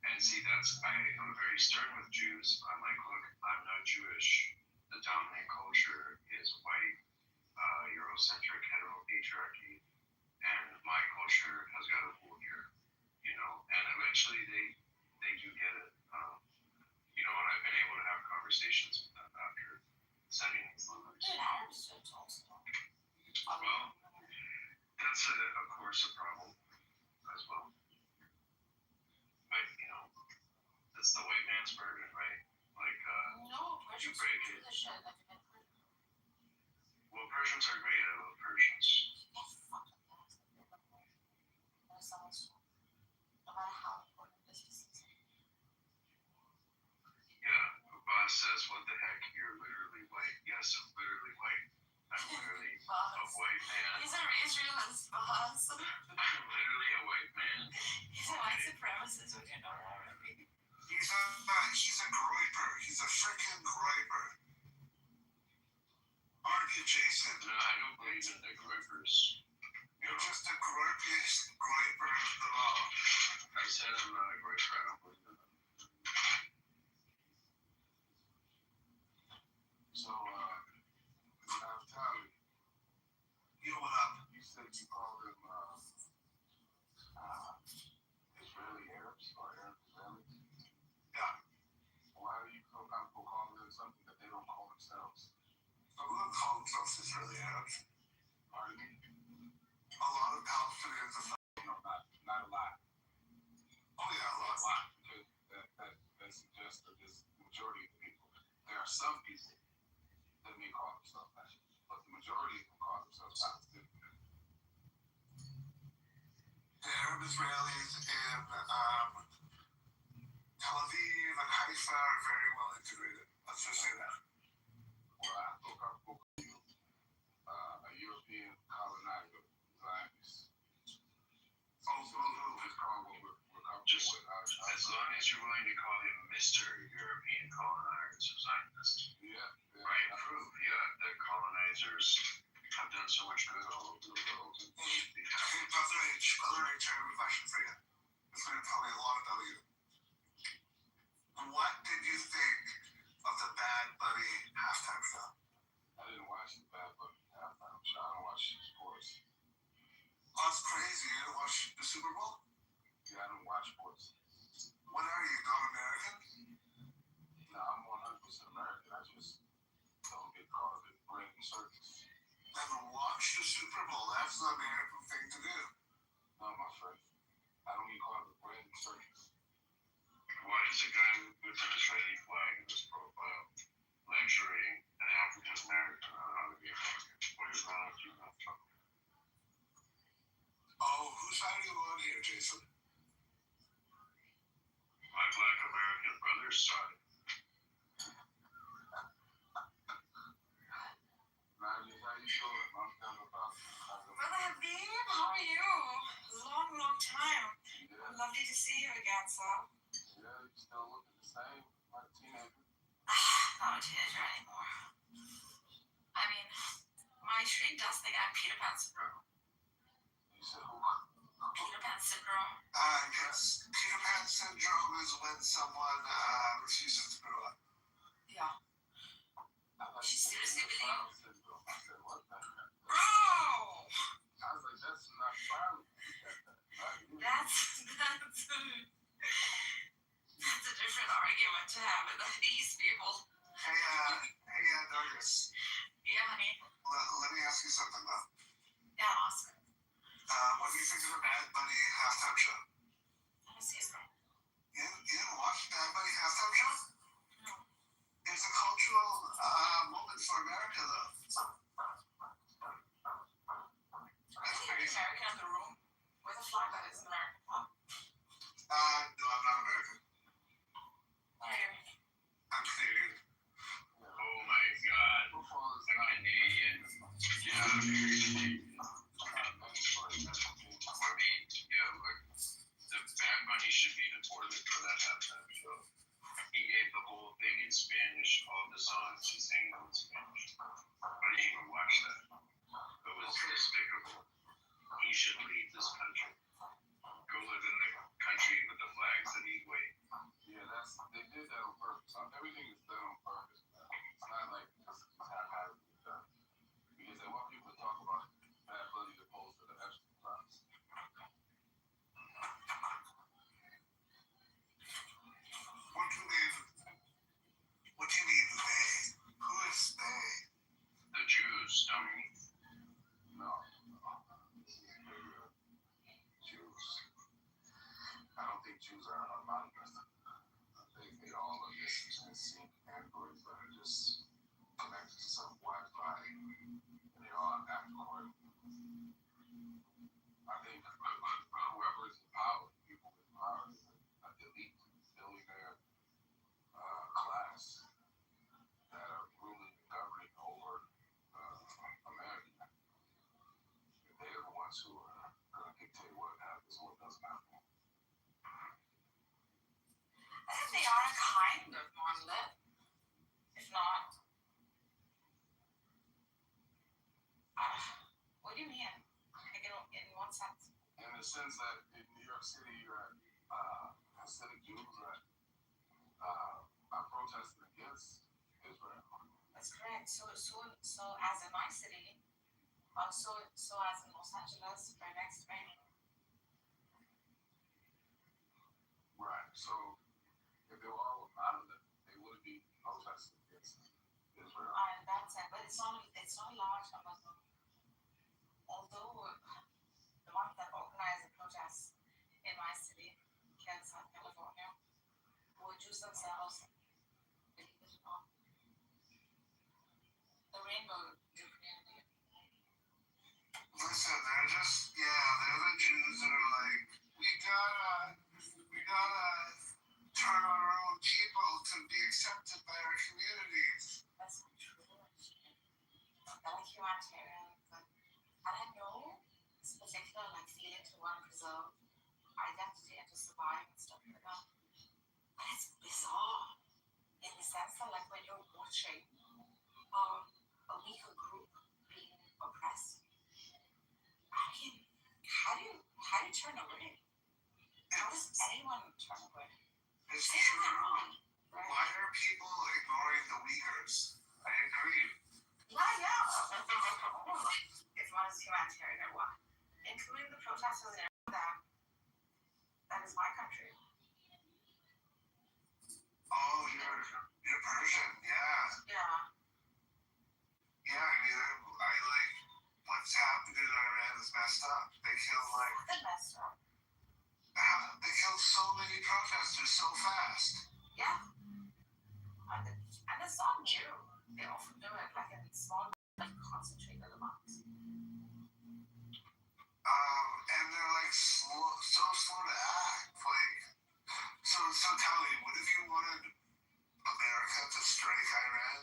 And see, I'm very stern with Jews. I'm like, look, I'm not Jewish. The dominant culture is white, Eurocentric heteropatriarchy. And my culture has got a fool here, and eventually they do get it. And I've been able to have conversations with them after setting these limits. Dude, I understood also. Well, that's of course a problem as well. But that's the white man's burden, right? Like, No, Persians break do it. the shit like you been clear. well, Persians are great. I love Persians. Get fucking lost. That is someone's fault. No matter how important this is. Yeah, the boss says, "What the heck? You're literally white." Yes, I'm literally white. I'm literally a white man. He's a Israel's boss. I'm literally a white man. He's a white supremacist, which you know already. He's a groiper. He's a freaking groiper. Aren't you, Jason? No, I don't believe in the groypers. You're just the groipiest groiper of them all. I said I'm not a groyper. I don't believe in them. So, Naftali, what up? You said you called them Israeli Arabs or Arab Israelis? Yeah. Why do you feel comfortable calling them something that they don't call themselves? Some of them call themselves Israeli Arabs. Pardon me? A lot of Palestinians are not a lot. Oh yeah, a lot. Because that suggests that this majority of the people. There are some people that may call themselves that, but the majority of them call themselves Palestinians. The Arab Israelis in Tel Aviv and Haifa are very well integrated. Let's just say that. Well, I feel comfortable with you, a European colonizer, Zionist. Just call what we're comfortable with. As long as you're willing to call him Mr. European colonizer Zionist. Yeah. Right, proof, the colonizers have done so much good all over the world. Hey, Brother H, I have a question for you. It's going to tell me a lot about you. What did you think of the Bad Bunny halftime show? I didn't watch the Bad Bunny halftime show. I don't watch sports. Oh, that's crazy. You didn't watch the Super Bowl? Yeah, I don't watch sports. What are you, not American? No, I'm 100% American. I just don't get caught up in bread and circus. Never watched the Super Bowl. That's the American thing to do. No, my friend. I don't get caught up in bread and circus. Why is a guy with an Israeli flag in his profile lecturing an African American on how to be American? What is wrong with you? Oh, whose side are you on here, Jason? My black American brother's side. Nigel, how you doing? Long time about. Brother Habib, how are you? Long time. Yeah, Lovely to see you again, sir. you still looking the same, like a teenager. Not a teenager anymore. I mean, my shrink does think I'm Peter Pan syndrome. You said who? Peter Pan syndrome. Yes. Peter Pan syndrome is when someone refuses to grow up. Yeah. I like She to say seriously Peter believe- Pan syndrome. I said, what the heck? Bro! I was like, that's not violent. That's a different argument to have with these people. Hey, Douglas. Yeah, honey. Let me ask you something, though. Yeah, awesome. What do you think of the Bad Bunny halftime show? Let me see his name. You didn't watch the Bad Bunny halftime show? No. It's a cultural moment for America, though. illegal in Spanish. I didn't even watch that. It was despicable. He should leave this country. Go live in the country with the flags that he waved. Yeah, they did that on purpose. Everything is done on purpose. It's not like just haphazardly done. Because they want people to talk about bad blood as opposed to the Epstein files. What do you mean they? Who is they? The Jews, dummy. No. Jews. I don't think Jews are anonymous. I think they all are just sync androids that are just connected to some Wi-Fi, and they all act accordingly. I think whoever is in power, people in power, is an elite billionaire class that are ruling and governing over America. And they're the ones who are going to dictate what happens and what doesn't happen. I think they are a kind of monolith, if not. What do you mean? Like in what sense? In the sense that in New York City, you got Hasidic Jews that are protesting against Israel. That's correct. So as in my city, so as in Los Angeles, right next to me. Right. So if they were all monolith, they wouldn't be protesting against Israel. In that sense, but it's not a large number. Although the ones that organized the protests in my city, Kansas, California, were Jews themselves. Believe it or not. The rainbow community. Listen, they're the Jews that are like, we gotta turn on our own people to be accepted by our communities. That's not true. They're like humanitarians. And I know this particular feeling to want to preserve identity and to survive and stuff like that. But it's bizarre in the sense that when you're watching a weaker group being oppressed, how do you turn away? How does anyone turn away? It's Say that they're wrong, right? Why are people ignoring the Uyghurs? I agree. Yeah. It's not as humanitarian or what? Including the protesters and everything that is my country. Oh, you're Persian, yeah. Yeah. Yeah, I mean, I like what's happened in Iran is messed up. They killed Fucking messed up. they killed so many protesters so fast. Yeah. And it's not new. They often do it in small, concentrated amounts. And they're so slow to act. So tell me, what if you wanted America to strike Iran?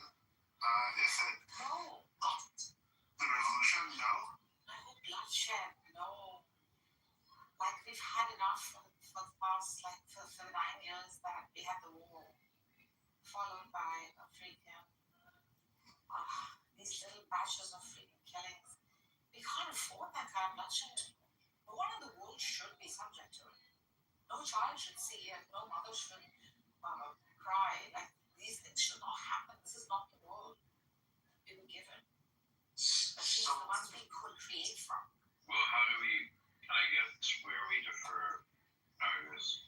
No. The revolution? No? No bloodshed. No. We've had enough for the past, for 9 years that we had the war, followed by a freaking, these little batches of freaking killings. We can't afford that kind of bloodshed. No one in the world should be subject to it. No child should see it. No mother should cry. These things should not happen. This is not the world we were given. Especially the ones we could create from. Well, how do we, I guess where we defer is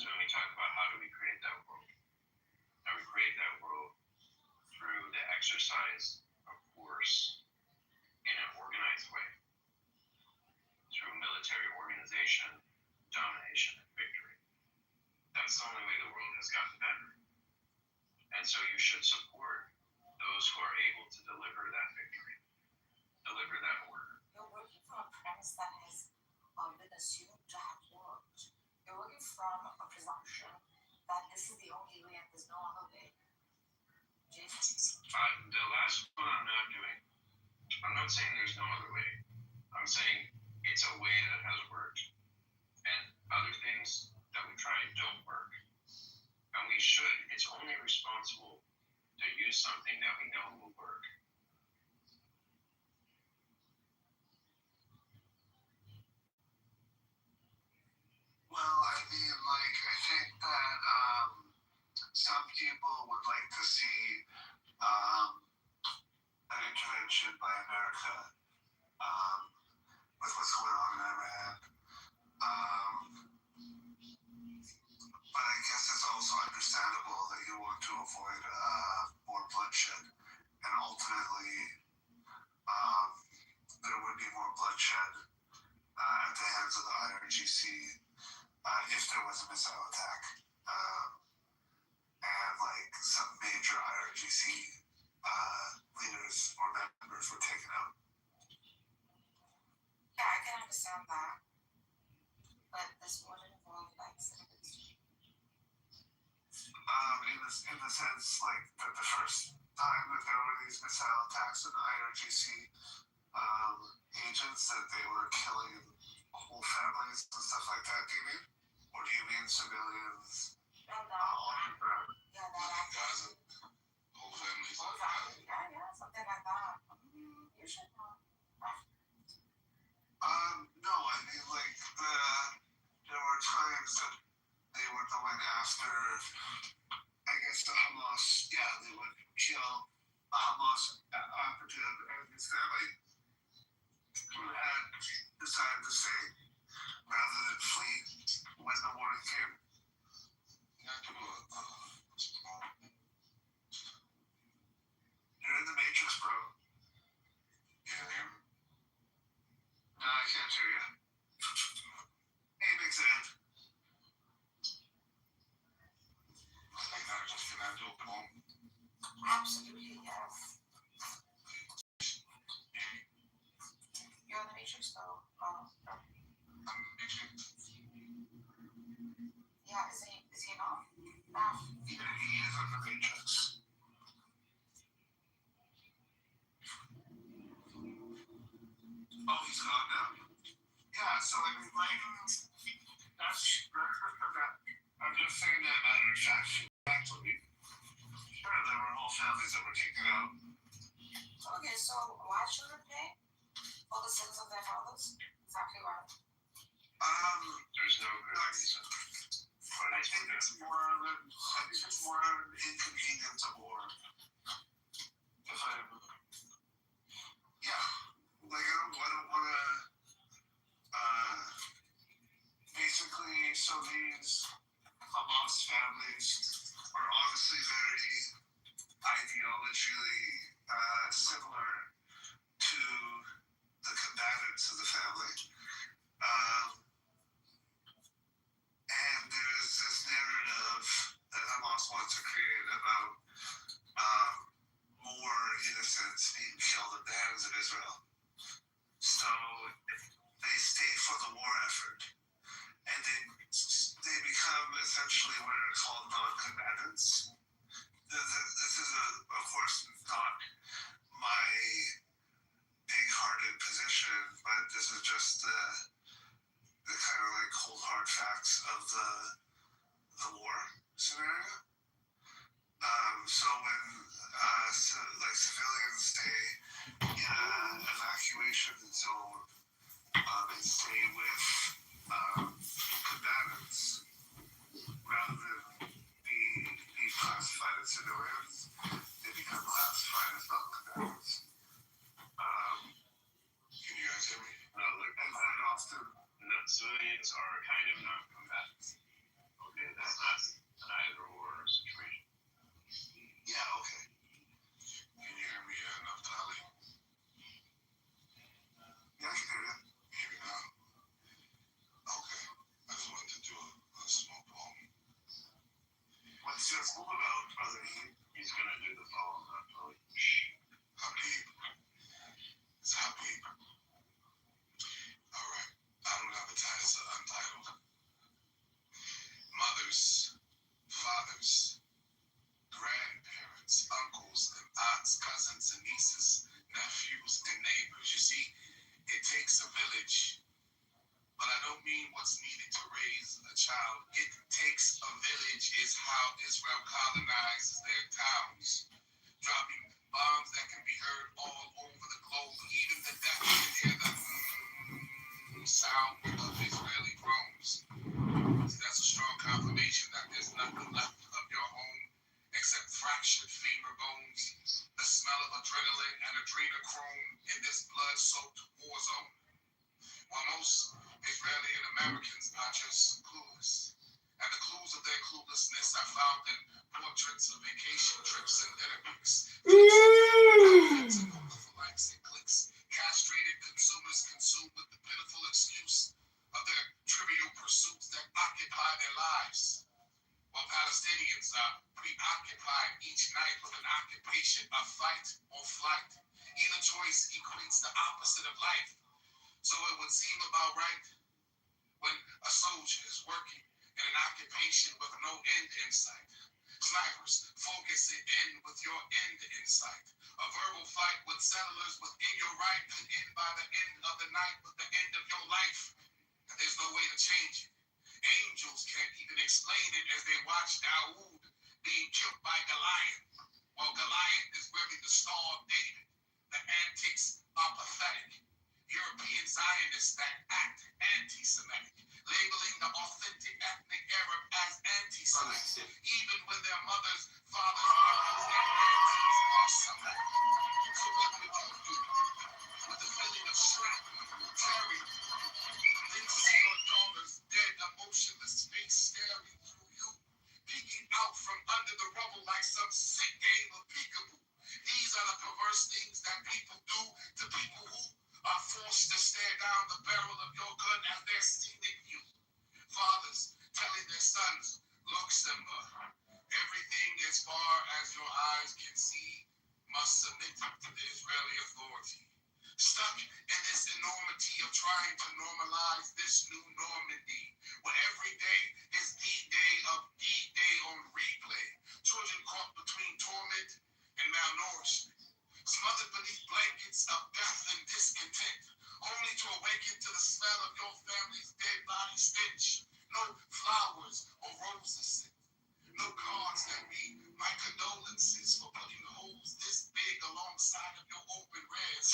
when we talk about how do we create that world. How we create that world through the exercise of force in an organized way. Through military organization, domination, and victory. That's the only way the world has gotten better. And so you should support those who are able to deliver that victory, deliver that order. You're working from a premise that has been assumed to have worked. You're working from a presumption that this is the only way and there's no other way. Jason? The last one I'm not doing. I'm not saying there's no other way. I'm saying it's a way that has worked. And other things that we tried don't work. And we should. It's only responsible to to use something that we know will work. Well, I mean, like, I think that some people would like to see an intervention by America with what's going on in Iran. But I guess it's also understandable that you want to avoid more bloodshed. And ultimately, there would be more bloodshed at the hands of the IRGC if there was a missile attack. And like some major IRGC leaders or members were taken out. Yeah, I can understand that. But this wouldn't involve like citizens. In the sense like that the first time that there were these missile attacks in IRGC agents that they were killing whole families and stuff like that, do you mean? Or do you mean civilians No, on the ground? yeah, that Gaza, whole families on exactly. Yeah, something like that. You should know. No, I mean like there were times that they were going after, I guess, the Hamas. Yeah, they would kill a Hamas operative and his family who had decided to stay rather than flee when the warning came. You're in the Matrix, bro. Yeah. No, I can't hear you. Hey, Big Zed. Absolutely, yes. You're in the Matrix though. Yeah, is he not? Yeah, he is in the Matrix. Oh, he's gone now. Yeah, so I mean, like, that's I'm just saying that matter of fact, factually. Sure, there were whole families that were taken out. Okay, so why children pay for the sins of their fathers? Exactly right. There's no good reason. But I think it's more an inconvenience of war. Yeah, like I don't want to. Basically, so these Hamas families are obviously very ideologically similar to the combatants of the family. And there's this narrative that Hamas wants to create about more innocents being killed at the hands of Israel. So they stay for the war effort. And they become essentially what are called non-combatants. This is, of course, not my big-hearted position, but this is just the kind of like cold hard facts of the war scenario. So when like civilians stay in an evacuation zone and stay with combatants rather than be classified as civilians, they become classified as non-combatants. Can you guys hear me? No, look, And very often, civilians are kind of non-combatants. Okay, that's not an either-or situation. yeah, okay. Can you hear me, Naftali? Yeah, I can hear you. Hear me now? Okay. I just wanted to do a small poem. What's your poem about, Brother Ian? He's gonna do the poem, not really. Habib. It's Habib. Alright. I don't have a title, so untitled. Mothers, fathers, grandparents, uncles, and aunts, cousins, and nieces, nephews, and neighbors. You see, it takes a village. But I don't mean what's needed to raise a child. It takes a village is how Israel colonizes their towns. dropping bombs that can be heard all over the globe. Even the deaf can hear the sound of Israeli drones. So that's a strong confirmation that there's nothing left of your home except fractured femur bones, the smell of adrenaline and adrenochrome in this blood-soaked war zone. While most Israeli and Americans are just clueless, and the clues of their cluelessness are found in portraits of vacation trips and dinner pics, outfits and wonderful likes and clicks, castrated consumers consumed with the pitiful excuse of their trivial pursuits that occupy their lives, while Palestinians are preoccupied each night with an occupation of fight or flight. Either choice equates the opposite of life. So it would seem about right when a soldier is working in an occupation with no end in sight. Snipers focus it in with your end in sight. A verbal fight with settlers within your right could end by the end of the night with the end of your life. And there's no way to change it. Angels can't even explain it as they watch Dawood being killed by Goliath, while Goliath is really the star of David. The antics are pathetic. European Zionists that act anti-Semitic, labeling the authentic ethnic Arab as anti-Semitic, even when their mothers, fathers, uncles, and aunties are Semitic. So what would you do with the feeling of shrapnel, terror, then to see your daughter's dead, emotionless face staring through you, peeking out from under the rubble like some sick game of peekaboo? These are the perverse things that people do to people who are forced to stare down the barrel of your gun as they're stealing you. Fathers telling their sons, look, Simba, everything as far as your eyes can see must submit to the Israeli authority. Stuck in this enormity of trying to normalize this new Normandy, where every day is D-Day of D-Day on replay. Children caught between torment and malnourishment, smothered beneath blankets of death and discontent, only to awaken to the smell of your family's dead body stench. No flowers or roses sent, no cards that read, my condolences for putting holes this big alongside of your open rares.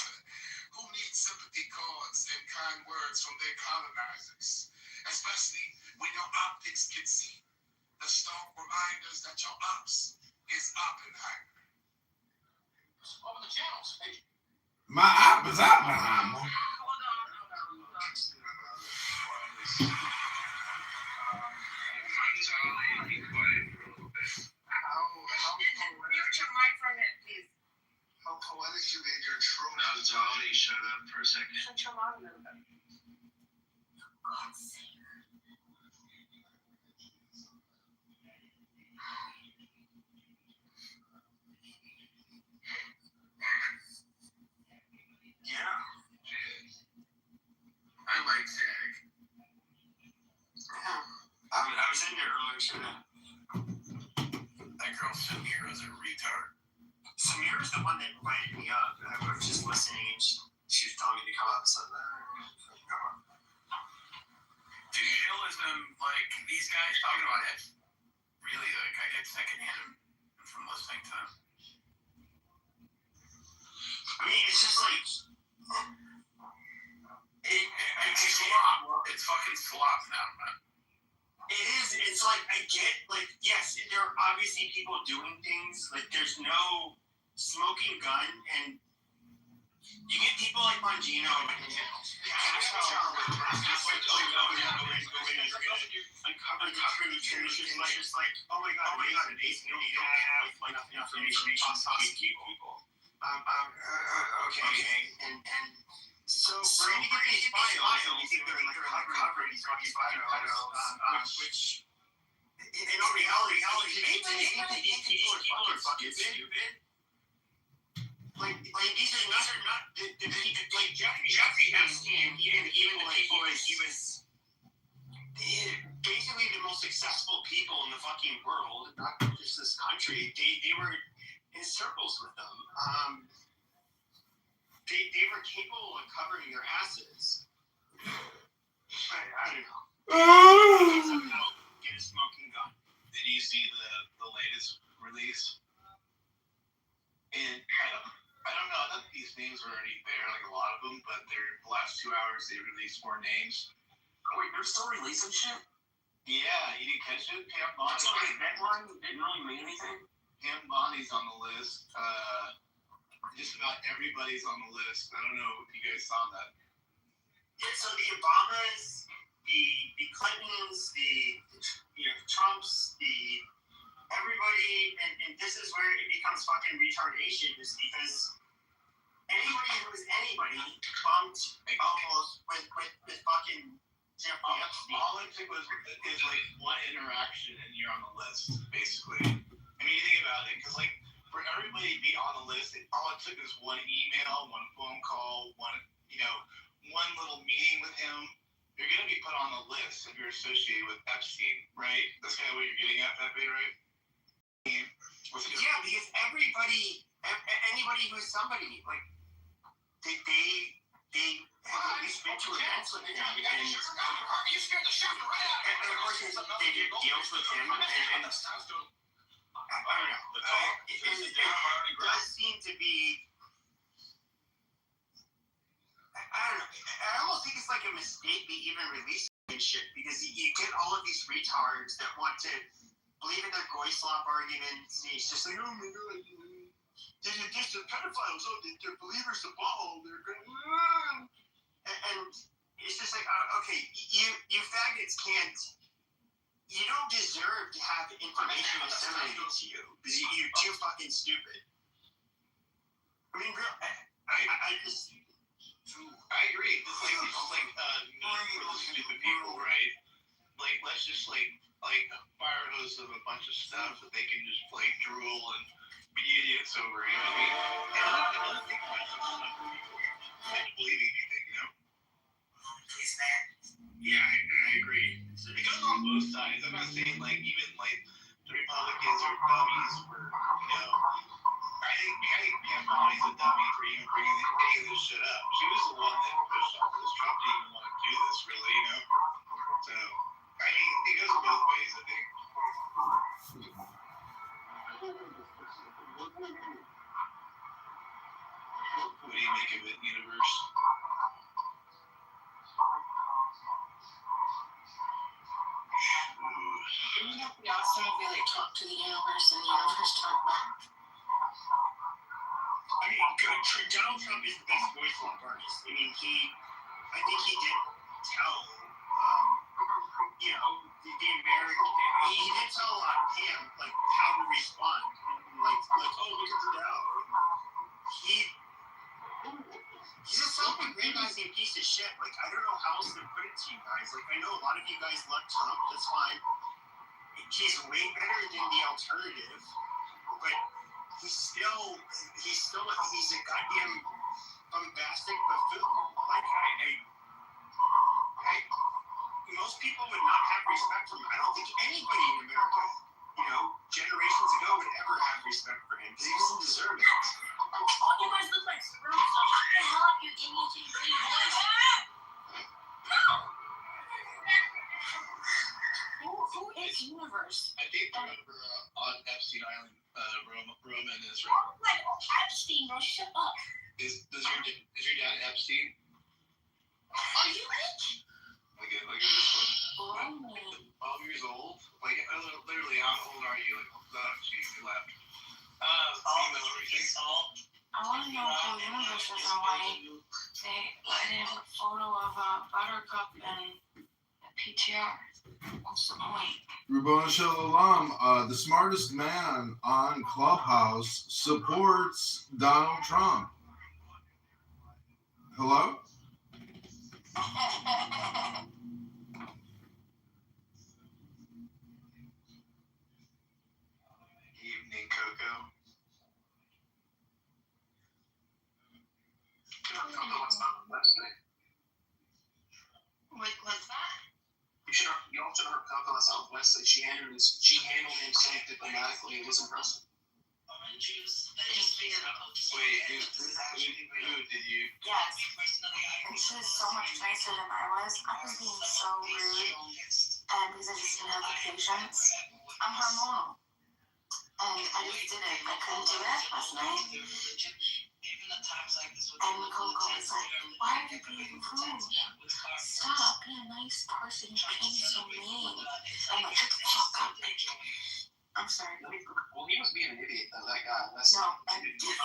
Who needs sympathy cards and kind words from their colonizers? Especially when your optics can see the stark reminders that your ops is Oppenheimer. Open the channels. Hey. My op is Oppenheimer. Mute your mic for a minute, please. How poetic you made your trope. Now, Tali, shut up for a second. Shut your mouth a little bit. God's sake. Yeah. I like Jag. I was in there earlier today. That girl Samira is a retard. Samira is the one that invited me up. I was just listening and she was telling me to come up and said, Realism, like these guys talking about it, really, like I get secondhand from listening to them. I mean, it's just like it's slop. It's fucking slop now, man. It is. It's like I get like yes, there are obviously people doing things like there's no smoking gun and you get people like Bongino and uncovering the truth. It's just like oh my god, they don't have like enough information to people. Okay, and so we're gonna get these files, and you think they're like uncovering these files, which in all reality, these people are fucking stupid. Like these are not like Jeffrey Epstein, even like he was basically the most successful people in the fucking world, not just this country. They were in circles with them. They were capable of covering their asses. I don't know. Get a smoking gun. Did you see the latest release? And I don't know. I thought these names were already there, like a lot of them, but the last 2 hours they released more names. Wait, they're still releasing shit? Yeah, you didn't catch it? Pam Bondi. So wait, that line didn't really mean anything? Pam Bondi's on the list. Just about everybody's on the list. I don't know if you guys saw that. Yeah, so the Obamas, the Clintons, the Trumps, everybody, and this is where it becomes fucking retardation, is because anybody who is anybody bumped almost with fucking Jeffrey Epstein. All it took is like one interaction and you're on the list, basically. I mean, you think about it, because like for everybody to be on the list, all it took is one email, one phone call, one little meeting with him. You're gonna be put on the list if you're associated with Epstein, right? That's kind of what you're getting at, Pepe, right? Yeah, because anybody who's somebody, like they have at least been to events with him, and You scared the shit right out of me. of course they did deals with him, and I don't know. It does seem to be. I don't know. I almost think it's like a mistake they even released this shit, because you get all of these retards that want to believe in their goy slop arguments. And it's just like, oh my god, they're just pedophiles. Oh, they're believers of all. They're going, and it's just like, okay, you faggots can't. You don't deserve to have information disseminated to you because you're too fucking stupid. I mean, I just. I agree. It's like me for the stupid people, right? Like, let's just like fire hose them a bunch of stuff that they can just like drool and be idiots over. You know what I mean? And another thing about some stuff for people can't believe anything, you know? Is that? Yeah, I agree. It goes on both sides. I'm not saying like even like the Republicans are dummies for I think Pam Bondi's a dummy for even bringing any of this shit up. She was the one that pushed all this. Trump didn't even want to do this, really, you know? So, I mean, it goes both ways, I think. What do you make of it, Universe? We also really talk to the universe and the universe talk back. I mean, Donald Trump is the best voice slop artist. I mean, I think he did tell, the American, he did tell him, like, how to respond. And like, oh, look at the Dow. He's a self-aggrandizing piece of shit. Like, I don't know how else to put it to you guys. Like, I know a lot of you guys love Trump. That's fine. He's way better than the alternative. But he's a goddamn bombastic buffoon. Like, most people would not have respect for him. I don't think anybody in America, generations ago would ever have respect for him because he doesn't deserve it. All you guys look like screws, so how the hell are you idiots in Who is Universe? I think on Epstein Island, Roman is I was like, Epstein, bro, shut up. Is your dad Epstein? Are you rich? Look at this one. 12 years old? Like, literally, how old are you? Like, geez, you left. Female, everything. I want to know how Universe is and why they let in a photo of Buttercup and a PTR. What's the point? Rabboni Shalom, the smartest man on Clubhouse supports Donald Trump. Hello? Evening, Coco. Coco was not on the website. What's that? You all should have heard Coco was on the website. She handled him so diplomatically. It was impressive. Wait, who did you? Yes. And she was so much nicer than I was. I was being so rude. And because I just didn't have the patience. I'm hormonal. And I just didn't. I couldn't do it last night. And Coco was like, why are you being rude? Stop, be a nice person. You're being so mean. I'm like, shut the fuck up, bitch. I'm sorry. Well, he was being an idiot, though, that guy. That's No, and he's like,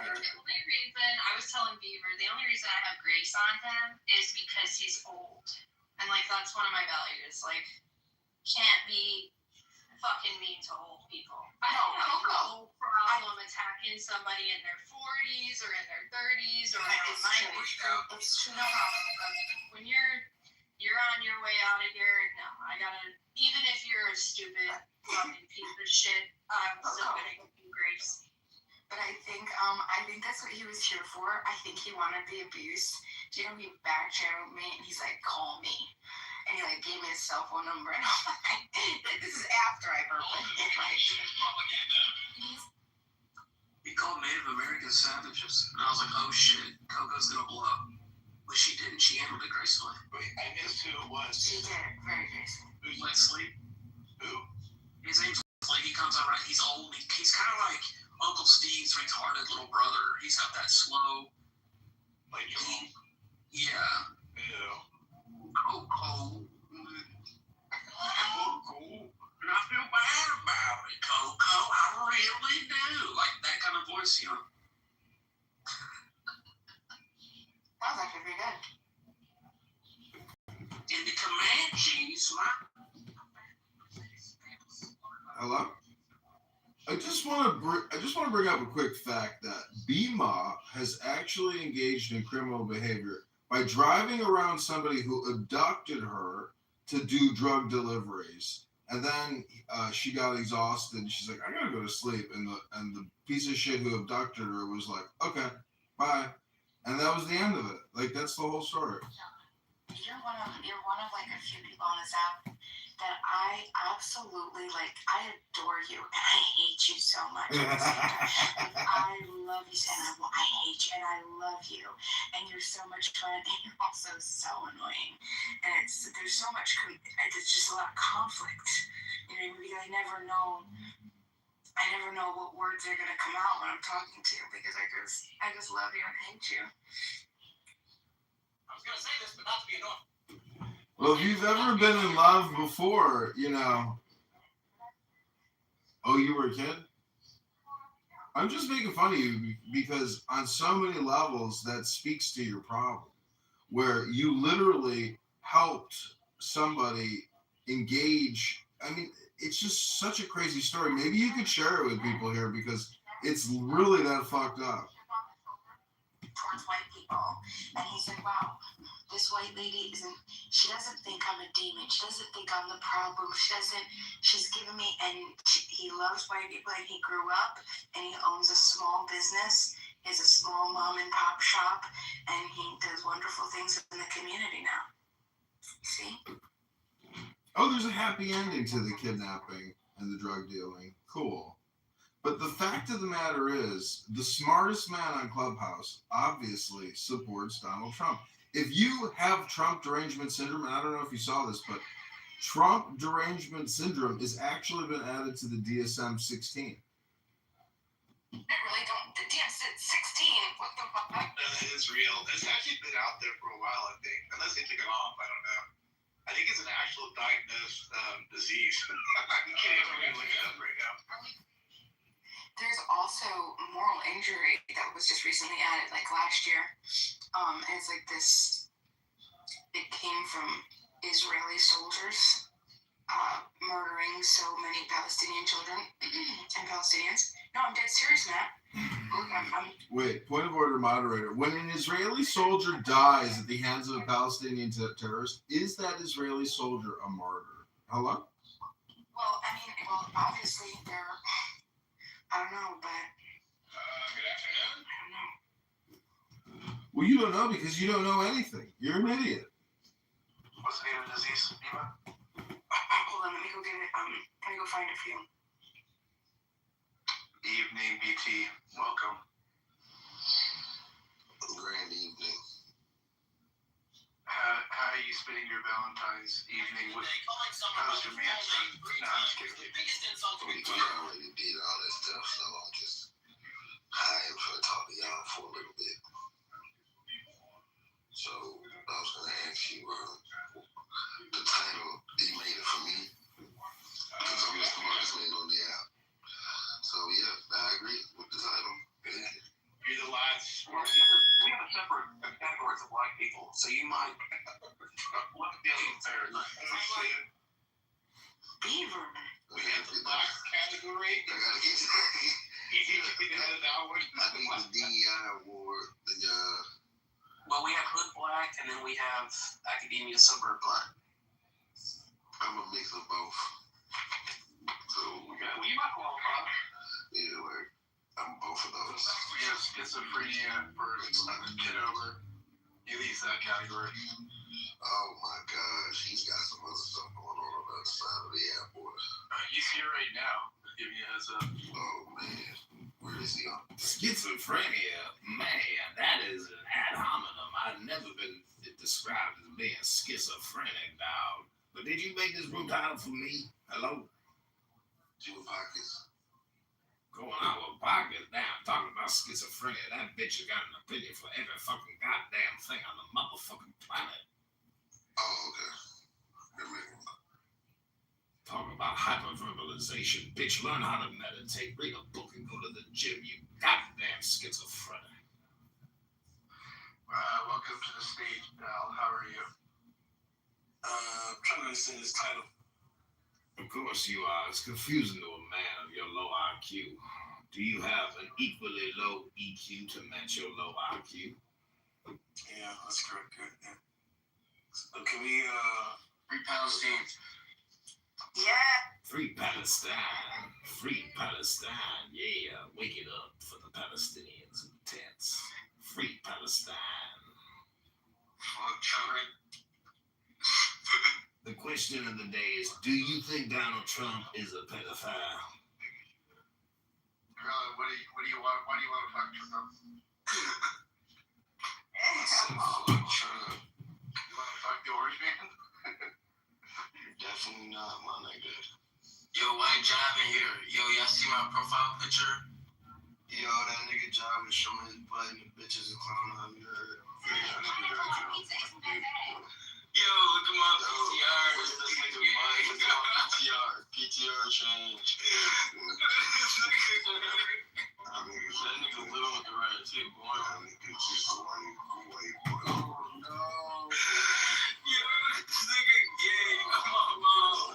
The only reason I was telling Beaver, the only reason I have grace on him is because he's old, and like that's one of my values. Like, can't be fucking mean to old people. I don't have no problem attacking somebody in their 40s or in their 30s or in their 90s. It's true. No problem. But when you're on your way out of here, no, I gotta. Even if you're a stupid fucking piece of shit, I'm still gonna give you grace. But I think that's what he was here for. I think he wanted the abuse. Do you know, he back channeled me and he's like, call me. And he like gave me his cell phone number and I'm like, this is after I burped. He called Native Americans savages, and I was like, oh shit, Coco's gonna blow up. But she didn't. She handled it gracefully. Wait, I missed who it was. She did it very gracefully. Who's like sleep? Who? His name's like, he comes out right. He's old. He's kind of like Uncle Steve's retarded little brother. He's got that slow, Like your mom? yeah. Ew. Coco. And I feel bad about it, Coco. I really do. Like that kind of voice, you know. That was actually pretty good. In the Comanches, Hello? I just want to bring up a quick fact that BMA has actually engaged in criminal behavior by driving around somebody who abducted her to do drug deliveries, and then she got exhausted. And she's like, "I gotta go to sleep," and the piece of shit who abducted her was like, "Okay, bye," and that was the end of it. Like that's the whole story. You're one of like a few people on this app that I absolutely like. I adore you and I hate you so much. At the same time. Like, I love you and I hate you and I love you and you're so much fun and you're also so annoying and there's so much it's just a lot of conflict. You know, because I never know what words are gonna come out when I'm talking to you because I just love you and hate you. I was gonna say this, but not to be annoying. Well, if you've ever been in love before, you know. Oh, you were a kid? I'm just making fun of you because on so many levels that speaks to your problem, where you literally helped somebody engage. I mean, it's just such a crazy story. Maybe you could share it with people here because it's really that fucked up. Towards white people, and he said, wow, this white lady she doesn't think I'm a demon, she doesn't think I'm the problem, she's giving me, and he loves white people, and he grew up, and he owns a small business, he has a small mom and pop shop, and he does wonderful things in the community now. See? Oh, there's a happy ending to the kidnapping and the drug dealing. Cool. But the fact of the matter is, the smartest man on Clubhouse obviously supports Donald Trump. If you have Trump derangement syndrome, and I don't know if you saw this, but Trump derangement syndrome has actually been added to the DSM-16. I really don't. The DSM-16. What the fuck? It is real. It's actually been out there for a while, I think. Unless they took it off, I don't know. I think it's an actual diagnosed disease. You can't even look it up right now. There's also moral injury that was just recently added, like last year. And it's like this, it came from Israeli soldiers murdering so many Palestinian children and Palestinians. No, I'm dead serious, Matt. Wait, point of order, moderator. When an Israeli soldier dies at the hands of a Palestinian terrorist, is that Israeli soldier a martyr? Hello? Well, obviously they're, I don't know, but. Good afternoon. I don't know. Well, you don't know because you don't know anything. You're an idiot. What's the name of the disease, Eva? Hold on, let me go get it. Let me go find it for you. Evening, BT. Welcome. Grand evening. How are you spending your your Valentine's evening? They call it summer How by was the your man saying? three No, I'm just times. kidding. The biggest insult you We can do. already did all that stuff, so I'm just high and trying to talk to y'all for a little bit. So I was gonna ask you the title. You made it for me because I'm the smartest man on the app. So yeah, I agree with the title. Yeah. You're the last. Well, we have a separate category for black people, so you might look at the other fair. Beaver. We have the black category. I gotta get You need to get into that one. I need the DEI award. Well, we have Hood Black, and then we have Academia Suburb Black. I'm a mix of both. So Okay, well, you might qualify. yeah, like I'm both of those. Yes, schizophrenia for Kitover. He leads that category. Oh my gosh, he's got some other stuff going on the other side of the airport. He's here right now. Give you a heads up. Oh man, where is he on? Schizophrenia, man, that is an ad hominem. I've never been described as being schizophrenic, dog. But did you make this room title for me? Hello? Jewel Pockets. Going out with pockets now, talking about schizophrenia. That bitch has got an opinion for every fucking goddamn thing on the motherfucking planet. Oh, okay. Talk about hyperverbalization. Bitch, learn how to meditate, read a book, and go to the gym, you goddamn schizophrenic. Welcome to the stage, pal. How are you? I'm trying to understand this title. Of course you are. It's confusing to a man of your low IQ. Do you have an equally low EQ to match your low IQ? Yeah, that's correct. Good. Yeah. So can we Free Palestine. Yeah. Free Palestine. Free Palestine. Yeah, wake it up for the Palestinians in tents. Free Palestine. Fuck, Trump. The question of the day is, do you think Donald Trump is a pedophile? What do you want? Why do you want to fuck Trump? Fuck Trump. You want to fuck the orange man? Definitely not, my nigga. Yo, why driving here? Yo, y'all see my profile picture? Yo, that nigga job is showing his butt and the bitches is clowning on me. Yo, look at my PTR. This nigga butt. Look at my PTR. PTR change. That nigga living with the rat too, boy. That nigga just white. Oh no. Yo, this nigga gay. Come on, mom.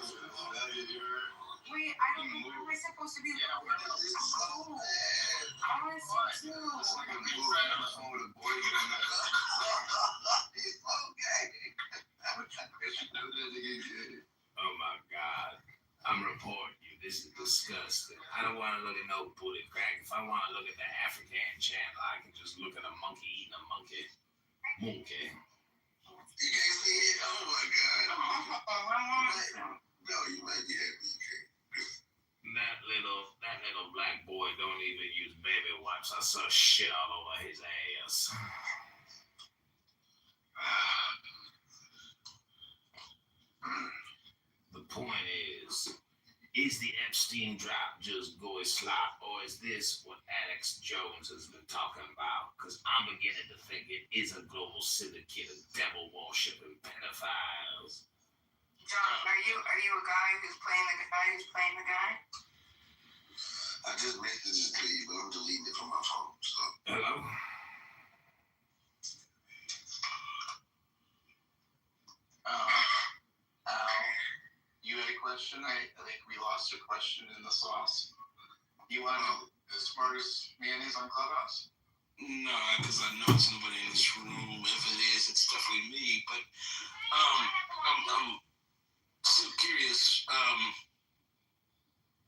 Wait, I don't know. How am I supposed to be? Yeah, we're not this Oh, I want to see too. This nigga blew right on the phone with a boy. He's so gay. Oh my God. I'm reporting you. This is disgusting. I don't want to look at no booty crack. If I want to look at the African channel, I can just look at a monkey eating a monkey. Monkey. You can't see it? Oh my God. No, you might be happy. You can't. That little black boy don't even use baby wipes. I saw shit all over his ass. The point is the Epstein drop just goy slop, or is this what Alex Jones has been talking about? Because I'm beginning to think it is a global syndicate of devil-worshipping pedophiles. John, are you a guy who's playing the guy? I just messaged it to you, but I'm deleting it from my phone. So. Hello? You had a question? I think we lost a question in the sauce. You want to know the smartest man is on Clubhouse? No, because I know it's nobody in this room. If it is, it's definitely me. But I'm so curious.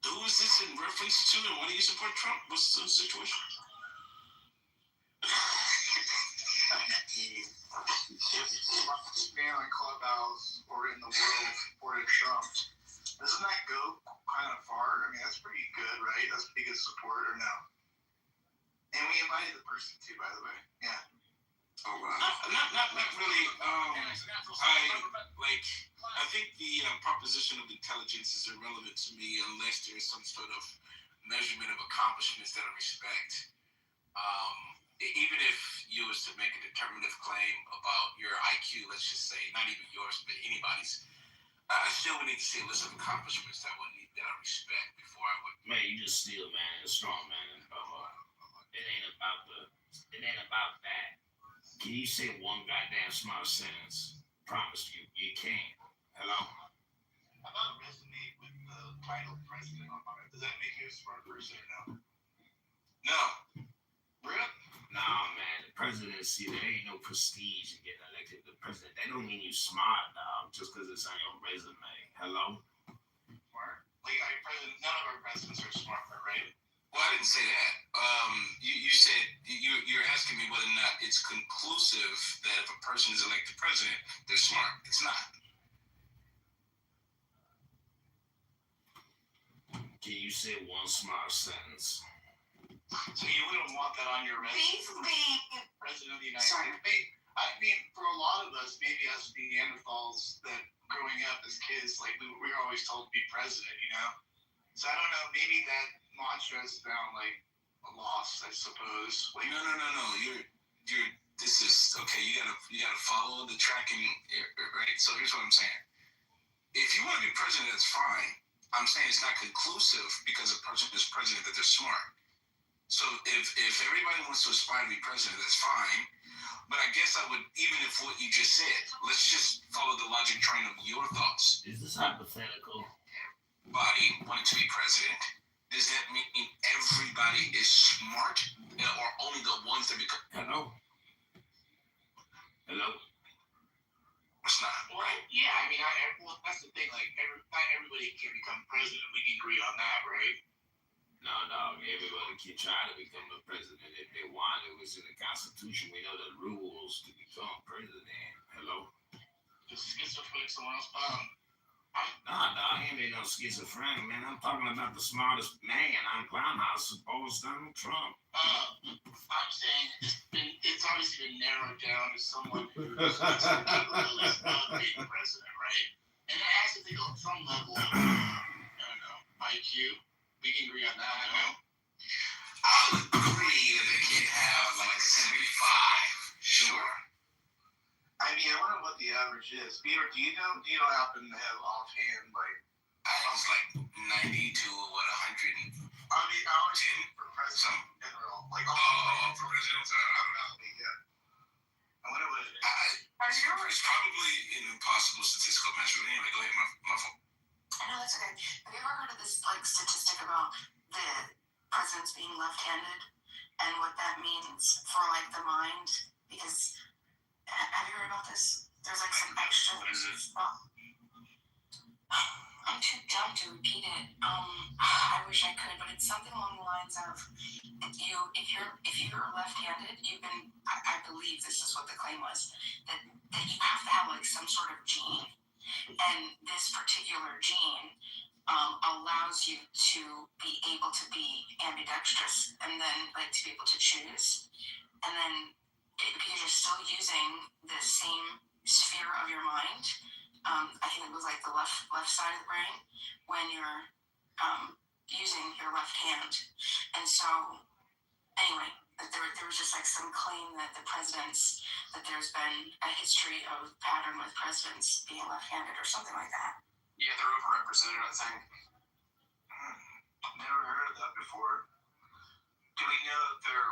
Who is this in reference to, and why do you support Trump? What's the situation? If man on Clubhouse or in the world supported Trump, doesn't that go kind of far? I mean, that's pretty good, right? That's pretty good support, or no? And we invited the person too, by the way. Yeah. Oh wow. Not really. I think the proposition of intelligence is irrelevant to me unless there's some sort of measurement of accomplishments that I respect. Even if you was to make a determinative claim about your IQ, let's just say, not even yours, but anybody's, I still would need to see a list of accomplishments that I respect before I would. Man, you just still, man, a strong man. It ain't about that. Can you say one goddamn smart sentence? Promise you can. Hello? How about a resume with the title president on it? Does that make you a smart person or no? No. Really? Nah, man, the presidency, there ain't no prestige in getting elected to president. That don't mean you smart, dog, just because it's on your resume. Hello? Smart? Like, none of our presidents are smart, right? Well, I didn't say that. You said you're asking me whether or not it's conclusive that if a person is elected president, they're smart. It's not. Can you say one smart sentence? So you wouldn't want that on your resume? President of the United States. I mean, for a lot of us, maybe us Neanderthals, that growing up as kids, like we were always told to be president, you know? So I don't know, maybe that mantra is found like a loss, I suppose. Like, No. You're. This is okay. You gotta follow the tracking, right? So here's what I'm saying. If you want to be president, that's fine. I'm saying it's not conclusive because a person is president that they're smart. So if everybody wants to aspire to be president, that's fine. But I guess I would, even if what you just said, let's just follow the logic train of your thoughts. Is this hypothetical? Body wanting to be president. Does that mean everybody is smart, or only the ones that become? Hello? It's not. Right? Yeah, I mean, well, that's the thing. Like, not everybody can become president. We can agree on that, right? No, dog. Everybody can try to become a president if they want. It was in the Constitution. We know the rules to become president. Hello? Just schizophrenic, someone else. Nah, dog. I ain't been no schizophrenic, man. I'm talking about the smartest man on Groundhouse, supposed Donald Trump. I'm saying it's obviously been narrowed down to someone who's capable of being president, right? And it has to take some level of, I don't know, IQ. We can agree on that, no? I would agree that they can have like a 75. Sure. I mean, I wonder what the average is. Peter, do you know happen to have offhand, like, I was like 90 to what, 100? I mean, hours for president in general. Like, for president, I don't know. Yeah. I wonder what it is. It's probably an impossible statistical measure. Anyway, go ahead, my phone. No, that's okay. Have you ever heard of this statistic about the presidents being left-handed and what that means for the mind? Because have you heard about this? There's some extra. What is it? I'm too dumb to repeat it. I wish I could, but it's something along the lines of if you're left-handed, I believe this is what the claim was, that you have to have some sort of gene. And this particular gene allows you to be able to be ambidextrous and then to be able to choose. And then because you're still using the same sphere of your mind, I think it was the left side of the brain when you're using your left hand. And so anyway, there was just some claim that that there's been a history of pattern with presidents being left-handed or something like that. Yeah, they're overrepresented, I think. Never heard of that before. Do we know if they're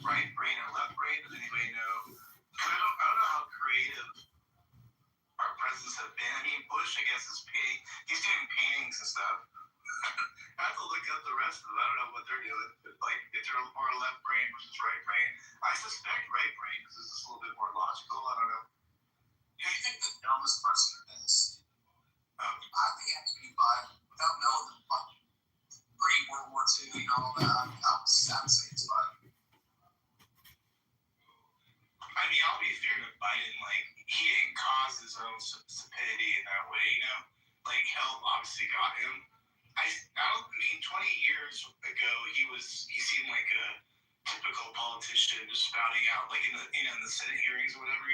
right brain or left brain? Does anybody know? I don't know how creative our presidents have been. I mean, Bush, I guess, he's doing paintings and stuff. I have to look up the rest of them. I don't know what they're doing. If they're more left brain versus right brain. I suspect right brain because this is a little bit more logical. I don't know. Who do you think the dumbest president is? I think it has to be Biden. Without knowing the pre-World War II and all that, I would say it's Biden. I mean, I'll be fair to Biden. He didn't cause his own stupidity in that way, you know? Help obviously got him. I mean, 20 years ago, he seemed like a typical politician just spouting out, like in the Senate hearings or whatever,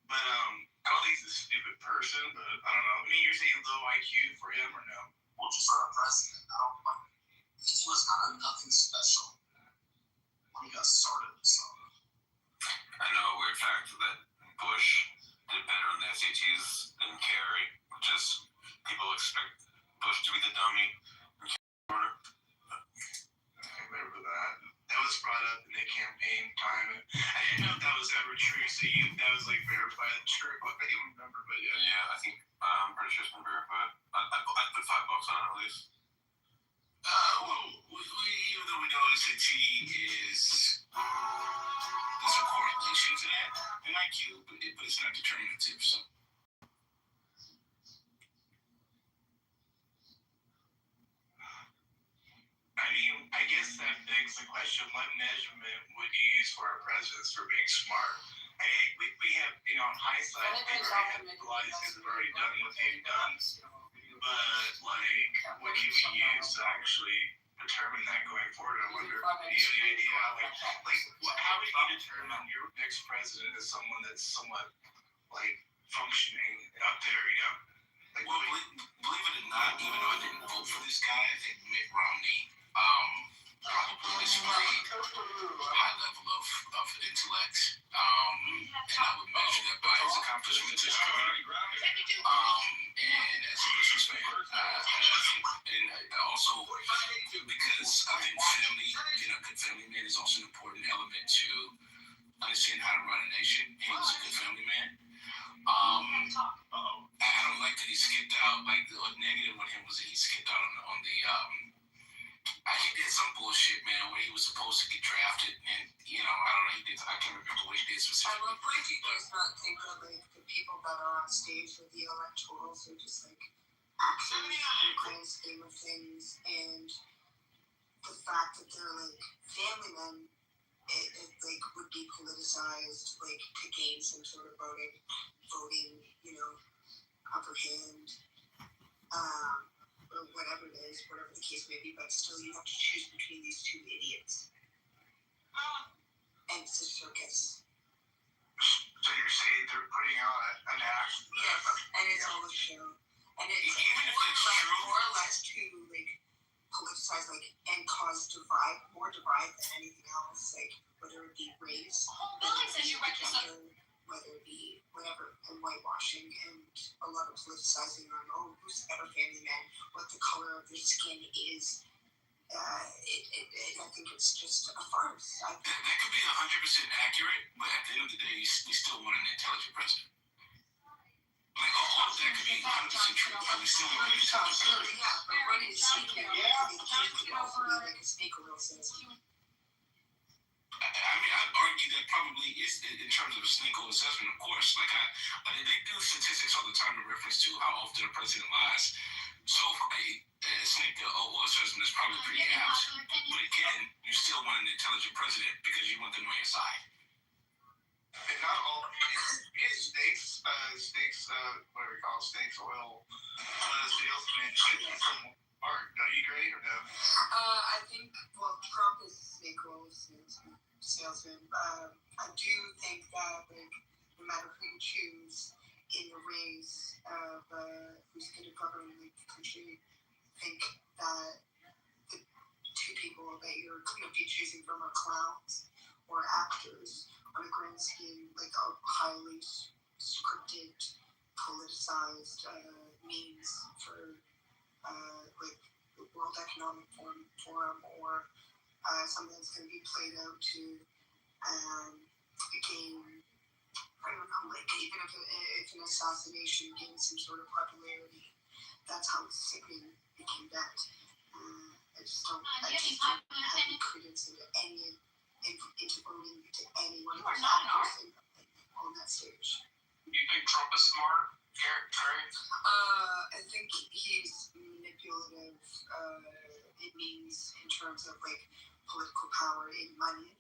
But I don't think he's a stupid person. But I don't know. I mean, you're saying low IQ for him or no? Well, just for a president, I don't like he was kind of nothing special when he got started. So. I know a weird fact that Bush did better on the SATs than Kerry, which is people expect Bush to be the dummy. I remember that. That was brought up in the campaign time. I didn't know if that was ever true. So that was like verified and true. I don't even remember, but yeah. Yeah, I think I'm pretty sure it's been verified. I'd put $5 on it at least. Even though we know SAT is there's a correlation to that in IQ, but it's not determinative. So. I mean, I guess that begs the question: what measurement would you use for our presidents for being smart? I mean, we have, in hindsight, a lot of these things have already done what they've done. But, like, what can we use to actually determine that going forward? I wonder, do you have any idea? How would you determine your next president is someone that's somewhat, like, functioning up there, Like, well, believe it or not, even though I didn't vote for this guy, I think Mitt Romney probably displayed a high level of intellect. And I would measure that by his accomplishments as governor and as a businessman. And also, because I think family, being a good family man is also an important element to understand how to run a nation. He was a good family man. I don't like that he skipped out. Like, the negative with him was that he skipped out on the he did some bullshit, man, where he was supposed to get drafted, and I don't know, I can't remember what he did specifically. I love he does not think that the people that are on stage with the electorals are just actions in the grand scheme of things, and the fact that they're family men, it would be politicized to gain some sort of voting upper hand, or whatever it is, whatever the case may be, but still you have to choose between these two idiots. And it's a circus. So you're saying they're putting on an act? Yes, and it's all a show. And it's even if it's true, more or less to politicize and cause more divide than anything else, whether it be race, whether it be whatever, and whitewashing, and a lot of politicizing on who's the better family man, what the color of their skin is. I think it's just a farce. That could be 100% accurate, but at the end of the day, we still want an intelligent president. All of that could be 100% true, but we still want an intelligent president. Yeah, but what is speaking could also be a speaker real citizen. I mean, I'd argue that probably is in terms of a cynical assessment, of course. They do statistics all the time in reference to how often a president lies. So a cynical assessment is probably pretty apt. But again, you still want an intelligent president because you want them on your side. And not all snakes, what do we call snakes, oil salesmen, art. Don't you agree or no? I think, Trump is a snake oil salesman. I do think that no matter who you choose in the race of who's going to govern the country, I think that the two people that you're going to be choosing from are clowns or actors on a grand scheme, a highly scripted, politicized means for the World Economic Forum or something that's going to be played out to gain, I don't know, even if an assassination gains some sort of popularity, that's how sickening it can get. I just don't have any credence into voting to anyone who's on that stage. You think Trump is smart, Gary? I think he's manipulative. It means in terms of political power and money,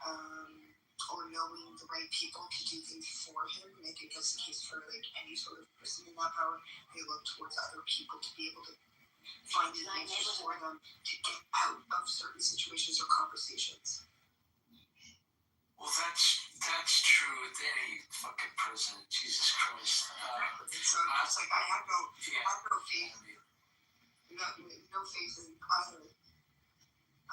or knowing the right people to do things for him. And I think that's the case for any sort of person in that power. They look towards other people to be able to find the answers for them to get out of certain situations or conversations. any fucking president. Jesus Christ. So it's like I have no faith. No faith in either.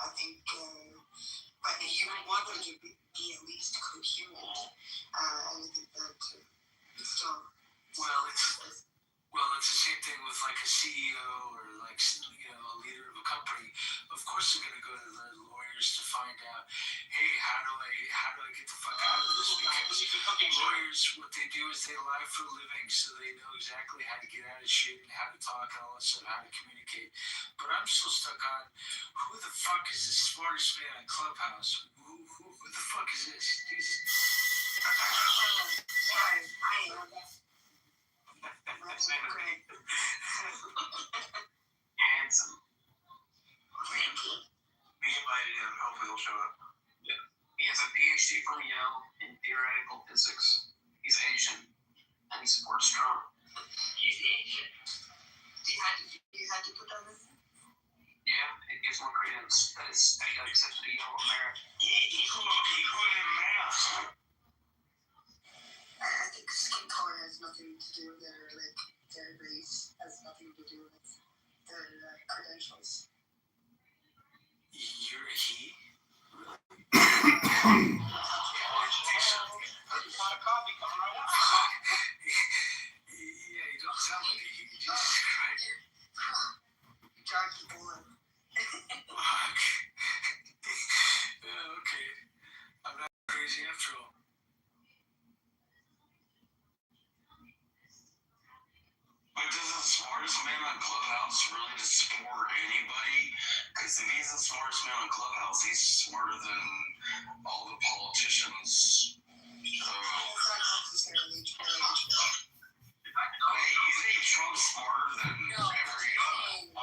I think, but you want them to be at least coherent. And I think that it's still. Well, it's the same thing with like a CEO or like a leader of a company. Of course, they're gonna go to the lawyers to find out, hey, how do I get the fuck out of this? Because lawyers, what they do is they lie for a living, so they know exactly how to get out of shit and how to talk and all that stuff, how to communicate. But I'm still stuck on who the fuck is the smartest man on Clubhouse? Who the fuck is this? Jesus. Handsome. We invited him. Hopefully he'll show up. Yeah. He has a PhD from Yale in theoretical physics. He's Asian, and he supports Trump. He's Asian. You had to put that in? Yeah, it gives more credence that he got accepted to Yale America. He put in math. I think skin color has nothing to do with their race, has nothing to do with their credentials. You're a he? Coffee coming right up. Yeah, you don't sound like a he. Jesus Christ. You drive people in. Fuck. Yeah, okay. I'm not crazy after all. But does the smartest man on Clubhouse really support anybody? Because if he's the smartest man on Clubhouse, he's smarter than all the politicians. It's not necessarily true. Wait, you think Trump's smarter than No, every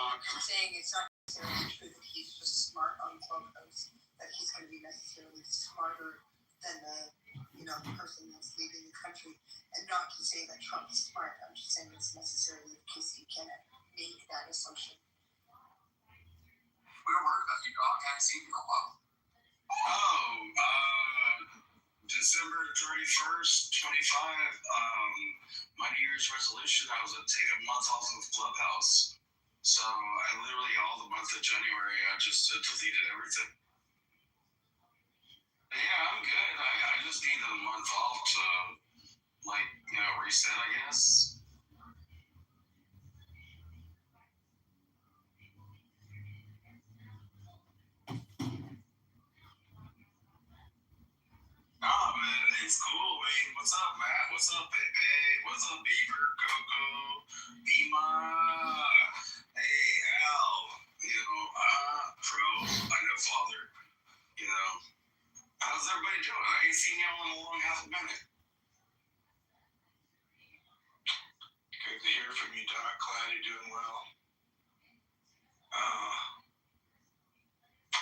I'm saying it's not necessarily true that he's just smart on Clubhouse, that he's going to be necessarily smarter than the person that's leading the country. And not to say that Trump is smart, I'm just saying it's necessarily the case that you can't make that assumption. We were worried about you, dog. I haven't seen you in a while. December 31st, 25, my New Year's resolution, I was going to take a month off of Clubhouse. So I literally, all the month of January, I just deleted everything. Yeah, I'm good. I just need a month off to, reset, I guess. Nah, man, it's cool. I mean, what's up, Matt? What's up, Pepe? What's up, Beaver, Coco, Ema? Hey, Al. Pro. I know Father. How's everybody doing? I ain't seen y'all in a long half a minute. Great to hear from you, Doc. Glad you're doing well.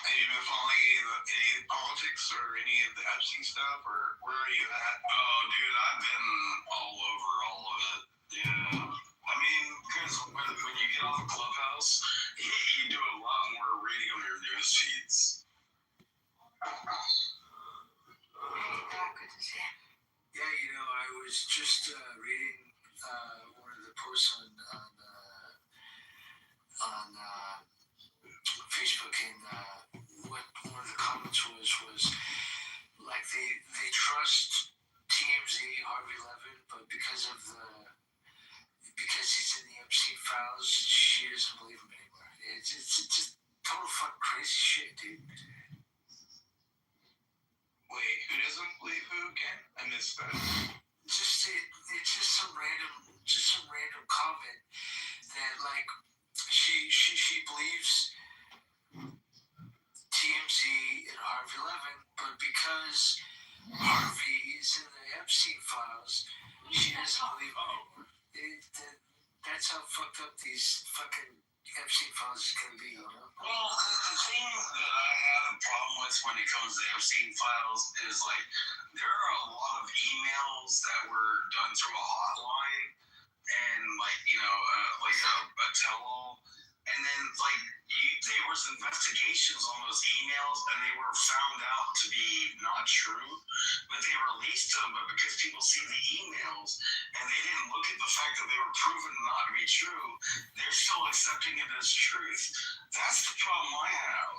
Have you been following any politics or any of the Epstein stuff, or where are you at? Oh, dude, I've been all over all of it. Yeah. I mean, because when you get on the Clubhouse, you do a lot more reading on your news feeds. Good to see you. Yeah, I was just reading one of the posts on Facebook, and what one of the comments was like they trust TMZ, Harvey Levin, but because he's in the Epstein files, she doesn't believe him anymore. It's just total fucking crazy shit, dude. Wait, who doesn't believe who again? I missed that. It's just some random comment that like she believes TMZ and Harvey Levin, but because Harvey is in the Epstein files, she doesn't believe him anymore. That's how fucked up these fucking Epstein files is gonna be, Well, the thing that I have a problem with when it comes to Epstein files is there are a lot of emails that were done through a hotline and a tell-all And then, like, there was investigations on those emails, and they were found out to be not true. But they released them, but because people see the emails, and they didn't look at the fact that they were proven not to be true, they're still accepting it as truth. That's the problem I have.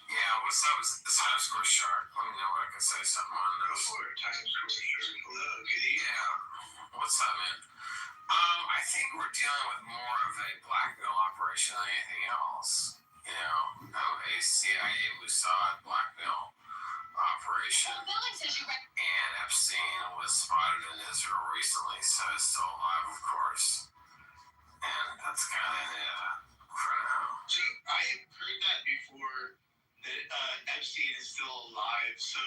Yeah, what's up? It's the Times Square shark. Let me know what I can say something on this. Before Times Square shark. Hello, kitty. Yeah. What's up, man? I think we're dealing with more of a blackmail operation than anything else. You know, a CIA Mossad blackmail operation. And Epstein was spotted in Israel recently, so he's still alive, of course. And that's kind of it for now. So I heard that before, that Epstein is still alive. So,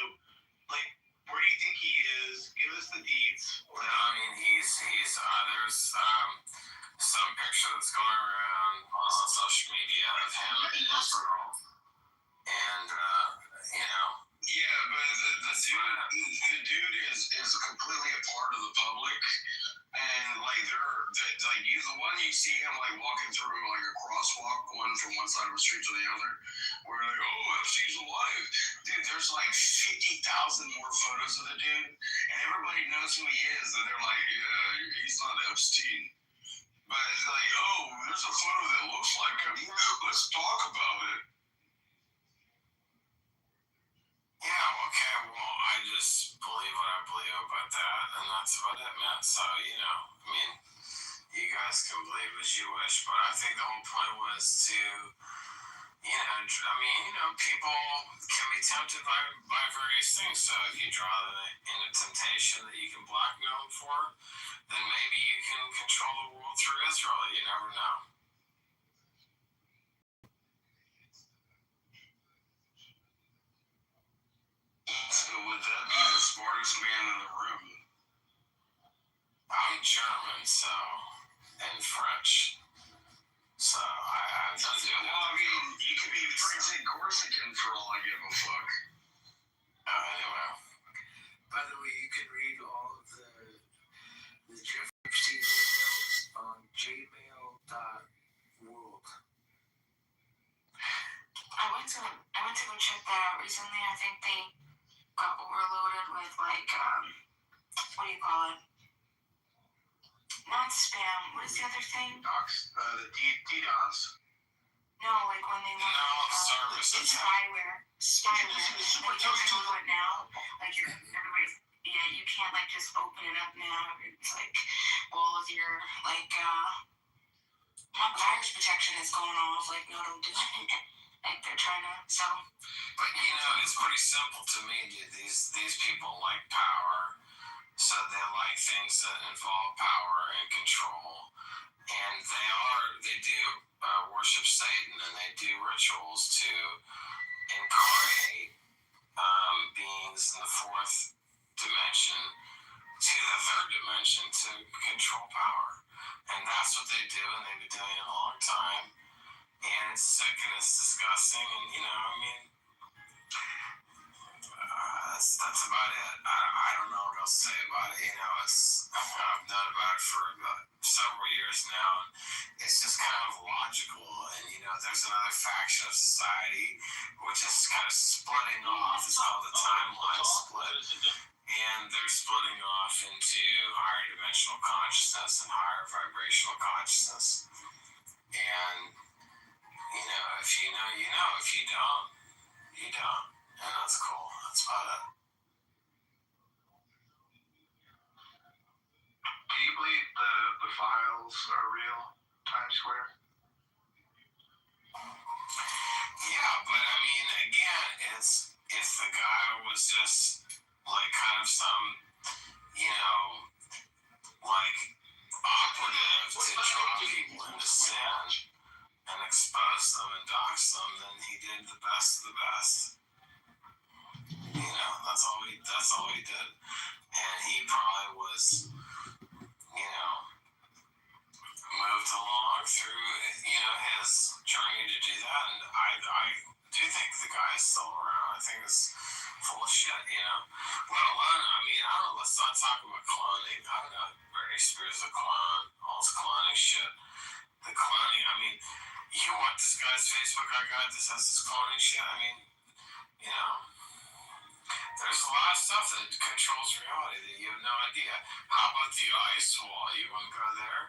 like, where do you think he is? Give us the deeds. No, I mean, he's there's some picture that's going around on social media of him in Israel. And, you know. Yeah, but the dude is completely a part of the public. And, like, like, the one you see him, like, walking through, like, a crosswalk, going from one side of the street to the other, where they're like, oh, Epstein's alive. Dude, there's, like, 50,000 more photos of the dude, and everybody knows who he is, and they're like, yeah, he's not Epstein. But it's like, oh, there's a photo that looks like him. Let's talk about it. Yeah, okay, well, I just believe what I believe about that, and that's about it, man. So, you know, I mean, you guys can believe as you wish, but I think the whole point was to, you know, I mean, you know, people can be tempted by various things. So if you draw them in a temptation that you can blackmail them for, then maybe you can control the world through Israel. You never know. So would that be the smartest man in the room? I'm German, so, and French. So I have nothing to do with Well, I mean, you could be French and Corsican for all I give a fuck. Anyway. By the way, you can read all of the Jeff Epstein emails on jmail.world. I went to go check that out recently. I think they got overloaded with like what do you call it? Not spam. What is the other thing? Docs, the DDoS. No, like when they want service. it's spyware. Spyware. Like you can do it now. Like everybody's you can't like just open it up now. It's like all of your like virus protection is going off. Like no, don't do it. Like they're trying to sell. But you know, it's pretty simple to me, dude. These people like power, so they like things that involve power and control, and they do worship Satan, and they do rituals to incarnate beings in the fourth dimension to the third dimension to control power, and that's what they do, and they've been doing it a long time. And it's sick and it's disgusting, and you know, I mean, that's about it. I don't know what else to say about it. You know, I've known about it for about several years now, and it's just kind of logical. And you know, there's another faction of society which is kind of splitting off. It's called the timeline split, and they're splitting off into higher dimensional consciousness and higher vibrational consciousness. And you know, if you know, you know. If you don't, you don't. And that's cool. That's about it. Do you believe the files are real? Times Square? Yeah, but I mean, again, it's if the guy was just like kind of some, you know, like operative to draw people into sin and expose them and dox them, then he did the best of the best. You know, that's all he did. And he probably was, you know, moved along through, you know, his journey to do that. And I do think the guy is still around. I think it's full of shit, you know. Let alone, I mean, I don't know, let's not talk about cloning. I don't know, Britney Spears a clone, all this cloning shit. The cloning, I mean, you want this guy's Facebook I got, this has this cloning shit, I mean, you know, there's a lot of stuff that controls reality that you have no idea. How about the ice wall? You want to go there?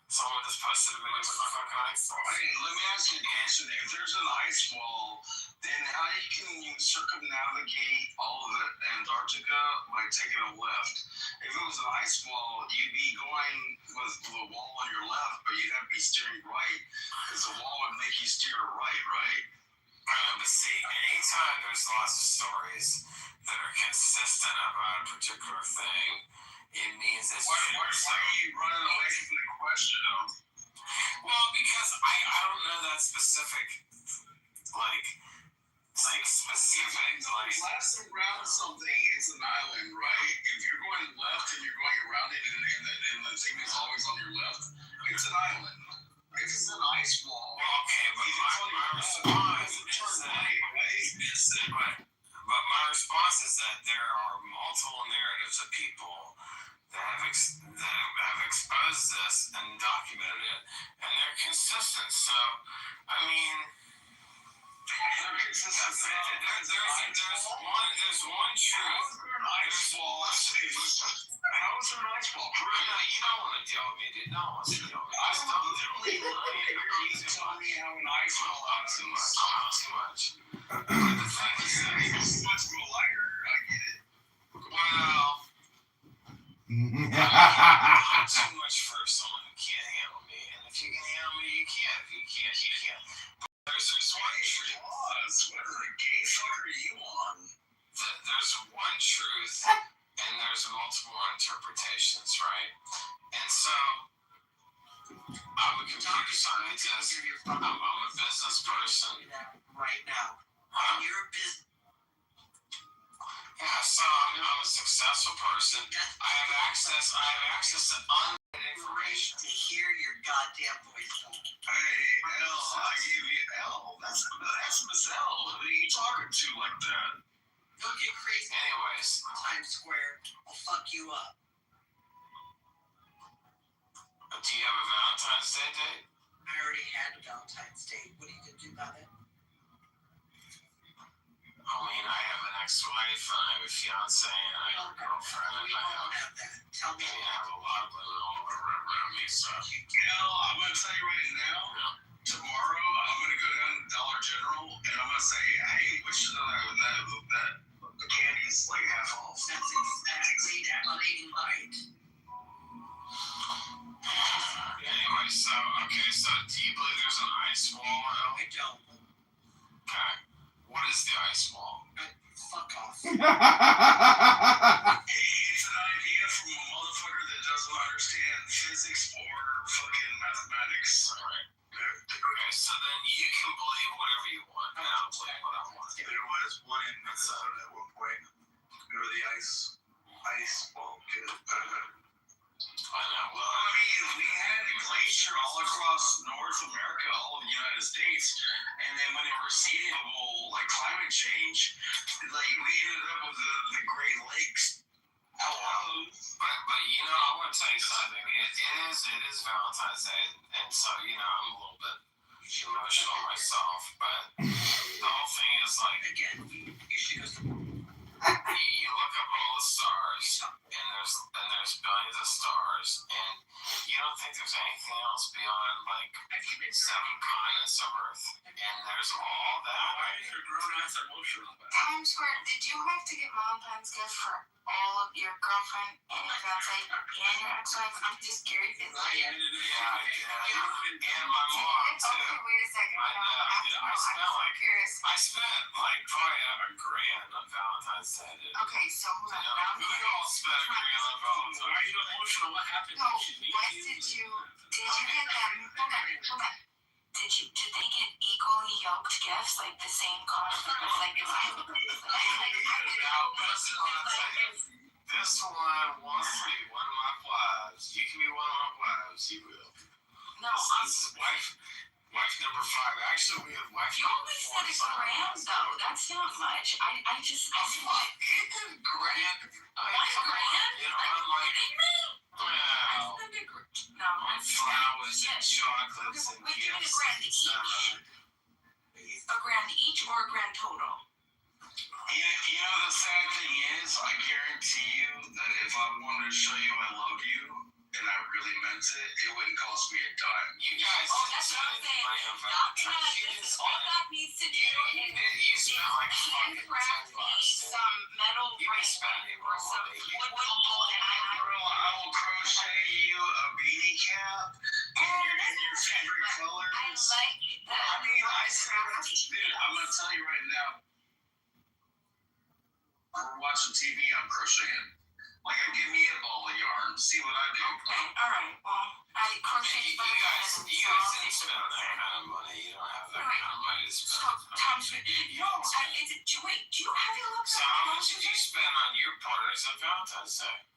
Someone just posted a video with the fucking ice wall. Hey, let me ask you a question. If there's an ice wall, then how can you circumnavigate all of Antarctica by taking a left? If it was an ice wall, you'd be going with the wall on your left, but you'd have to be steering right, because the wall would make you steer right, right? I know, but see, anytime there's lots of stories that are consistent about a particular thing, it means that why are you running away from the question? Well, because I don't know that specific, like specific, like left around something, it's an island, right? If you're going left and you're going around it, and the thing is always on your left, it's an island. It's an ice wall. Well, okay, but my response is that, but my response is that there are multiple narratives of people that have exposed this and documented it, and they're consistent. So, I mean, they're consistent. There's one truth. How is there an ice wall? No, you don't want to deal with me, dude. No one wants to deal with me. I don't believe you tell me how an ice wall happens. Too much. But the thing is that it's much more lighter. I get it. Well, I'm too much for someone who can't handle me. And if you can handle me, you can. If you can't, you can't. But there's one truth. What are the gay fuck are you on? There's one truth, and there's multiple interpretations, right? And so, I'm a computer scientist. I'm a business person. Right now. You're a business. Yeah, so I'm a successful person. I have access to unlimited information. To hear your goddamn voice. Hey, L, I gave you L. That's Miss L. Who are you talking to like that? Don't get crazy. Anyways, Times Square, I'll fuck you up. Do you have a Valentine's Day date? I already had a Valentine's Day. What are you gonna do about it? I mean, I have an ex-wife, and I have a fiance, and I have a girlfriend, and I have that. Tell me. I have a lot of women all around me, so. L, I'm gonna tell you right now. Tomorrow, I'm gonna go down to Dollar General, and I'm gonna say, hey, which that the candy's like half off. That's exactly that lady light. Anyway, so do you believe there's an ice wall? I don't. Okay. What is the ice wall? Fuck off. It's an idea from a motherfucker that doesn't understand physics or fucking mathematics. Alright. Okay, so then you can believe whatever you want, and I'll believe what I want. There was one in Minnesota at one point. Remember the ice wall kid? I know. Well, I mean, we had a glacier all across North America, all of the United States, and then when it receded, like climate change, like we ended up with the Great Lakes. But you know, I want to tell you something. It is Valentine's Day, and so I'm a little bit emotional myself. But the whole thing is like, again, You should go. you look up all the stars, and there's billions of stars, and you don't think there's anything else beyond like 7 continents of Earth, and there's all that. Why are your grown-ups emotional about it? Times Square, did you have to get Valentine's gift for all of your girlfriend and your fiance and your ex-wife? I'm just curious. Yeah, and my mom too. Okay, wait a second. I know. I'm curious. I spent like probably $1,000 on Valentine's Day. Dude. Okay, so hold on. We all spent $1,000 on Valentine's Day. Why are you emotional? What happened? No, what did you get them? Hold on. Did they get equally yoked gifts, like the same cost? Like it's This one wants to be one of my wives. You can be one of my wives. You will. No, This is wife number 5. Actually, we have wife you number only 4. said $1,000 though. That's not much. I just $1,000. $1,000? You know, I'm like, kidding me? well, No, that's flowers and chocolates I wanted to show you I love you, and I really meant it, it wouldn't cost me a dime. You guys, Oh, that's what I'm saying. This is all that needs to do is handcraft me some metal ring or some wood ball, and Girl, I will crochet you a beanie cap in your favorite colors. I like that. I mean, I said, dude, I'm gonna tell you right now. We're watching TV, I'm crocheting. Like, give me a ball of yarn, see what I do. Okay, all right. Well, I crochet. You guys didn't spend that kind of money. You don't have that kind of money to spend. Tom, wait, do you have your So how much did you spend on your partners on Valentine's Day?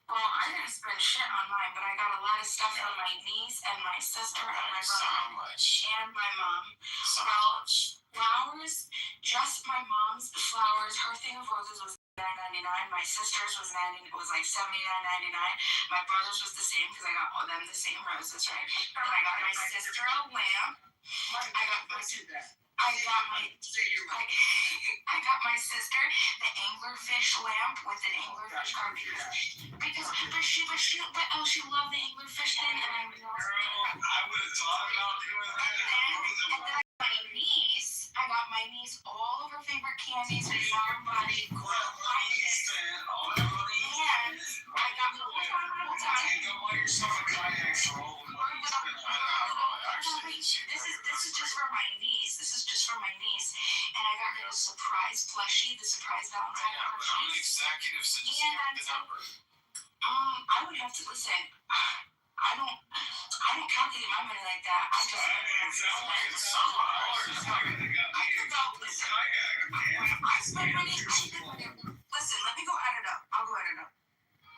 Well, I didn't spend shit on mine, but I got a lot of stuff from my niece and my sister and my So brother how much? and my mom. So how much? Flowers, just my mom's flowers. Her thing of roses was $9.99. My sister's was like $79.99. My brother's was the same because I got all them the same roses, right? And I got my sister a lamp. I got my sister the anglerfish lamp with an anglerfish card because she loved the anglerfish thing, and I was Girl, I would have thought about doing that. and then I got my niece all of her favorite candies with Sour Body. What money you spent, all that money you And spent. I got hold on. And go buy yourself a kayak for all the money you spent. This is just for my niece. This is just for my niece, and I got her a surprise plushie, the surprise Valentine Yeah, but I'm an plushie. executive, so just give me the number. I would have to listen. I don't calculate my money like that. I just. I spend money. Listen, let me go add it up. I'll go add it up.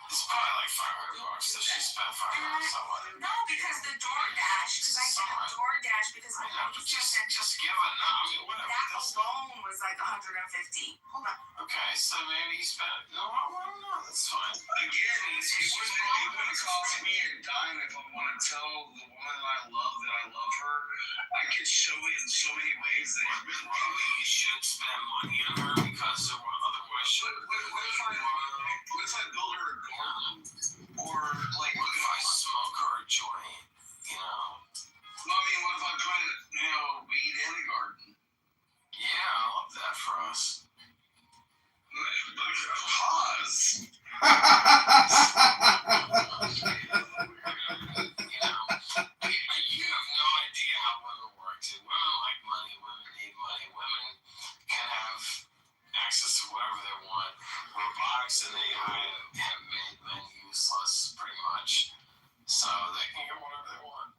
It's probably like $500. So she spent $500 on it. No, because the DoorDash, because I set up DoorDash because I know, but just give a number. I mean, whatever. That alone was like $150. Hold on. Okay, so maybe you spent. No, I don't know. That's fine. Again, it wouldn't cost me a dime if I want to tell the woman I love her. I could show it in so many ways that it really Probably you should spend money on her because there were otherwise should. What if I build her a garden? Or, like, what if I smoke her a joint? You know? No, I mean, what if I put, weed in the garden? Yeah, I love that for us. Pause. You have no idea how women work, dude. Women like money. Women need money. Women can have access to whatever they want. Robotics and AI have made men useless, pretty much. So they can get whatever they want.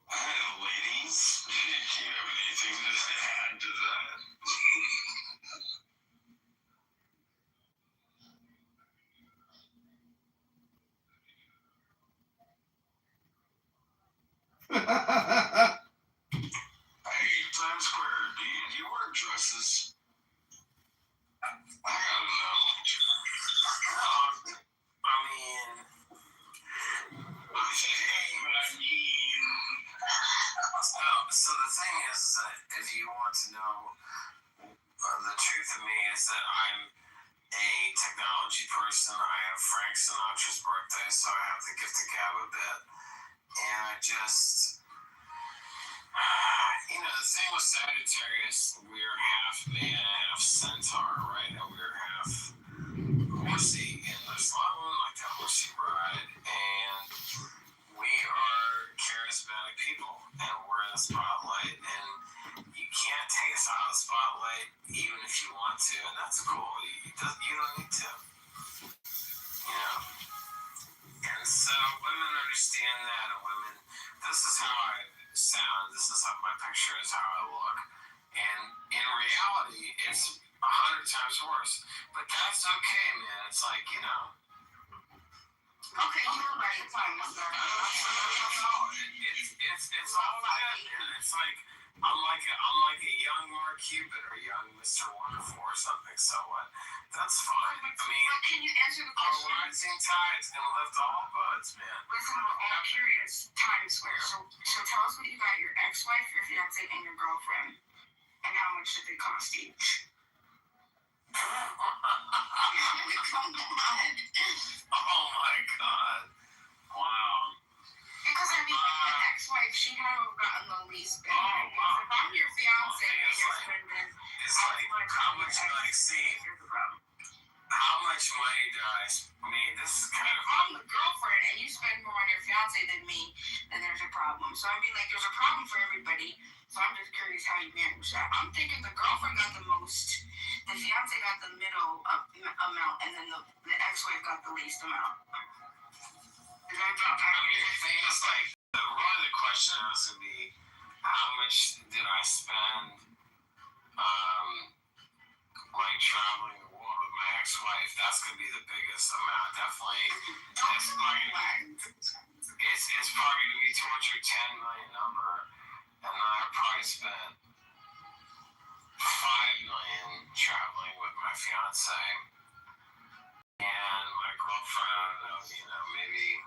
Ladies, do you have anything to add to that? Hey, Times Square, do you wear dresses? I gotta know. I mean, so the thing is that if you want to know, the truth of me is that I'm a technology person. I have Frank Sinatra's birthday, so I have the gift of gab a bit. And I just, the thing with Sagittarius, we're half man, half centaur, right? And we're half horsey. And there's a lot of women like that horsey ride. And we are charismatic people, and we're in the spotlight. And you can't take us out of the spotlight, even if you want to. And that's cool. You don't need to. And so women understand that, and women, this is how I sound, this is how my picture is, how I look. And in reality, it's 100 times worse. But that's okay, man. It's like, Okay, you were right. Fine, I'm sorry. It's all good, man. It's like I'm like a young Mark Cuban or young Mr. Wonderful or something. So what? That's fine. I mean, But can you answer the a question? rising tide's gonna lift all boats, man. Listen, we're all curious. Times Square. So tell us what you got your ex-wife, your fiance, and your girlfriend, and how much did they cost each? Come on. Oh my God! Wow. Because I mean, like the ex-wife, she had to have gotten the least bit. Oh, wow. If I'm your fiance and you're spending, It's like how much? Like, see, here's the problem. how much money do I mean, this is kind of. If I'm the girlfriend and you spend more on your fiance than me, then there's a problem. So I mean, like, there's a problem for everybody. So I'm just curious how you manage that. I'm thinking the girlfriend got the most, the fiance got the middle amount, and then the ex-wife got the least amount. Is that about I mean, the thing is, like, really the question has to be, how much did I spend, like, traveling the world with my ex-wife? That's gonna be the biggest amount, definitely. It's probably gonna be towards your 10 million number, and then I probably spent 5 million traveling with my fiance and my girlfriend. I don't know, maybe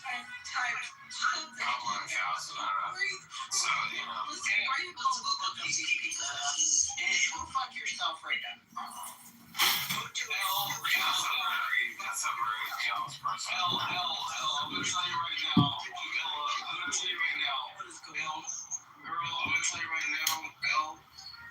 couple of thousand, I don't know. So, Listen, are you going to look up go fuck yourself right now. That's a very jealous person. I'm gonna tell you right now. I'm gonna tell you right now. Girl, I'm gonna tell you right now,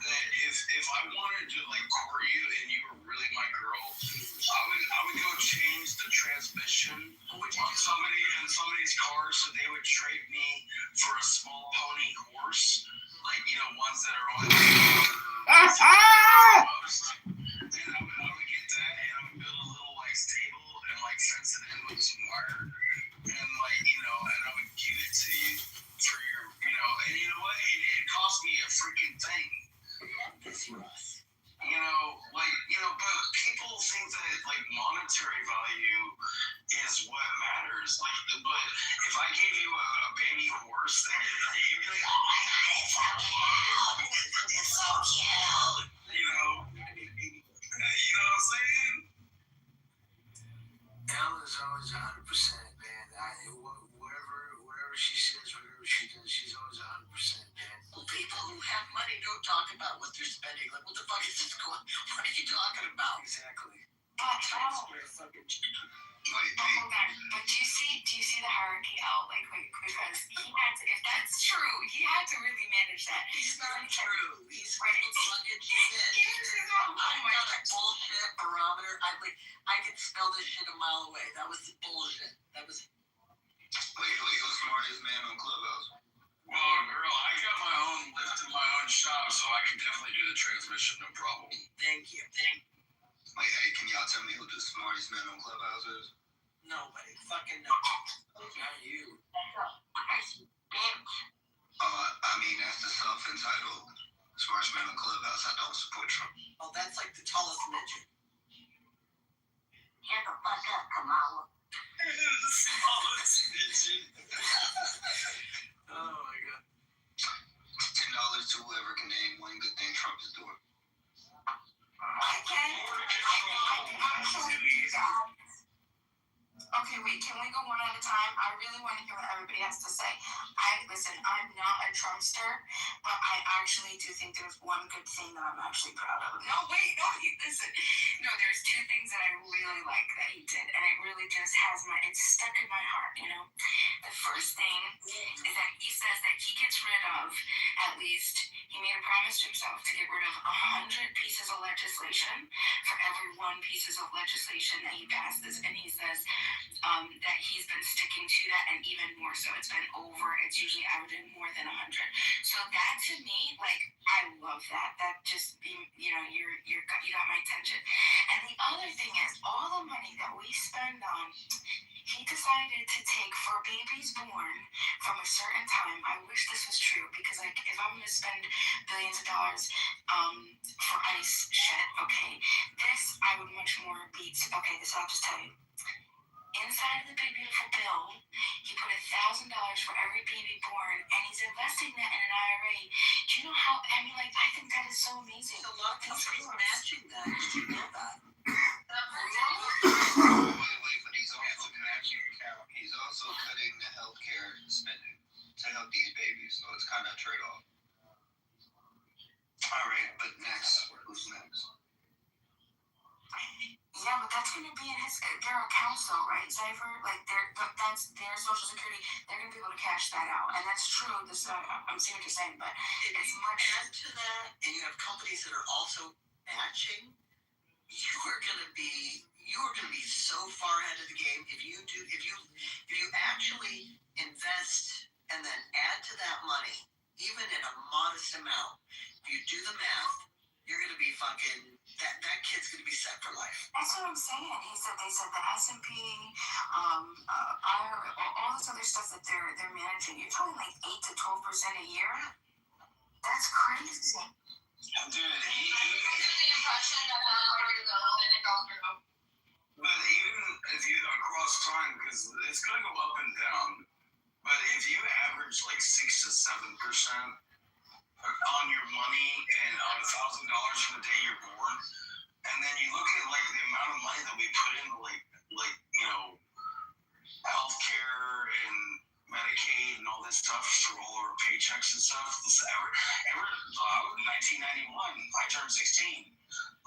that if I wanted to like court you and you were really my girl, I would go change the transmission on somebody's car so they would trade me for a small pony horse, like ones that are on most. And I would get that and I would build a little like stable and like fence it in with some wire and like and I would give it to you for your and you know what? It cost me a freaking thing. But people think that like monetary value is what matters. Like, but if I gave you a baby horse, then you'd be like, oh my God, it's so cute. It's so cute. You know what I'm saying? Elle is always 100%, man. Whatever she says, whatever she does, she's always 100%, man. Well, people who have money don't talk about what they're spending. Like, what the fuck is this going? What are you talking about? Exactly. But hold on. But do you see the hierarchy out? Like, because he had to. If that's true, he had to really manage that. It's not true. He's right. fucking shit. Oh my God, that bullshit barometer. I could smell this shit a mile away. That was bullshit. That was. Who's the smartest man on Clubhouse? Well, girl, I got my own lift in my own shop, so I can definitely do the transmission, no problem. Thank you. Like, hey, can y'all tell me who the smartest man on Clubhouse is? Nobody. Fucking no. Not you. I mean, that's the self-entitled smartest man on Clubhouse. I don't support Trump. Oh, that's like the tallest midget. Shut the fuck up, Kamala. The smallest midget. Oh my God. $10 to whoever can name one good thing Trump is doing. I actually do that. Okay, wait, can we go one at a time? I really want to hear what everybody has to say. Listen, I'm not a Trumpster, but I actually do think there's one good thing that I'm actually proud of. No, wait, no, listen. No, there's two things that I really like that he did, and it really just it's stuck in my heart, The first thing is that he says that he gets rid of, at least, he made a promise to himself to get rid of 100 pieces of legislation for every one pieces of legislation that he passes, and he says that he's been sticking to that, and even more so. It's usually averaging more than 100. So that to me, like, I love that. That just, you got my attention. And the other thing is, all the money that we spend on, he decided to take for babies born from a certain time. I wish this was true, because like, if I'm going to spend billions of dollars for ICE shit, okay, this I would much more beat. Okay, this I'll just tell you. Inside of the big beautiful bill, he put $1,000 for every baby born, and he's investing that in an IRA. Do you know how? I mean, like, I think that is so amazing. A lot of companies matching that. Did you know that? Wait, but he's also he's also cutting the healthcare spending to help these babies, so it's kind of a trade-off. All right, but next, who's next? Yeah, but that's going to be in their accounts, though, right, Cypher? Like, that's their Social Security. They're going to be able to cash that out, and that's true. I'm seeing what you're saying, but If it's you much. add to that, and you have companies that are also matching, you are going to be so far ahead of the game. If you actually invest and then add to that money, even in a modest amount, if you do the math, you're going to be fucking. That kid's going to be set for life. That's what I'm saying. They said the S&P, IRA, all this other stuff that they're managing. You're talking like 8 to 12% a year. That's crazy. Dude, but even if you across time, because it's gonna go up and down. But if you average like 6 to 7% on your money and on $1,000 from the day you're born, and then you look at like the amount of money that we put into like healthcare and Medicaid and all this stuff through all our paychecks and stuff. Ever 1991, I turned 16.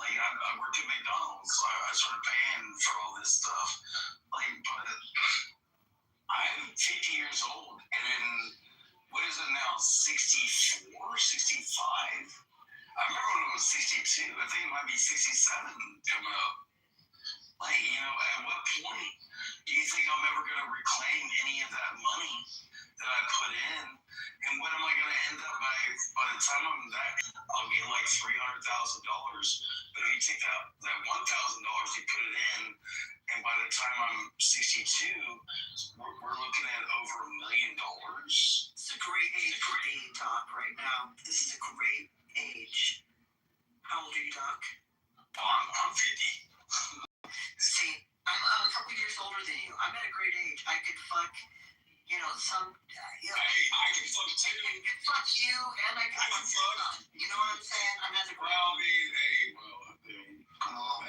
Like I worked at McDonald's, so I started paying for all this stuff. Like, but I'm 50 years old, and then what is it now? 64, 65? I remember when it was 62. I think it might be 67 coming up. Like, at what point do you think I'm ever going to reclaim any of that money that I put in? And what am I going to end up by the time I'm that? I'll get like $300,000. But if you take that $1,000, you put it in, and by the time I'm 62, we're looking at over $1 million. It's a great age for dating, Doc, right now. This is a great age. How old are you, Doc? I'm 50. See, I'm a couple years older than you. I'm at a great age. I could fuck, some. Hey, I can fuck too. I could fuck you, and I could fuck your son. You know what I'm saying? I'm at a great age. Come on,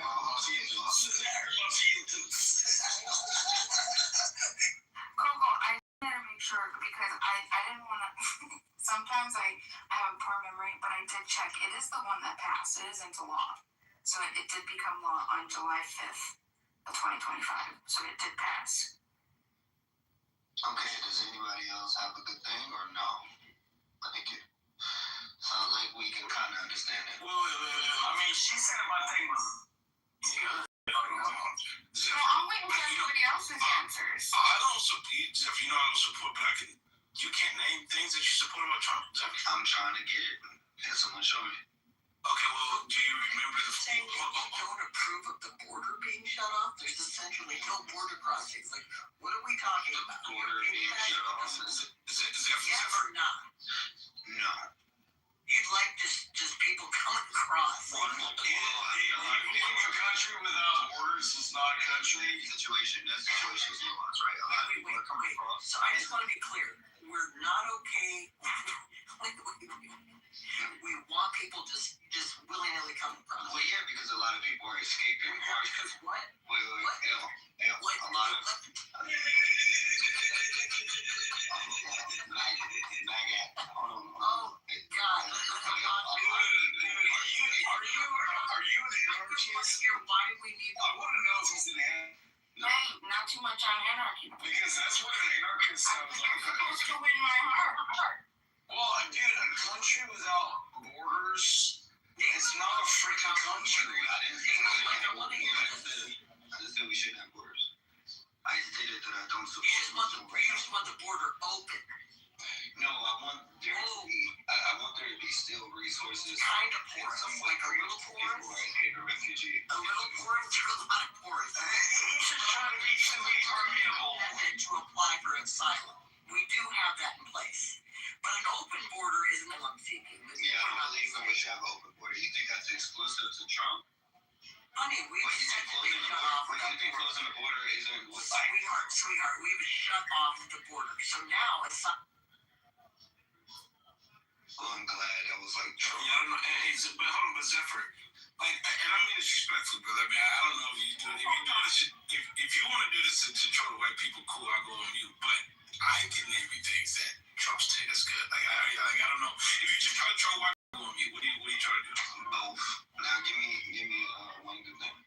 Coco, I wanted to make sure because I didn't want to. Sometimes I have a poor memory, but I did check. It is the one that passed. It is into law. So it did become law on July 5th of 2025. So it did pass. Okay, does anybody else have a good thing or no? I think it sounds like we can kind of understand it. Wait. I mean, she said my thing was good. I'm waiting for everybody else's answers. I don't support, Jeff, I don't support, but you can't name things that you support about Trump, Jeff. I'm trying to get it. Can someone show me? Okay, well, do you remember the saying that you don't approve of the border being shut off? There's essentially no border crossings. Like, what are we talking about? Border being shut off? Is that yes or not? No. You'd like just people coming across. A country without borders is not a country. That situation is nuanced, right? A lot of people are coming across. So I just want to be clear. We're not okay. We want people just willy-nilly coming across. Well, yeah, because a lot of people are escaping. Because what? Wait. What? A lot of... Oh, God. Are you an anarchist? Why do we need... I want to know if he's an anarchist. Hey, not too much on anarchy. Because that's what an anarchist sounds like. You're supposed to win my heart. Well, dude, a country without borders is not a freaking country. I just said we shouldn't have borders. I stated that I don't support... You just want the border open. No, I want there to be still resources. Kind of porous. Like a little porous? People are in a refugee. A little porous or a lot of porous? He's just trying to be semi-permeable. To apply for asylum. We do have that in place. But an open border isn't what I'm seeking. Yeah, I don't believe that we should have an open border. You think that's exclusive to Trump? Honey, we When you think closing the border isn't what... we shut off the border. So now it's not. Well, I'm glad I was like, Yeah, I don't know. But hold on, but Zephyr, like, and I mean this respectfully, brother. I mean, I don't know if you do it. If you do this, if you want to do this to troll the white people, cool, I'll go on mute. But I can name you things that Trump's did. That's good. Like, I don't know. If you just try to troll white people, go on mute. What are you trying to do? both. Now, give me one good thing.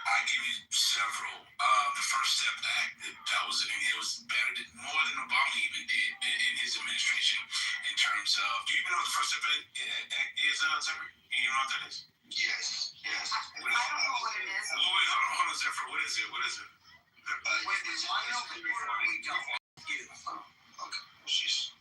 I give you several. The First Step Act, that was it was better than more than Obama even did in his administration in terms of. Do you even know what the First Step Act is, Zephyr? You know what that is? Yes. I don't know what it is. Oh, wait, hold on, Zephyr. What is it? Wait, we want to know before we don't. Okay. She's.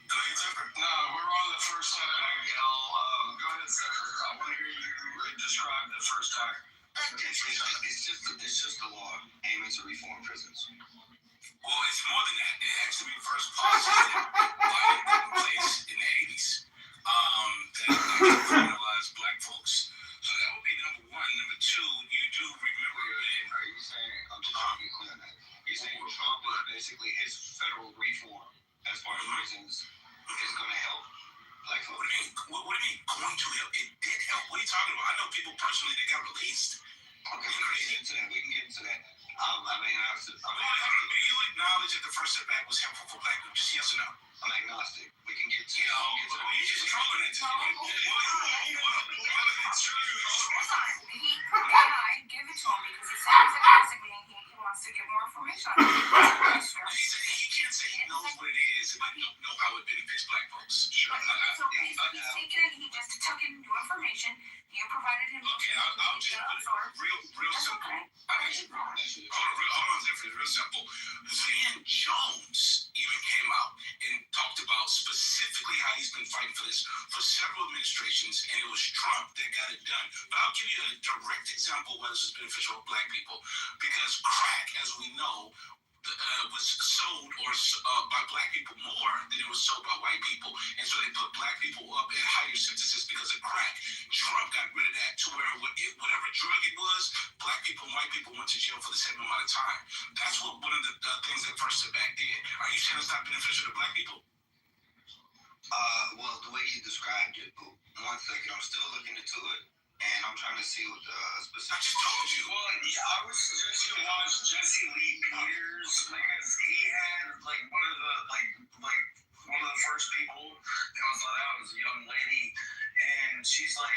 Go ahead, Zephyr. No, we're on the First Step Act, Al. Go ahead, Zephyr. I want to hear you describe the First Act. It's just a law aiming to reform prisons. Well, it's more than that. It actually be the first policy that Biden put in place in the 80s that criminalized black folks. So that would be number one. Number two, you do remember that. Are you saying, I'm just trying to be clear on that, you're saying Trump is basically his federal reform as far as prisons is going to help black folks? What do you mean going to help? It did help. What are you talking about? I know people personally that got released. Okay, we can get into that. Do you acknowledge that the First Step Act was helpful for black people? Just yes or no? I'm agnostic. We can get to You know, you just trolling it. It's true. I give it to him because he said he's investigating. He wants to get more information on it. He can't say he knows what it is and don't know how it benefits black folks. Sure. So he's taken it. He just took in new information. You provided him. Okay, I'll just put it real simple. Hold on, Zephyr. It's real simple. Van Jones even came out and talked about specifically how he's been fighting for this for several administrations, and it was Trump that got it done. But I'll give you a direct example of why this is beneficial for black people. Because crack, as we know, was sold by black people more than it was sold by white people, and so they put black people up at higher sentences because of crack. Trump got rid of that to where whatever drug it was, black people and white people went to jail for the same amount of time. That's what one of the things that First Step Act did. Are you saying it's not beneficial to black people? Well, the way you described it, but one second, I'm still looking into it, and I'm trying to see what the specific. I just told you. Well, yeah, I would suggest you watch Jesse Lee Peters because he had like one of the first people that was let out as a young lady, and she's like,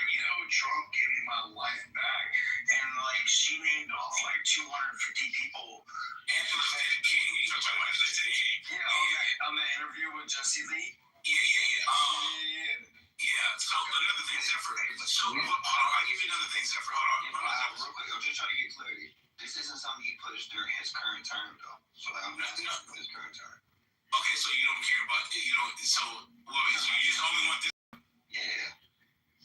Trump gave me my life back, and like she named off like 250 people. Angela King. You talking about Angela King? Yeah, on the interview with Jesse Lee. Yeah. So another thing, Zephyr. So hold on, I'll give you another thing, Zephyr. Hold on. Real quick, I'm just trying to get clarity. This isn't something he pushed during his current term, though. So I'm just his current term. Okay, so you don't care about so you just only want this. Yeah.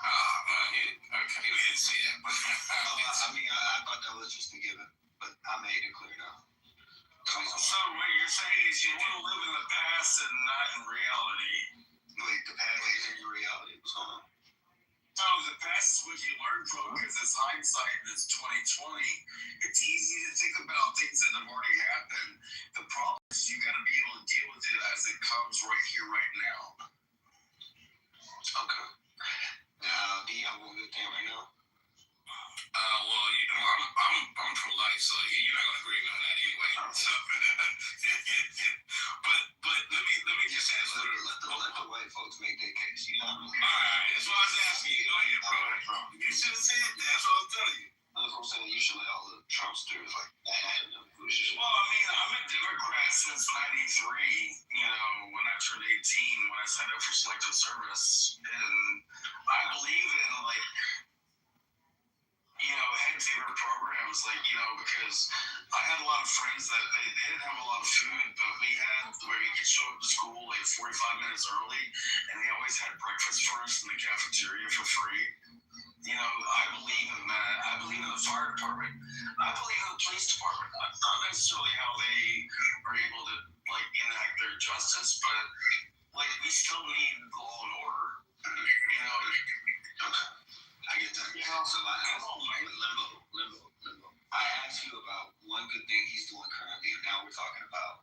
Okay, we didn't say that. I thought that was just a given, but I made it clear now. So what you're saying is you want to live in the past and not in reality. Wait, the past isn't your reality. What's going on? No, the past is what you learn from because it's hindsight. It's 2020. It's easy to think about things that have already happened. The problem is you got to be able to deal with it as it comes right here, right now. Okay. Do you have one good thing right now? Well, I'm pro-life, so you're not gonna agree on that anyway. So, but let me just ask a little. Let the white folks make their case. All right, that's what I was asking you. Go ahead, bro. You should have said that. That's what I was telling you. That's what I'm saying. You should let all the Trumpsters like that. Well, I'm a Democrat since '93. When I turned 18, when I signed up for Selective Service, and I believe in head taper programs, because I had a lot of friends that they didn't have a lot of food, but we had where you could show up to school like 45 minutes early, and they always had breakfast for us in the cafeteria for free. I believe in that. I believe in the fire department. I believe in the police department. Not necessarily how they are able to enact their justice, but we still need law and order. I get that. So limbo. I asked you about one good thing he's doing currently, and now we're talking about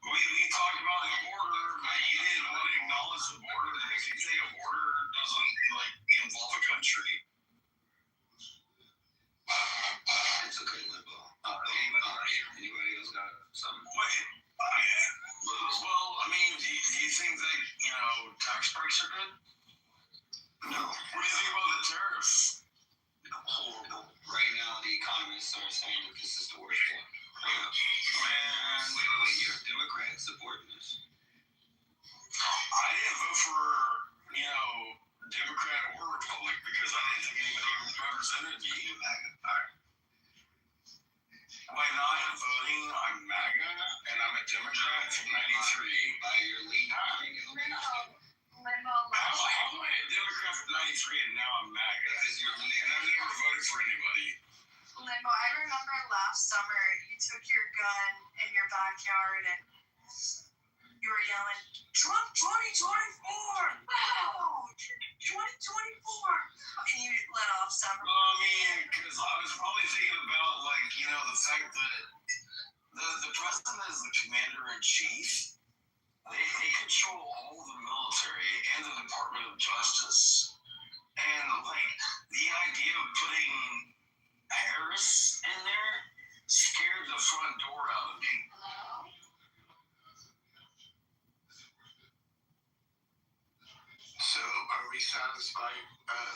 we satisfied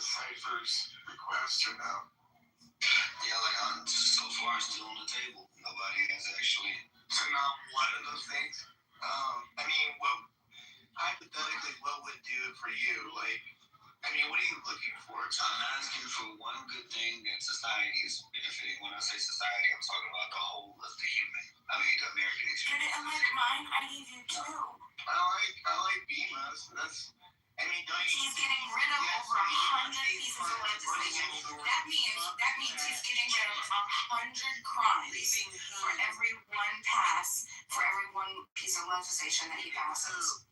Cypher's request or no? Yeah, like so far it's still on the table. Nobody has actually. So not one of those things. I mean, what hypothetically, what would do it for you? Like, I mean, what are you looking for? I'm asking for one good thing that society is benefiting. When I say society, I'm talking about the whole of the human. I mean, the American experience. And like mine, I gave you two. I like Bemas. That's. I mean, don't you? He's getting rid of over 100 pieces of legislation. That means he's getting rid of 100 crimes for every one pass, for every one piece of legislation that he passes.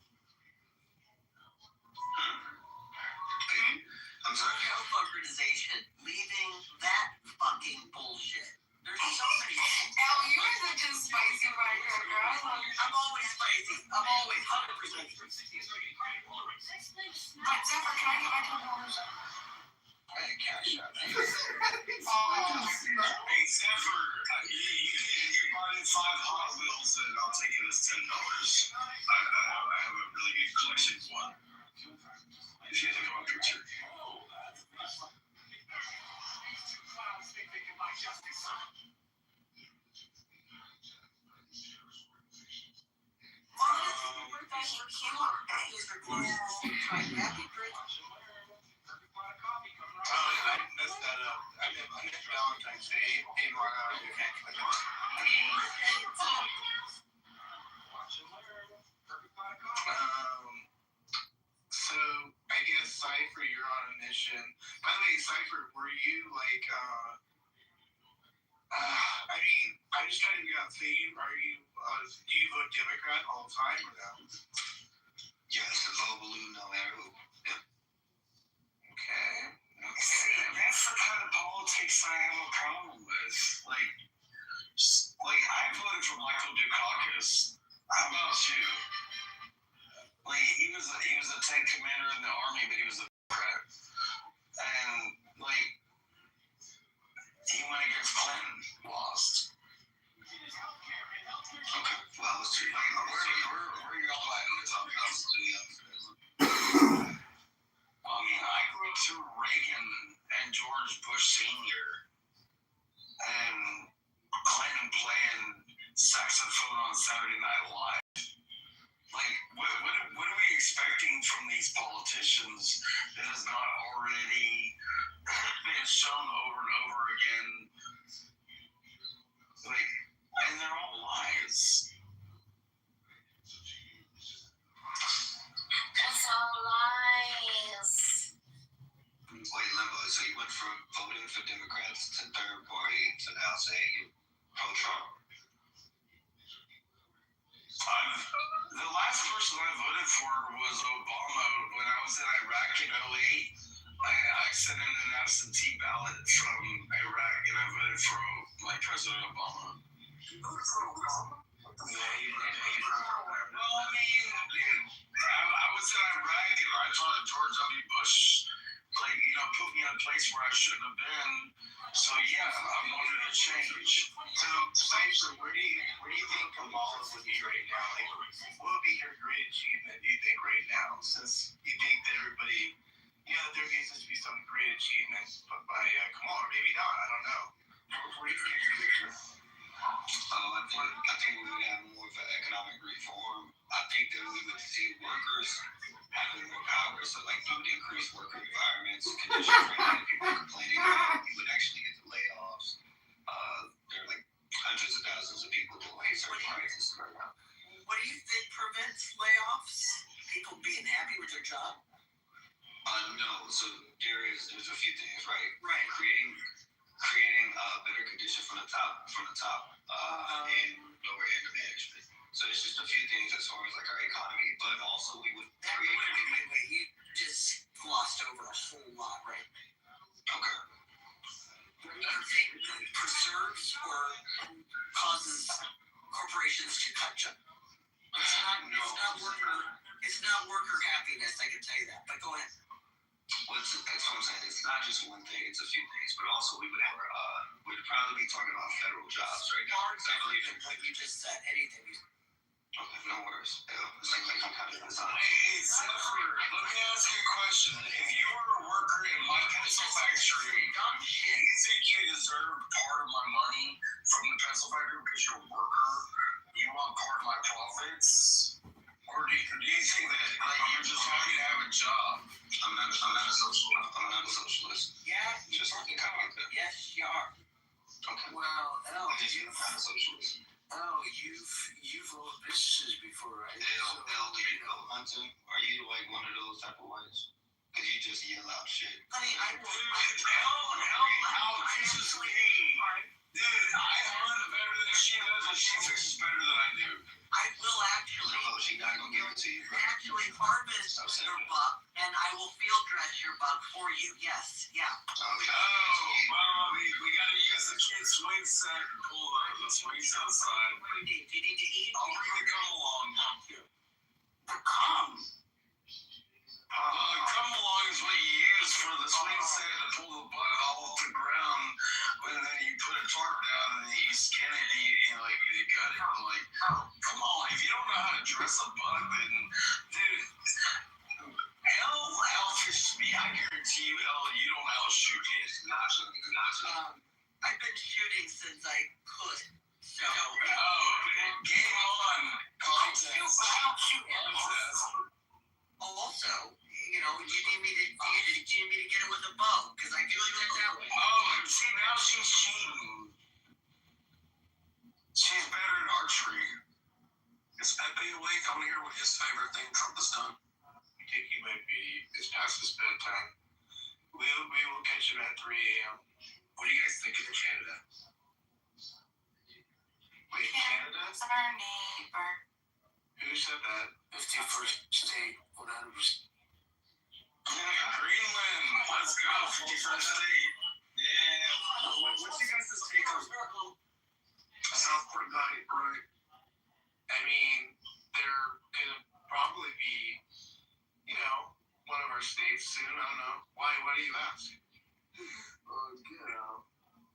I'm sorry. Health organization leaving that fucking bullshit. There's so many. Elle, you are such a spicy firecracker. I love you. I'm always spicy. I'm always 100%. But Zephyr, can I get back to the water? Hey, cash out. Hey, Zephyr, you brought in 5 Hot Wheels, and I'll take it as $10. I have a really good collection of one. If you think about a picture. I messed that up. I meant Valentine's Day. Hey, Marla, you can't click on So, I guess, Cypher, you're on a mission. By the way, Cypher, were you like, I mean, I'm just trying to figure out, so do you vote Democrat all the time or no? Yes, the vote balloon, no matter who. Yeah. Okay. See, that's the kind of politics I have a problem with. Like I voted for Michael Dukakis. How about you? Like he was a tank commander in the army, but he was a Democrat, and like he went against Clinton, lost. Okay, well, it's too late. Where y'all at in this? I'm too young for that. I mean, I grew up through Reagan and George Bush Sr. and Clinton playing saxophone on Saturday Night Live. Like, what are we expecting from these politicians that has not already been shown over and over again? Like, and they're all lies. It's all lies. Wait, Limbo, so you went from voting for Democrats to third party to now saying you're pro-Trump? The last person I voted for was Obama when I was in Iraq in 2008. I sent in an absentee ballot from Iraq and I voted for President Obama. You voted for Obama? Yeah, well, I mean, I was in Iraq and I thought George W. Bush, put me in a place where I shouldn't have been. So yeah, I wanted to change. So, Cypher, where do you think Kamala would be right now? Like, what would be her great achievement, do you think, right now? Since you think that everybody, there needs to be some great achievement by Kamala, or maybe not, I don't know. Where do you think it's future? I think we would have more of an economic reform. I think that we would see workers having more power. So, you would increase worker environments, conditions right now that people are complaining about. You would actually get the layoffs. There are hundreds of thousands of people doing certain practices right now. What do you think prevents layoffs? People being happy with their job? No. So there's a few things, right? Right. Creating better conditions from the top, and lower end of management. So it's just a few things as far as our economy, but also we would create. Wait, you just glossed over a whole lot, right? Okay. What do you think preserves or causes corporations to cut jobs? It's not worker happiness, I can tell you that. But go ahead. That's what I'm saying. It's not just one thing; it's a few things. But also, we'd probably be talking about federal jobs right now. What you just said, anything. Okay, no worries. It seems like I'm kind of Hey, Zephyr, let me ask you a question. your buck, and I will field dress your buck for you. Yes, yeah. Well, we gotta use the kid's swing set and pull the swing set aside. What do you need? Do you need to eat? I'll bring the come along. The cum? Come along is what you use for the swing set to pull the butt off the ground, and then you put a tarp down and then you skin it and you gut it. Like, come on, if you don't know how to dress a buck, then dude, I guarantee you, you don't know how to shoot it. I've been shooting since I could. So. Game on. Contest. I don't shoot contest. Also, you need me to get it with a bow, because I can shoot it that way. See, now she's cheating. She's better at archery. Is Pepe awake? I want to hear what his favorite thing Trump has done. I think he might be. It's past his bedtime. We will catch him at 3 a.m. What do you guys think of Canada? Wait, Canada? Our neighbor. Who said that? 51st state, 100%. Greenland. Let's go. 51st state. Yeah. What's you guys' take on South Dakota? Right. I mean, they're gonna probably be, one of our states soon. I don't know. Why? What do you ask?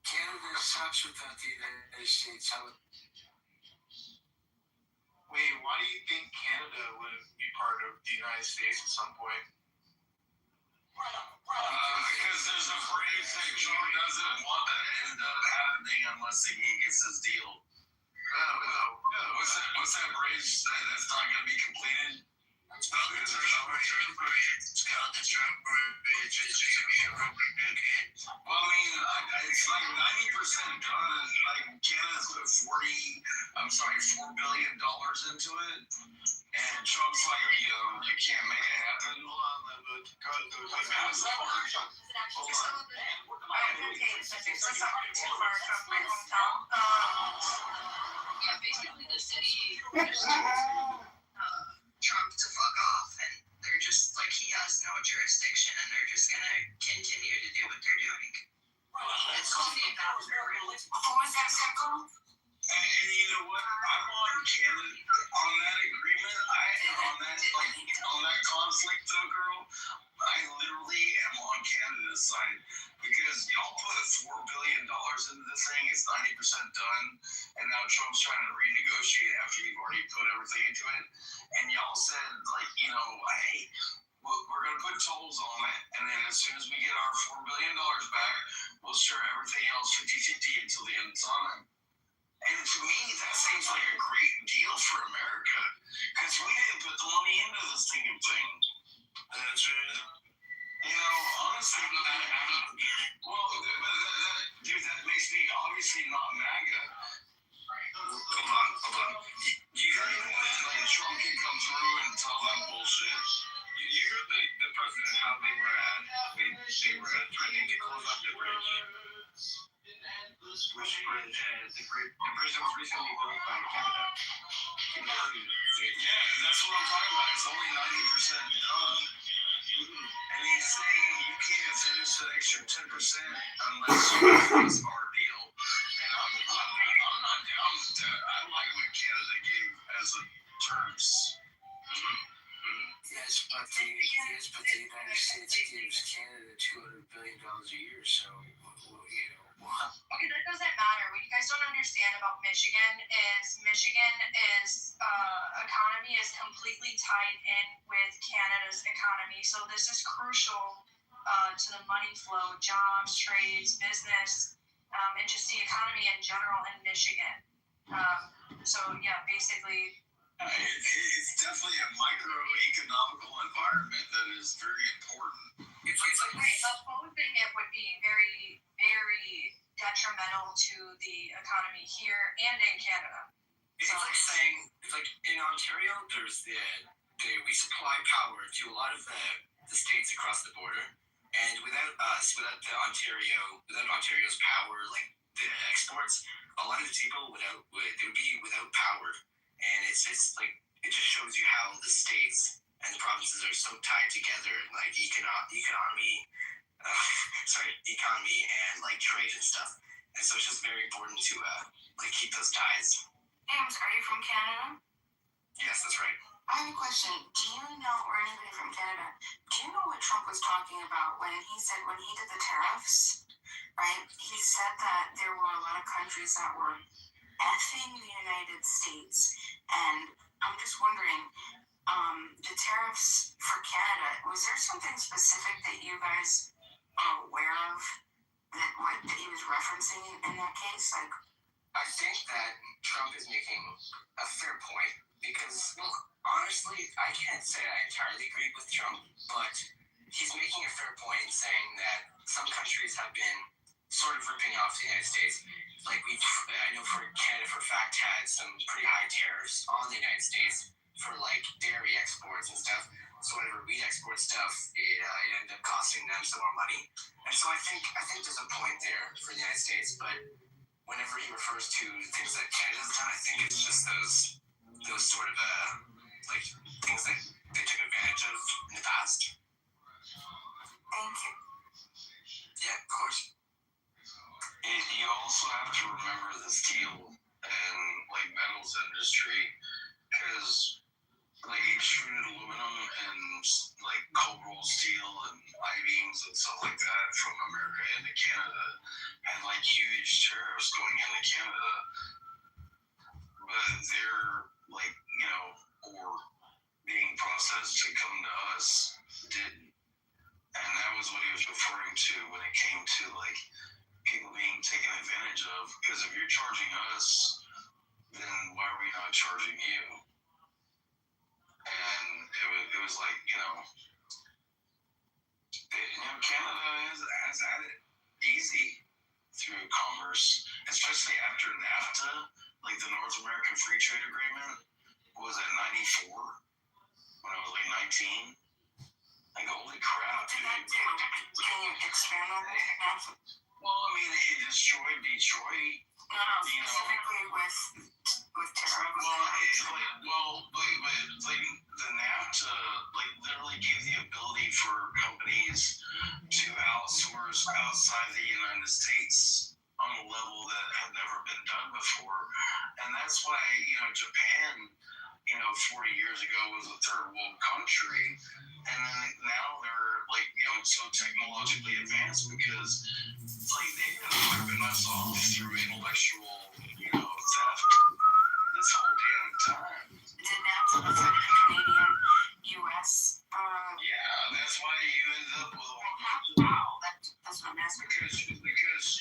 Canada sucks without the United States. Wait, why do you think Canada would be part of the United States at some point? Because there's a phrase that Trump doesn't want that to end up happening unless he gets his deal. No. What's that bridge that's not going to be completed? It's called the Trump Bridge. It's going to be a Well, I mean, it's like 90% done. Like Canada's put $4 billion into it, and Trump's like, you can't make it happen. How does that work? Basically the city Trump to fuck off, and they're just like, he has no jurisdiction, and they're just gonna continue to do what they're doing. It's only about What was that circle? And you know what? I'm on Canada on that agreement. On that conflict, though, girl. I literally am on Canada's side because y'all put $4 billion into this thing. It's 90% done, and now Trump's trying to renegotiate after you've already put everything into it. And y'all said, hey, we're going to put tolls on it, and then as soon as we get our $4 billion back, we'll share everything else 50-50 until the end of time. And to me, that seems like a great deal for America, because we didn't put the money into this thing. That's right. Honestly, dude, that makes me obviously not MAGA. Hold on. You heard that Trump can come through and tell them bullshit. You heard the president, how they were threatening to close up the bridge. Which bridge? The bridge that was recently built by Canada. Yeah, that's what I'm talking about. It's only 90% done. And he's saying you can't finish the extra 10% unless you fix our deal. And I'm not down with that. I like what Canada gave as a terms. Yes, but the United States gives Canada $200 billion a year, so, Okay, that doesn't matter. What you guys don't understand about Michigan is economy is completely tied in with Canada's economy. So this is crucial to the money flow, jobs, trades, business, and just the economy in general in Michigan. So yeah, basically. It's definitely a microeconomical environment that is very important. It's like opposing it would be very, very detrimental to the economy here and in Canada. It's like saying, in Ontario, we supply power to a lot of the states across the border, and without Ontario's power, like the exports, a lot of the people they would be without power. And it's just like, it just shows you how the states and the provinces are so tied together, like economy and like trade and stuff. And so it's just very important to like keep those ties. James, are you from Canada? Yes, that's right. I have a question. Do you know, or anybody from Canada, do you know what Trump was talking about when he did the tariffs, right? He said that there were a lot of countries that were effing the United States. And I'm just wondering, the tariffs for Canada, was there something specific that you guys are aware of that he was referencing in that case? Like, I think that Trump is making a fair point because, honestly, I can't say I entirely agree with Trump, but he's making a fair point in saying that some countries have been sort of ripping off the United States. Like I know for Canada for a fact had some pretty high tariffs on the United States for like dairy exports and stuff. So whenever we export stuff, it ended up costing them some more money. And so I think there's a point there for the United States, but whenever he refers to things that Canada's done, I think it's just those sort of like things that they took advantage of in the past. Thank you. Yeah, of course. You also have to remember the steel and like metals industry, because like extruded aluminum and like cold rolled steel and I-beams and stuff like that from America into Canada had like huge tariffs going into Canada, but they're like, or being processed to come to us didn't. And that was what he was referring to when it came to like people being taken advantage of, because if you're charging us, then why are we not charging you? And it was like, Canada has had it easy through commerce, especially after NAFTA, like the North American Free Trade Agreement. What was that, 94? When I was like 19? Like, holy crap, dude. Can you expand on that? Well, I mean, it destroyed Detroit. No, specifically with tariffs. But the NAFTA, like, literally gave the ability for companies to outsource outside the United States on a level that had never been done before. And that's why, Japan, 40 years ago was a third world country. And then now they're like, so technologically advanced because it's like they've been ripping us off through intellectual, theft this whole damn time. Did NAFTA affect the Canadian U.S.? Yeah, that's why you end up with that's what I'm asking. Because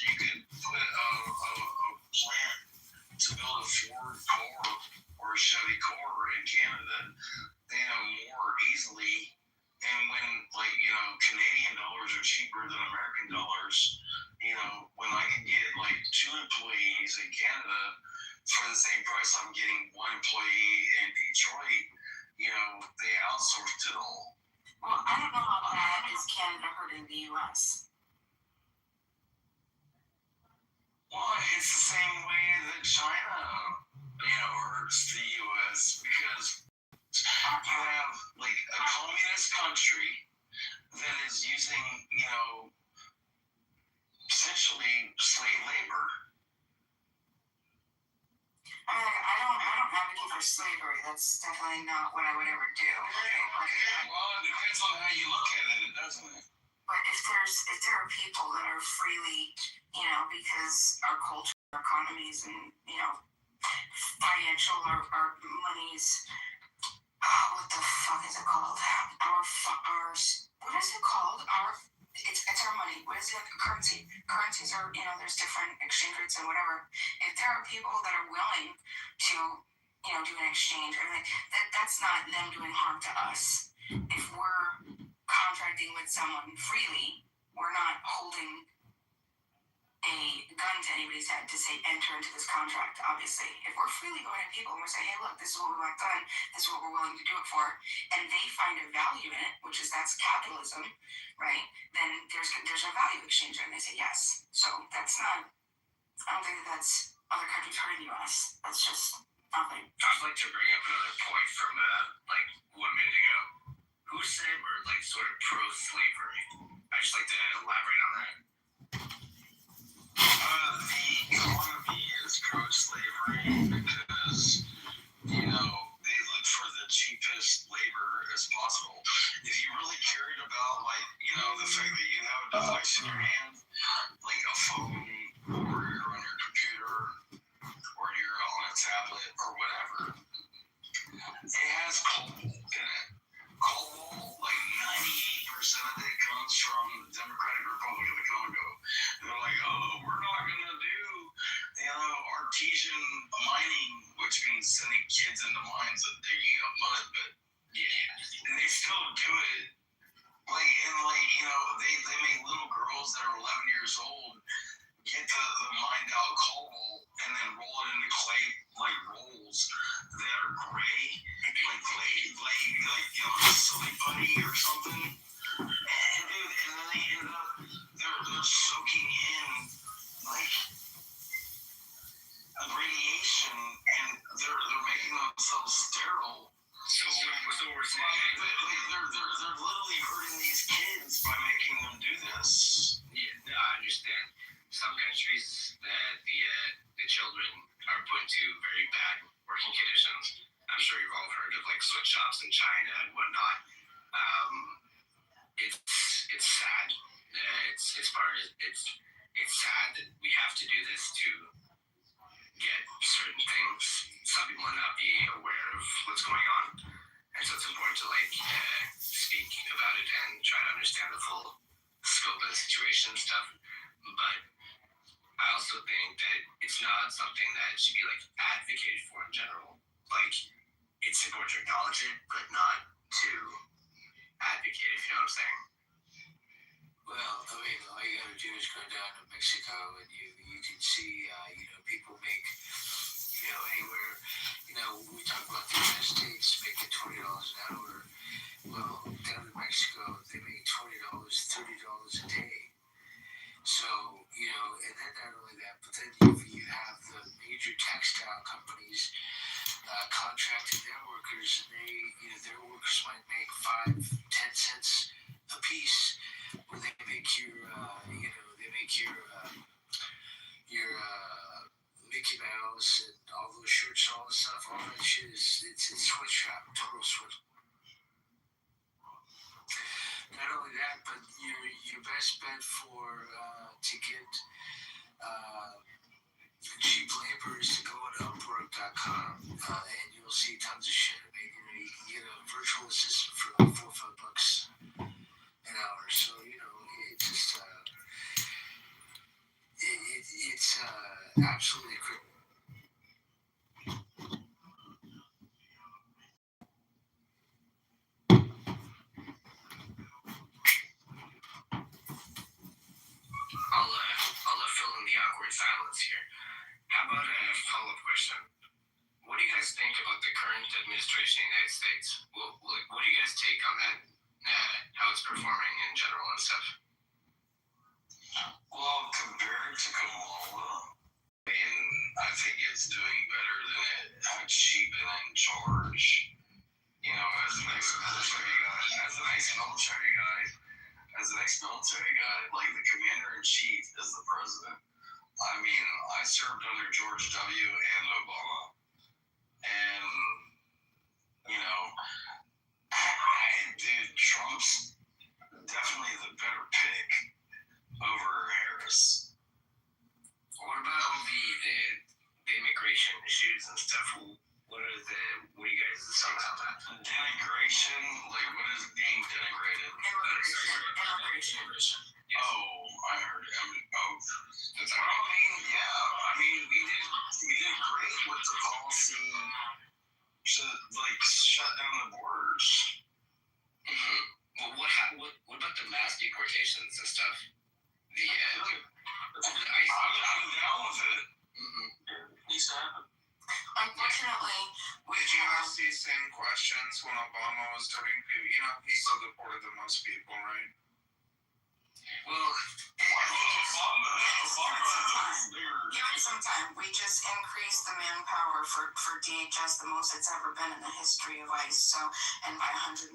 you could put a plant to build a Ford car or a Chevy car in Canada, more easily. And when, Canadian dollars are cheaper than American dollars, when I can get, 2 employees in Canada for the same price I'm getting 1 employee in Detroit, they outsourced it all. Well, I don't know how bad is Canada hurting the U.S. Well, it's the same way that China, hurts the U.S. because you have, a communist country that is using, essentially slave labor. I mean, I don't advocate for slavery. That's definitely not what I would ever do. Well, it depends on how you look at it, doesn't it? But if there are people that are freely, because our culture, our economies, and financial our monies, what the fuck is it called? What is it called? It's our money. What is it? Currency. Currencies are, there's different exchange rates and whatever. If there are people that are willing to, do an exchange, I mean, that's not them doing harm to us. If we're contracting with someone freely, we're not holding a gun to anybody's head to say enter into this contract. Obviously, if we're freely going to people and we're saying, hey, look, this is what we want done, this is what we're willing to do it for, and they find a value in it, that's capitalism, right? Then there's a value exchange, and they say yes. So that's not. I don't think that's other countries hurting the U.S. That's just nothing. I'd like to bring up another point from 1 minute ago. who said we're like sort of pro-slavery? I just like to elaborate on that. The economy is pro-slavery because, you know, they look for the cheapest labor as possible. If you really cared about, like, you know, the fact that you have a device in your hand, like a phone, or you're on your computer, or you're on a tablet, or whatever, it has cobalt in it. Cobalt, like 98% of it comes from the Democratic Republic of the Congo. They're like, oh, we're not going to do, you know, artesian mining, which means sending kids into mines and digging up mud, but yeah, and they still do it. Like, and like, you know, they make little girls that are 11 years old get the mined out cobalt and then roll it into clay, like rolls that are gray, like clay, like, you know, silly putty or something. And dude, and then they end up, they're soaking in, like, radiation, and they're making themselves sterile. So we're saying They're literally hurting these kids by making them do this. Yeah, no, I understand. Some countries that the children are put into very bad working conditions. I'm sure you've all heard of like sweatshops in China and whatnot. It's sad. It's sad that we have to do this to get certain things. Some people might not be aware of what's going on, and so it's important to like speak about it and try to understand the full scope of the situation and stuff. But I also think that it's not something that should be like advocated for in general. Like, it's important to acknowledge it, but not to advocate, if you know what I'm saying. Well, I mean, all you gotta do is go down to Mexico and you can see, you know, people make, you know, anywhere, you know, we talk about the United States making $20 an hour. Well, down in Mexico, they make $20, $30 a day. So, you know, and then not only that, but then you have the major textile companies contracting their workers, and they, you know, their workers might make 5-10 cents a piece, where they make your, you know, they make your Mickey Mouse and all those shirts and all this stuff. All that shit is it's sweatshop, total sweat. Not only that, but your best bet for to get cheap labor is to go on Upwork.com, and you'll see tons of shit. I mean, you know, you can get a virtual assistant for like $4 or $5 an hour. So, you know, it just it's absolutely critical. I'll fill in the awkward silence here. How about a follow-up question? What do you guys think about the current administration in the United States? What do you guys take on that? How it's performing in general and stuff? Well, compared to Kamala, I mean, I think it's doing better than it had she been in charge. You know, as an ex-military guy, like the commander-in-chief is the president. I mean, I served under George W. and Obama. And, you know, dude, Trump's definitely the better pick over Harris. What about all the immigration issues and stuff? What do you guys decide about that? Denigration? Like, what is being denigrated? Immigration. Yes. Oh, I heard. That's what I mean. Yeah, I mean, we did great with the policy to like shut down the borders. Well, what about the mass deportations and stuff? I'm down with it. Needs to happen. Unfortunately, Did you ask these same questions when Obama was doing people? You know, he still deported the most people, right? Well, there is some time. We just increased the manpower for DHS the most it's ever been in the history of ICE. So, and by 120%.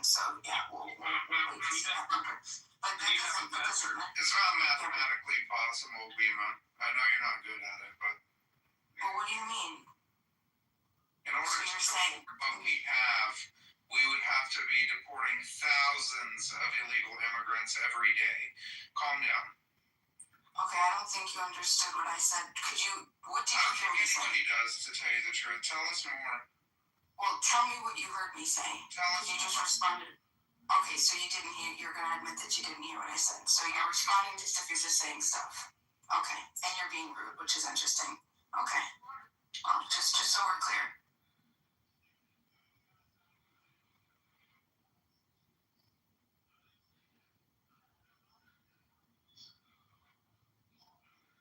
So yeah, we'll wait to see that number. But that doesn't. It's not mathematically possible, Bima. I know you're not good at it, but. Well, what do you mean? In order to support what we have, we would have to be deporting thousands of illegal immigrants every day. Calm down. Okay, I don't think you understood what I said. What did you hear me say? Anybody does, to tell you the truth. Tell us more. Well, tell me what you heard me say. Tell us You just responded. Okay, so you didn't hear, you're going to admit that you didn't hear what I said. So you're responding to stuff, you're just saying stuff. Okay, and you're being rude, which is interesting. Okay, well, just so we're clear.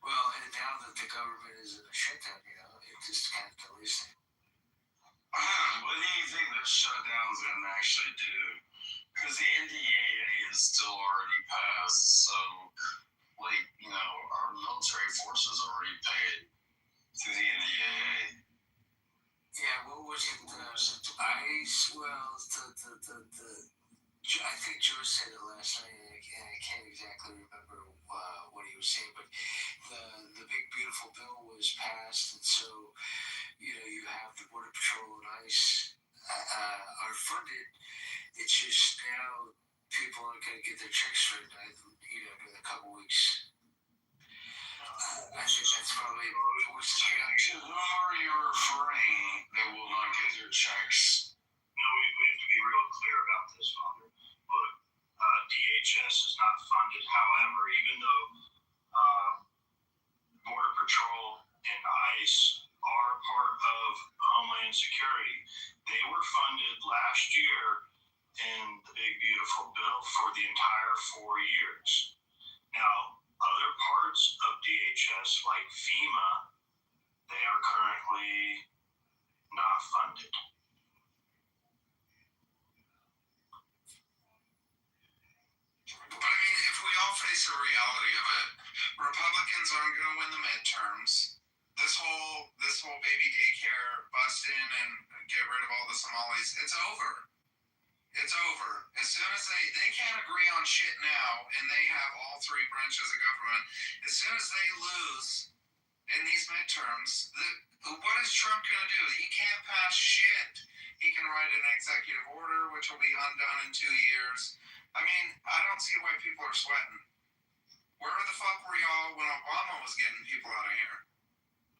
Well, and now that the government is in a shutdown, it just kind of delays things. What do you think this shutdown's going to actually do? Because the NDAA is still already passed, so, our military forces already paid through the NDAA. Yeah, what was it? ICE? Well, I think Joe said it last night, and I can't exactly remember what he was saying, but the big beautiful bill was passed, and so you have the Border Patrol and ICE are funded. It's just now people aren't going to get their checks straightened out, in a couple weeks. I think that's probably what's the To whom are you referring that will not get their checks? We have to be real clear about this, Father. Look, DHS is not funded. However, even though Border Patrol and ICE are part of Homeland Security, they were funded last year in the Big Beautiful Bill for the entire 4 years. Now, other parts of DHS, like FEMA, they are currently not funded. But I mean, if we all face the reality of it, Republicans aren't going to win the midterms. This whole baby daycare bust in and get rid of all the Somalis, it's over. It's over. As soon as they can't agree on shit now, and they have all three branches of government, as soon as they lose in these midterms, what is Trump going to do? He can't pass shit. He can write an executive order, which will be undone in 2 years. I mean, I don't see why people are sweating. Where the fuck were y'all when Obama was getting people out of here?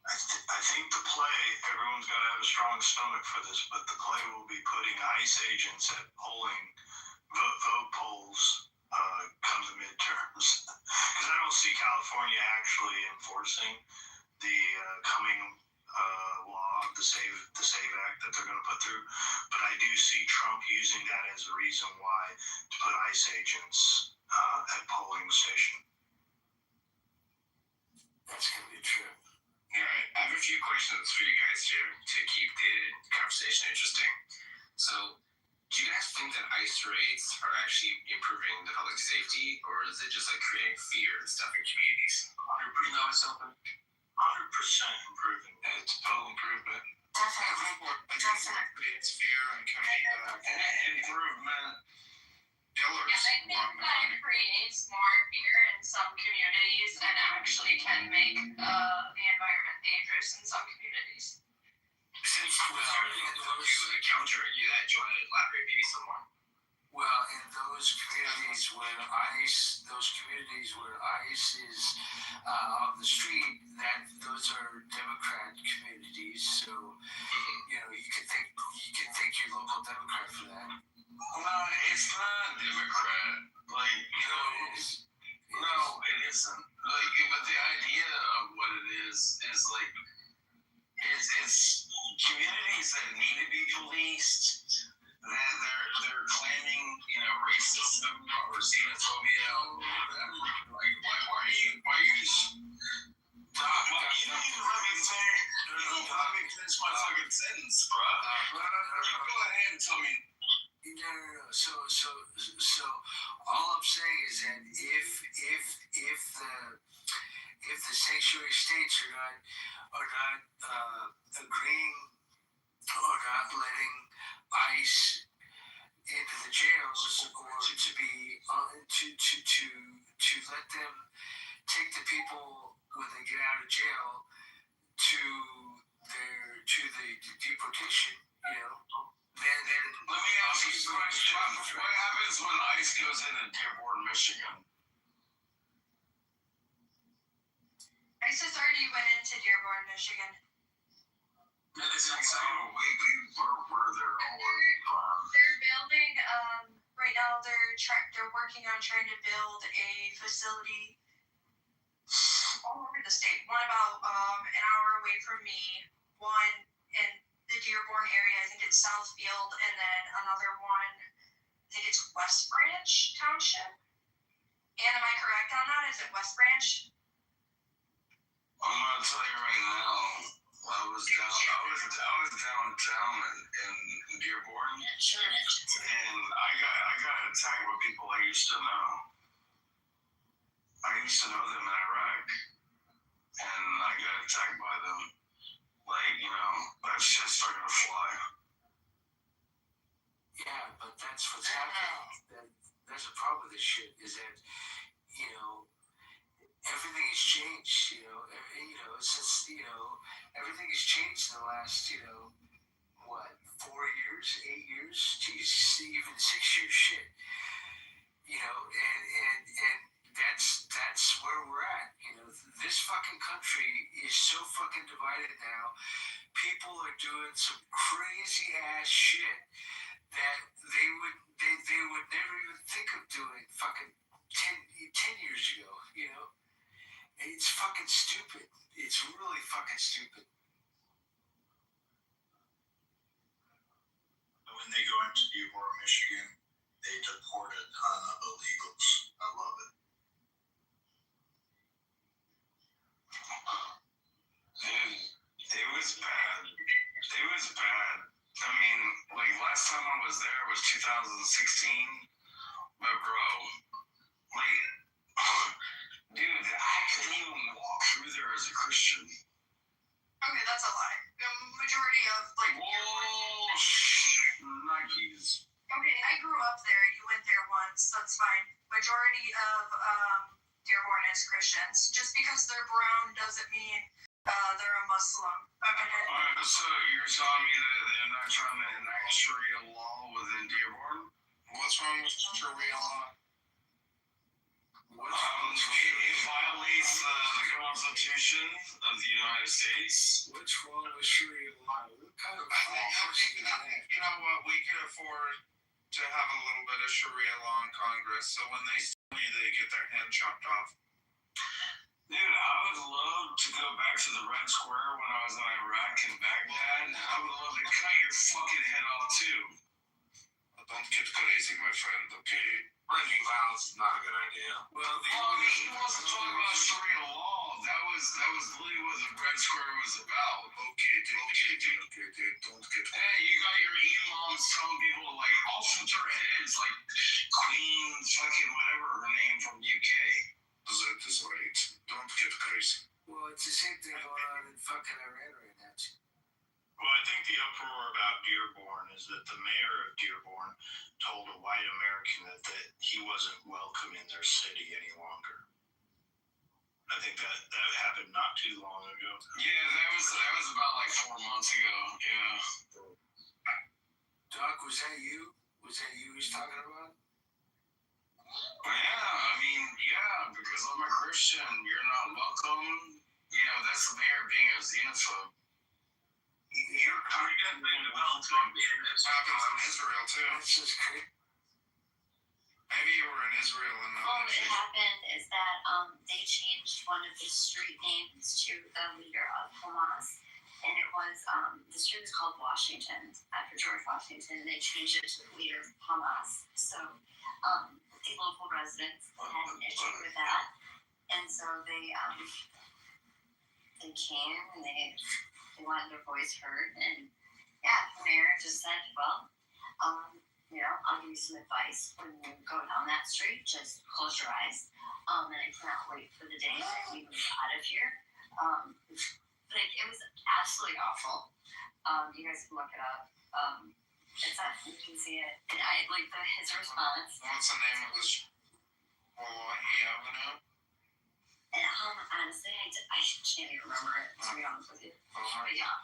I think the play, everyone's got to have a strong stomach for this, but the play will be putting ICE agents at vote polls come the midterms. Because I don't see California actually enforcing the coming law, the SAVE Act that they're going to put through. But I do see Trump using that as a reason why to put ICE agents at polling station. That's going to be true. All right, I have a few questions for you guys here to keep the conversation interesting. So, do you guys think that ICE raids are actually improving the public safety, or is it just creating fear and stuff in communities? 100%. No, it's open. 100% improving. It's a total improvement. Definitely. Creates fear and can be Improvement. killers. Yeah, I think that creates more fear in some communities and actually can make the environment dangerous in some communities. Since you're countering you that, do you want to elaborate maybe some more? Well, in those communities where ICE is on the street, those are Democrat communities. So, you can thank your local Democrat for that. No, it's not Democrat. It is. No, it isn't. But the idea of what it is it's communities that need to be policed. They're claiming, racism or xenophobia. Why are you? You don't even let me finish. You don't let me finish my fucking sentence, bro. You go ahead and tell me. No. So all I'm saying is that if if the sanctuary states are not agreeing or not letting ICE into the jails, or to be to let them take the people when they get out of jail to the deportation, then Let me ask you a question. What happens when ICE goes into Dearborn, Michigan? ICE has already went into Dearborn, Michigan. Yeah, they didn't say where they're from. They're building. Right now, they're working on trying to build a facility all over the state. One about an hour away from me. One in the Dearborn area. I think it's Southfield, and then another one. I think it's West Branch Township. And am I correct on that? Is it West Branch? I'm gonna tell you right now. I was downtown in Dearborn, and I got attacked with people I used to know. I used to know them in Iraq, and I got attacked by them. That shit started to fly. yeah, but that's what's happening. That's the problem with this shit, is that everything has changed. It's just everything has changed in the last 4 years, 8 years, geez, even 6 years. Shit, and that's where we're at. This fucking country is so fucking divided now. People are doing some crazy ass shit that they would never even think of doing fucking 10 years ago. It's fucking stupid. It's really fucking stupid. When they go into Dearborn, Michigan, they deport a ton of illegals. I love it. Dude, it was bad. It was bad. I mean, last time I was there was 2016. But bro, dude, I couldn't even walk through there as a Christian. Okay, that's a lie. The majority of Nikes. Okay, I grew up there. You went there once. That's fine. Majority of Dearborn is Christians. Just because they're brown doesn't mean they're a Muslim. So you're telling me that they're not trying to enact Sharia law within Dearborn? What's wrong with Sharia law? It violates the Constitution of the United States. What's wrong with Sharia law? What kind of I think you know what? We can afford to have a little bit of Sharia law in Congress. So when they see me, they get their hand chopped off. Dude, I would love to go back to the Red Square when I was in Iraq and Baghdad. I would love to cut your fucking head off too. Don't get crazy, my friend, okay? Bringing violence is not a good idea. Well, he wants to talk about Sharia law. That was literally what the Red Square was about. Okay, dude, don't get. Hey, you got your imams telling people I'll shoot your heads, Queen fucking whatever her name from UK. That is right. Don't get crazy. Well, it's the same thing going on in fucking Iran right now, too. Well, I think the uproar about Dearborn is that the mayor of Dearborn told a white American that he wasn't welcome in their city any longer. I think that happened not too long ago. Yeah, that was about 4 months ago. Yeah. Doc, was that you? Was that you he's talking about? Yeah, because I'm a Christian. You're not welcome. That's the mayor being a xenophobe. You're welcome. It happens in Israel too. That's just crazy. Maybe you were in Israel and not. What happened is that they changed one of the street names to the leader of Hamas, and it was the street was called Washington after George Washington, and they changed it to the leader of Hamas. So the local residents had an issue with that, and so they came and they wanted their voice heard, and yeah, the mayor just said, well, I'll give you some advice when you go down that street. Just close your eyes. And I cannot wait for the day that we move out of here. It was absolutely awful. You guys can look it up. It's on, you can see it. And his response. What's the name of this? Hawaii Avenue? Honestly, I can't even remember it, to be honest with you. But yeah,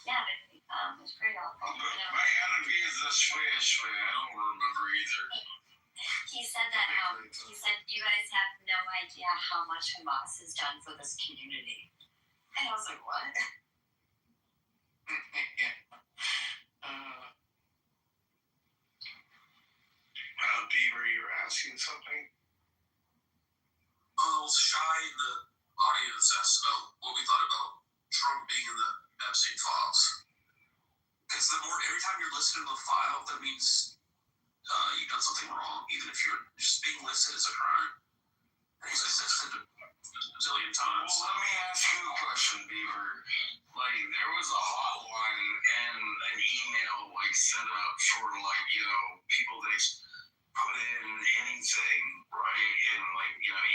it was pretty awful. My attitude is this way. I don't remember either. He said that he said you guys have no idea how much Hamas has done for this community. And I was like, what? Beaver, you were asking something? Shy in the audience asked about what we thought about Trump being in the Epstein files. Because every time you're listed in the file, that means you've done something wrong, even if you're just being listed as a crime. And he's listed a zillion times. Well, let me ask you a question, Beaver. There was a hotline and an email set up for people that put in anything, right? And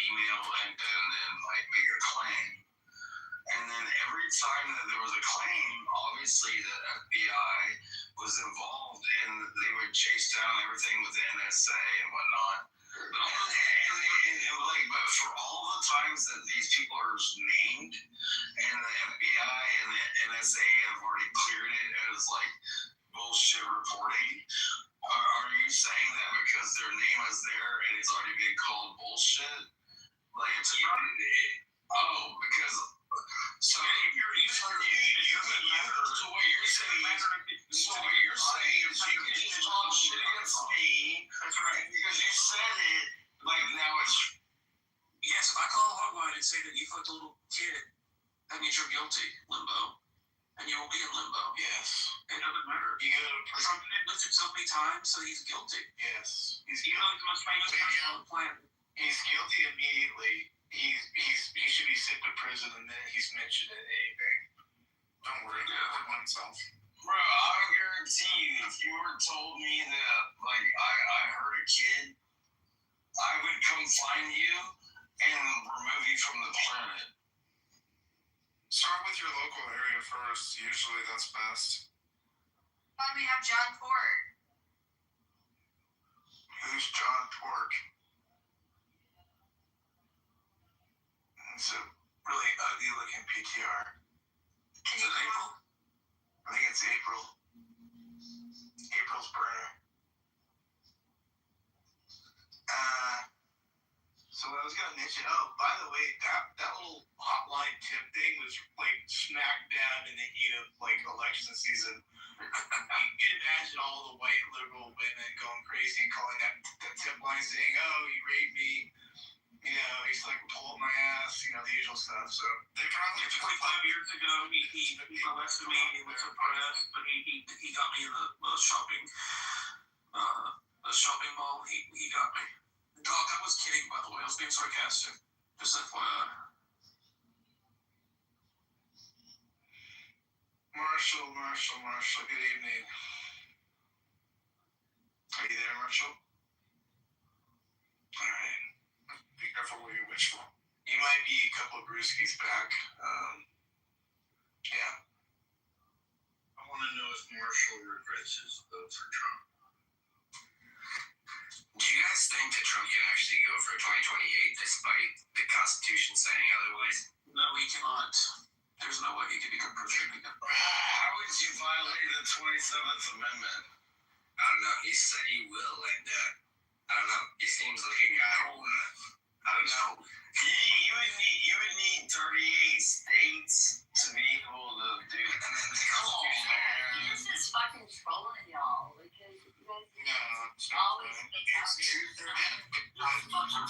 email and make a claim. And then every time that there was a claim, obviously the FBI was involved and they would chase down everything with the NSA and whatnot. But for all the times that these people are named and the FBI and the NSA have already cleared it as bullshit reporting, are you saying that because their name is there and it's already been called bullshit? Because so what you're saying is you can just talk shit against me. That's right. Because you said it. Now it's. Yes, if I call a hotline and say that you fucked a little kid, that means you're guilty, limbo. And you will be in limbo. Yes. It doesn't matter. Trump did this so many times, so he's guilty. Yes. He's the most famous person on the planet. He's guilty immediately. He should be sent to prison the minute he's mentioned anything. Don't worry, he'll work on himself. Bro, I guarantee you, if you were told me that I hurt a kid, I would come find you and remove you from the planet. Start with your local area first. Usually that's best. Why do we have John Ford? Who's John Tork? It's a really ugly looking PTR. Is it April? I think it's April. April's burner. So I was gonna mention, by the way, that little hotline tip thing was smack dab in the heat of election season. You can imagine all the white liberal women going crazy and calling that tip line saying, "Oh, you raped me." He's pull up my ass, the usual stuff. So they probably 25 years ago, he arrested me. He was suppressed, but he got me in the shopping mall. He got me. Dog, I was kidding, by the way. I was being sarcastic. Just FYI. Marshall, good evening. Are you there, Marshall? All right. Be careful what you wish for. You might be a couple of brewskis back. Yeah. I want to know if Marshall regrets his vote for Trump. Do you guys think that Trump can actually go for 2028 despite the Constitution saying otherwise? No, he cannot. There's no way he can become president again. How would you violate the 27th Amendment? I don't know. He said he will, and I don't know. He seems like a guy who, I don't know. You would need 38 states to be able to do it. And then the Constitution. This is fucking trolling y'all. Because you guys always make out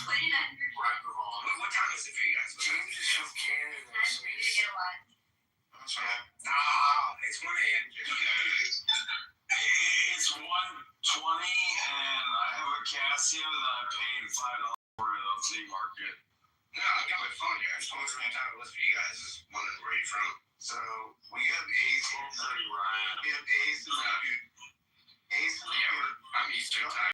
putting on your What time is it for you guys? James is from Canada. Nice for you to get a lot. That's right. It's 1 a.m. It's 1:20, and I have a Casio that I paid $5 for at a flea market. No, I got my phone here. I just wanted to spend time with you guys. Just wondering where you're from. So we have A's. Ryan. We have A's. Ace in the Yeah, I'm Eastern time.